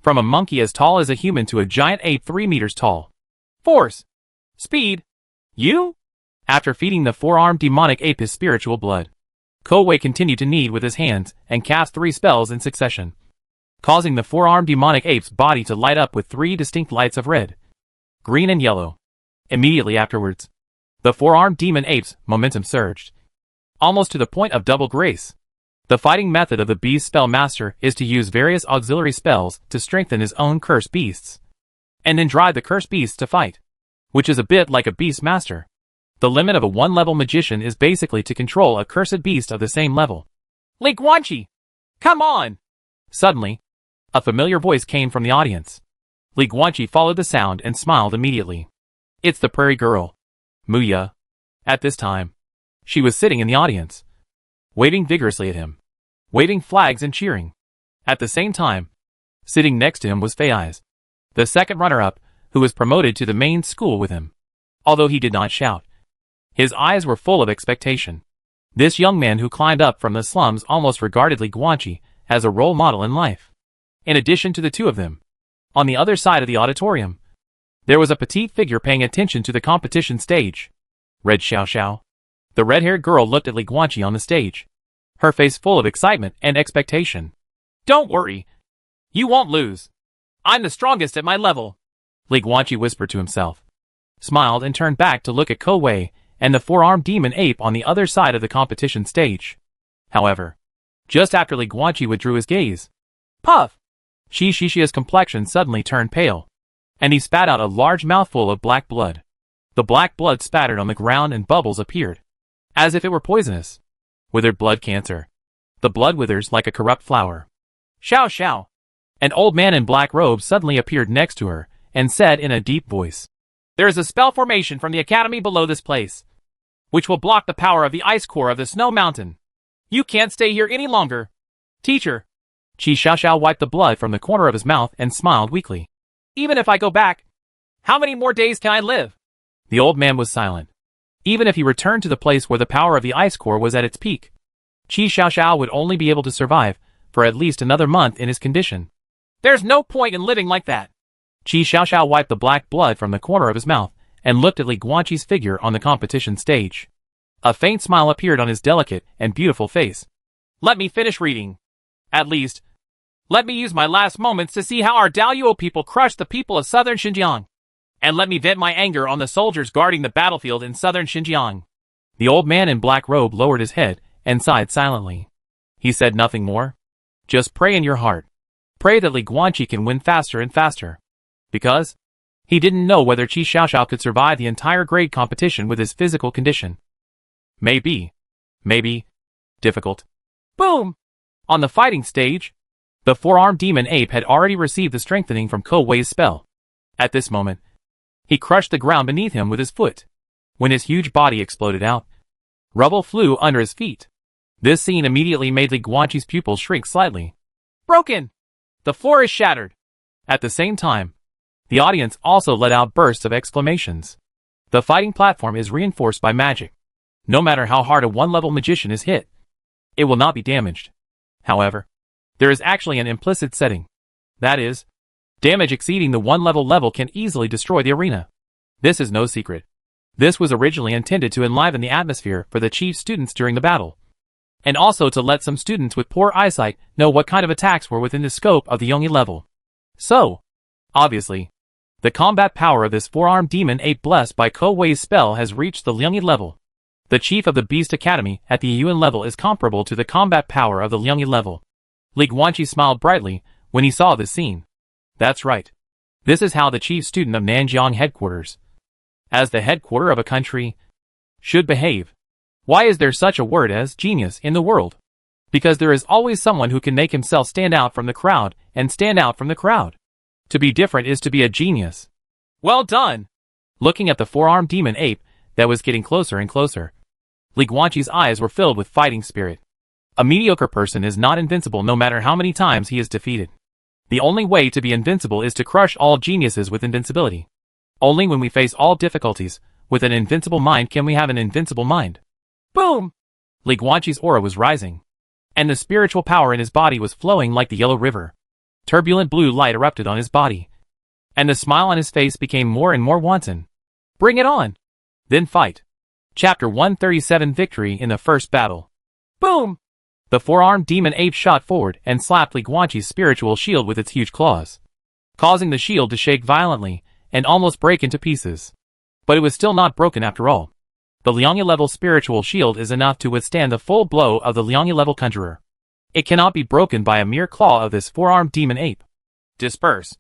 From a monkey as tall as a human to a giant ape 3 meters tall. Force! Speed! You? After feeding the 4-armed demonic ape his spiritual blood, Ko Wei continued to knead with his hands and cast 3 spells in succession, causing the 4-armed demonic ape's body to light up with 3 distinct lights of red, green and yellow. Immediately afterwards, the 4-armed demon ape's momentum surged, almost to the point of double grace. The fighting method of the beast spell master is to use various auxiliary spells to strengthen his own cursed beasts, and then drive the cursed beasts to fight, which is a bit like a beast master. The limit of a 1-level magician is basically to control a cursed beast of the same level. Li Guanqi! Come on! Suddenly, a familiar voice came from the audience. Li Guanqi followed the sound and smiled immediately. It's the prairie girl, Muya. At this time, she was sitting in the audience, waving vigorously at him, waving flags and cheering. At the same time, sitting next to him was Fei Eyes, the second runner-up, who was promoted to the main school with him. Although he did not shout, his eyes were full of expectation. This young man who climbed up from the slums almost regarded Li Guanqi as a role model in life. In addition to the two of them, on the other side of the auditorium, there was a petite figure paying attention to the competition stage. Red Xiao Xiao. The red-haired girl looked at Li Guanqi on the stage, her face full of excitement and expectation. "Don't worry. You won't lose. I'm the strongest at my level," Li Guanqi whispered to himself, smiled and turned back to look at Ko Wei and the four-armed demon ape on the other side of the competition stage. However, just after Li Guanqi withdrew his gaze, puff! Shishi's complexion suddenly turned pale, and he spat out a large mouthful of black blood. The black blood spattered on the ground and bubbles appeared, as if it were poisonous. Withered blood cancer. The blood withers like a corrupt flower. Xiao Xiao. An old man in black robes suddenly appeared next to her, and said in a deep voice, "There is a spell formation from the academy below this place, which will block the power of the ice core of the snow mountain. You can't stay here any longer. Teacher." Qi Xiaoxiao wiped the blood from the corner of his mouth and smiled weakly. "Even if I go back, how many more days can I live?" The old man was silent. Even if he returned to the place where the power of the ice core was at its peak, Qi Xiaoxiao would only be able to survive for at least another month in his condition. "There's no point in living like that." Qi Xiaoxiao wiped the black blood from the corner of his mouth and looked at Li Guanqi's figure on the competition stage. A faint smile appeared on his delicate and beautiful face. "Let me finish reading. At least, let me use my last moments to see how our Daoyuo people crushed the people of southern Xinjiang. And let me vent my anger on the soldiers guarding the battlefield in southern Xinjiang." The old man in black robe lowered his head and sighed silently. He said nothing more. "Just pray in your heart. Pray that Li Guanqi can win faster and faster." Because he didn't know whether Qi Xiaoxiao could survive the entire grade competition with his physical condition. Maybe difficult. Boom! On the fighting stage, the four-armed demon ape had already received the strengthening from Ko Wei's spell. At this moment, he crushed the ground beneath him with his foot. When his huge body exploded out, rubble flew under his feet. This scene immediately made Li Guanqi's pupils shrink slightly. "Broken! The floor is shattered!" At the same time, the audience also let out bursts of exclamations. The fighting platform is reinforced by magic. No matter how hard a one-level magician is hit, it will not be damaged. However, there is actually an implicit setting. That is, damage exceeding the one-level level can easily destroy the arena. This is no secret. This was originally intended to enliven the atmosphere for the chief students during the battle, and also to let some students with poor eyesight know what kind of attacks were within the scope of the Yongyi level. So, obviously, the combat power of this four-armed demon ape blessed by Ko Wei's spell has reached the Liangyi level. The chief of the Beast Academy at the Yuan level is comparable to the combat power of the Liangyi level. Li Guanqi smiled brightly when he saw this scene. That's right. This is how the chief student of Nanjiang headquarters, as the headquarter of a country, should behave. Why is there such a word as genius in the world? Because there is always someone who can make himself stand out from the crowd and stand out from the crowd. To be different is to be a genius. Well done! Looking at the four-armed demon ape that was getting closer and closer, Li Guanqi's eyes were filled with fighting spirit. A mediocre person is not invincible no matter how many times he is defeated. The only way to be invincible is to crush all geniuses with invincibility. Only when we face all difficulties with an invincible mind can we have an invincible mind. Boom! Li Guanqi's aura was rising, and the spiritual power in his body was flowing like the yellow river. Turbulent blue light erupted on his body, and the smile on his face became more and more wanton. Bring it on! Then fight. Chapter 137 Victory in the First Battle. Boom! The four-armed demon ape shot forward and slapped Li Guanqi's spiritual shield with its huge claws, causing the shield to shake violently and almost break into pieces. But it was still not broken after all. The Liangyi level spiritual shield is enough to withstand the full blow of the Liangyi level conjurer. It cannot be broken by a mere claw of this four-armed demon ape. Disperse.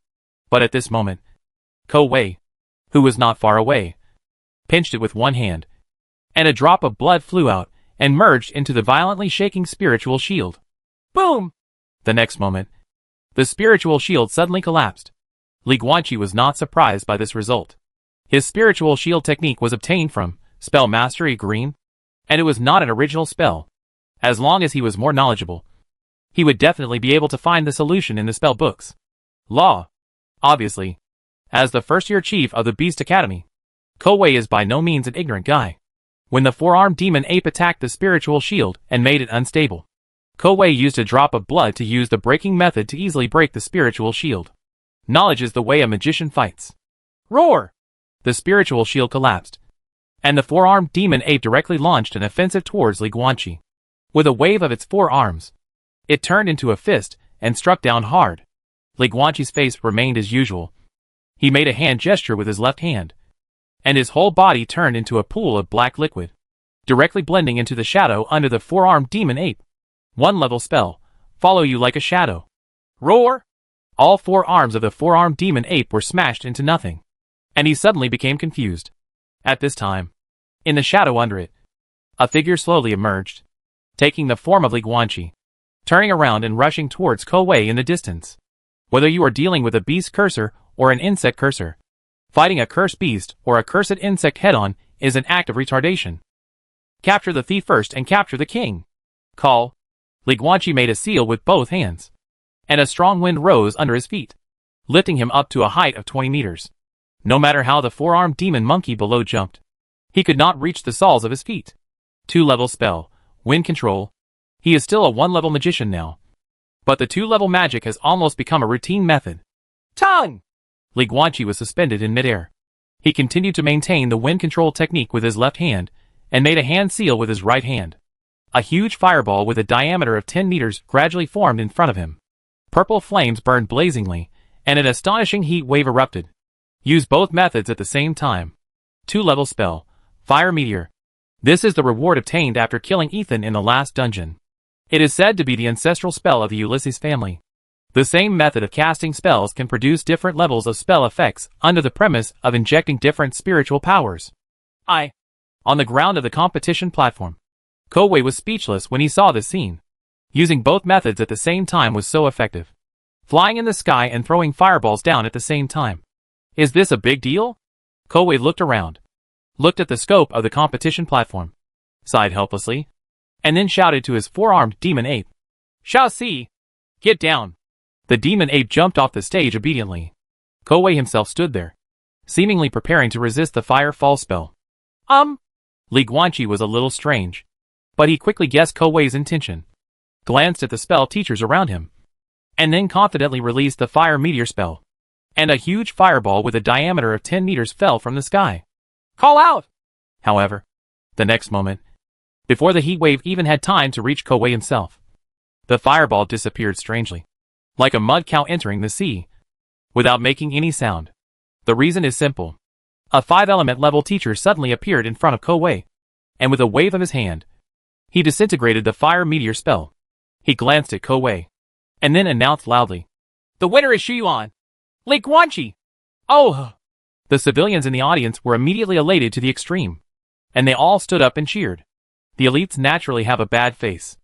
But at this moment, Ko Wei, who was not far away, pinched it with one hand, and a drop of blood flew out and merged into the violently shaking spiritual shield. Boom! The next moment, the spiritual shield suddenly collapsed. Li Guanqi was not surprised by this result. His spiritual shield technique was obtained from Spell Mastery Green, and it was not an original spell. As long as he was more knowledgeable, he would definitely be able to find the solution in the spell books. Law. Obviously, As the first-year chief of the Beast Academy, Kowei is by no means an ignorant guy. When the four-armed demon ape attacked the spiritual shield and made it unstable, Kowei used a drop of blood to use the breaking method to easily break the spiritual shield. Knowledge is the way a magician fights. Roar! The spiritual shield collapsed, and the four-armed demon ape directly launched an offensive towards Li Guanqi. With a wave of its four arms, it turned into a fist and struck down hard. Li Guanqi's face remained as usual. He made a hand gesture with his left hand, and his whole body turned into a pool of black liquid, directly blending into the shadow under the four-armed demon ape. One level spell, follow you like a shadow. Roar! All four arms of the four-armed demon ape were smashed into nothing, and he suddenly became confused. At this time, in the shadow under it, a figure slowly emerged, taking the form of Li Guanqi, turning around and rushing towards Kowei in the distance. Whether you are dealing with a beast cursor or an insect cursor, fighting a cursed beast or a cursed insect head-on is an act of retardation. Capture the thief first and capture the king. Call. Li Guanqi made a seal with both hands, and a strong wind rose under his feet, lifting him up to a height of 20 meters. No matter how the four-armed demon monkey below jumped, he could not reach the soles of his feet. 2-level spell, wind control. He is still a 1-level magician now, but the 2-level magic has almost become a routine method. Tongue! Li Guanqi was suspended in midair. He continued to maintain the wind control technique with his left hand, and made a hand seal with his right hand. A huge fireball with a diameter of 10 meters gradually formed in front of him. Purple flames burned blazingly, and an astonishing heat wave erupted. Use both methods at the same time. 2-level spell, Fire Meteor. This is the reward obtained after killing Ethan in the last dungeon. It is said to be the ancestral spell of the Ulysses family. The same method of casting spells can produce different levels of spell effects under the premise of injecting different spiritual powers. On the ground of the competition platform, Kowei was speechless when he saw this scene. Using both methods at the same time was so effective. Flying in the sky and throwing fireballs down at the same time. Is this a big deal? Kowei looked around, looked at the scope of the competition platform, sighed helplessly, and then shouted to his four-armed demon ape. Shao Si! Get down! The demon ape jumped off the stage obediently. Kowei himself stood there, seemingly preparing to resist the fire fall spell. Li Guanqi was a little strange, but he quickly guessed Kowei's intention, glanced at the spell teachers around him, and then confidently released the fire meteor spell. And a huge fireball with a diameter of 10 meters fell from the sky. Call out! However, the next moment, before the heat wave even had time to reach Kowei himself, the fireball disappeared strangely, like a mud cow entering the sea, without making any sound. The reason is simple. A 5-element level teacher suddenly appeared in front of Kowei, and with a wave of his hand, he disintegrated the fire meteor spell. He glanced at Kowei, and then announced loudly, The winner is Shiyuan! Li Guanqi! Oh! The civilians in the audience were immediately elated to the extreme, and they all stood up and cheered. The elites naturally have a bad face.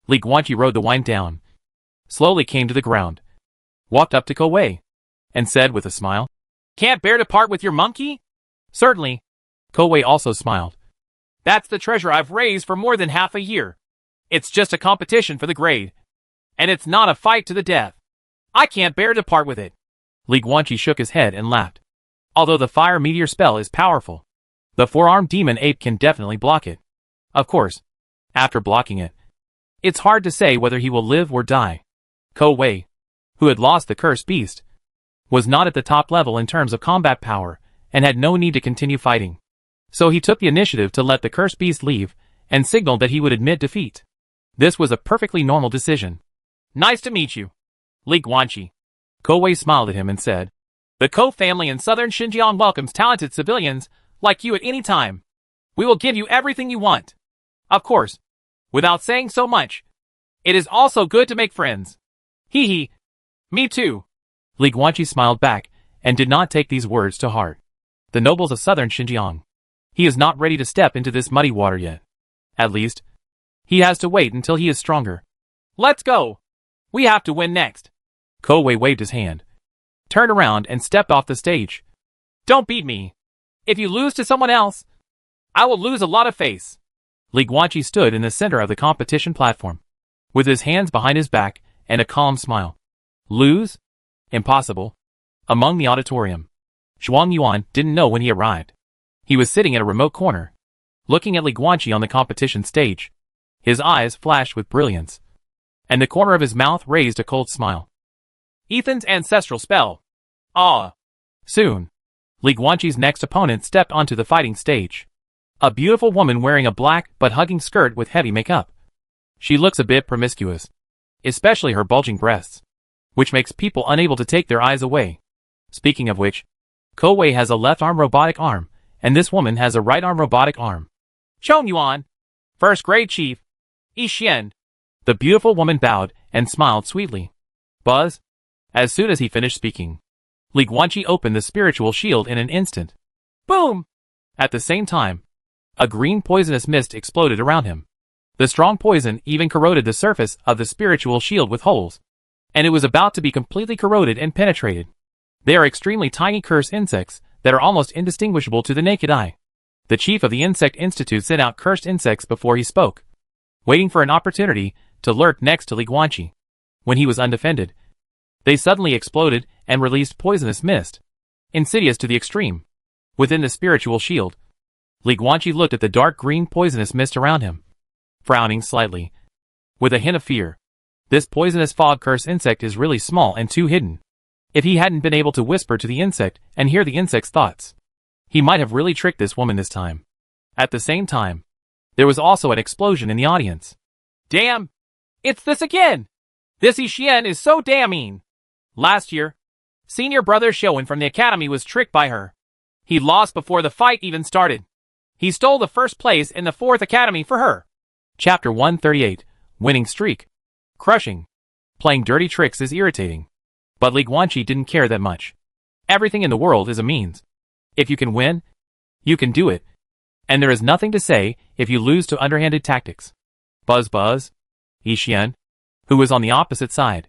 Li Guanqi rode the wine down, slowly came to the ground, walked up to Kowei, and said with a smile, Can't bear to part with your monkey? Certainly. Kowei also smiled. That's the treasure I've raised for more than half a year. It's just a competition for the grade, and it's not a fight to the death. I can't bear to part with it. Li Guanqi shook his head and laughed. Although the fire meteor spell is powerful, the four-armed demon ape can definitely block it. Of course, after blocking it, it's hard to say whether he will live or die. Kowei, who had lost the cursed beast, was not at the top level in terms of combat power, and had no need to continue fighting. So he took the initiative to let the cursed beast leave, and signaled that he would admit defeat. This was a perfectly normal decision. Nice to meet you, Li Guanqi. Kowei smiled at him and said, The Ko family in southern Xinjiang welcomes talented civilians like you at any time. We will give you everything you want. Of course, without saying so much, it is also good to make friends. Hee hee. Me too. Li Guanqi smiled back, and did not take these words to heart. The nobles of southern Xinjiang. He is not ready to step into this muddy water yet. At least, he has to wait until he is stronger. Let's go. We have to win next. Kowei waved his hand, turned around and stepped off the stage. Don't beat me. If you lose to someone else, I will lose a lot of face. Li Guanqi stood in the center of the competition platform, with his hands behind his back and a calm smile. Lose? Impossible. Among the auditorium, Zhuang Yuan didn't know when he arrived. He was sitting in a remote corner, looking at Li Guanqi on the competition stage. His eyes flashed with brilliance, and the corner of his mouth raised a cold smile. Ethan's ancestral spell. Ah! Soon, Li Guanqi's next opponent stepped onto the fighting stage. A beautiful woman wearing a black but hugging skirt with heavy makeup. She looks a bit promiscuous, especially her bulging breasts, which makes people unable to take their eyes away. Speaking of which, Ko Wei has a left arm robotic arm, and this woman has a right arm robotic arm. Zhong Yuan, first grade chief, Yi Xian. The beautiful woman bowed and smiled sweetly. Buzz. As soon as he finished speaking, Li Guanqi opened the spiritual shield in an instant. Boom! At the same time, a green poisonous mist exploded around him. The strong poison even corroded the surface of the spiritual shield with holes, and it was about to be completely corroded and penetrated. They are extremely tiny cursed insects that are almost indistinguishable to the naked eye. The chief of the Insect Institute sent out cursed insects before he spoke, waiting for an opportunity to lurk next to Li Guanqi. When he was undefended, they suddenly exploded and released poisonous mist, insidious to the extreme. Within the spiritual shield, Li Guanqi looked at the dark green poisonous mist around him, frowning slightly, with a hint of fear. This poisonous fog curse insect is really small and too hidden. If he hadn't been able to whisper to the insect and hear the insect's thoughts, he might have really tricked this woman this time. At the same time, there was also an explosion in the audience. Damn! It's this again! This Yi Xian is so damn mean! Last year, senior brother Showen from the academy was tricked by her. He lost before the fight even started. He stole the first place in the 4th academy for her. Chapter 138, Winning Streak. Crushing. Playing dirty tricks is irritating. But Li Guanqi didn't care that much. Everything in the world is a means. If you can win, you can do it. And there is nothing to say if you lose to underhanded tactics. Buzz buzz. Yi Xian, who was on the opposite side,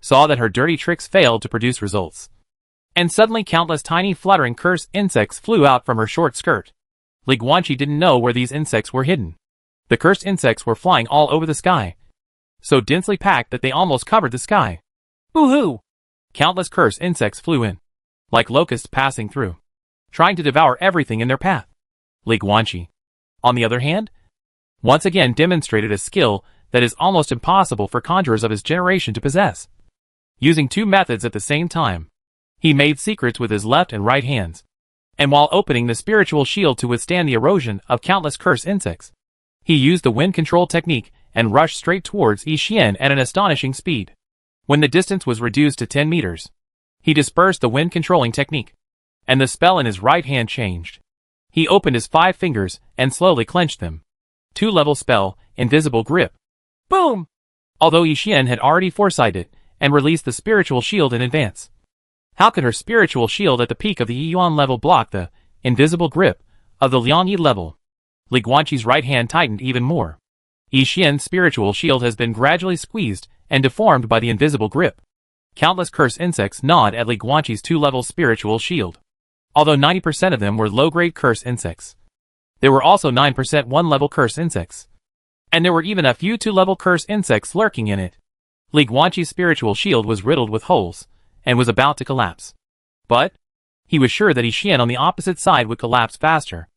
saw that her dirty tricks failed to produce results. And suddenly countless tiny fluttering cursed insects flew out from her short skirt. Li Guanqi didn't know where these insects were hidden. The cursed insects were flying all over the sky, so densely packed that they almost covered the sky. Boo-hoo! Countless cursed insects flew in, like locusts passing through, trying to devour everything in their path. Li Guanqi, on the other hand, once again demonstrated a skill that is almost impossible for conjurers of his generation to possess. Using two methods at the same time, he made secrets with his left and right hands, and while opening the spiritual shield to withstand the erosion of countless cursed insects, he used the wind control technique and rushed straight towards Yi Xian at an astonishing speed. When the distance was reduced to 10 meters, he dispersed the wind controlling technique, and the spell in his right hand changed. He opened his 5 fingers and slowly clenched them. 2-level spell, Invisible Grip. Boom! Although Yi Xian had already foresighted it and released the spiritual shield in advance, how could her spiritual shield at the peak of the Yi Yuan level block the invisible grip of the Liang Yi level? Li Guanqi's right hand tightened even more. Yi Xian's spiritual shield has been gradually squeezed and deformed by the invisible grip. Countless cursed insects gnawed at Li Guanqi's 2-level spiritual shield. Although 90% of them were low-grade cursed insects, there were also 9% 1-level cursed insects. And there were even a few 2-level cursed insects lurking in it. Li Guanqi's spiritual shield was riddled with holes, and was about to collapse. But he was sure that Yi Xian on the opposite side would collapse faster.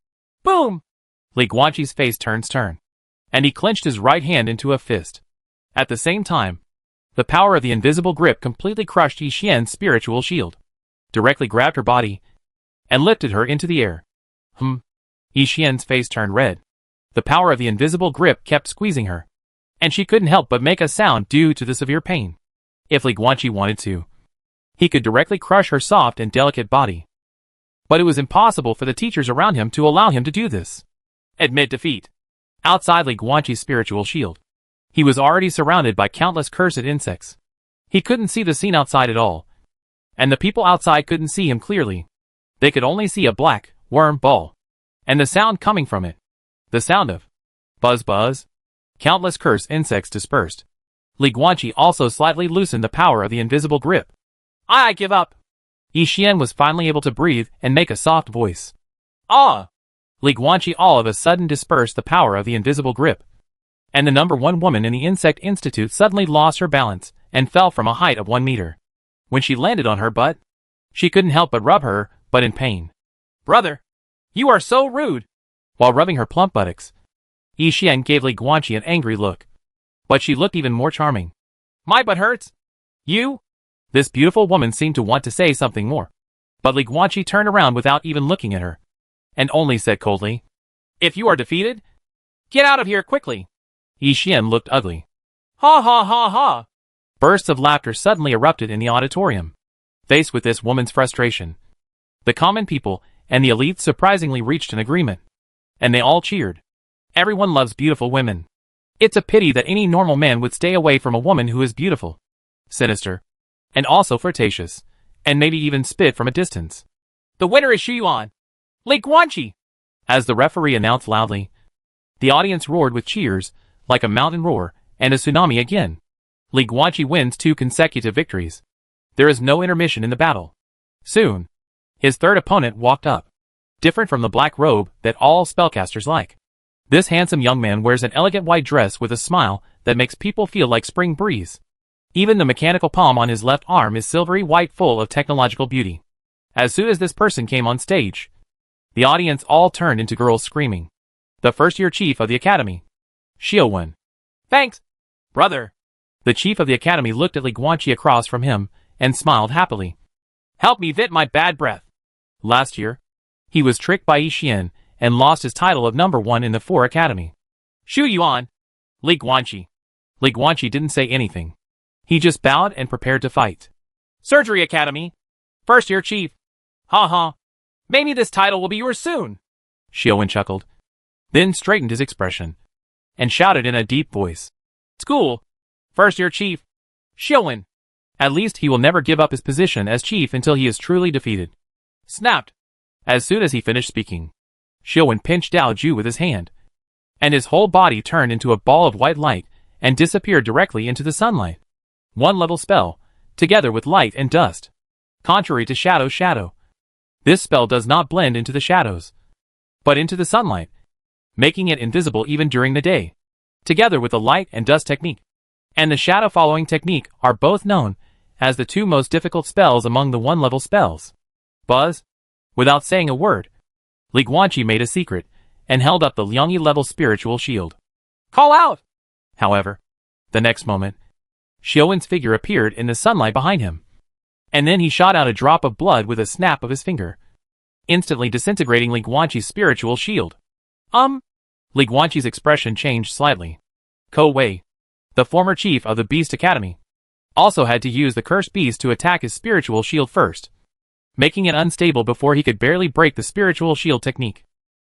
Boom! Li Guanqi's face turned stern, and he clenched his right hand into a fist. At the same time, the power of the invisible grip completely crushed Yi Xian's spiritual shield, directly grabbed her body, and lifted her into the air. Yi Xian's face turned red. The power of the invisible grip kept squeezing her, and she couldn't help but make a sound due to the severe pain. If Li Guanqi wanted to, he could directly crush her soft and delicate body. But it was impossible for the teachers around him to allow him to do this. Admit defeat. Outside Li Guanqi's spiritual shield, he was already surrounded by countless cursed insects. He couldn't see the scene outside at all, and the people outside couldn't see him clearly. They could only see a black worm ball, and the sound coming from it. The sound of buzz buzz. Countless cursed insects dispersed. Li Guanqi also slightly loosened the power of the invisible grip. I give up. Yi Xian was finally able to breathe and make a soft voice. Ah! Li Guanqi all of a sudden dispersed the power of the invisible grip, and the number 1 woman in the Insect Institute suddenly lost her balance and fell from a height of 1 meter. When she landed on her butt, she couldn't help but rub her but in pain. Brother, you are so rude! While rubbing her plump buttocks, Yi Xian gave Li Guanqi an angry look. But she looked even more charming. My butt hurts! You? This beautiful woman seemed to want to say something more. But Li Guanqi turned around without even looking at her, and only said coldly, If you are defeated, get out of here quickly. Yi Xian looked ugly. Ha ha ha ha! Bursts of laughter suddenly erupted in the auditorium. Faced with this woman's frustration, the common people and the elite surprisingly reached an agreement. And they all cheered. Everyone loves beautiful women. It's a pity that any normal man would stay away from a woman who is beautiful, sinister, and also flirtatious, and maybe even spit from a distance. The winner is Xu Yuan, Li Guanqi! As the referee announced loudly, the audience roared with cheers, like a mountain roar, and a tsunami again. Li Guanqi wins 2 consecutive victories. There is no intermission in the battle. Soon, his third opponent walked up. Different from the black robe that all spellcasters like. This handsome young man wears an elegant white dress with a smile that makes people feel like spring breeze. Even the mechanical palm on his left arm is silvery white, full of technological beauty. As soon as this person came on stage, the audience all turned into girls screaming. The first-year chief of the academy, Xiaowen. Thanks, brother. The chief of the academy looked at Li Guanqi across from him and smiled happily. Help me vent my bad breath. Last year, he was tricked by Yi Xian and lost his title of number 1 in the 4 academy. Xu Yuan, Li Guanqi. Li Guanqi didn't say anything. He just bowed and prepared to fight. Surgery Academy, first-year chief. Ha ha. Maybe this title will be yours soon. Xiaowen chuckled, then straightened his expression, and shouted in a deep voice. School, first-year chief. Xiaowen. At least he will never give up his position as chief until he is truly defeated. Snapped. As soon as he finished speaking, Xiaowen pinched Dao Ju with his hand, and his whole body turned into a ball of white light and disappeared directly into the sunlight. 1-level spell, together with light and dust. Contrary to Shadow, this spell does not blend into the shadows, but into the sunlight, making it invisible even during the day. Together with the light and dust technique, and the shadow following technique are both known as the 2 most difficult spells among the 1-level spells. Buzz. Without saying a word, Li Guanqi made a secret and held up the Liangyi level spiritual shield. Call out! However, the next moment, Xiaowen's figure appeared in the sunlight behind him, and then he shot out a drop of blood with a snap of his finger, instantly disintegrating Li Guanqi's spiritual shield. Li Guanqi's expression changed slightly. Ko Wei, the former chief of the Beast Academy, also had to use the cursed beast to attack his spiritual shield first, making it unstable before he could barely break the spiritual shield technique.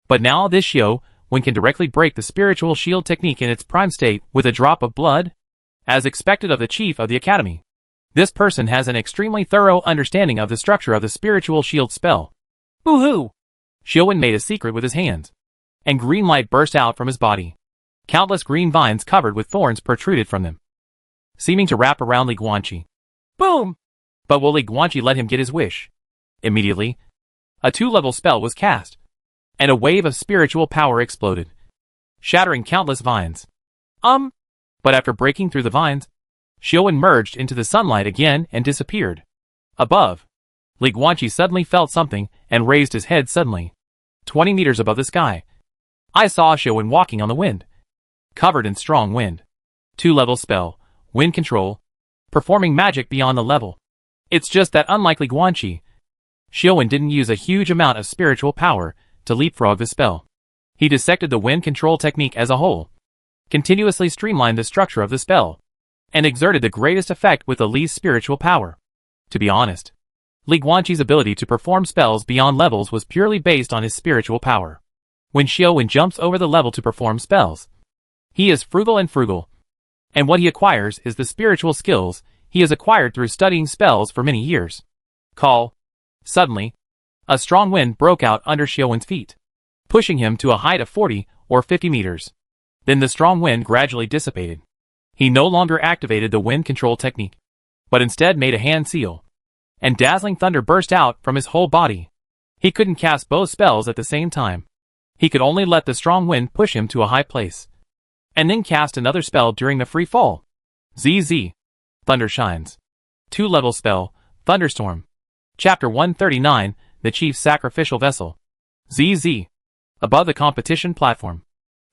But now this Xiaowen can directly break the spiritual shield technique in its prime state with a drop of blood, as expected of the chief of the academy. This person has an extremely thorough understanding of the structure of the spiritual shield spell. Boo-hoo! Xiaowen made a secret with his hands, and green light burst out from his body. Countless green vines covered with thorns protruded from them, seeming to wrap around Li Guanqi. Boom! But will Li Guanqi let him get his wish? Immediately, a 2-level spell was cast, and a wave of spiritual power exploded, shattering countless vines. But after breaking through the vines, Xiaowen merged into the sunlight again and disappeared. Above, Li Guanqi suddenly felt something and raised his head suddenly, 20 meters above the sky. I saw Xiaowen walking on the wind, covered in strong wind. 2-level spell, wind control, performing magic beyond the level. It's just that unlike Li Guanqi, Xiaowen didn't use a huge amount of spiritual power to leapfrog the spell. He dissected the wind control technique as a whole, continuously streamlined the structure of the spell, and exerted the greatest effect with the least spiritual power. To be honest, Li Guanqi's ability to perform spells beyond levels was purely based on his spiritual power. When Xiaowen jumps over the level to perform spells, he is frugal, and what he acquires is the spiritual skills he has acquired through studying spells for many years. Call. Suddenly, a strong wind broke out under Xiaowen's feet, pushing him to a height of 40 or 50 meters. Then the strong wind gradually dissipated. He no longer activated the wind control technique, but instead made a hand seal, and dazzling thunder burst out from his whole body. He couldn't cast both spells at the same time. He could only let the strong wind push him to a high place, and then cast another spell during the free fall. ZZ. Thunder shines. 2-level spell, Thunderstorm. Chapter 139, the chief's sacrificial vessel. ZZ. Above the competition platform,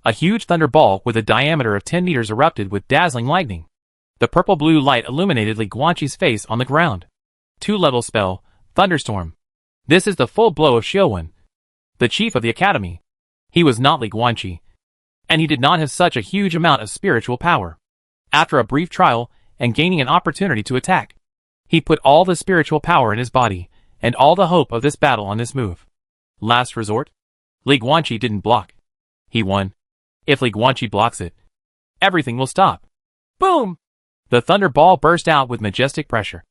a huge thunderball with a diameter of 10 meters erupted with dazzling lightning. The purple-blue light illuminated Li Guanqi's face on the ground. 2-level spell, Thunderstorm. This is the full blow of Xiaowen, the chief of the academy. He was not Li Guanqi, and he did not have such a huge amount of spiritual power. After a brief trial and gaining an opportunity to attack, he put all the spiritual power in his body and all the hope of this battle on this move. Last resort, Li Guanqi didn't block. He won. If Li Guanqi blocks it, everything will stop. Boom! The thunderball burst out with majestic pressure,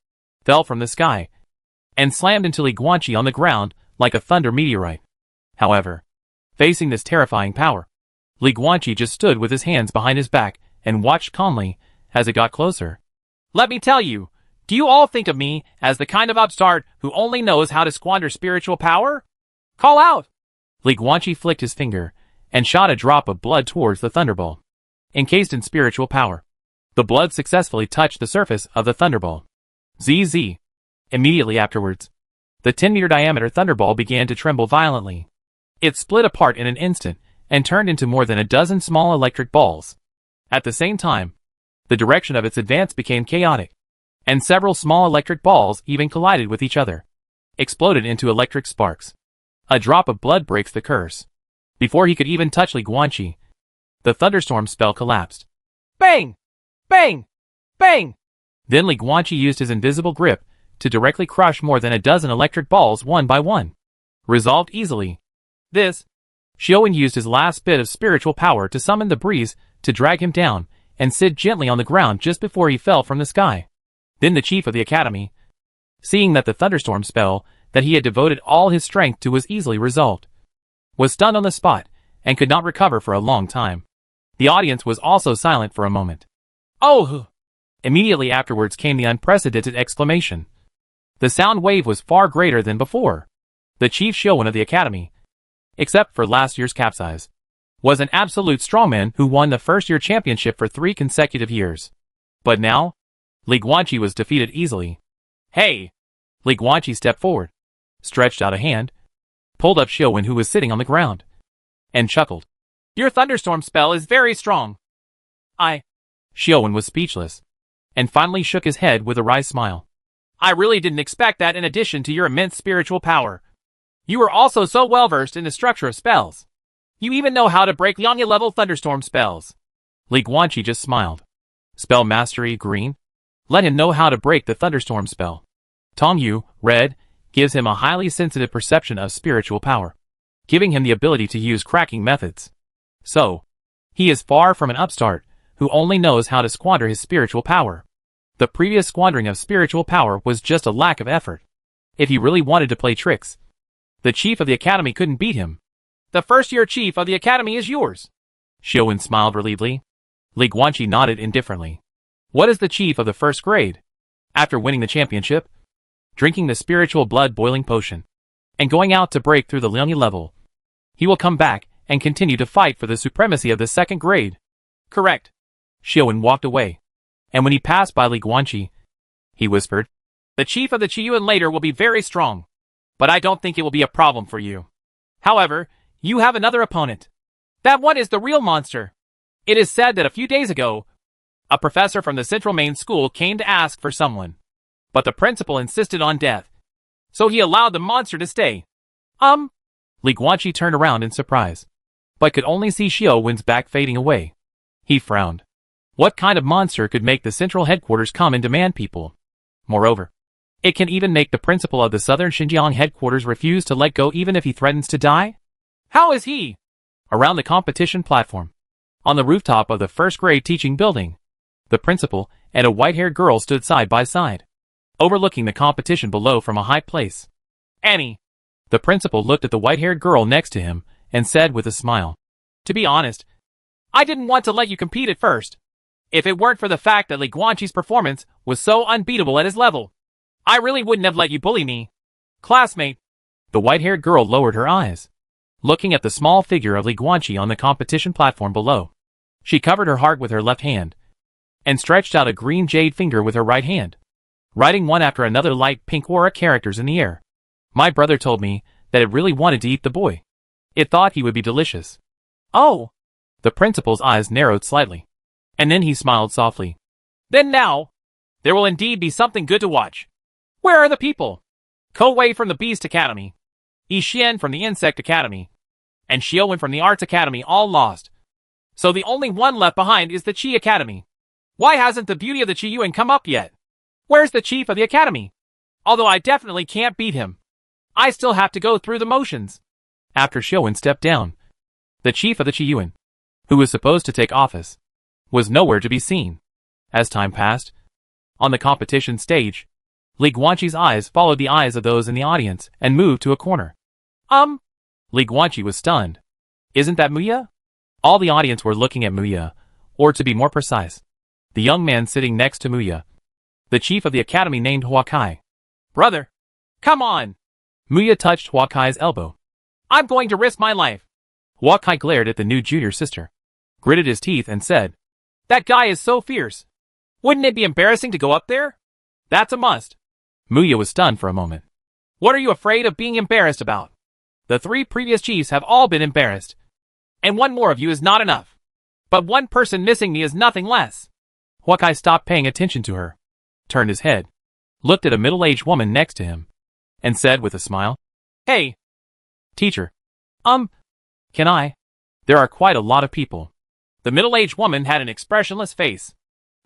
fell from the sky, and slammed into Li Guanqi on the ground like a thunder meteorite. However, facing this terrifying power, Li Guanqi just stood with his hands behind his back and watched calmly as it got closer. Let me tell you, do you all think of me as the kind of upstart who only knows how to squander spiritual power? Call out! Li Guanqi flicked his finger and shot a drop of blood towards the thunderball. Encased in spiritual power, the blood successfully touched the surface of the thunderball. ZZ. Immediately afterwards, the 10-meter diameter thunderball began to tremble violently. It split apart in an instant and turned into more than a dozen small electric balls. At the same time, the direction of its advance became chaotic, and several small electric balls even collided with each other, exploded into electric sparks. A drop of blood breaks the curse. Before he could even touch Li Guanqi, the thunderstorm spell collapsed. Bang! Bang! Bang! Then Li Guanqi used his invisible grip to directly crush more than a dozen electric balls one by one. Resolved easily. Xiaowen used his last bit of spiritual power to summon the breeze to drag him down and sit gently on the ground just before he fell from the sky. Then the chief of the academy, seeing that the thunderstorm spell that he had devoted all his strength to was easily resolved, was stunned on the spot and could not recover for a long time. The audience was also silent for a moment. Oh! Immediately afterwards came the unprecedented exclamation. The sound wave was far greater than before. The chief Xiaowen of the academy, except for last year's capsize, was an absolute strongman who won the first-year championship for 3 consecutive years. But now, Li Guanqi was defeated easily. Hey! Li Guanqi stepped forward, stretched out a hand, pulled up Xiaowen who was sitting on the ground, and chuckled. Your thunderstorm spell is very strong. Xiaowen was speechless, and finally shook his head with a wry smile. I really didn't expect that in addition to your immense spiritual power. You are also so well-versed in the structure of spells. You even know how to break Lianya-level thunderstorm spells. Li Guanqi just smiled. Spell mastery, green. Let him know how to break the thunderstorm spell. Tong Yu, red, gives him a highly sensitive perception of spiritual power, giving him the ability to use cracking methods. So, he is far from an upstart who only knows how to squander his spiritual power. The previous squandering of spiritual power was just a lack of effort. If he really wanted to play tricks, the chief of the academy couldn't beat him. The first-year chief of the academy is yours. Xiaowen smiled relievedly. Li Guanqi nodded indifferently. What is the chief of the first grade? After winning the championship, drinking the spiritual blood-boiling potion, and going out to break through the Lianya level, he will come back and continue to fight for the supremacy of the second grade. Correct. Xiaowen walked away, and when he passed by Li Guanqi, he whispered, The chief of the Qiyuan later will be very strong, but I don't think it will be a problem for you. However, you have another opponent. That one is the real monster. It is said that a few days ago, a professor from the Central Main School came to ask for someone, but the principal insisted on death, so he allowed the monster to stay. Li Guanqi turned around in surprise, but could only see Xiaowen's back fading away. He frowned. What kind of monster could make the central headquarters come and demand people? Moreover, it can even make the principal of the southern Xinjiang headquarters refuse to let go even if he threatens to die? How is he? Around the competition platform, on the rooftop of the first-grade teaching building, the principal and a white-haired girl stood side by side, overlooking the competition below from a high place. Annie. The principal looked at the white-haired girl next to him and said with a smile, To be honest, I didn't want to let you compete at first. If it weren't for the fact that Li Guanqi's performance was so unbeatable at his level, I really wouldn't have let you bully me. Classmate. The white-haired girl lowered her eyes, looking at the small figure of Li Guanqi on the competition platform below. She covered her heart with her left hand, and stretched out a green jade finger with her right hand, writing one after another light pink aura characters in the air. My brother told me that it really wanted to eat the boy. It thought he would be delicious. Oh! The principal's eyes narrowed slightly. And then he smiled softly. Then now, there will indeed be something good to watch. Where are the people? Ko Wei from the Beast Academy, Yi Xian from the Insect Academy, and Xiaowen from the Arts Academy all lost. So the only one left behind is the Qi Academy. Why hasn't the beauty of the Qiyuan come up yet? Where's the chief of the academy? Although I definitely can't beat him, I still have to go through the motions. After Xiaowen stepped down, the chief of the Qiyuan, who was supposed to take office, was nowhere to be seen. As time passed, on the competition stage, Li Guanqi's eyes followed the eyes of those in the audience and moved to a corner. Li Guanqi was stunned. Isn't that Muya? All the audience were looking at Muya, or to be more precise, the young man sitting next to Muya, the chief of the academy named Huakai. Brother, come on! Muya touched Huakai's elbow. I'm going to risk my life. Huakai glared at the new junior sister, gritted his teeth and said, That guy is so fierce. Wouldn't it be embarrassing to go up there? That's a must. Muya was stunned for a moment. What are you afraid of being embarrassed about? The 3 previous chiefs have all been embarrassed. And one more of you is not enough. But one person missing me is nothing less. Huakai stopped paying attention to her, turned his head, looked at a middle-aged woman next to him, and said with a smile, Hey, teacher. Can I? There are quite a lot of people. The middle-aged woman had an expressionless face.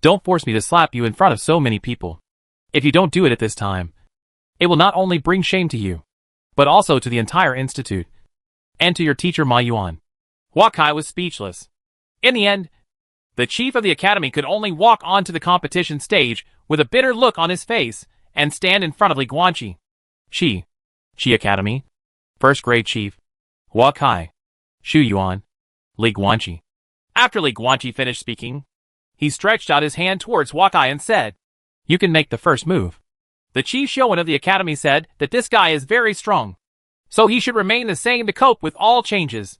Don't force me to slap you in front of so many people. If you don't do it at this time, it will not only bring shame to you, but also to the entire institute, and to your teacher Ma Yuan. Huakai was speechless. In the end, the chief of the academy could only walk onto the competition stage with a bitter look on his face and stand in front of Li Guanqi. Qi Academy, first grade chief, Huakai, Shu Yuan, Li Guanqi. After Li Guanqi finished speaking, he stretched out his hand towards Huakai and said, You can make the first move. The chief Xiaowen of the academy said that this guy is very strong, so he should remain the same to cope with all changes.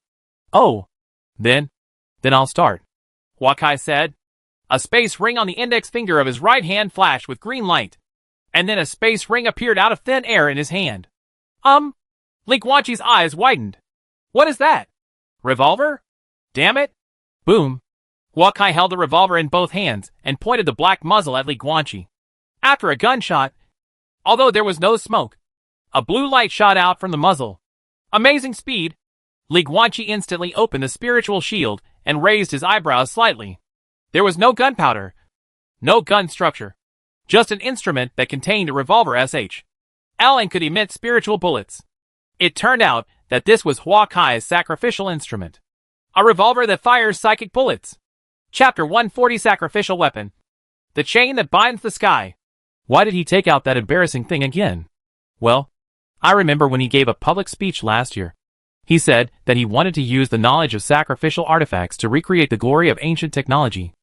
Oh, then I'll start. Huakai said. A space ring on the index finger of his right hand flashed with green light, and then a space ring appeared out of thin air in his hand. Li Guanqi's eyes widened. What is that? Revolver? Damn it! Boom! Huakai held the revolver in both hands and pointed the black muzzle at Li Guanqi. After a gunshot, although there was no smoke, a blue light shot out from the muzzle. Amazing speed! Li Guanqi instantly opened the spiritual shield and raised his eyebrows slightly. There was no gunpowder, no gun structure, just an instrument that contained a revolver SH. L and could emit spiritual bullets. It turned out that this was Huakai's sacrificial instrument. A revolver that fires psychic bullets. Chapter 140 Sacrificial Weapon. The chain that binds the sky. Why did he take out that embarrassing thing again? Well, I remember when he gave a public speech last year. He said that he wanted to use the knowledge of sacrificial artifacts to recreate the glory of ancient technology.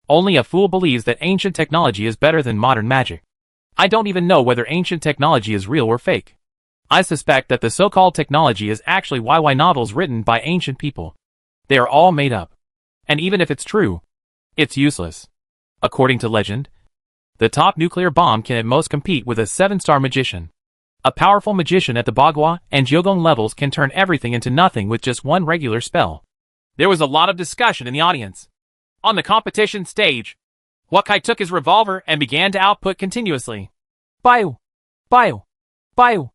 Only a fool believes that ancient technology is better than modern magic. I don't even know whether ancient technology is real or fake. I suspect that the so-called technology is actually YY novels written by ancient people. They are all made up. And even if it's true, it's useless. According to legend, the top nuclear bomb can at most compete with a 7-star magician. A powerful magician at the Bagua and Jiugong levels can turn everything into nothing with just one regular spell. There was a lot of discussion in the audience. On the competition stage, Huakai took his revolver and began to output continuously. Biu! Biu! Biu!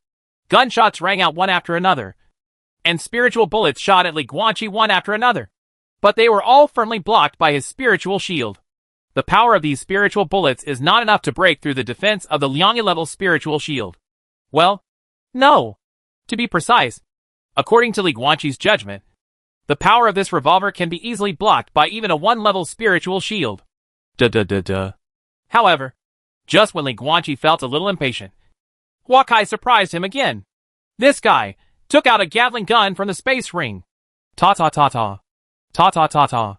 Gunshots rang out one after another, and spiritual bullets shot at Li Guanqi one after another. But they were all firmly blocked by his spiritual shield. The power of these spiritual bullets is not enough to break through the defense of the Liangya level spiritual shield. Well, no. To be precise, according to Li Guanqi's judgment, the power of this revolver can be easily blocked by even a 1-level spiritual shield. However, just when Li Guanqi felt a little impatient, Huakai surprised him again. This guy took out a Gatling gun from the space ring. Ta-ta-ta-ta. Ta-ta-ta-ta.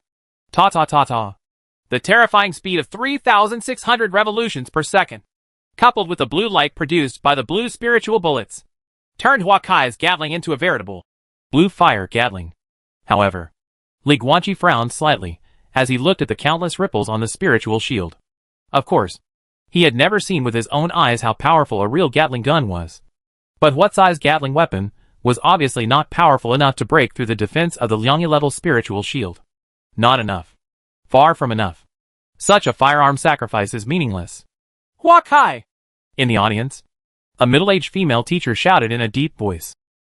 Ta-ta-ta-ta. The terrifying speed of 3,600 revolutions per second, coupled with the blue light produced by the blue spiritual bullets, turned Huakai's Gatling into a veritable blue fire Gatling. However, Li Guanqi frowned slightly as he looked at the countless ripples on the spiritual shield. Of course, he had never seen with his own eyes how powerful a real Gatling gun was. But what size Gatling weapon was obviously not powerful enough to break through the defense of the Liang-level spiritual shield. Not enough. Far from enough. Such a firearm sacrifice is meaningless. Huakai! In the audience, a middle-aged female teacher shouted in a deep voice.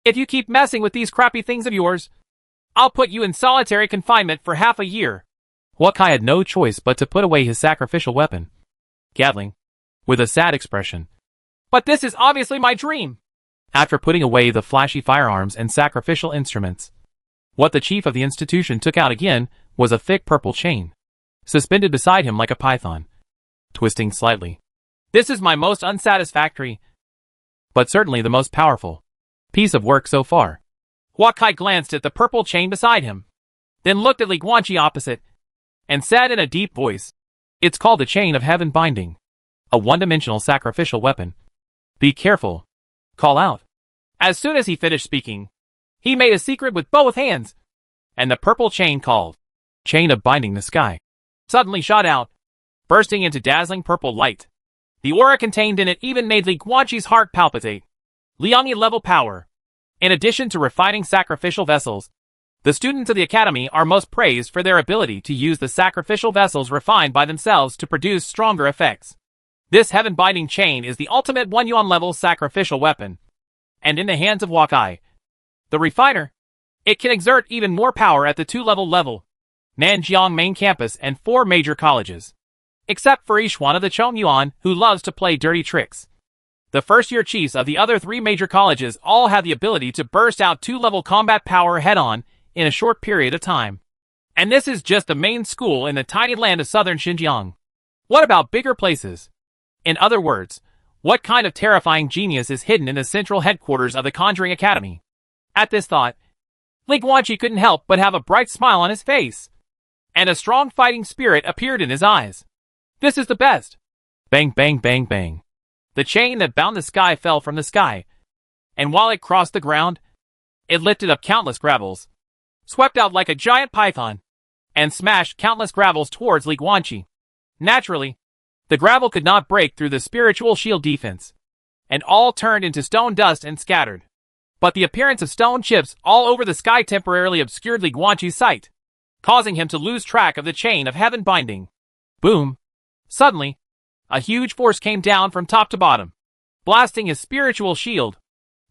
If you keep messing with these crappy things of yours, I'll put you in solitary confinement for half a year. Huakai had no choice but to put away his sacrificial weapon. Gatling, with a sad expression. But this is obviously my dream. After putting away the flashy firearms and sacrificial instruments, what the chief of the institution took out again was a thick purple chain, suspended beside him like a python, twisting slightly. This is my most unsatisfactory, but certainly the most powerful, piece of work so far. Huakai glanced at the purple chain beside him, then looked at Li Guanqi opposite, and said in a deep voice, It's called the Chain of Heaven Binding, a one-dimensional sacrificial weapon. Be careful. Call out. As soon as he finished speaking, he made a secret with both hands, and the purple chain called Chain of Binding the Sky suddenly shot out, bursting into dazzling purple light. The aura contained in it even made Li Guanqi's heart palpitate. Liang-level power. In addition to refining sacrificial vessels, the students of the academy are most praised for their ability to use the sacrificial vessels refined by themselves to produce stronger effects. This heaven-binding chain is the ultimate 1 yuan level sacrificial weapon. And in the hands of Huakai, the refiner, it can exert even more power at the 2-level level. Nanjiang main campus and 4 major colleges. Except for Yishuan of the Chongyuan, who loves to play dirty tricks. The first-year chiefs of the other 3 major colleges all have the ability to burst out 2-level combat power head-on in a short period of time. And this is just the main school in the tiny land of southern Xinjiang. What about bigger places? In other words, what kind of terrifying genius is hidden in the central headquarters of the Conjuring Academy? At this thought, Li Guanqi couldn't help but have a bright smile on his face, and a strong fighting spirit appeared in his eyes. This is the best. Bang, bang, bang, bang. The chain that bound the sky fell from the sky, and while it crossed the ground, it lifted up countless gravels, swept out like a giant python, and smashed countless gravels towards Li Guanqi. Naturally, the gravel could not break through the spiritual shield defense, and all turned into stone dust and scattered. But the appearance of stone chips all over the sky temporarily obscured Li Guanqi's sight, causing him to lose track of the chain of heaven binding. Boom! Suddenly, a huge force came down from top to bottom, blasting his spiritual shield.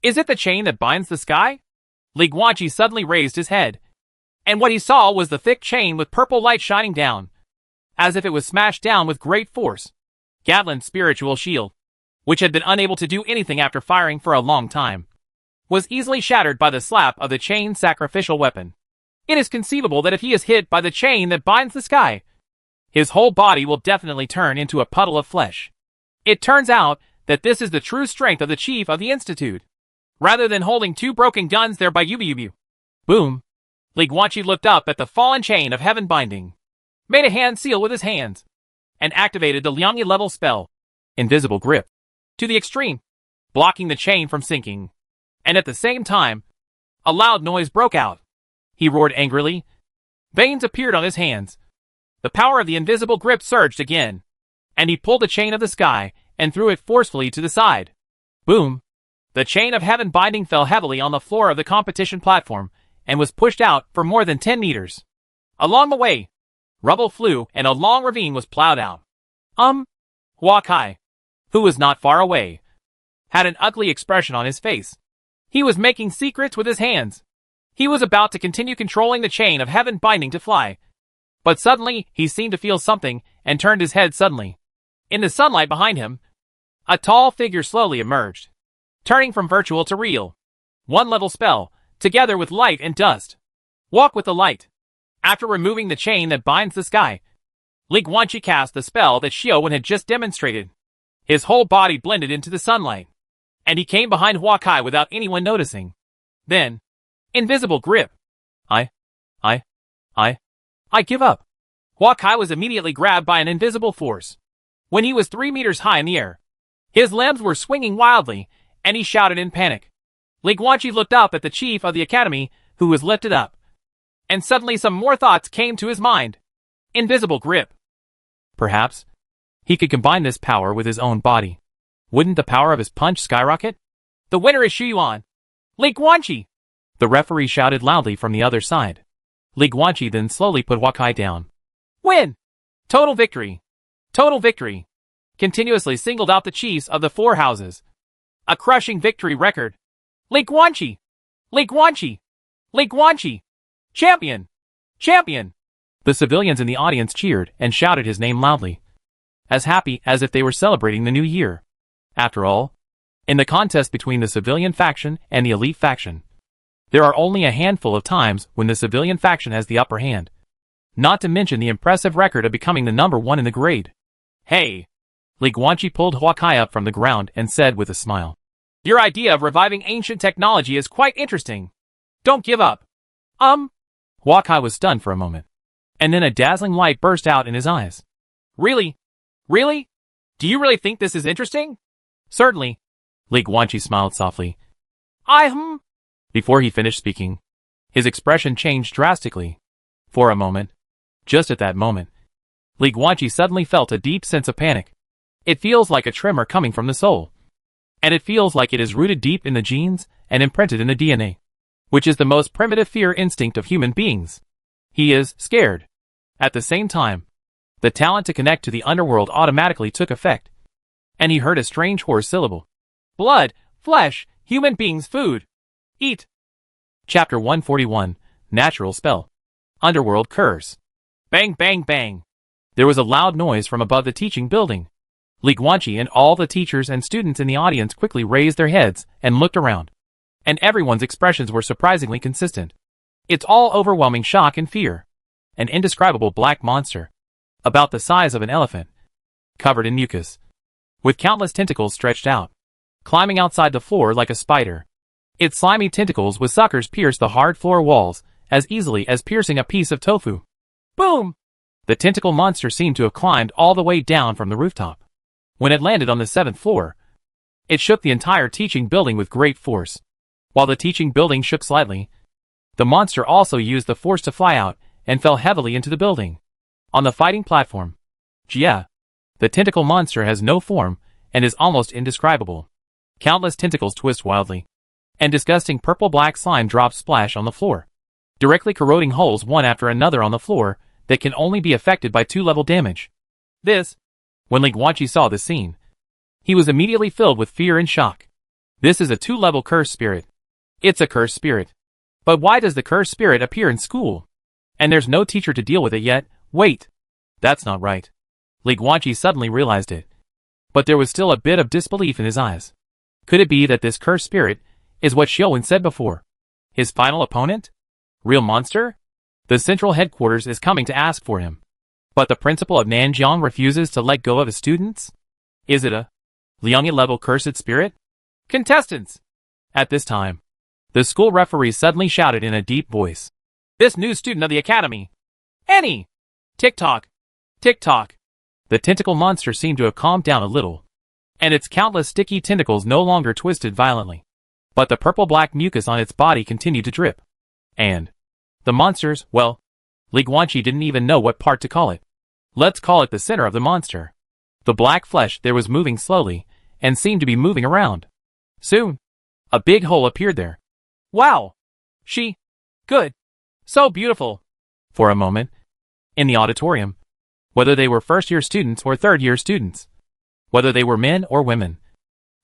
Is it the chain that binds the sky? Li Guanqi suddenly raised his head, and what he saw was the thick chain with purple light shining down, as if it was smashed down with great force. Gatlin's spiritual shield, which had been unable to do anything after firing for a long time, was easily shattered by the slap of the chain's sacrificial weapon. It is conceivable that if he is hit by the chain that binds the sky, his whole body will definitely turn into a puddle of flesh. It turns out that this is the true strength of the chief of the institute. Rather than holding 2 broken guns there by Yubu. Boom! Li Guanqi looked up at the fallen chain of heaven binding, made a hand seal with his hands, and activated the Liang-level spell, Invisible Grip, to the extreme, blocking the chain from sinking. And at the same time, a loud noise broke out. He roared angrily. Veins appeared on his hands. The power of the invisible grip surged again, and he pulled the chain of the sky and threw it forcefully to the side. Boom! The chain of heaven binding fell heavily on the floor of the competition platform and was pushed out for more than 10 meters. Along the way, rubble flew and a long ravine was plowed out. Huakai, who was not far away, had an ugly expression on his face. He was making secrets with his hands. He was about to continue controlling the chain of heaven binding to fly. But suddenly, he seemed to feel something and turned his head suddenly. In the sunlight behind him, a tall figure slowly emerged, turning from virtual to real. 1-level spell, together with light and dust. Walk with the light. After removing the chain that binds the sky, Li Guanqi cast the spell that Xiaowen had just demonstrated. His whole body blended into the sunlight, and he came behind Huakai without anyone noticing. Then, invisible grip. I give up. Huakai was immediately grabbed by an invisible force. When he was 3 meters high in the air, his limbs were swinging wildly, and he shouted in panic. Li Guanqi looked up at the chief of the academy, who was lifted up. And suddenly some more thoughts came to his mind. Invisible grip. Perhaps he could combine this power with his own body. Wouldn't the power of his punch skyrocket? The winner is Shuyuan. Li Guanqi! The referee shouted loudly from the other side. Li Guanqi then slowly put Huakai down. Win! Total victory! Total victory! Continuously singled out the chiefs of the four houses. A crushing victory record. Li Guanqi! Li Guanqi! Li Guanqi! Champion! Champion! The civilians in the audience cheered and shouted his name loudly, as happy as if they were celebrating the new year. After all, in the contest between the civilian faction and the elite faction, there are only a handful of times when the civilian faction has the upper hand. Not to mention the impressive record of becoming the number one in the grade. Hey! Li Guanqi pulled Huakai up from the ground and said with a smile. Your idea of reviving ancient technology is quite interesting. Don't give up. Huakai was stunned for a moment. And then a dazzling light burst out in his eyes. Really? Really? Do you really think this is interesting? Certainly. Li Guanqi smiled softly. Before he finished speaking, his expression changed drastically. For a moment, just at that moment, Li Guanqi suddenly felt a deep sense of panic. It feels like a tremor coming from the soul. And it feels like it is rooted deep in the genes and imprinted in the DNA, which is the most primitive fear instinct of human beings. He is scared. At the same time, the talent to connect to the underworld automatically took effect, and he heard a strange hoarse syllable. Blood, flesh, human beings, food. Eat. Chapter 141, Natural Spell. Underworld Curse. Bang, bang, bang. There was a loud noise from above the teaching building. Li Guanqi and all the teachers and students in the audience quickly raised their heads and looked around. And everyone's expressions were surprisingly consistent. It's all overwhelming shock and fear. An indescribable black monster, about the size of an elephant, covered in mucus, with countless tentacles stretched out, climbing outside the floor like a spider. Its slimy tentacles with suckers pierced the hard floor walls as easily as piercing a piece of tofu. Boom! The tentacle monster seemed to have climbed all the way down from the rooftop. When it landed on the 7th floor, it shook the entire teaching building with great force. While the teaching building shook slightly, the monster also used the force to fly out and fell heavily into the building. On the fighting platform, Jia, the tentacle monster has no form and is almost indescribable. Countless tentacles twist wildly, and disgusting purple-black slime drops splash on the floor, directly corroding holes one after another on the floor that can only be affected by 2-level damage. When Li Guanqi saw this scene, he was immediately filled with fear and shock. This is a 2-level cursed spirit. It's a cursed spirit. But why does the cursed spirit appear in school? And there's no teacher to deal with it yet. Wait. That's not right. Li Guanqi suddenly realized it. But there was still a bit of disbelief in his eyes. Could it be that this cursed spirit is what Xiaowen said before? His final opponent? Real monster? The central headquarters is coming to ask for him. But the principal of Nanjiang refuses to let go of his students? Is it a Liangyi-level cursed spirit? Contestants! At this time, the school referee suddenly shouted in a deep voice. This new student of the academy! Annie! Tick-tock! Tick-tock! The tentacle monster seemed to have calmed down a little, and its countless sticky tentacles no longer twisted violently. But the purple-black mucus on its body continued to drip. And the monster's, well, Li Guanqi didn't even know what part to call it. Let's call it the center of the monster. The black flesh there was moving slowly, and seemed to be moving around. Soon, a big hole appeared there. Wow! Good! So beautiful! For a moment, in the auditorium, whether they were first-year students or third-year students, whether they were men or women,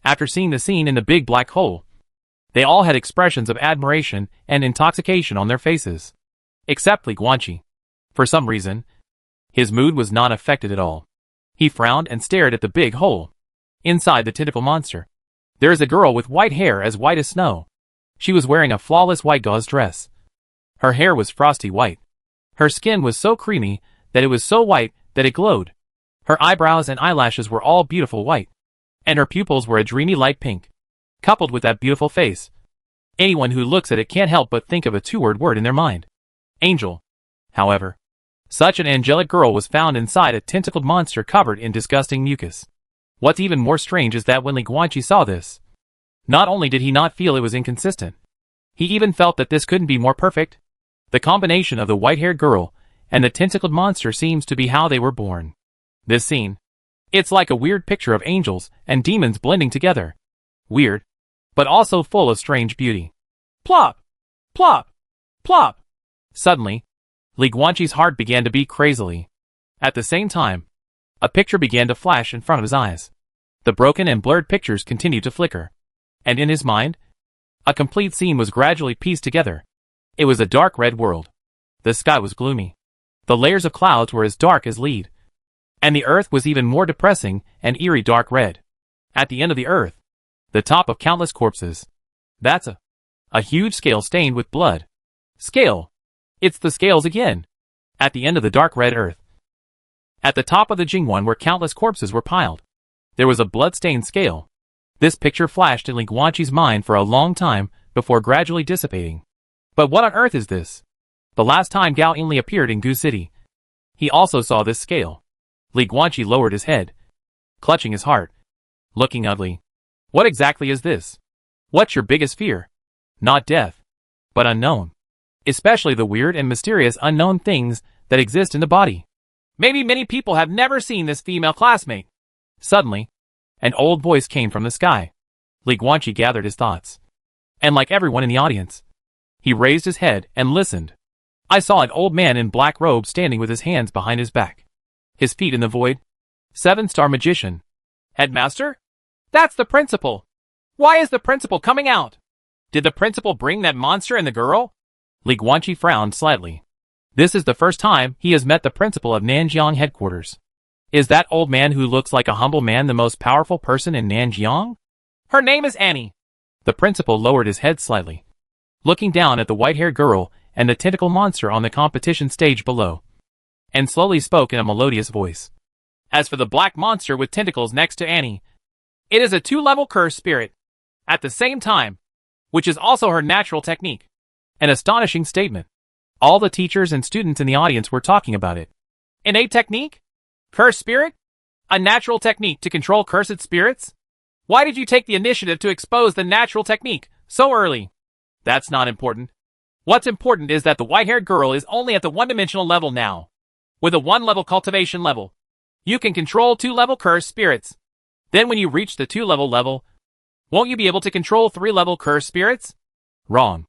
after seeing the scene in the big black hole, they all had expressions of admiration and intoxication on their faces. Except Li Guanqi. For some reason, his mood was not affected at all. He frowned and stared at the big hole. Inside the tentacle monster, there is a girl with white hair as white as snow. She was wearing a flawless white gauze dress. Her hair was frosty white. Her skin was so creamy that it was so white that it glowed. Her eyebrows and eyelashes were all beautiful white, and her pupils were a dreamy light pink. Coupled with that beautiful face, anyone who looks at it can't help but think of a 2-word word in their mind. Angel. However, such an angelic girl was found inside a tentacled monster covered in disgusting mucus. What's even more strange is that when Li Guanqi saw this, not only did he not feel it was inconsistent, he even felt that this couldn't be more perfect. The combination of the white-haired girl and the tentacled monster seems to be how they were born. This scene, it's like a weird picture of angels and demons blending together. Weird. but also full of strange beauty. Plop! Plop! Plop! Suddenly, Li Guanqi's heart began to beat crazily. At the same time, a picture began to flash in front of his eyes. The broken and blurred pictures continued to flicker. And in his mind, a complete scene was gradually pieced together. It was a dark red world. The sky was gloomy. The layers of clouds were as dark as lead. And the earth was even more depressing and eerie dark red. At the end of the earth, the top of countless corpses. That's a huge scale stained with blood. Scale. It's the scales again. At the end of the dark red earth. At the top of the Jingwan where countless corpses were piled, there was a blood-stained scale. This picture flashed in Li Guanqi's mind for a long time before gradually dissipating. But what on earth is this? The last time Gao Yinli appeared in Gu City, he also saw this scale. Li Guanqi lowered his head, clutching his heart, looking ugly. What exactly is this? What's your biggest fear? Not death, but unknown. Especially the weird and mysterious unknown things that exist in the body. Maybe many people have never seen this female classmate. Suddenly, an old voice came from the sky. Li Guanqi gathered his thoughts. And like everyone in the audience, he raised his head and listened. I saw an old man in black robe standing with his hands behind his back, his feet in the void. 7-star magician. Headmaster? That's the principal. Why is the principal coming out? Did the principal bring that monster and the girl? Li Guanqi frowned slightly. This is the first time he has met the principal of Nanjiang headquarters. Is that old man who looks like a humble man the most powerful person in Nanjiang? Her name is Annie. The principal lowered his head slightly, looking down at the white-haired girl and the tentacle monster on the competition stage below, and slowly spoke in a melodious voice. As for the black monster with tentacles next to Annie, it is a 2-level cursed spirit. At the same time, which is also her natural technique. An astonishing statement. All the teachers and students in the audience were talking about it. Innate technique? Cursed spirit? A natural technique to control cursed spirits? Why did you take the initiative to expose the natural technique so early? That's not important. What's important is that the white-haired girl is only at the 1-dimensional level now. With a 1-level cultivation level, you can control 2-level cursed spirits. Then when you reach the 2-level level, won't you be able to control 3-level cursed spirits? Wrong.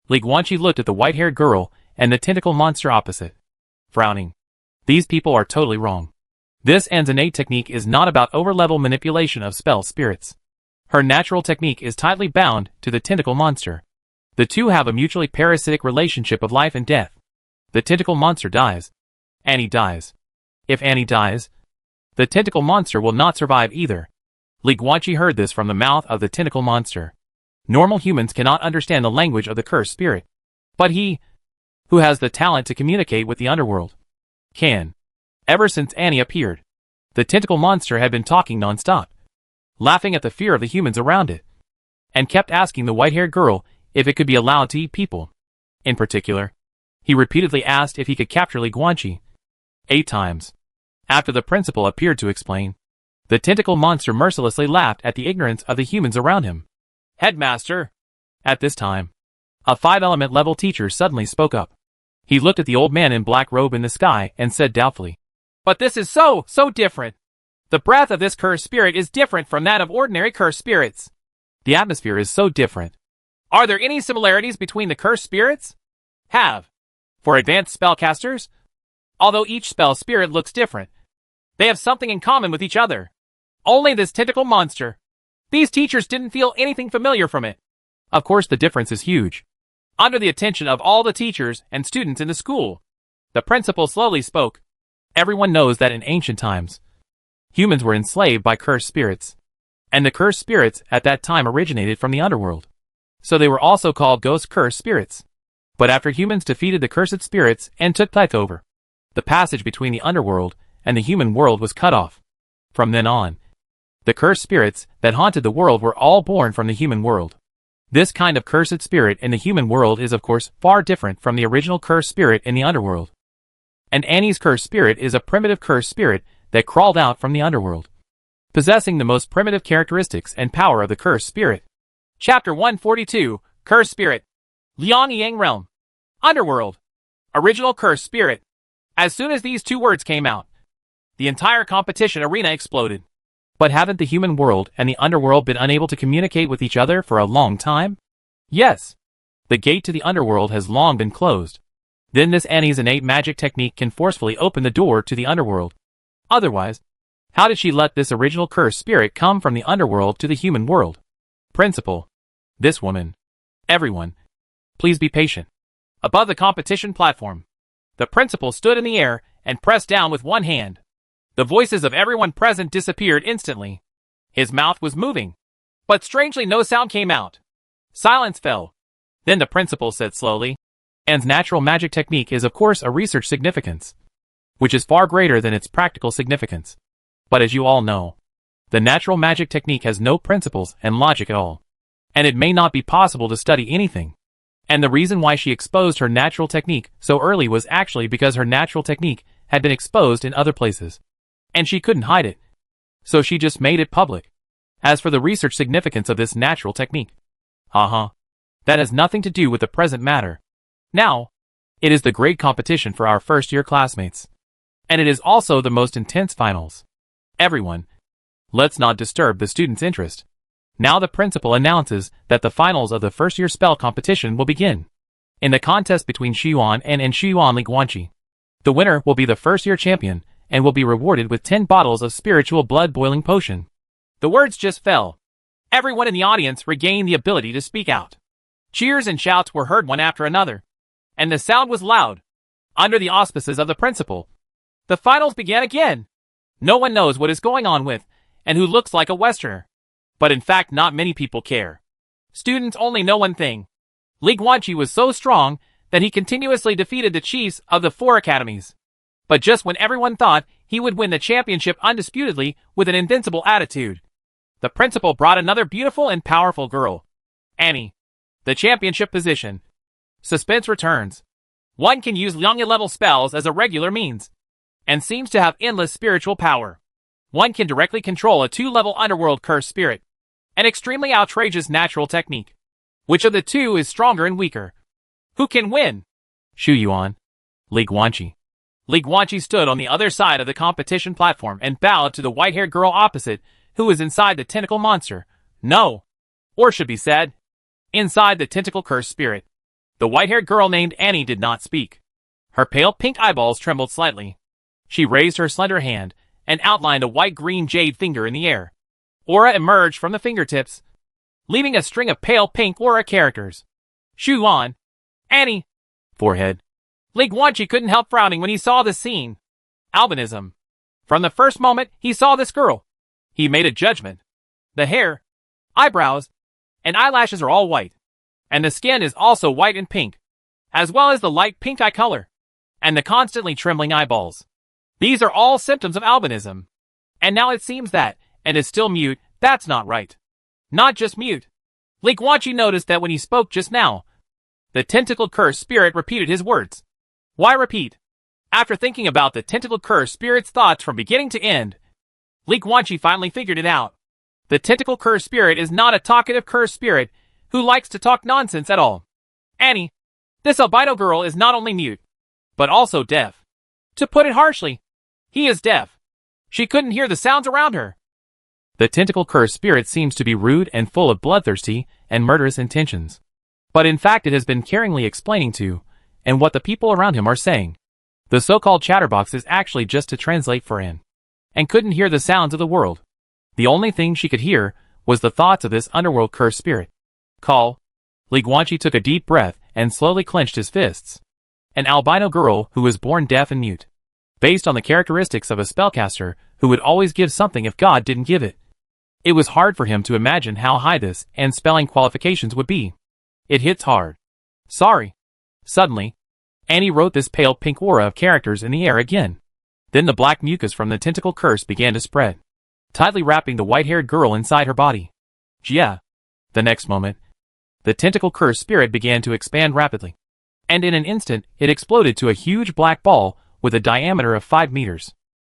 Li Guanqi looked at the white-haired girl and the tentacle monster opposite, frowning. These people are totally wrong. This innate technique is not about over-level manipulation of spell spirits. Her natural technique is tightly bound to the tentacle monster. The two have a mutually parasitic relationship of life and death. The tentacle monster dies. Annie dies. If Annie dies, the tentacle monster will not survive either. Li Guanqi heard this from the mouth of the tentacle monster. Normal humans cannot understand the language of the cursed spirit. But he, who has the talent to communicate with the underworld, can. Ever since Annie appeared, the tentacle monster had been talking non-stop, laughing at the fear of the humans around it, and kept asking the white-haired girl if it could be allowed to eat people. In particular, he repeatedly asked if he could capture Li Guanqi. 8 times. After the principal appeared to explain, the tentacle monster mercilessly laughed at the ignorance of the humans around him. Headmaster! At this time, a 5-element level teacher suddenly spoke up. He looked at the old man in black robe in the sky and said doubtfully, "But this is so different. The breath of this cursed spirit is different from that of ordinary cursed spirits. The atmosphere is so different. Are there any similarities between the cursed spirits? Have. For advanced spellcasters, although each spell spirit looks different, they have something in common with each other. Only this tentacle monster. These teachers didn't feel anything familiar from it. Of course the difference is huge. Under the attention of all the teachers and students in the school, the principal slowly spoke. Everyone knows that in ancient times, humans were enslaved by cursed spirits. And the cursed spirits at that time originated from the underworld. So they were also called ghost cursed spirits. But after humans defeated the cursed spirits and took life over, the passage between the underworld and the human world was cut off. From then on, the cursed spirits that haunted the world were all born from the human world. This kind of cursed spirit in the human world is of course far different from the original cursed spirit in the underworld. And Annie's cursed spirit is a primitive cursed spirit that crawled out from the underworld, possessing the most primitive characteristics and power of the cursed spirit. Chapter 142, Cursed Spirit. Liangyang Realm. Underworld. Original cursed spirit. As soon as these 2 words came out, the entire competition arena exploded. But haven't the human world and the underworld been unable to communicate with each other for a long time? Yes. The gate to the underworld has long been closed. Then this Annie's innate magic technique can forcefully open the door to the underworld. Otherwise, how did she let this original cursed spirit come from the underworld to the human world? Principal. This woman. Everyone. Please be patient. Above the competition platform, the principal stood in the air and pressed down with one hand. The voices of everyone present disappeared instantly. His mouth was moving, but strangely no sound came out. Silence fell. Then the principal said slowly, "Anne's natural magic technique is of course a research significance, which is far greater than its practical significance. But as you all know, the natural magic technique has no principles and logic at all. And it may not be possible to study anything. And the reason why she exposed her natural technique so early was actually because her natural technique had been exposed in other places. And she couldn't hide it. So she just made it public. As for the research significance of this natural technique, that has nothing to do with the present matter. Now, it is the great competition for our first-year classmates. And it is also the most intense finals. Everyone, let's not disturb the students' interest. Now the principal announces that the finals of the first-year spell competition will begin. In the contest between Shiyuan and Shiyuan Liguanqi, the winner will be the first-year champion and will be rewarded with 10 bottles of spiritual blood-boiling potion. The words just fell. Everyone in the audience regained the ability to speak out. Cheers and shouts were heard one after another, and the sound was loud. Under the auspices of the principal, the finals began again. No one knows what is going on with, and who looks like a Westerner. But in fact not many people care. Students only know one thing. Liguanqi was so strong that he continuously defeated the chiefs of the 4 academies. But just when everyone thought he would win the championship undisputedly with an invincible attitude, the principal brought another beautiful and powerful girl. Annie. The championship position. Suspense returns. One can use Liangya-level spells as a regular means, and seems to have endless spiritual power. One can directly control a 2-level underworld cursed spirit. An extremely outrageous natural technique. Which of the two is stronger and weaker? Who can win? Shuyuan. Liguanqi. Liguanqi stood on the other side of the competition platform and bowed to the white-haired girl opposite, who was inside the tentacle monster. No. Or should be said, inside the tentacle cursed spirit. The white-haired girl named Annie did not speak. Her pale pink eyeballs trembled slightly. She raised her slender hand and outlined a white-green jade finger in the air. Aura emerged from the fingertips, leaving a string of pale pink aura characters. Shuan. Annie. Forehead. Liguanqi couldn't help frowning when he saw this scene. Albinism. From the first moment he saw this girl, he made a judgment. The hair, eyebrows, and eyelashes are all white. And the skin is also white and pink, as well as the light pink eye color, and the constantly trembling eyeballs. These are all symptoms of albinism. And now it seems that, and is still mute, that's not right. Not just mute. Liguanqi noticed that when he spoke just now, the tentacled cursed spirit repeated his words. Why repeat? After thinking about the tentacled cursed spirit's thoughts from beginning to end, Liguanqi finally figured it out. The tentacle cursed spirit is not a talkative cursed spirit who likes to talk nonsense at all. Annie, this albino girl is not only mute, but also deaf. To put it harshly, he is deaf. She couldn't hear the sounds around her. The tentacle cursed spirit seems to be rude and full of bloodthirsty and murderous intentions. But in fact it has been caringly explaining to, and what the people around him are saying. The so-called chatterbox is actually just to translate for Anne, and couldn't hear the sounds of the world. The only thing she could hear was the thoughts of this underworld cursed spirit. Call. Liguanqi took a deep breath and slowly clenched his fists. An albino girl who was born deaf and mute. Based on the characteristics of a spellcaster who would always give something if God didn't give it. It was hard for him to imagine how high this and spelling qualifications would be. It hits hard. Sorry. Suddenly, Annie wrote this pale pink aura of characters in the air again. Then the black mucus from the tentacle curse began to spread, tightly wrapping the white-haired girl inside her body. Yeah. The next moment, the tentacle curse spirit began to expand rapidly. And in an instant, it exploded to a huge black ball with a diameter of 5 meters.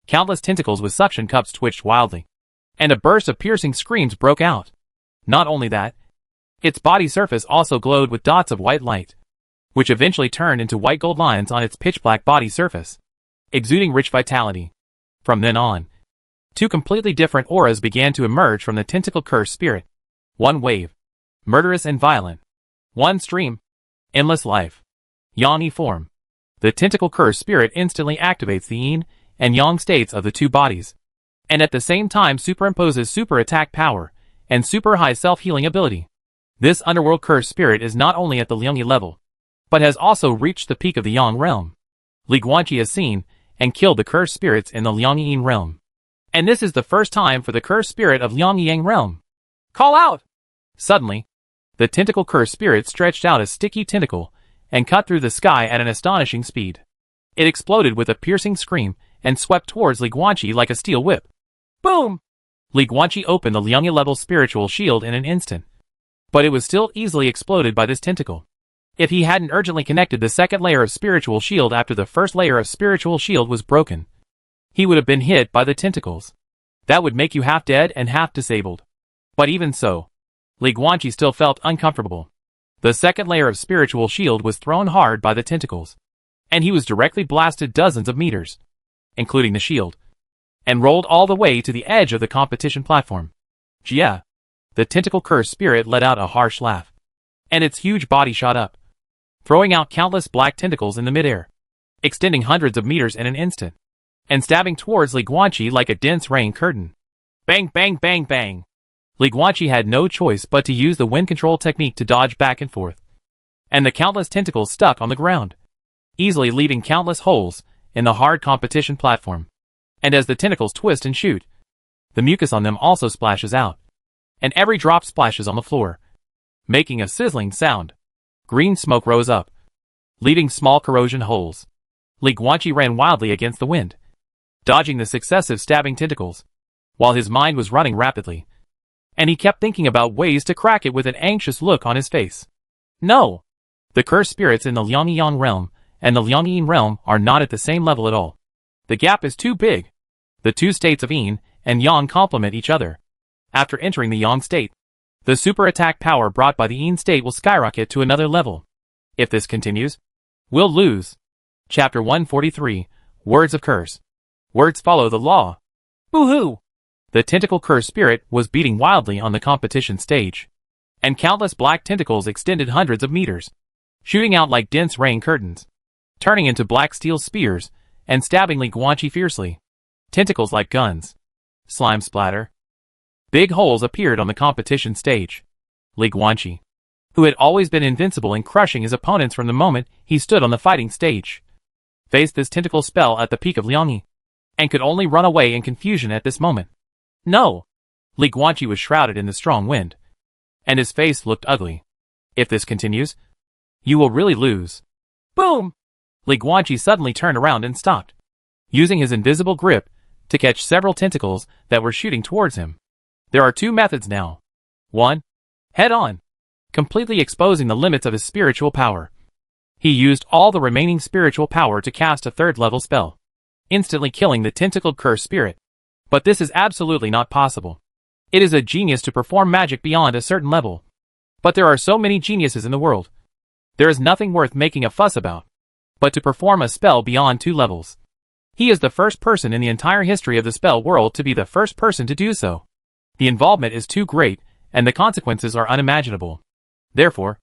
Countless tentacles with suction cups twitched wildly, and a burst of piercing screams broke out. Not only that, its body surface also glowed with dots of white light, which eventually turned into white gold lines on its pitch-black body surface, exuding rich vitality. From then on, Two completely different auras began to emerge from the tentacle cursed spirit. One wave, murderous and violent. One stream, endless life. Yang-Yi form. The tentacle cursed spirit instantly activates the yin and yang states of the two bodies, and at the same time superimposes super attack power and super high self-healing ability. This underworld cursed spirit is not only at the Liang-Yi level, but has also reached the peak of the Yang realm. Li Guanqi has seen and killed the cursed spirits in the Liang-Yi Yin realm. And this is the first time for the cursed spirit of Liang-Yi Yang realm. Call out! Suddenly, the tentacle cursed spirit stretched out a sticky tentacle and cut through the sky at an astonishing speed. It exploded with a piercing scream and swept towards Li Guanqi like a steel whip. Boom! Li Guanqi opened the Liang-Yi level spiritual shield in an instant. But it was still easily exploded by this tentacle. If he hadn't urgently connected the second layer of spiritual shield after the first layer of spiritual shield was broken, he would have been hit by the tentacles. That would make you half dead and half disabled. But even so, Li Guanqi still felt uncomfortable. The second layer of spiritual shield was thrown hard by the tentacles, and he was directly blasted dozens of meters, including the shield, and rolled all the way to the edge of the competition platform. Jia! The tentacle cursed spirit let out a harsh laugh, and its huge body shot up, throwing out countless black tentacles in the midair, extending hundreds of meters in an instant, and stabbing towards Li Guanqi like a dense rain curtain. Bang bang bang bang! Li Guanqi had no choice but to use the wind control technique to dodge back and forth, and the countless tentacles stuck on the ground, easily leaving countless holes in the hard competition platform. And as the tentacles twist and shoot, the mucus on them also splashes out, and every drop splashes on the floor, making a sizzling sound. Green smoke rose up, leaving small corrosion holes. Li Guanqi ran wildly against the wind, dodging the successive stabbing tentacles, while his mind was running rapidly, and he kept thinking about ways to crack it with an anxious look on his face. No! The cursed spirits in the Liang-Yi Yang realm and the Liang-Yi Yin realm are not at the same level at all. The gap is too big. The two states of Yin and Yang complement each other. After entering the Yang state, the super attack power brought by the Yin state will skyrocket to another level. If this continues, we'll lose. Chapter 143, Words of Curse. Words follow the law. Boo-hoo! The tentacle cursed spirit was beating wildly on the competition stage, and countless black tentacles extended hundreds of meters, shooting out like dense rain curtains, turning into black steel spears, and stabbing Li Guanqi fiercely. Tentacles like guns. Slime splatter. Big holes appeared on the competition stage. Li Guanqi, who had always been invincible in crushing his opponents from the moment he stood on the fighting stage, faced this tentacle spell at the peak of Liang-Yi, and could only run away in confusion at this moment. No! Li Guanqi was shrouded in the strong wind, and his face looked ugly. If this continues, you will really lose. Boom! Li Guanqi suddenly turned around and stopped, using his invisible grip to catch several tentacles that were shooting towards him. There are two methods now. 1. Head on, completely exposing the limits of his spiritual power. He used all the remaining spiritual power to cast a third-level spell, instantly killing the tentacled cursed spirit. But this is absolutely not possible. It is a genius to perform magic beyond a certain level. But there are so many geniuses in the world. There is nothing worth making a fuss about, but to perform a spell beyond 2 levels. He is the first person in the entire history of the spell world to be the first person to do so. The involvement is too great, and the consequences are unimaginable. Therefore,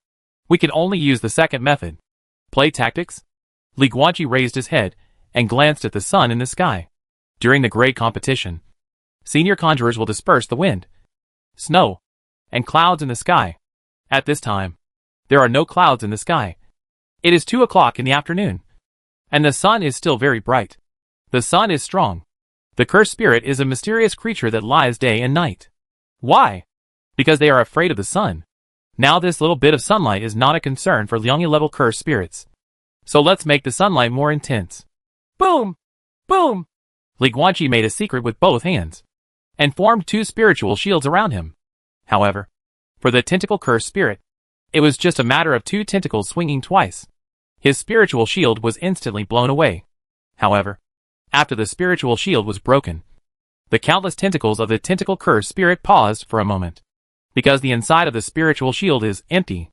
we can only use the second method. Play tactics? Li Guanqi raised his head and glanced at the sun in the sky. During the great competition, senior conjurers will disperse the wind, snow, and clouds in the sky. At this time, there are no clouds in the sky. It is 2 o'clock in the afternoon, and the sun is still very bright. The sun is strong. The cursed spirit is a mysterious creature that lies day and night. Why? Because they are afraid of the sun. Now this little bit of sunlight is not a concern for Liang-Yi level cursed spirits. So let's make the sunlight more intense. Boom! Boom! Li Guanqi made a secret with both hands, and formed 2 spiritual shields around him. However, for the tentacle cursed spirit, it was just a matter of 2 tentacles swinging twice. His spiritual shield was instantly blown away. However, after the spiritual shield was broken, the countless tentacles of the tentacle cursed spirit paused for a moment, because the inside of the spiritual shield is empty.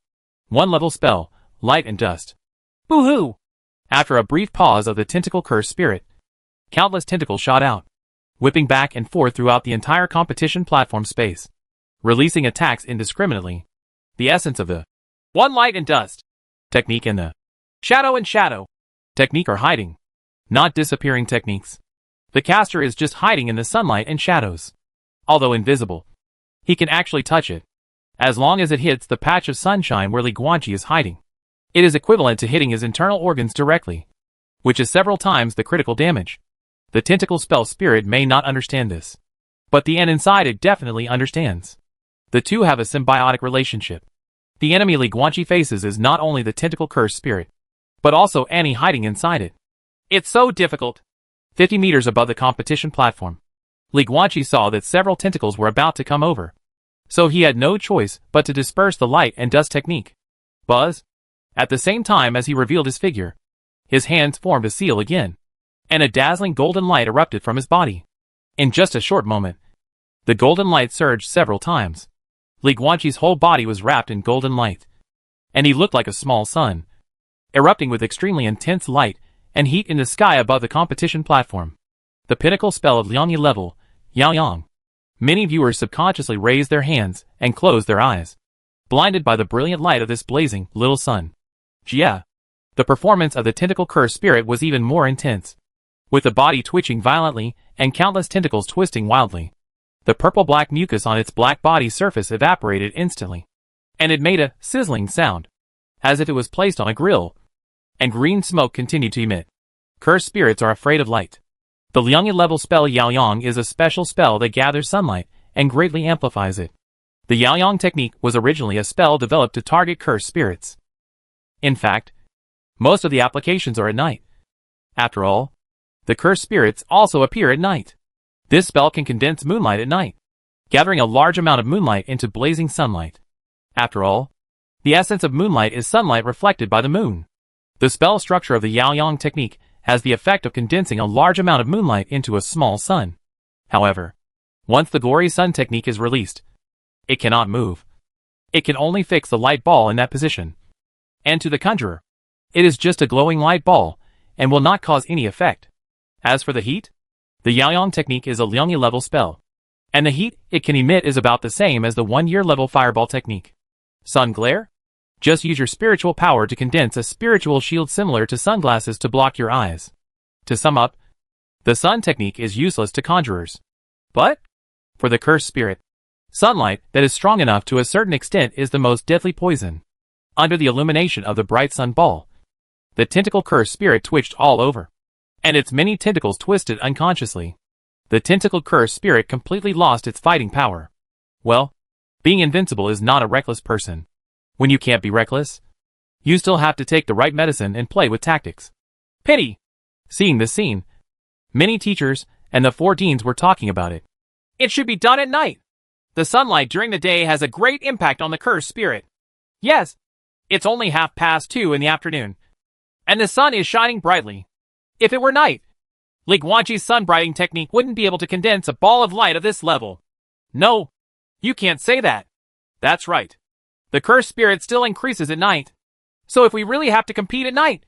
1 level spell, light and dust. Boo-hoo! After a brief pause of the tentacle cursed spirit, countless tentacles shot out, whipping back and forth throughout the entire competition platform space, releasing attacks indiscriminately. The essence of the one light and dust technique and the shadow technique are hiding, not disappearing techniques. The caster is just hiding in the sunlight and shadows. Although invisible, he can actually touch it. As long as it hits the patch of sunshine where Li Guanqi is hiding, it is equivalent to hitting his internal organs directly, which is several times the critical damage. The tentacle spell spirit may not understand this, but the N inside it definitely understands. The two have a symbiotic relationship. The enemy Li Guanqi faces is not only the tentacle curse spirit, but also Annie hiding inside it. It's so difficult. 50 meters above the competition platform, Li Guanqi saw that several tentacles were about to come over, so he had no choice but to disperse the light and dust technique. Buzz! At the same time as he revealed his figure, his hands formed a seal again, and a dazzling golden light erupted from his body. In just a short moment, the golden light surged several times. Li Guanqi's whole body was wrapped in golden light, and he looked like a small sun, erupting with extremely intense light and heat in the sky above the competition platform. The pinnacle spell of Liangyi level, Yaoyang. Many viewers subconsciously raised their hands and closed their eyes, blinded by the brilliant light of this blazing little sun. Yeah. The performance of the tentacle curse spirit was even more intense, with the body twitching violently and countless tentacles twisting wildly. The purple-black mucus on its black body surface evaporated instantly, and it made a sizzling sound, as if it was placed on a grill, and green smoke continued to emit. Cursed spirits are afraid of light. The Liangyi level spell Yaoyang is a special spell that gathers sunlight and greatly amplifies it. The Yaoyang technique was originally a spell developed to target cursed spirits. In fact, most of the applications are at night. After all, the cursed spirits also appear at night. This spell can condense moonlight at night, gathering a large amount of moonlight into blazing sunlight. After all, the essence of moonlight is sunlight reflected by the moon. The spell structure of the Yaoyang technique has the effect of condensing a large amount of moonlight into a small sun. However, once the glory sun technique is released, it cannot move. It can only fix the light ball in that position. And to the conjurer, it is just a glowing light ball, and will not cause any effect. As for the heat, the Yaoyang technique is a Liangyi level spell, and the heat it can emit is about the same as the 1-year level fireball technique. Sun glare? Just use your spiritual power to condense a spiritual shield similar to sunglasses to block your eyes. To sum up, the sun technique is useless to conjurers. But, for the cursed spirit, sunlight that is strong enough to a certain extent is the most deadly poison. Under the illumination of the bright sun ball, the tentacle cursed spirit twitched all over, and its many tentacles twisted unconsciously. The tentacle cursed spirit completely lost its fighting power. Well, being invincible is not a reckless person. When you can't be reckless, you still have to take the right medicine and play with tactics. Pity! Seeing this scene, many teachers and the 4 deans were talking about it. It should be done at night. The sunlight during the day has a great impact on the cursed spirit. Yes, it's only 2:30 in the afternoon, and the sun is shining brightly. If it were night, Li Guanqi's sun brighting technique wouldn't be able to condense a ball of light of this level. No, you can't say that. That's right. The cursed spirit still increases at night. So if we really have to compete at night,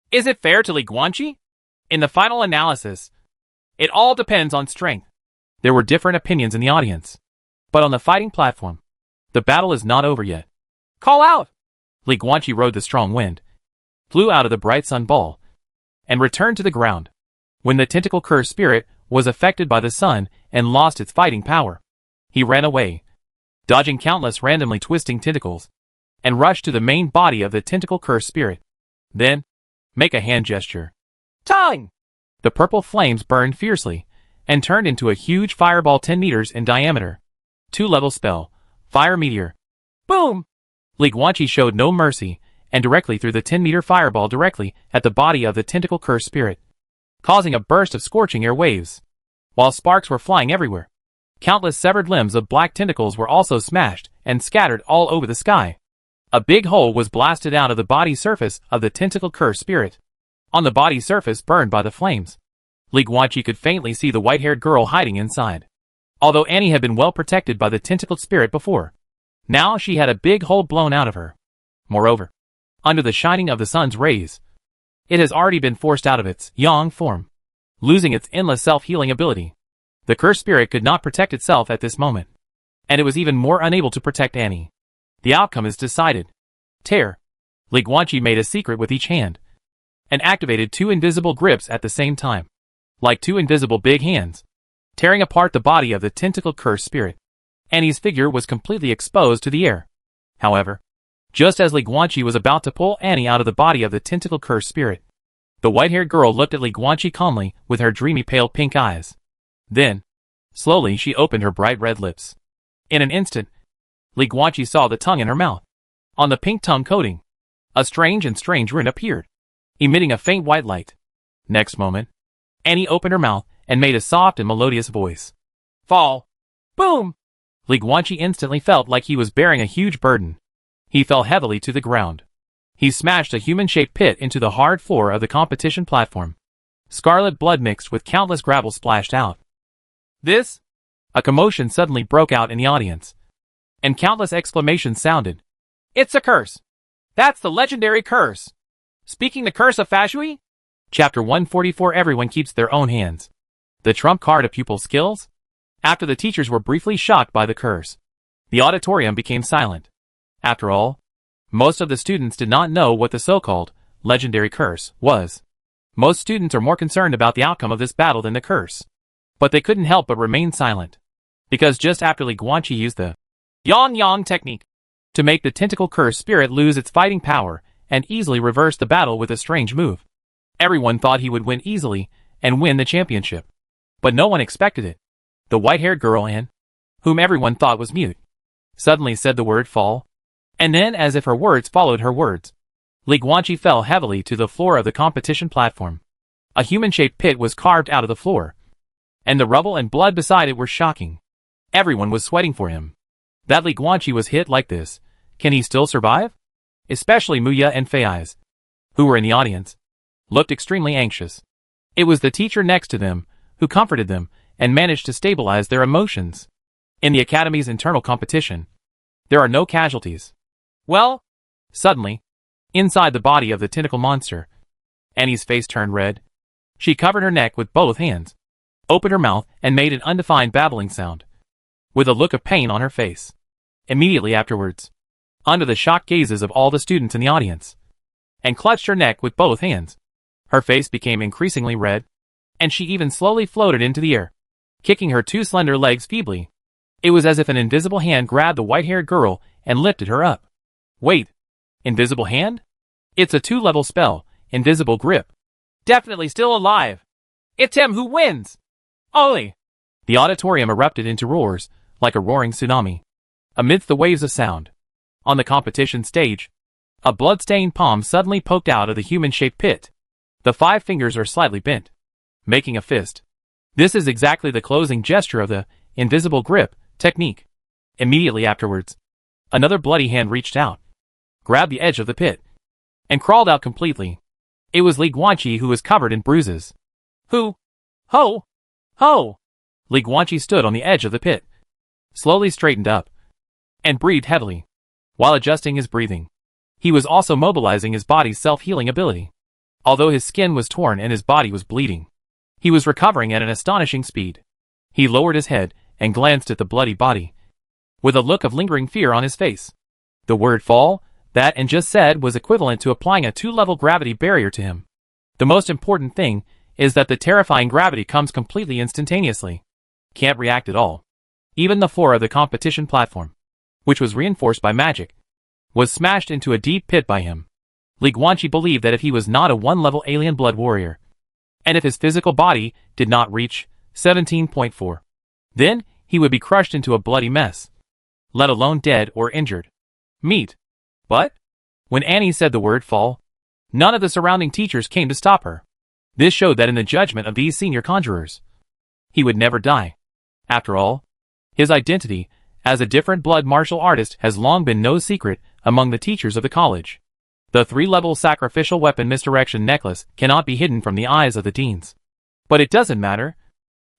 is it fair to Li Guanqi? In the final analysis, it all depends on strength. There were different opinions in the audience. But on the fighting platform, the battle is not over yet. Call out! Li Guanqi rode the strong wind, flew out of the bright sun ball, and returned to the ground. When the tentacle cursed spirit was affected by the sun and lost its fighting power, he ran away, dodging countless randomly twisting tentacles, and rushed to the main body of the tentacle cursed spirit. Then, make a hand gesture. Time! The purple flames burned fiercely, and turned into a huge fireball 10 meters in diameter. 2-level spell, Fire Meteor. Boom! Li Guanqi showed no mercy, and directly threw the 10-meter fireball directly at the body of the tentacle cursed spirit, causing a burst of scorching air waves, while sparks were flying everywhere. Countless severed limbs of black tentacles were also smashed and scattered all over the sky. A big hole was blasted out of the body surface of the tentacle cursed spirit. On the body surface burned by the flames, Li Guanqi could faintly see the white-haired girl hiding inside. Although Annie had been well protected by the tentacled spirit before, now she had a big hole blown out of her. Moreover, under the shining of the sun's rays, it has already been forced out of its yang form, losing its endless self-healing ability. The cursed spirit could not protect itself at this moment. And it was even more unable to protect Annie. The outcome is decided. Tear. Li Guanqi made a secret with each hand. And activated 2 invisible grips at the same time. Like 2 invisible big hands. Tearing apart the body of the tentacled cursed spirit. Annie's figure was completely exposed to the air. However, just as Li Guanqi was about to pull Annie out of the body of the tentacled cursed spirit, the white-haired girl looked at Li Guanqi calmly with her dreamy pale pink eyes. Then, slowly she opened her bright red lips. In an instant, Li Guanqi saw the tongue in her mouth. On the pink tongue coating, a strange rune appeared, emitting a faint white light. Next moment, Annie opened her mouth and made a soft and melodious voice. Fall! Boom! Li Guanqi instantly felt like he was bearing a huge burden. He fell heavily to the ground. He smashed a human-shaped pit into the hard floor of the competition platform. Scarlet blood mixed with countless gravel splashed out. This? A commotion suddenly broke out in the audience. And countless exclamations sounded. It's a curse! That's the legendary curse! Speaking the curse of Fashui? Chapter 144. Everyone keeps their own hands. The trump card of pupil skills? After the teachers were briefly shocked by the curse, the auditorium became silent. After all, most of the students did not know what the so-called legendary curse was. Most students are more concerned about the outcome of this battle than the curse. But they couldn't help but remain silent. Because just after Li Guanqi used the Yang technique to make the tentacle cursed spirit lose its fighting power and easily reverse the battle with a strange move, everyone thought he would win easily and win the championship. But no one expected it. The white-haired girl Anne, whom everyone thought was mute, suddenly said the word fall. And then, as if her words followed her words, Li Guanqi fell heavily to the floor of the competition platform. A human-shaped pit was carved out of the floor, and the rubble and blood beside it were shocking. Everyone was sweating for him. That Li Guanqi was hit like this, can he still survive? Especially Muya and Fei's, who were in the audience, looked extremely anxious. It was the teacher next to them who comforted them and managed to stabilize their emotions. In the academy's internal competition, there are no casualties. Well, suddenly, inside the body of the tentacle monster, Annie's face turned red. She covered her neck with both hands, opened her mouth and made an undefined babbling sound, with a look of pain on her face. Immediately afterwards, under the shocked gazes of all the students in the audience, and clutched her neck with both hands, her face became increasingly red, and she even slowly floated into the air, kicking her 2 slender legs feebly. It was as if an invisible hand grabbed the white-haired girl and lifted her up. Wait, invisible hand? It's a 2-level spell, invisible grip. Definitely still alive. It's him who wins! Ollie! The auditorium erupted into roars, like a roaring tsunami. Amidst the waves of sound, on the competition stage, a blood-stained palm suddenly poked out of the human-shaped pit. The 5 fingers are slightly bent, making a fist. This is exactly the closing gesture of the invisible grip technique. Immediately afterwards, another bloody hand reached out, grabbed the edge of the pit, and crawled out completely. It was Li Guanqi who was covered in bruises. Who? Ho! Ho! Li Guanqi stood on the edge of the pit, slowly straightened up, and breathed heavily. While adjusting his breathing, he was also mobilizing his body's self-healing ability. Although his skin was torn and his body was bleeding, he was recovering at an astonishing speed. He lowered his head and glanced at the bloody body, with a look of lingering fear on his face. The word fall, that and just said, was equivalent to applying a 2-level gravity barrier to him. The most important thing is that the terrifying gravity comes completely instantaneously. Can't react at all. Even the floor of the competition platform, which was reinforced by magic, was smashed into a deep pit by him. Li Guanqi believed that if he was not a 1-level alien blood warrior, and if his physical body did not reach 17.4, then he would be crushed into a bloody mess, let alone dead or injured. Meat. But when Annie said the word fall, none of the surrounding teachers came to stop her. This showed that in the judgment of these senior conjurers, he would never die. After all, his identity as a different blood martial artist has long been no secret among the teachers of the college. The 3-level sacrificial weapon misdirection necklace cannot be hidden from the eyes of the deans. But it doesn't matter.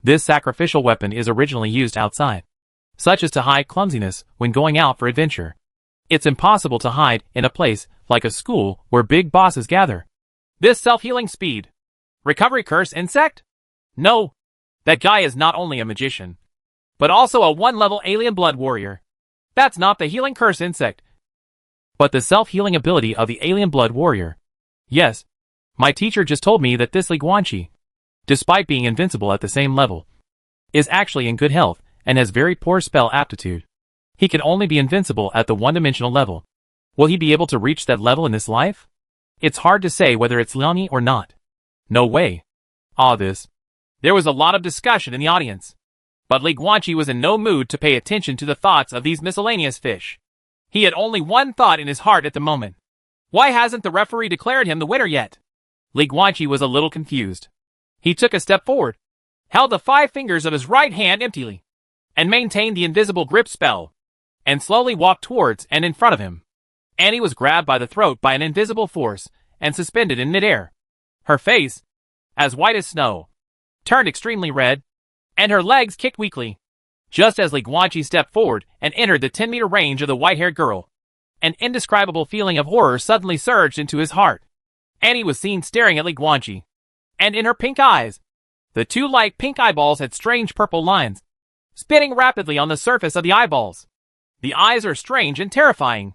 This sacrificial weapon is originally used outside, such as to hide clumsiness when going out for adventure. It's impossible to hide in a place like a school where big bosses gather. This self-healing speed. Recovery curse insect? No. That guy is not only a magician, but also a one-level alien blood warrior. That's not the healing curse insect, but the self-healing ability of the alien blood warrior. Yes, my teacher just told me that this Li Guanqi, despite being invincible at the same level, is actually in good health and has very poor spell aptitude. He can only be invincible at the one-dimensional level. Will he be able to reach that level in this life? It's hard to say whether it's Liani or not. No way. There was a lot of discussion in the audience, but Li Guanqi was in no mood to pay attention to the thoughts of these miscellaneous fish. He had only one thought in his heart at the moment. Why hasn't the referee declared him the winner yet? Li Guanqi was a little confused. He took a step forward, held the 5 fingers of his right hand emptily, and maintained the invisible grip spell, and slowly walked towards and in front of him. Annie was grabbed by the throat by an invisible force and suspended in midair. Her face, as white as snow, turned extremely red, and her legs kicked weakly. Just as Li Guanqi stepped forward and entered the 10-meter range of the white-haired girl, an indescribable feeling of horror suddenly surged into his heart. Annie was seen staring at Li Guanqi, and in her pink eyes, the 2 light pink eyeballs had strange purple lines, spinning rapidly on the surface of the eyeballs. The eyes are strange and terrifying.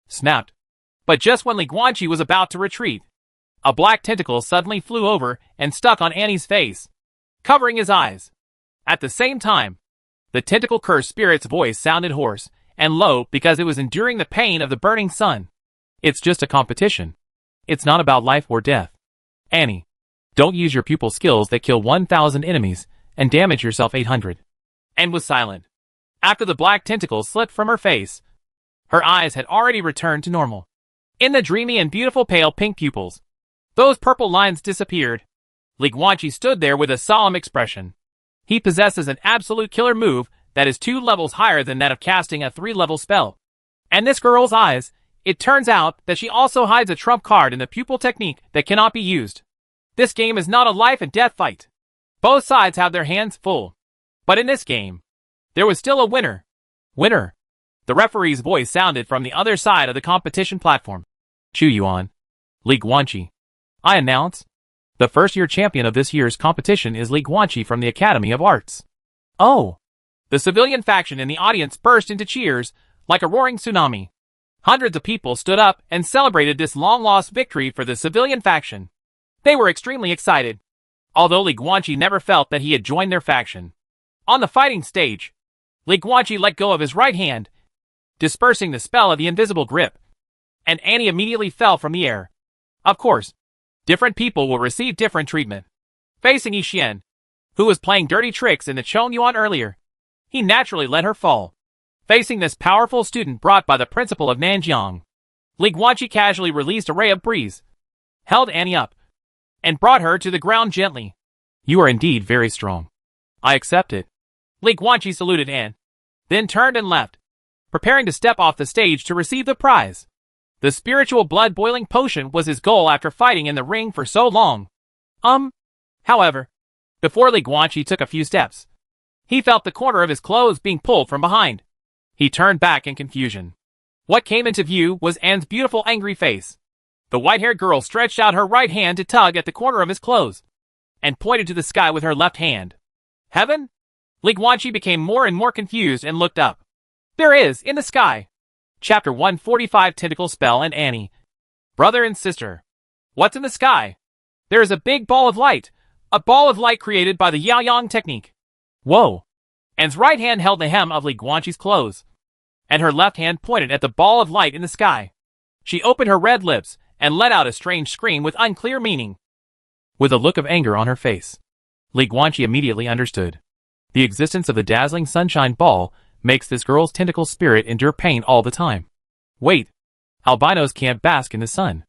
Snapped. But just when Li Guanqi was about to retreat, a black tentacle suddenly flew over and stuck on Annie's face, covering his eyes. At the same time, the tentacle cursed spirit's voice sounded hoarse and low because it was enduring the pain of the burning sun. It's just a competition. It's not about life or death. Annie, don't use your pupil skills that kill 1,000 enemies and damage yourself 800. And was silent. After the black tentacles slipped from her face, her eyes had already returned to normal. In the dreamy and beautiful pale pink pupils, those purple lines disappeared. Li Guanqi stood there with a solemn expression. He possesses an absolute killer move that is 2 levels higher than that of casting a 3-level spell. And this girl's eyes, it turns out that she also hides a trump card in the pupil technique that cannot be used. This game is not a life and death fight. Both sides have their hands full. But in this game, there was still a winner. Winner. The referee's voice sounded from the other side of the competition platform. Chu Yuan. Li Guanqi. I announce, the first-year champion of this year's competition is Li Guanqi from the Academy of Arts. Oh! The civilian faction in the audience burst into cheers, like a roaring tsunami. Hundreds of people stood up and celebrated this long-lost victory for the civilian faction. They were extremely excited, although Li Guanqi never felt that he had joined their faction. On the fighting stage, Li Guanqi let go of his right hand, dispersing the spell of the invisible grip, and Annie immediately fell from the air. Of course, different people will receive different treatment. Facing Yixian, who was playing dirty tricks in the Chongyuan earlier, he naturally let her fall. Facing this powerful student brought by the principal of Nanjiang, Li Guanqi casually released a ray of breeze, held Annie up, and brought her to the ground gently. You are indeed very strong. I accept it. Li Guanqi saluted Anne, then turned and left, preparing to step off the stage to receive the prize. The spiritual blood-boiling potion was his goal after fighting in the ring for so long. However, before Li Guanqi took a few steps, he felt the corner of his clothes being pulled from behind. He turned back in confusion. What came into view was Anne's beautiful angry face. The white-haired girl stretched out her right hand to tug at the corner of his clothes, and pointed to the sky with her left hand. Heaven? Li Guanqi became more and more confused and looked up. There is, in the sky. Chapter 145 Tentacle Spell and Annie. Brother and sister. What's in the sky? There is a big ball of light. A ball of light created by the Yaoyang technique. Whoa. Anne's right hand held the hem of Li Guanqi's clothes, and her left hand pointed at the ball of light in the sky. She opened her red lips and let out a strange scream with unclear meaning. With a look of anger on her face, Li Guanqi immediately understood. The existence of the dazzling sunshine ball makes this girl's tentacle spirit endure pain all the time. Wait, albinos can't bask in the sun.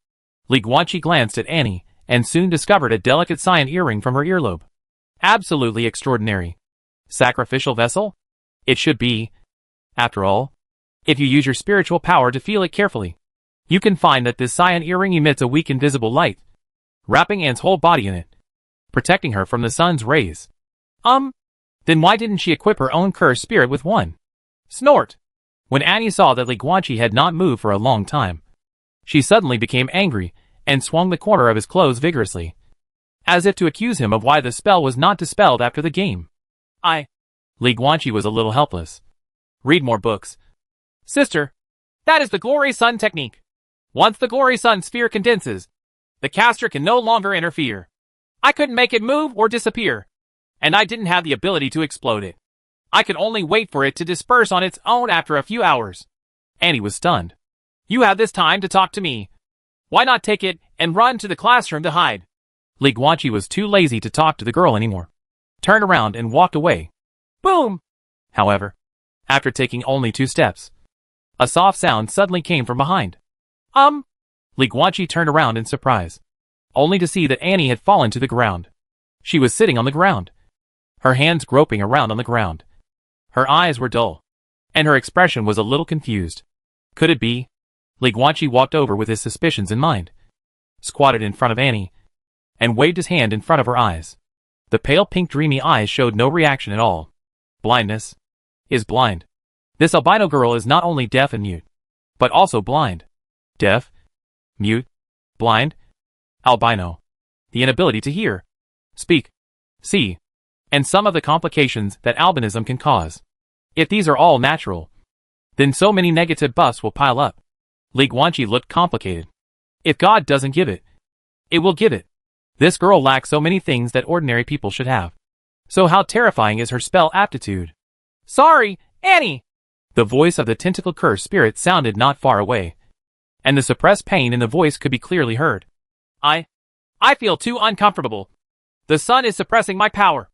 Li Guanqi glanced at Annie and soon discovered a delicate cyan earring from her earlobe. Absolutely extraordinary. Sacrificial vessel? It should be. After all, if you use your spiritual power to feel it carefully, you can find that this cyan earring emits a weak invisible light, wrapping Anne's whole body in it, protecting her from the sun's rays. Then why didn't she equip her own cursed spirit with one? Snort! When Annie saw that Li Guanqi had not moved for a long time, she suddenly became angry and swung the corner of his clothes vigorously. as if to accuse him of why the spell was not dispelled after the game. Li Guanqi was a little helpless. Read more books. Sister, that is the Glory Sun technique. Once the Glory Sun sphere condenses, the caster can no longer interfere. I couldn't make it move or disappear, and I didn't have the ability to explode it. I could only wait for it to disperse on its own after a few hours. Annie was stunned. You have this time to talk to me. Why not take it and run to the classroom to hide? Li Guanqi was too lazy to talk to the girl anymore. Turned around and walked away. Boom! However, after taking only 2 steps, a soft sound suddenly came from behind. Li Guanqi turned around in surprise, only to see that Annie had fallen to the ground. She was sitting on the ground, her hands groping around on the ground. Her eyes were dull, and her expression was a little confused. Could it be? Li Guanqi walked over with his suspicions in mind, squatted in front of Annie, and waved his hand in front of her eyes. The pale pink dreamy eyes showed no reaction at all. Blindness is blind. This albino girl is not only deaf and mute, but also blind. Deaf, mute, blind, albino. The inability to hear, speak, see, and some of the complications that albinism can cause. If these are all natural, then so many negative buffs will pile up. Li Guanqi looked complicated. If God doesn't give it, it will give it. This girl lacks so many things that ordinary people should have. So how terrifying is her spell aptitude? Sorry, Annie! The voice of the tentacle curse spirit sounded not far away, and the suppressed pain in the voice could be clearly heard. I feel too uncomfortable. The sun is suppressing my power,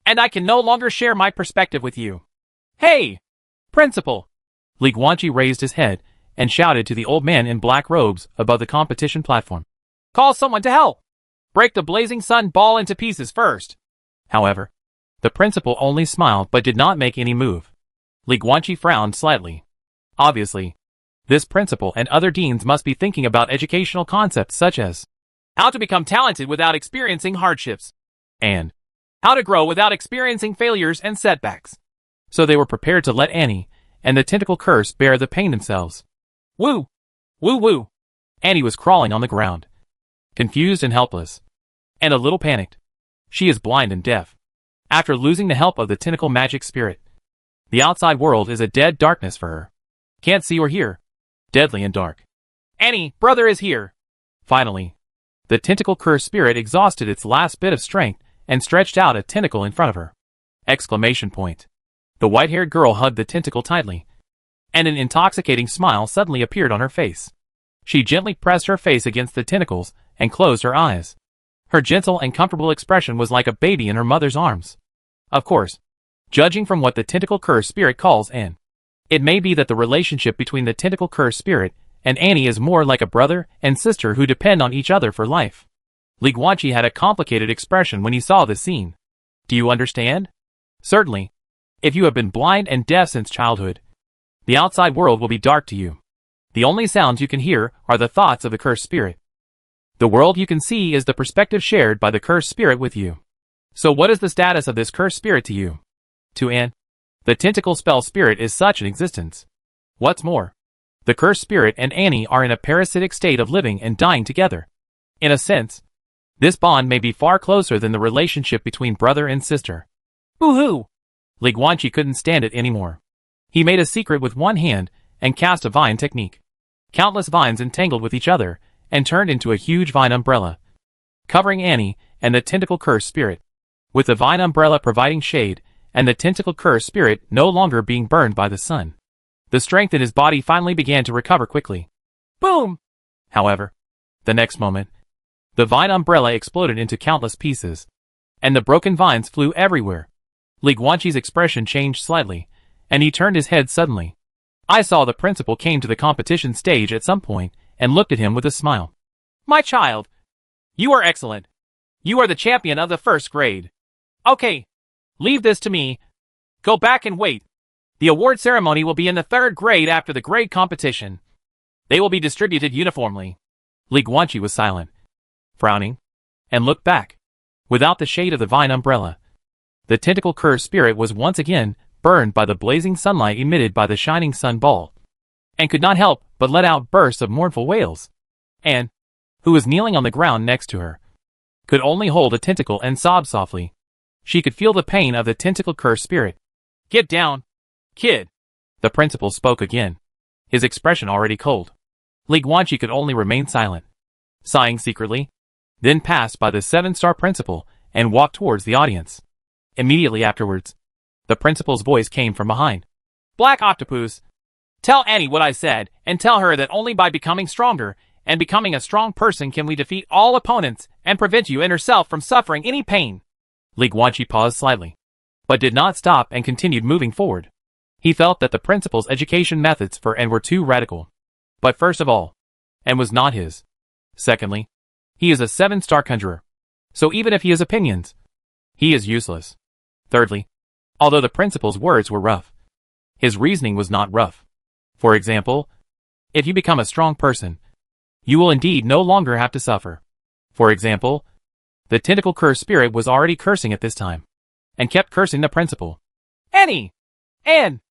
and I can no longer share my perspective with you. Hey! Principal! Li Guanqi raised his head and shouted to the old man in black robes above the competition platform. Call someone to help! Break the blazing sun ball into pieces first! However, the principal only smiled but did not make any move. Li Guanqi frowned slightly. Obviously, this principal and other deans must be thinking about educational concepts such as how to become talented without experiencing hardships, and how to grow without experiencing failures and setbacks. So they were prepared to let Annie and the tentacle curse bear the pain themselves. Woo! Woo woo! Annie was crawling on the ground, confused and helpless, and a little panicked. She is blind and deaf. After losing the help of the tentacle magic spirit, the outside world is a dead darkness for her. Can't see or hear. Deadly and dark. Annie, brother is here! Finally, the tentacle curse spirit exhausted its last bit of strength and stretched out a tentacle in front of her. Exclamation point. The white-haired girl hugged the tentacle tightly, and an intoxicating smile suddenly appeared on her face. She gently pressed her face against the tentacles and closed her eyes. Her gentle and comfortable expression was like a baby in her mother's arms. Of course, judging from what the tentacle curse spirit calls Anne, it may be that the relationship between the tentacle curse spirit and Annie is more like a brother and sister who depend on each other for life. Li Guanqi had a complicated expression when he saw this scene. Do you understand? Certainly. If you have been blind and deaf since childhood, the outside world will be dark to you. The only sounds you can hear are the thoughts of the cursed spirit. The world you can see is the perspective shared by the cursed spirit with you. So what is the status of this cursed spirit to you? To Anne, the tentacle spell spirit is such an existence. What's more, the cursed spirit and Annie are in a parasitic state of living and dying together. In a sense, this bond may be far closer than the relationship between brother and sister. Boo-hoo! Li Guanqi couldn't stand it anymore. He made a secret with one hand and cast a vine technique. Countless vines entangled with each other and turned into a huge vine umbrella, covering Annie and the tentacle curse spirit, with the vine umbrella providing shade and the tentacle curse spirit no longer being burned by the sun. The strength in his body finally began to recover quickly. Boom! However, the next moment, the vine umbrella exploded into countless pieces, and the broken vines flew everywhere. Li Guanqi's expression changed slightly, and he turned his head suddenly. I saw the principal came to the competition stage at some point and looked at him with a smile. My child, you are excellent. You are the champion of the first grade. Okay, leave this to me. Go back and wait. The award ceremony will be in the third grade after the grade competition. They will be distributed uniformly. Li Guanqi was silent, frowning, and looked back. Without the shade of the vine umbrella, the tentacle curse spirit was once again burned by the blazing sunlight emitted by the shining sun ball, and could not help but let out bursts of mournful wails. Anne, who was kneeling on the ground next to her, could only hold a tentacle and sob softly. She could feel the pain of the tentacle cursed spirit. Get down, kid. The principal spoke again, his expression already cold. Li Guanqi could only remain silent, sighing secretly, then passed by the 7-star principal and walked towards the audience. Immediately afterwards, the principal's voice came from behind. Black Octopus, tell Annie what I said, and tell her that only by becoming stronger and becoming a strong person can we defeat all opponents and prevent you and herself from suffering any pain. Li Guanqi paused slightly, but did not stop and continued moving forward. He felt that the principal's education methods for N were too radical. But first of all, N was not his. Secondly, he is a 7-star conjurer, so even if he has opinions, he is useless. Thirdly, although the principal's words were rough, his reasoning was not rough. For example, if you become a strong person, you will indeed no longer have to suffer. For example, the tentacle curse spirit was already cursing at this time, and kept cursing the principal. Annie! Anne!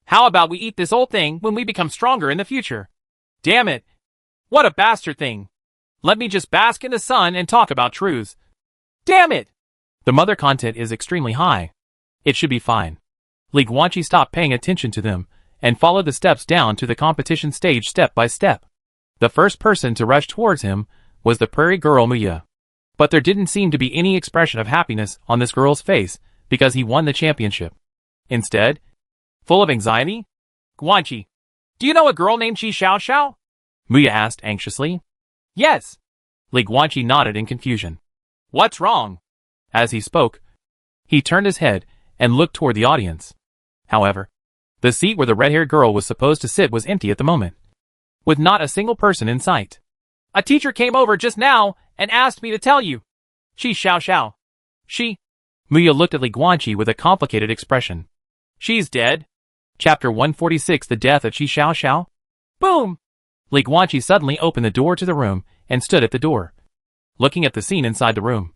How about we eat this old thing when we become stronger in the future? Damn it! What a bastard thing! Let me just bask in the sun and talk about truths. Damn it! The mother content is extremely high. It should be fine. Li Guanqi stopped paying attention to them, and followed the steps down to the competition stage step by step. The first person to rush towards him was the prairie girl Muya. But there didn't seem to be any expression of happiness on this girl's face because he won the championship. Instead, full of anxiety, Guanqi, do you know a girl named Chi Xiao Xiao? Muya asked anxiously. Yes. Li Guanqi nodded in confusion. What's wrong? As he spoke, he turned his head and looked toward the audience. However, the seat where the red-haired girl was supposed to sit was empty at the moment, with not a single person in sight. A teacher came over just now and asked me to tell you. Chi Xiao Xiao. She... Muya looked at Li Guanqi with a complicated expression. She's dead. Chapter 146, The Death of Chi Xiao Xiao. Boom! Li Guanqi suddenly opened the door to the room and stood at the door, looking at the scene inside the room.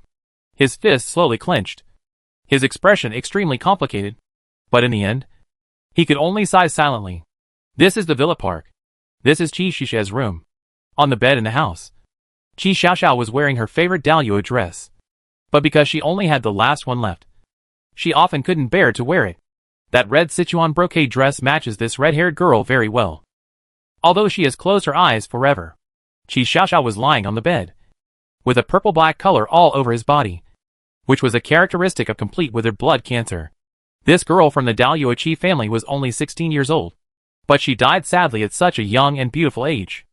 His fists slowly clenched, his expression extremely complicated, but in the end, he could only sigh silently. This is the Villa Park. This is Chi Shisha's room. On the bed in the house, Chi Xiaoxiao was wearing her favorite Daliao dress. But because she only had the last one left, she often couldn't bear to wear it. That red Sichuan brocade dress matches this red-haired girl very well. Although she has closed her eyes forever, Chi Xiaoxiao was lying on the bed, with a purple-black color all over his body, which was a characteristic of complete withered blood cancer. This girl from the Daliao Qi family was only 16 years old, but she died sadly at such a young and beautiful age.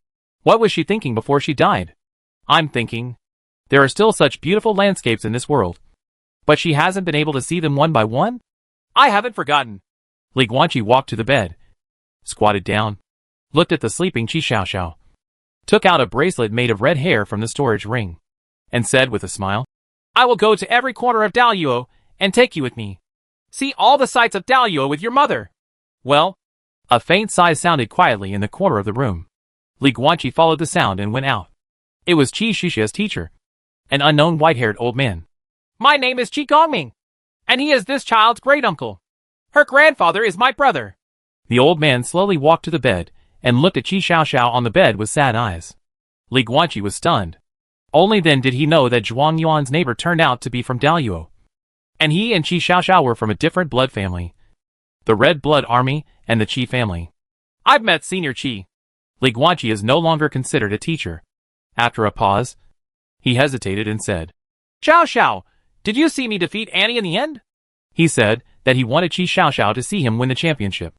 What was she thinking before she died? I'm thinking, there are still such beautiful landscapes in this world, but she hasn't been able to see them one by one? I haven't forgotten. Li Guanqi walked to the bed, squatted down, looked at the sleeping Chi Xiaoxiao, took out a bracelet made of red hair from the storage ring, and said with a smile, I will go to every corner of Daliao and take you with me. See all the sights of Daliao with your mother. Well, a faint sigh sounded quietly in the corner of the room. Li Guanqi followed the sound and went out. It was Qi Shishia's teacher, an unknown white-haired old man. My name is Qi Gongming, and he is this child's great-uncle. Her grandfather is my brother. The old man slowly walked to the bed and looked at Chi Xiaoxiao on the bed with sad eyes. Li Guanqi was stunned. Only then did he know that Zhuang Yuan's neighbor turned out to be from Daliao, and he and Chi Xiaoxiao were from a different blood family, the Red Blood Army and the Qi family. I've met Senior Qi. Li Guanqi is no longer considered a teacher. After a pause, he hesitated and said, Xiao Xiao, did you see me defeat Annie in the end? He said that he wanted Chi Xiaoxiao to see him win the championship.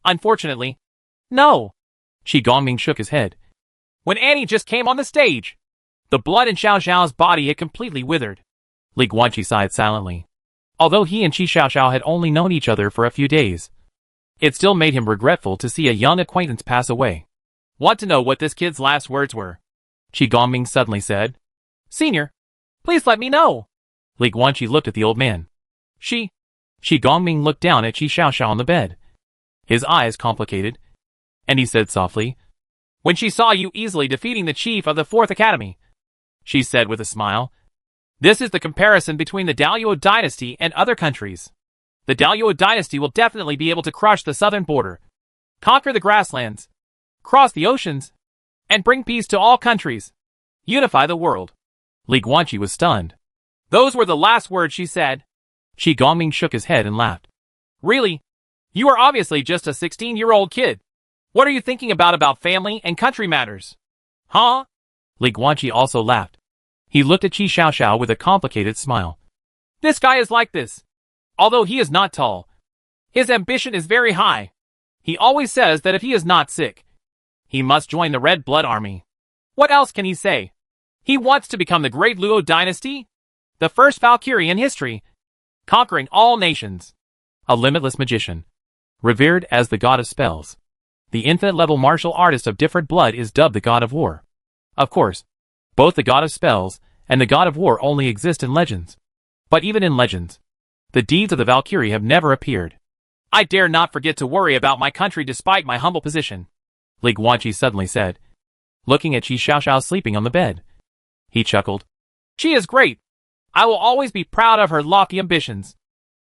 Unfortunately, no. Qi Gongming shook his head. When Annie just came on the stage, the blood in Xiao Xiao's body had completely withered. Li Guanqi sighed silently. Although he and Chi Xiaoxiao had only known each other for a few days, it still made him regretful to see a young acquaintance pass away. Want to know what this kid's last words were? Qi Gongming suddenly said. Senior, please let me know. Li Guanqi looked at the old man. Qi Gongming looked down at Chi Xiaoxiao on the bed, his eyes complicated, and he said softly, When she saw you easily defeating the chief of the 4th Academy, she said with a smile, This is the comparison between the Daliao dynasty and other countries. The Daliao dynasty will definitely be able to crush the southern border, conquer the grasslands, cross the oceans, and bring peace to all countries. Unify the world. Li Guanqi was stunned. Those were the last words she said. Qi Gongming shook his head and laughed. Really? You are obviously just a 16-year-old kid. What are you thinking about family and country matters? Huh? Li Guanqi also laughed. He looked at Qi Xiaoxiao with a complicated smile. This guy is like this. Although he is not tall, his ambition is very high. He always says that if he is not sick, he must join the Red Blood Army. What else can he say? He wants to become the great Luo dynasty, the first Valkyrie in history, conquering all nations. A limitless magician, revered as the god of spells. The infinite-level martial artist of different blood is dubbed the god of war. Of course, both the god of spells and the god of war only exist in legends. But even in legends, the deeds of the Valkyrie have never appeared. I dare not forget to worry about my country despite my humble position, Li Guanqi suddenly said, looking at Qi Xiaoxiao sleeping on the bed. He chuckled. She is great. I will always be proud of her lofty ambitions.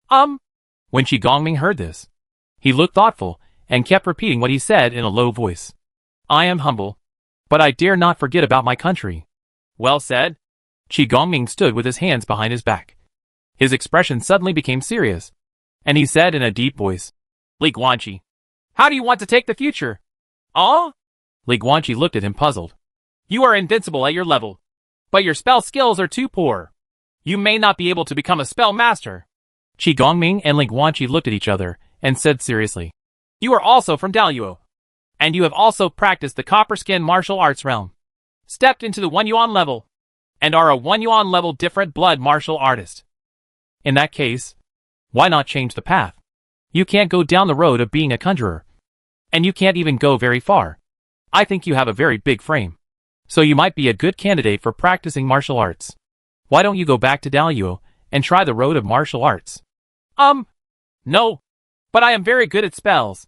When Qi Gongming heard this, he looked thoughtful and kept repeating what he said in a low voice. I am humble, but I dare not forget about my country. Well said. Qi Gongming stood with his hands behind his back. His expression suddenly became serious, and he said in a deep voice, Li Guanqi, how do you want to take the future? Li Guanqi looked at him puzzled. You are invincible at your level, but your spell skills are too poor. You may not be able to become a spell master. Qi Gongming and Li Guanqi looked at each other and said seriously, you are also from Daluo, and you have also practiced the copper skin martial arts realm, stepped into the 1 yuan level, and are a 1 yuan level different blood martial artist. In that case, why not change the path? You can't go down the road of being a conjurer, and you can't even go very far. I think you have a very big frame, so you might be a good candidate for practicing martial arts. Why don't you go back to Daluo and try the road of martial arts? No, but I am very good at spells.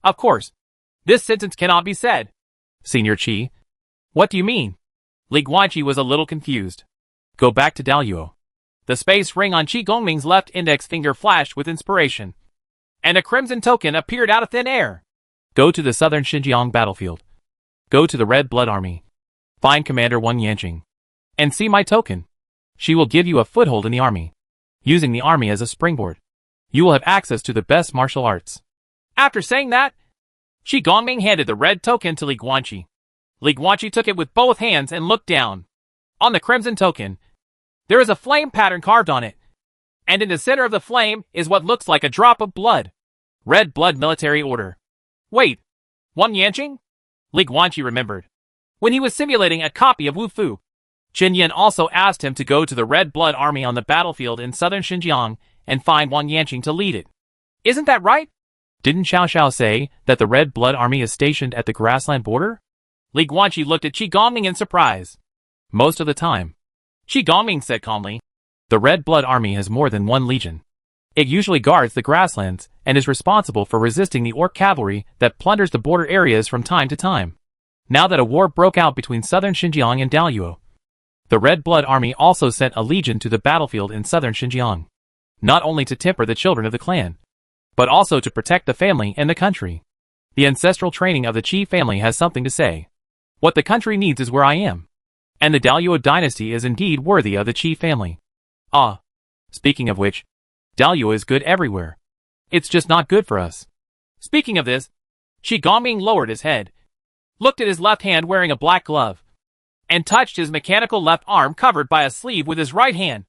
Of course, this sentence cannot be said. Senior Qi, what do you mean? Li Guanqi was a little confused. Go back to Daluo. The space ring on Qi Gongming's left index finger flashed with inspiration, and a crimson token appeared out of thin air. Go to the southern Xinjiang battlefield. Go to the Red Blood Army. Find Commander Wang Yanqing, and see my token. She will give you a foothold in the army. Using the army as a springboard, you will have access to the best martial arts. After saying that, Qi Gongming handed the red token to Li Guanqi. Li Guanqi took it with both hands and looked down. On the crimson token, there is a flame pattern carved on it, and in the center of the flame is what looks like a drop of blood. Red Blood Military Order. Wait, Wang Yanqing? Li Guanqi remembered. When he was simulating a copy of Wu Fu, Qin Yan also asked him to go to the Red Blood Army on the battlefield in southern Xinjiang and find Wang Yanqing to lead it. Isn't that right? Didn't Xiao Xiao say that the Red Blood Army is stationed at the grassland border? Li Guanqi looked at Qi Gongming in surprise. Most of the time, Qi Gongming said calmly, the Red Blood Army has more than one legion. It usually guards the grasslands and is responsible for resisting the orc cavalry that plunders the border areas from time to time. Now that a war broke out between southern Xinjiang and Daluo, the Red Blood Army also sent a legion to the battlefield in southern Xinjiang, not only to temper the children of the clan, but also to protect the family and the country. The ancestral training of the Qi family has something to say. What the country needs is where I am. And the Daluo dynasty is indeed worthy of the Qi family. Speaking of which, Daluo is good everywhere. It's just not good for us. Speaking of this, Qi Gongming lowered his head, looked at his left hand wearing a black glove, and touched his mechanical left arm covered by a sleeve with his right hand.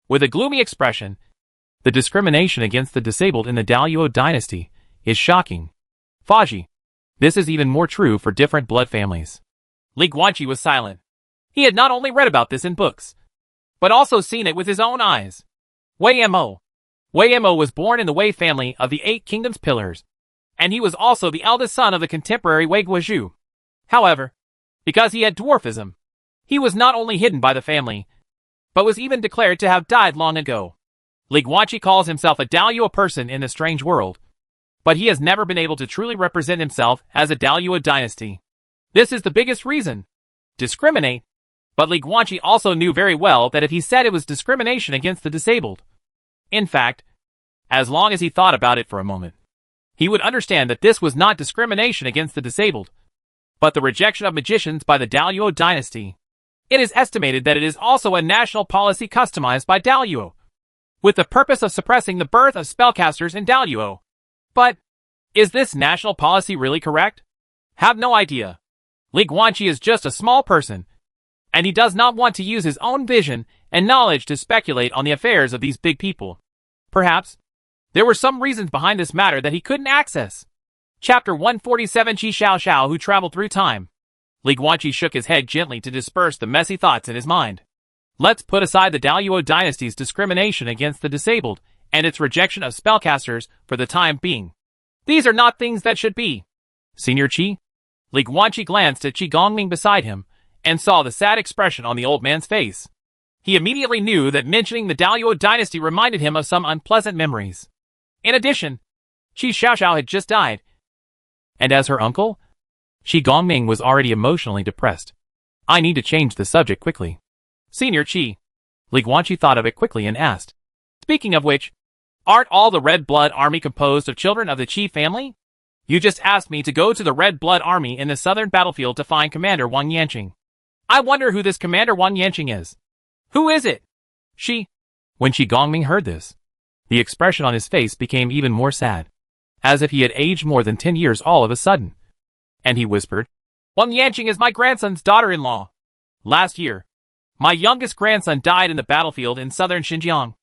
With a gloomy expression, the discrimination against the disabled in the Daluo dynasty is shocking. Faji, this is even more true for different blood families. Li Guanqi was silent. He had not only read about this in books, but also seen it with his own eyes. Wei Mo. Wei Mo was born in the Wei family of the 8 Kingdoms Pillars, and he was also the eldest son of the contemporary Wei Guozhu. However, because he had dwarfism, he was not only hidden by the family, but was even declared to have died long ago. Li Guanqi calls himself a Daluo person in the strange world, but he has never been able to truly represent himself as a Daluo dynasty. This is the biggest reason. Discriminate. But Li Guanqi also knew very well that if he said it was discrimination against the disabled, in fact, as long as he thought about it for a moment, he would understand that this was not discrimination against the disabled, but the rejection of magicians by the Daluo dynasty. It is estimated that it is also a national policy customized by Daluo, with the purpose of suppressing the birth of spellcasters in Daluo. But, is this national policy really correct? Have no idea. Li Guanqi is just a small person, and he does not want to use his own vision and knowledge to speculate on the affairs of these big people. Perhaps, there were some reasons behind this matter that he couldn't access. Chapter 147 Qi Xiao, who traveled through time. Li Guanqi shook his head gently to disperse the messy thoughts in his mind. Let's put aside the Daluo dynasty's discrimination against the disabled and its rejection of spellcasters for the time being. These are not things that should be. Senior Qi? Li Guanqi glanced at Qi Gongming beside him and saw the sad expression on the old man's face. He immediately knew that mentioning the Daluo dynasty reminded him of some unpleasant memories. In addition, Qi Xiao had just died, and as her uncle, Qi Gongming was already emotionally depressed. I need to change the subject quickly. Senior Qi. Li Guanqi thought of it quickly and asked. Speaking of which, aren't all the Red Blood Army composed of children of the Qi family? You just asked me to go to the Red Blood Army in the southern battlefield to find Commander Wang Yanqing. I wonder who this Commander Wang Yanqing is. Who is it? When Qi Gongming heard this, the expression on his face became even more sad, as if he had aged more than 10 years all of a sudden. And he whispered, Wang Yanqing is my grandson's daughter-in-law. Last year, my youngest grandson died in the battlefield in southern Xinjiang.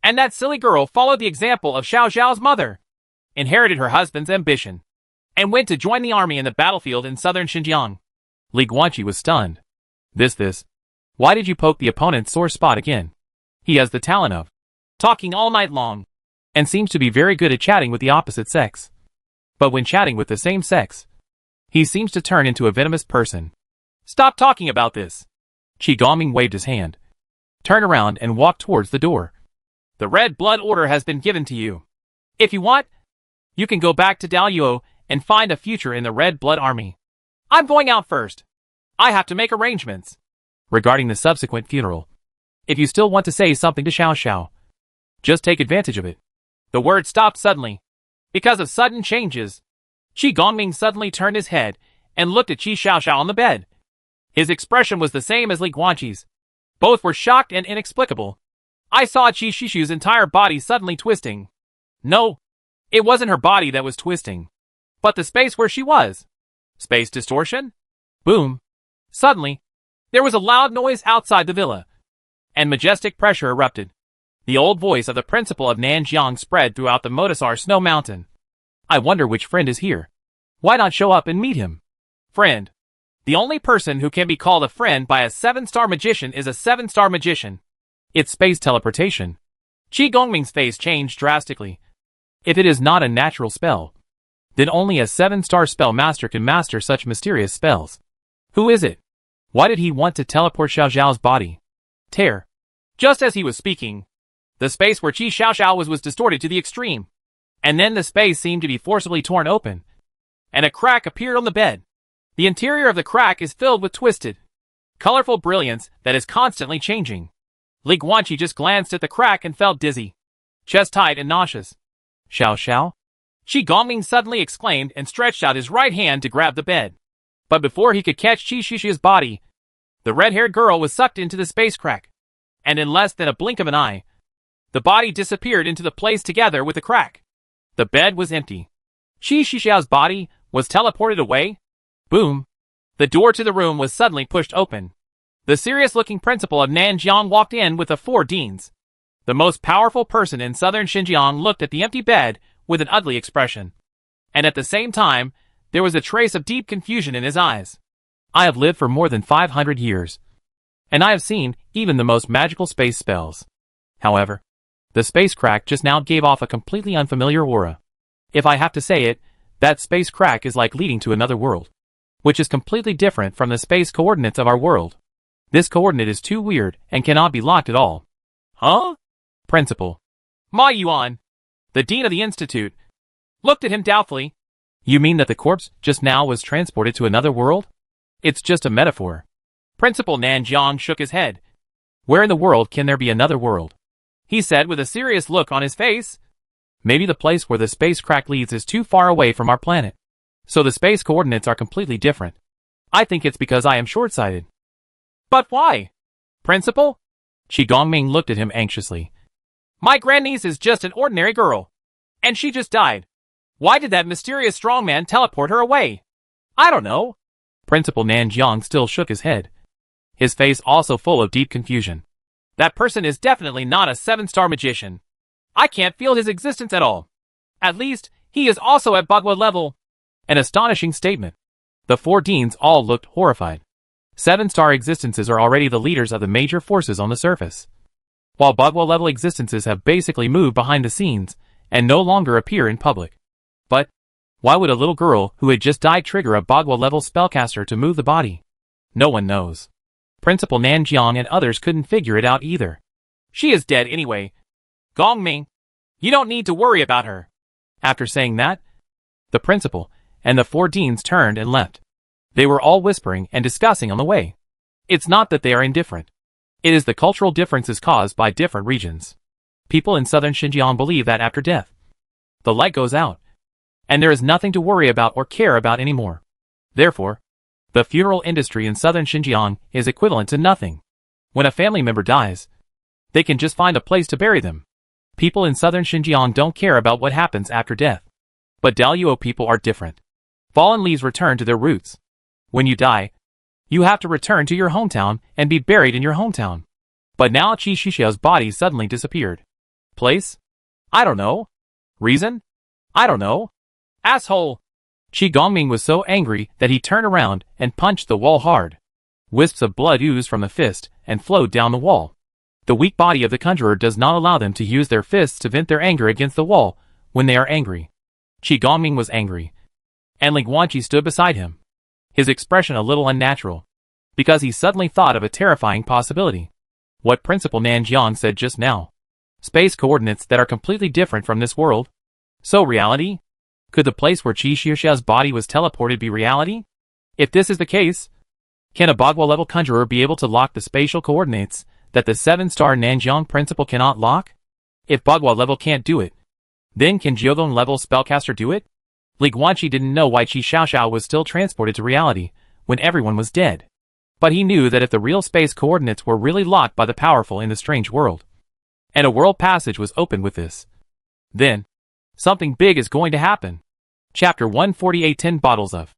And that silly girl followed the example of Xiao Xiao's mother, inherited her husband's ambition, and went to join the army in the battlefield in southern Xinjiang. Li Guanqi was stunned. This. Why did you poke the opponent's sore spot again? He has the talent of talking all night long, and seems to be very good at chatting with the opposite sex. But when chatting with the same sex, he seems to turn into a venomous person. Stop talking about this. Qi Gongming waved his hand, turned around and walked towards the door. The Red Blood Order has been given to you. If you want, you can go back to Daluo and find a future in the Red Blood Army. I'm going out first. I have to make arrangements regarding the subsequent funeral. If you still want to say something to Xiao Xiao, just take advantage of it. The word stopped suddenly. Because of sudden changes, Qi Gongming suddenly turned his head and looked at Qi Xiao on the bed. His expression was the same as Li Guanqi's. Both were shocked and inexplicable. I saw Qi Shishu's entire body suddenly twisting. No, it wasn't her body that was twisting, but the space where she was. Space distortion? Boom. Suddenly, there was a loud noise outside the villa, and majestic pressure erupted. The old voice of the principal of Nanjiang spread throughout the Modasar Snow Mountain. I wonder which friend is here. Why not show up and meet him? Friend. The only person who can be called a friend by a 7-star magician is a 7-star magician. It's space teleportation. Qi Gongming's face changed drastically. If it is not a natural spell, then only a 7-star spell master can master such mysterious spells. Who is it? Why did he want to teleport Xiao Xiao's body? Tear. Just as he was speaking, the space where Qi Xiao was distorted to the extreme. And then the space seemed to be forcibly torn open, and a crack appeared on the bed. The interior of the crack is filled with twisted, colorful brilliance that is constantly changing. Li Guanqi just glanced at the crack and felt dizzy, chest tight and nauseous. Xiao? Qi Gongming suddenly exclaimed and stretched out his right hand to grab the bed. But before he could catch Qi Shishi's body, the red-haired girl was sucked into the space crack, and in less than a blink of an eye, the body disappeared into the place together with the crack. The bed was empty. Qi Shishi's body was teleported away. Boom. The door to the room was suddenly pushed open. The serious-looking principal of Nanjiang walked in with the 4 deans. The most powerful person in southern Xinjiang looked at the empty bed with an ugly expression. And at the same time, there was a trace of deep confusion in his eyes. I have lived for more than 500 years, and I have seen even the most magical space spells. However, the space crack just now gave off a completely unfamiliar aura. If I have to say it, that space crack is like leading to another world, which is completely different from the space coordinates of our world. This coordinate is too weird and cannot be locked at all. Huh? Principal Ma Yuan, the dean of the institute, looked at him doubtfully. You mean that the corpse just now was transported to another world? It's just a metaphor. Principal Nanjiang shook his head. Where in the world can there be another world? He said with a serious look on his face. Maybe the place where the space crack leads is too far away from our planet, so the space coordinates are completely different. I think it's because I am short-sighted. But why? Principal? Qi Gongming looked at him anxiously. My grandniece is just an ordinary girl. And she just died. Why did that mysterious strongman teleport her away? I don't know. Principal Nanjiang still shook his head, his face also full of deep confusion. That person is definitely not a 7-star magician. I can't feel his existence at all. At least, he is also at Bagua level. An astonishing statement. The 4 deans all looked horrified. 7-star existences are already the leaders of the major forces on the surface, while Bagua level existences have basically moved behind the scenes and no longer appear in public. But why would a little girl who had just died trigger a Bagua level spellcaster to move the body? No one knows. Principal Nanjiang and others couldn't figure it out either. She is dead anyway. Gongming, you don't need to worry about her. After saying that, the principal and the 4 deans turned and left. They were all whispering and discussing on the way. It's not that they are indifferent. It is the cultural differences caused by different regions. People in southern Xinjiang believe that after death, the light goes out, and there is nothing to worry about or care about anymore. Therefore, the funeral industry in southern Xinjiang is equivalent to nothing. When a family member dies, they can just find a place to bury them. People in southern Xinjiang don't care about what happens after death. But Daluo people are different. Fallen leaves return to their roots. When you die, you have to return to your hometown and be buried in your hometown. But now Qi Shixiao's body suddenly disappeared. Place? I don't know. Reason? I don't know. Asshole! Qi Gongming was so angry that he turned around and punched the wall hard. Wisps of blood oozed from the fist and flowed down the wall. The weak body of the conjurer does not allow them to use their fists to vent their anger against the wall when they are angry. Qi Gongming was angry, and Ling Guanqi stood beside him, his expression a little unnatural, because he suddenly thought of a terrifying possibility. What Principal Nanjiang said just now. Space coordinates that are completely different from this world. So reality? Could the place where Qi Shixiao's body was teleported be reality? If this is the case, can a Bagua level conjurer be able to lock the spatial coordinates that the 7-star Nanjiang principal cannot lock? If Bagua level can't do it, then can Jiogong level spellcaster do it? Li Guanqi didn't know why Qi Xiaoxiao was still transported to reality when everyone was dead. But he knew that if the real space coordinates were really locked by the powerful in the strange world, and a world passage was opened with this, then something big is going to happen. Chapter 148. 10 bottles of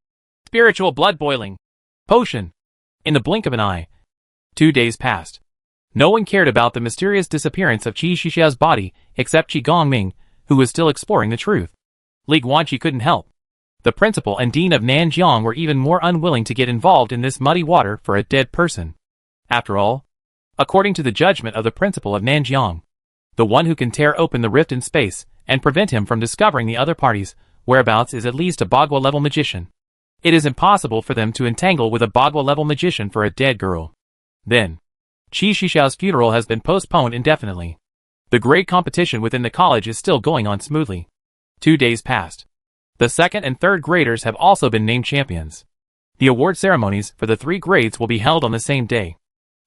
spiritual blood boiling potion. In the blink of an eye, 2 days passed. No one cared about the mysterious disappearance of Qi Shixiao's body except Qi Gongming, who was still exploring the truth. Li Guanqi couldn't help. The principal and dean of Nanjiang were even more unwilling to get involved in this muddy water for a dead person. After all, according to the judgment of the principal of Nanjiang, the one who can tear open the rift in space and prevent him from discovering the other party's whereabouts is at least a Bagua level magician. It is impossible for them to entangle with a Bagua level magician for a dead girl. Then, Qi Shixiao's funeral has been postponed indefinitely. The grade competition within the college is still going on smoothly. 2 days passed. The 2nd and 3rd graders have also been named champions. The award ceremonies for the 3 grades will be held on the same day.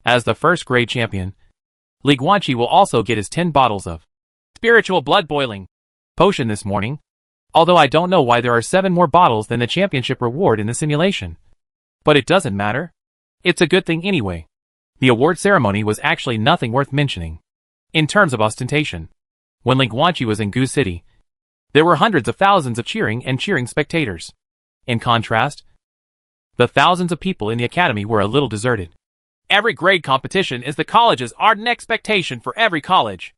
As the 1st grade champion, Li Guanqi will also get his 10 bottles of spiritual blood boiling potion this morning, although I don't know why there are 7 more bottles than the championship reward in the simulation. But it doesn't matter. It's a good thing anyway. The award ceremony was actually nothing worth mentioning. In terms of ostentation, when Li Guanqi was in Gu City, there were hundreds of thousands of cheering spectators. In contrast, the thousands of people in the academy were a little deserted. Every grade competition is the college's ardent expectation for every college.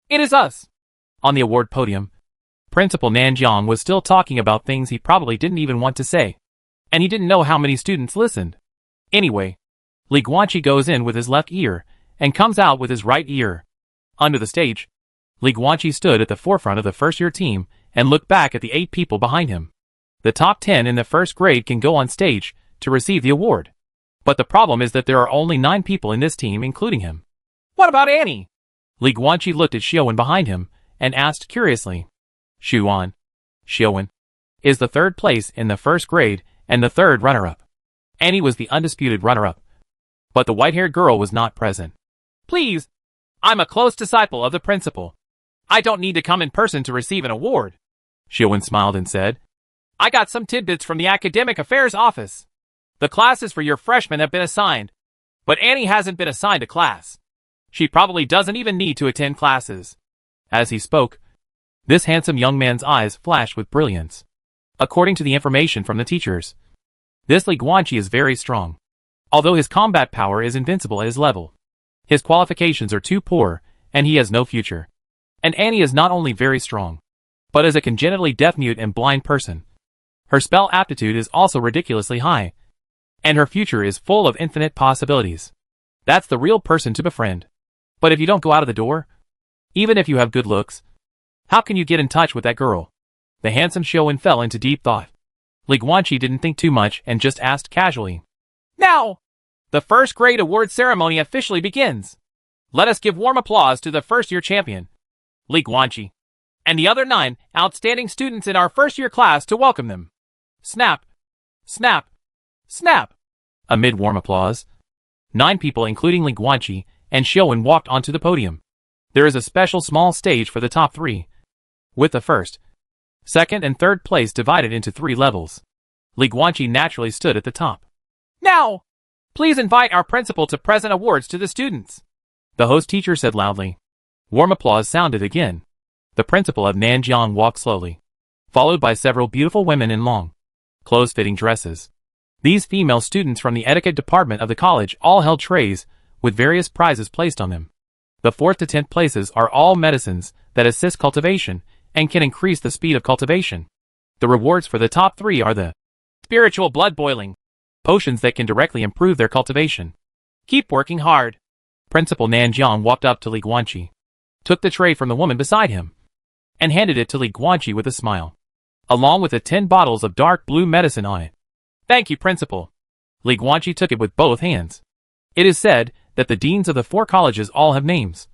It is us. On the award podium, Principal Nanjiang was still talking about things he probably didn't even want to say, and he didn't know how many students listened. Anyway, Li Guanqi goes in with his left ear and comes out with his right ear. Under the stage, Li Guanqi stood at the forefront of the first-year team and looked back at the 8 people behind him. The top 10 in the 1st grade can go on stage to receive the award. But the problem is that there are only 9 people in this team including him. What about Annie? Li Guanqi looked at Xiaowen behind him and asked curiously. Xiaowen is the 3rd place in the 1st grade and the 3rd runner-up. Annie was the undisputed runner-up. But the white-haired girl was not present. Please, I'm a close disciple of the principal. I don't need to come in person to receive an award. Xiaowen smiled and said, I got some tidbits from the academic affairs office. The classes for your freshmen have been assigned. But Annie hasn't been assigned a class. She probably doesn't even need to attend classes. As he spoke, this handsome young man's eyes flashed with brilliance. According to the information from the teachers, this Li Guanqi is very strong. Although his combat power is invincible at his level, his qualifications are too poor, and he has no future. And Annie is not only very strong, but is a congenitally deaf-mute and blind person. Her spell aptitude is also ridiculously high, and her future is full of infinite possibilities. That's the real person to befriend. But if you don't go out of the door, even if you have good looks, how can you get in touch with that girl? The handsome Xiaowen fell into deep thought. Li Guanqi didn't think too much and just asked casually. Now, the first grade award ceremony officially begins. Let us give warm applause to the first-year champion, Li Guanqi, and the other 9 outstanding students in our first-year class to welcome them. Snap, snap, snap. Amid warm applause, 9 people including Li Guanqi and Xiaowen walked onto the podium. There is a special small stage for the top 3, with the first, second and third place divided into 3 levels. Li Guanqi naturally stood at the top. Now, please invite our principal to present awards to the students, the host teacher said loudly. Warm applause sounded again. The principal of Nanjiang walked slowly, followed by several beautiful women in long, close-fitting dresses. These female students from the etiquette department of the college all held trays with various prizes placed on them. The 4th to 10th places are all medicines that assist cultivation and can increase the speed of cultivation. The rewards for the top 3 are the spiritual blood boiling potions that can directly improve their cultivation. Keep working hard. Principal Nanjiang walked up to Li Guanqi, took the tray from the woman beside him, and handed it to Li Guanqi with a smile, along with the 10 bottles of dark blue medicine on it. Thank you, Principal. Li Guanqi took it with both hands. It is said that the deans of the 4 colleges all have names,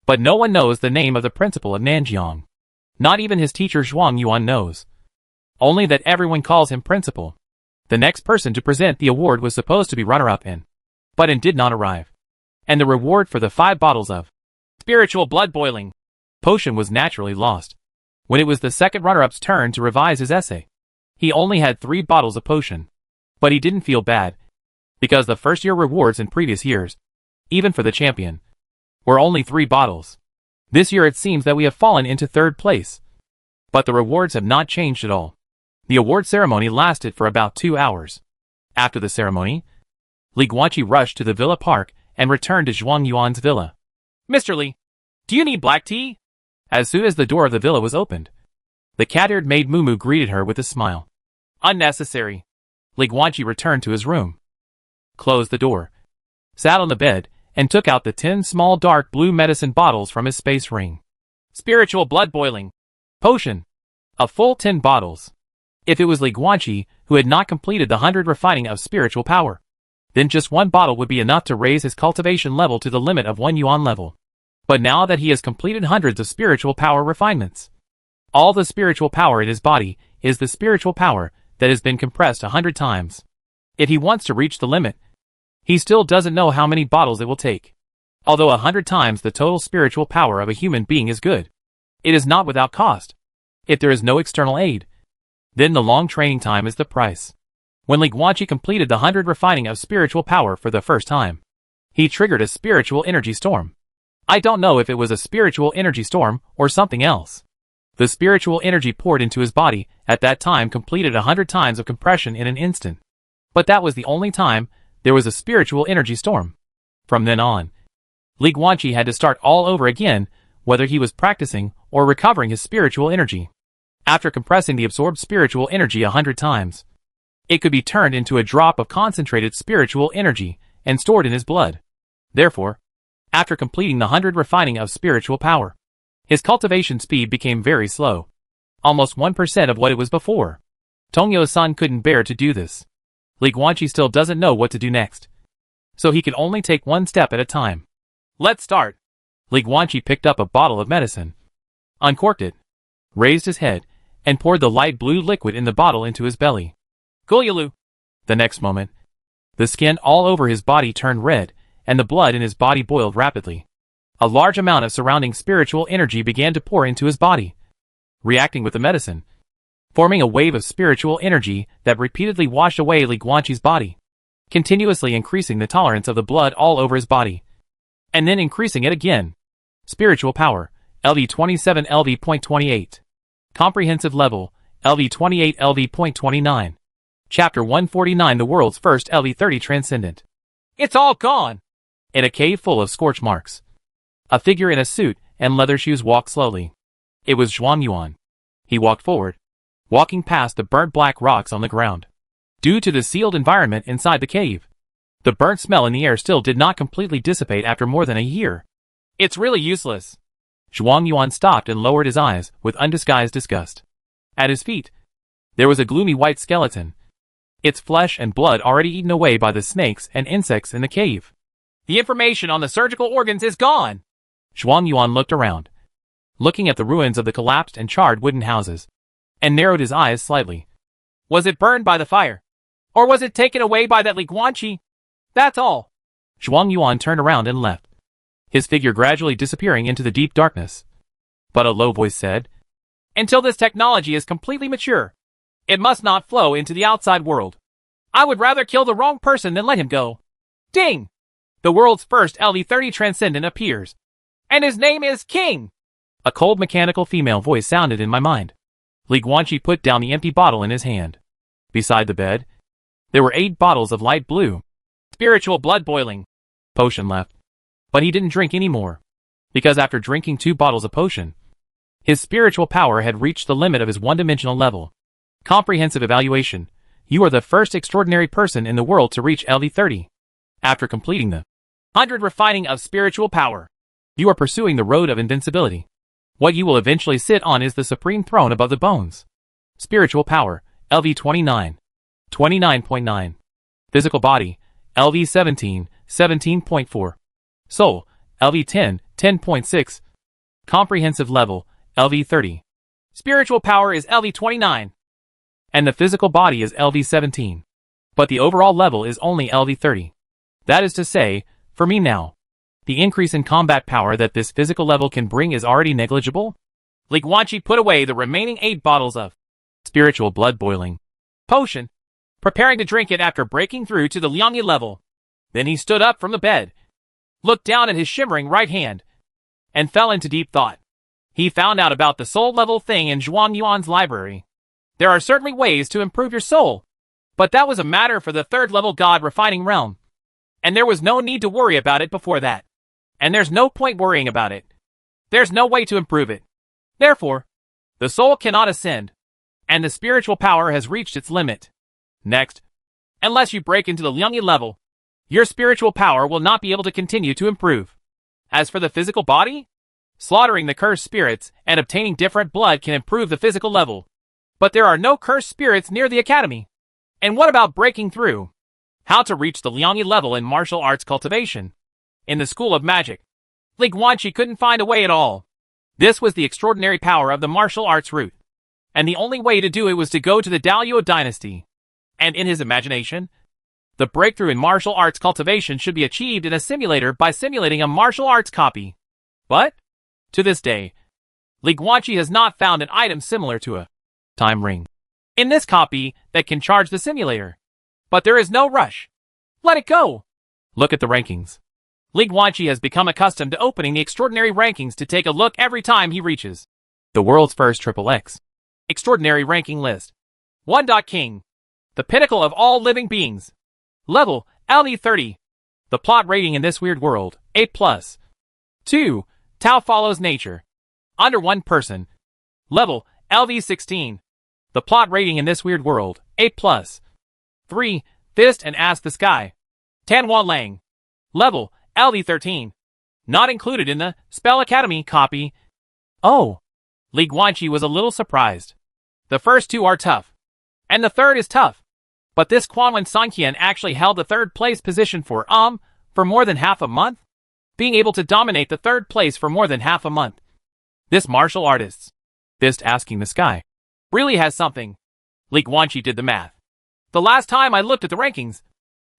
but no one knows the name of the principal of Nanjiang. Not even his teacher Zhuang Yuan knows. Only that everyone calls him principal. The next person to present the award was supposed to be runner-up but did not arrive. And the reward for the 5 bottles of spiritual blood boiling potion was naturally lost. When it was the second runner-up's turn to revise his essay, he only had 3 bottles of potion. But he didn't feel bad, because the first-year rewards in previous years, even for the champion, were only 3 bottles. This year it seems that we have fallen into 3rd place. But the rewards have not changed at all. The award ceremony lasted for about 2 hours. After the ceremony, Li Guanqi rushed to the villa park and returned to Zhuang Yuan's villa. Mr. Li, do you need black tea? As soon as the door of the villa was opened, the cat-eared maid Mumu greeted her with a smile. Unnecessary. Li Guanqi returned to his room, closed the door, sat on the bed, and took out the 10 small dark blue medicine bottles from his space ring. Spiritual blood boiling potion. A full 10 bottles. If it was Li Guanqi who had not completed the 100 refining of spiritual power, then just 1 bottle would be enough to raise his cultivation level to the limit of 1 yuan level. But now that he has completed hundreds of spiritual power refinements, all the spiritual power in his body is the spiritual power that has been compressed 100 times. If he wants to reach the limit, he still doesn't know how many bottles it will take. Although 100 times the total spiritual power of a human being is good, it is not without cost. If there is no external aid, then the long training time is the price. When Li Guanqi completed the 100 refining of spiritual power for the first time, he triggered a spiritual energy storm. I don't know if it was a spiritual energy storm or something else. The spiritual energy poured into his body at that time completed 100 times of compression in an instant. But that was the only time there was a spiritual energy storm. From then on, Li Guanqi had to start all over again, whether he was practicing or recovering his spiritual energy. After compressing the absorbed spiritual energy 100 times, it could be turned into a drop of concentrated spiritual energy and stored in his blood. Therefore, after completing the 100 refining of spiritual power, his cultivation speed became very slow, almost 1% of what it was before. Tongyo-san couldn't bear to do this. Li Guanqi still doesn't know what to do next, so he can only take 1 step at a time. Let's start. Li Guanqi picked up a bottle of medicine, uncorked it, raised his head, and poured the light blue liquid in the bottle into his belly. Gulyulu! The next moment, the skin all over his body turned red, and the blood in his body boiled rapidly. A large amount of surrounding spiritual energy began to pour into his body, reacting with the medicine, forming a wave of spiritual energy that repeatedly washed away Li Guanqi's body. continuously increasing the tolerance of the blood all over his body, and then increasing it again. Spiritual power, LV27 LV.28. Comprehensive level, LV28 LV.29. Chapter 149 The world's first LV30 transcendent. It's all gone! In a cave full of scorch marks, a figure in a suit and leather shoes walked slowly. It was Zhuang Yuan. He walked forward, walking past the burnt black rocks on the ground. Due to the sealed environment inside the cave, the burnt smell in the air still did not completely dissipate after more than a year. It's really useless. Zhuang Yuan stopped and lowered his eyes with undisguised disgust. At his feet, there was a gloomy white skeleton, its flesh and blood already eaten away by the snakes and insects in the cave. The information on the surgical organs is gone! Zhuang Yuan looked around, looking at the ruins of the collapsed and charred wooden houses, and narrowed his eyes slightly. Was it burned by the fire? Or was it taken away by that Li Guanqi? That's all. Zhuang Yuan turned around and left, his figure gradually disappearing into the deep darkness. But a low voice said, "Until this technology is completely mature, it must not flow into the outside world. I would rather kill the wrong person than let him go." Ding! The world's first LV30 transcendent appears. And his name is King! A cold mechanical female voice sounded in my mind. Li Guanqi put down the empty bottle in his hand. Beside the bed, there were 8 bottles of light blue, spiritual blood boiling potion left. But he didn't drink any more, because after drinking 2 bottles of potion, his spiritual power had reached the limit of his one-dimensional level. Comprehensive evaluation. You are the first extraordinary person in the world to reach LV30. After completing the 100 refining of spiritual power, you are pursuing the road of invincibility. What you will eventually sit on is the supreme throne above the bones. Spiritual power, LV29. 29.9. Physical body, LV17, 17.4. Soul, LV10, 10.6. Comprehensive level, LV30. Spiritual power is LV29. And the physical body is LV17. But the overall level is only LV30. That is to say, for me now, the increase in combat power that this physical level can bring is already negligible. Li Guanqi put away the remaining 8 bottles of spiritual blood boiling potion, preparing to drink it after breaking through to the Liangyi level. Then he stood up from the bed, looked down at his shimmering right hand, and fell into deep thought. He found out about the soul level thing in Zhuang Yuan's library. There are certainly ways to improve your soul, but that was a matter for the 3rd level God refining realm. And there was no need to worry about it before that. And there's no point worrying about it. There's no way to improve it. Therefore, the soul cannot ascend, and the spiritual power has reached its limit. Next, unless you break into the Liangyi level, your spiritual power will not be able to continue to improve. As for the physical body, slaughtering the cursed spirits and obtaining different blood can improve the physical level. But there are no cursed spirits near the academy. And what about breaking through? How to reach the Liangyi level in martial arts cultivation? In the School of Magic, Li Guanqi couldn't find a way at all. This was the extraordinary power of the martial arts route. And the only way to do it was to go to the Daoyuo dynasty. And in his imagination, the breakthrough in martial arts cultivation should be achieved in a simulator by simulating a martial arts copy. But, to this day, Li Guanqi has not found an item similar to a time ring in this copy that can charge the simulator. But there is no rush. Let it go. Look at the rankings. Li Guanqi has become accustomed to opening the extraordinary rankings to take a look every time he reaches the world's first XXX extraordinary ranking list. 1. King, the pinnacle of all living beings. Level, LV30. The plot rating in this weird world, A+. 2. Tao follows nature. Under 1 person. Level, LV16. The plot rating in this weird world, A+. 3. Fist and Ask the Sky. Tanhua Lang. Level, LV13. Not included in the Spell Academy copy. Oh. Li Guanqi was a little surprised. The first 2 are tough. And the 3rd is tough. But this Quanlin Sanqian actually held the 3rd place position for more than half a month? Being able to dominate the 3rd place for more than half a month. This martial artist's Fist Asking the Sky really has something. Li Guanqi did the math. The last time I looked at the rankings,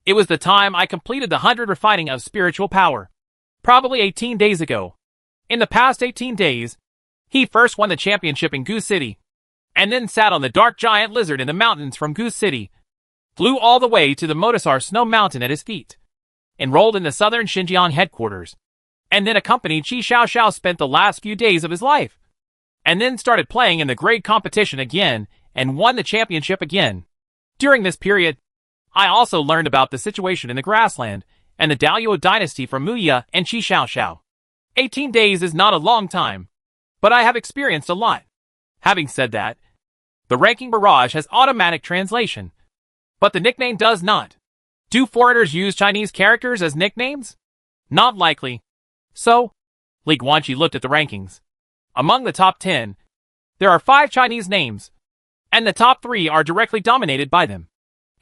it was the time I completed the 100 refining of spiritual power. Probably 18 days ago. In the past 18 days, he first won the championship in Goose City, and then sat on the dark giant lizard in the mountains from Goose City. flew all the way to the Motasar snow mountain at his feet, enrolled in the southern Xinjiang headquarters, and then accompanied Qi Xiaoxiao spent the last few days of his life, and then started playing in the grade competition again and won the championship again. During this period, I also learned about the situation in the grassland and the Daluo dynasty from Muya and Qi Xiaoxiao. 18 days is not a long time, but I have experienced a lot. Having said that, the ranking barrage has automatic translation, but the nickname does not. Do foreigners use Chinese characters as nicknames? Not likely. So, Li Guanqi looked at the rankings. Among the top 10, there are 5 Chinese names, and the top 3 are directly dominated by them.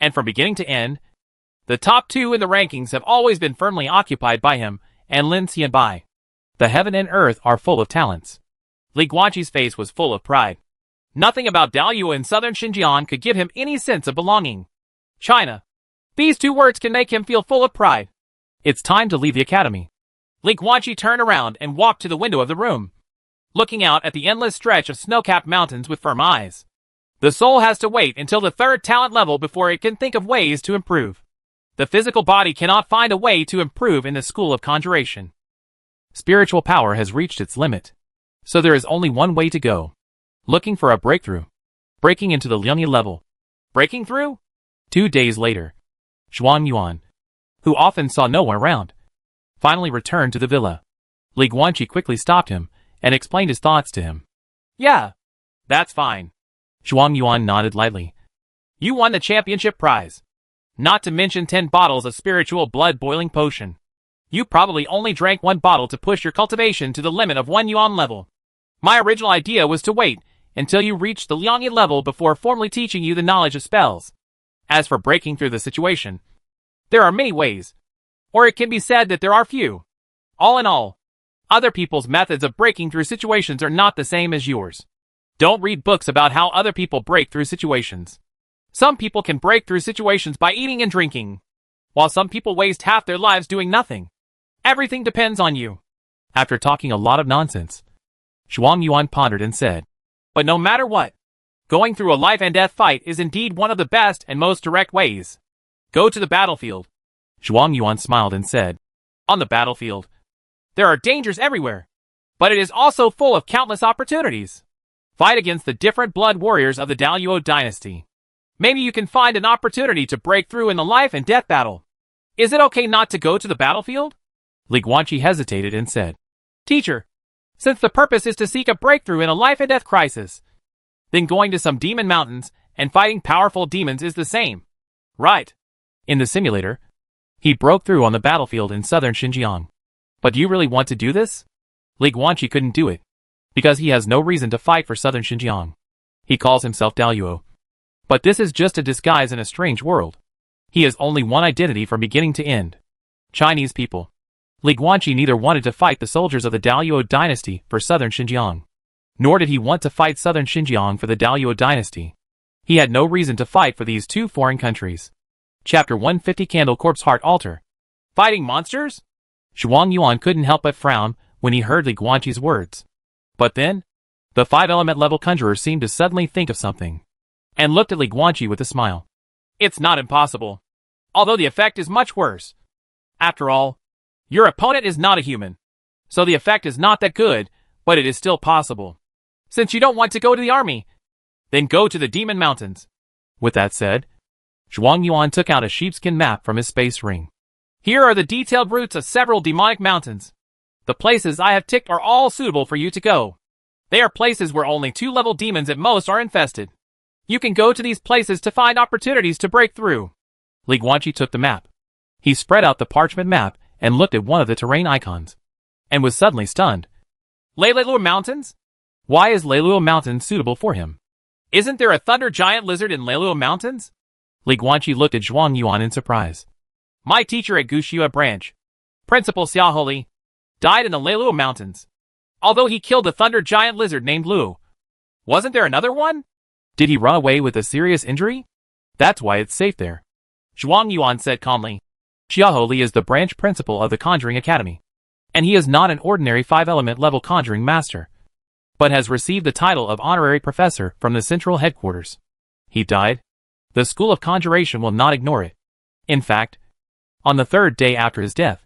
And from beginning to end, the top 2 in the rankings have always been firmly occupied by him and Lin Xianbai. The heaven and earth are full of talents. Li Guanqi's face was full of pride. Nothing about Daluo in southern Xinjiang could give him any sense of belonging. China. These 2 words can make him feel full of pride. It's time to leave the academy. Li Guanqi turned around and walked to the window of the room, looking out at the endless stretch of snow-capped mountains with firm eyes. The soul has to wait until the 3rd talent level before it can think of ways to improve. The physical body cannot find a way to improve in the school of conjuration. Spiritual power has reached its limit, so there is only one way to go. Looking for a breakthrough. Breaking into the Liangyi level. Breaking through? 2 days later, Zhuang Yuan, who often saw no one around, finally returned to the villa. Li Guanqi quickly stopped him and explained his thoughts to him. Yeah, that's fine. Zhuang Yuan nodded lightly. You won the championship prize. Not to mention 10 bottles of spiritual blood-boiling potion. You probably only drank 1 bottle to push your cultivation to the limit of 1 yuan level. My original idea was to wait until you reached the Liangyi level before formally teaching you the knowledge of spells. As for breaking through the situation, there are many ways, or it can be said that there are few. All in all, other people's methods of breaking through situations are not the same as yours. Don't read books about how other people break through situations. Some people can break through situations by eating and drinking, while some people waste half their lives doing nothing. Everything depends on you. After talking a lot of nonsense, Zhuang Yuan pondered and said, but no matter what, going through a life and death fight is indeed one of the best and most direct ways. Go to the battlefield. Zhuang Yuan smiled and said, on the battlefield, there are dangers everywhere, but it is also full of countless opportunities. Fight against the different blood warriors of the Daluo dynasty. Maybe you can find an opportunity to break through in the life and death battle. Is it okay not to go to the battlefield? Li Guanqi hesitated and said, Teacher, since the purpose is to seek a breakthrough in a life and death crisis, then going to some demon mountains and fighting powerful demons is the same. Right. In the simulator, he broke through on the battlefield in southern Xinjiang. But do you really want to do this? Li Guanqi couldn't do it, because he has no reason to fight for southern Xinjiang. He calls himself Daluo. But this is just a disguise in a strange world. He has only one identity from beginning to end. Chinese people. Li Guanqi neither wanted to fight the soldiers of the Daluo dynasty for southern Xinjiang, nor did he want to fight southern Xinjiang for the Daluo dynasty. He had no reason to fight for these 2 foreign countries. Chapter 150 Candle Corpse Heart Altar. Fighting monsters? Zhuang Yuan couldn't help but frown when he heard Li Guanqi's words. But then, the 5-element level conjurer seemed to suddenly think of something, and looked at Li Guanqi with a smile. It's not impossible, although the effect is much worse. After all, your opponent is not a human, so the effect is not that good, but it is still possible. Since you don't want to go to the army, then go to the demon mountains. With that said, Zhuang Yuan took out a sheepskin map from his space ring. Here are the detailed routes of several demonic mountains. The places I have ticked are all suitable for you to go. They are places where only 2-level demons at most are infested. You can go to these places to find opportunities to break through. Li Guanqi took the map. He spread out the parchment map and looked at one of the terrain icons, and was suddenly stunned. Leiluo Mountains? Why is Leiluo Mountain suitable for him? Isn't there a thunder giant lizard in Leiluo Mountains? Li Guanqi looked at Zhuang Yuan in surprise. My teacher at Gushua Branch, Principal Xiaoholi, died in the Leiluo Mountains, although he killed a thunder giant lizard named Lu. Wasn't there another one? Did he run away with a serious injury? That's why it's safe there. Zhuang Yuan said calmly. Xiaoholi is the branch principal of the Conjuring Academy, and he is not an ordinary 5-element level conjuring master, but has received the title of honorary professor from the central headquarters. He died, The School of Conjuration will not ignore it. In fact, on the third day after his death,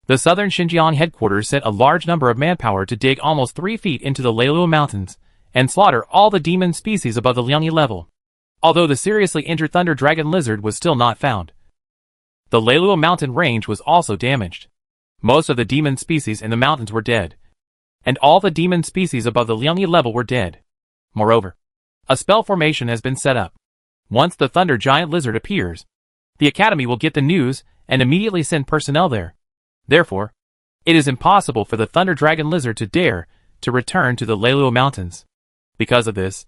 the southern Xinjiang headquarters sent a large number of manpower to dig almost 3 feet into the Leiluo Mountains and slaughter all the demon species above the Liangyi level, although the seriously injured thunder dragon lizard was still not found. The Leiluo mountain range was also damaged. Most of the demon species in the mountains were dead, and all the demon species above the Liangyi level were dead. Moreover, a spell formation has been set up. Once the thunder giant lizard appears, the Academy will get the news and immediately send personnel there. Therefore, it is impossible for the thunder dragon lizard to dare to return to the Leiluo mountains. Because of this,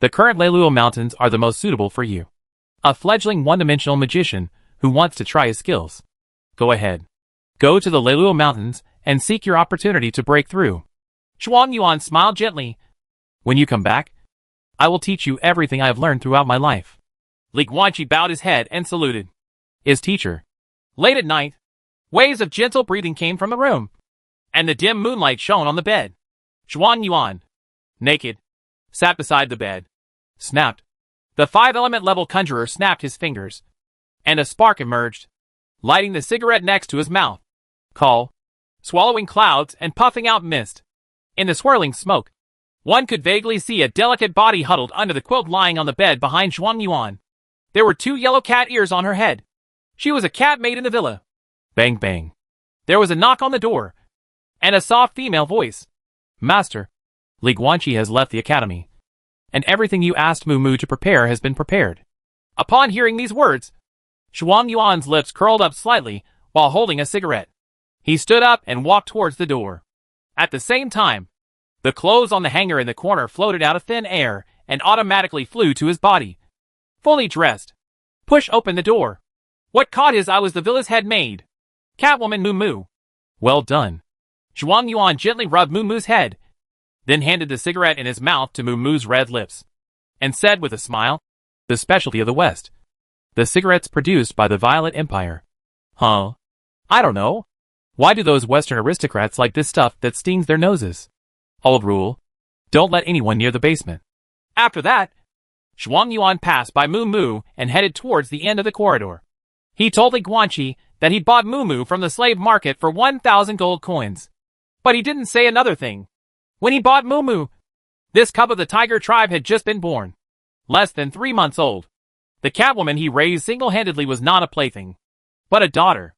the current Leiluo mountains are the most suitable for you. A fledgling one-dimensional magician who wants to try his skills. Go ahead. Go to the Leiluo mountains and seek your opportunity to break through. Zhuang Yuan smiled gently. When you come back, I will teach you everything I have learned throughout my life. Li Guanqi bowed his head and saluted his teacher. Late at night, waves of gentle breathing came from the room, and the dim moonlight shone on the bed. Zhuang Yuan, naked, sat beside the bed. Snapped. The 5-element level conjurer snapped his fingers, and a spark emerged, lighting the cigarette next to his mouth. Call, swallowing clouds and puffing out mist. In the swirling smoke, one could vaguely see a delicate body huddled under the quilt lying on the bed behind Zhuang Yuan. There were 2 yellow cat ears on her head. She was a cat maid in the villa. Bang bang. There was a knock on the door, and a soft female voice. Master, Li Guanqi has left the academy, and everything you asked Mu to prepare has been prepared. Upon hearing these words, Zhuang Yuan's lips curled up slightly while holding a cigarette. He stood up and walked towards the door. At the same time, the clothes on the hanger in the corner floated out of thin air and automatically flew to his body. Fully dressed, push open the door. What caught his eye was the villa's head maid, Catwoman Mu. Well done. Zhuang Yuan gently rubbed Mu's head, then handed the cigarette in his mouth to Mu's red lips, and said with a smile, the specialty of the West. The cigarettes produced by the Violet Empire. Huh? I don't know. Why do those Western aristocrats like this stuff that stings their noses? Old rule. Don't let anyone near the basement. After that, Zhuang Yuan passed by Mu and headed towards the end of the corridor. He told Li Guanqi that he bought Mu from the slave market for 1,000 gold coins. But he didn't say another thing. When he bought Mu, this cub of the tiger tribe had just been born. Less than 3 months old. The Catwoman he raised single-handedly was not a plaything, but a daughter.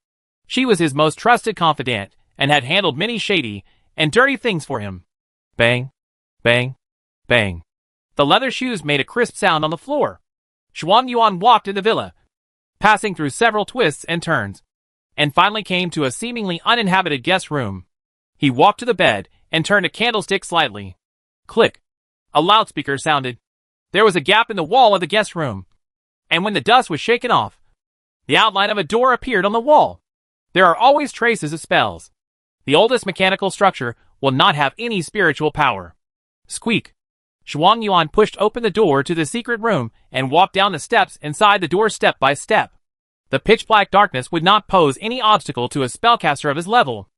She was his most trusted confidant and had handled many shady and dirty things for him. Bang, bang, bang. The leather shoes made a crisp sound on the floor. Zhuang Yuan walked in the villa, passing through several twists and turns, and finally came to a seemingly uninhabited guest room. He walked to the bed and turned a candlestick slightly. Click. A loudspeaker sounded. There was a gap in the wall of the guest room, and when the dust was shaken off, the outline of a door appeared on the wall. There are always traces of spells. The oldest mechanical structure will not have any spiritual power. Squeak. Zhuang Yuan pushed open the door to the secret room and walked down the steps inside the door step by step. The pitch-black darkness would not pose any obstacle to a spellcaster of his level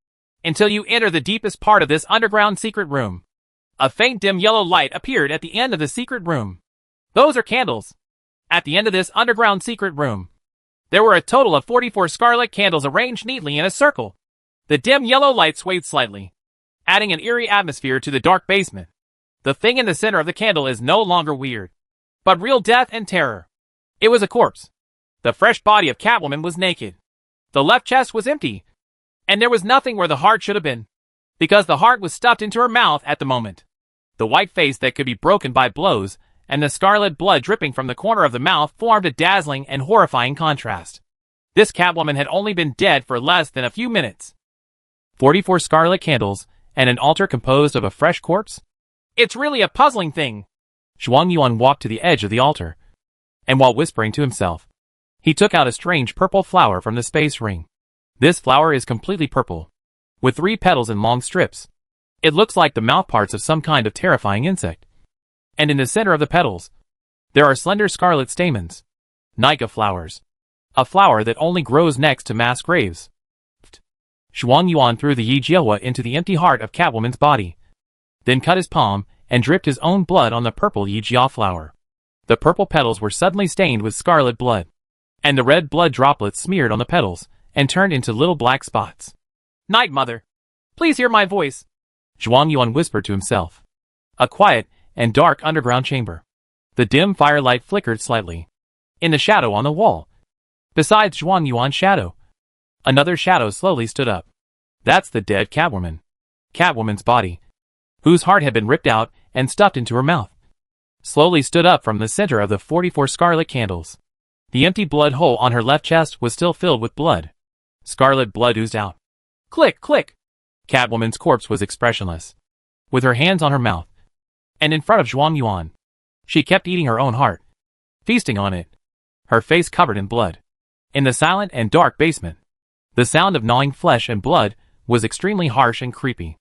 until you enter the deepest part of this underground secret room. A faint dim yellow light appeared at the end of the secret room. Those are candles. At the end of this underground secret room, there were a total of 44 scarlet candles arranged neatly in a circle. The dim yellow light swayed slightly, adding an eerie atmosphere to the dark basement. The thing in the center of the candle is no longer weird, but real death and terror. It was a corpse. The fresh body of Catwoman was naked. The left chest was empty, and there was nothing where the heart should have been, because the heart was stuffed into her mouth at the moment. The white face that could be broken by blows and the scarlet blood dripping from the corner of the mouth formed a dazzling and horrifying contrast. This Catwoman had only been dead for less than a few minutes. 44 scarlet candles and an altar composed of a fresh corpse? It's really a puzzling thing. Zhuang Yuan walked to the edge of the altar, and while whispering to himself, he took out a strange purple flower from the space ring. This flower is completely purple, with 3 petals and long strips. It looks like the mouthparts of some kind of terrifying insect. And in the center of the petals, there are slender scarlet stamens. Nika flowers. A flower that only grows next to mass graves. Zhuang Yuan threw the Yi Jiehua into the empty heart of Catwoman's body, then cut his palm and dripped his own blood on the purple Yi Jia flower. The purple petals were suddenly stained with scarlet blood, and the red blood droplets smeared on the petals and turned into little black spots. Night, Mother! Please hear my voice, Zhuang Yuan whispered to himself. A quiet and dark underground chamber. The dim firelight flickered slightly. In the shadow on the wall, besides Zhuang Yuan's shadow, another shadow slowly stood up. That's the dead Catwoman. Catwoman's body, whose heart had been ripped out and stuffed into her mouth, slowly stood up from the center of the 44 scarlet candles. The empty blood hole on her left chest was still filled with blood. Scarlet blood oozed out. Click, click! Catwoman's corpse was expressionless, with her hands on her mouth, and in front of Zhuang Yuan. She kept eating her own heart, feasting on it, her face covered in blood. In the silent and dark basement, the sound of gnawing flesh and blood was extremely harsh and creepy.